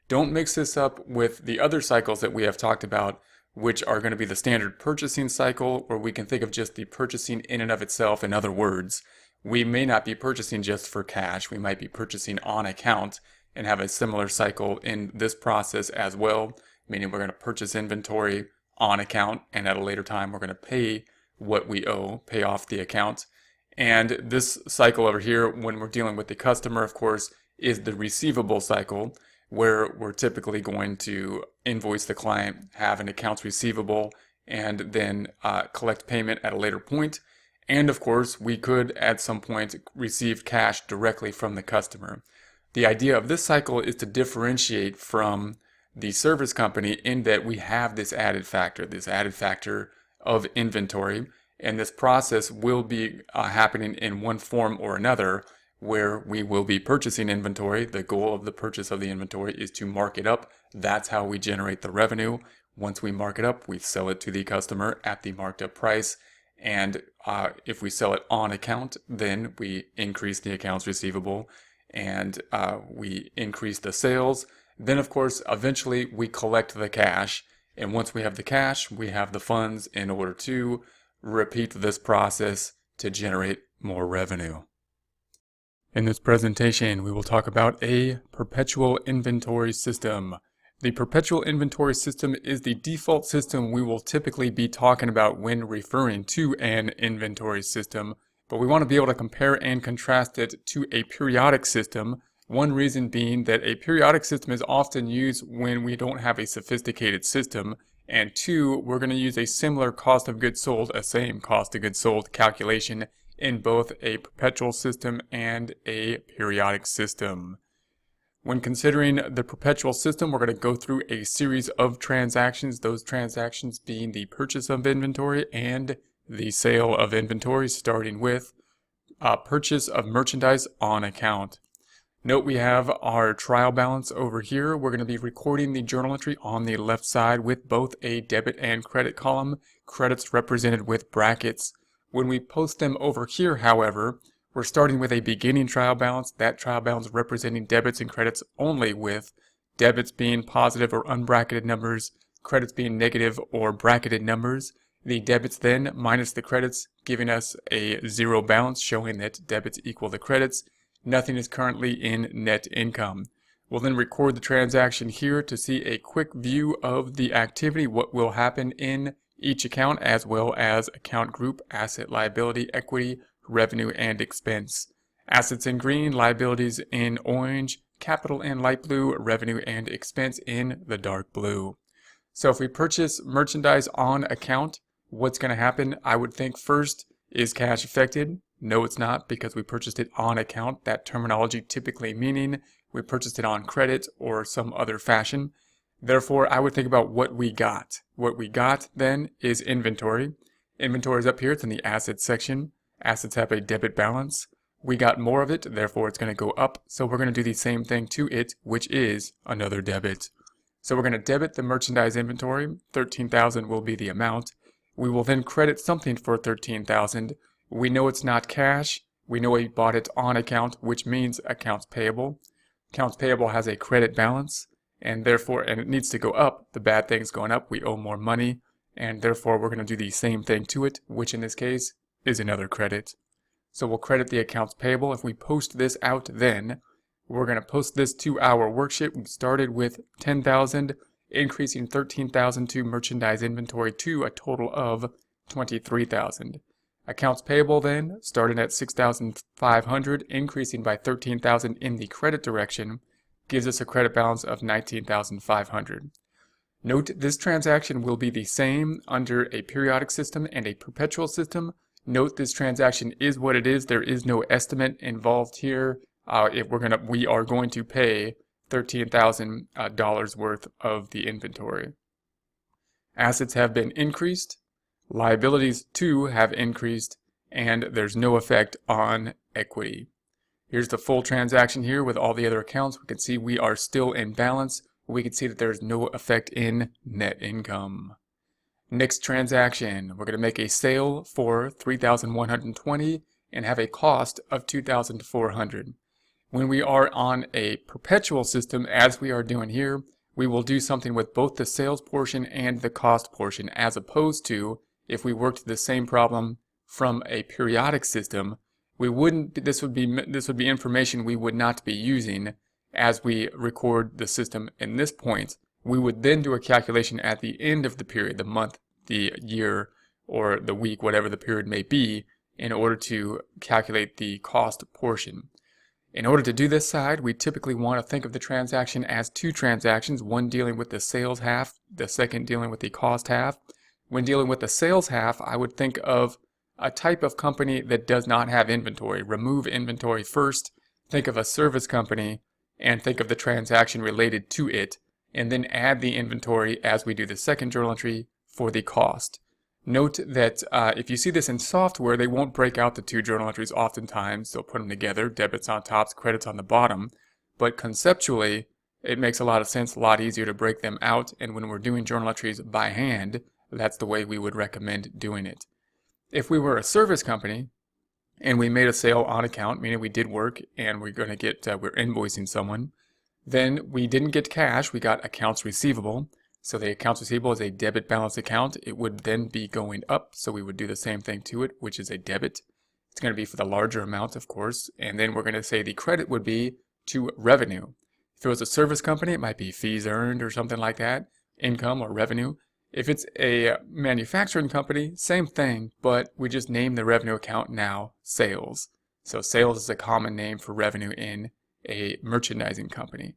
Don't mix this up with the other cycles that we have talked about, which are going to be the standard purchasing cycle, where we can think of just the purchasing in and of itself. In other words, we may not be purchasing just for cash, we might be purchasing on account and have a similar cycle in this process as well, meaning we're going to purchase inventory on account, and at a later time we're going to pay what we owe, pay off the account. And this cycle over here, when we're dealing with the customer, of course, is the receivable cycle, where we're typically going to invoice the client, have an accounts receivable, and then collect payment at a later point. And of course, we could at some point receive cash directly from the customer. The idea of this cycle is to differentiate from the service company in that we have this added factor of inventory, and this process will be happening in one form or another, where we will be purchasing inventory. The goal of the purchase of the inventory is to mark it up. That's how we generate the revenue. Once we mark it up, we sell it to the customer at the marked up price. And if we sell it on account, then we increase the accounts receivable and we increase the sales. Then, of course, eventually we collect the cash. And once we have the cash, we have the funds in order to repeat this process to generate more revenue. In this presentation, we will talk about a perpetual inventory system. The perpetual inventory system is the default system we will typically be talking about when referring to an inventory system, but we want to be able to compare and contrast it to a periodic system. One reason being that a periodic system is often used when we don't have a sophisticated system, and two, we're going to use a similar cost of goods sold, a same cost of goods sold calculation in both a perpetual system and a periodic system. When considering the perpetual system, we're going to go through a series of transactions, those transactions being the purchase of inventory and the sale of inventory, starting with purchase of merchandise on account. Note we have our trial balance over here. We're going to be recording the journal entry on the left side with both a debit and credit column, credits represented with brackets. When we post them over here, however, we're starting with a beginning trial balance, that trial balance representing debits and credits only, with debits being positive or unbracketed numbers, credits being negative or bracketed numbers. The debits then minus the credits, giving us a zero balance, showing that debits equal the credits. Nothing is currently in net income. We'll then record the transaction here to see a quick view of the activity, what will happen in each account, as well as account group, asset, liability, equity, revenue, and expense. Assets in green, liabilities in orange, capital in light blue, revenue and expense in the dark blue. So if we purchase merchandise on account, what's going to happen? I would think first, is cash affected? No, it's not, because we purchased it on account, that terminology typically meaning we purchased it on credit or some other fashion. Therefore, I would think about what we got. What we got then is inventory. Inventory is up here, it's in the assets section. Assets have a debit balance. We got more of it, therefore it's going to go up. So we're going to do the same thing to it, which is another debit. So we're going to debit the merchandise inventory. $13,000 will be the amount. We will then credit something for $13,000. We know it's not cash. We know we bought it on account, which means accounts payable. Accounts payable has a credit balance, and therefore, and it needs to go up. The bad thing's going up. We owe more money, and therefore we're going to do the same thing to it, which in this case is another credit. So we'll credit the accounts payable. If we post this out, then we're going to post this to our worksheet. We started with $10,000, increasing $13,000 to merchandise inventory to a total of $23,000. Accounts payable then started at $6,500, increasing by $13,000 in the credit direction, gives us a credit balance of $19,500. Note this transaction will be the same under a periodic system and a perpetual system. Note this transaction is what it is. There is no estimate involved here. We are going to pay $13,000 worth of the inventory. Assets have been increased. Liabilities too have increased, and there's no effect on equity. Here's the full transaction here with all the other accounts. We can see we are still in balance. We can see that there's no effect in net income. Next transaction, we're going to make a sale for $3,120 and have a cost of $2,400. When we are on a perpetual system, as we are doing here, we will do something with both the sales portion and the cost portion, as opposed to if we worked the same problem from a periodic system. We wouldn't. This would be information we would not be using as we record the system in this point. We would then do a calculation at the end of the period, the month, the year, or the week, whatever the period may be, in order to calculate the cost portion. In order to do this side, we typically want to think of the transaction as two transactions, one dealing with the sales half, the second dealing with the cost half. When dealing with the sales half, I would think of a type of company that does not have inventory. Remove inventory first, think of a service company, and think of the transaction related to it, and then add the inventory as we do the second journal entry for the cost. Note that if you see this in software, they won't break out the two journal entries oftentimes. They'll put them together, debits on top, credits on the bottom. But conceptually, it makes a lot of sense, a lot easier to break them out, and when we're doing journal entries by hand, that's the way we would recommend doing it. If we were a service company and we made a sale on account, meaning we did work and we're going to get, we're invoicing someone, then we didn't get cash, we got accounts receivable. So the accounts receivable is a debit balance account. It would then be going up, so we would do the same thing to it, which is a debit. It's going to be for the larger amount, of course, and then we're going to say the credit would be to revenue. If it was a service company, it might be fees earned or something like that, income or revenue. If it's a manufacturing company, same thing, but we just name the revenue account now sales. So sales is a common name for revenue in a merchandising company.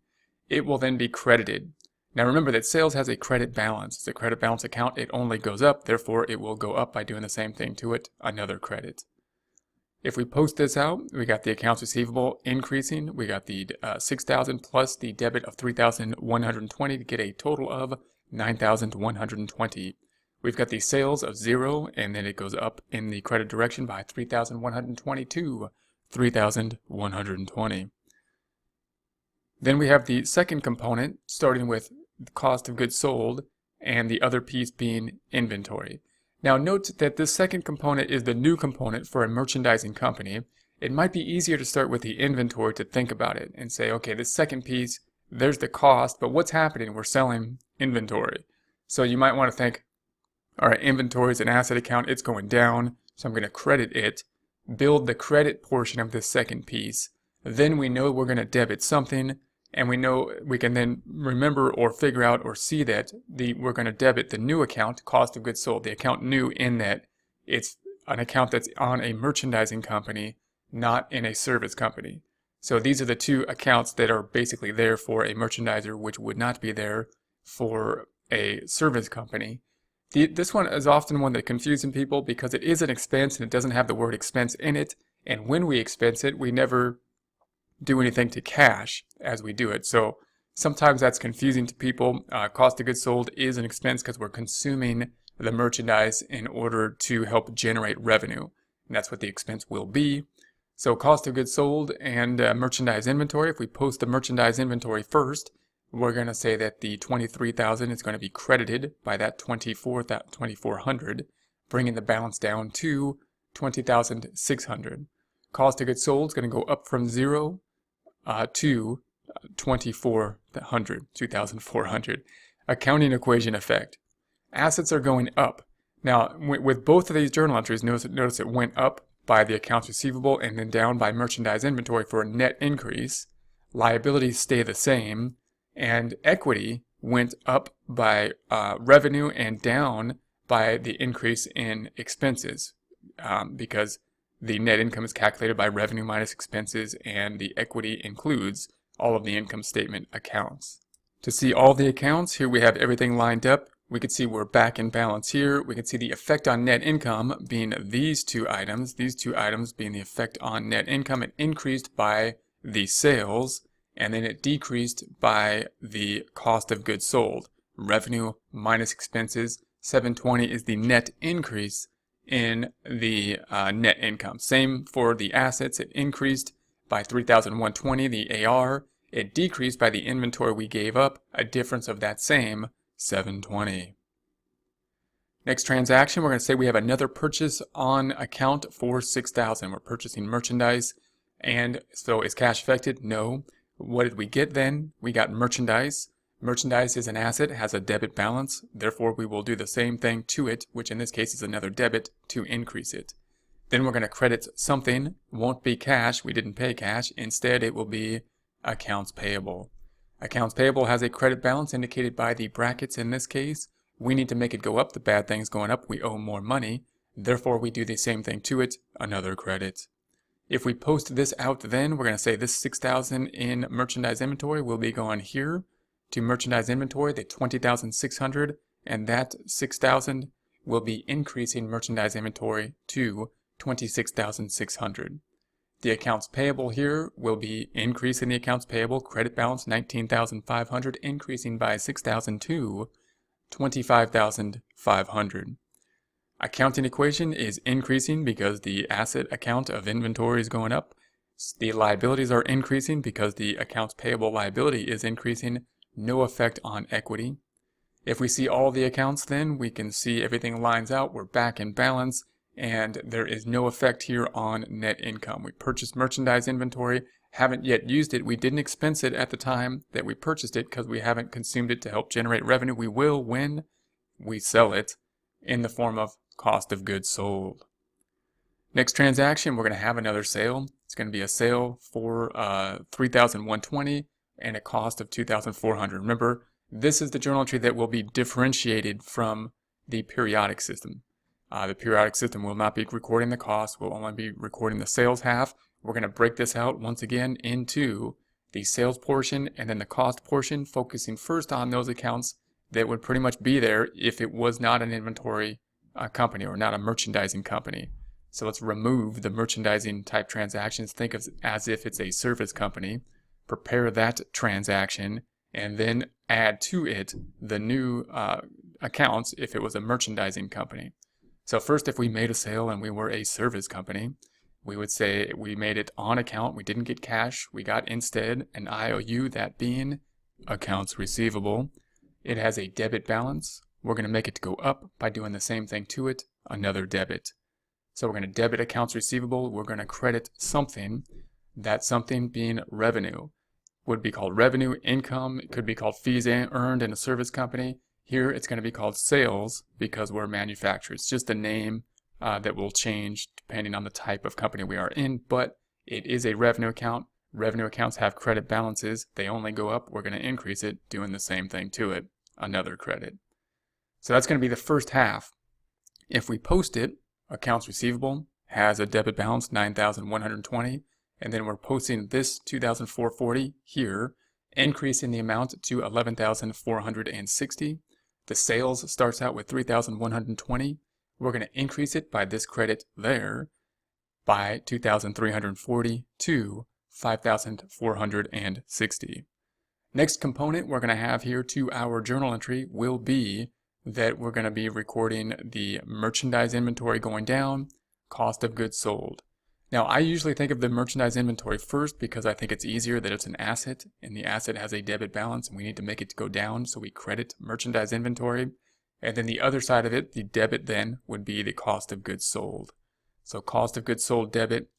It will then be credited. Now remember that sales has a credit balance. It's a credit balance account. It only goes up, therefore it will go up by doing the same thing to it, another credit. If we post this out, we got the accounts receivable increasing. We got the $6,000 plus the debit of $3,120 to get a total of $9,120. We've got the sales of 0, and then it goes up in the credit direction by $3,120 to $3,120. Then we have the second component, starting with the cost of goods sold, and the other piece being inventory. Now note that this second component is the new component for a merchandising company. It might be easier to start with the inventory to think about it and say, okay, this second piece, there's the cost, but what's happening? We're selling inventory. So you might want to think, all right, inventory is an asset account, it's going down, so I'm going to credit it, build the credit portion of this second piece. Then we know we're going to debit something, and we know we can then remember or figure out or see that we're going to debit the new account, cost of goods sold, the account new in that it's an account that's on a merchandising company, not in a service company. So these are the two accounts that are basically there for a merchandiser, which would not be there for a service company. This one is often one that confuses people because it is an expense and it doesn't have the word expense in it. And when we expense it, we never do anything to cash as we do it. So sometimes that's confusing to people. Cost of goods sold is an expense because we're consuming the merchandise in order to help generate revenue. And that's what the expense will be. So cost of goods sold and merchandise inventory. If we post the merchandise inventory first, we're going to say that the $23,000 is going to be credited by that $2,400, bringing the balance down to $20,600. Cost of goods sold is going to go up from 0 to $2,400. Accounting equation effect. Assets are going up. Now, with both of these journal entries, notice it went up by the accounts receivable and then down by merchandise inventory for a net increase. Liabilities stay the same, and equity went up by revenue and down by the increase in expenses because the net income is calculated by revenue minus expenses, and the equity includes all of the income statement accounts. To see all the accounts, here we have everything lined up. We can see we're back in balance here. We can see the effect on net income being these two items being the effect on net income. It increased by the sales, and then it decreased by the cost of goods sold. Revenue minus expenses, 720 is the net increase in the net income. Same for the assets. It increased by 3,120, the AR. It decreased by the inventory we gave up, a difference of that same 720. Next transaction, we're going to say we have another purchase on account for 6,000. We're purchasing merchandise, and so is cash affected? No. What did we get then? We got merchandise. Merchandise is an asset, has a debit balance, therefore we will do the same thing to it, which in this case is another debit, to increase it. Then we're going to credit something, won't be cash, we didn't pay cash, instead it will be accounts payable. Accounts payable has a credit balance indicated by the brackets in this case. We need to make it go up, the bad thing's going up, we owe more money, therefore we do the same thing to it, another credit. If we post this out then, we're going to say this 6,000 in merchandise inventory will be going here to merchandise inventory, the 20,600, and that 6,000 will be increasing merchandise inventory to 26,600. The accounts payable here will be increasing the accounts payable, credit balance 19,500, increasing by 6,000 to 25,500. Accounting equation is increasing because the asset account of inventory is going up. The liabilities are increasing because the accounts payable liability is increasing. No effect on equity. If we see all the accounts, then we can see everything lines out. We're back in balance, and there is no effect here on net income. We purchased merchandise inventory, haven't yet used it. We didn't expense it at the time that we purchased it because we haven't consumed it to help generate revenue. We will when we sell it in the form of cost of goods sold. Next transaction, we're going to have another sale. It's going to be a sale for 3,120 and a cost of 2,400. Remember, this is the journal entry that will be differentiated from the periodic system. The periodic system will not be recording the cost, will only be recording the sales half. We're going to break this out once again into the sales portion and then the cost portion, focusing first on those accounts that would pretty much be there if it was not an inventory company or not a merchandising company. So let's remove the merchandising type transactions. Think of it as if it's a service company. Prepare that transaction and then add to it the new accounts if it was a merchandising company. So first, if we made a sale and we were a service company, we would say we made it on account, we didn't get cash, we got instead an IOU, that being accounts receivable. It has a debit balance. We're going to make it go up by doing the same thing to it, another debit. So we're going to debit accounts receivable, we're going to credit something, that something being revenue. Would be called revenue, income, it could be called fees earned in a service company. Here it's going to be called sales because we're a manufacturer. It's just a name that will change depending on the type of company we are in, but it is a revenue account. Revenue accounts have credit balances. They only go up. We're going to increase it, doing the same thing to it, another credit. So that's going to be the first half. If we post it, accounts receivable has a debit balance, 9,120, and then we're posting this 2,440 here, increasing the amount to 11,460. The sales starts out with 3,120. We're going to increase it by this credit there by 2,340 to 5,460. Next component we're going to have here to our journal entry will be that we're going to be recording the merchandise inventory going down, cost of goods sold. Now, I usually think of the merchandise inventory first because I think it's easier that it's an asset and the asset has a debit balance and we need to make it go down, so we credit merchandise inventory. And then the other side of it, the debit then, would be the cost of goods sold. So cost of goods sold debit,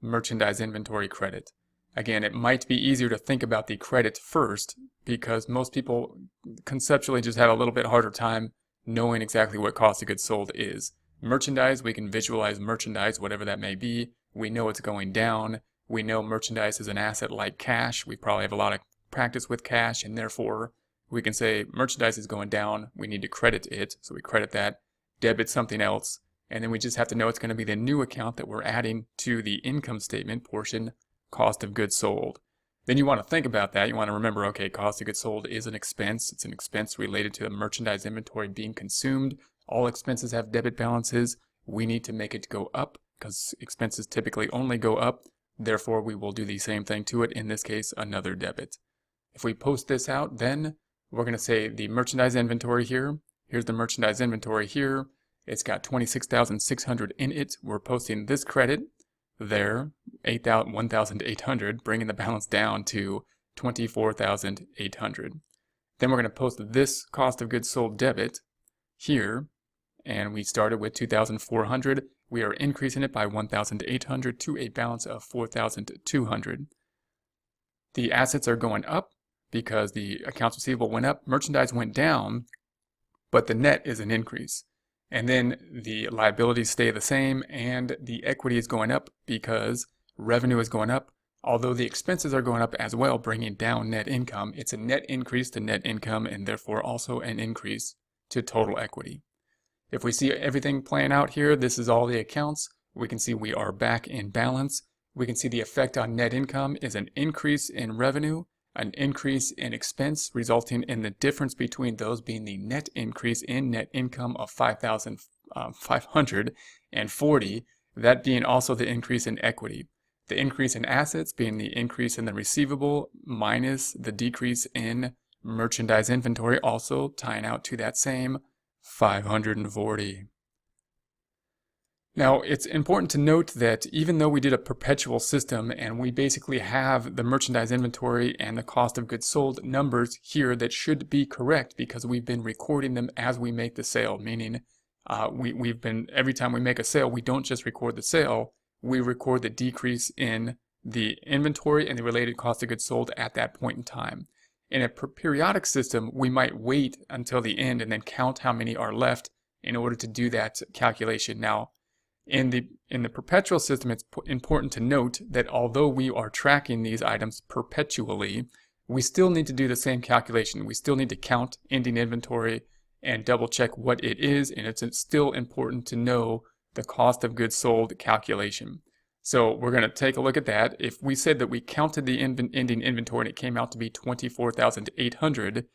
merchandise inventory credit. Again, it might be easier to think about the credit first because most people conceptually just have a little bit harder time knowing exactly what cost of goods sold is. Merchandise, we can visualize merchandise, whatever that may be. We know it's going down. We know merchandise is an asset like cash. We probably have a lot of practice with cash, and therefore we can say merchandise is going down. We need to credit it, so we credit that, debit something else, and then we just have to know it's going to be the new account that we're adding to the income statement portion, cost of goods sold. Then you want to think about that. You want to remember, okay, cost of goods sold is an expense. It's an expense related to the merchandise inventory being consumed. All expenses have debit balances. We need to make it go up because expenses typically only go up. Therefore, we will do the same thing to it. In this case, another debit. If we post this out, then we're going to say the merchandise inventory here. Here's the merchandise inventory here. It's got 26,600 in it. We're posting this credit. there, 1,800, bringing the balance down to 24,800. Then we're going to post this cost of goods sold debit here, and we started with 2,400. We are increasing it by 1,800 to a balance of 4,200. The assets are going up because the accounts receivable went up, merchandise went down, but the net is an increase. And then the liabilities stay the same, and the equity is going up because revenue is going up, although the expenses are going up as well, bringing down net income. It's a net increase to net income, and therefore also an increase to total equity. If we see everything playing out here, this is all the accounts. We can see we are back in balance. We can see the effect on net income is an increase in revenue, an increase in expense, resulting in the difference between those being the net increase in net income of 5,540, that being also the increase in equity. The increase in assets being the increase in the receivable minus the decrease in merchandise inventory, also tying out to that same 540. Now, it's important to note that even though we did a perpetual system and we basically have the merchandise inventory and the cost of goods sold numbers here that should be correct because we've been recording them as we make the sale, meaning every time we make a sale, we don't just record the sale, we record the decrease in the inventory and the related cost of goods sold at that point in time. In a periodic system, we might wait until the end and then count how many are left in order to do that calculation. Now, in the perpetual system, it's important to note that although we are tracking these items perpetually, we still need to do the same calculation. We still need to count ending inventory and double check what it is, and it's still important to know the cost of goods sold calculation. So we're going to take a look at that. If we said that we counted the ending inventory and it came out to be 24,800,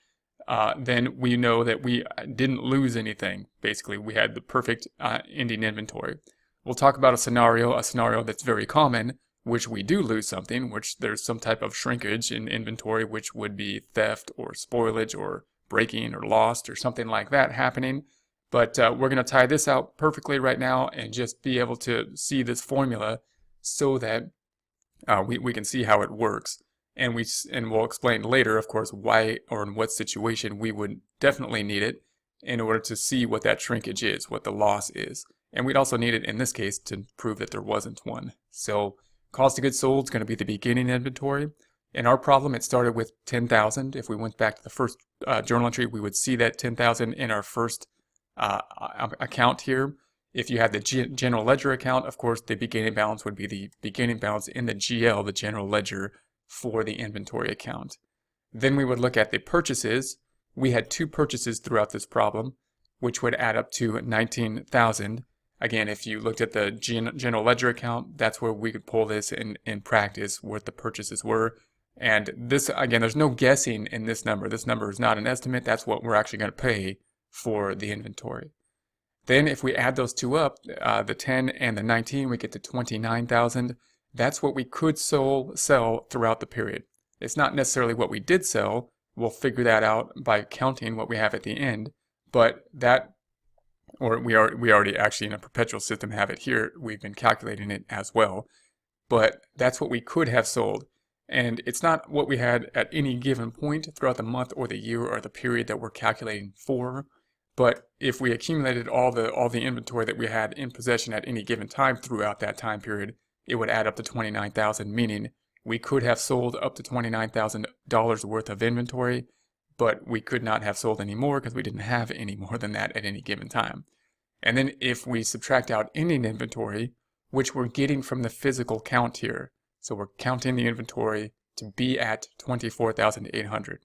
then we know that we didn't lose anything. Basically, we had the perfect ending inventory. We'll talk about a scenario that's very common, which we do lose something, which there's some type of shrinkage in inventory, which would be theft or spoilage or breaking or lost or something like that happening. But we're going to tie this out perfectly right now and just be able to see this formula so that we can see how it works. And we'll explain later, of course, why or in what situation we would definitely need it in order to see what that shrinkage is, what the loss is. And we'd also need it in this case to prove that there wasn't one. So cost of goods sold is going to be the beginning inventory. In our problem, it started with 10,000. If we went back to the first journal entry, we would see that 10,000 in our first account here. If you had the general ledger account, of course, the beginning balance would be the beginning balance in the GL, the general ledger, for the inventory account. Then we would look at the purchases. We had 2 purchases throughout this problem, which would add up to 19,000. Again, if you looked at the general ledger account, that's where we could pull this in practice, what the purchases were. And this, again, there's no guessing in this number. This number is not an estimate. That's what we're actually going to pay for the inventory. Then if we add those 2 up, the 10 and the 19, we get to 29,000. That's what we could sell throughout the period. It's not necessarily what we did sell. We'll figure that out by counting what we have at the end. But that, or we already actually in a perpetual system have it here. We've been calculating it as well. But that's what we could have sold. And it's not what we had at any given point throughout the month or the year or the period that we're calculating for. But if we accumulated all the inventory that we had in possession at any given time throughout that time period, it would add up to 29,000, meaning we could have sold up to $29,000 worth of inventory, but we could not have sold any more because we didn't have any more than that at any given time. And then if we subtract out ending inventory, which we're getting from the physical count here, so we're counting the inventory to be at 24,800.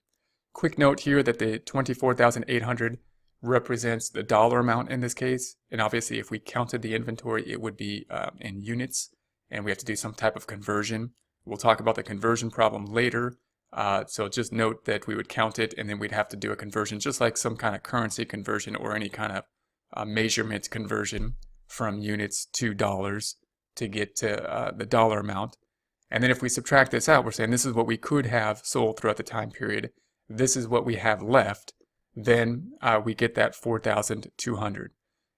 Quick note here that the 24,800 represents the dollar amount in this case, and obviously if we counted the inventory, it would be in units, and we have to do some type of conversion. We'll talk about the conversion problem later, so just note that we would count it, and then we'd have to do a conversion, just like some kind of currency conversion or any kind of measurement conversion from units to dollars to get to the dollar amount. And then if we subtract this out, we're saying this is what we could have sold throughout the time period. This is what we have left. Then we get that 4,200.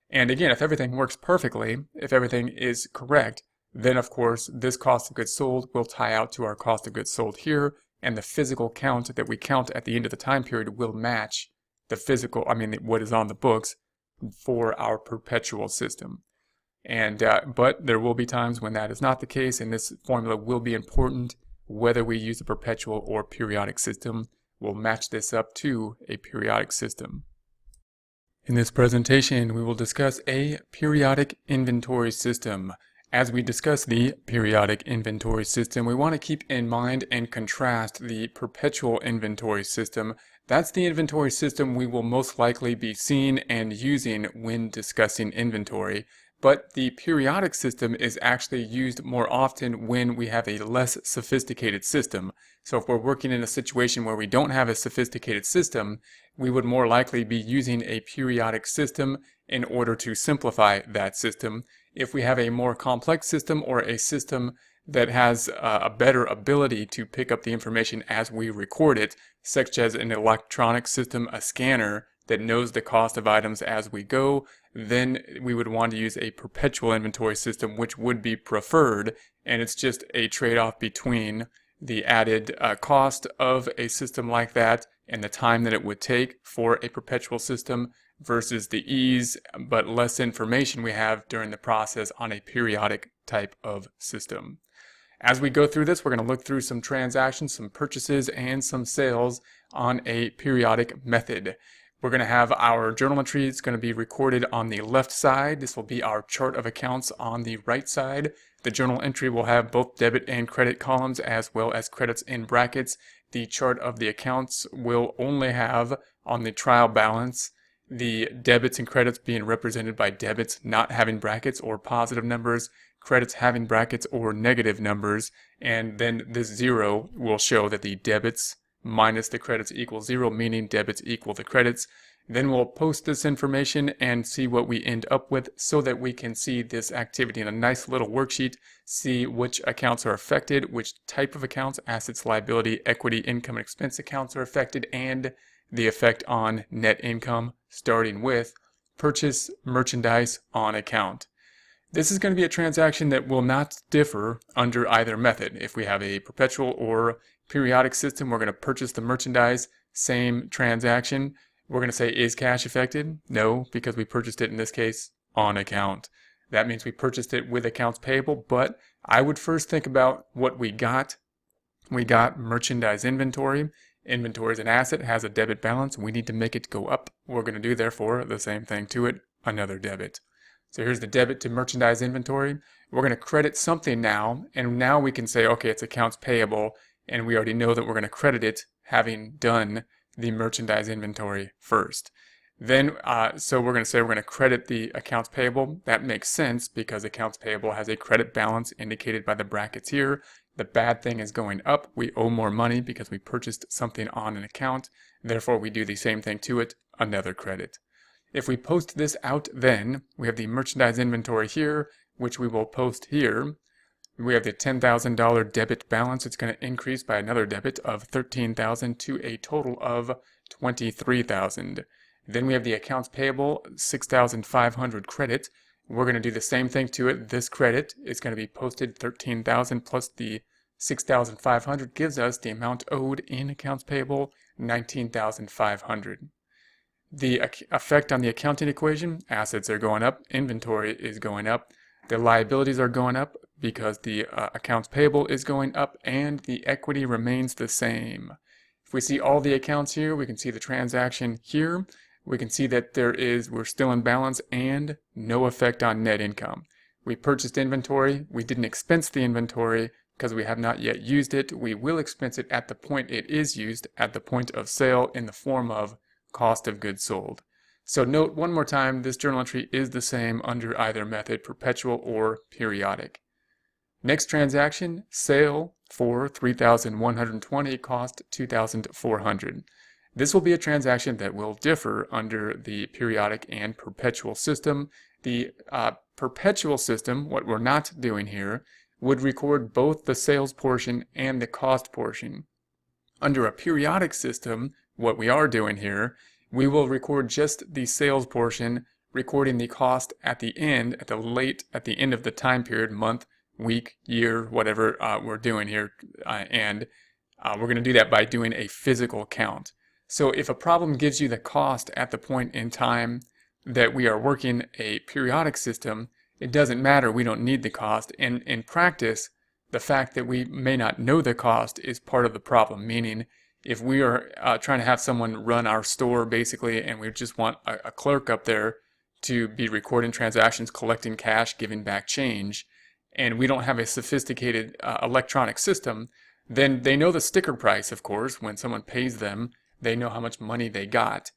And again, if everything works perfectly, if everything is correct, Then of course this cost of goods sold will tie out to our cost of goods sold here, and the physical count that we count at the end of the time period will match the physical, what is on the books for our perpetual system. And but there will be times when that is not the case, and this formula will be important whether we use a perpetual or periodic system. We'll match this up to a periodic system. In this presentation, we will discuss a periodic inventory system. As we discuss the periodic inventory system, we want to keep in mind and contrast the perpetual inventory system. That's the inventory system we will most likely be seeing and using when discussing inventory. But the periodic system is actually used more often when we have a less sophisticated system. So if we're working in a situation where we don't have a sophisticated system, we would more likely be using a periodic system in order to simplify that system. If we have a more complex system or a system that has a better ability to pick up the information as we record it, such as an electronic system, a scanner that knows the cost of items as we go, then we would want to use a perpetual inventory system, which would be preferred, and it's just a trade-off between the added cost of a system like that and the time that it would take for a perpetual system versus the ease but less information we have during the process on a periodic type of system. As we go through this, we're going to look through some transactions, some purchases, and some sales on a periodic method. We're going to have our journal entry. It's going to be recorded on the left side. This will be our chart of accounts on the right side. The journal entry will have both debit and credit columns as well as credits in brackets. The chart of the accounts will only have on the trial balance the debits and credits being represented by debits not having brackets or positive numbers, credits having brackets or negative numbers, and then this 0 will show that the debits minus the credits equals 0, meaning debits equal the credits. Then we'll post this information and see what we end up with so that we can see this activity in a nice little worksheet, see which accounts are affected, which type of accounts, assets, liability, equity, income, and expense accounts are affected, and the effect on net income, starting with purchase merchandise on account. This is going to be a transaction that will not differ under either method. If we have a perpetual or periodic system, we're going to purchase the merchandise, same transaction. We're going to say, is cash affected? No, because we purchased it in this case on account. That means we purchased it with accounts payable, but I would first think about what we got. We got merchandise inventory. Inventory is an asset, has a debit balance. We need to make it go up. We're going to do, therefore, the same thing to it, another debit. So here's the debit to merchandise inventory. We're going to credit something now, and now we can say, okay, it's accounts payable, and we already know that we're going to credit it having done the merchandise inventory first. Then, so we're going to say we're going to credit the accounts payable. That makes sense because accounts payable has a credit balance indicated by the brackets here. The bad thing is going up. We owe more money because we purchased something on an account. Therefore, we do the same thing to it, another credit. If we post this out, then we have the merchandise inventory here, which we will post here. We have the $10,000 debit balance. It's going to increase by another debit of $13,000 to a total of $23,000. Then we have the accounts payable, $6,500 credit. We're going to do the same thing to it. This credit is going to be posted $13,000 plus the $6,500 gives us the amount owed in accounts payable, $19,500. The effect on the accounting equation, assets are going up, inventory is going up, the liabilities are going up because the accounts payable is going up, and the equity remains the same. If we see all the accounts here, we can see the transaction here. We can see that we're still in balance and no effect on net income. We purchased inventory. We didn't expense the inventory because we have not yet used it. We will expense it at the point it is used, at the point of sale, in the form of cost of goods sold. So note one more time, this journal entry is the same under either method, perpetual or periodic. Next transaction, sale for $3,120, cost $2,400. This will be a transaction that will differ under the periodic and perpetual system. The perpetual system, what we're not doing here, would record both the sales portion and the cost portion. Under a periodic system, what we are doing here, we will record just the sales portion, recording the cost at the end, at the end of the time period, month, week, year, whatever we're doing here, and we're going to do that by doing a physical count. So if a problem gives you the cost at the point in time that we are working a periodic system, it doesn't matter, we don't need the cost. And in practice, the fact that we may not know the cost is part of the problem, meaning if we are trying to have someone run our store basically, and we just want a clerk up there to be recording transactions, collecting cash, giving back change, and we don't have a sophisticated electronic system, then they know the sticker price, of course. When someone pays them, they know how much money they got.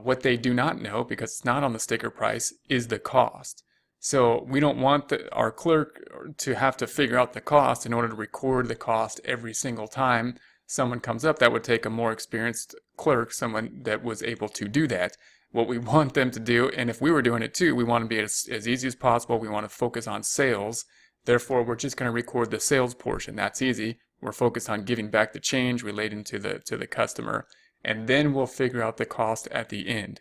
What they do not know, because it's not on the sticker price, is the cost. So we don't want our clerk to have to figure out the cost in order to record the cost every single time someone comes up. That would take a more experienced clerk, someone that was able to do that. What we want them to do, and if we were doing it too, we want to be as easy as possible. We want to focus on sales. Therefore, we're just going to record the sales portion. That's easy. We're focused on giving back the change relating to the customer, and then we'll figure out the cost at the end.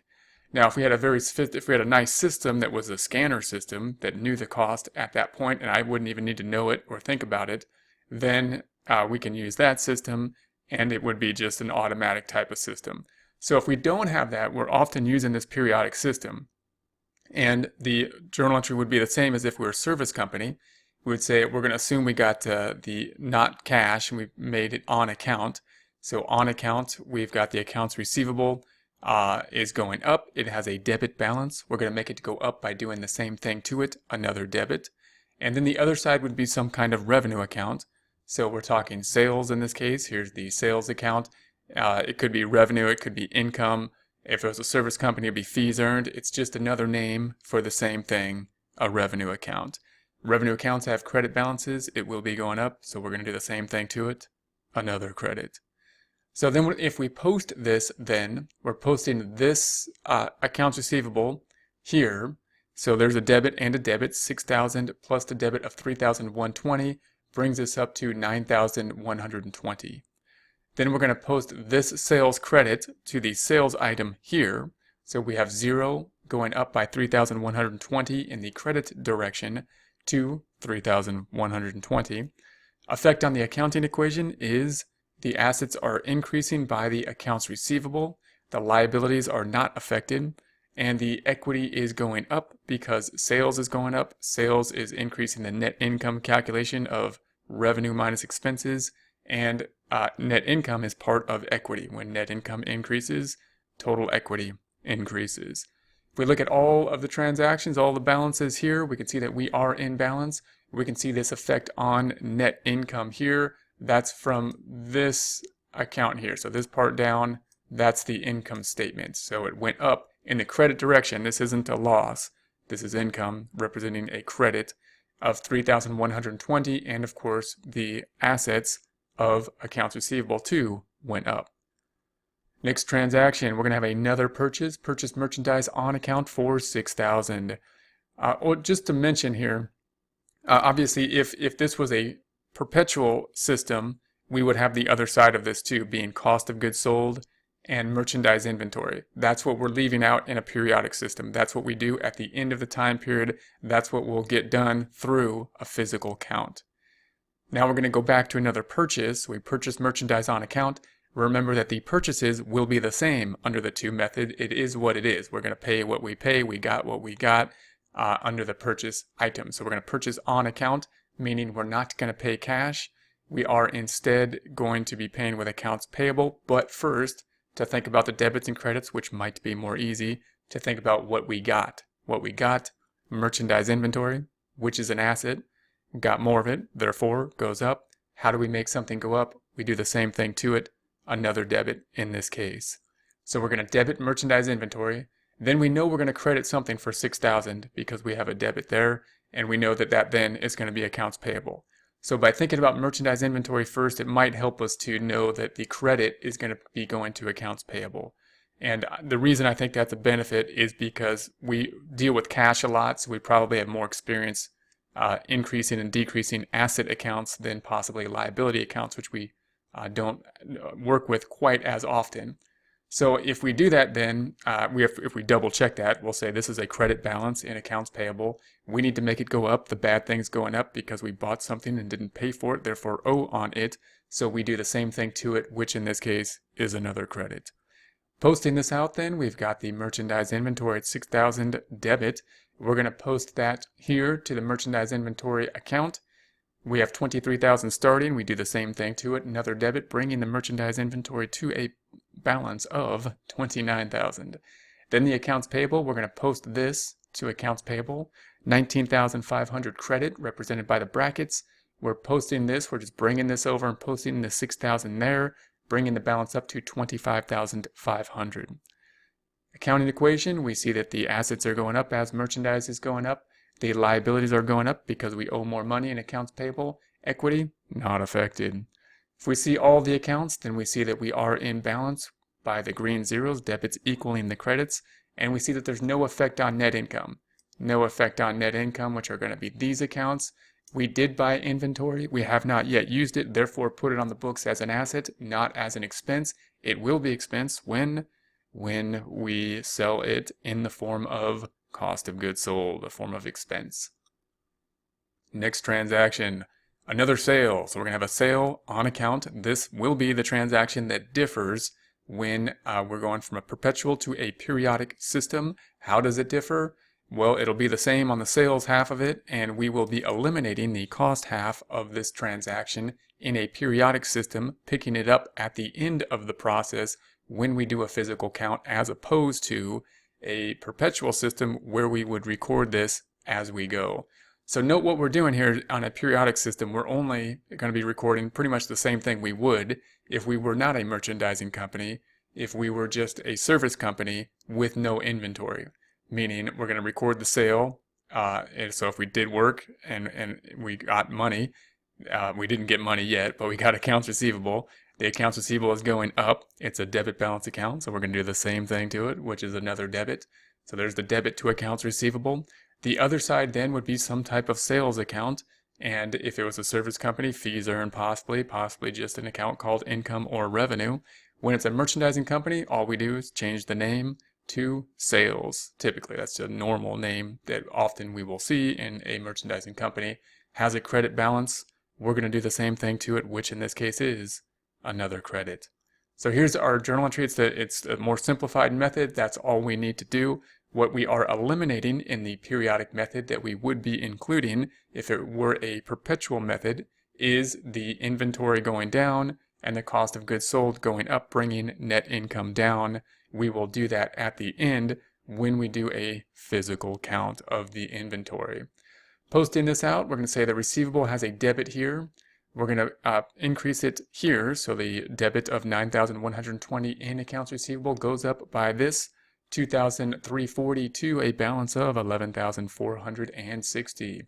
Now, if we had a nice system that was a scanner system that knew the cost at that point, and I wouldn't even need to know it or think about it, then we can use that system, and it would be just an automatic type of system. So if we don't have that, we're often using this periodic system. And the journal entry would be the same as if we were a service company. We would say we're going to assume we got the not cash, and we made it on account. So on account, we've got the accounts receivable is going up. It has a debit balance. We're going to make it go up by doing the same thing to it, another debit. And then the other side would be some kind of revenue account. So we're talking sales in this case. Here's the sales account. It could be revenue, it could be income. If it was a service company, it'd be fees earned. It's just another name for the same thing, a revenue account. Revenue accounts have credit balances. It will be going up, so we're going to do the same thing to it, another credit. So then if we post this, then we're posting this accounts receivable here. So there's a debit and a debit. 6,000 plus the debit of 3,120 brings us up to 9,120. Then we're going to post this sales credit to the sales item here. So we have 0 going up by 3,120 in the credit direction to 3,120. Effect on the accounting equation is the assets are increasing by the accounts receivable, the liabilities are not affected, and the equity is going up because sales is going up. Sales is increasing the net income calculation of revenue minus expenses, and net income is part of equity. When net income increases, total equity increases. If we look at all of the transactions, all the balances here, we can see that we are in balance. We can see this effect on net income here. That's from this account here. So this part down, that's the income statement. So it went up in the credit direction. This isn't a loss. This is income representing a credit of 3,120, and of course the assets of accounts receivable too went up. Next transaction, we're going to have another purchase merchandise on account for 6,000. Just to mention here, obviously if this was a perpetual system, we would have the other side of this too, being cost of goods sold and merchandise inventory. That's what we're leaving out in a periodic system. That's what we do at the end of the time period. That's what will get done through a physical count. Now we're going to go back to another purchase. We purchase merchandise on account. Remember that the purchases will be the same under the two method. It is what it is. We're going to pay what we pay. We got what we got under the purchase item. So we're going to purchase on account, meaning we're not going to pay cash. We are instead going to be paying with accounts payable. But first, to think about the debits and credits, which might be more easy, to think about what we got. What we got, merchandise inventory, which is an asset. Got more of it, therefore goes up. How do we make something go up? We do the same thing to it, another debit in this case. So we're going to debit merchandise inventory. Then we know we're going to credit something for 6,000 because we have a debit there, and we know that that then is going to be accounts payable. So by thinking about merchandise inventory first, it might help us to know that the credit is going to be going to accounts payable. And the reason I think that's a benefit is because we deal with cash a lot, so we probably have more experience increasing and decreasing asset accounts than possibly liability accounts, which we don't work with quite as often. So if we do that, then if we double check that, we'll say this is a credit balance in accounts payable. We need to make it go up. The bad thing's going up because we bought something and didn't pay for it, therefore owe on it. So we do the same thing to it, which in this case is another credit. Posting this out then, we've got the merchandise inventory at 6,000 debit. We're going to post that here to the merchandise inventory account. We have 23,000 starting. We do the same thing to it, another debit, bringing the merchandise inventory to a balance of 29,000. Then the accounts payable, we're going to post this to accounts payable. 19,500 credit represented by the brackets. We're posting this, we're just bringing this over and posting the 6,000 there, bringing the balance up to 25,500. Accounting equation, we see that the assets are going up as merchandise is going up. The liabilities are going up because we owe more money in accounts payable. Equity, not affected. If we see all the accounts, then we see that we are in balance by the green zeros, debits equaling the credits, and we see that there's no effect on net income. No effect on net income, which are going to be these accounts. We did buy inventory. We have not yet used it, therefore put it on the books as an asset, not as an expense. It will be expense when we sell it in the form of cost of goods sold, a form of expense. Next transaction, another sale. So we're going to have a sale on account. This will be the transaction that differs when we're going from a perpetual to a periodic system. How does it differ? Well, it'll be the same on the sales half of it, and we will be eliminating the cost half of this transaction in a periodic system, picking it up at the end of the process when we do a physical count, as opposed to a perpetual system where we would record this as we go. So note what we're doing here on a periodic system. We're only going to be recording pretty much the same thing we would if we were not a merchandising company, if we were just a service company with no inventory. Meaning we're going to record the sale, and so if we did work and we got money, we didn't get money yet, but we got accounts receivable. The accounts receivable is going up. It's a debit balance account, so we're going to do the same thing to it, which is another debit. So there's the debit to accounts receivable. The other side then would be some type of sales account, and if it was a service company, fees earned possibly just an account called income or revenue. When it's a merchandising company, all we do is change the name to sales. Typically, that's a normal name that often we will see in a merchandising company. Has a credit balance. We're going to do the same thing to it, which in this case is another credit. So here's our journal entry. It's a more simplified method. That's all we need to do. What we are eliminating in the periodic method that we would be including if it were a perpetual method is the inventory going down and the cost of goods sold going up, bringing net income down. We will do that at the end when we do a physical count of the inventory. Posting this out, we're going to say the receivable has a debit here. We're going to increase it here, so the debit of 9,120 in accounts receivable goes up by this 2,340 to a balance of 11,460.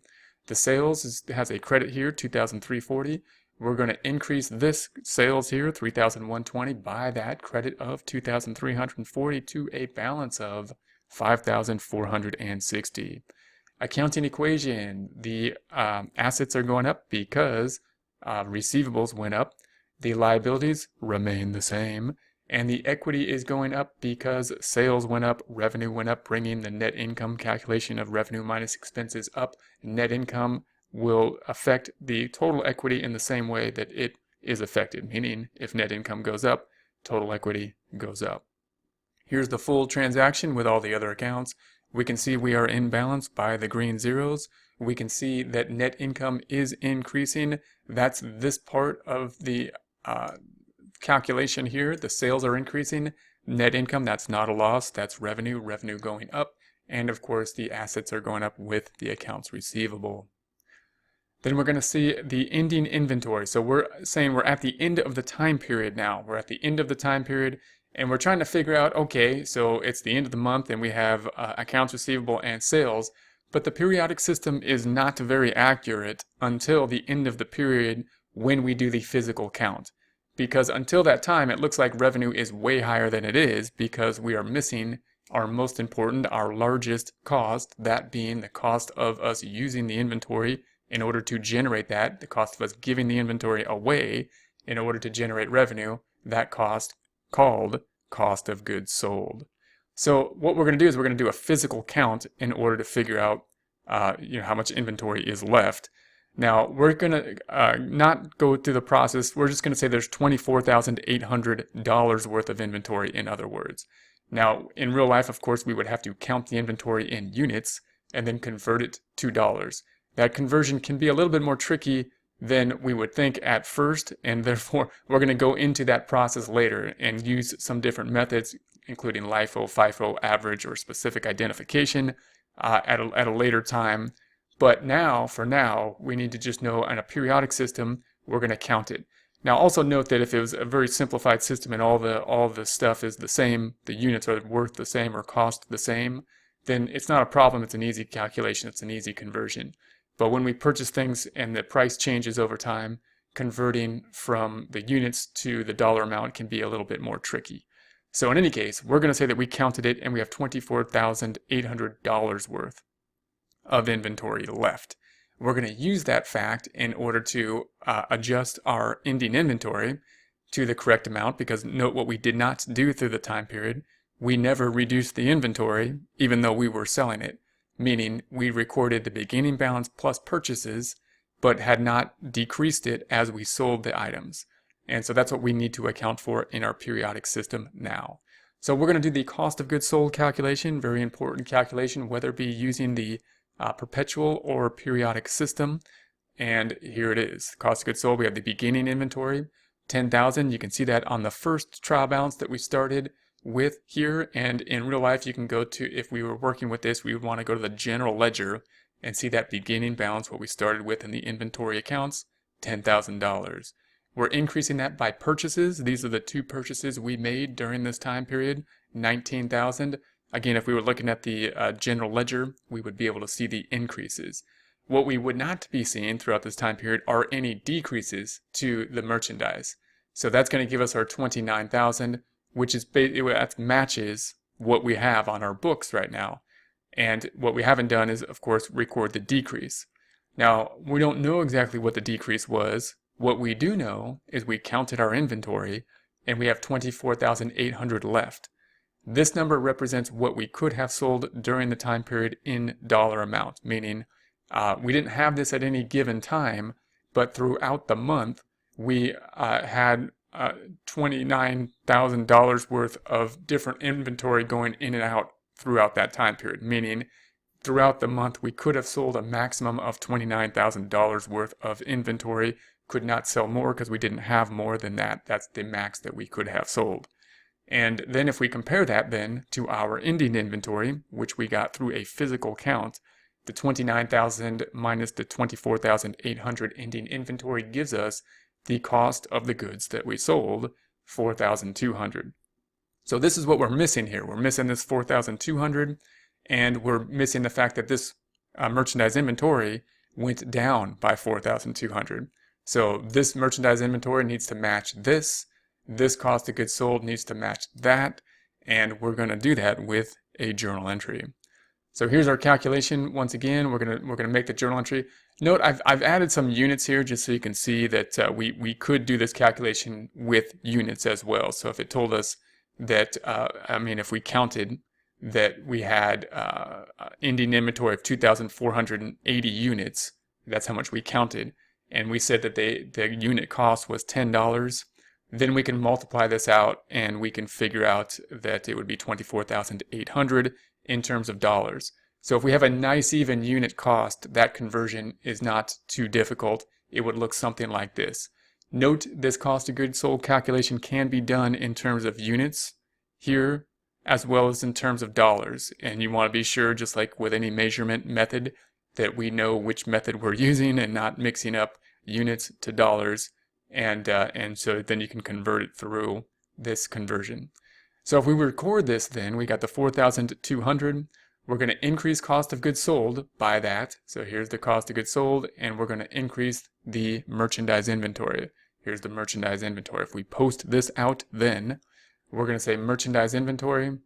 The sales has a credit here, 2,340. We're going to increase this sales here, 3,120, by that credit of 2,340 to a balance of 5,460. Accounting equation, the assets are going up because receivables went up, the liabilities remain the same, and the equity is going up because sales went up, revenue went up, bringing the net income calculation of revenue minus expenses up. Net income will affect the total equity in the same way that it is affected, meaning if net income goes up, total equity goes up. Here's the full transaction with all the other accounts. We can see we are in balance by the green zeros. We can see that net income is increasing. That's this part of the calculation here. The sales are increasing. Net income, that's not a loss. That's revenue going up. And of course, the assets are going up with the accounts receivable. Then we're going to see the ending inventory. So we're saying we're at the end of the time period now. We're at the end of the time period. And we're trying to figure out, okay, so it's the end of the month and we have accounts receivable and sales, but the periodic system is not very accurate until the end of the period when we do the physical count. Because until that time, it looks like revenue is way higher than it is because we are missing our most important, our largest cost, that being the cost of us using the inventory in order to generate that, the cost of us giving the inventory away in order to generate revenue, that cost called cost of goods sold. So what we're going to do is we're going to do a physical count in order to figure out how much inventory is left. Now we're going to not go through the process. We're just going to say there's $24,800 worth of inventory, in other words. Now in real life, of course, we would have to count the inventory in units and then convert it to dollars. That conversion can be a little bit more tricky than we would think at first, and therefore we're going to go into that process later and use some different methods, including LIFO, FIFO, average, or specific identification at a later time. But now, for now, we need to just know in a periodic system, we're going to count it. Now also note that if it was a very simplified system and all the stuff is the same, the units are worth the same or cost the same, then it's not a problem. It's an easy calculation. It's an easy conversion. But when we purchase things and the price changes over time, converting from the units to the dollar amount can be a little bit more tricky. So in any case, we're going to say that we counted it and we have $24,800 worth of inventory left. We're going to use that fact in order to adjust our ending inventory to the correct amount, because note what we did not do through the time period. We never reduced the inventory even though we were selling it, meaning we recorded the beginning balance plus purchases but had not decreased it as we sold the items. And so that's what we need to account for in our periodic system now. So we're going to do the cost of goods sold calculation, very important calculation, whether it be using the perpetual or periodic system. And here it is. Cost of goods sold, we have the beginning inventory, 10,000. You can see that on the first trial balance that we started with here. And in real life, you can go to, if we were working with this, we would want to go to the general ledger and see that beginning balance, what we started with in the inventory accounts, $10,000. We're increasing that by purchases. These are the two purchases we made during this time period, 19,000. Again, if we were looking at the general ledger, we would be able to see the increases. What we would not be seeing throughout this time period are any decreases to the merchandise. So that's going to give us our 29,000, which is that matches what we have on our books right now. And what we haven't done is, of course, record the decrease. Now, we don't know exactly what the decrease was. What we do know is we counted our inventory and we have 24,800 left. This number represents what we could have sold during the time period in dollar amount, meaning we didn't have this at any given time, but throughout the month we had $29,000 worth of different inventory going in and out throughout that time period, meaning throughout the month we could have sold a maximum of $29,000 worth of inventory, could not sell more because we didn't have more than that. That's the max that we could have sold. And then if we compare that then to our ending inventory, which we got through a physical count, the 29,000 minus the 24,800 ending inventory gives us the cost of the goods that we sold, 4,200. So this is what we're missing here. We're missing this 4,200, and we're missing the fact that this merchandise inventory went down by 4,200. So this merchandise inventory needs to match this. This cost of goods sold needs to match that, and we're going to do that with a journal entry. So here's our calculation. Once again, we're gonna make the journal entry. Note I've added some units here just so you can see that we could do this calculation with units as well. So if it told us that if we counted that we had ending inventory of 2,480 units, that's how much we counted, and we said that the unit cost was $10. Then we can multiply this out and we can figure out that it would be 24,800 in terms of dollars. So if we have a nice even unit cost, that conversion is not too difficult. It would look something like this. Note this cost of goods sold calculation can be done in terms of units here as well as in terms of dollars. And you want to be sure, just like with any measurement method, that we know which method we're using and not mixing up units to dollars. And so then you can convert it through this conversion. So if we record this, then we got the 4,200. We're going to increase cost of goods sold by that. So here's the cost of goods sold, and we're going to increase the merchandise inventory. Here's the merchandise inventory. If we post this out, then we're going to say merchandise inventory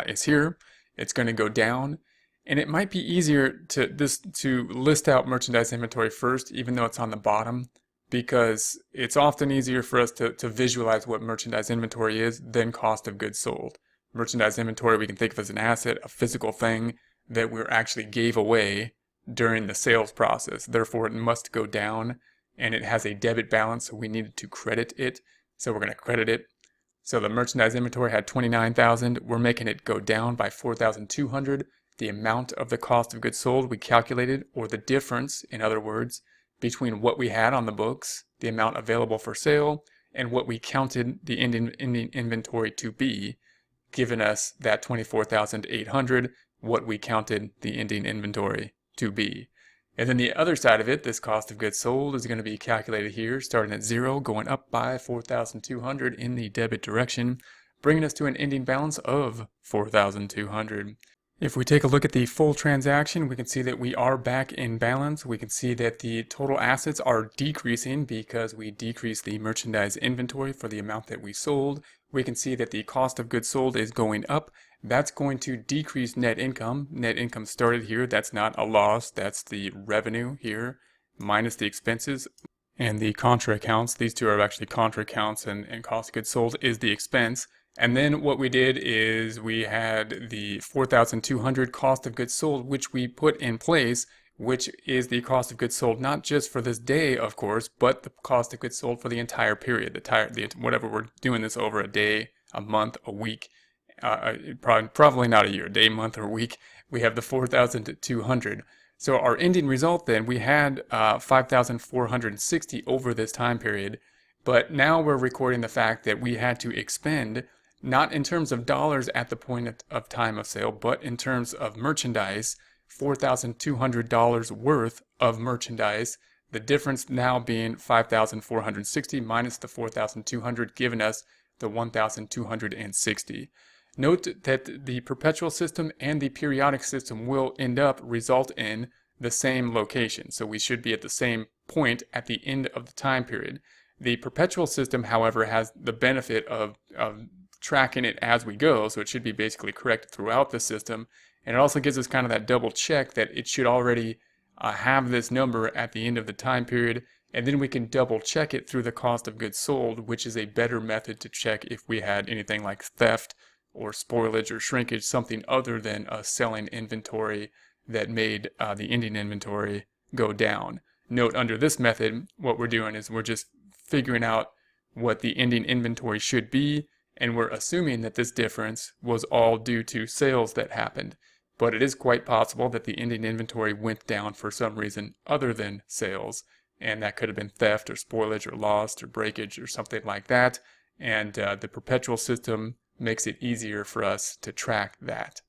is here. It's going to go down. And it might be easier to list out merchandise inventory first, even though it's on the bottom. because it's often easier for us to visualize what merchandise inventory is than cost of goods sold. Merchandise inventory we can think of as an asset, a physical thing that we actually gave away during the sales process. Therefore, it must go down, and it has a debit balance, so we needed to credit it. So we're going to credit it. So the merchandise inventory had 29,000. We're making it go down by 4,200. The amount of the cost of goods sold we calculated, or the difference, in other words, between what we had on the books, the amount available for sale, and what we counted the ending inventory to be, giving us that 24,800, what we counted the ending inventory to be. And then the other side of it, this cost of goods sold, is going to be calculated here, starting at 0, going up by 4,200 in the debit direction, bringing us to an ending balance of 4,200. If we take a look at the full transaction, we can see that we are back in balance. We can see that the total assets are decreasing because we decreased the merchandise inventory for the amount that we sold. We can see that the cost of goods sold is going up. That's going to decrease net income. Net income started here. That's not a loss. That's the revenue here minus the expenses. And the contra accounts, these two are actually contra accounts, and cost of goods sold is the expense. And then what we did is we had the 4,200 cost of goods sold, which we put in place, which is the cost of goods sold not just for this day, of course, but the cost of goods sold for the entire period, whatever we're doing this over a day, a month, a week, probably not a year, day, month, or week. We have the 4,200. So our ending result then, we had 5,460 over this time period, but now we're recording the fact that we had to expend, not in terms of dollars at the point of time of sale, but in terms of merchandise, $4,200 worth of merchandise. The difference now being 5,460 minus the 4,200, giving us the 1,260. Note that the perpetual system and the periodic system will end up result in the same location. So we should be at the same point at the end of the time period. The perpetual system, however, has the benefit of tracking it as we go, so it should be basically correct throughout the system. And it also gives us kind of that double check that it should already have this number at the end of the time period, and then we can double check it through the cost of goods sold, which is a better method to check if we had anything like theft or spoilage or shrinkage, something other than a selling inventory that made the ending inventory go down. Note, under this method, what we're doing is we're just figuring out what the ending inventory should be, and we're assuming that this difference was all due to sales that happened. But it is quite possible that the ending inventory went down for some reason other than sales, and that could have been theft or spoilage or lost or breakage or something like that, and the perpetual system makes it easier for us to track that.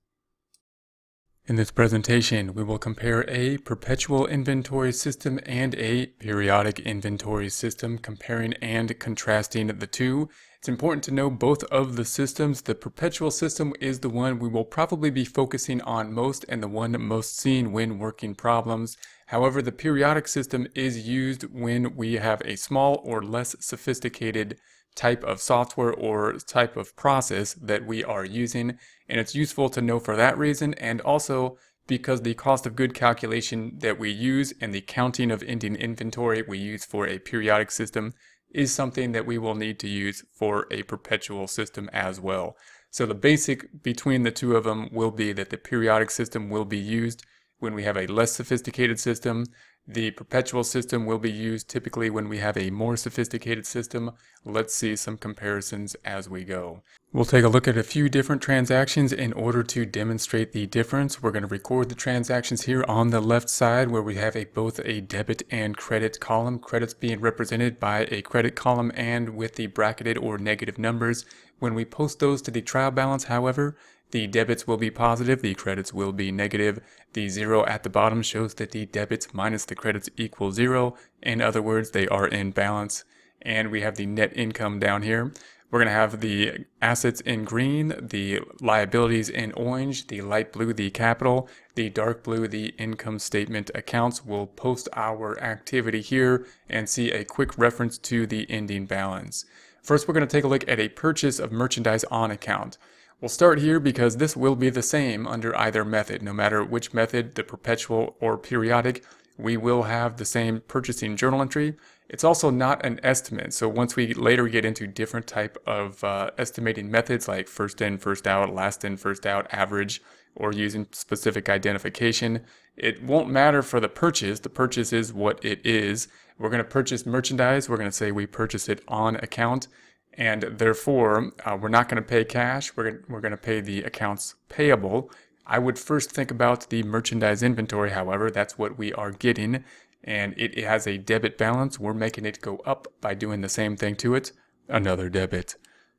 In this presentation, we will compare a perpetual inventory system and a periodic inventory system, comparing and contrasting the two. It's important to know both of the systems. The perpetual system is the one we will probably be focusing on most and the one most seen when working problems. However, the periodic system is used when we have a small or less sophisticated type of software or type of process that we are using, and it's useful to know for that reason, and also because the cost of good calculation that we use and the counting of ending inventory we use for a periodic system is something that we will need to use for a perpetual system as well. So the basic between the two of them will be that the periodic system will be used when we have a less sophisticated system. The perpetual system will be used typically when we have a more sophisticated system. Let's see some comparisons as we go. We'll take a look at a few different transactions in order to demonstrate the difference. We're going to record the transactions here on the left side where we have both a debit and credit column. Credits being represented by a credit column and with the bracketed or negative numbers. When we post those to the trial balance, however, the debits will be positive, the credits will be negative. The 0 at the bottom shows that the debits minus the credits equal 0. In other words, they are in balance. And we have the net income down here. We're going to have the assets in green, the liabilities in orange, the light blue, the capital, the dark blue, the income statement accounts. We'll post our activity here and see a quick reference to the ending balance. First, we're going to take a look at a purchase of merchandise on account. We'll start here because this will be the same under either method. No matter which method, the perpetual or periodic, we will have the same purchasing journal entry. It's also not an estimate. So once we later get into different type of estimating methods like first in, first out, last in, first out, average, or using specific identification, it won't matter for the purchase. The purchase is what it is. We're going to purchase merchandise. We're going to say we purchase it on account, and therefore we're not going to pay cash. We're going to pay the accounts payable. I would first think about the merchandise inventory, however. That's what we are getting, and it has a debit balance. We're making it go up by doing the same thing to it, another debit.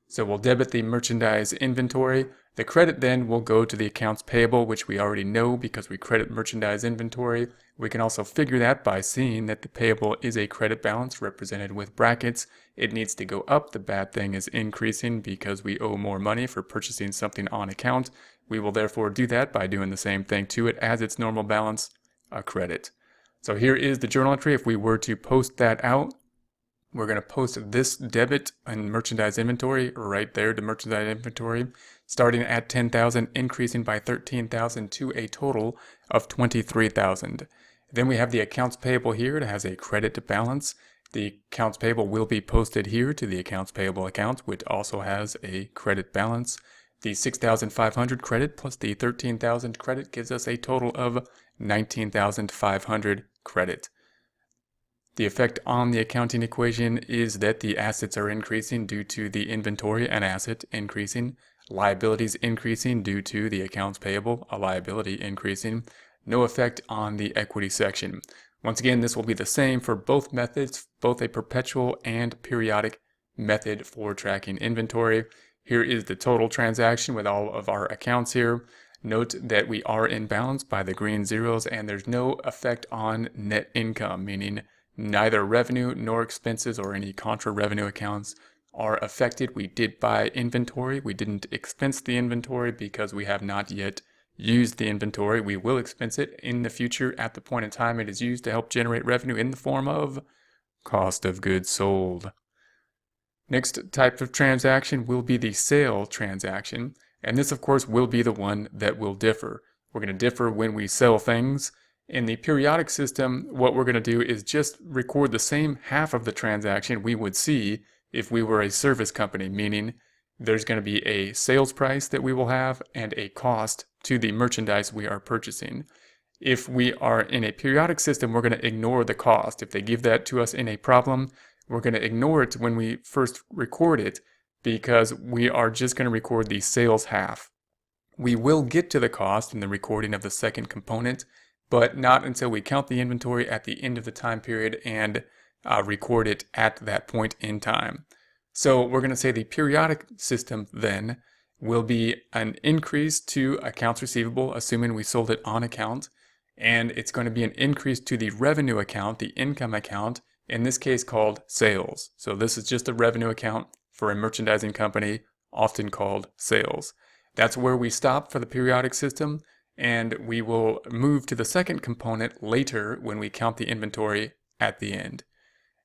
So we'll debit the merchandise inventory. The credit then will go to the accounts payable, which we already know because we credit merchandise inventory. We can also figure that by seeing that the payable is a credit balance represented with brackets. It needs to go up. The bad thing is increasing because we owe more money for purchasing something on account. We will therefore do that by doing the same thing to it as its normal balance, a credit. So here is the journal entry. If we were to post that out, we're going to post this debit in merchandise inventory right there to merchandise inventory, starting at 10,000, increasing by 13,000 to a total of 23,000. Then we have the accounts payable here. It has a credit balance. The accounts payable will be posted here to the accounts payable account, which also has a credit balance. The 6,500 credit plus the 13,000 credit gives us a total of 19,500 credit. The effect on the accounting equation is that the assets are increasing due to the inventory, an asset, increasing. Liabilities increasing due to the accounts payable, a liability, increasing. No effect on the equity section. Once again, this will be the same for both methods, both a perpetual and periodic method for tracking inventory. Here is the total transaction with all of our accounts here. Note that we are in balance by the green zeros, and there's no effect on net income, meaning neither revenue nor expenses or any contra revenue accounts are affected. We did buy inventory. We didn't expense the inventory because we have not yet used the inventory. We will expense it in the future at the point in time it is used to help generate revenue in the form of cost of goods sold. Next type of transaction will be the sale transaction, and this of course will be the one that will differ. We're going to differ when we sell things. In the periodic system, what we're going to do is just record the same half of the transaction we would see if we were a service company, meaning there's going to be a sales price that we will have and a cost to the merchandise we are purchasing. If we are in a periodic system, we're going to ignore the cost. If they give that to us in a problem, we're going to ignore it when we first record it because we are just going to record the sales half. We will get to the cost in the recording of the second component, but not until we count the inventory at the end of the time period and record it at that point in time. So we're going to say the periodic system then will be an increase to accounts receivable, assuming we sold it on account, and it's going to be an increase to the revenue account, the income account, in this case called sales. So this is just a revenue account for a merchandising company, often called sales. That's where we stop for the periodic system, and we will move to the second component later when we count the inventory at the end.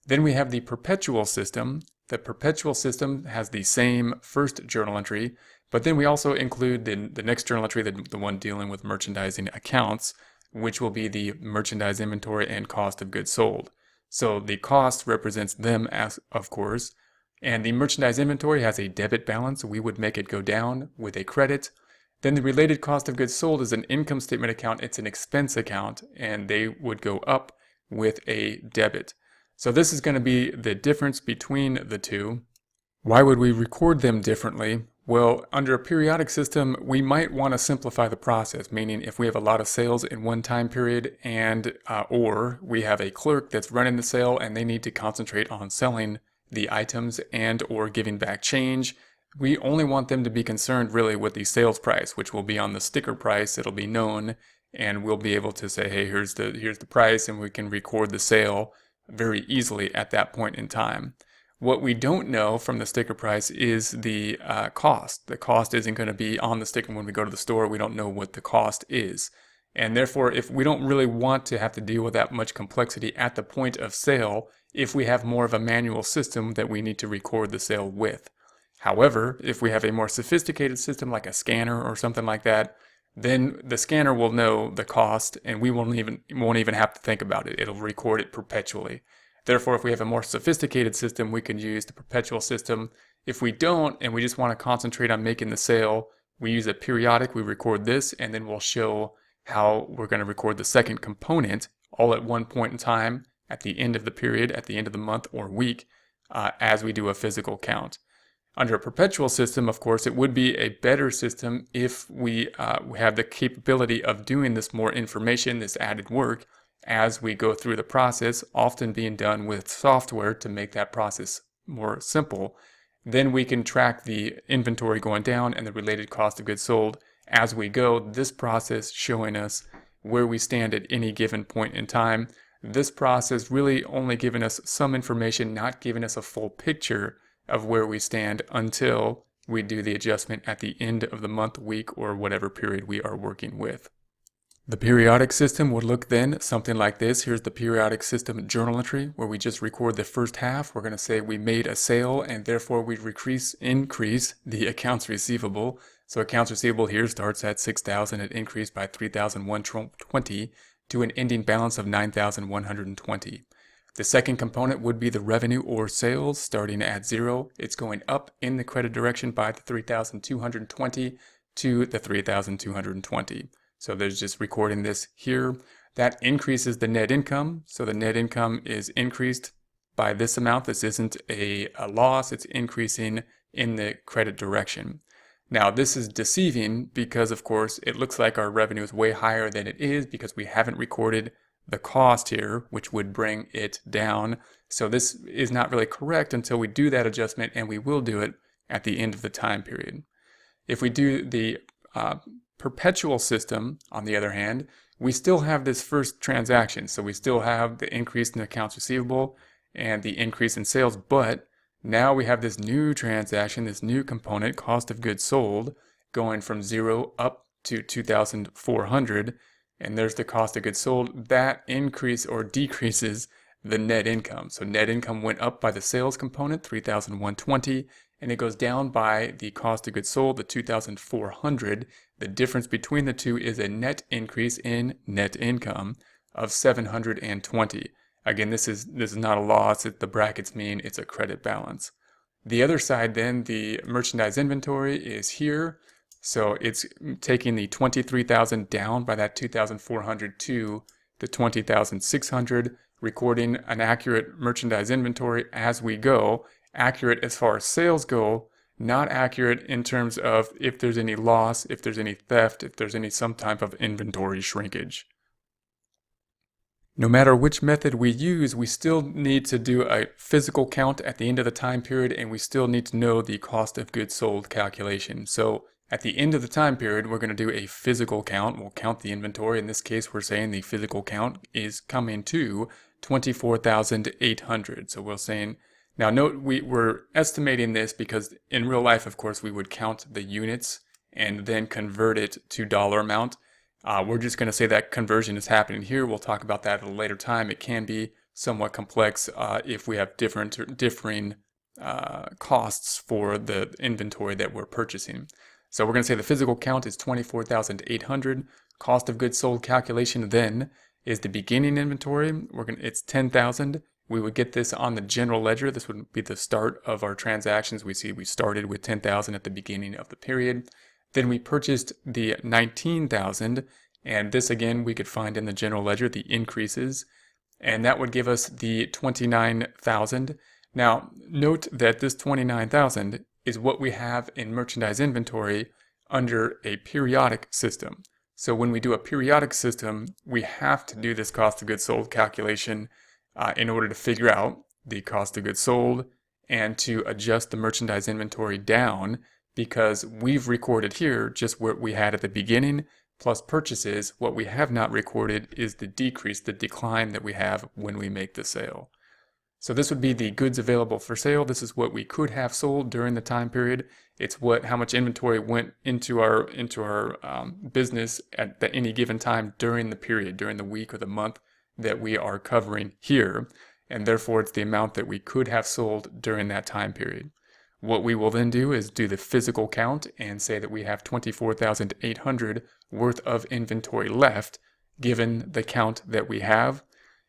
Then we have the perpetual system. The perpetual system has the same first journal entry, but then we also include the next journal entry, the one dealing with merchandising accounts, which will be the merchandise inventory and cost of goods sold. So the cost represents them, as of course, and the merchandise inventory has a debit balance. We would make it go down with a credit. Then the related cost of goods sold is an income statement account. It's an expense account, and they would go up with a debit. So this is going to be the difference between the two. Why would we record them differently? Well, under a periodic system, we might want to simplify the process, meaning if we have a lot of sales in one time period and or we have a clerk that's running the sale and they need to concentrate on selling the items and or giving back change, we only want them to be concerned really with the sales price, which will be on the sticker price. It'll be known, and we'll be able to say, hey, here's the price, and we can record the sale very easily at that point in time. What we don't know from the sticker price is the cost. The cost isn't going to be on the sticker when we go to the store. We don't know what the cost is. And therefore, if we don't really want to have to deal with that much complexity at the point of sale, if we have more of a manual system that we need to record the sale with. However, if we have a more sophisticated system like a scanner or something like that, then the scanner will know the cost and we won't even have to think about it. It'll record it perpetually. Therefore, if we have a more sophisticated system, we can use the perpetual system. If we don't, and we just want to concentrate on making the sale, we use a periodic, we record this, and then we'll show how we're going to record the second component all at one point in time at the end of the period, at the end of the month or week, as we do a physical count. Under a perpetual system, of course, it would be a better system if we have the capability of doing this more information, this added work, as we go through the process, often being done with software to make that process more simple. Then we can track the inventory going down and the related cost of goods sold as we go. This process showing us where we stand at any given point in time. This process really only giving us some information, not giving us a full picture of where we stand until we do the adjustment at the end of the month, week, or whatever period we are working with. The periodic system would look then something like this. Here's the periodic system journal entry where we just record the first half. We're going to say we made a sale and therefore we increase the accounts receivable. So accounts receivable here starts at $6,000. It increased by $3,120 to an ending balance of $9,120. The second component would be the revenue or sales starting at 0. It's going up in the credit direction by the $3,220 to the $3,220. So there's just recording this here. That increases the net income. So the net income is increased by this amount. This isn't a loss. It's increasing in the credit direction. Now this is deceiving because of course it looks like our revenue is way higher than it is because we haven't recorded the cost here, which would bring it down. So this is not really correct until we do that adjustment, and we will do it at the end of the time period. If we do the perpetual system, on the other hand, we still have this first transaction. So we still have the increase in accounts receivable and the increase in sales, but now we have this new transaction, this new component, cost of goods sold, going from 0 up to 2,400. And there's the cost of goods sold. That increase or decreases the net income. So net income went up by the sales component, $3,120, and it goes down by the cost of goods sold, the $2,400. The difference between the two is a net increase in net income of $720. Again, this is not a loss. The brackets mean it's a credit balance. The other side then, the merchandise inventory is here. So it's taking the 23,000 down by that 2,400 to the 20,600, recording an accurate merchandise inventory as we go. Accurate as far as sales go, not accurate in terms of if there's any loss, if there's any theft, if there's some type of inventory shrinkage. No matter which method we use, we still need to do a physical count at the end of the time period, and we still need to know the cost of goods sold calculation. So at the end of the time period, we're going to do a physical count. We'll count the inventory. In this case, we're saying the physical count is coming to 24,800. So we're saying, now note we're estimating this because in real life, of course, we would count the units and then convert it to dollar amount. We're just going to say that conversion is happening here. We'll talk about that at a later time. It can be somewhat complex if we have differing costs for the inventory that we're purchasing. So we're going to say the physical count is 24,800. Cost of goods sold calculation then is the beginning inventory. It's 10,000. We would get this on the general ledger. This would be the start of our transactions. We see we started with 10,000 at the beginning of the period. Then we purchased the 19,000, and this again we could find in the general ledger, the increases, and that would give us the 29,000. Now note that this 29,000 is what we have in merchandise inventory under a periodic system. So when we do a periodic system, we have to do this cost of goods sold calculation in order to figure out the cost of goods sold and to adjust the merchandise inventory down, because we've recorded here just what we had at the beginning plus purchases. What we have not recorded is the decrease, the decline that we have when we make the sale. So this would be the goods available for sale. This is what we could have sold during the time period. It's how much inventory went into our business at any given time during the period, during the week or the month that we are covering here. And therefore, it's the amount that we could have sold during that time period. What we will then do is do the physical count and say that we have 24,800 worth of inventory left, given the count that we have.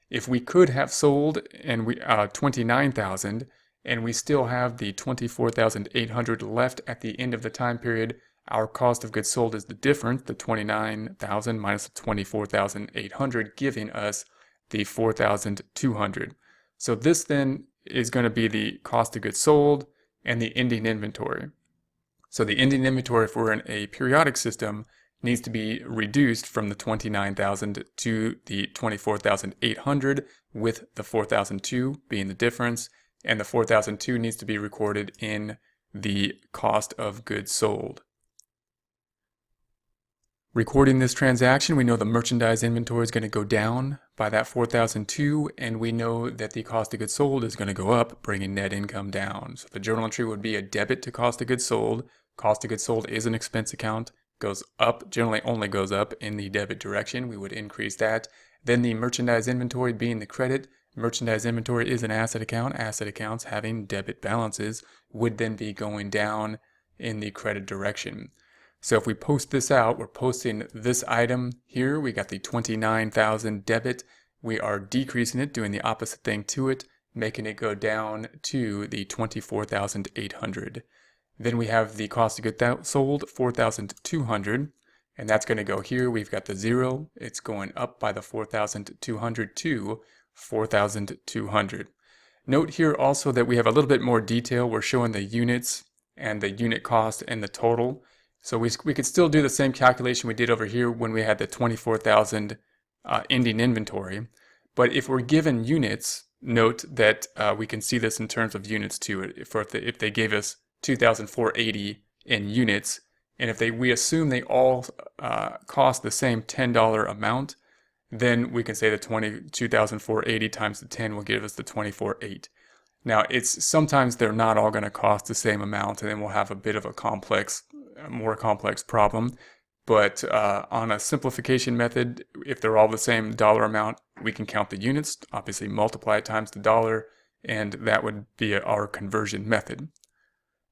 If we could have sold and we 29,000 and we still have the 24,800 left at the end of the time period, our cost of goods sold is the difference, the 29,000 minus the 24,800, giving us the 4,200. So this then is going to be the cost of goods sold and the ending inventory. So the ending inventory, if we're in a periodic system, needs to be reduced from the 29,000 to the 24,800, with the 4,002 being the difference, and the 4,002 needs to be recorded in the cost of goods sold. Recording this transaction, we know the merchandise inventory is going to go down by that 4,002, and we know that the cost of goods sold is going to go up, bringing net income down. So the journal entry would be a debit to cost of goods sold. Cost of goods sold is an expense account, goes up, generally only goes up in the debit direction. We would increase that. Then the merchandise inventory being the credit. Merchandise inventory is an asset account. Asset accounts having debit balances would then be going down in the credit direction. So if we post this out, we're posting this item here. We got the 29,000 debit. We are decreasing it, doing the opposite thing to it, making it go down to the 24,800. Then we have the cost of goods sold, 4,200, and that's going to go here. We've got the 0. It's going up by the 4,200 to 4,200. Note here also that we have a little bit more detail. We're showing the units and the unit cost and the total. So we could still do the same calculation we did over here when we had the 24,000 ending inventory. But if we're given units, note that we can see this in terms of units too. If they gave us 2,480 in units, and if we assume they all cost the same $10 amount, then we can say the 22,480 times the 10 will give us the 24,800. Now, sometimes they're not all going to cost the same amount, and then we'll have a bit of a more complex problem. But on a simplification method, if they're all the same dollar amount, we can count the units, obviously multiply it times the dollar, and that would be our conversion method.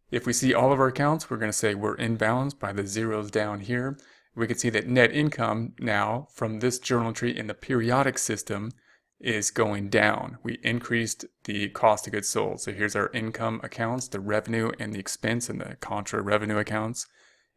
If we see all of our accounts, we're going to say we're in balance by the zeros down here. We can see that net income now from this journal entry in the periodic system is going down. We increased the cost of goods sold. So here's our income accounts, the revenue and the expense and the contra revenue accounts.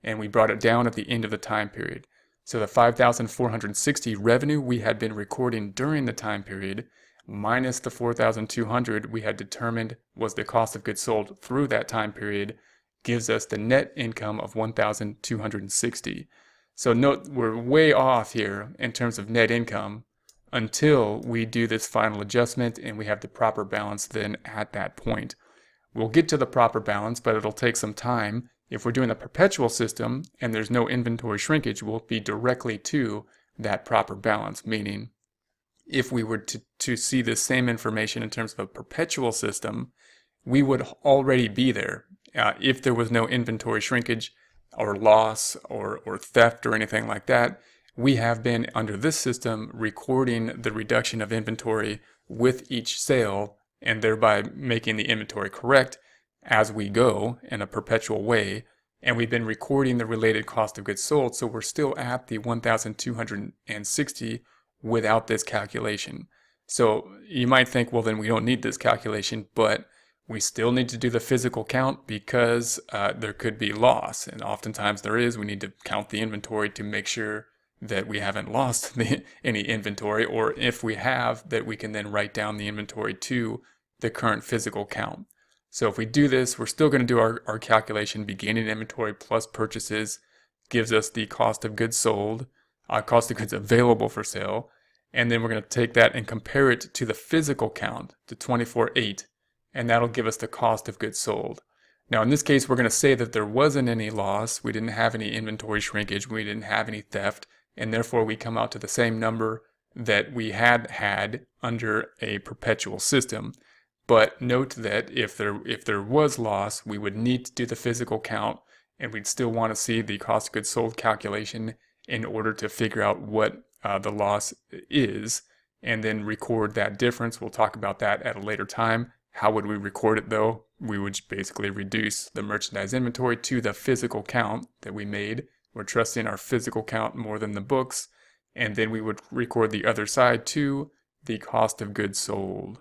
And we brought it down at the end of the time period. So the 5,460 revenue we had been recording during the time period minus the 4,200 we had determined was the cost of goods sold through that time period gives us the net income of 1,260. So note we're way off here in terms of net income until we do this final adjustment and we have the proper balance then at that point. We'll get to the proper balance, but it'll take some time. If we're doing a perpetual system and there's no inventory shrinkage, we'll be directly to that proper balance, meaning if we were to see the same information in terms of a perpetual system, we would already be there. If there was no inventory shrinkage or loss or theft or anything like that, we have been under this system recording the reduction of inventory with each sale and thereby making the inventory correct as we go in a perpetual way. And we've been recording the related cost of goods sold, so we're still at the 1,260 without this calculation. So you might think, well, then we don't need this calculation, but we still need to do the physical count because there could be loss, and oftentimes there is. We need to count the inventory to make sure that we haven't lost any inventory, or if we have, that we can then write down the inventory to the current physical count. So if we do this, we're still going to do our calculation. Beginning inventory plus purchases gives us the cost of goods sold, cost of goods available for sale, and then we're going to take that and compare it to the physical count, to 24,800, and that'll give us the cost of goods sold. Now in this case, we're going to say that there wasn't any loss, we didn't have any inventory shrinkage, we didn't have any theft, and therefore we come out to the same number that we had under a perpetual system. But note that if there was loss, we would need to do the physical count, and we'd still want to see the cost of goods sold calculation in order to figure out what the loss is, and then record that difference. We'll talk about that at a later time. How would we record it though? We would basically reduce the merchandise inventory to the physical count that we made. We're trusting our physical count more than the books, and then we would record the other side to the cost of goods sold.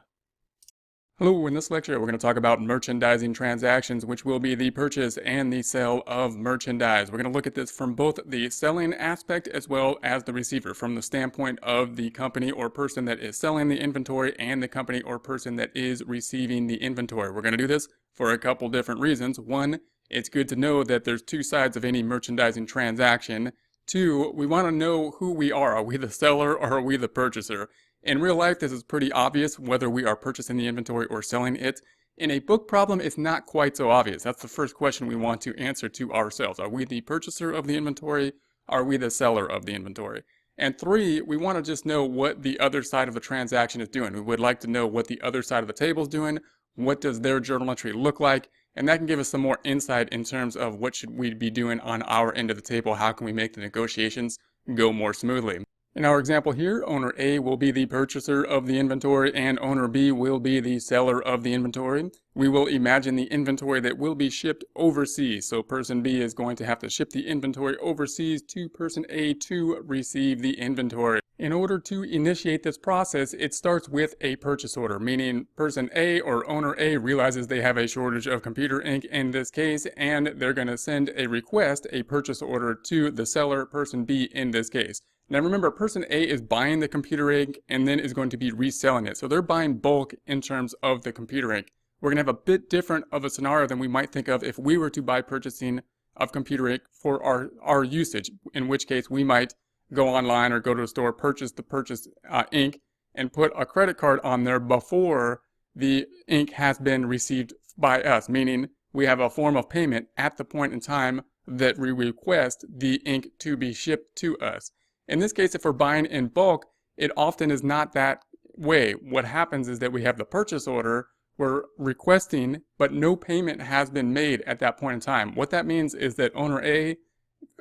Hello, in this lecture we're going to talk about merchandising transactions, which will be the purchase and the sale of merchandise. We're going to look at this from both the selling aspect as well as the receiver, from the standpoint of the company or person that is selling the inventory and the company or person that is receiving the inventory. We're going to do this for a couple different reasons. One, it's good to know that there's two sides of any merchandising transaction. Two, we want to know who we are. Are we the seller or are we the purchaser? In real life, this is pretty obvious whether we are purchasing the inventory or selling it. In a book problem, it's not quite so obvious. That's the first question we want to answer to ourselves. Are we the purchaser of the inventory? Are we the seller of the inventory? And three, we want to just know what the other side of the transaction is doing. We would like to know what the other side of the table is doing. What does their journal entry look like? And that can give us some more insight in terms of what should we be doing on our end of the table. How can we make the negotiations go more smoothly? In our example here, owner A will be the purchaser of the inventory and owner B will be the seller of the inventory. We will imagine the inventory that will be shipped overseas. So person B is going to have to ship the inventory overseas to person A to receive the inventory. In order to initiate this process, it starts with a purchase order, meaning person A or owner A realizes they have a shortage of computer ink in this case, and they're going to send a request, a purchase order, to the seller, person B in this case. Now remember, person A is buying the computer ink and then is going to be reselling it. So they're buying bulk in terms of the computer ink. We're going to have a bit different of a scenario than we might think of if we were to buy purchasing of computer ink for our usage, in which case we might go online or go to a store, purchase the ink, and put a credit card on there before the ink has been received by us, meaning we have a form of payment at the point in time that we request the ink to be shipped to us. In this case, if we're buying in bulk, it often is not that way. What happens is that we have the purchase order, we're requesting, but no payment has been made at that point in time. What that means is that owner A,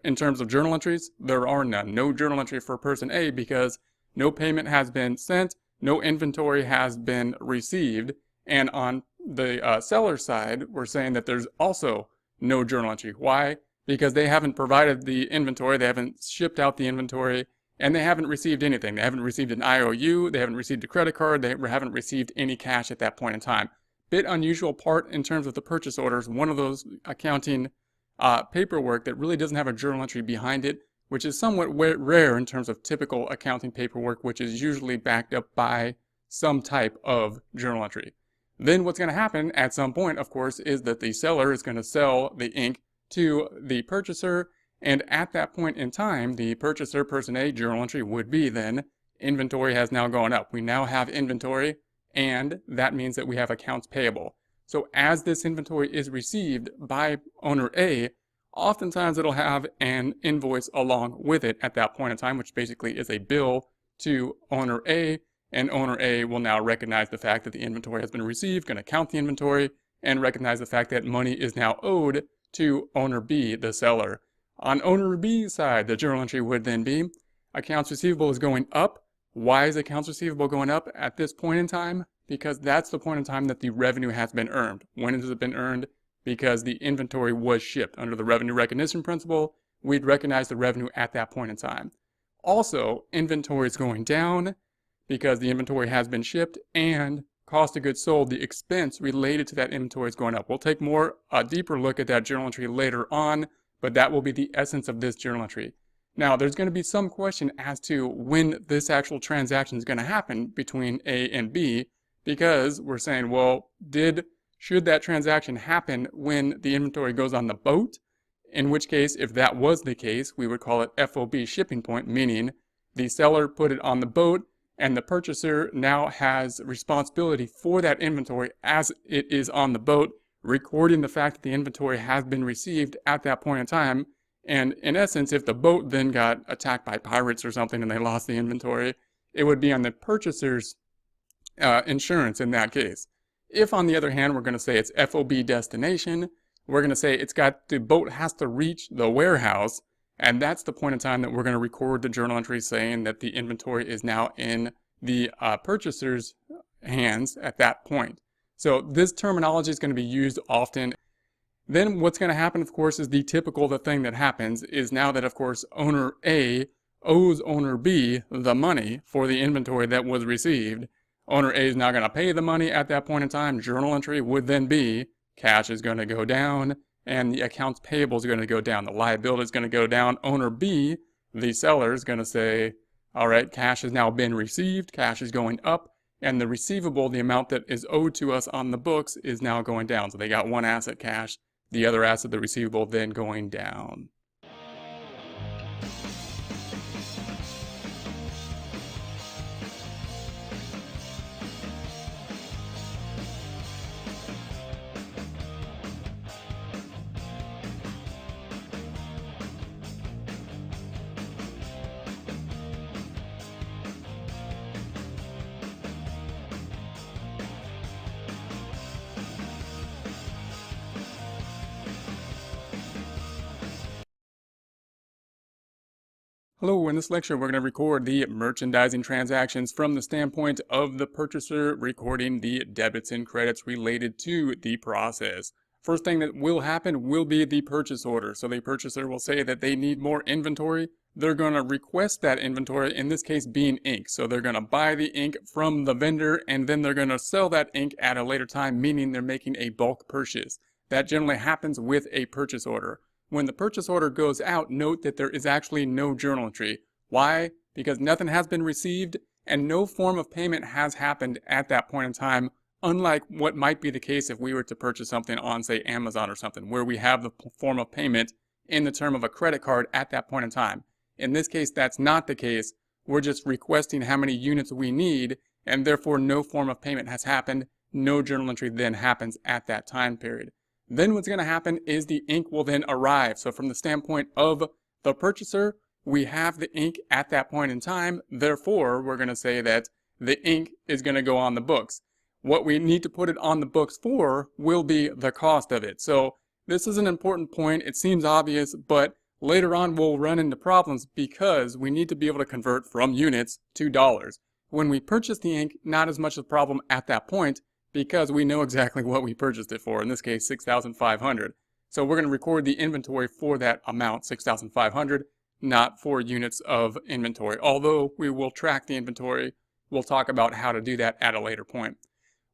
in terms of journal entries, there are none. No journal entry for person A because no payment has been sent, no inventory has been received, and on the seller side, we're saying that there's also no journal entry. Why? Because they haven't provided the inventory, they haven't shipped out the inventory, and they haven't received anything. They haven't received an IOU, they haven't received a credit card, they haven't received any cash at that point in time. Bit unusual part in terms of the purchase orders, one of those accounting paperwork that really doesn't have a journal entry behind it, which is somewhat rare in terms of typical accounting paperwork, which is usually backed up by some type of journal entry. Then what's going to happen at some point, of course, is that the seller is going to sell the ink to the purchaser, and at that point in time, the purchaser, person A, journal entry would be then, inventory has now gone up. We now have inventory, and that means that we have accounts payable. So as this inventory is received by owner A, oftentimes it'll have an invoice along with it at that point in time, which basically is a bill to owner A, and owner A will now recognize the fact that the inventory has been received, going to count the inventory, and recognize the fact that money is now owed to owner B, the seller. On owner B's side, the journal entry would then be, accounts receivable is going up. Why is accounts receivable going up at this point in time? Because that's the point in time that the revenue has been earned. When has it been earned? Because the inventory was shipped. Under the revenue recognition principle, we'd recognize the revenue at that point in time. Also, inventory is going down because the inventory has been shipped, and cost of goods sold, the expense related to that inventory is going up. We'll take a deeper look at that journal entry later on, but that will be the essence of this journal entry. Now, there's going to be some question as to when this actual transaction is going to happen between A and B, because we're saying, well, should that transaction happen when the inventory goes on the boat? In which case, if that was the case, we would call it FOB shipping point, meaning the seller put it on the boat, and the purchaser now has responsibility for that inventory as it is on the boat, recording the fact that the inventory has been received at that point in time. And in essence, if the boat then got attacked by pirates or something and they lost the inventory, it would be on the purchaser's insurance in that case. If, on the other hand, we're going to say it's FOB destination, we're going to say the boat has to reach the warehouse, and that's the point in time that we're going to record the journal entry saying that the inventory is now in the purchaser's hands at that point. So this terminology is going to be used often. Then what's going to happen, of course, is the thing that happens is now that, of course, owner A owes owner B the money for the inventory that was received. Owner A is now going to pay the money at that point in time. Journal entry would then be cash is going to go down and the accounts payable is going to go down. The liability is going to go down. Owner B, the seller, is going to say, all right, cash has now been received. Cash is going up. And the receivable, the amount that is owed to us on the books, is now going down. So they got one asset, cash, the other asset, the receivable, then going down. Hello, in this lecture we're going to record the merchandising transactions from the standpoint of the purchaser, recording the debits and credits related to the process. First thing that will happen will be the purchase order. So the purchaser will say that they need more inventory. They're going to request that inventory, in this case being ink. So they're going to buy the ink from the vendor and then they're going to sell that ink at a later time, meaning they're making a bulk purchase. That generally happens with a purchase order. When the purchase order goes out, note that there is actually no journal entry. Why? Because nothing has been received and no form of payment has happened at that point in time, unlike what might be the case if we were to purchase something on, say, Amazon or something, where we have the form of payment in the term of a credit card at that point in time. In this case, that's not the case. We're just requesting how many units we need, and therefore no form of payment has happened. No journal entry then happens at that time period. Then what's going to happen is the ink will then arrive. So from the standpoint of the purchaser, we have the ink at that point in time. Therefore, we're going to say that the ink is going to go on the books. What we need to put it on the books for will be the cost of it. So this is an important point. It seems obvious, but later on we'll run into problems because we need to be able to convert from units to dollars. When we purchase the ink, not as much of a problem at that point, because we know exactly what we purchased it for, in this case $6,500. So we're going to record the inventory for that amount, $6,500, not for units of inventory. Although we will track the inventory, we'll talk about how to do that at a later point.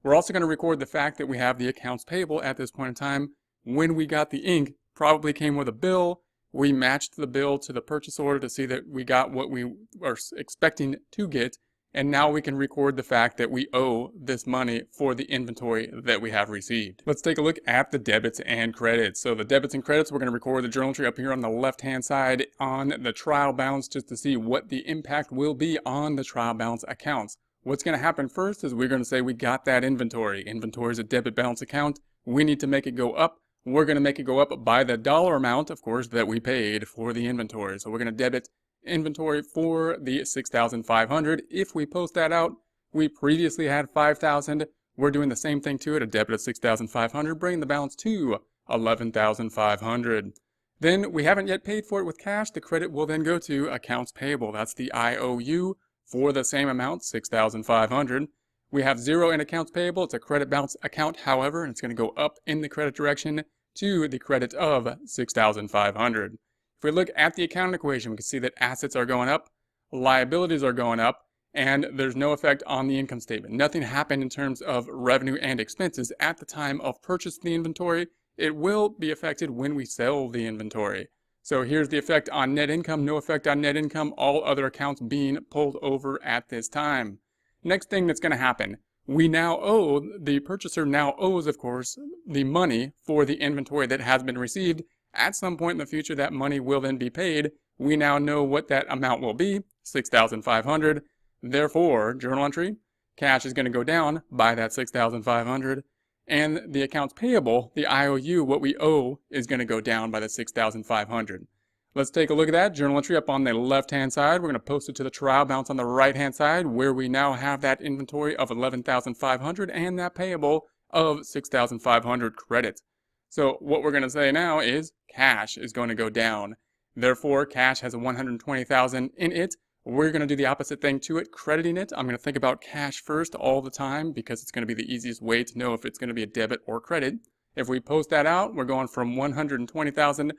We're also going to record the fact that we have the accounts payable at this point in time. When we got the ink, probably came with a bill. We matched the bill to the purchase order to see that we got what we are expecting to get. And now we can record the fact that we owe this money for the inventory that we have received. Let's take a look at the debits and credits. So the debits and credits, we're going to record the journal entry up here on the left-hand side on the trial balance just to see what the impact will be on the trial balance accounts. What's going to happen first is we're going to say we got that inventory. Inventory is a debit balance account. We need to make it go up. We're going to make it go up by the dollar amount, of course, that we paid for the inventory. So we're going to debit inventory for the $6,500. If we post that out, we previously had $5,000. We're doing the same thing to it, a debit of $6,500, bringing the balance to $11,500. Then we haven't yet paid for it with cash. The credit will then go to accounts payable. That's the IOU for the same amount, $6,500. We have zero in accounts payable. It's a credit balance account, however, and it's going to go up in the credit direction to the credit of $6,500. If we look at the accounting equation, we can see that assets are going up, liabilities are going up, and there's no effect on the income statement. Nothing happened in terms of revenue and expenses at the time of purchase of the inventory. It will be affected when we sell the inventory. So here's the effect on net income, no effect on net income, all other accounts being pulled over at this time. Next thing that's going to happen, we now owe, the purchaser now owes, of course, the money for the inventory that has been received. At some point in the future, that money will then be paid. We now know what that amount will be, $6,500. Therefore, journal entry, cash is going to go down by that $6,500. And the accounts payable, the IOU, what we owe, is going to go down by the $6,500. Let's take a look at that. Journal entry up on the left-hand side. We're going to post it to the trial balance on the right-hand side, where we now have that inventory of $11,500 and that payable of $6,500 credit. So what we're going to say now is cash is going to go down. Therefore, cash has a $120,000 in it. We're going to do the opposite thing to it, crediting it. I'm going to think about cash first all the time because it's going to be the easiest way to know if it's going to be a debit or credit. If we post that out, we're going from $120,000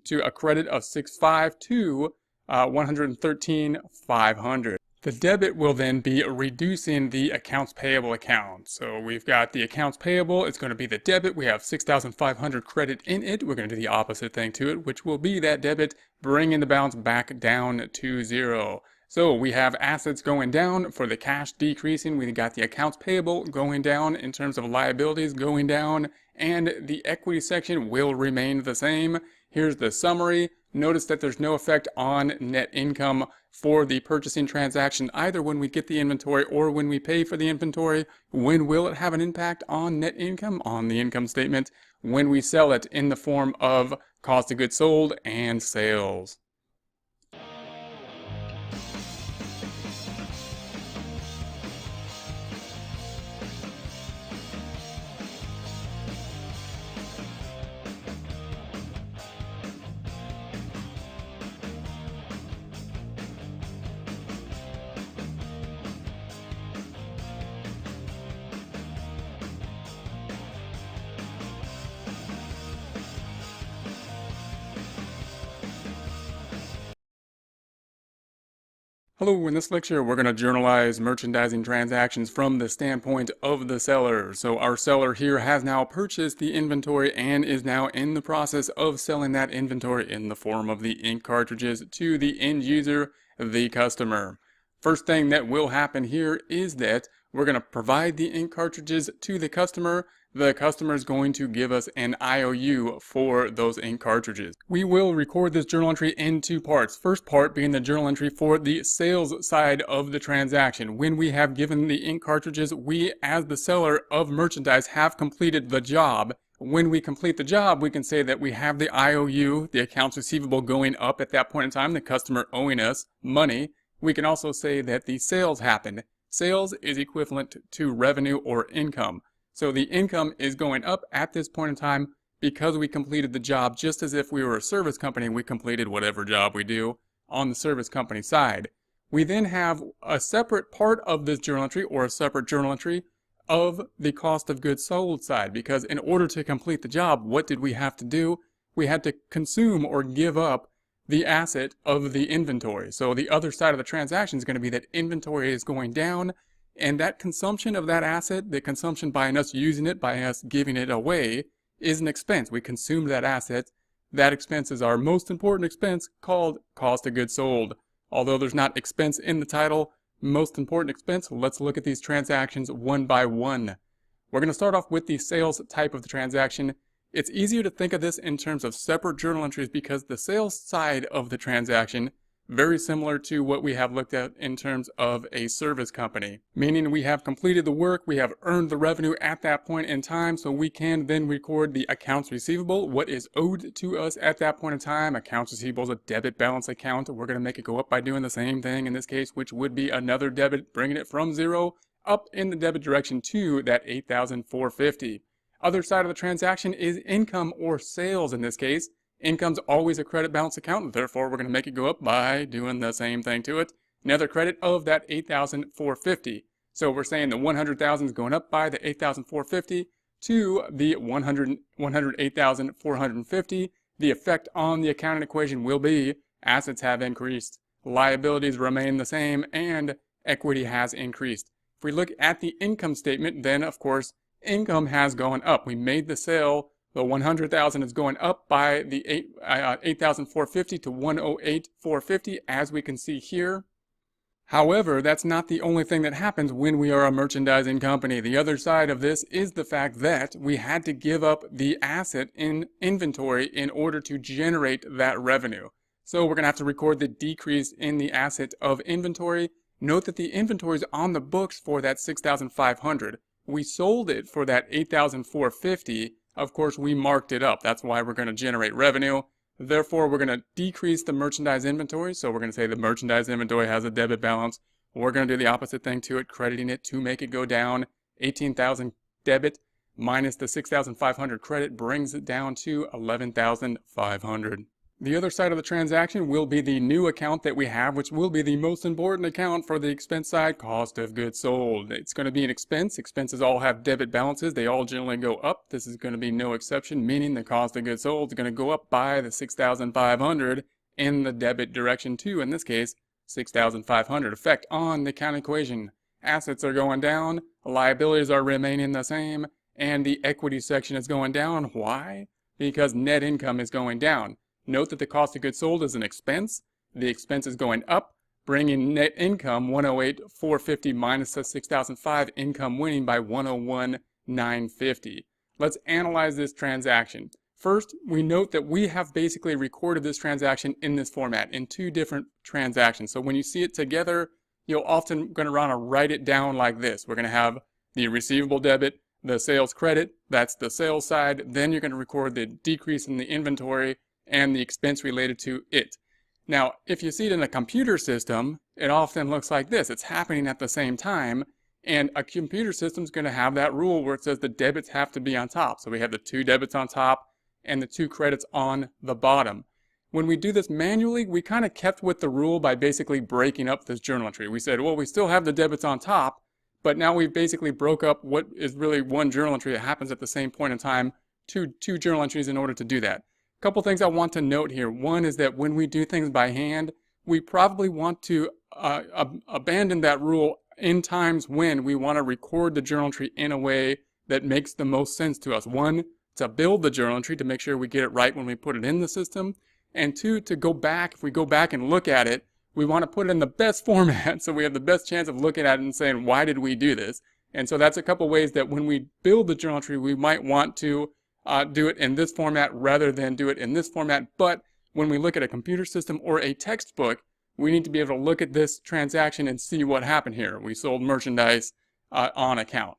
to a credit of $6,500 to $113,500. The debit will then be reducing the accounts payable account. So we've got the accounts payable, it's going to be the debit. We have 6,500 credit in it. We're going to do the opposite thing to it, which will be that debit, bringing the balance back down to zero. So we have assets going down for the cash decreasing. We got the accounts payable going down in terms of liabilities going down, and the equity section will remain the same. Here's the summary. Notice that there's no effect on net income for the purchasing transaction, either when we get the inventory or when we pay for the inventory. When will it have an impact on net income? On the income statement, when we sell it in the form of cost of goods sold and sales. Hello, in this lecture we're going to journalize merchandising transactions from the standpoint of the seller. So our seller here has now purchased the inventory and is now in the process of selling that inventory in the form of the ink cartridges to the end user, the customer. First thing that will happen here is that we're going to provide the ink cartridges to the customer. The customer is going to give us an IOU for those ink cartridges. We will record this journal entry in two parts. First part being the journal entry for the sales side of the transaction. When we have given the ink cartridges, we as the seller of merchandise have completed the job. When we complete the job, we can say that we have the IOU, the accounts receivable, going up at that point in time, the customer owing us money. We can also say that the sales happened. Sales is equivalent to revenue or income. So the income is going up at this point in time because we completed the job, just as if we were a service company, we completed whatever job we do on the service company side. We then have a separate part of this journal entry, or a separate journal entry, of the cost of goods sold side, because in order to complete the job, what did we have to do? We had to consume or give up the asset of the inventory. So the other side of the transaction is going to be that inventory is going down, and that consumption of that asset, the consumption by us using it, by us giving it away, is an expense. We consumed that asset. That expense is our most important expense, called cost of goods sold. Although there's not expense in the title, most important expense, let's look at these transactions one by one. We're going to start off with the sales type of the transaction. It's easier to think of this in terms of separate journal entries because the sales side of the transaction, very similar to what we have looked at in terms of a service company. Meaning we have completed the work, we have earned the revenue at that point in time, so we can then record the accounts receivable, what is owed to us at that point in time. Accounts receivable is a debit balance account. We're going to make it go up by doing the same thing in this case, which would be another debit, bringing it from zero up in the debit direction to that $8,450. Other side of the transaction is income or sales in this case. Income's always a credit balance account, therefore we're going to make it go up by doing the same thing to it. Another credit of that $8,450. So we're saying the $100,000 is going up by the $8,450 to the $108,450. The effect on the accounting equation will be assets have increased, liabilities remain the same, and equity has increased. If we look at the income statement, then of course income has gone up. We made the sale. The $100,000 is going up by the $8,450 to $108,450, as we can see here. However, that's not the only thing that happens when we are a merchandising company. The other side of this is the fact that we had to give up the asset in inventory in order to generate that revenue. So we're going to have to record the decrease in the asset of inventory. Note that the inventory is on the books for that $6,500. We sold it for that $8,450. Of course, we marked it up. That's why we're going to generate revenue. Therefore, we're going to decrease the merchandise inventory. So we're going to say the merchandise inventory has a debit balance. We're going to do the opposite thing to it, crediting it to make it go down. 18,000 debit minus the 6,500 credit brings it down to 11,500. The other side of the transaction will be the new account that we have, which will be the most important account for the expense side, cost of goods sold. It's going to be an expense. Expenses all have debit balances. They all generally go up. This is going to be no exception, meaning the cost of goods sold is going to go up by the 6,500 in the debit direction too. In this case, 6,500. Effect on the account equation. Assets are going down, liabilities are remaining the same, and the equity section is going down. Why? Because net income is going down. Note that the cost of goods sold is an expense. The expense is going up, bringing net income 108,450 minus the 6,005, income winning by 101,950. Let's analyze this transaction. First, we note that we have basically recorded this transaction in this format in two different transactions. So when you see it together, you're often going to want to write it down like this. We're going to have the receivable debit, the sales credit, that's the sales side. Then you're going to record the decrease in the inventory and the expense related to it. Now, if you see it in a computer system, it often looks like this. It's happening at the same time, and a computer system is going to have that rule where it says the debits have to be on top. So we have the two debits on top and the two credits on the bottom. When we do this manually, we kind of kept with the rule by basically breaking up this journal entry. We said, well, we still have the debits on top, but now we've basically broke up what is really one journal entry that happens at the same point in time, two journal entries in order to do that. A couple things I want to note here. One is that when we do things by hand, we probably want to abandon that rule in times when we want to record the journal entry in a way that makes the most sense to us. One, to build the journal entry to make sure we get it right when we put it in the system. And two, to go back, if we go back and look at it, we want to put it in the best format so we have the best chance of looking at it and saying, why did we do this? And so that's a couple ways that when we build the journal entry, we might want to do it in this format rather than do it in this format. But when we look at a computer system or a textbook, we need to be able to look at this transaction and see what happened here. We sold merchandise on account.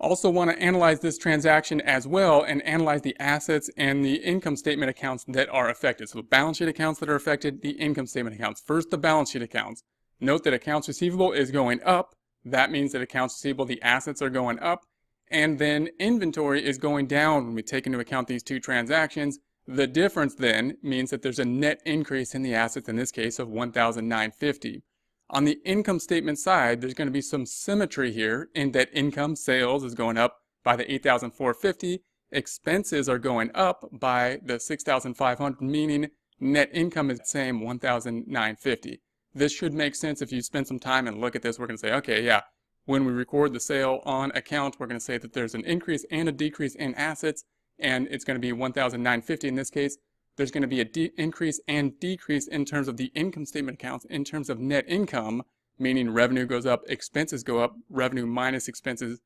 Also want to analyze this transaction as well and analyze the assets and the income statement accounts that are affected. So the balance sheet accounts that are affected, the income statement accounts. First, the balance sheet accounts. Note that accounts receivable is going up. That means that accounts receivable, the assets are going up. And then inventory is going down when we take into account these two transactions. The difference then means that there's a net increase in the assets, in this case of 1,950. On the income statement side, there's going to be some symmetry here in that income, sales, is going up by the 8,450. Expenses are going up by the 6,500, meaning net income is the same, 1,950. This should make sense if you spend some time and look at this. We're going to say, okay, yeah, when we record the sale on account, we're going to say that there's an increase and a decrease in assets, and it's going to be 1,950 in this case. There's going to be an increase and decrease in terms of the income statement accounts in terms of net income, meaning revenue goes up, expenses go up, revenue minus expenses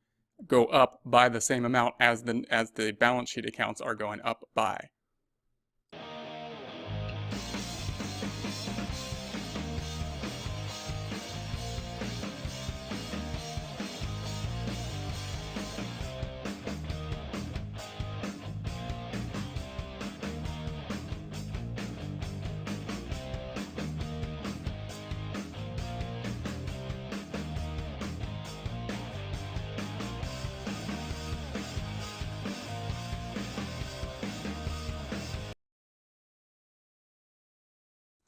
go up by the same amount as the balance sheet accounts are going up by.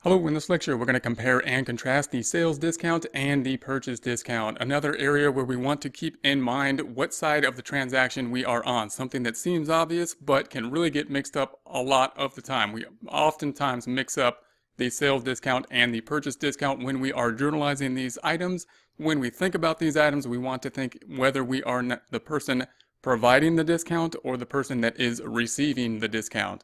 Hello, in this lecture we're going to compare and contrast the sales discount and the purchase discount. Another area where we want to keep in mind what side of the transaction we are on. Something that seems obvious but can really get mixed up a lot of the time. We oftentimes mix up the sales discount and the purchase discount when we are journalizing these items. When we think about these items, we want to think whether we are the person providing the discount or the person that is receiving the discount.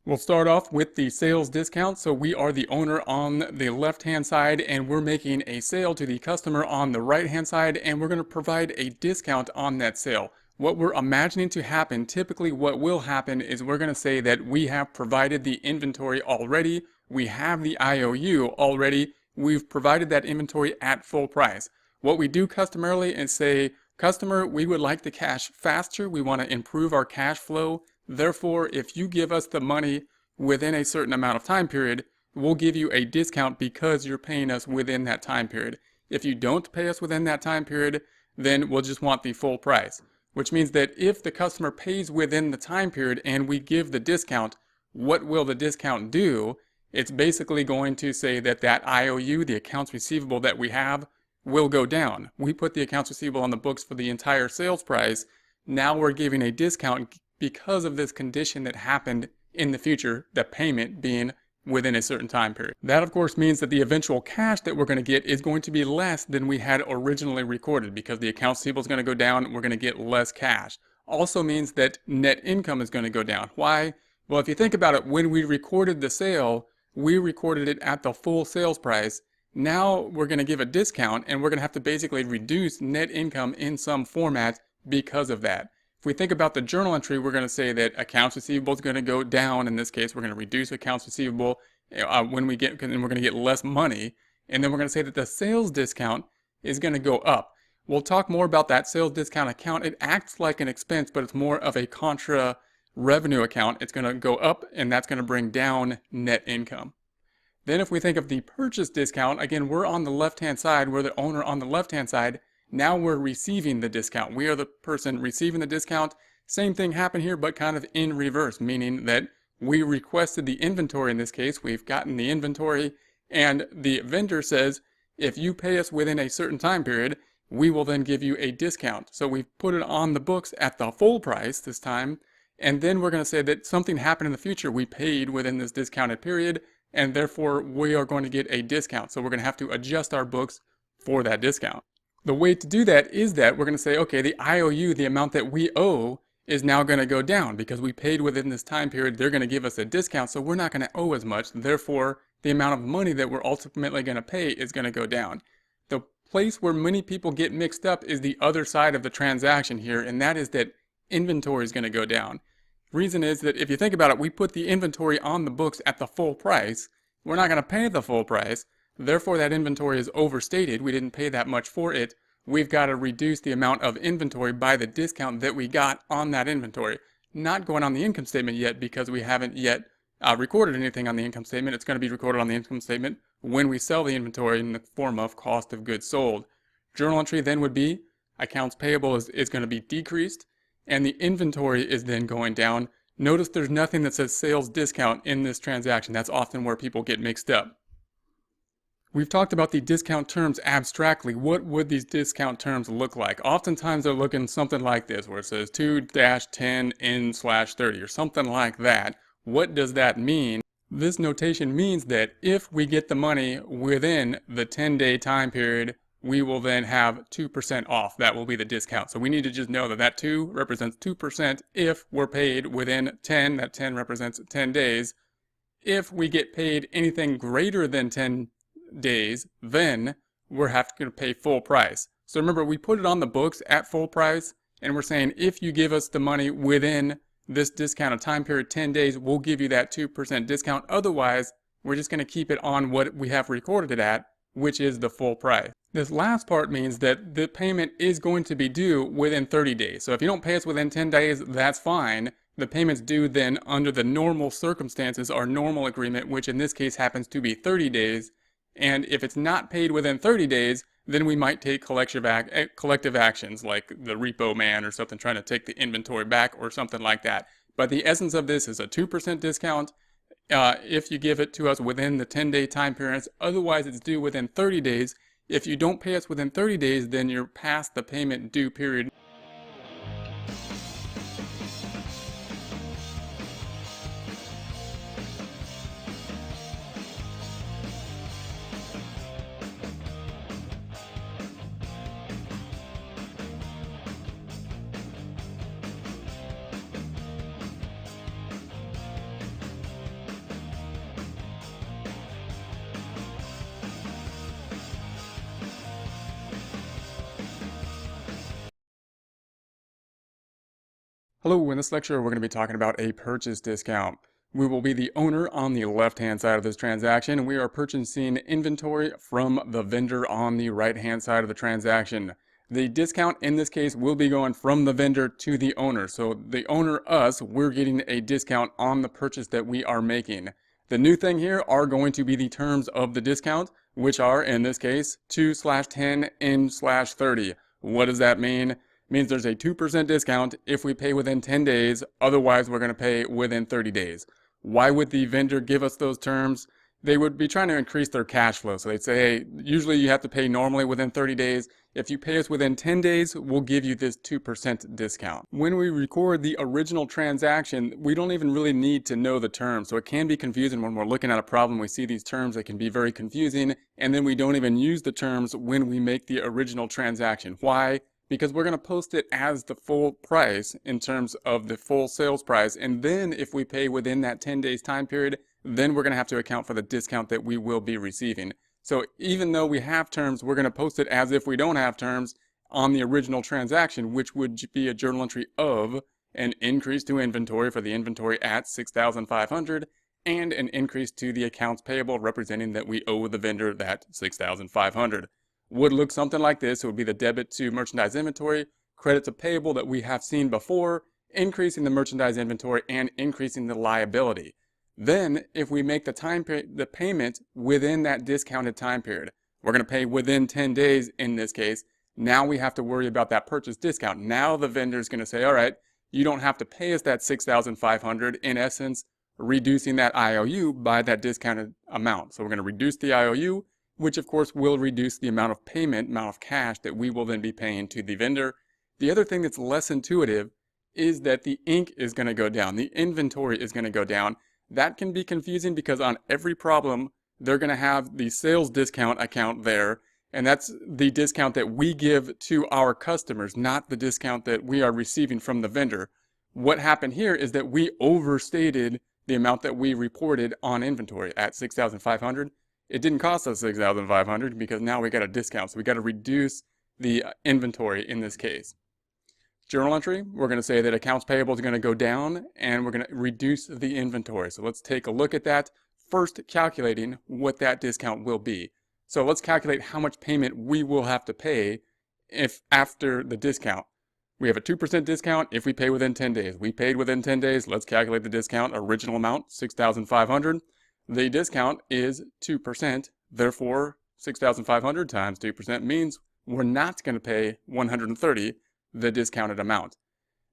We'll start off with the sales discount. So we are the owner on the left-hand side and we're making a sale to the customer on the right-hand side, and we're going to provide a discount on that sale. What we're imagining to happen, typically what will happen is we're going to say that we have provided the inventory already, we have the IOU already, we've provided that inventory at full price. What we do customarily is say, customer, we would like the cash faster, we want to improve our cash flow. Therefore, if you give us the money within a certain amount of time period, we'll give you a discount because you're paying us within that time period. If you don't pay us within that time period, then we'll just want the full price. Which means that if the customer pays within the time period and we give the discount, what will the discount do? It's basically going to say that that IOU, the accounts receivable that we have, will go down. We put the accounts receivable on the books for the entire sales price. Now we're giving a discount because of this condition that happened in the future, the payment being within a certain time period. That of course means that the eventual cash that we're going to get is going to be less than we had originally recorded, because the accounts receivable is going to go down, we're going to get less cash. Also means that net income is going to go down. Why? Well, if you think about it, when we recorded the sale, we recorded it at the full sales price. Now we're going to give a discount, and we're going to have to basically reduce net income in some format because of that. If we think about the journal entry, we're going to say that accounts receivable is going to go down. In this case, we're going to reduce accounts receivable when we get, and we're going to get less money. And then we're going to say that the sales discount is going to go up. We'll talk more about that sales discount account. It acts like an expense, but it's more of a contra revenue account. It's going to go up, and that's going to bring down net income. Then if we think of the purchase discount, again, we're on the left-hand side. We're the owner on the left-hand side. Now we're receiving the discount. We are the person receiving the discount. Same thing happened here, but kind of in reverse, meaning that we requested the inventory in this case. We've gotten the inventory, and the vendor says, if you pay us within a certain time period, we will then give you a discount. So we've put it on the books at the full price this time, and then we're going to say that something happened in the future. We paid within this discounted period, and therefore we are going to get a discount. So we're going to have to adjust our books for that discount. The way to do that is that we're going to say, okay, the IOU, the amount that we owe, is now going to go down because we paid within this time period. They're going to give us a discount, so we're not going to owe as much. Therefore, the amount of money that we're ultimately going to pay is going to go down. The place where many people get mixed up is the other side of the transaction here, and that is that inventory is going to go down. Reason is that if you think about it, we put the inventory on the books at the full price. We're not going to pay the full price. Therefore, that inventory is overstated. We didn't pay that much for it. We've got to reduce the amount of inventory by the discount that we got on that inventory. Not going on the income statement yet because we haven't yet recorded anything on the income statement. It's going to be recorded on the income statement when we sell the inventory in the form of cost of goods sold. Journal entry then would be accounts payable is going to be decreased, and the inventory is then going down. Notice there's nothing that says sales discount in this transaction. That's often where people get mixed up. We've talked about the discount terms abstractly. What would these discount terms look like? Oftentimes they're looking something like this, where it says 2-10N/30 or something like that. What does that mean? This notation means that if we get the money within the 10-day time period, we will then have 2% off. That will be the discount. So we need to just know that that 2 represents 2% if we're paid within 10. That 10 represents 10 days. If we get paid anything greater than 10 days, then we're having to pay full price. So remember, we put it on the books at full price, and we're saying if you give us the money within this discounted time period, 10 days, we'll give you that 2% discount. Otherwise, we're just going to keep it on what we have recorded it at, which is the full price. This last part means that the payment is going to be due within 30 days. So if you don't pay us within 10 days, that's fine. The payment's due then under the normal circumstances, our normal agreement, which in this case happens to be 30 days. And if it's not paid within 30 days, then we might take collective actions like the repo man or something trying to take the inventory back or something like that. But the essence of this is a 2% discount if you give it to us within the 10-day time period. Otherwise, it's due within 30 days. If you don't pay us within 30 days, then you're past the payment due period. Hello, in this lecture we're going to be talking about a purchase discount. We will be the owner on the left-hand side of this transaction, and we are purchasing inventory from the vendor on the right-hand side of the transaction. The discount in this case will be going from the vendor to the owner. So the owner, us, we're getting a discount on the purchase that we are making. The new thing here are going to be the terms of the discount, which are, in this case, 2/10N/30. What does that mean? Means there's a 2% discount if we pay within 10 days, otherwise we're going to pay within 30 days. Why would the vendor give us those terms? They would be trying to increase their cash flow. So they'd say, hey, usually you have to pay normally within 30 days. If you pay us within 10 days, we'll give you this 2% discount. When we record the original transaction, we don't even really need to know the terms. So it can be confusing when we're looking at a problem. We see these terms, they can be very confusing. And then we don't even use the terms when we make the original transaction. Why? Because we're going to post it as the full price in terms of the full sales price. And then if we pay within that 10 days time period, then we're going to have to account for the discount that we will be receiving. So even though we have terms, we're going to post it as if we don't have terms on the original transaction, which would be a journal entry of an increase to inventory for the inventory at $6,500 and an increase to the accounts payable representing that we owe the vendor that $6,500. Would look something like this. It would be the debit to merchandise inventory, credit to payable that we have seen before, increasing the merchandise inventory and increasing the liability. Then, if we make the payment within that discounted time period, we're going to pay within 10 days in this case. Now we have to worry about that purchase discount. Now the vendor is going to say, all right, you don't have to pay us that $6,500, in essence, reducing that IOU by that discounted amount. So we're going to reduce the IOU, which of course will reduce the amount of payment, amount of cash that we will then be paying to the vendor. The other thing that's less intuitive is that the ink is going to go down. The inventory is going to go down. That can be confusing because on every problem, they're going to have the sales discount account there. And that's the discount that we give to our customers, not the discount that we are receiving from the vendor. What happened here is that we overstated the amount that we reported on inventory at $6,500. It didn't cost us $6,500 because now we got a discount. So we got to reduce the inventory in this case. Journal entry, we're going to say that accounts payable is going to go down and we're going to reduce the inventory. So let's take a look at that. First, calculating what that discount will be. So let's calculate how much payment we will have to pay if after the discount. We have a 2% discount if we pay within 10 days. We paid within 10 days. Let's calculate the discount. Original amount, $6,500. The discount is 2%. Therefore, $6,500 times 2% means we're not going to pay $130, the discounted amount.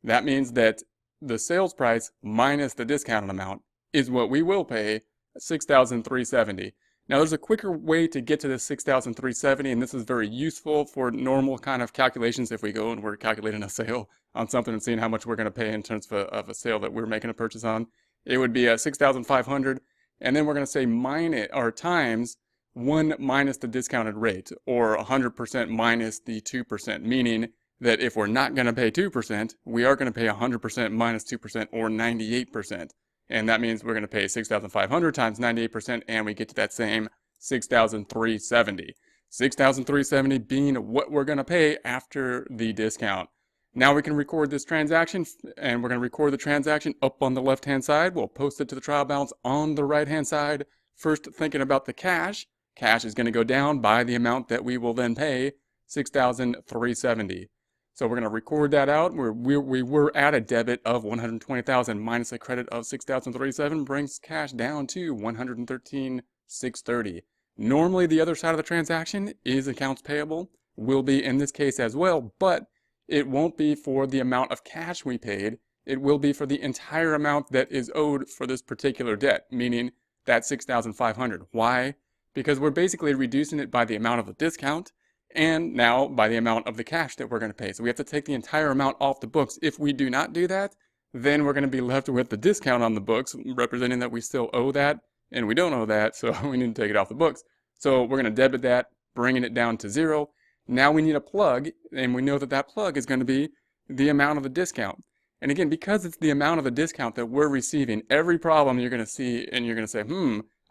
That means that the sales price minus the discounted amount is what we will pay, $6,370. Now there's a quicker way to get to the $6,370, and this is very useful for normal kind of calculations if we go and we're calculating a sale on something and seeing how much we're going to pay in terms of a sale that we're making a purchase on. It would be $6,500, and then we're going to say minus or times 1 minus the discounted rate, or 100% minus the 2%, meaning that if we're not going to pay 2%, we are going to pay 100% minus 2%, or 98%. And that means we're going to pay $6,500 times 98%, and we get to that same $6,370. $6,370 being what we're going to pay after the discount. Now we can record this transaction, and we're going to record the transaction up on the left-hand side. We'll post it to the trial balance on the right-hand side. First, thinking about the cash. Cash is going to go down by the amount that we will then pay, $6,370. So we're going to record that out. We were at a debit of $120,000 minus a credit of $6,370 brings cash down to $113,630. Normally, the other side of the transaction is accounts payable. Will be in this case as well, but it won't be for the amount of cash we paid. It will be for the entire amount that is owed for this particular debt, meaning that $6,500. Why? Because we're basically reducing it by the amount of the discount, and now by the amount of the cash that we're going to pay. So we have to take the entire amount off the books. If we do not do that, then we're going to be left with the discount on the books, representing that we still owe that, and we don't owe that, so we need to take it off the books. So we're going to debit that, bringing it down to 0. Now we need a plug, and we know that that plug is going to be the amount of the discount. And again, because it's the amount of the discount that we're receiving, every problem you're going to see, and you're going to say,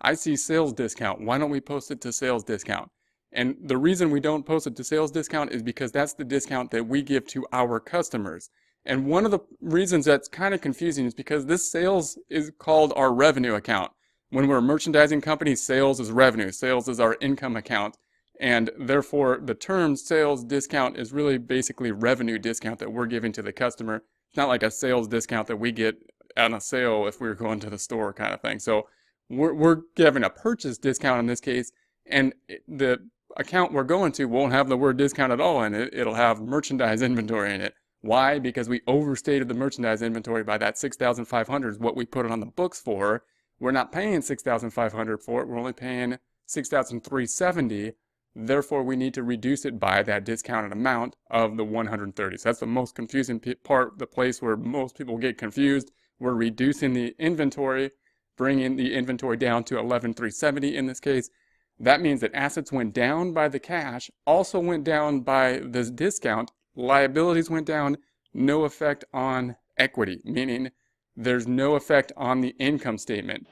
I see sales discount. Why don't we post it to sales discount? And the reason we don't post it to sales discount is because that's the discount that we give to our customers. And one of the reasons that's kind of confusing is because this sales is called our revenue account. When we're a merchandising company, sales is revenue. Sales is our income account. And therefore, the term sales discount is really basically revenue discount that we're giving to the customer. It's not like a sales discount that we get on a sale if we were going to the store kind of thing. So we're giving a purchase discount in this case, and the account we're going to won't have the word discount at all in it. It'll have merchandise inventory in it. Why? Because we overstated the merchandise inventory by that $6,500 is what we put it on the books for. We're not paying $6,500 for it. We're only paying $6,370. Therefore, we need to reduce it by that discounted amount of the 130. So that's the most confusing part, the place where most people get confused. We're reducing the inventory, bringing the inventory down to 11,370 in this case. That means that assets went down by the cash, also went down by this discount. Liabilities went down, no effect on equity, meaning there's no effect on the income statement.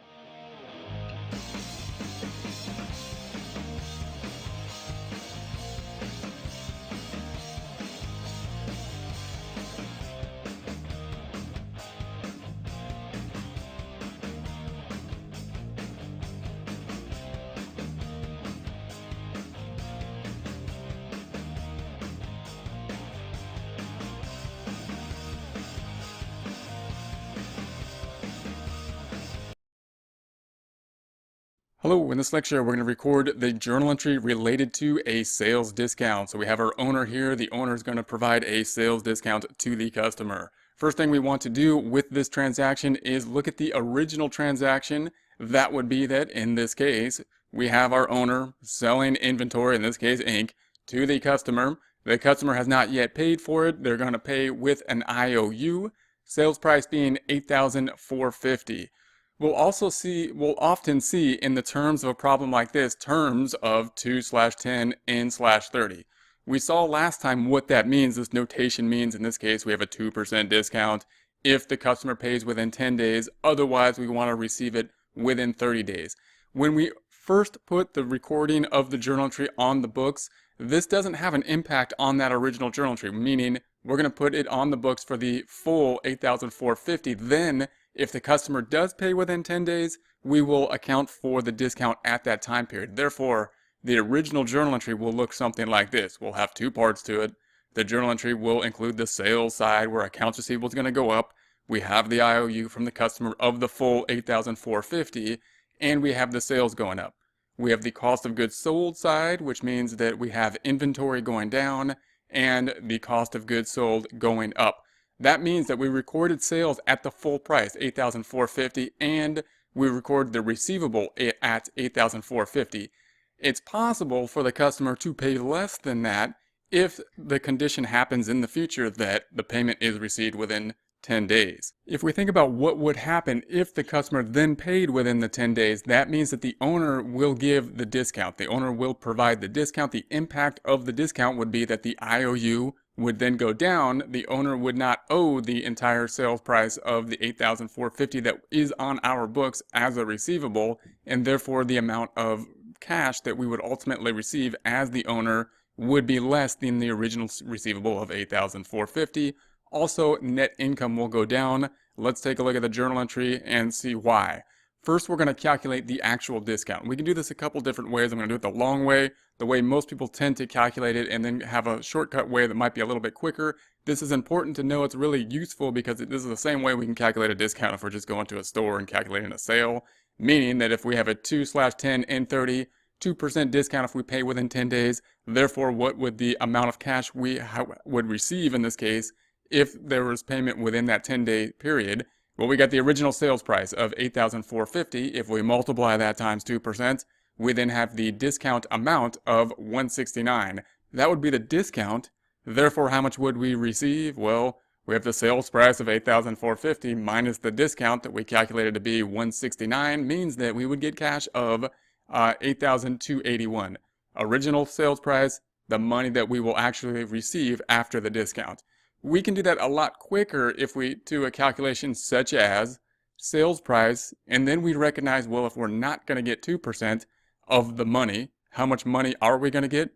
Hello, in this lecture we're going to record the journal entry related to a sales discount. So we have our owner here. The owner is going to provide a sales discount to the customer. First thing we want to do with this transaction is look at the original transaction. That would be that in this case we have our owner selling inventory, in this case ink, to the customer. The customer has not yet paid for it. They're going to pay with an IOU, sales price being $8,450. We'll often see in the terms of a problem like this, terms of 2/10 N/30. We saw last time what that means. This notation means, in this case, we have a 2% discount if the customer pays within 10 days. Otherwise, we want to receive it within 30 days. When we first put the recording of the journal entry on the books, this doesn't have an impact on that original journal entry, meaning we're going to put it on the books for the full $8,450. Then, if the customer does pay within 10 days, we will account for the discount at that time period. Therefore, the original journal entry will look something like this. We'll have two parts to it. The journal entry will include the sales side where accounts receivable is going to go up. We have the IOU from the customer of the full $8,450, and we have the sales going up. We have the cost of goods sold side, which means that we have inventory going down and the cost of goods sold going up. That means that we recorded sales at the full price, $8,450, and we recorded the receivable at $8,450. It's possible for the customer to pay less than that if the condition happens in the future that the payment is received within 10 days. If we think about what would happen if the customer then paid within the 10 days, that means that the owner will give the discount. The owner will provide the discount. The impact of the discount would be that the IOU would then go down. The owner would not owe the entire sales price of the $8,450 that is on our books as a receivable, and therefore the amount of cash that we would ultimately receive as the owner would be less than the original receivable of $8,450. Also, net income will go down. Let's take a look at the journal entry and see why. First, we're going to calculate the actual discount. We can do this a couple different ways. I'm going to do it the long way, the way most people tend to calculate it, and then have a shortcut way that might be a little bit quicker. This is important to know. It's really useful because this is the same way we can calculate a discount if we're just going to a store and calculating a sale. Meaning that if we have a 2/10 N30, 2% discount if we pay within 10 days, therefore what would the amount of cash we would receive in this case if there was payment within that 10-day period? Well, we got the original sales price of $8,450. If we multiply that times 2%, we then have the discount amount of $169. That would be the discount. Therefore, how much would we receive? Well, we have the sales price of $8,450 minus the discount that we calculated to be $169, means that we would get cash of $8,281. Original sales price, the money that we will actually receive after the discount. We can do that a lot quicker if we do a calculation such as sales price, and then we recognize, well, if we're not going to get 2% of the money, how much money are we going to get?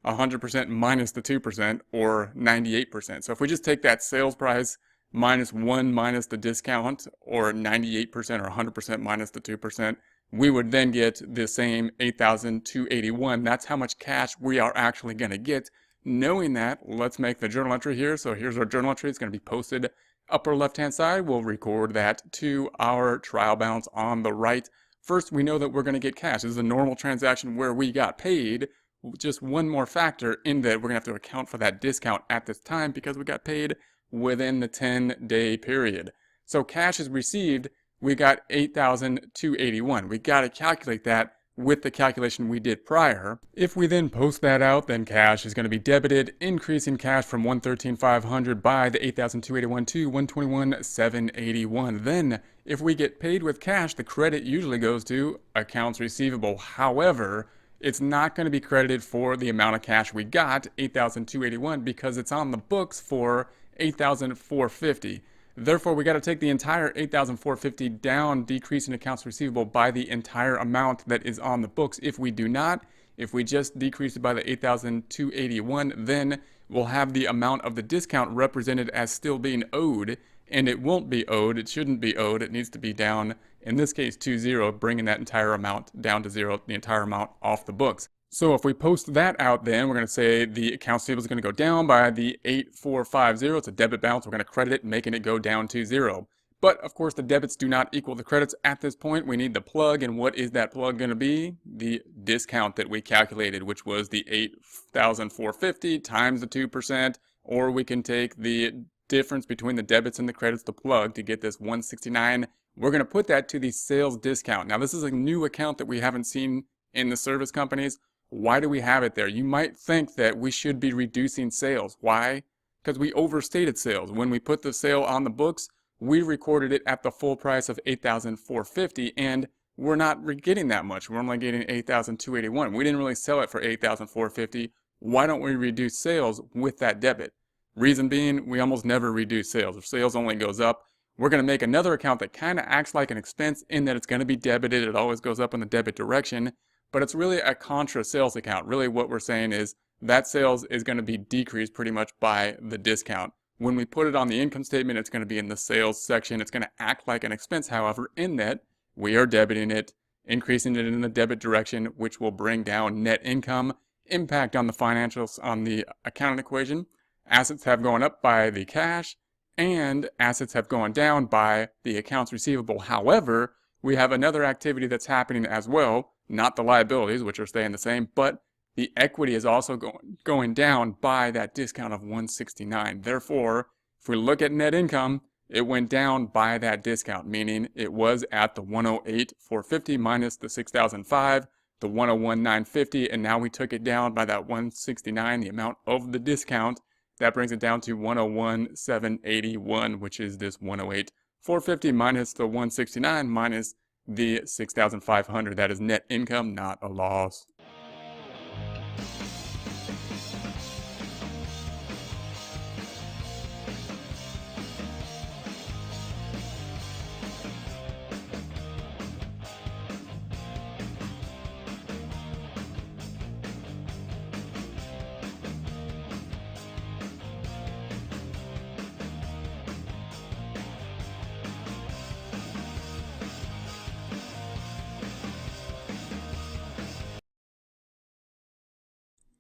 100% minus the 2%, or 98%. So if we just take that sales price minus 1 minus the discount, or 98% or 100% minus the 2%, we would then get the same $8,281. That's how much cash we are actually going to get. Knowing that, let's make the journal entry here. So here's our journal entry. It's going to be posted upper left-hand side. We'll record that to our trial balance on the right. First, we know that we're going to get cash. This is a normal transaction where we got paid. Just one more factor in that we're going to have to account for that discount at this time because we got paid within the 10-day period. So cash is received. We got $8,281. We got to calculate that with the calculation we did prior. If we then post that out, then cash is going to be debited, increasing cash from $113,500 by the $8,281 to $121,781. Then, if we get paid with cash, the credit usually goes to accounts receivable. However, it's not going to be credited for the amount of cash we got, $8,281, because it's on the books for $8,450. Therefore, we got to take the entire $8,450 down, decreasing accounts receivable by the entire amount that is on the books. If we do not, if we just decrease it by the $8,281, then we'll have the amount of the discount represented as still being owed, and it won't be owed. It shouldn't be owed. It needs to be down, in this case, to zero, bringing that entire amount down to zero, the entire amount off the books. So if we post that out, then we're going to say the accounts receivable is going to go down by the 8450. It's a debit balance. We're going to credit it, making it go down to zero. But of course, the debits do not equal the credits at this point. We need the plug, and what is that plug going to be? The discount that we calculated, which was the 8,450 times the 2%, or we can take the difference between the debits and the credits, the plug, to get this 169. We're going to put that to the sales discount. Now, this is a new account that we haven't seen in the service companies. Why do we have it there? You might think that we should be reducing sales. Why? Because we overstated sales. When we put the sale on the books, we recorded it at the full price of $8,450, and we're not getting that much. We're only getting $8,281. We didn't really sell it for $8,450. Why don't we reduce sales with that debit? Reason being, we almost never reduce sales. If sales only goes up, we're going to make another account that kind of acts like an expense in that it's going to be debited. It always goes up in the debit direction. But it's really a contra sales account. Really what we're saying is that sales is going to be decreased pretty much by the discount. When we put it on the income statement, it's going to be in the sales section. It's going to act like an expense, however, in that we are debiting it, increasing it in the debit direction, which will bring down net income, impact on the financials on the accounting equation. Assets have gone up by the cash, and assets have gone down by the accounts receivable. However, we have another activity that's happening as well. Not the liabilities, which are staying the same, but the equity is also going down by that discount of 169. Therefore, if we look at net income, it went down by that discount, meaning it was at the 108,450 minus the 6,005, the 101,950, and now we took it down by that 169, the amount of the discount. That brings it down to 101,781, which is this 108,450 minus the 169 minus the 6,500. That is net income, not a loss.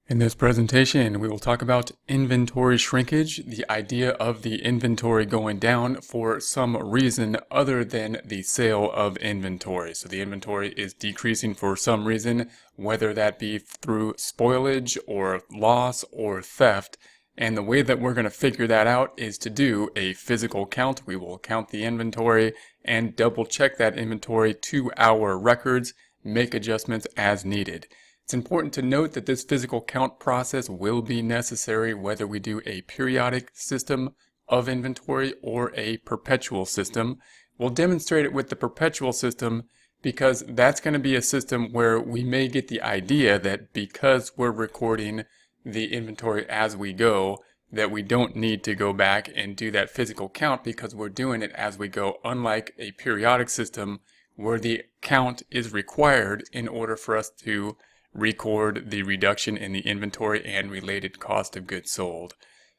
In this presentation, we will talk about inventory shrinkage, the idea of the inventory going down for some reason other than the sale of inventory. So the inventory is decreasing for some reason, whether that be through spoilage or loss or theft. And the way that we're going to figure that out is to do a physical count. We will count the inventory and double check that inventory to our records, make adjustments as needed. It's important to note that this physical count process will be necessary whether we do a periodic system of inventory or a perpetual system. We'll demonstrate it with the perpetual system because that's going to be a system where we may get the idea that because we're recording the inventory as we go, that we don't need to go back and do that physical count because we're doing it as we go, unlike a periodic system where the count is required in order for us to record the reduction in the inventory and related cost of goods sold.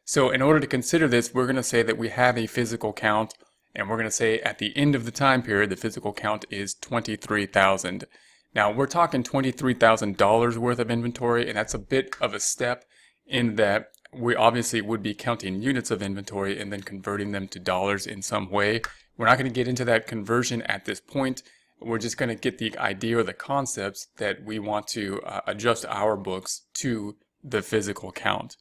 So in order to consider this, we're going to say that we have a physical count, and we're going to say at the end of the time period, the physical count is 23,000. Now we're talking $23,000 worth of inventory, and that's a bit of a step in that we obviously would be counting units of inventory and then converting them to dollars in some way. We're not going to get into that conversion at this point. We're just going to get the idea or the concepts that we want to adjust our books to the physical count.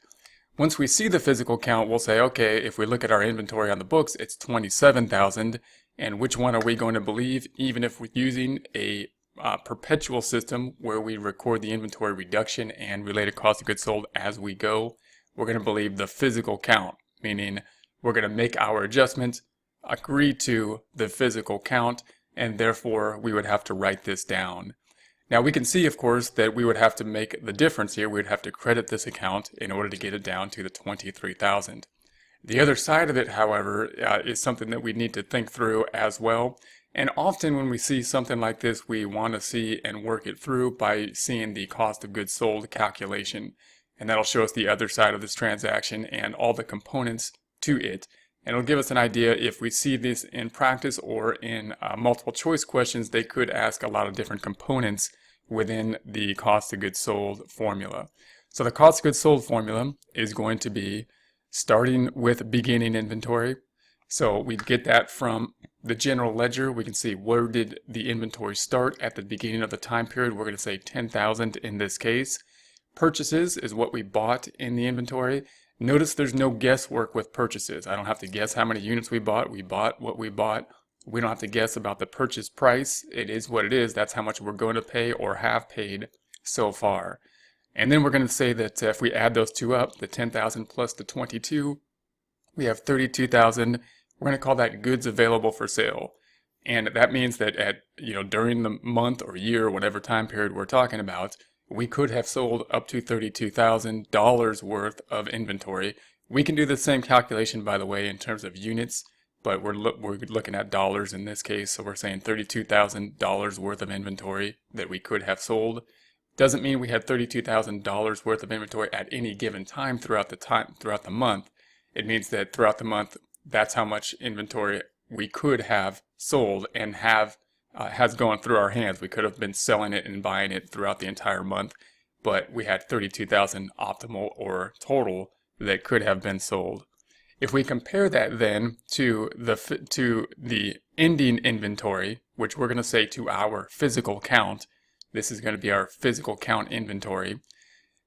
Once we see the physical count, we'll say, okay, if we look at our inventory on the books, it's 27,000, and which one are we going to believe, even if we're using a perpetual system where we record the inventory reduction and related cost of goods sold as we go, we're going to believe the physical count, meaning we're going to make our adjustment, agree to the physical count, and therefore we would have to write this down. Now we can see, of course, that we would have to make the difference here. We would have to credit this account in order to get it down to the 23,000. The other side of it, however, is something that we need to think through as well. And often when we see something like this, we want to see and work it through by seeing the cost of goods sold calculation. And that'll show us the other side of this transaction and all the components to it. And it'll give us an idea if we see this in practice or in multiple choice questions. They could ask a lot of different components within the cost of goods sold formula. So the cost of goods sold formula is going to be starting with beginning inventory. So we get that from the general ledger. We can see where did the inventory start at the beginning of the time period. We're going to say 10,000 in this case. Purchases is what we bought in the inventory. Notice there's no guesswork with purchases. I don't have to guess how many units we bought. We bought what we bought. We don't have to guess about the purchase price. It is what it is. That's how much we're going to pay or have paid so far. And then we're going to say that if we add those two up, the 10,000 plus the 22, we have 32,000. We're going to call that goods available for sale. And that means that at, during the month or year, whatever time period we're talking about, we could have sold up to $32,000 worth of inventory. We can do the same calculation, by the way, in terms of units, but we're looking at dollars in this case. So we're saying $32,000 worth of inventory that we could have sold. Doesn't mean we had $32,000 worth of inventory at any given time throughout the month. It means that throughout the month, that's how much inventory we could have sold and has gone through our hands. We could have been selling it and buying it throughout the entire month, but we had 32,000 optimal or total that could have been sold. If we compare that then to the ending inventory, which we're going to say to our physical count, this is going to be our physical count inventory.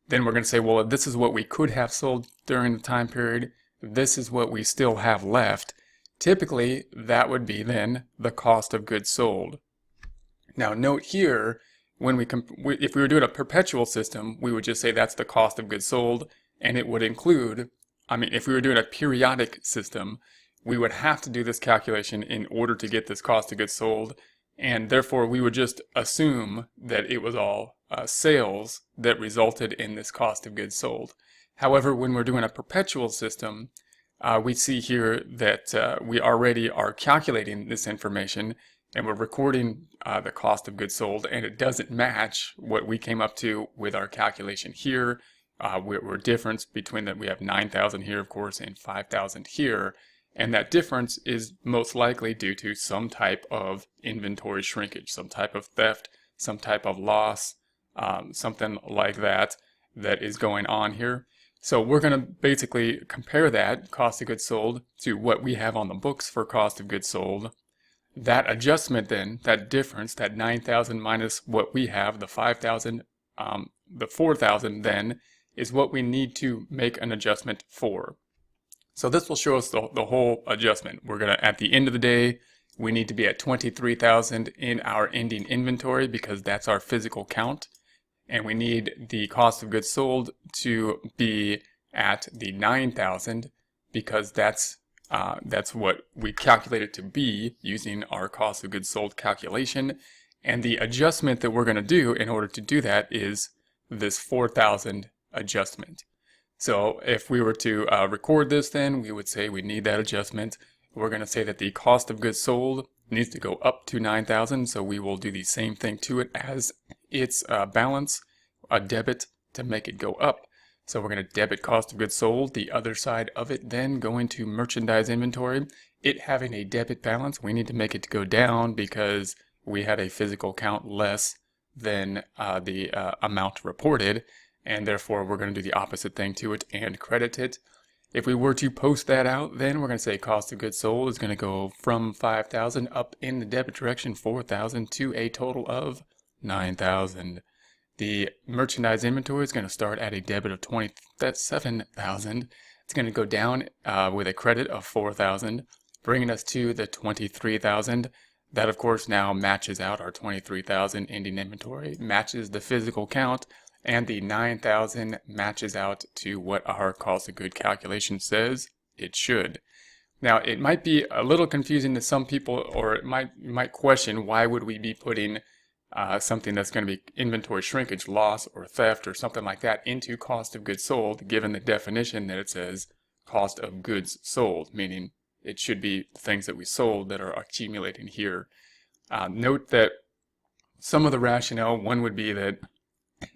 Then we're going to say, well, this is what we could have sold during the time period. This is what we still have left. Typically, that would be then the cost of goods sold. Now, note here, if we were doing a perpetual system, we would just say that's the cost of goods sold, and it would include, if we were doing a periodic system, we would have to do this calculation in order to get this cost of goods sold. And therefore, we would just assume that it was all sales that resulted in this cost of goods sold. However, when we're doing a perpetual system, we see here that we already are calculating this information and we're recording the cost of goods sold, and it doesn't match what we came up to with our calculation here. We're difference between that. We have 9,000 here, of course, and 5,000 here. And that difference is most likely due to some type of inventory shrinkage, some type of theft, some type of loss, something like that is going on here. So we're going to basically compare that cost of goods sold to what we have on the books for cost of goods sold. That adjustment then, that difference, that 9,000 minus what we have, the 5,000, the 4,000 then, is what we need to make an adjustment for. So this will show us the whole adjustment. We're going to, at the end of the day, we need to be at 23,000 in our ending inventory because that's our physical count. And we need the cost of goods sold to be at the 9,000 because that's what we calculated to be using our cost of goods sold calculation. And the adjustment that we're going to do in order to do that is this 4,000 adjustment. So if we were to record this, then we would say we need that adjustment. We're going to say that the cost of goods sold needs to go up to 9,000. So we will do the same thing to it as its balance, a debit to make it go up. So we're going to debit cost of goods sold. The other side of it then going to merchandise inventory. It having a debit balance, we need to make it go down because we had a physical count less than the amount reported. And therefore, we're going to do the opposite thing to it and credit it. If we were to post that out, then we're going to say cost of goods sold is going to go from 5,000 up in the debit direction, 4,000 to a total of 9,000. The merchandise inventory is going to start at a debit of 27,000. It's going to go down with a credit of 4,000, bringing us to the 23,000. That of course now matches out our 23,000 ending inventory, matches the physical count, and the 9,000 matches out to what our cost of good calculation says it should. Now it might be a little confusing to some people, or you might question, why would we be putting something that's going to be inventory shrinkage, loss, or theft, or something like that into cost of goods sold, given the definition that it says cost of goods sold, meaning it should be things that we sold that are accumulating here. Note that some of the rationale, one would be that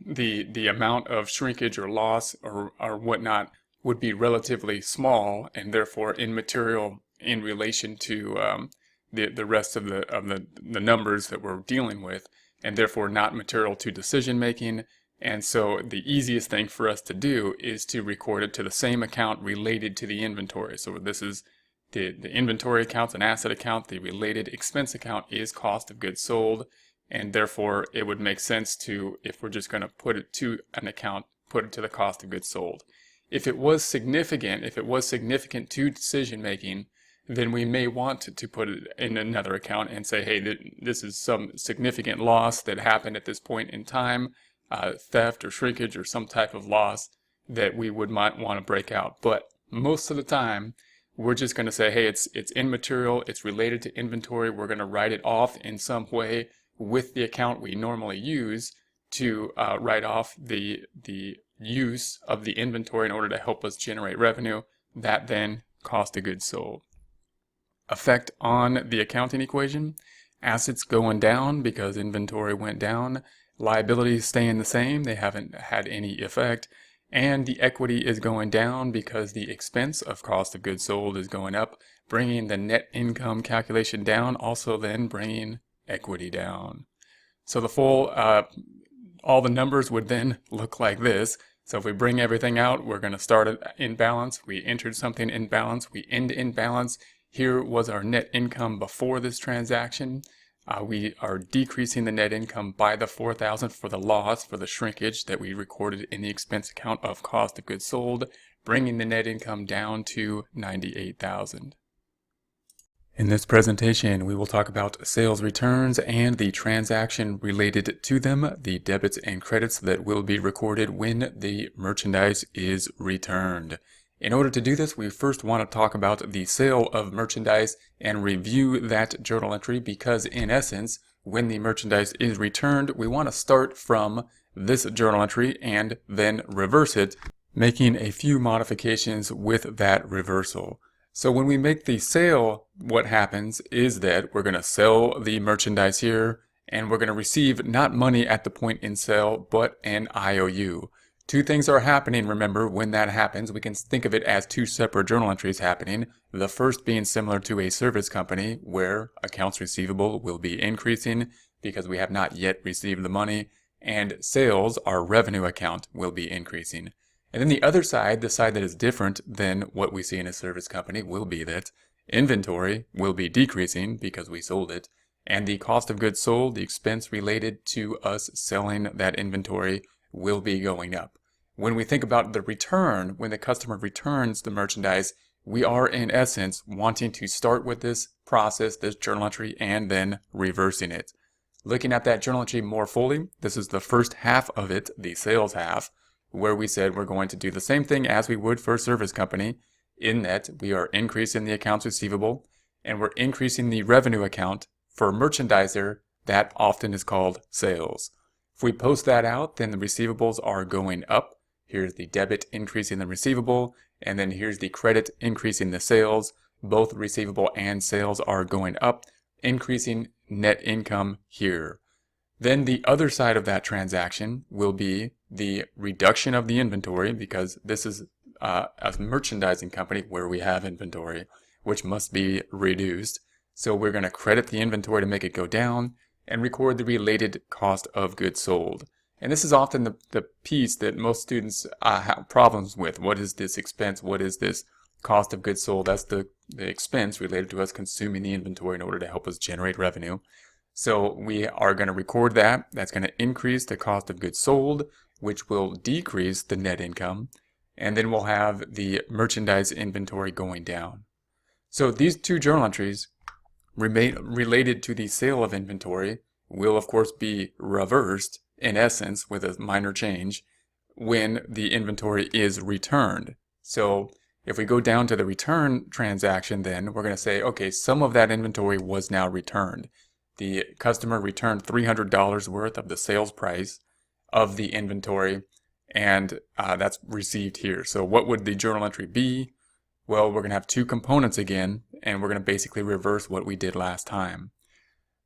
the amount of shrinkage or loss or whatnot would be relatively small and therefore immaterial in relation to the rest of the numbers that we're dealing with, and therefore not material to decision making. And so the easiest thing for us to do is to record it to the same account related to the inventory. So this is the inventory account's an asset account, the related expense account is cost of goods sold, and therefore it would make sense to, if we're just going to put it to an account, put it to the cost of goods sold. If it was significant to decision making, then we may want to put it in another account and say, hey, this is some significant loss that happened at this point in time, theft or shrinkage or some type of loss that we might want to break out. But most of the time, we're just going to say, hey, it's immaterial, it's related to inventory, we're going to write it off in some way with the account we normally use to write off the use of the inventory in order to help us generate revenue, that then cost of goods sold. Effect on the accounting equation: assets going down because inventory went down, liabilities staying the same, they haven't had any effect, and the equity is going down because the expense of cost of goods sold is going up, bringing the net income calculation down, also then bringing equity down. So the full, all the numbers would then look like this. So if we bring everything out, we're going to start it in balance. We entered something in balance. We end in balance. Here was our net income before this transaction. We are decreasing the net income by the $4,000 for the loss, for the shrinkage that we recorded in the expense account of cost of goods sold, bringing the net income down to $98,000. In this presentation, we will talk about sales returns and the transaction related to them, the debits and credits that will be recorded when the merchandise is returned. In order to do this, we first want to talk about the sale of merchandise and review that journal entry, because in essence, when the merchandise is returned, we want to start from this journal entry and then reverse it, making a few modifications with that reversal. So when we make the sale, what happens is that we're going to sell the merchandise here, and we're going to receive not money at the point in sale, but an IOU. Two things are happening, remember, when that happens. We can think of it as two separate journal entries happening. The first being similar to a service company, where accounts receivable will be increasing because we have not yet received the money, and sales, our revenue account, will be increasing. And then the other side, the side that is different than what we see in a service company, will be that inventory will be decreasing because we sold it, and the cost of goods sold, the expense related to us selling that inventory, will be going up. When we think about the return, when the customer returns the merchandise, we are in essence wanting to start with this process, this journal entry, and then reversing it. Looking at that journal entry more fully, this is the first half of it, the sales half, where we said we're going to do the same thing as we would for a service company, in that we are increasing the accounts receivable and we're increasing the revenue account for a merchandiser that often is called sales. If we post that out, then the receivables are going up. Here's the debit increasing the receivable, and then here's the credit increasing the sales. Both receivable and sales are going up, increasing net income here. Then the other side of that transaction will be the reduction of the inventory, because this is a merchandising company where we have inventory, which must be reduced. So we're going to credit the inventory to make it go down and record the related cost of goods sold. And this is often the piece that most students have problems with. What is this expense? What is this cost of goods sold? That's the expense related to us consuming the inventory in order to help us generate revenue. So we are going to record that. That's going to increase the cost of goods sold, which will decrease the net income. And then we'll have the merchandise inventory going down. So these two journal entries related to the sale of inventory will of course be reversed in essence with a minor change when the inventory is returned. So if we go down to the return transaction, then we're going to say, okay, some of that inventory was now returned. The customer returned $300 worth of the sales price of the inventory, and that's received here. So what would the journal entry be? Well, we're going to have two components again, and we're going to basically reverse what we did last time.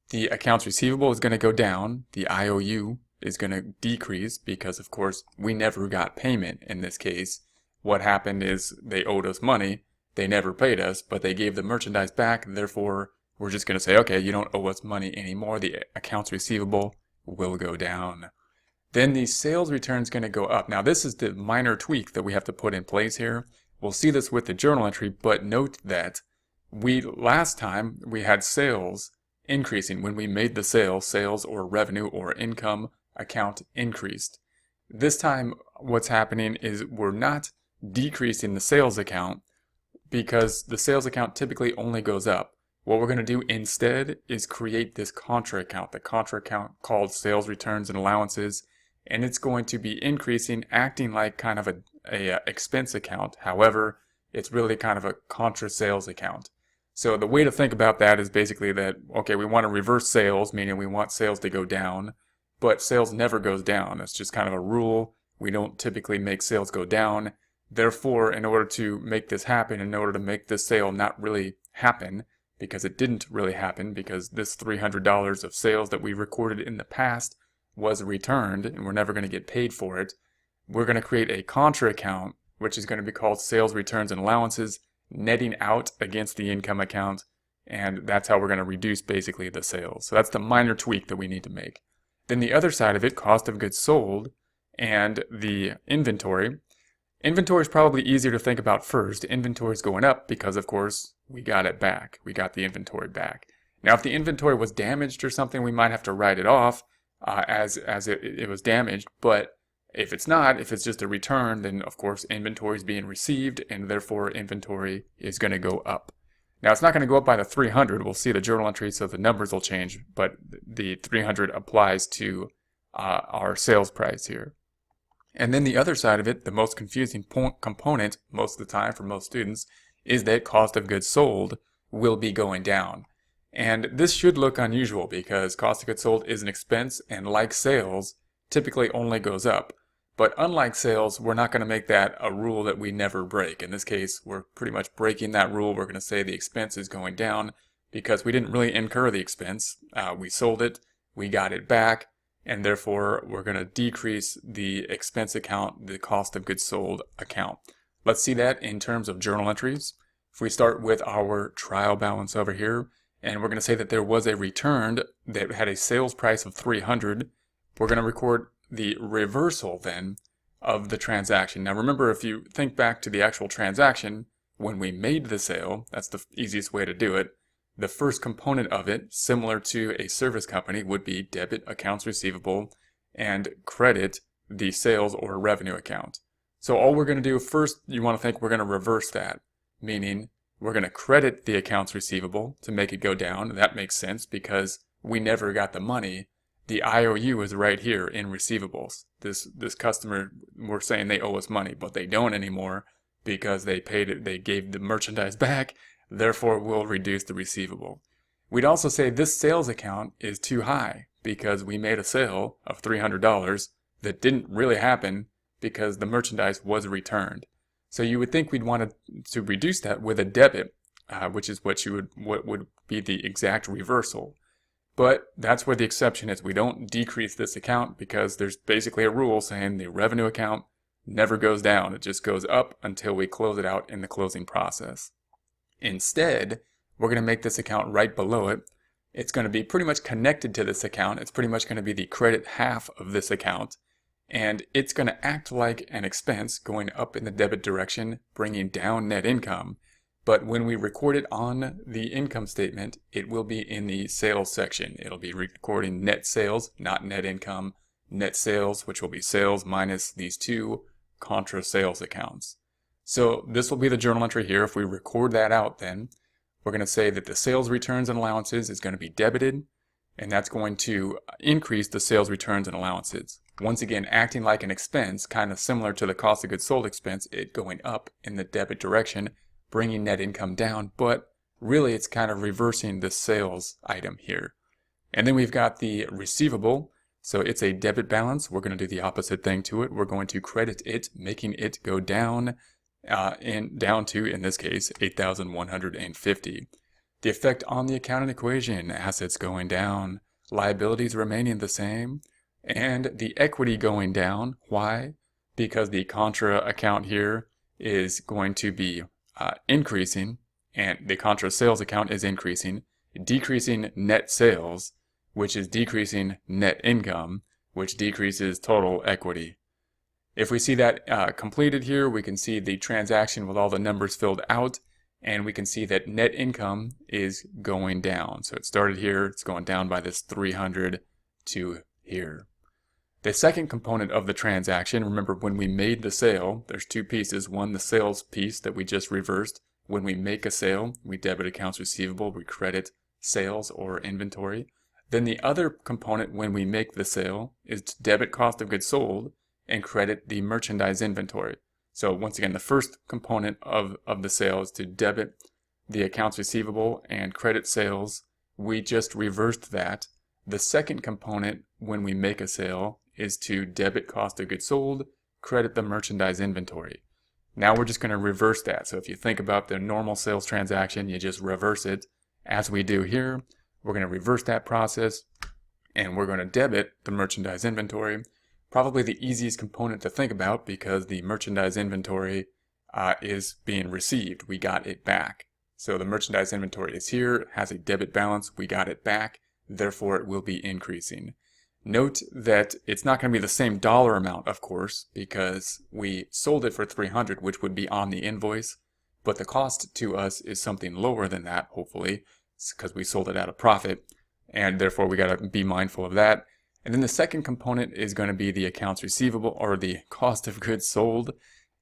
The accounts receivable is going to go down. The IOU is going to decrease because, of course, we never got payment in this case. What happened is they owed us money. They never paid us, but they gave the merchandise back. Therefore, we're just going to say, okay, you don't owe us money anymore. The accounts receivable will go down. Then the sales return is going to go up. Now, this is the minor tweak that we have to put in place here. We'll see this with the journal entry, but note that last time we had sales increasing. When we made the sale, sales or revenue or income account increased. This time, what's happening is we're not decreasing the sales account because the sales account typically only goes up. What we're going to do instead is create this contra account, the contra account called sales returns and allowances, and it's going to be increasing, acting like kind of a expense account. However, it's really kind of a contra sales account. So the way to think about that is basically that, okay, we want to reverse sales, meaning we want sales to go down, but sales never goes down. It's just kind of a rule. We don't typically make sales go down. Therefore, in order to make this happen, in order to make this sale not really happen, because it didn't really happen, because this $300 of sales that we recorded in the past was returned and we're never going to get paid for it, we're going to create a contra account, which is going to be called sales returns and allowances, netting out against the income account, and that's how we're going to reduce basically the sales. So that's the minor tweak that we need to make. Then the other side of it, cost of goods sold and the inventory. Inventory is probably easier to think about first. Inventory is going up because, of course, we got it back. We got the inventory back. Now, if the inventory was damaged or something, we might have to write it off as it was damaged. But if it's not, if it's just a return, then, of course, inventory is being received, and therefore inventory is going to go up. Now, it's not going to go up by the 300. We'll see the journal entry, so the numbers will change, but the 300 applies to our sales price here. And then the other side of it, the most confusing component most of the time for most students, is that cost of goods sold will be going down. And this should look unusual because cost of goods sold is an expense, and like sales, typically only goes up. But unlike sales, we're not going to make that a rule that we never break. In this case, we're pretty much breaking that rule. We're going to say the expense is going down because we didn't really incur the expense. We sold it, we got it back, and therefore we're going to decrease the expense account, the cost of goods sold account. Let's see that in terms of journal entries. If we start with our trial balance over here, and we're going to say that there was a return that had a sales price of $300, we're going to record the reversal then of the transaction. Now remember, if you think back to the actual transaction, when we made the sale, that's the easiest way to do it. The first component of it, similar to a service company, would be debit accounts receivable and credit the sales or revenue account. So all we're going to do first, you want to think we're going to reverse that, meaning we're going to credit the accounts receivable to make it go down. That makes sense because we never got the money. The IOU is right here in receivables. This customer, we're saying they owe us money, but they don't anymore because they paid it, they gave the merchandise back. Therefore, we'll reduce the receivable. We'd also say this sales account is too high because we made a sale of $300 that didn't really happen because the merchandise was returned. So you would think we'd want to reduce that with a debit, which is what would be the exact reversal. But that's where the exception is. We don't decrease this account because there's basically a rule saying the revenue account never goes down. It just goes up until we close it out in the closing process. Instead, we're going to make this account right below it. It's going to be pretty much connected to this account. It's pretty much going to be the credit half of this account. And it's going to act like an expense going up in the debit direction, bringing down net income. But when we record it on the income statement, it will be in the sales section. It'll be recording net sales, not net income. Net sales, which will be sales minus these two contra sales accounts. So this will be the journal entry here. If we record that out then, we're going to say that the sales returns and allowances is going to be debited, and that's going to increase the sales returns and allowances. Once again, acting like an expense, kind of similar to the cost of goods sold expense, it going up in the debit direction, bringing net income down, but really it's kind of reversing the sales item here. And then we've got the receivable. So it's a debit balance. We're going to do the opposite thing to it. We're going to credit it, making it go down down to, in this case, $8,150. The effect on the accounting equation, assets going down, liabilities remaining the same, and the equity going down. Why? Because the contra account here is going to be increasing, and the contra sales account is increasing, decreasing net sales, which is decreasing net income, which decreases total equity. If we see that completed here, we can see the transaction with all the numbers filled out, and we can see that net income is going down. So it started here, it's going down by this 300 to here. The second component of the transaction, remember when we made the sale, there's two pieces. One, the sales piece that we just reversed. When we make a sale, we debit accounts receivable, we credit sales or inventory. Then the other component when we make the sale is to debit cost of goods sold and credit the merchandise inventory. So once again, the first component of the sale is to debit the accounts receivable and credit sales. We just reversed that. The second component when we make a sale is to debit cost of goods sold, credit the merchandise inventory. Now we're just going to reverse that. So if you think about the normal sales transaction, you just reverse it as we do here. We're going to reverse that process, and we're going to debit the merchandise inventory. Probably the easiest component to think about because the merchandise inventory is being received. We got it back. So the merchandise inventory is here, has a debit balance. We got it back. Therefore, it will be increasing. Note that it's not going to be the same dollar amount, of course, because we sold it for $300, which would be on the invoice. But the cost to us is something lower than that, hopefully, because we sold it at a profit, and therefore we got to be mindful of that. And then the second component is going to be the accounts receivable, or the cost of goods sold,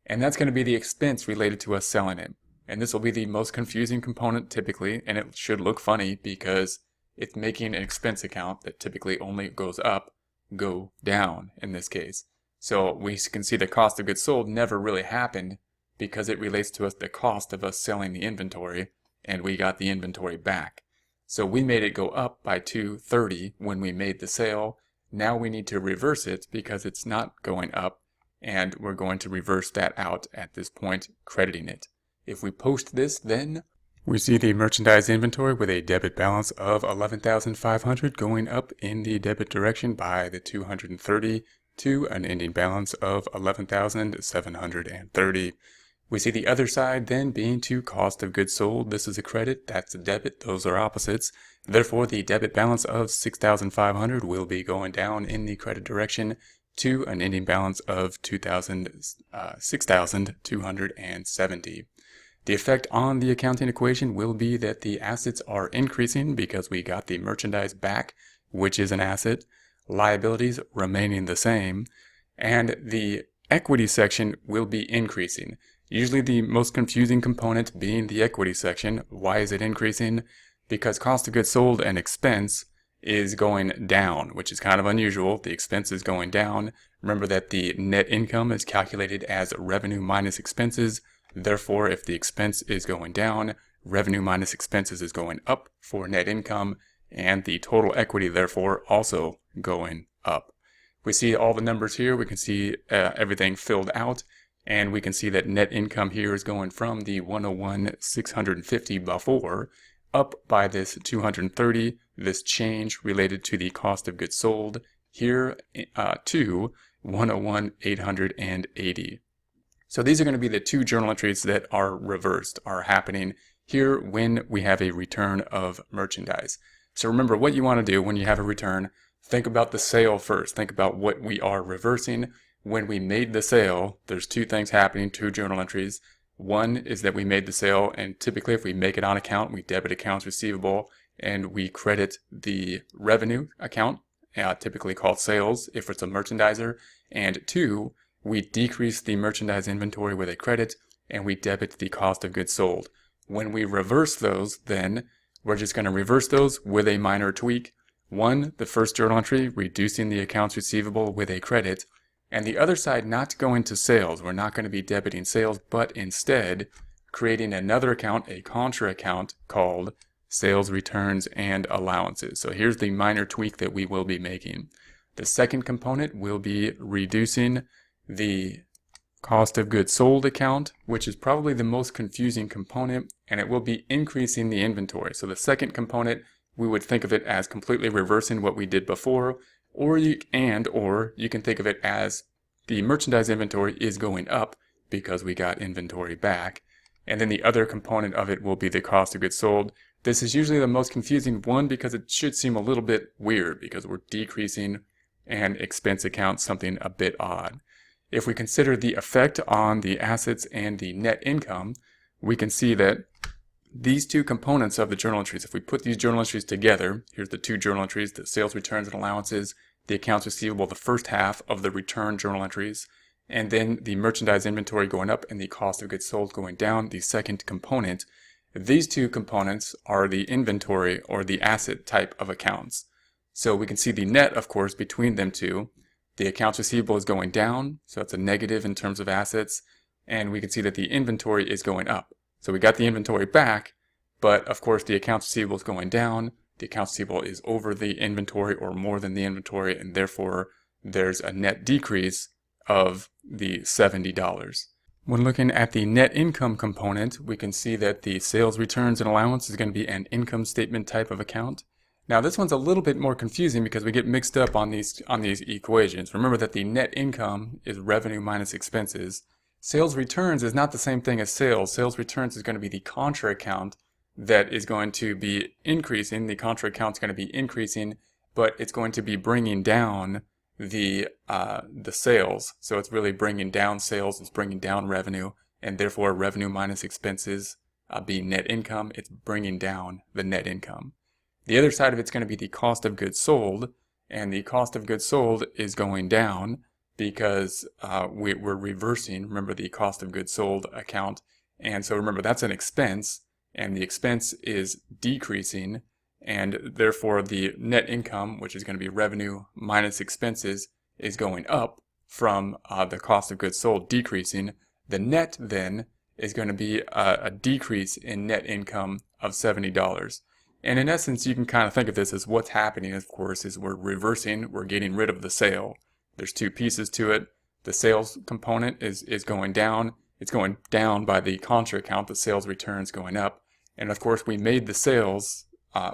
and that's going to be the expense related to us selling it. And this will be the most confusing component typically, and it should look funny because it's making an expense account that typically only goes up, go down in this case. So we can see the cost of goods sold never really happened because it relates to us the cost of us selling the inventory, and we got the inventory back. So we made it go up by $230 when we made the sale. Now we need to reverse it because it's not going up, and we're going to reverse that out at this point, crediting it. If we post this, then we see the merchandise inventory with a debit balance of $11,500 going up in the debit direction by the $230 to an ending balance of $11,730. We see the other side then being to cost of goods sold. This is a credit, that's a debit, those are opposites. Therefore, the debit balance of $6,500 will be going down in the credit direction to an ending balance of $6,270. The effect on the accounting equation will be that the assets are increasing because we got the merchandise back, which is an asset, liabilities remaining the same, and the equity section will be increasing. Usually the most confusing component being the equity section. Why is it increasing? Because cost of goods sold and expense is going down, which is kind of unusual. The expense is going down. Remember that the net income is calculated as revenue minus expenses. Therefore, if the expense is going down, revenue minus expenses is going up for net income, and the total equity, therefore, also going up. We see all the numbers here. We can see everything filled out, and we can see that net income here is going from the $101,650 before up by this $230, this change related to the cost of goods sold here to $101,880. So these are going to be the two journal entries that are reversed, are happening here when we have a return of merchandise. So remember what you want to do when you have a return, think about the sale first. Think about what we are reversing. When we made the sale, there's two things happening, two journal entries. One is that we made the sale, and typically if we make it on account, we debit accounts receivable and we credit the revenue account, typically called sales if it's a merchandiser. And two, we decrease the merchandise inventory with a credit and we debit the cost of goods sold. When we reverse those, then we're just going to reverse those with a minor tweak. One, the first journal entry, reducing the accounts receivable with a credit, and the other side not going to sales. We're not going to be debiting sales, but instead creating another account, a contra account called sales returns and allowances. So here's the minor tweak that we will be making. The second component will be reducing the cost of goods sold account, which is probably the most confusing component, and it will be increasing the inventory. So the second component, we would think of it as completely reversing what we did before, or you can think of it as the merchandise inventory is going up because we got inventory back. And then the other component of it will be the cost of goods sold. This is usually the most confusing one because it should seem a little bit weird because we're decreasing an expense account, something a bit odd. If we consider the effect on the assets and the net income, we can see that these two components of the journal entries, if we put these journal entries together, here's the two journal entries, the sales returns and allowances, the accounts receivable, the first half of the return journal entries, and then the merchandise inventory going up and the cost of goods sold going down, the second component. These two components are the inventory or the asset type of accounts. So we can see the net, of course, between them two. The accounts receivable is going down, so it's a negative in terms of assets, and we can see that the inventory is going up. So we got the inventory back, but of course the accounts receivable is going down. The accounts receivable is over the inventory or more than the inventory, and therefore there's a net decrease of the $70. When looking at the net income component, we can see that the sales returns and allowance is going to be an income statement type of account. Now this one's a little bit more confusing because we get mixed up on these equations. Remember that the net income is revenue minus expenses. Sales returns is not the same thing as sales. Sales returns is going to be the contra account that is going to be increasing. The contra account is going to be increasing, but it's going to be bringing down the sales. So it's really bringing down sales, it's bringing down revenue, and therefore revenue minus expenses being net income, it's bringing down the net income. The other side of it's going to be the cost of goods sold, and the cost of goods sold is going down because we're reversing, remember, the cost of goods sold account. And so remember, that's an expense, and the expense is decreasing, and therefore the net income, which is going to be revenue minus expenses, is going up from the cost of goods sold decreasing. The net then is going to be a decrease in net income of $70. And in essence, you can kind of think of this as what's happening, of course, is we're reversing, we're getting rid of the sale. There's two pieces to it. The sales component is going down. It's going down by the contra account, the sales returns going up. And of course, we made the sales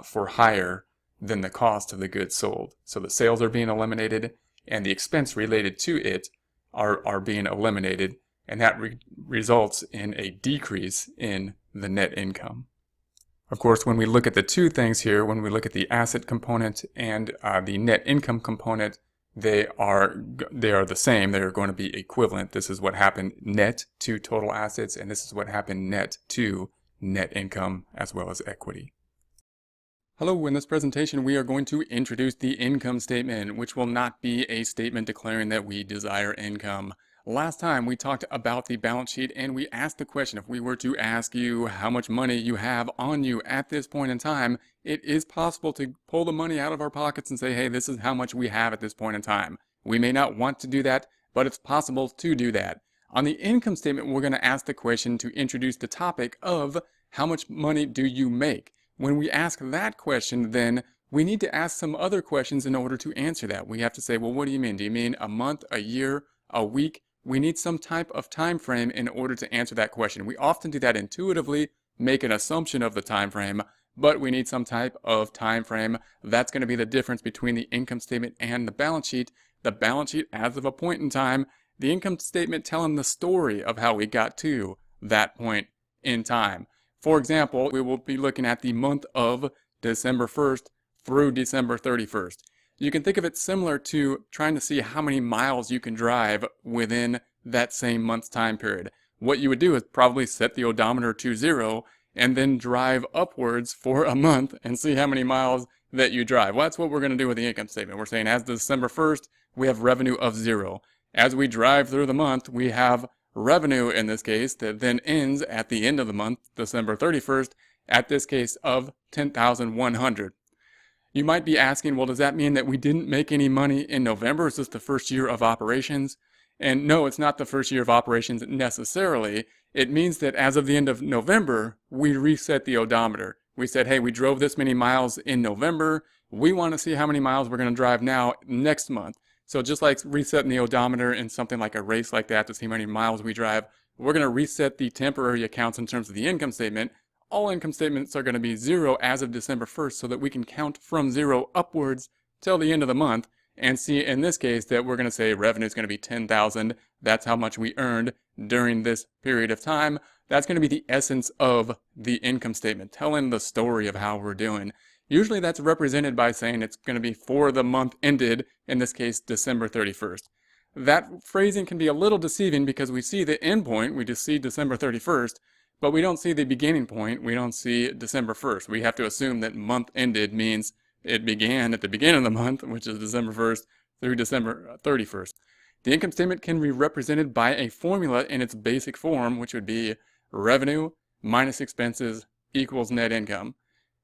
for higher than the cost of the goods sold. So the sales are being eliminated, and the expense related to it are being eliminated, and that results in a decrease in the net income. Of course, when we look at the two things here, when we look at the asset component and the net income component, they are the same. They're going to be equivalent. This is what happened net to total assets, and this is what happened net to net income as well as equity. Hello, in this presentation we are going to introduce the income statement, which will not be a statement declaring that we desire income. Last time we talked about the balance sheet, and we asked the question, if we were to ask you how much money you have on you at this point in time, it is possible to pull the money out of our pockets and say, hey, this is how much we have at this point in time. We may not want to do that, but it's possible to do that. On the income statement, we're going to ask the question to introduce the topic of how much money do you make? When we ask that question, then we need to ask some other questions in order to answer that. We have to say, well, what do you mean? Do you mean a month, a year, a week? We need some type of time frame in order to answer that question. We often do that intuitively, make an assumption of the time frame, but we need some type of time frame. That's going to be the difference between the income statement and the balance sheet. The balance sheet as of a point in time, the income statement telling the story of how we got to that point in time. For example, we will be looking at the month of December 1st through December 31st. You can think of it similar to trying to see how many miles you can drive within that same month's time period. What you would do is probably set the odometer to 0 and then drive upwards for a month and see how many miles that you drive. Well, that's what we're going to do with the income statement. We're saying as of December 1st, we have revenue of 0. As we drive through the month, we have revenue in this case that then ends at the end of the month, December 31st, at this case of $10,100. You might be asking, well, does that mean that we didn't make any money in November? Is this the first year of operations? And no, it's not the first year of operations necessarily. It means that as of the end of November, we reset the odometer. We said, hey, we drove this many miles in November. We want to see how many miles we're going to drive now next month. So just like resetting the odometer in something like a race like that to see how many miles we drive, we're going to reset the temporary accounts in terms of the income statement. All income statements are going to be 0 as of December 1st so that we can count from 0 upwards till the end of the month and see in this case that we're going to say revenue is going to be $10,000. That's how much we earned during this period of time. That's going to be the essence of the income statement, telling the story of how we're doing. Usually that's represented by saying it's going to be for the month ended, in this case December 31st. That phrasing can be a little deceiving because we see the end point, we just see December 31st, but we don't see the beginning point, we don't see December 1st. We have to assume that month ended means it began at the beginning of the month, which is December 1st, through December 31st. The income statement can be represented by a formula in its basic form, which would be revenue minus expenses equals net income.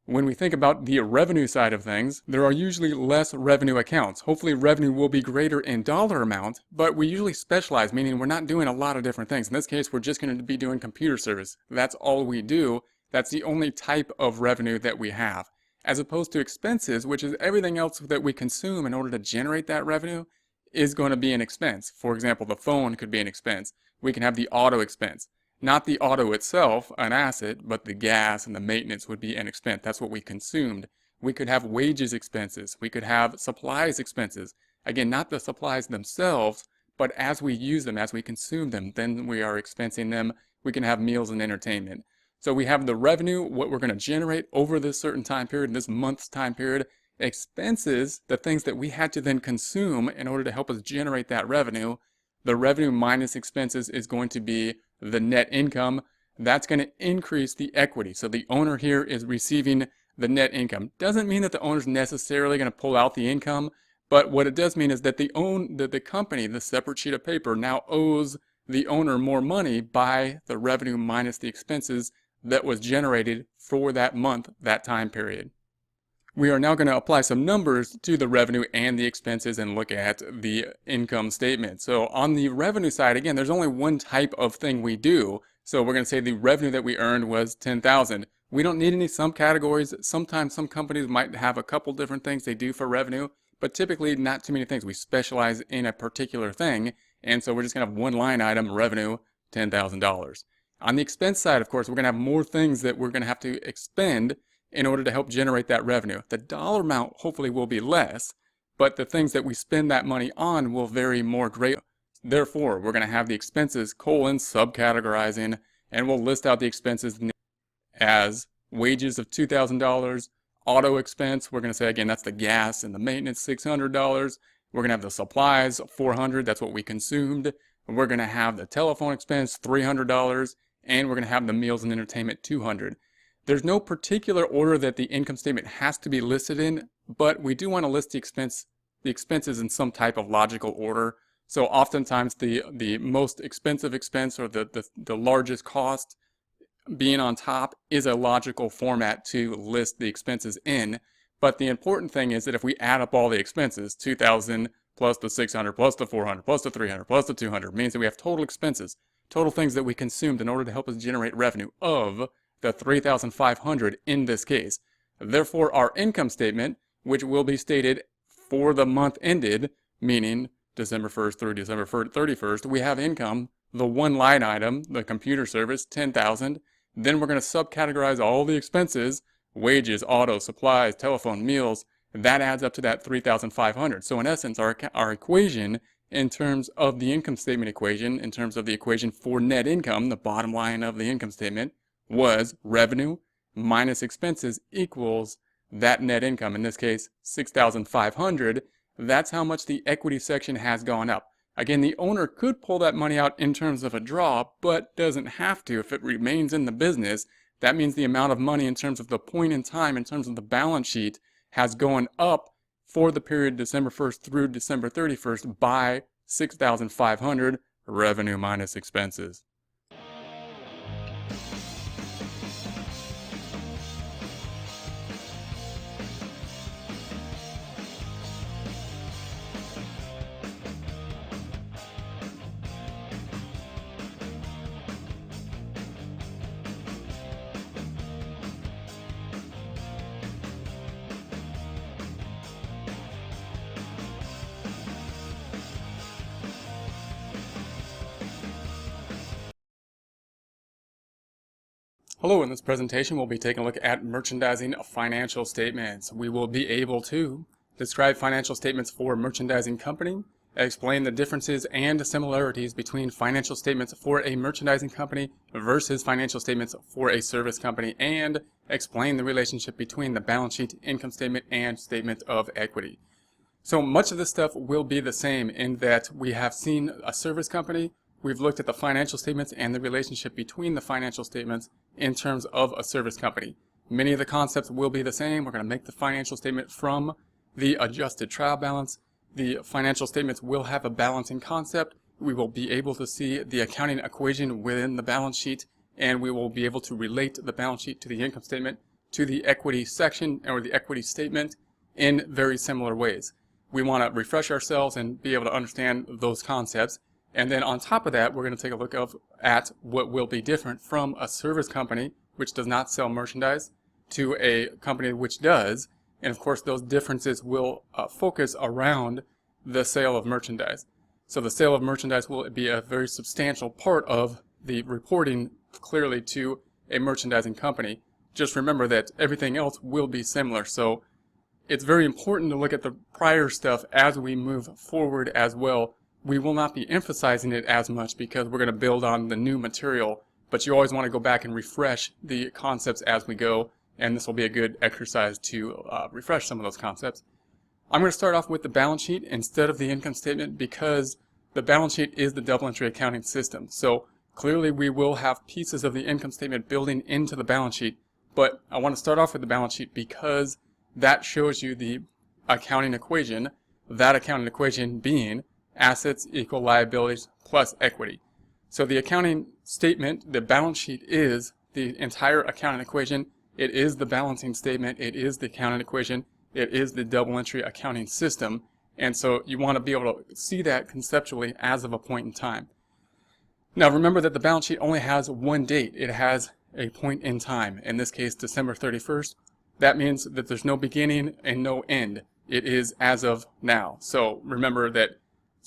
When we think about the revenue side of things, there are usually less revenue accounts. Hopefully revenue will be greater in dollar amount, but we usually specialize, meaning we're not doing a lot of different things. In this case, we're just going to be doing computer service. That's all we do. That's the only type of revenue that we have. As opposed to expenses, which is everything else that we consume in order to generate that revenue, is going to be an expense. For example, the phone could be an expense. We can have the auto expense. Not the auto itself, an asset, but the gas and the maintenance would be an expense. That's what we consumed. We could have wages expenses. We could have supplies expenses. Again, not the supplies themselves, but as we use them, as we consume them, then we are expensing them. We can have meals and entertainment. So we have the revenue, what we're going to generate over this certain time period, this month's time period. Expenses, the things that we had to then consume in order to help us generate that revenue. The revenue minus expenses is going to be the net income. That's going to increase the equity. So the owner here is receiving the net income. Doesn't mean that the owner's necessarily going to pull out the income, but what it does mean is that the company, the separate sheet of paper, now owes the owner more money by the revenue minus the expenses that was generated for that month, that time period. We are now going to apply some numbers to the revenue and the expenses and look at the income statement. So on the revenue side, again, there's only one type of thing we do. So we're going to say the revenue that we earned was $10,000. We don't need any subcategories. Sometimes some companies might have a couple different things they do for revenue, but typically not too many things. We specialize in a particular thing, and so we're just going to have one line item, revenue, $10,000. On the expense side, of course, we're going to have more things that we're going to have to expend in order to help generate that revenue. The dollar amount hopefully will be less, but the things that we spend that money on will vary more greatly. Therefore, we're going to have the expenses subcategorizing, and we'll list out the expenses as wages of $2,000, auto expense, we're going to say again that's the gas and the maintenance, $600. We're going to have the supplies, $400, that's what we consumed. We're going to have the telephone expense, $300, and we're going to have the meals and entertainment, $200. There's no particular order that the income statement has to be listed in, but we do want to list the expenses in some type of logical order. So oftentimes the most expensive expense or the largest cost being on top is a logical format to list the expenses in. But the important thing is that if we add up all the expenses, 2,000 plus the 600 plus the 400 plus the 300 plus the 200 means that we have total expenses, total things that we consumed in order to help us generate revenue of the 3,500 in this case. Therefore, our income statement, which will be stated for the month ended, meaning December 1st through December 31st, we have income, the one line item, the computer service, 10,000. Then we're going to subcategorize all the expenses, wages, auto, supplies, telephone, meals. That adds up to that 3,500. So in essence, our equation in terms of the income statement equation, in terms of the equation for net income, the bottom line of the income statement, was revenue minus expenses equals that net income. In this case, 6,500. That's how much the equity section has gone up. Again, the owner could pull that money out in terms of a draw, but doesn't have to if it remains in the business. That means the amount of money in terms of the point in time, in terms of the balance sheet, has gone up for the period December 1st through December 31st by 6,500 revenue minus expenses. Hello, in this presentation we'll be taking a look at merchandising financial statements. We will be able to describe financial statements for a merchandising company, explain the differences and similarities between financial statements for a merchandising company versus financial statements for a service company, and explain the relationship between the balance sheet, income statement, and statement of equity. So much of this stuff will be the same in that we have seen a service company, we've looked at the financial statements and the relationship between the financial statements in terms of a service company. Many of the concepts will be the same. We're going to make the financial statement from the adjusted trial balance. The financial statements will have a balancing concept. We will be able to see the accounting equation within the balance sheet, and we will be able to relate the balance sheet to the income statement, to the equity section or the equity statement in very similar ways. We want to refresh ourselves and be able to understand those concepts. And then on top of that, we're going to take a look at what will be different from a service company, which does not sell merchandise, to a company which does. And of course, those differences will focus around the sale of merchandise. So the sale of merchandise will be a very substantial part of the reporting clearly to a merchandising company. Just remember that everything else will be similar. So it's very important to look at the prior stuff as we move forward as well. We will not be emphasizing it as much because we're going to build on the new material, but you always want to go back and refresh the concepts as we go, and this will be a good exercise to refresh some of those concepts. I'm going to start off with the balance sheet instead of the income statement because the balance sheet is the double entry accounting system. So clearly we will have pieces of the income statement building into the balance sheet, but I want to start off with the balance sheet because that shows you the accounting equation, that accounting equation being assets equal liabilities plus equity. So the accounting statement, the balance sheet, is the entire accounting equation. It is the balancing statement. It is the accounting equation. It is the double entry accounting system. And so you want to be able to see that conceptually as of a point in time. Now remember that the balance sheet only has one date. It has a point in time. In this case, December 31st. That means that there's no beginning and no end. It is as of now. So remember that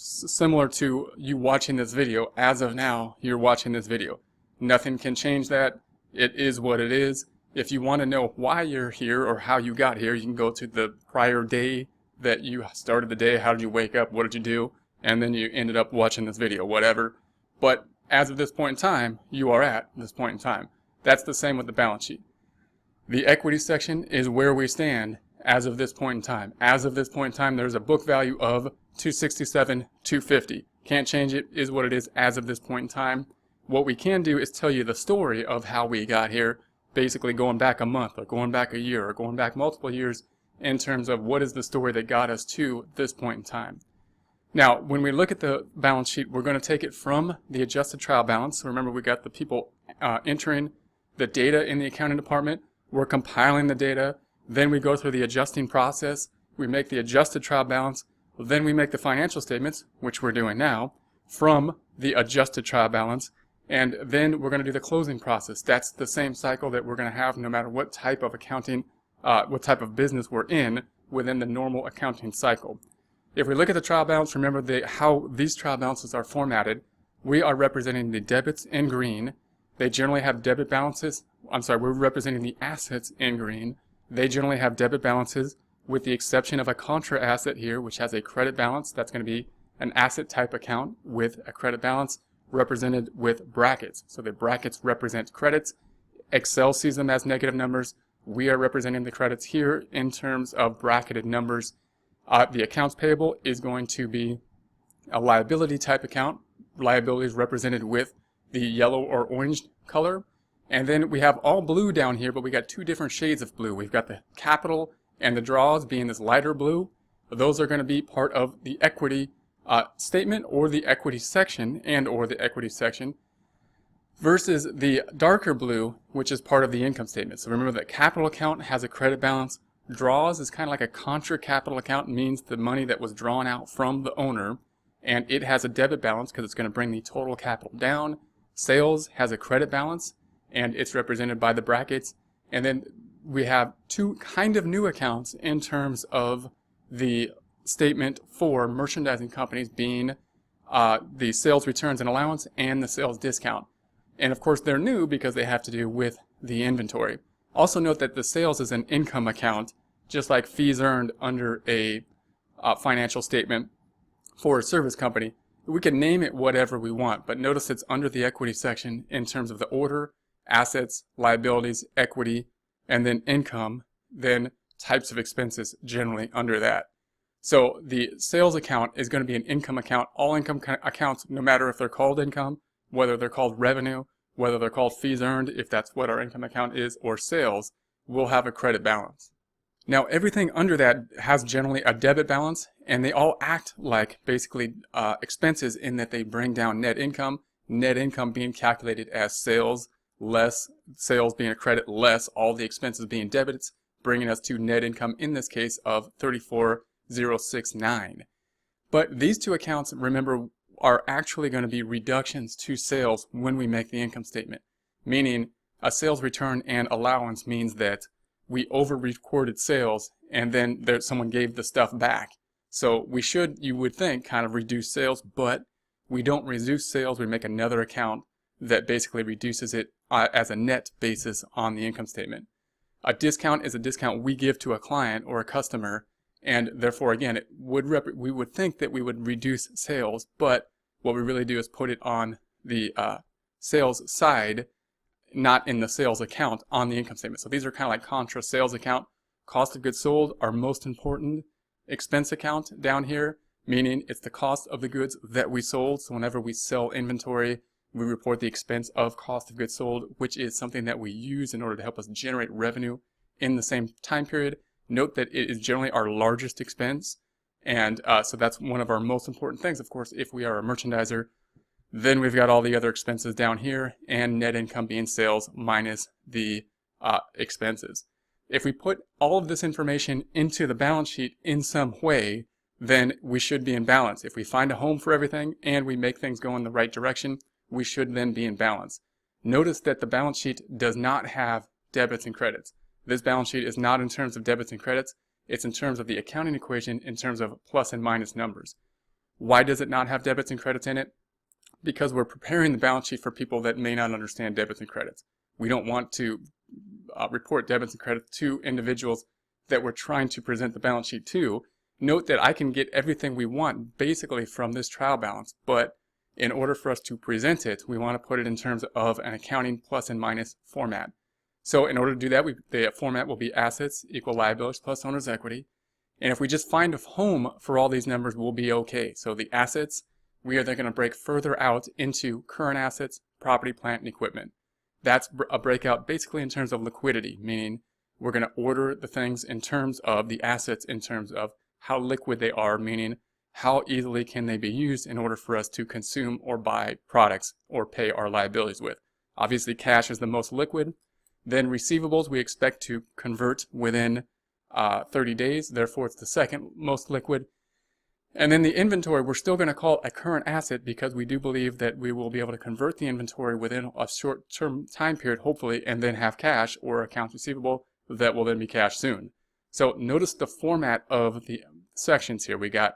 similar to you watching this video, as of now, you're watching this video. Nothing can change that. It is what it is. If you want to know why you're here or how you got here, you can go to the prior day that you started the day. How did you wake up? What did you do? And then you ended up watching this video, whatever. But as of this point in time, you are at this point in time. That's the same with the balance sheet. The equity section is where we stand as of this point in time. As of this point in time, there's a book value of $267,250. Can't change it, is what it is as of this point in time. What we can do is tell you the story of how we got here, basically going back a month or going back a year or going back multiple years in terms of what is the story that got us to this point in time. Now, when we look at the balance sheet, we're going to take it from the adjusted trial balance. Remember, we got the people entering the data in the accounting department. We're compiling the data. Then we go through the adjusting process. We make the adjusted trial balance. Then we make the financial statements, which we're doing now, from the adjusted trial balance. And then we're going to do the closing process. That's the same cycle that we're going to have no matter what type of accounting, what type of business we're in within the normal accounting cycle. If we look at the trial balance, remember how these trial balances are formatted. We are representing the debits in green. They generally have debit balances. We're representing the assets in green. They generally have debit balances with the exception of a contra asset here, which has a credit balance. That's going to be an asset type account with a credit balance represented with brackets. So the brackets represent credits. Excel sees them as negative numbers. We are representing the credits here in terms of bracketed numbers. The accounts payable is going to be a liability type account. Liability is represented with the yellow or orange color. And then we have all blue down here, but we got two different shades of blue. We've got the capital and the draws being this lighter blue. Those are going to be part of the equity statement or the equity section versus the darker blue, which is part of the income statement. So remember that capital account has a credit balance. Draws is kind of like a contra capital account, means the money that was drawn out from the owner, and it has a debit balance because it's going to bring the total capital down. Sales has a credit balance, and it's represented by the brackets. And then we have two kind of new accounts in terms of the statement for merchandising companies, being the sales returns and allowance and the sales discount. And of course they're new because they have to do with the inventory. Also note that the sales is an income account, just like fees earned under a financial statement for a service company. We can name it whatever we want, but notice it's under the equity section in terms of the order, assets, liabilities, equity, and then income, then types of expenses generally under that. So the sales account is going to be an income account. All income accounts, no matter if they're called income, whether they're called revenue, whether they're called fees earned, if that's what our income account is, or sales, will have a credit balance. Now everything under that has generally a debit balance, and they all act like basically expenses in that they bring down net income being calculated as sales, less sales being a credit, less all the expenses being debits, bringing us to net income in this case of 34,069. But these two accounts, remember, are actually going to be reductions to sales when we make the income statement. Meaning a sales return and allowance means that we over-recorded sales and then someone gave the stuff back. So we should, you would think, kind of reduce sales, but we don't reduce sales. We make another account that basically reduces it as a net basis on the income statement. A discount is a discount we give to a client or a customer, and therefore, again, we would think that we would reduce sales, but what we really do is put it on the sales side, not in the sales account on the income statement. So these are kind of like contra sales account. Cost of goods sold, our most important expense account down here, meaning it's the cost of the goods that we sold. So whenever we sell inventory, we report the expense of cost of goods sold, which is something that we use in order to help us generate revenue in the same time period. Note that it is generally our largest expense, and so that's one of our most important things. Of course, if we are a merchandiser, then we've got all the other expenses down here, and net income being sales minus the expenses. If we put all of this information into the balance sheet in some way, then we should be in balance. If we find a home for everything and we make things go in the right direction, we should then be in balance. Notice that the balance sheet does not have debits and credits. This balance sheet is not in terms of debits and credits. It's in terms of the accounting equation in terms of plus and minus numbers. Why does it not have debits and credits in it? Because we're preparing the balance sheet for people that may not understand debits and credits. We don't want to report debits and credits to individuals that we're trying to present the balance sheet to. Note that I can get everything we want basically from this trial balance, but in order for us to present it, we want to put it in terms of an accounting plus and minus format. So in order to do that, the format will be assets equal liabilities plus owner's equity. And if we just find a home for all these numbers, we'll be okay. So the assets, we are then going to break further out into current assets, property, plant, and equipment. That's a breakout basically in terms of liquidity, meaning we're going to order the things in terms of the assets, in terms of how liquid they are, meaning how easily can they be used in order for us to consume or buy products or pay our liabilities with. Obviously, cash is the most liquid. Then receivables we expect to convert within 30 days, therefore it's the second most liquid. And then the inventory we're still going to call a current asset because we do believe that we will be able to convert the inventory within a short-term time period, hopefully, and then have cash or accounts receivable that will then be cash soon. So notice the format of the sections here. We got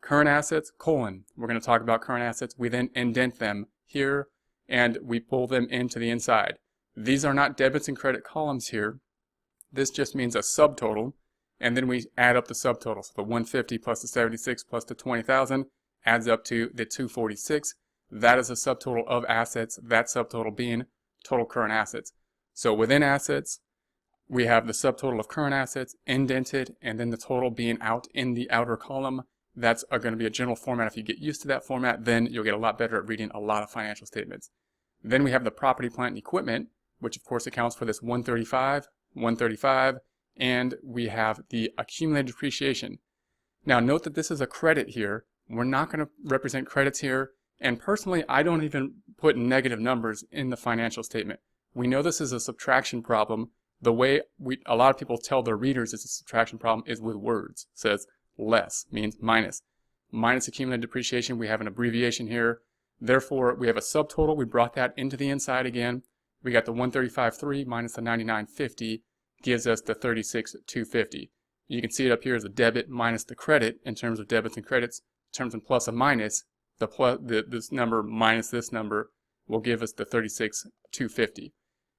current assets, colon. We're going to talk about current assets. We then indent them here and we pull them into the inside. These are not debits and credit columns here. This just means a subtotal, and then we add up the subtotals. So the 150 plus the 76 plus the 20,000 adds up to the 246. That is a subtotal of assets, that subtotal being total current assets. So within assets, we have the subtotal of current assets indented, and then the total being out in the outer column. That's going to be a general format. If you get used to that format, then you'll get a lot better at reading a lot of financial statements. Then we have the property, plant, and equipment, which of course accounts for this 135, and we have the accumulated depreciation. Now note that this is a credit here, We're not going to represent credits here. And personally, I don't even put negative numbers in the financial statement. We know this is a subtraction problem. The way a lot of people tell their readers it's a subtraction problem is with words. It says less means minus. Minus accumulated depreciation, we have an abbreviation here. Therefore, we have a subtotal. We brought that into the inside again. We got the 135.3 minus the 99.50 gives us the 36.250. You can see it up here as a debit minus the credit in terms of debits and credits. In terms of plus and minus, this number minus this number will give us the 36.250.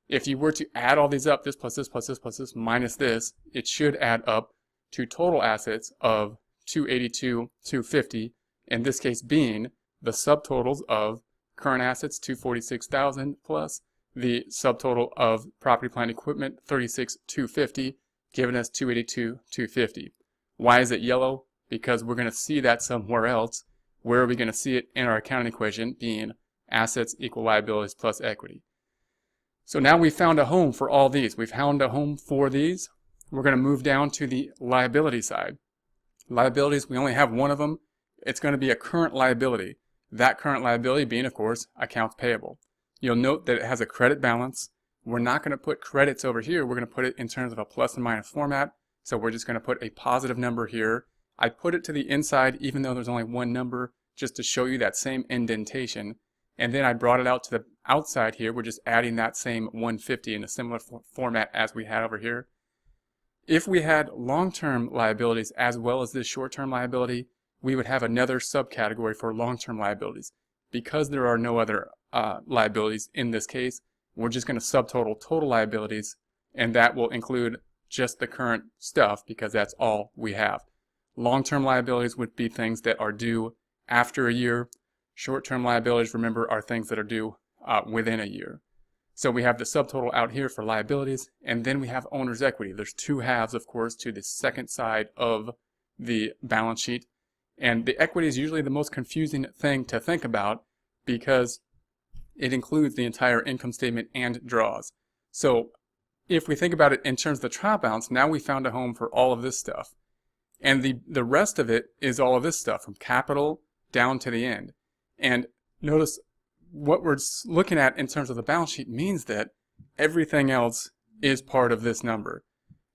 If you were to add all these up, this plus this plus this plus this minus this, it should add up to total assets of 282.250, in this case being the subtotals of current assets 246,000 plus the subtotal of property, plant, equipment 36.250, giving us 282.250. Why is it yellow? Because we're going to see that somewhere else. Where are we going to see it? In our accounting equation, being assets equal liabilities plus equity. So now we found a home for all these. We've found a home for these. We're going to move down to the liability side. Liabilities, we only have one of them. It's going to be a current liability. That current liability being, of course, accounts payable. You'll note that it has a credit balance. We're not going to put credits over here. We're going to put it in terms of a plus and minus format. So we're just going to put a positive number here. I put it to the inside even though there's only one number just to show you that same indentation. And then I brought it out to the outside here. We're just adding that same 150 in a similar format as we had over here. If we had long-term liabilities as well as this short-term liability, we would have another subcategory for long-term liabilities. Because there are no other liabilities in this case, we're just going to subtotal total liabilities, and that will include just the current stuff because that's all we have. Long-term liabilities would be things that are due after a year. Short-term liabilities, remember, are things that are due within a year. So we have the subtotal out here for liabilities, and then we have owner's equity. There's two halves, of course, to the second side of the balance sheet. And the equity is usually the most confusing thing to think about because it includes the entire income statement and draws. So if we think about it in terms of the trial balance, now we found a home for all of this stuff. And the rest of it is all of this stuff from capital down to the end. And notice what we're looking at in terms of the balance sheet means that everything else is part of this number.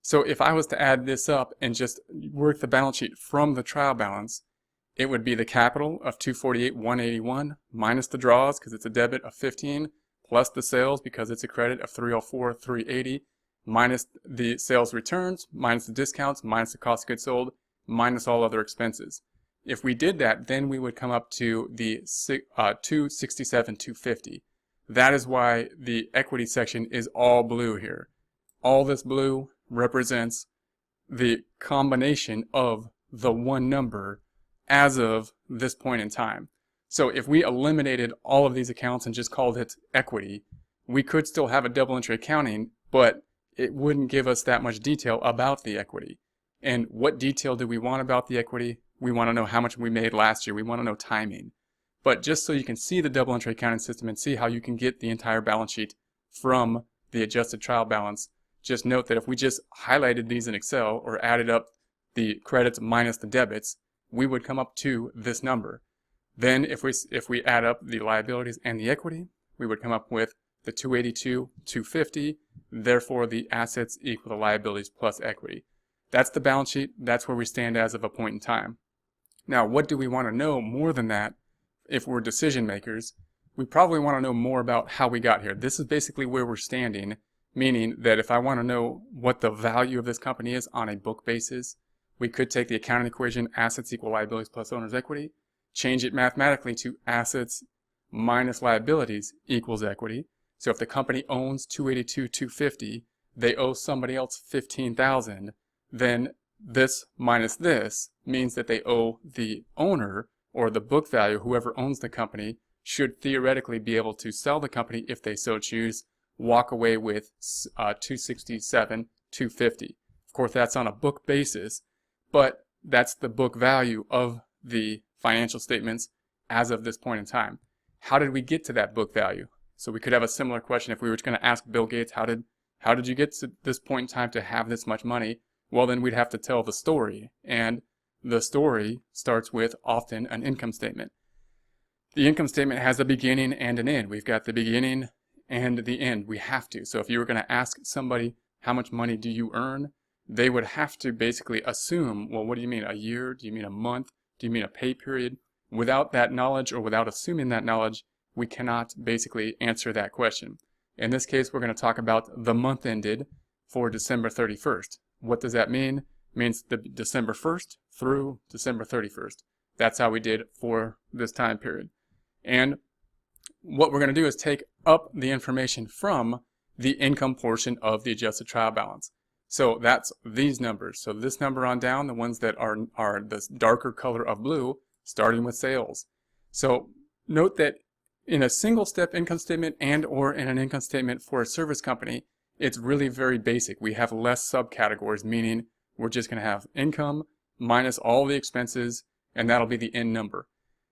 So if I was to add this up and just work the balance sheet from the trial balance, it would be the capital of 248,181 minus the draws because it's a debit of 15 plus the sales because it's a credit of 304,380 minus the sales returns minus the discounts minus the cost of goods sold minus all other expenses. If we did that, then we would come up to the 267,250. That is why the equity section is all blue here. All this blue represents the combination of the one number as of this point in time. So if we eliminated all of these accounts and just called it equity, we could still have a double entry accounting, but it wouldn't give us that much detail about the equity. And what detail do we want about the equity? We want to know how much we made last year. We want to know timing. But just so you can see the double entry accounting system and see how you can get the entire balance sheet from the adjusted trial balance, just note that if we just highlighted these in Excel or added up the credits minus the debits, we would come up to this number. Then if we add up the liabilities and the equity, we would come up with the 282,250. Therefore, the assets equal the liabilities plus equity. That's the balance sheet. That's where we stand as of a point in time. Now, what do we want to know more than that? If we're decision makers, we probably want to know more about how we got here. This is basically where we're standing, meaning that if I want to know what the value of this company is on a book basis, we could take the accounting equation assets equal liabilities plus owner's equity, change it mathematically to assets minus liabilities equals equity. So if the company owns 282,250, they owe somebody else 15,000, then this minus this means that they owe the owner or the book value, whoever owns the company, should theoretically be able to sell the company if they so choose, walk away with 267,250. Of course, that's on a book basis, but that's the book value of the financial statements as of this point in time. How did we get to that book value? So we could have a similar question if we were going to ask Bill Gates, how did you get to this point in time to have this much money? Well, then we'd have to tell the story. And the story starts with often an income statement. The income statement has a beginning and an end. We've got the beginning and the end. We have to. So if you were going to ask somebody, how much money do you earn? They would have to basically assume, well, what do you mean, a year? Do you mean a month? Do you mean a pay period? Without that knowledge, or without assuming that knowledge, we cannot basically answer that question. In this case, we're going to talk about the month ended for December 31st. What does that mean? It means the December 1st through December 31st. That's how we did for this time period. And what we're going to do is take up the information from the income portion of the adjusted trial balance. So that's these numbers. So this number on down, the ones that are the darker color of blue, starting with sales. So note that in a single step income statement and or in an income statement for a service company, it's really very basic. We have less subcategories, meaning we're just going to have income minus all the expenses, and that'll be the end number.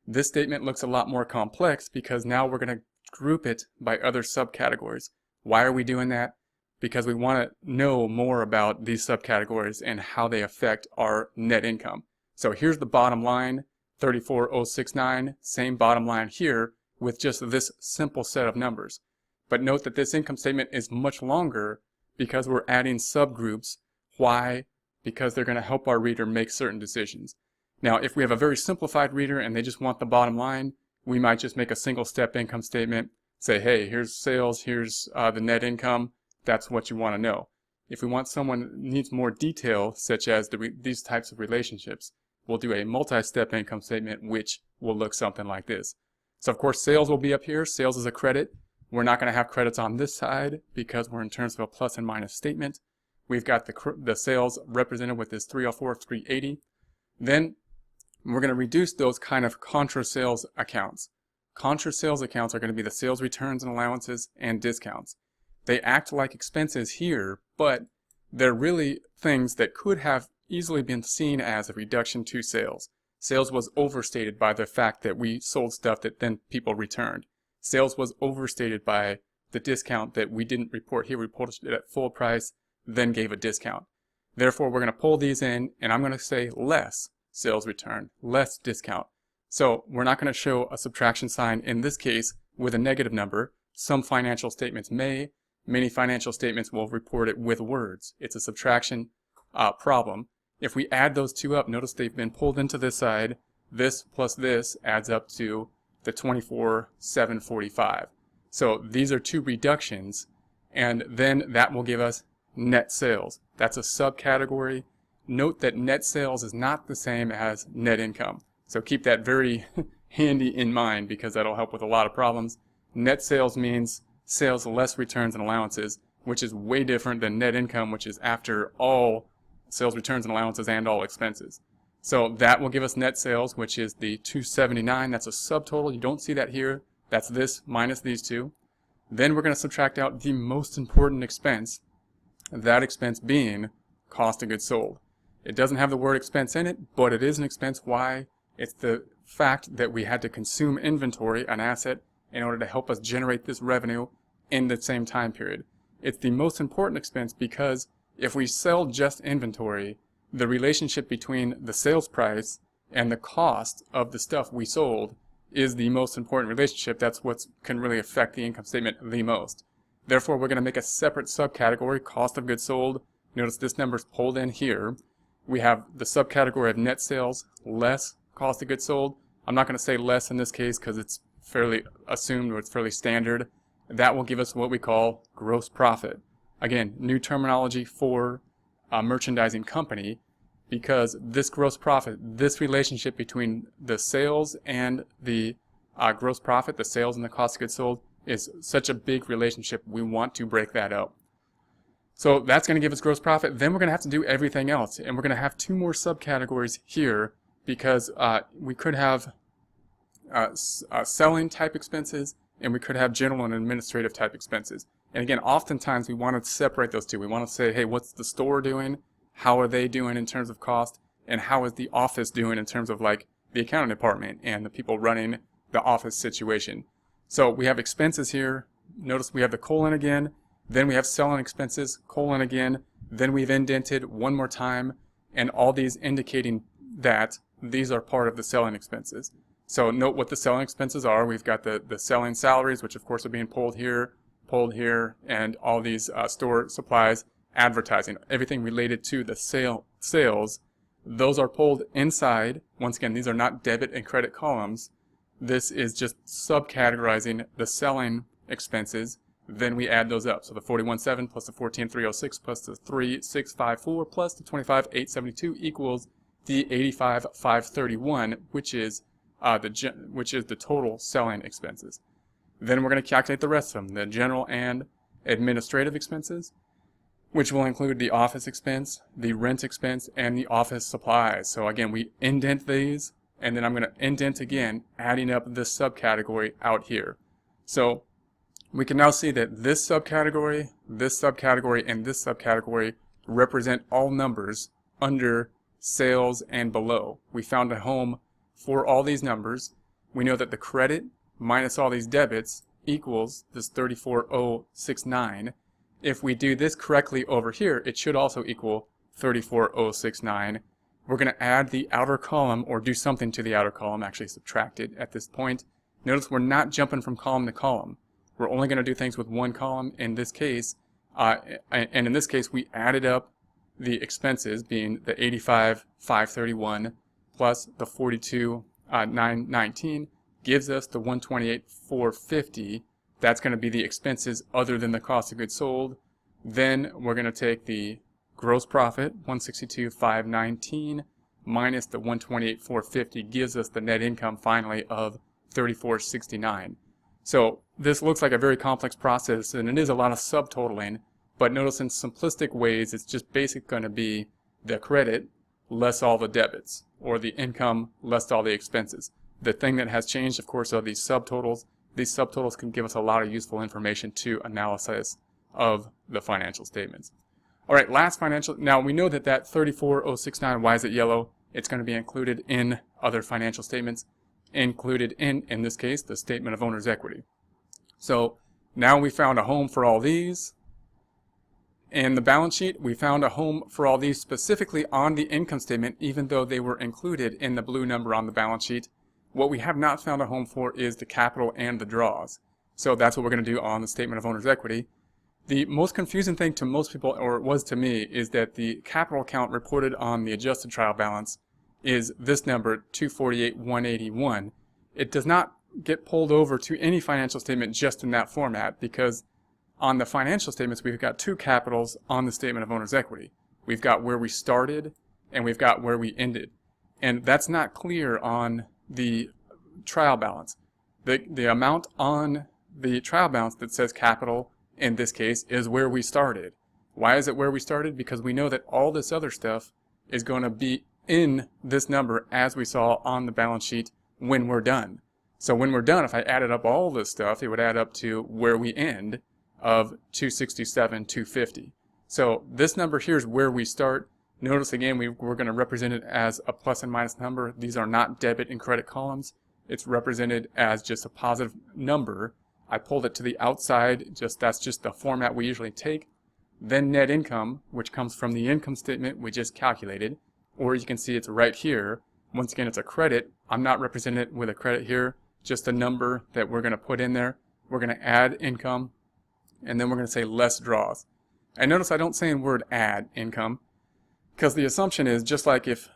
This statement looks a lot more complex because now we're going to group it by other subcategories. Why are we doing that? Because we want to know more about these subcategories and how they affect our net income. So here's the bottom line, 34,069, same bottom line here with just this simple set of numbers. But note that this income statement is much longer because we're adding subgroups. Why? Because they're going to help our reader make certain decisions. Now, if we have a very simplified reader and they just want the bottom line, we might just make a single step income statement, say, hey, here's sales, here's the net income. That's what you want to know. If we want someone who needs more detail, such as these types of relationships, we'll do a multi-step income statement, which will look something like this. So of course, sales will be up here. Sales is a credit. We're not going to have credits on this side because we're in terms of a plus and minus statement. We've got the sales represented with this 304, 380. Then we're going to reduce those kind of contra sales accounts. Contra sales accounts are going to be the sales returns and allowances and discounts. They act like expenses here, but they're really things that could have easily been seen as a reduction to sales. Sales was overstated by the fact that we sold stuff that then people returned. Sales was overstated by the discount that we didn't report here. We reported it at full price, then gave a discount. Therefore, we're going to pull these in, and I'm going to say less sales return, less discount. So we're not going to show a subtraction sign in this case with a negative number. Some financial statements may. Many financial statements will report it with words. It's a subtraction problem. If we add those two up, notice they've been pulled into this side. This plus this adds up to the 24,745. So these are two reductions, and then that will give us net sales. That's a subcategory. Note that net sales is not the same as net income. So keep that very handy in mind because that'll help with a lot of problems. Net sales means sales less returns and allowances, which is way different than net income, which is after all sales returns and allowances and all expenses. So that will give us net sales, which is the 279. That's a subtotal. You don't see that here. That's this minus these two. Then we're going to subtract out the most important expense, that expense being cost of goods sold. It doesn't have the word expense in it, but it is an expense. Why? It's the fact that we had to consume inventory, an asset, in order to help us generate this revenue in the same time period. It's the most important expense because if we sell just inventory, the relationship between the sales price and the cost of the stuff we sold is the most important relationship. That's what can really affect the income statement the most. Therefore, we're going to make a separate subcategory, cost of goods sold. Notice this number is pulled in here. We have the subcategory of net sales less cost of goods sold. I'm not going to say less in this case because it's fairly assumed or it's fairly standard. That will give us what we call gross profit. Again, new terminology for a merchandising company, because this gross profit, this relationship between the sales and the gross profit, the sales and the cost of goods sold, is such a big relationship. We want to break that up. So that's going to give us gross profit. Then we're going to have to do everything else, and we're going to have two more subcategories here because we could have selling type expenses, and we could have general and administrative type expenses. And again, oftentimes we want to separate those two. We want to say, hey, what's the store doing? How are they doing in terms of cost? And how is the office doing in terms of like the accounting department and the people running the office situation? So we have expenses here. Notice we have the colon again. Then we have selling expenses, colon again. Then we've indented one more time, and all these indicating that these are part of the selling expenses. So note what the selling expenses are. We've got the selling salaries, which of course are being pulled here, and all these store supplies, advertising, everything related to the sales, those are pulled inside. Once again, these are not debit and credit columns. This is just subcategorizing the selling expenses. Then we add those up. So the 41.7 plus the 14.306 plus the 3.654 plus the 25.872 equals the 85.531, which is the total selling expenses. Then we're going to calculate the rest of them, the general and administrative expenses, which will include the office expense, the rent expense, and the office supplies. So again, we indent these, and then I'm going to indent again, adding up this subcategory out here. So we can now see that this subcategory, and this subcategory represent all numbers under sales and below. We found a home for all these numbers. We know that the credit minus all these debits equals this 34,069. If we do this correctly over here, it should also equal 34,069. We're going to add the outer column, or do something to the outer column, actually subtract it at this point. Notice we're not jumping from column to column. We're only going to do things with one column in this case, and in this case we added up the expenses, being the 85,531 plus the 42,919 gives us the 128,450. That's going to be the expenses other than the cost of goods sold. Then we're going to take the gross profit, 162,519, minus the 128,450 gives us the net income finally of 34,69. So this looks like a very complex process, and it is a lot of subtotaling, but notice in simplistic ways it's just basically going to be the credit less all the debits, or the income less all the expenses. The thing that has changed, of course, are these subtotals. These subtotals can give us a lot of useful information to analysis of the financial statements. All right, last financial. Now we know that 34,069, why is it yellow? It's going to be included in other financial statements, included in this case, the statement of owner's equity. So now we found a home for all these. In the balance sheet, we found a home for all these specifically on the income statement, even though they were included in the blue number on the balance sheet. What we have not found a home for is the capital and the draws. So that's what we're going to do on the statement of owner's equity. The most confusing thing to most people, or it was to me, is that the capital account reported on the adjusted trial balance is this number, 248,181. It does not get pulled over to any financial statement just in that format, because on the financial statements we've got two capitals on the statement of owner's equity. We've got where we started and we've got where we ended. And that's not clear on the trial balance. The amount on the trial balance that says capital in this case is where we started. Why is it where we started? Because we know that all this other stuff is going to be in this number as we saw on the balance sheet when we're done. So when we're done, if I added up all this stuff, it would add up to where we end of 267,250. So this number here is where we start. Notice again, we're going to represent it as a plus and minus number. These are not debit and credit columns. It's represented as just a positive number. I pulled it to the outside, that's just the format we usually take. Then net income, which comes from the income statement we just calculated, or you can see it's right here. Once again, it's a credit. I'm not representing it with a credit here, just a number that we're going to put in there. We're going to add income, and then we're going to say less draws. And notice I don't say in word add income, because the assumption is just like if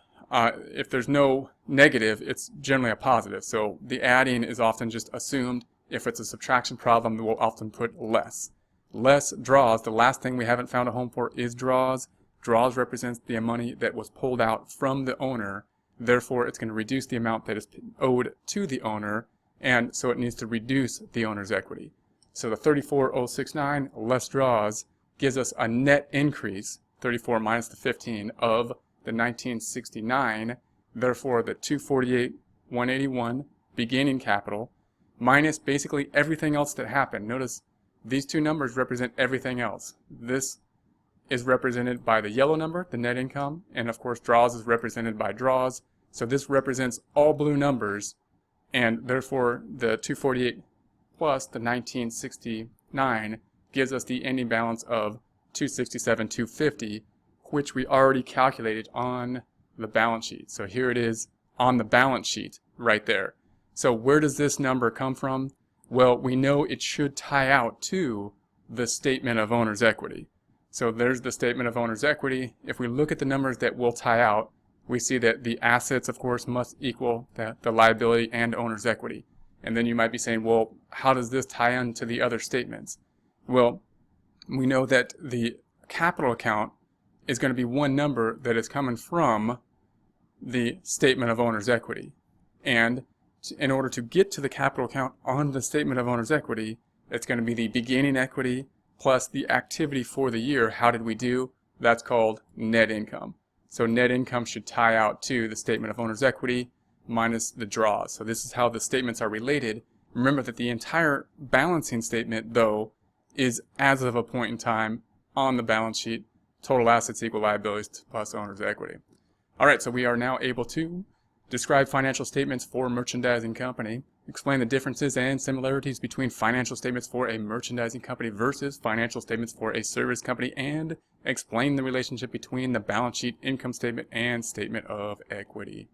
there's no negative, it's generally a positive. So the adding is often just assumed. If it's a subtraction problem, we'll often put less. Less draws, the last thing we haven't found a home for is draws. Draws represents the money that was pulled out from the owner. Therefore, it's going to reduce the amount that is owed to the owner, and so it needs to reduce the owner's equity. So the 34,069 less draws gives us a net increase, 34 minus the 15, of the 1969. Therefore, the 248,181 beginning capital minus basically everything else that happened. Notice these two numbers represent everything else. This is represented by the yellow number, the net income, and of course draws is represented by draws. So this represents all blue numbers, and therefore the 248 plus the 1969 gives us the ending balance of 267,250, which we already calculated on the balance sheet. So here it is on the balance sheet right there. So where does this number come from? Well, we know it should tie out to the statement of owner's equity. So there's the statement of owner's equity. If we look at the numbers that will tie out, we see that the assets, of course, must equal the liability and owner's equity. And then you might be saying, well, how does this tie into the other statements? Well, we know that the capital account is going to be one number that is coming from the statement of owner's equity. And in order to get to the capital account on the statement of owner's equity, it's going to be the beginning equity plus the activity for the year. How did we do? That's called net income. So net income should tie out to the statement of owner's equity minus the draws. So this is how the statements are related. Remember that the entire balancing statement, though, is as of a point in time on the balance sheet. Total assets equal liabilities plus owner's equity. All right, so we are now able to describe financial statements for a merchandising company, explain the differences and similarities between financial statements for a merchandising company versus financial statements for a service company, and explain the relationship between the balance sheet, income statement, and statement of equity.